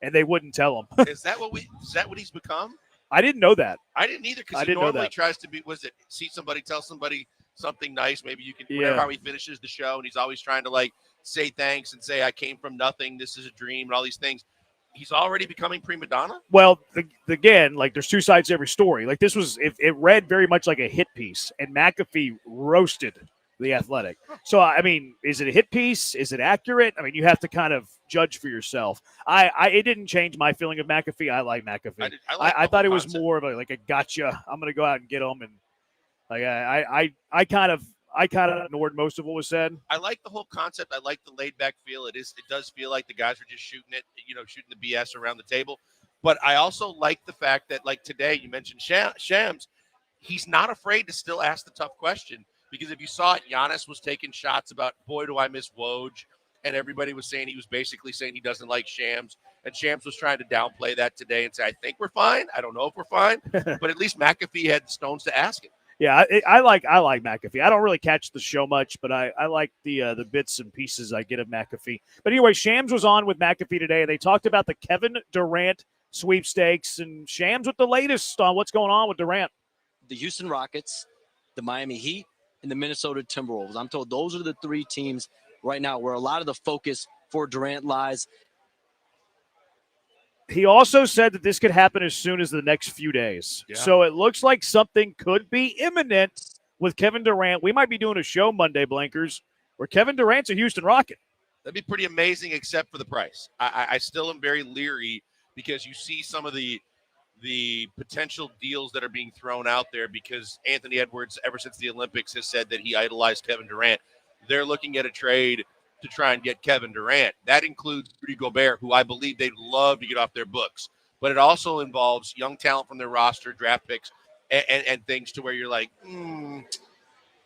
and they wouldn't tell him. Is that what he's become? I didn't know that. I didn't either because he normally tries to see somebody, tell somebody something nice. Maybe you can, whatever, how he finishes the show, and he's always trying to say thanks and say, I came from nothing. This is a dream and all these things. He's already becoming prima donna? Well, again, there's two sides to every story. This was, it read very much like a hit piece, and McAfee roasted The Athletic. So, I mean, is it a hit piece? Is it accurate? I mean, you have to kind of judge for yourself. It didn't change my feeling of McAfee. I like McAfee. I thought it was more of a gotcha. I'm going to go out and get him. And I kind of ignored most of what was said. I like the whole concept. I like the laid back feel. It does feel like the guys are just shooting it, shooting the BS around the table. But I also like the fact that today you mentioned Shams, he's not afraid to still ask the tough question. Because if you saw it, Giannis was taking shots about, boy, do I miss Woj. And everybody was saying, he was basically saying he doesn't like Shams. And Shams was trying to downplay that today and say, I think we're fine. I don't know if we're fine. But at least McAfee had the stones to ask him. Yeah, I like McAfee. I don't really catch the show much, but I like the bits and pieces I get of McAfee. But anyway, Shams was on with McAfee today. They talked about the Kevin Durant sweepstakes, and Shams with the latest on what's going on with Durant. The Houston Rockets, the Miami Heat, and the Minnesota Timberwolves. I'm told those are the three teams right now where a lot of the focus for Durant lies. He also said that this could happen as soon as the next few days. Yeah. So it looks like something could be imminent with Kevin Durant. We might be doing a show Monday, Blankers, where Kevin Durant's a Houston Rocket. That'd be pretty amazing, except for the price. I still am very leery because you see some of the potential deals that are being thrown out there because Anthony Edwards, ever since the Olympics, has said that he idolized Kevin Durant. They're looking at a trade to try and get Kevin Durant. That includes Rudy Gobert, who I believe they'd love to get off their books. But it also involves young talent from their roster, draft picks, and things to where you're like,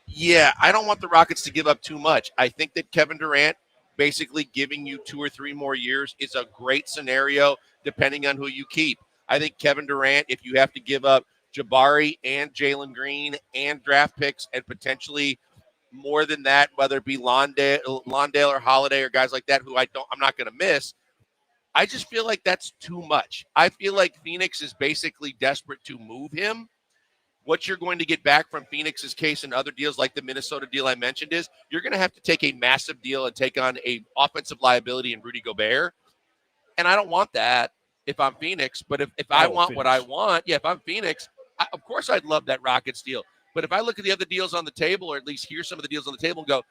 yeah, I don't want the Rockets to give up too much. I think that Kevin Durant basically giving you 2 or 3 more years is a great scenario depending on who you keep. I think Kevin Durant, if you have to give up Jabari and Jalen Green and draft picks and potentially more than that, whether it be Londale or Holiday or guys like that who I'm not going to miss, I just feel like that's too much. I feel like Phoenix is basically desperate to move him. What you're going to get back from Phoenix's case and other deals like the Minnesota deal I mentioned is you're going to have to take a massive deal and take on a offensive liability in Rudy Gobert. And I don't want that if I'm Phoenix. But if I want Phoenix. What I want, if I'm Phoenix, of course I'd love that Rockets deal. But if I look at the other deals on the table, or at least hear some of the deals on the table and go,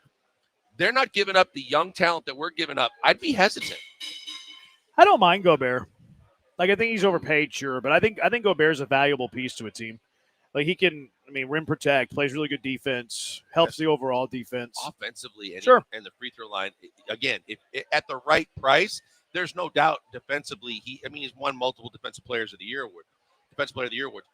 they're not giving up the young talent that we're giving up, I'd be hesitant. I don't mind Gobert. I think he's overpaid, sure. But I think Gobert's a valuable piece to a team. He can, rim protect, plays really good defense, helps the overall defense. Offensively, and, sure. And the free throw line, again, if at the right price, there's no doubt defensively, he's won multiple Defensive Player of the Year awards.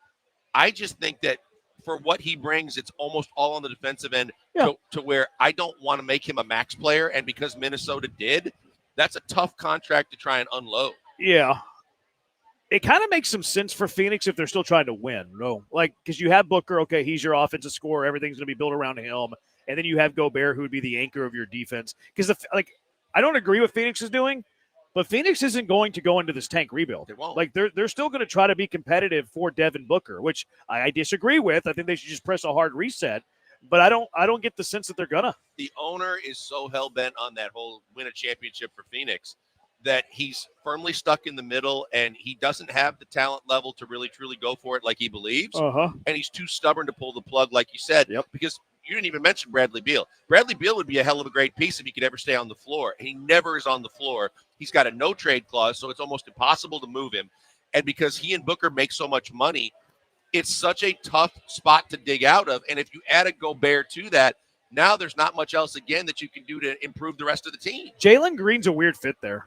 I just think that for what he brings, it's almost all on the defensive end to where I don't want to make him a max player. And because Minnesota did, that's a tough contract to try and unload. Yeah. it kind of makes some sense for Phoenix if they're still trying to win. No, like because you have Booker, okay, he's your offensive scorer, everything's going to be built around him, and then you have Gobert, who would be the anchor of your defense. Because I don't agree with Phoenix is doing, but Phoenix isn't going to go into this tank rebuild. They won't. Like they're still going to try to be competitive for Devin Booker, which I disagree with. I think they should just press a hard reset. But I don't get the sense that they're gonna. The owner is so hell bent on that whole win a championship for Phoenix that he's firmly stuck in the middle, and he doesn't have the talent level to really truly go for it like he believes. And he's too stubborn to pull the plug, like you said. Because you didn't even mention Bradley Beal. Bradley Beal would be a hell of a great piece if he could ever stay on the floor. He never is on the floor. He's got a no trade clause, so it's almost impossible to move him. And because he and Booker make so much money, it's such a tough spot to dig out of. And if you add a Gobert to that, now there's not much else again that you can do to improve the rest of the team. Jalen Green's a weird fit there.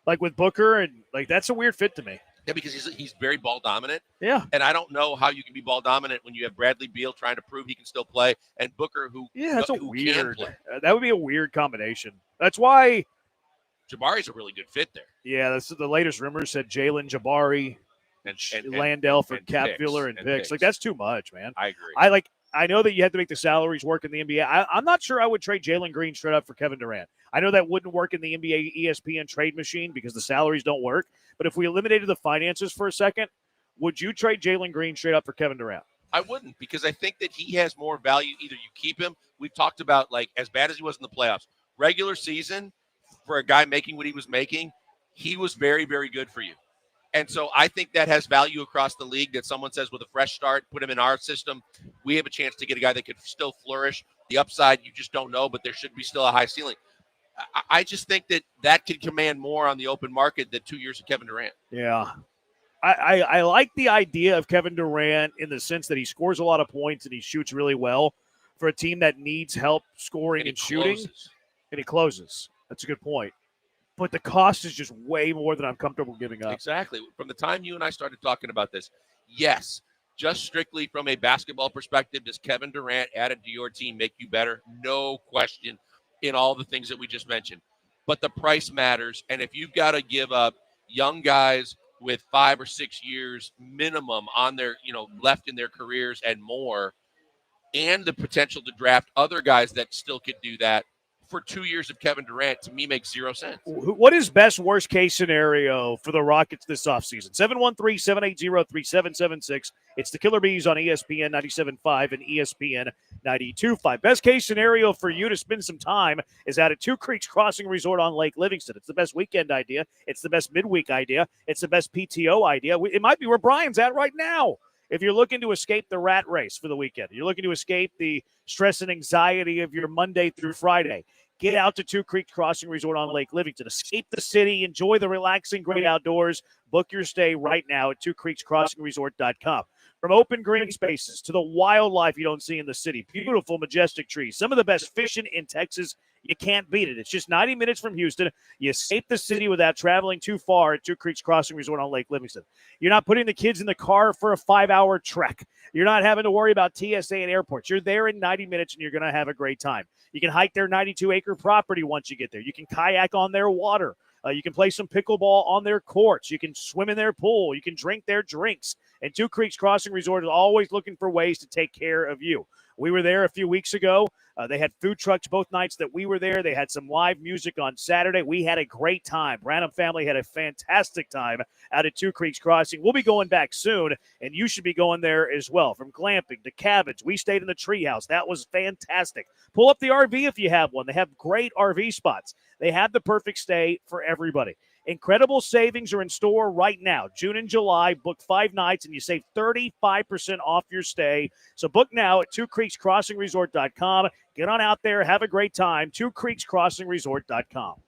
Like with Booker, and like that's a weird fit to me. Yeah, because he's very ball dominant. Yeah. And I don't know how you can be ball dominant when you have Bradley Beal trying to prove he can still play and Booker who that's who can play. That would be a weird combination. That's why Jabari's a really good fit there. Yeah, that's the latest rumors said Jalen Jabari and Landell for and cap picks, filler and and picks. picks. Like that's too much, man. I agree. I know that you have to make the salaries work in the NBA. I'm not sure I would trade Jalen Green straight up for Kevin Durant. I know that wouldn't work in the NBA ESPN trade machine because the salaries don't work. But if we eliminated the finances for a second, would you trade Jalen Green straight up for Kevin Durant? I wouldn't, because I think that he has more value. Either you keep him. We've talked about, like, as bad as he was in the playoffs, regular season for a guy making what he was making, he was very, very good for you. And so I think that has value across the league, that someone says with a fresh start, put him in our system, we have a chance to get a guy that could still flourish. The upside, you just don't know, but there should be still a high ceiling. I just think that could command more on the open market than 2 years of Kevin Durant. Yeah. I like the idea of Kevin Durant in the sense that he scores a lot of points and he shoots really well for a team that needs help scoring and shooting. And he closes. That's a good point. But the cost is just way more than I'm comfortable giving up. Exactly. From the time you and I started talking about this, yes, just strictly from a basketball perspective, does Kevin Durant added to your team make you better? No question, in all the things that we just mentioned. But the price matters. And if you've got to give up young guys with 5 or 6 years minimum on their, left in their careers and more, and the potential to draft other guys that still could do that, for 2 years of Kevin Durant, to me, makes zero sense. What is best worst case scenario for the Rockets this offseason? 713-780-3776. It's the Killer Bees on ESPN 97.5 and ESPN 92.5. Best case scenario for you to spend some time is out at Two Creeks Crossing Resort on Lake Livingston. It's the best weekend idea. It's the best midweek idea. It's the best PTO idea. It might be where Brian's at right now. If you're looking to escape the rat race for the weekend, you're looking to escape the stress and anxiety of your Monday through Friday, get out to Two Creeks Crossing Resort on Lake Livingston. Escape the city. Enjoy the relaxing, great outdoors. Book your stay right now at twocreekscrossingresort.com. From open green spaces to the wildlife you don't see in the city, beautiful, majestic trees, some of the best fishing in Texas. You can't beat it. It's just 90 minutes from Houston. You escape the city without traveling too far at Two Creeks Crossing Resort on Lake Livingston. You're not putting the kids in the car for a 5-hour trek. You're not having to worry about TSA and airports. You're there in 90 minutes, and you're going to have a great time. You can hike their 92-acre property once you get there. You can kayak on their water. You can play some pickleball on their courts. You can swim in their pool. You can drink their drinks. And Two Creeks Crossing Resort is always looking for ways to take care of you. We were there a few weeks ago. They had food trucks both nights that we were there. They had some live music on Saturday. We had a great time. Branham family had a fantastic time out at Two Creeks Crossing. We'll be going back soon, and you should be going there as well. From glamping to cabins, we stayed in the treehouse. That was fantastic. Pull up the RV if you have one. They have great RV spots. They have the perfect stay for everybody. Incredible savings are in store right now. June and July, book 5 nights, and you save 35% off your stay. So book now at twocreekscrossingresort.com. Get on out there. Have a great time. twocreekscrossingresort.com.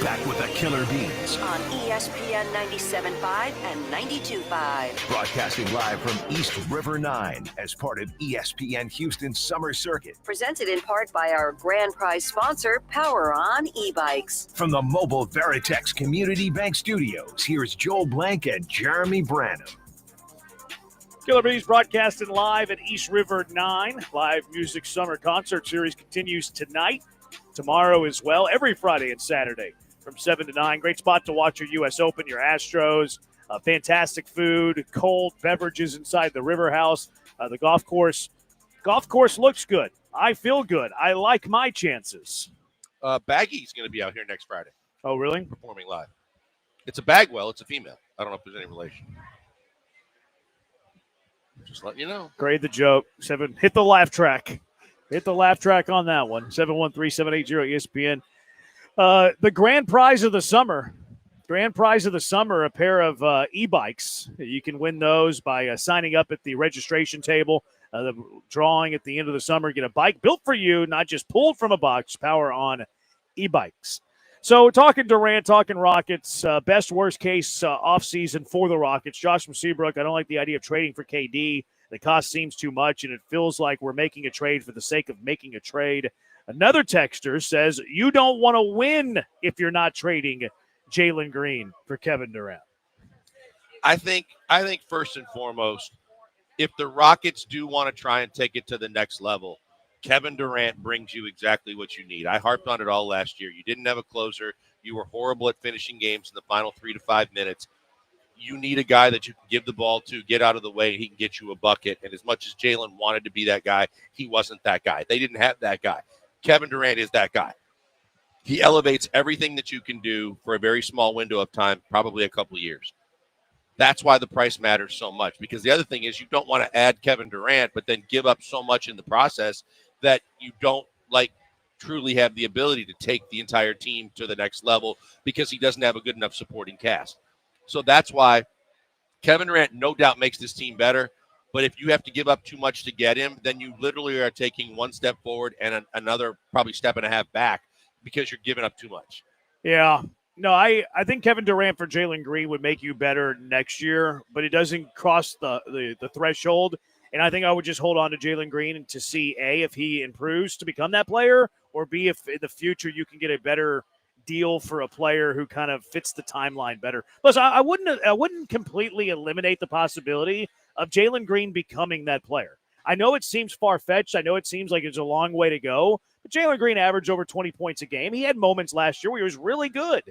back with the Killer Bees. On ESPN 97.5 and 92.5. Broadcasting live from East River 9 as part of ESPN Houston Summer Circuit. Presented in part by our grand prize sponsor, Power On e-bikes. From the Mobile Veritex Community Bank Studios, here's Joel Blank and Jeremy Branham. Killer Bees broadcasting live at East River 9. Live music summer concert series continues tonight, tomorrow as well, every Friday and Saturday from 7 to 9. Great spot to watch your U.S. Open, your Astros. Fantastic food, cold beverages inside the River House. The golf course looks good. I feel good. I like my chances. Baggy's going to be out here next Friday. Oh, really? Performing live. It's a Bagwell. It's a female. I don't know if there's any relation. Just letting you know. Grade the joke. 7. Hit the laugh track. Hit the laugh track on that one. 713-780-ESPN. The grand prize of the summer. Grand prize of the summer, a pair of e-bikes. You can win those by signing up at the registration table. The drawing at the end of the summer. Get a bike built for you, not just pulled from a box. Power On e-bikes. So talking Durant, talking Rockets, best, worst case offseason for the Rockets. Josh from Seabrook, I don't like the idea of trading for KD. The cost seems too much, and it feels like we're making a trade for the sake of making a trade. Another texter says, you don't want to win if you're not trading Jalen Green for Kevin Durant. I think first and foremost, if the Rockets do want to try and take it to the next level, Kevin Durant brings you exactly what you need. I harped on it all last year. You didn't have a closer. You were horrible at finishing games in the final 3 to 5 minutes. You need a guy that you can give the ball to, get out of the way, and he can get you a bucket. And as much as Jalen wanted to be that guy, he wasn't that guy. They didn't have that guy. Kevin Durant is that guy. He elevates everything that you can do for a very small window of time, probably a couple of years. That's why the price matters so much, because the other thing is you don't want to add Kevin Durant, but then give up so much in the process that you don't truly have the ability to take the entire team to the next level because he doesn't have a good enough supporting cast. So that's why Kevin Durant no doubt makes this team better. But if you have to give up too much to get him, then you literally are taking one step forward and another probably step and a half back because you're giving up too much. Yeah. No, I think Kevin Durant for Jalen Green would make you better next year, but it doesn't cross the threshold. And I think I would just hold on to Jalen Green to see, A, if he improves to become that player, or B, if in the future you can get a better deal for a player who kind of fits the timeline better. Plus, I wouldn't completely eliminate the possibility of Jalen Green becoming that player. I know it seems far-fetched. I know it seems like it's a long way to go, but Jalen Green averaged over 20 points a game. He had moments last year where he was really good.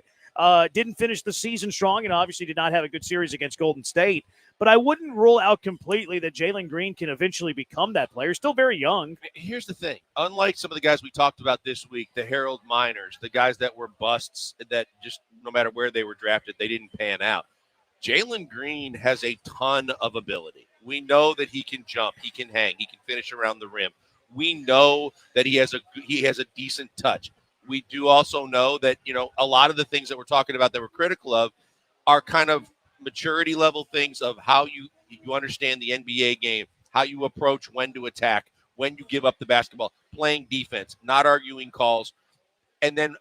Didn't finish the season strong and obviously did not have a good series against Golden State. But I wouldn't rule out completely that Jalen Green can eventually become that player. Still very young. Here's the thing. Unlike some of the guys we talked about this week, the Harold Miners, the guys that were busts that just no matter where they were drafted, they didn't pan out. Jalen Green has a ton of ability. We know that he can jump, he can hang, he can finish around the rim. We know that he has a decent touch. We do also know that, a lot of the things that we're talking about that we're critical of are kind of maturity level things of how you understand the NBA game, how you approach when to attack, when you give up the basketball, playing defense, not arguing calls, and then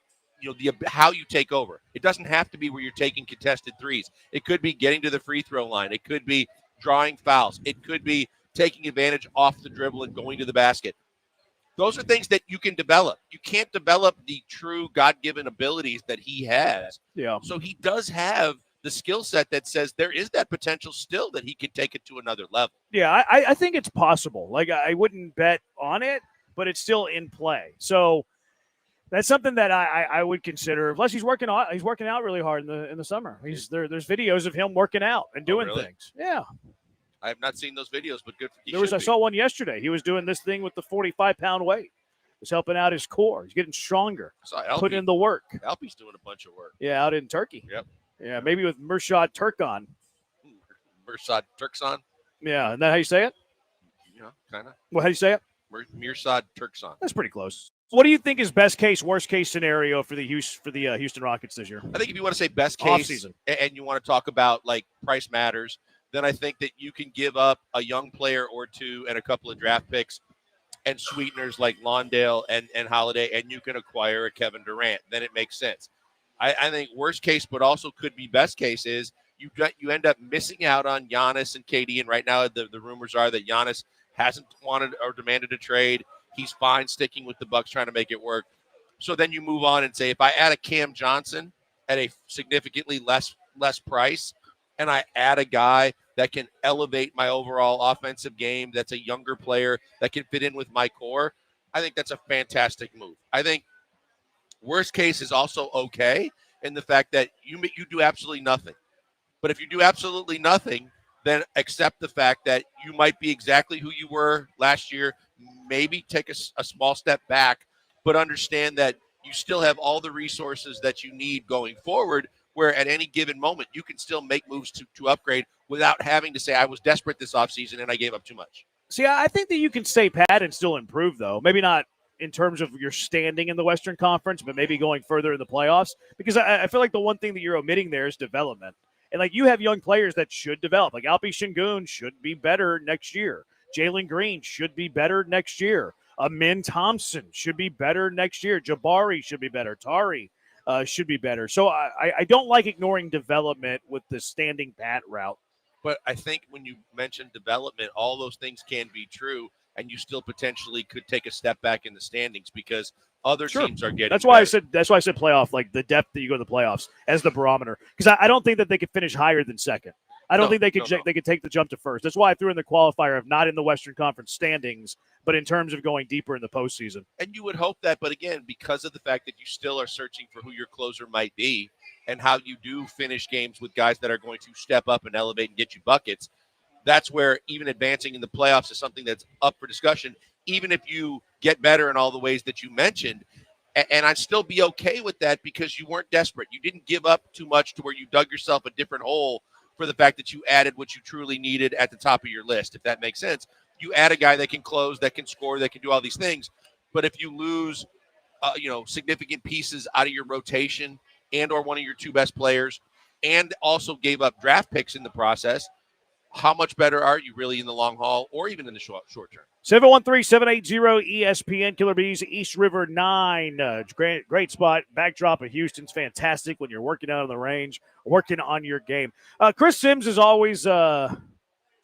how you take over. It doesn't have to be where you're taking contested threes. It could be getting to the free throw line. It could be drawing fouls. It could be taking advantage off the dribble and going to the basket. Those are things that you can develop. You can't develop the true God-given abilities that he has. Yeah. So he does have the skill set that says there is that potential still that he could take it to another level. Yeah, I think it's possible. I wouldn't bet on it, but it's still in play. So that's something that I would consider. Plus, he's working out really hard in the summer. There's videos of him working out and doing things. Yeah. I have not seen those videos, but good. I saw one yesterday. He was doing this thing with the 45-pound weight. It was helping out his core. He's getting stronger. Putting in the work. Alpy's doing a bunch of work. Yeah, out in Turkey. Yep. Yeah, maybe with Murshad Turkon. Murshad Turkson? Yeah, isn't that how you say it? Yeah, kind of. Well, how do you say it? Murshad Turkson. That's pretty close. What do you think is best case, worst case scenario for the Houston Rockets this year? I think if you want to say best case off-season, and you want to talk about price matters, then I think that you can give up a young player or two and a couple of draft picks and sweeteners like Lawndale and Holiday, and you can acquire a Kevin Durant. Then it makes sense. I think worst case, but also could be best case is you end up missing out on Giannis and KD. And right now the rumors are that Giannis hasn't wanted or demanded a trade. He's fine sticking with the Bucks, trying to make it work. So then you move on and say, if I add a Cam Johnson at a significantly less price, and I add a guy that can elevate my overall offensive game, that's a younger player that can fit in with my core, I think that's a fantastic move. I think worst case is also okay in the fact that you do absolutely nothing. But if you do absolutely nothing, then accept the fact that you might be exactly who you were last year, maybe take a small step back, but understand that you still have all the resources that you need going forward, where at any given moment you can still make moves to upgrade without having to say, I was desperate this offseason and I gave up too much. See, I think that you can stay pat and still improve, though. Maybe not in terms of your standing in the Western Conference, but maybe going further in the playoffs. Because I feel like the one thing that you're omitting there is development. And, like, you have young players that should develop. Like, Alpi Şengün should be better next year. Jalen Green should be better next year. Amin Thompson should be better next year. Jabari should be better. Tari should be better. So I don't like ignoring development with the standing pat route. But I think when you mention development, all those things can be true, and you still potentially could take a step back in the standings because other teams are getting That's why better. I said playoff, like the depth that you go to the playoffs as the barometer. Because I don't think that they could finish higher than second. I don't think they could take the jump to first. That's why I threw in the qualifier of not in the Western Conference standings, but in terms of going deeper in the postseason. And you would hope that, but again, because of the fact that you still are searching for who your closer might be and how you do finish games with guys that are going to step up and elevate and get you buckets, that's where even advancing in the playoffs is something that's up for discussion, even if you get better in all the ways that you mentioned. And I'd still be okay with that because you weren't desperate. You didn't give up too much to where you dug yourself a different hole for the fact that you added what you truly needed at the top of your list, if that makes sense. You add a guy that can close, that can score, that can do all these things. But if you lose, significant pieces out of your rotation and or one of your two best players and also gave up draft picks in the process, how much better are you really in the long haul or even in the short term? 713-780-ESPN, Killer Bees, East River 9. Great spot. Backdrop of Houston's fantastic when you're working out on the range, working on your game. Chris Sims is always, how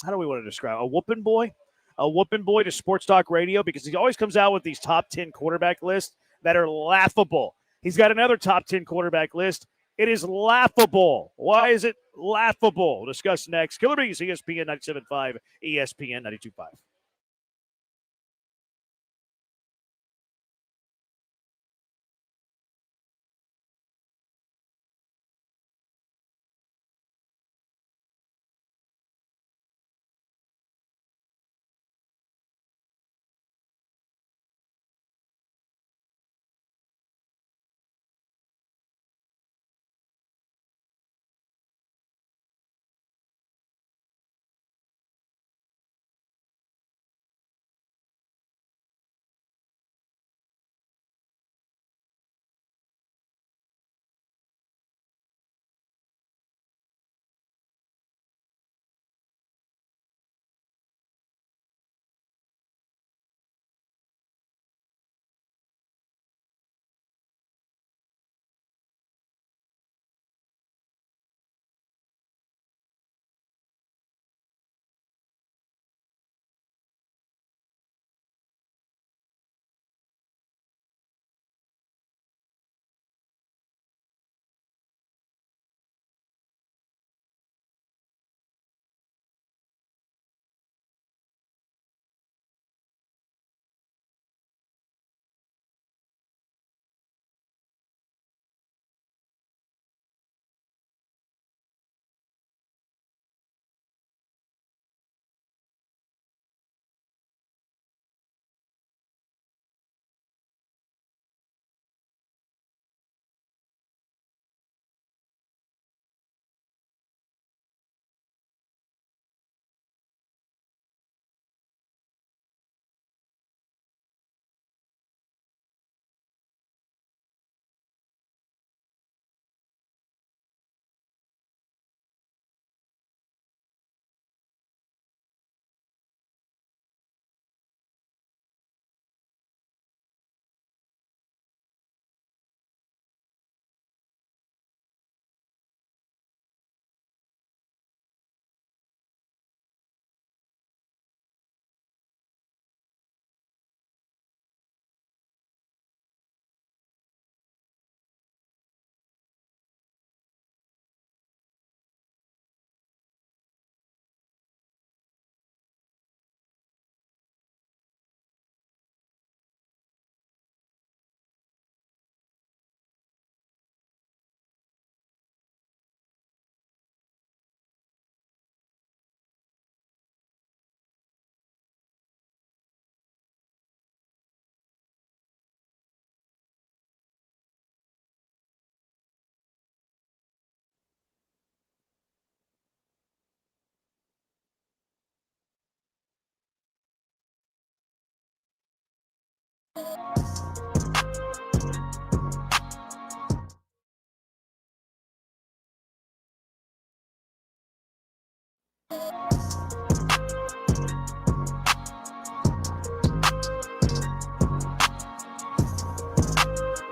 do we want to describe a whooping boy? A whooping boy to Sports Talk Radio because he always comes out with these top 10 quarterback lists that are laughable. He's got another top 10 quarterback list. It is laughable. Why is it laughable? We'll discuss next. Killer Bees, ESPN 97.5, ESPN 92.5.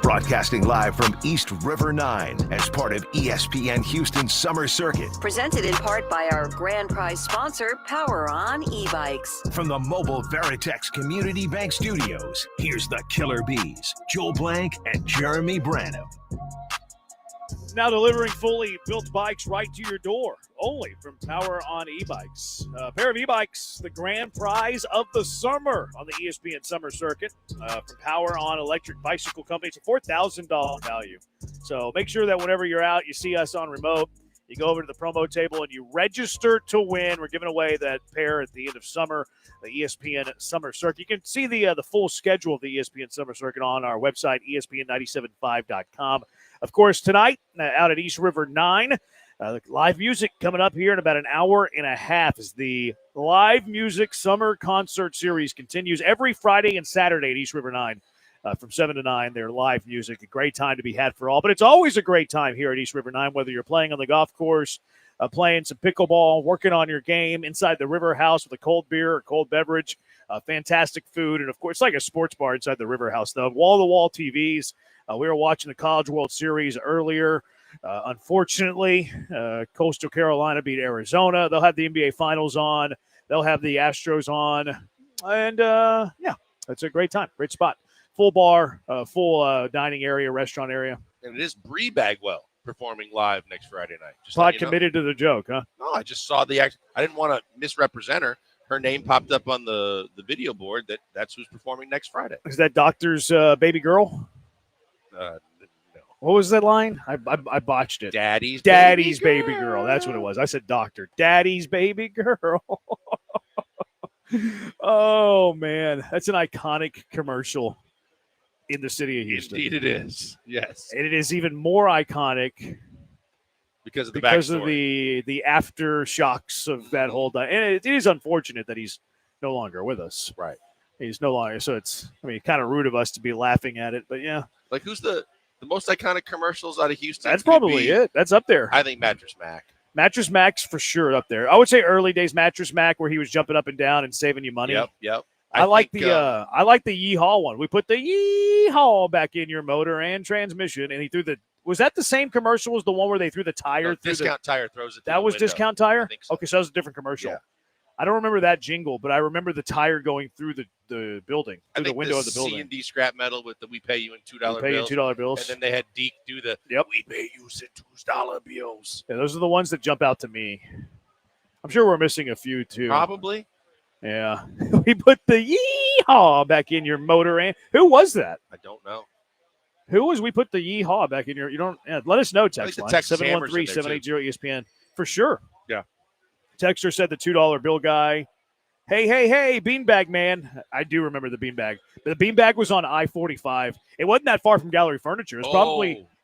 Broadcasting live from East River 9 as part of ESPN Houston's Summer Circuit. Presented in part by our grand prize sponsor, Power On e-bikes. From the mobile Veritex Community Bank Studios, here's the Killer Bees, Joel Blank and Jeremy Branham. Now delivering fully built bikes right to your door, only from Power On e-bikes. A pair of e-bikes, the grand prize of the summer on the ESPN Summer Circuit from Power On Electric Bicycle Company. It's a $4,000 value. So make sure that whenever you're out, you see us on remote, you go over to the promo table and you register to win. We're giving away that pair at the end of summer, the ESPN Summer Circuit. You can see the full schedule of the ESPN Summer Circuit on our website, ESPN975.com. Of course, tonight, out at East River 9, live music coming up here in about an hour and a half as the live music summer concert series continues every Friday and Saturday at East River 9 from 7 to 9. Their live music, a great time to be had for all. But it's always a great time here at East River 9, whether you're playing on the golf course, playing some pickleball, working on your game inside the River House with a cold beer or cold beverage, fantastic food, and, of course, like a sports bar inside the River House, though. Wall-to-wall TVs. We were watching the College World Series earlier. Unfortunately, Coastal Carolina beat Arizona. They'll have the NBA Finals on. They'll have the Astros on. And, yeah, that's a great time. Great spot. Full bar, full dining area, restaurant area. And it is Bree Bagwell performing live next Friday night. Just Pod committed to the joke, huh? No, I just saw the act. I didn't want to misrepresent her. Her name popped up on the video board. That's who's performing next Friday. Is that Doctor's baby girl? No. What was that line? I botched it. Daddy's baby girl. That's what it was. I said doctor. Daddy's baby girl. Oh, man. That's an iconic commercial in the city of Houston. Indeed it is. Yes. And it is even more iconic because of the aftershocks of that whole time. And it is unfortunate that he's no longer with us. Right. He's no longer. So it's, kind of rude of us to be laughing at it. But, yeah. Like, who's the most iconic commercials out of Houston? That's probably it. That's up there. I think Mattress Mac. Mattress Mac's for sure up there. I would say early days Mattress Mac, where he was jumping up and down and saving you money. Yep. I like the Yeehaw one. We put the Yeehaw back in your motor and transmission, and he threw the. Was that the same commercial as the one where they threw the tire? No, Discount Tire throws it. That was window. Discount Tire. I think so. Okay, so that was a different commercial. Yeah. I don't remember that jingle, but I remember the tire going through the building, through the window of the building. C&D scrap metal with the "We pay you in $2 bills." Pay you $2 bills. And then they had Deke do the "We pay you in $2 bills." Yeah, those are the ones that jump out to me. I'm sure we're missing a few too. Probably. Yeah. We put the Yeehaw back in your motor. And who was that? I don't know. Who was we put the Yeehaw back in your? You don't. Yeah, let us know. Text line 713-780-ESPN for sure. Yeah. Texter said the $2 bill guy. Hey, beanbag man. I do remember the beanbag. The beanbag was on I-45. It wasn't that far from Gallery Furniture. It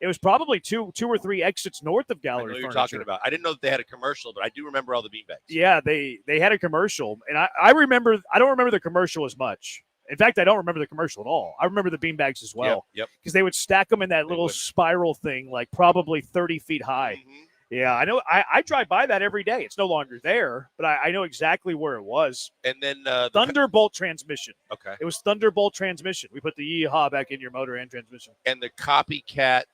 was probably two or three exits north of Gallery Furniture. You're talking about. I didn't know that they had a commercial, but I do remember all the beanbags. Yeah, they had a commercial, and I remember. I don't remember the commercial as much. In fact, I don't remember the commercial at all. I remember the beanbags as well. Yep. Because they would stack them in that little spiral thing, like probably 30 feet high. Mm-hmm. Yeah, I know. I drive by that every day. It's no longer there, but I know exactly where it was. And then Thunderbolt transmission. Okay. It was Thunderbolt transmission. We put the Yeehaw back in your motor and transmission. And the copycat,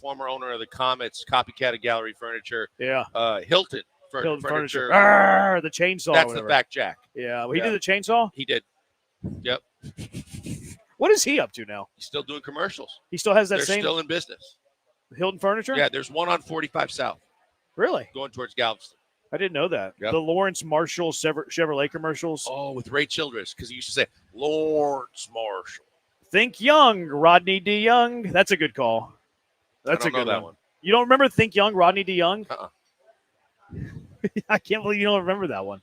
former owner of the Comets, copycat of Gallery Furniture. Yeah. Hilton Furniture. Arr, the chainsaw. That's the back jack. Yeah. Well, he did the chainsaw? He did. Yep. What is he up to now? He's still doing commercials. He still has that They're same. still in business. Hilton Furniture? Yeah, there's one on 45 South. Really? Going towards Galveston. I didn't know that. Yep. The Lawrence Marshall Chevrolet commercials. Oh, with Ray Childress, because he used to say Lawrence Marshall. Think Young, Rodney D. Young. That's a good call. That's I a don't good know that one. You don't remember Think Young, Rodney D. Young? Uh-uh. I can't believe you don't remember that one.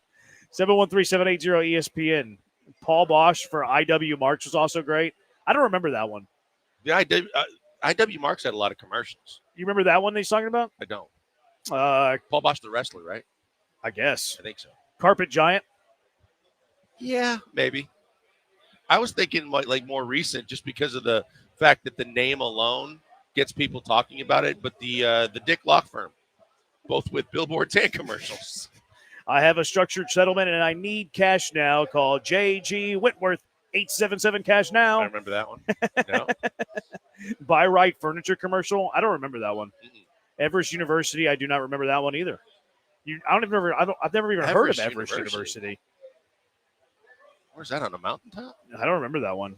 713-780-ESPN. Paul Bosch for IW Marks was also great. I don't remember that one. The IW Marks had a lot of commercials. You remember that one that he's talking about? I don't. Paul Bosch, the wrestler, right? I guess. I think so. Carpet Giant? Yeah, maybe. I was thinking like more recent, just because of the fact that the name alone gets people talking about it. But the Dick Lock Firm, both with billboards and commercials. I have a structured settlement and I need cash now. Call J.G. Whitworth, 877 cash now. I remember that one. No. Buy Right Furniture commercial. I don't remember that one. Everest University. I do not remember that one either. I've never even heard of Everest University. Where's that, on a mountaintop? I don't remember that one.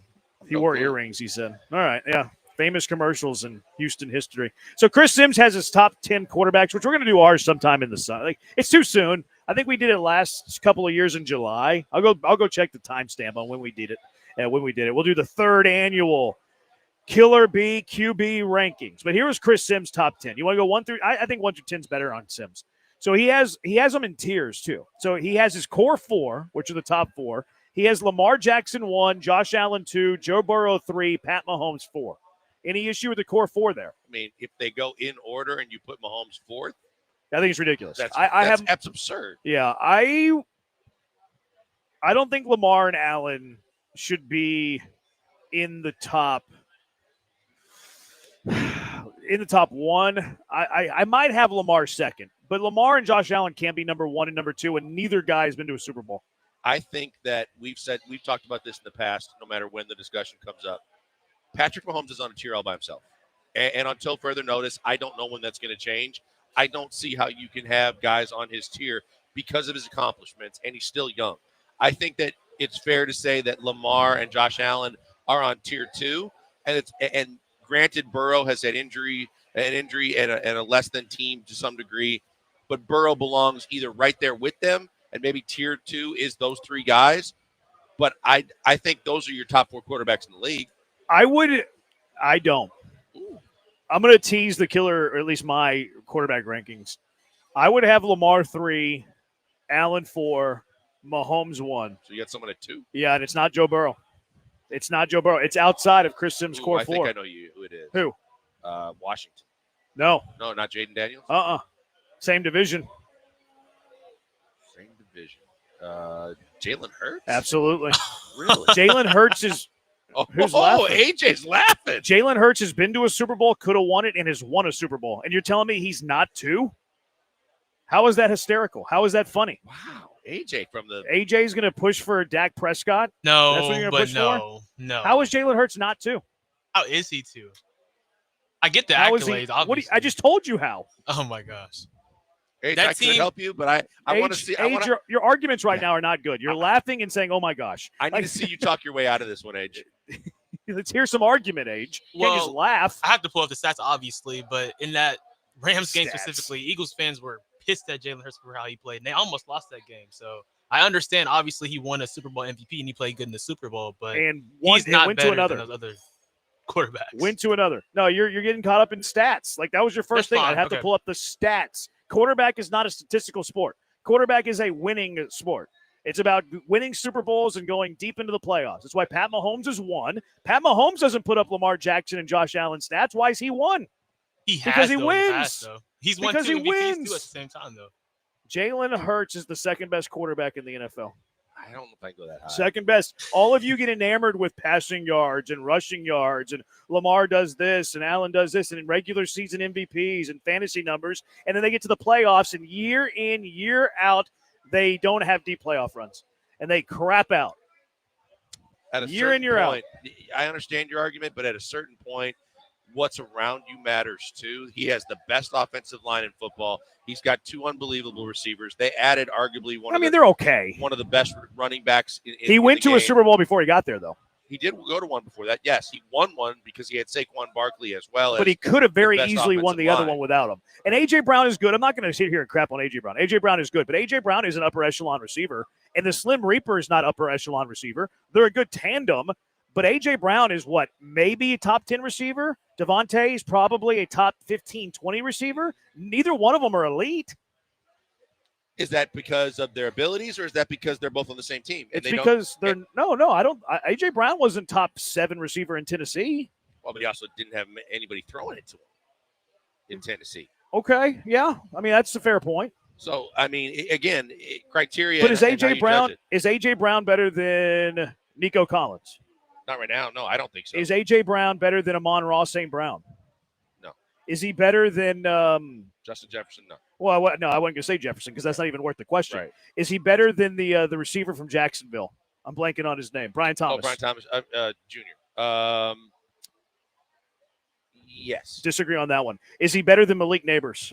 He wore earrings, he said. All right, yeah. Famous commercials in Houston history. So Chris Sims has his top 10 quarterbacks, which we're going to do ours sometime in the summer. Like, it's too soon. I think we did it last couple of years in July. I'll go check the timestamp on when we did it. We'll do the third annual Killer B QB rankings. But here was Chris Sims' top 10. You want to go 1 through? I think 1 through 10 is better on Sims. So he has them in tiers too. So he has his core 4, which are the top 4. He has Lamar Jackson 1, Josh Allen 2, Joe Burrow 3, Pat Mahomes 4. Any issue with the core 4 there? I mean, if they go in order and you put Mahomes 4th, I think it's ridiculous. That's absurd. Yeah, I don't think Lamar and Allen should be in the top 1. I might have Lamar second, but Lamar and Josh Allen can't be number 1 and number 2, and neither guy has been to a Super Bowl. I think that we've talked about this in the past, no matter when the discussion comes up. Patrick Mahomes is on a tier all by himself. And until further notice, I don't know when that's going to change. I don't see how you can have guys on his tier because of his accomplishments, and he's still young. I think that it's fair to say that Lamar and Josh Allen are on tier 2, and granted, Burrow has had an injury and a less than team to some degree, but Burrow belongs either right there with them, and maybe tier 2 is those 3 guys. But I think those are your top 4 quarterbacks in the league. I don't. I'm going to tease the killer, or at least my quarterback rankings. I would have Lamar 3, Allen 4, Mahomes 1. So you got someone at 2? Yeah, and it's not Joe Burrow. It's not Joe Burrow. It's outside of Chris Sims' core 4. I think I know who it is. Who? Washington. No, not Jaden Daniels. Same division. Same division. Jalen Hurts. Absolutely. Really? Jalen Hurts is. Who's laughing? AJ's laughing. Jalen Hurts has been to a Super Bowl, could have won it, and has won a Super Bowl. And you're telling me he's not 2? How is that hysterical? How is that funny? Wow. AJ from the AJ's going to push for Dak Prescott? No, that's what you're gonna push for? No. How is Jalen Hurts not 2? How is he 2? I get the How accolades, obviously. I just told you how. Oh, my gosh. AJ, I could help you, but I want to see. Your arguments right now are not good. You're laughing and saying, oh, my gosh. I need to see you talk your way out of this one, AJ. Let's hear some argument, Age. You can't just laugh. I have to pull up the stats, obviously, but in that Rams game specifically, Eagles fans were pissed at Jalen Hurts for how he played, and they almost lost that game. So I understand, obviously, he won a Super Bowl MVP, and he played good in the Super Bowl, but he's not went better to another. than those other quarterbacks. Went to another. No, you're getting caught up in stats. Like, that was your first thing. Fine. I'd have to pull up the stats. Quarterback is not a statistical sport. Quarterback is a winning sport. It's about winning Super Bowls and going deep into the playoffs. That's why Pat Mahomes has won. Pat Mahomes doesn't put up Lamar Jackson and Josh Allen stats. Why is he won? Because he wins. He's won because 2 he MVPs wins. too at the same time, though. Jalen Hurts is the second best quarterback in the NFL. I don't know if I go that high. Second best. All of you get enamored with passing yards and rushing yards, and Lamar does this, and Allen does this, and in regular season MVPs and fantasy numbers, and then they get to the playoffs, and year in, year out, they don't have deep playoff runs, and they crap out. At a year in, year point, out. I understand your argument, but at a certain point, what's around you matters too. He has the best offensive line in football. He's got 2 unbelievable receivers. They added arguably they're okay. One of the best running backs. He went to a Super Bowl before he got there, though. He did go to one before that. Yes, he won one because he had Saquon Barkley as well. But he could have very easily won the other one without him. And A.J. Brown is good. I'm not going to sit here and crap on A.J. Brown. A.J. Brown is good, but A.J. Brown is an upper echelon receiver, and the Slim Reaper is not upper echelon receiver. They're a good tandem, but A.J. Brown is what? Maybe a top 10 receiver? Devontae is probably a top 15, 20 receiver. Neither one of them are elite. Is that because of their abilities, or is that because they're both on the same team? It's because they're no. I don't. A.J. Brown wasn't top 7 receiver in Tennessee. Well, but he also didn't have anybody throwing it to him in Tennessee. Okay, yeah. I mean, that's a fair point. So, I mean, again, criteria. But is A.J. Brown better than Nico Collins? Not right now. No, I don't think so. Is A.J. Brown better than Amon-Ra St. Brown? No. Is he better than Justin Jefferson? No. Well, no, I wasn't going to say Jefferson because that's not even worth the question. Right. Is he better than the receiver from Jacksonville? I'm blanking on his name. Brian Thomas. Oh, Brian Thomas Jr. Yes. Disagree on that one. Is he better than Malik Neighbors?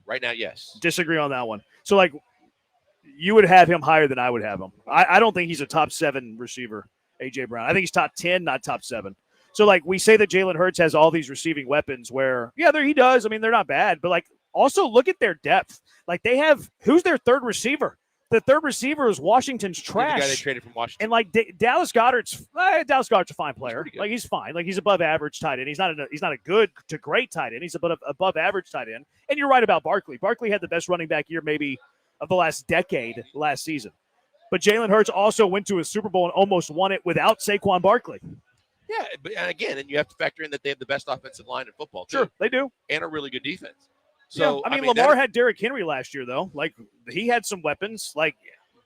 Right now, yes. Disagree on that one. So, like, you would have him higher than I would have him. I don't think he's a top 7 receiver, A.J. Brown. I think he's top 10, not top 7. So, like, we say that Jalen Hurts has all these receiving weapons where, yeah, he does. I mean, they're not bad. But, like, also look at their depth. Like, they have – who's their third receiver? The third receiver is Washington's trash. The guy they traded from Washington. And, like, Dallas Goedert's a fine player. Like, he's fine. Like, he's above average tight end. He's not a good to great tight end. He's above average tight end. And you're right about Barkley. Barkley had the best running back year maybe of the last decade last season. But Jalen Hurts also went to a Super Bowl and almost won it without Saquon Barkley. Yeah, but again, and you have to factor in that they have the best offensive line in football, too. Sure, they do. And a really good defense. So yeah, I mean Lamar had Derrick Henry last year, though. Like, he had some weapons. Like,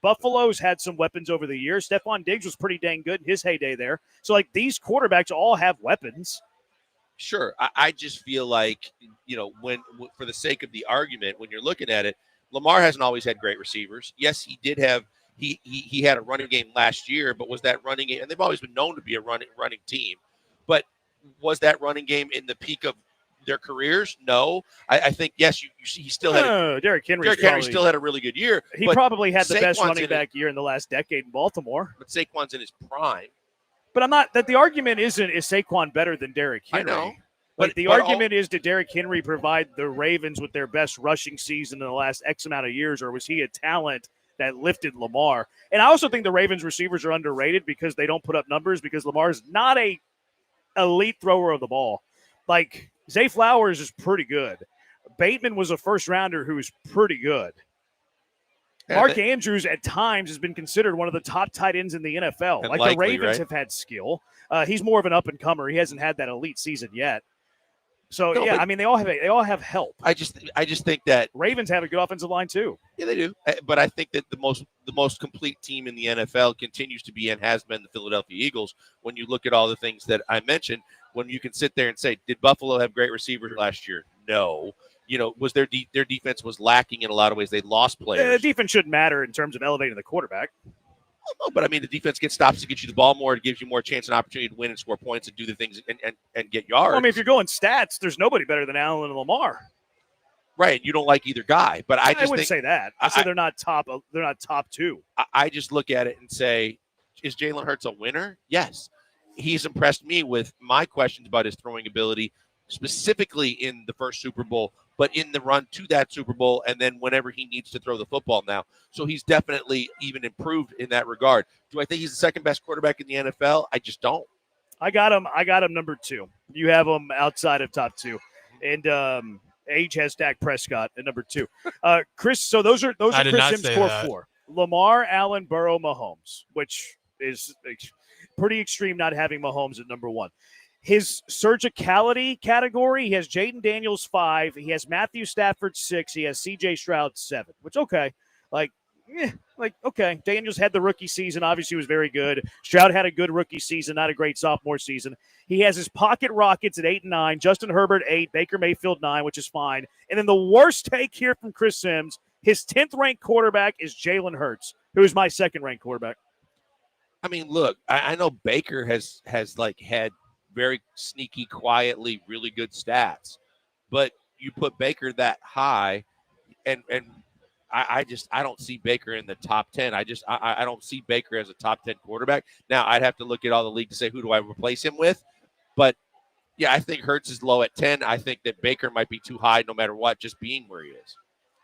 Buffalo's had some weapons over the years. Stephon Diggs was pretty dang good in his heyday there. So, like, these quarterbacks all have weapons. Sure. I just feel like, when for the sake of the argument, when you're looking at it, Lamar hasn't always had great receivers. Yes, he did have he had a running game last year, but was that running game? And they've always been known to be a running team. But was that running game in the peak of their careers? No. I think, yes, he still had Derrick Henry still had a really good year. He probably had the best running back year in the last decade in Baltimore. But Saquon's in his prime. But I'm not – that the argument isn't is Saquon better than Derrick Henry. I know. But the argument is, did Derrick Henry provide the Ravens with their best rushing season in the last X amount of years, or was he a talent that lifted Lamar? And I also think the Ravens receivers are underrated because they don't put up numbers because Lamar's not a elite thrower of the ball. Like, Zay Flowers is pretty good. Bateman was a first-rounder who was pretty good. Mark Andrews at times has been considered one of the top tight ends in the NFL. Like, the Ravens have had skill. He's more of an up-and-comer. He hasn't had that elite season yet. So, no, I mean, they all have help. I just think that Ravens have a good offensive line too. Yeah, they do. But I think that the most complete team in the NFL continues to be and has been the Philadelphia Eagles. When you look at all the things that I mentioned, when you can sit there and say, did Buffalo have great receivers last year? No. Was their defense was lacking in a lot of ways. They lost players. The defense shouldn't matter in terms of elevating the quarterback. No, but I mean, the defense gets stops to get you the ball more. It gives you more chance and opportunity to win and score points and do the things and get yards. Well, I mean, if you're going stats, there's nobody better than Allen and Lamar. Right. You don't like either guy, but I wouldn't say that. I say they're not top. They're not top 2. I just look at it and say, is Jalen Hurts a winner? Yes. He's impressed me with my questions about his throwing ability, specifically in the first Super Bowl, but in the run to that Super Bowl, and then whenever he needs to throw the football now. So he's definitely even improved in that regard. Do I think he's the second best quarterback in the NFL? I just don't. I got him number 2. You have him outside of top 2. And Age has Dak Prescott at number 2. Chris, so those are Chris Sims' core 4. Lamar, Allen, Burrow, Mahomes, which is pretty extreme not having Mahomes at number 1. His surgicality category, he has Jaden Daniels 5. He has Matthew Stafford 6. He has C.J. Stroud 7, which, okay. Okay. Daniels had the rookie season. Obviously, was very good. Stroud had a good rookie season, not a great sophomore season. He has his pocket Rockets at 8 and 9. Justin Herbert 8. Baker Mayfield 9, which is fine. And then the worst take here from Chris Sims, his 10th-ranked quarterback is Jalen Hurts, who is my second-ranked quarterback. I mean, look, I know Baker has had very sneaky, quietly, really good stats. But you put Baker that high, and I don't see Baker in the top 10. I don't see Baker as a top 10 quarterback. Now, I'd have to look at all the league to say, who do I replace him with? But, yeah, I think Hurts is low at 10. I think that Baker might be too high no matter what, just being where he is.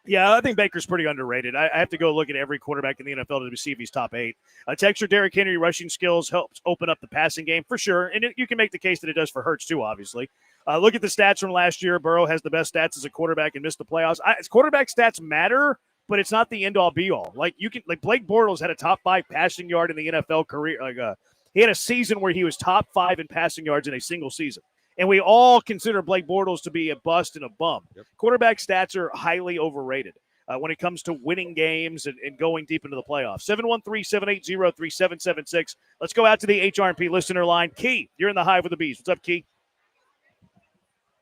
Yeah, I think Baker's pretty underrated. I have to go look at every quarterback in the NFL to see if he's top 8. Texture Derrick Henry rushing skills helps open up the passing game for sure. And you can make the case that it does for Hurts too, obviously. Look at the stats from last year. Burrow has the best stats as a quarterback and missed the playoffs. Quarterback stats matter, but it's not the end-all, be-all. Like Blake Bortles had a top 5 passing yard in the NFL career. He had a season where he was top 5 in passing yards in a single season. And we all consider Blake Bortles to be a bust and a bum. Yep. Quarterback stats are highly overrated. when it comes to winning games and going deep into the playoffs. 713-780-3776. Let's go out to the HRP listener line. Key, you're in the Hive with the Bees. What's up, Key?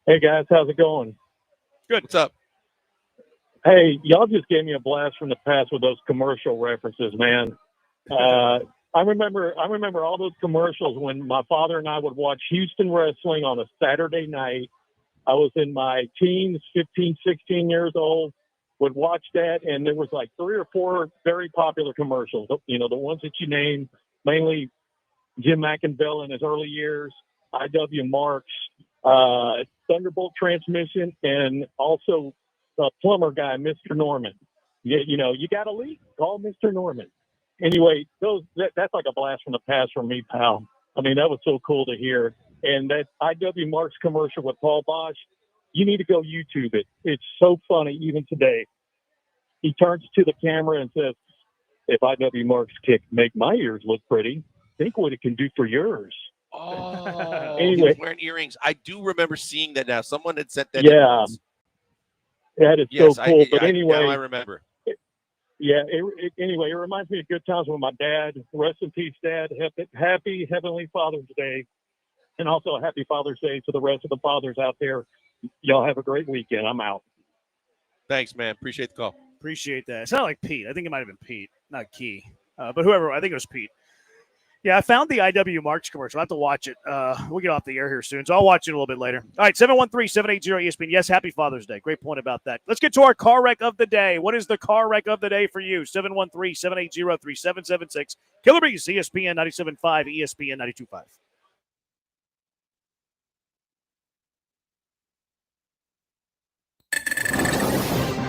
Hey, guys. How's it going? Good. What's up? Hey, y'all just gave me a blast from the past with those commercial references, man. I remember all those commercials when my father and I would watch Houston wrestling on a Saturday night. I was in my teens, 15, 16 years old, would watch that, and there was like 3 or 4 very popular commercials. You know, the ones that you named, mainly Jim McInville in his early years, I.W. Marks, Thunderbolt Transmission, and also the plumber guy, Mr. Norman. You know, you got a leak, call Mr. Norman. Anyway, that's like a blast from the past for me, pal. I mean, that was so cool to hear. And that I.W. Marks commercial with Paul Bosch, you need to go YouTube it. It's so funny even today. He turns to the camera and says, if I.W. Marks can make my ears look pretty, think what it can do for yours. Oh, Anyway. he was wearing earrings. I do remember seeing that now. Someone had sent that. Yeah, that is Yes, so cool. But now anyway, I remember. Yeah, anyway, it reminds me of good times with my dad. Rest in peace, Dad. Happy Heavenly Father's Day. And also a happy Father's Day to the rest of the fathers out there. Y'all have a great weekend. I'm out. Thanks, man. Appreciate the call. Appreciate that. It's not like Pete. I think it might have been Pete, not Key. But whoever, I think it was Pete. Yeah, I found the IW Marks commercial. I'll have to watch it. We'll get off the air here soon, so I'll watch it a little bit later. All right, 713-780-ESPN. Yes, happy Father's Day. Great point about that. Let's get to our car wreck of the day. What is the car wreck of the day for you? 713-780-3776. Killer Bees, ESPN 97.5, ESPN 92.5.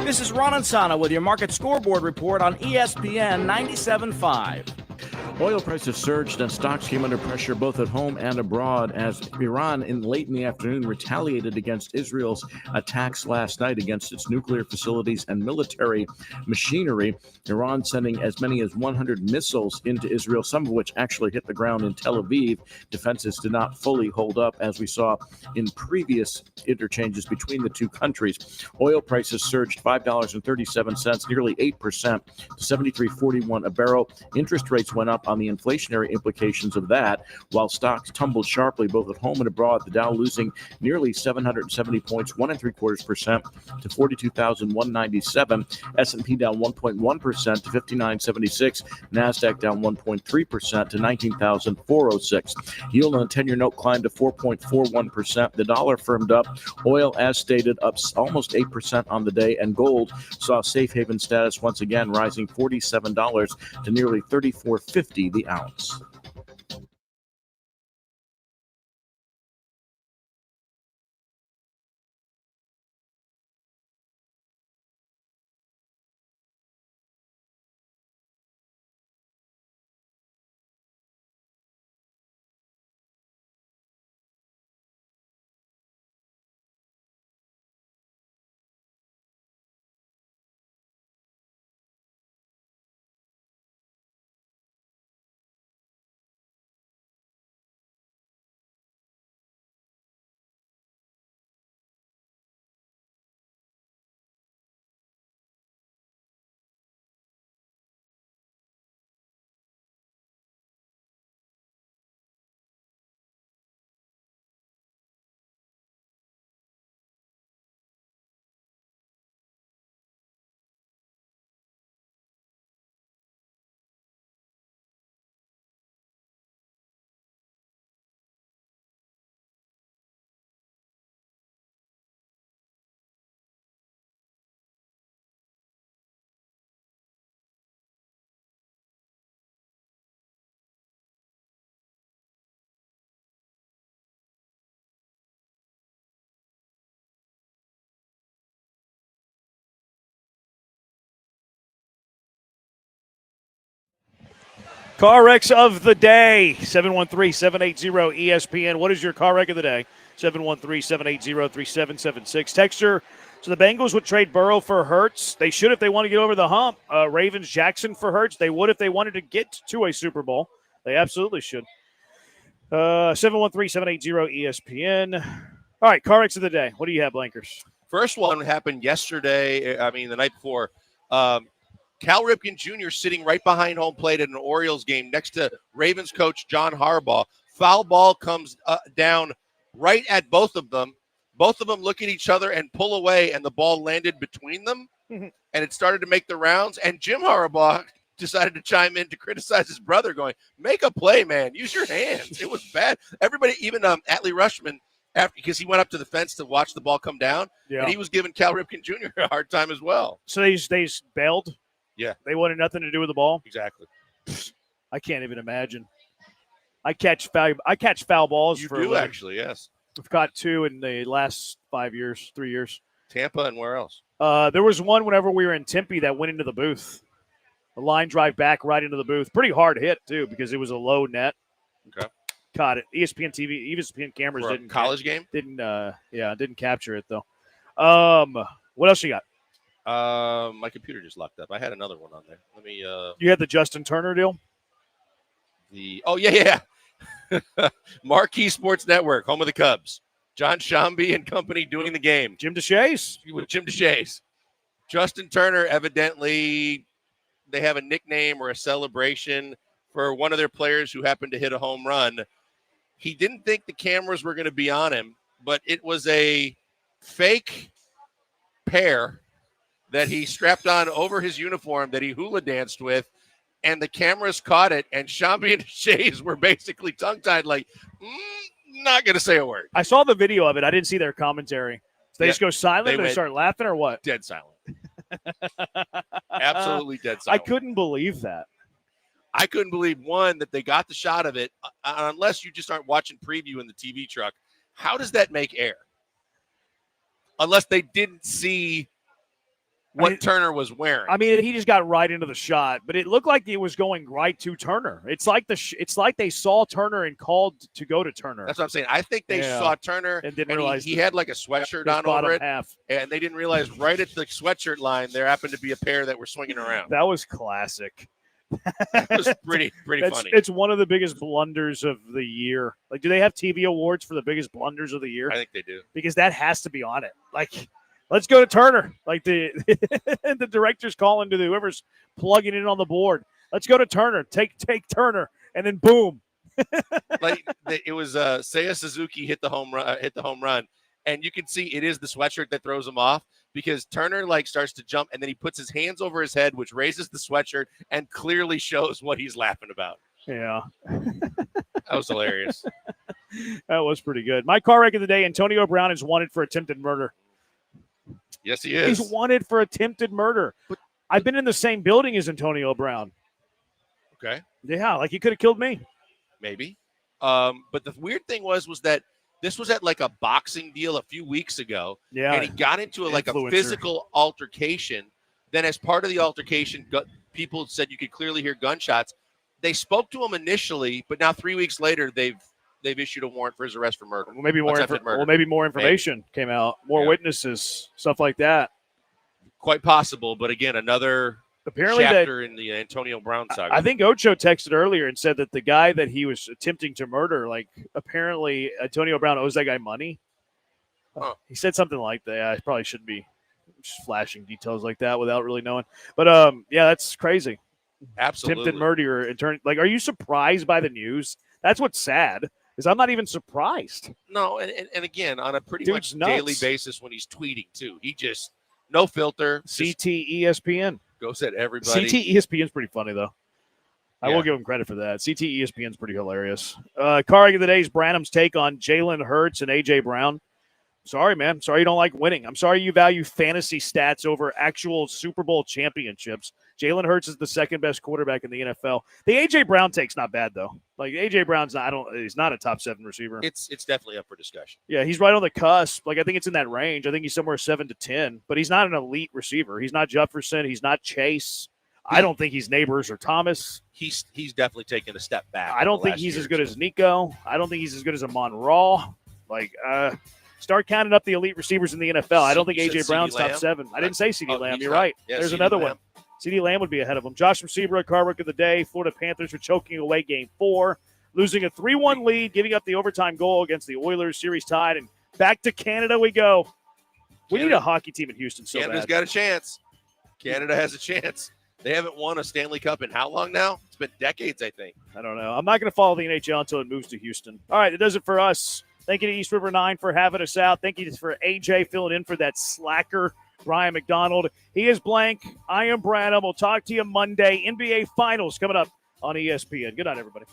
This is Ron Ansana with your market scoreboard report on ESPN 97.5. Oil prices surged and stocks came under pressure both at home and abroad as Iran late in the afternoon retaliated against Israel's attacks last night against its nuclear facilities and military machinery. Iran sending as many as 100 missiles into Israel, some of which actually hit the ground in Tel Aviv. Defenses did not fully hold up, as we saw in previous interchanges between the two countries. Oil prices surged $5.37, nearly 8% to $73.41 a barrel. Interest rates went up on the inflationary implications of that, while stocks tumbled sharply both at home and abroad. The Dow losing nearly 770 points, 1.75% to 42,197. S&P down 1.1% to 5976. Nasdaq down 1.3% to 19,406. Yield on the 10-year note climbed to 4.41%. The dollar firmed up. Oil, as stated, up almost 8% on the day, and gold saw safe haven status once again, rising $47 to nearly $34.50 the ounce. Car wrecks of the day, 713-780-ESPN. What is your car wreck of the day? 713-780-3776. Texture, so the Bengals would trade Burrow for Hurts. They should if they want to get over the hump. Ravens, Jackson for Hurts. They would if they wanted to get to a Super Bowl. They absolutely should. 713-780-ESPN. All right, car wrecks of the day. What do you have, Blankers? First one happened yesterday. The night before. Cal Ripken Jr. sitting right behind home plate at an Orioles game next to Ravens coach John Harbaugh. Foul ball comes down right at both of them. Both of them look at each other and pull away, and the ball landed between them, and it started to make the rounds. And Jim Harbaugh decided to chime in to criticize his brother, going, make a play, man. Use your hands. It was bad. Everybody, even Atlee Rushman, because he went up to the fence to watch the ball come down, and he was giving Cal Ripken Jr. a hard time as well. So they just bailed? Yeah. They wanted nothing to do with the ball? Exactly. I can't even imagine. I catch foul balls. You for do, actually, yes. I've caught 2 in the last 3 years. Tampa and where else? There was one whenever we were in Tempe that went into the booth. A line drive back right into the booth. Pretty hard hit, too, because it was a low net. Okay. Caught it. ESPN cameras For a didn't. college game? Didn't capture it, though. What else you got? My computer just locked up. I had another one on there. Let me. You had the Justin Turner deal? Yeah. Marquee Sports Network, home of the Cubs. John Shambi and company doing the game. Jim DeShays. With Jim DeShays. Justin Turner, evidently, they have a nickname or a celebration for one of their players who happened to hit a home run. He didn't think the cameras were going to be on him, but it was a fake pair that he strapped on over his uniform that he hula danced with, and the cameras caught it, and Shambi and DeShays were basically tongue-tied like, not going to say a word. I saw the video of it. I didn't see their commentary. So they just go silent and they start laughing or what? Dead silent. Absolutely dead silent. I couldn't believe that. I couldn't believe, one, that they got the shot of it, unless you just aren't watching preview in the TV truck. How does that make air? Unless they didn't see what Turner was wearing. I mean, he just got right into the shot, but it looked like it was going right to Turner. It's like they saw Turner and called to go to Turner. That's what I'm saying. I think they saw Turner and didn't realize he had like a sweatshirt on over it, and they didn't realize right at the sweatshirt line there happened to be a pair that were swinging around. That was classic. That was pretty funny. It's one of the biggest blunders of the year. Like, do they have TV awards for the biggest blunders of the year? I think they do. Because that has to be on it. Like, let's go to Turner. Like the director's calling to whoever's plugging in on the board. Let's go to Turner. Take Turner, and then boom. It was Seiya Suzuki hit the home run, and you can see it is the sweatshirt that throws him off, because Turner starts to jump, and then he puts his hands over his head, which raises the sweatshirt and clearly shows what he's laughing about. Yeah. That was hilarious. That was pretty good. My car wreck of the day: Antonio Brown is wanted for attempted murder. Yes, he is. He's wanted for attempted murder. I've been in the same building as Antonio Brown. Okay. Yeah, like he could have killed me. Maybe. But the weird thing was that this was at like a boxing deal a few weeks ago. Yeah. And he got into a physical altercation. Then as part of the altercation, people said you could clearly hear gunshots. They spoke to him initially, but now 3 weeks later, they've issued a warrant for his arrest for murder. Well, maybe more information came out, more witnesses, stuff like that. Quite possible, but again, another chapter in the Antonio Brown saga. I think Ocho texted earlier and said that the guy that he was attempting to murder, apparently Antonio Brown owes that guy money. Huh. He said something like that. I probably shouldn't be just flashing details like that without really knowing. But yeah, that's crazy. Absolutely. Attempted murder. Are you surprised by the news? That's what's sad. Is I'm not even surprised. No, and again, on a pretty Dude's much nuts. daily basis when he's tweeting too. He just, no filter. CT ESPN. Goes at everybody. CT ESPN's pretty funny, though. I will give him credit for that. CT ESPN's pretty hilarious. Car of the day is Branham's take on Jalen Hurts and A.J. Brown. Sorry, man. Sorry you don't like winning. I'm sorry you value fantasy stats over actual Super Bowl championships. Jalen Hurts is the second best quarterback in the NFL. The A.J. Brown take's not bad, though. Like, A.J. Brown's he's not a top 7 receiver. It's definitely up for discussion. Yeah, he's right on the cusp. I think it's in that range. I think he's somewhere 7 to 10, but he's not an elite receiver. He's not Jefferson. He's not Chase. I don't think he's Neighbors or Thomas. He's definitely taken a step back. I don't think he's as good as Nico. I don't think he's as good as Amon Ra. Start counting up the elite receivers in the NFL. I don't think A.J. Brown's top 7. I didn't say CeeDee Lamb. You're right. Yeah, There's CeeDee another Lamb. one. CeeDee Lamb would be ahead of him. Josh Seabrook, car wreck of the day. Florida Panthers were choking away Game 4, losing a 3-1 lead, giving up the overtime goal against the Oilers. Series tied, and back to Canada we go. We need a hockey team in Houston so Canada's bad. got a chance. Canada has a chance. They haven't won a Stanley Cup in how long now? It's been decades, I think. I don't know. I'm not going to follow the NHL until it moves to Houston. All right, that does it for us. Thank you to East River 9 for having us out. Thank you for AJ filling in for that slacker, Brian McDonald. He is Blank. I am Branham. We'll talk to you Monday. NBA Finals coming up on ESPN. Good night, everybody.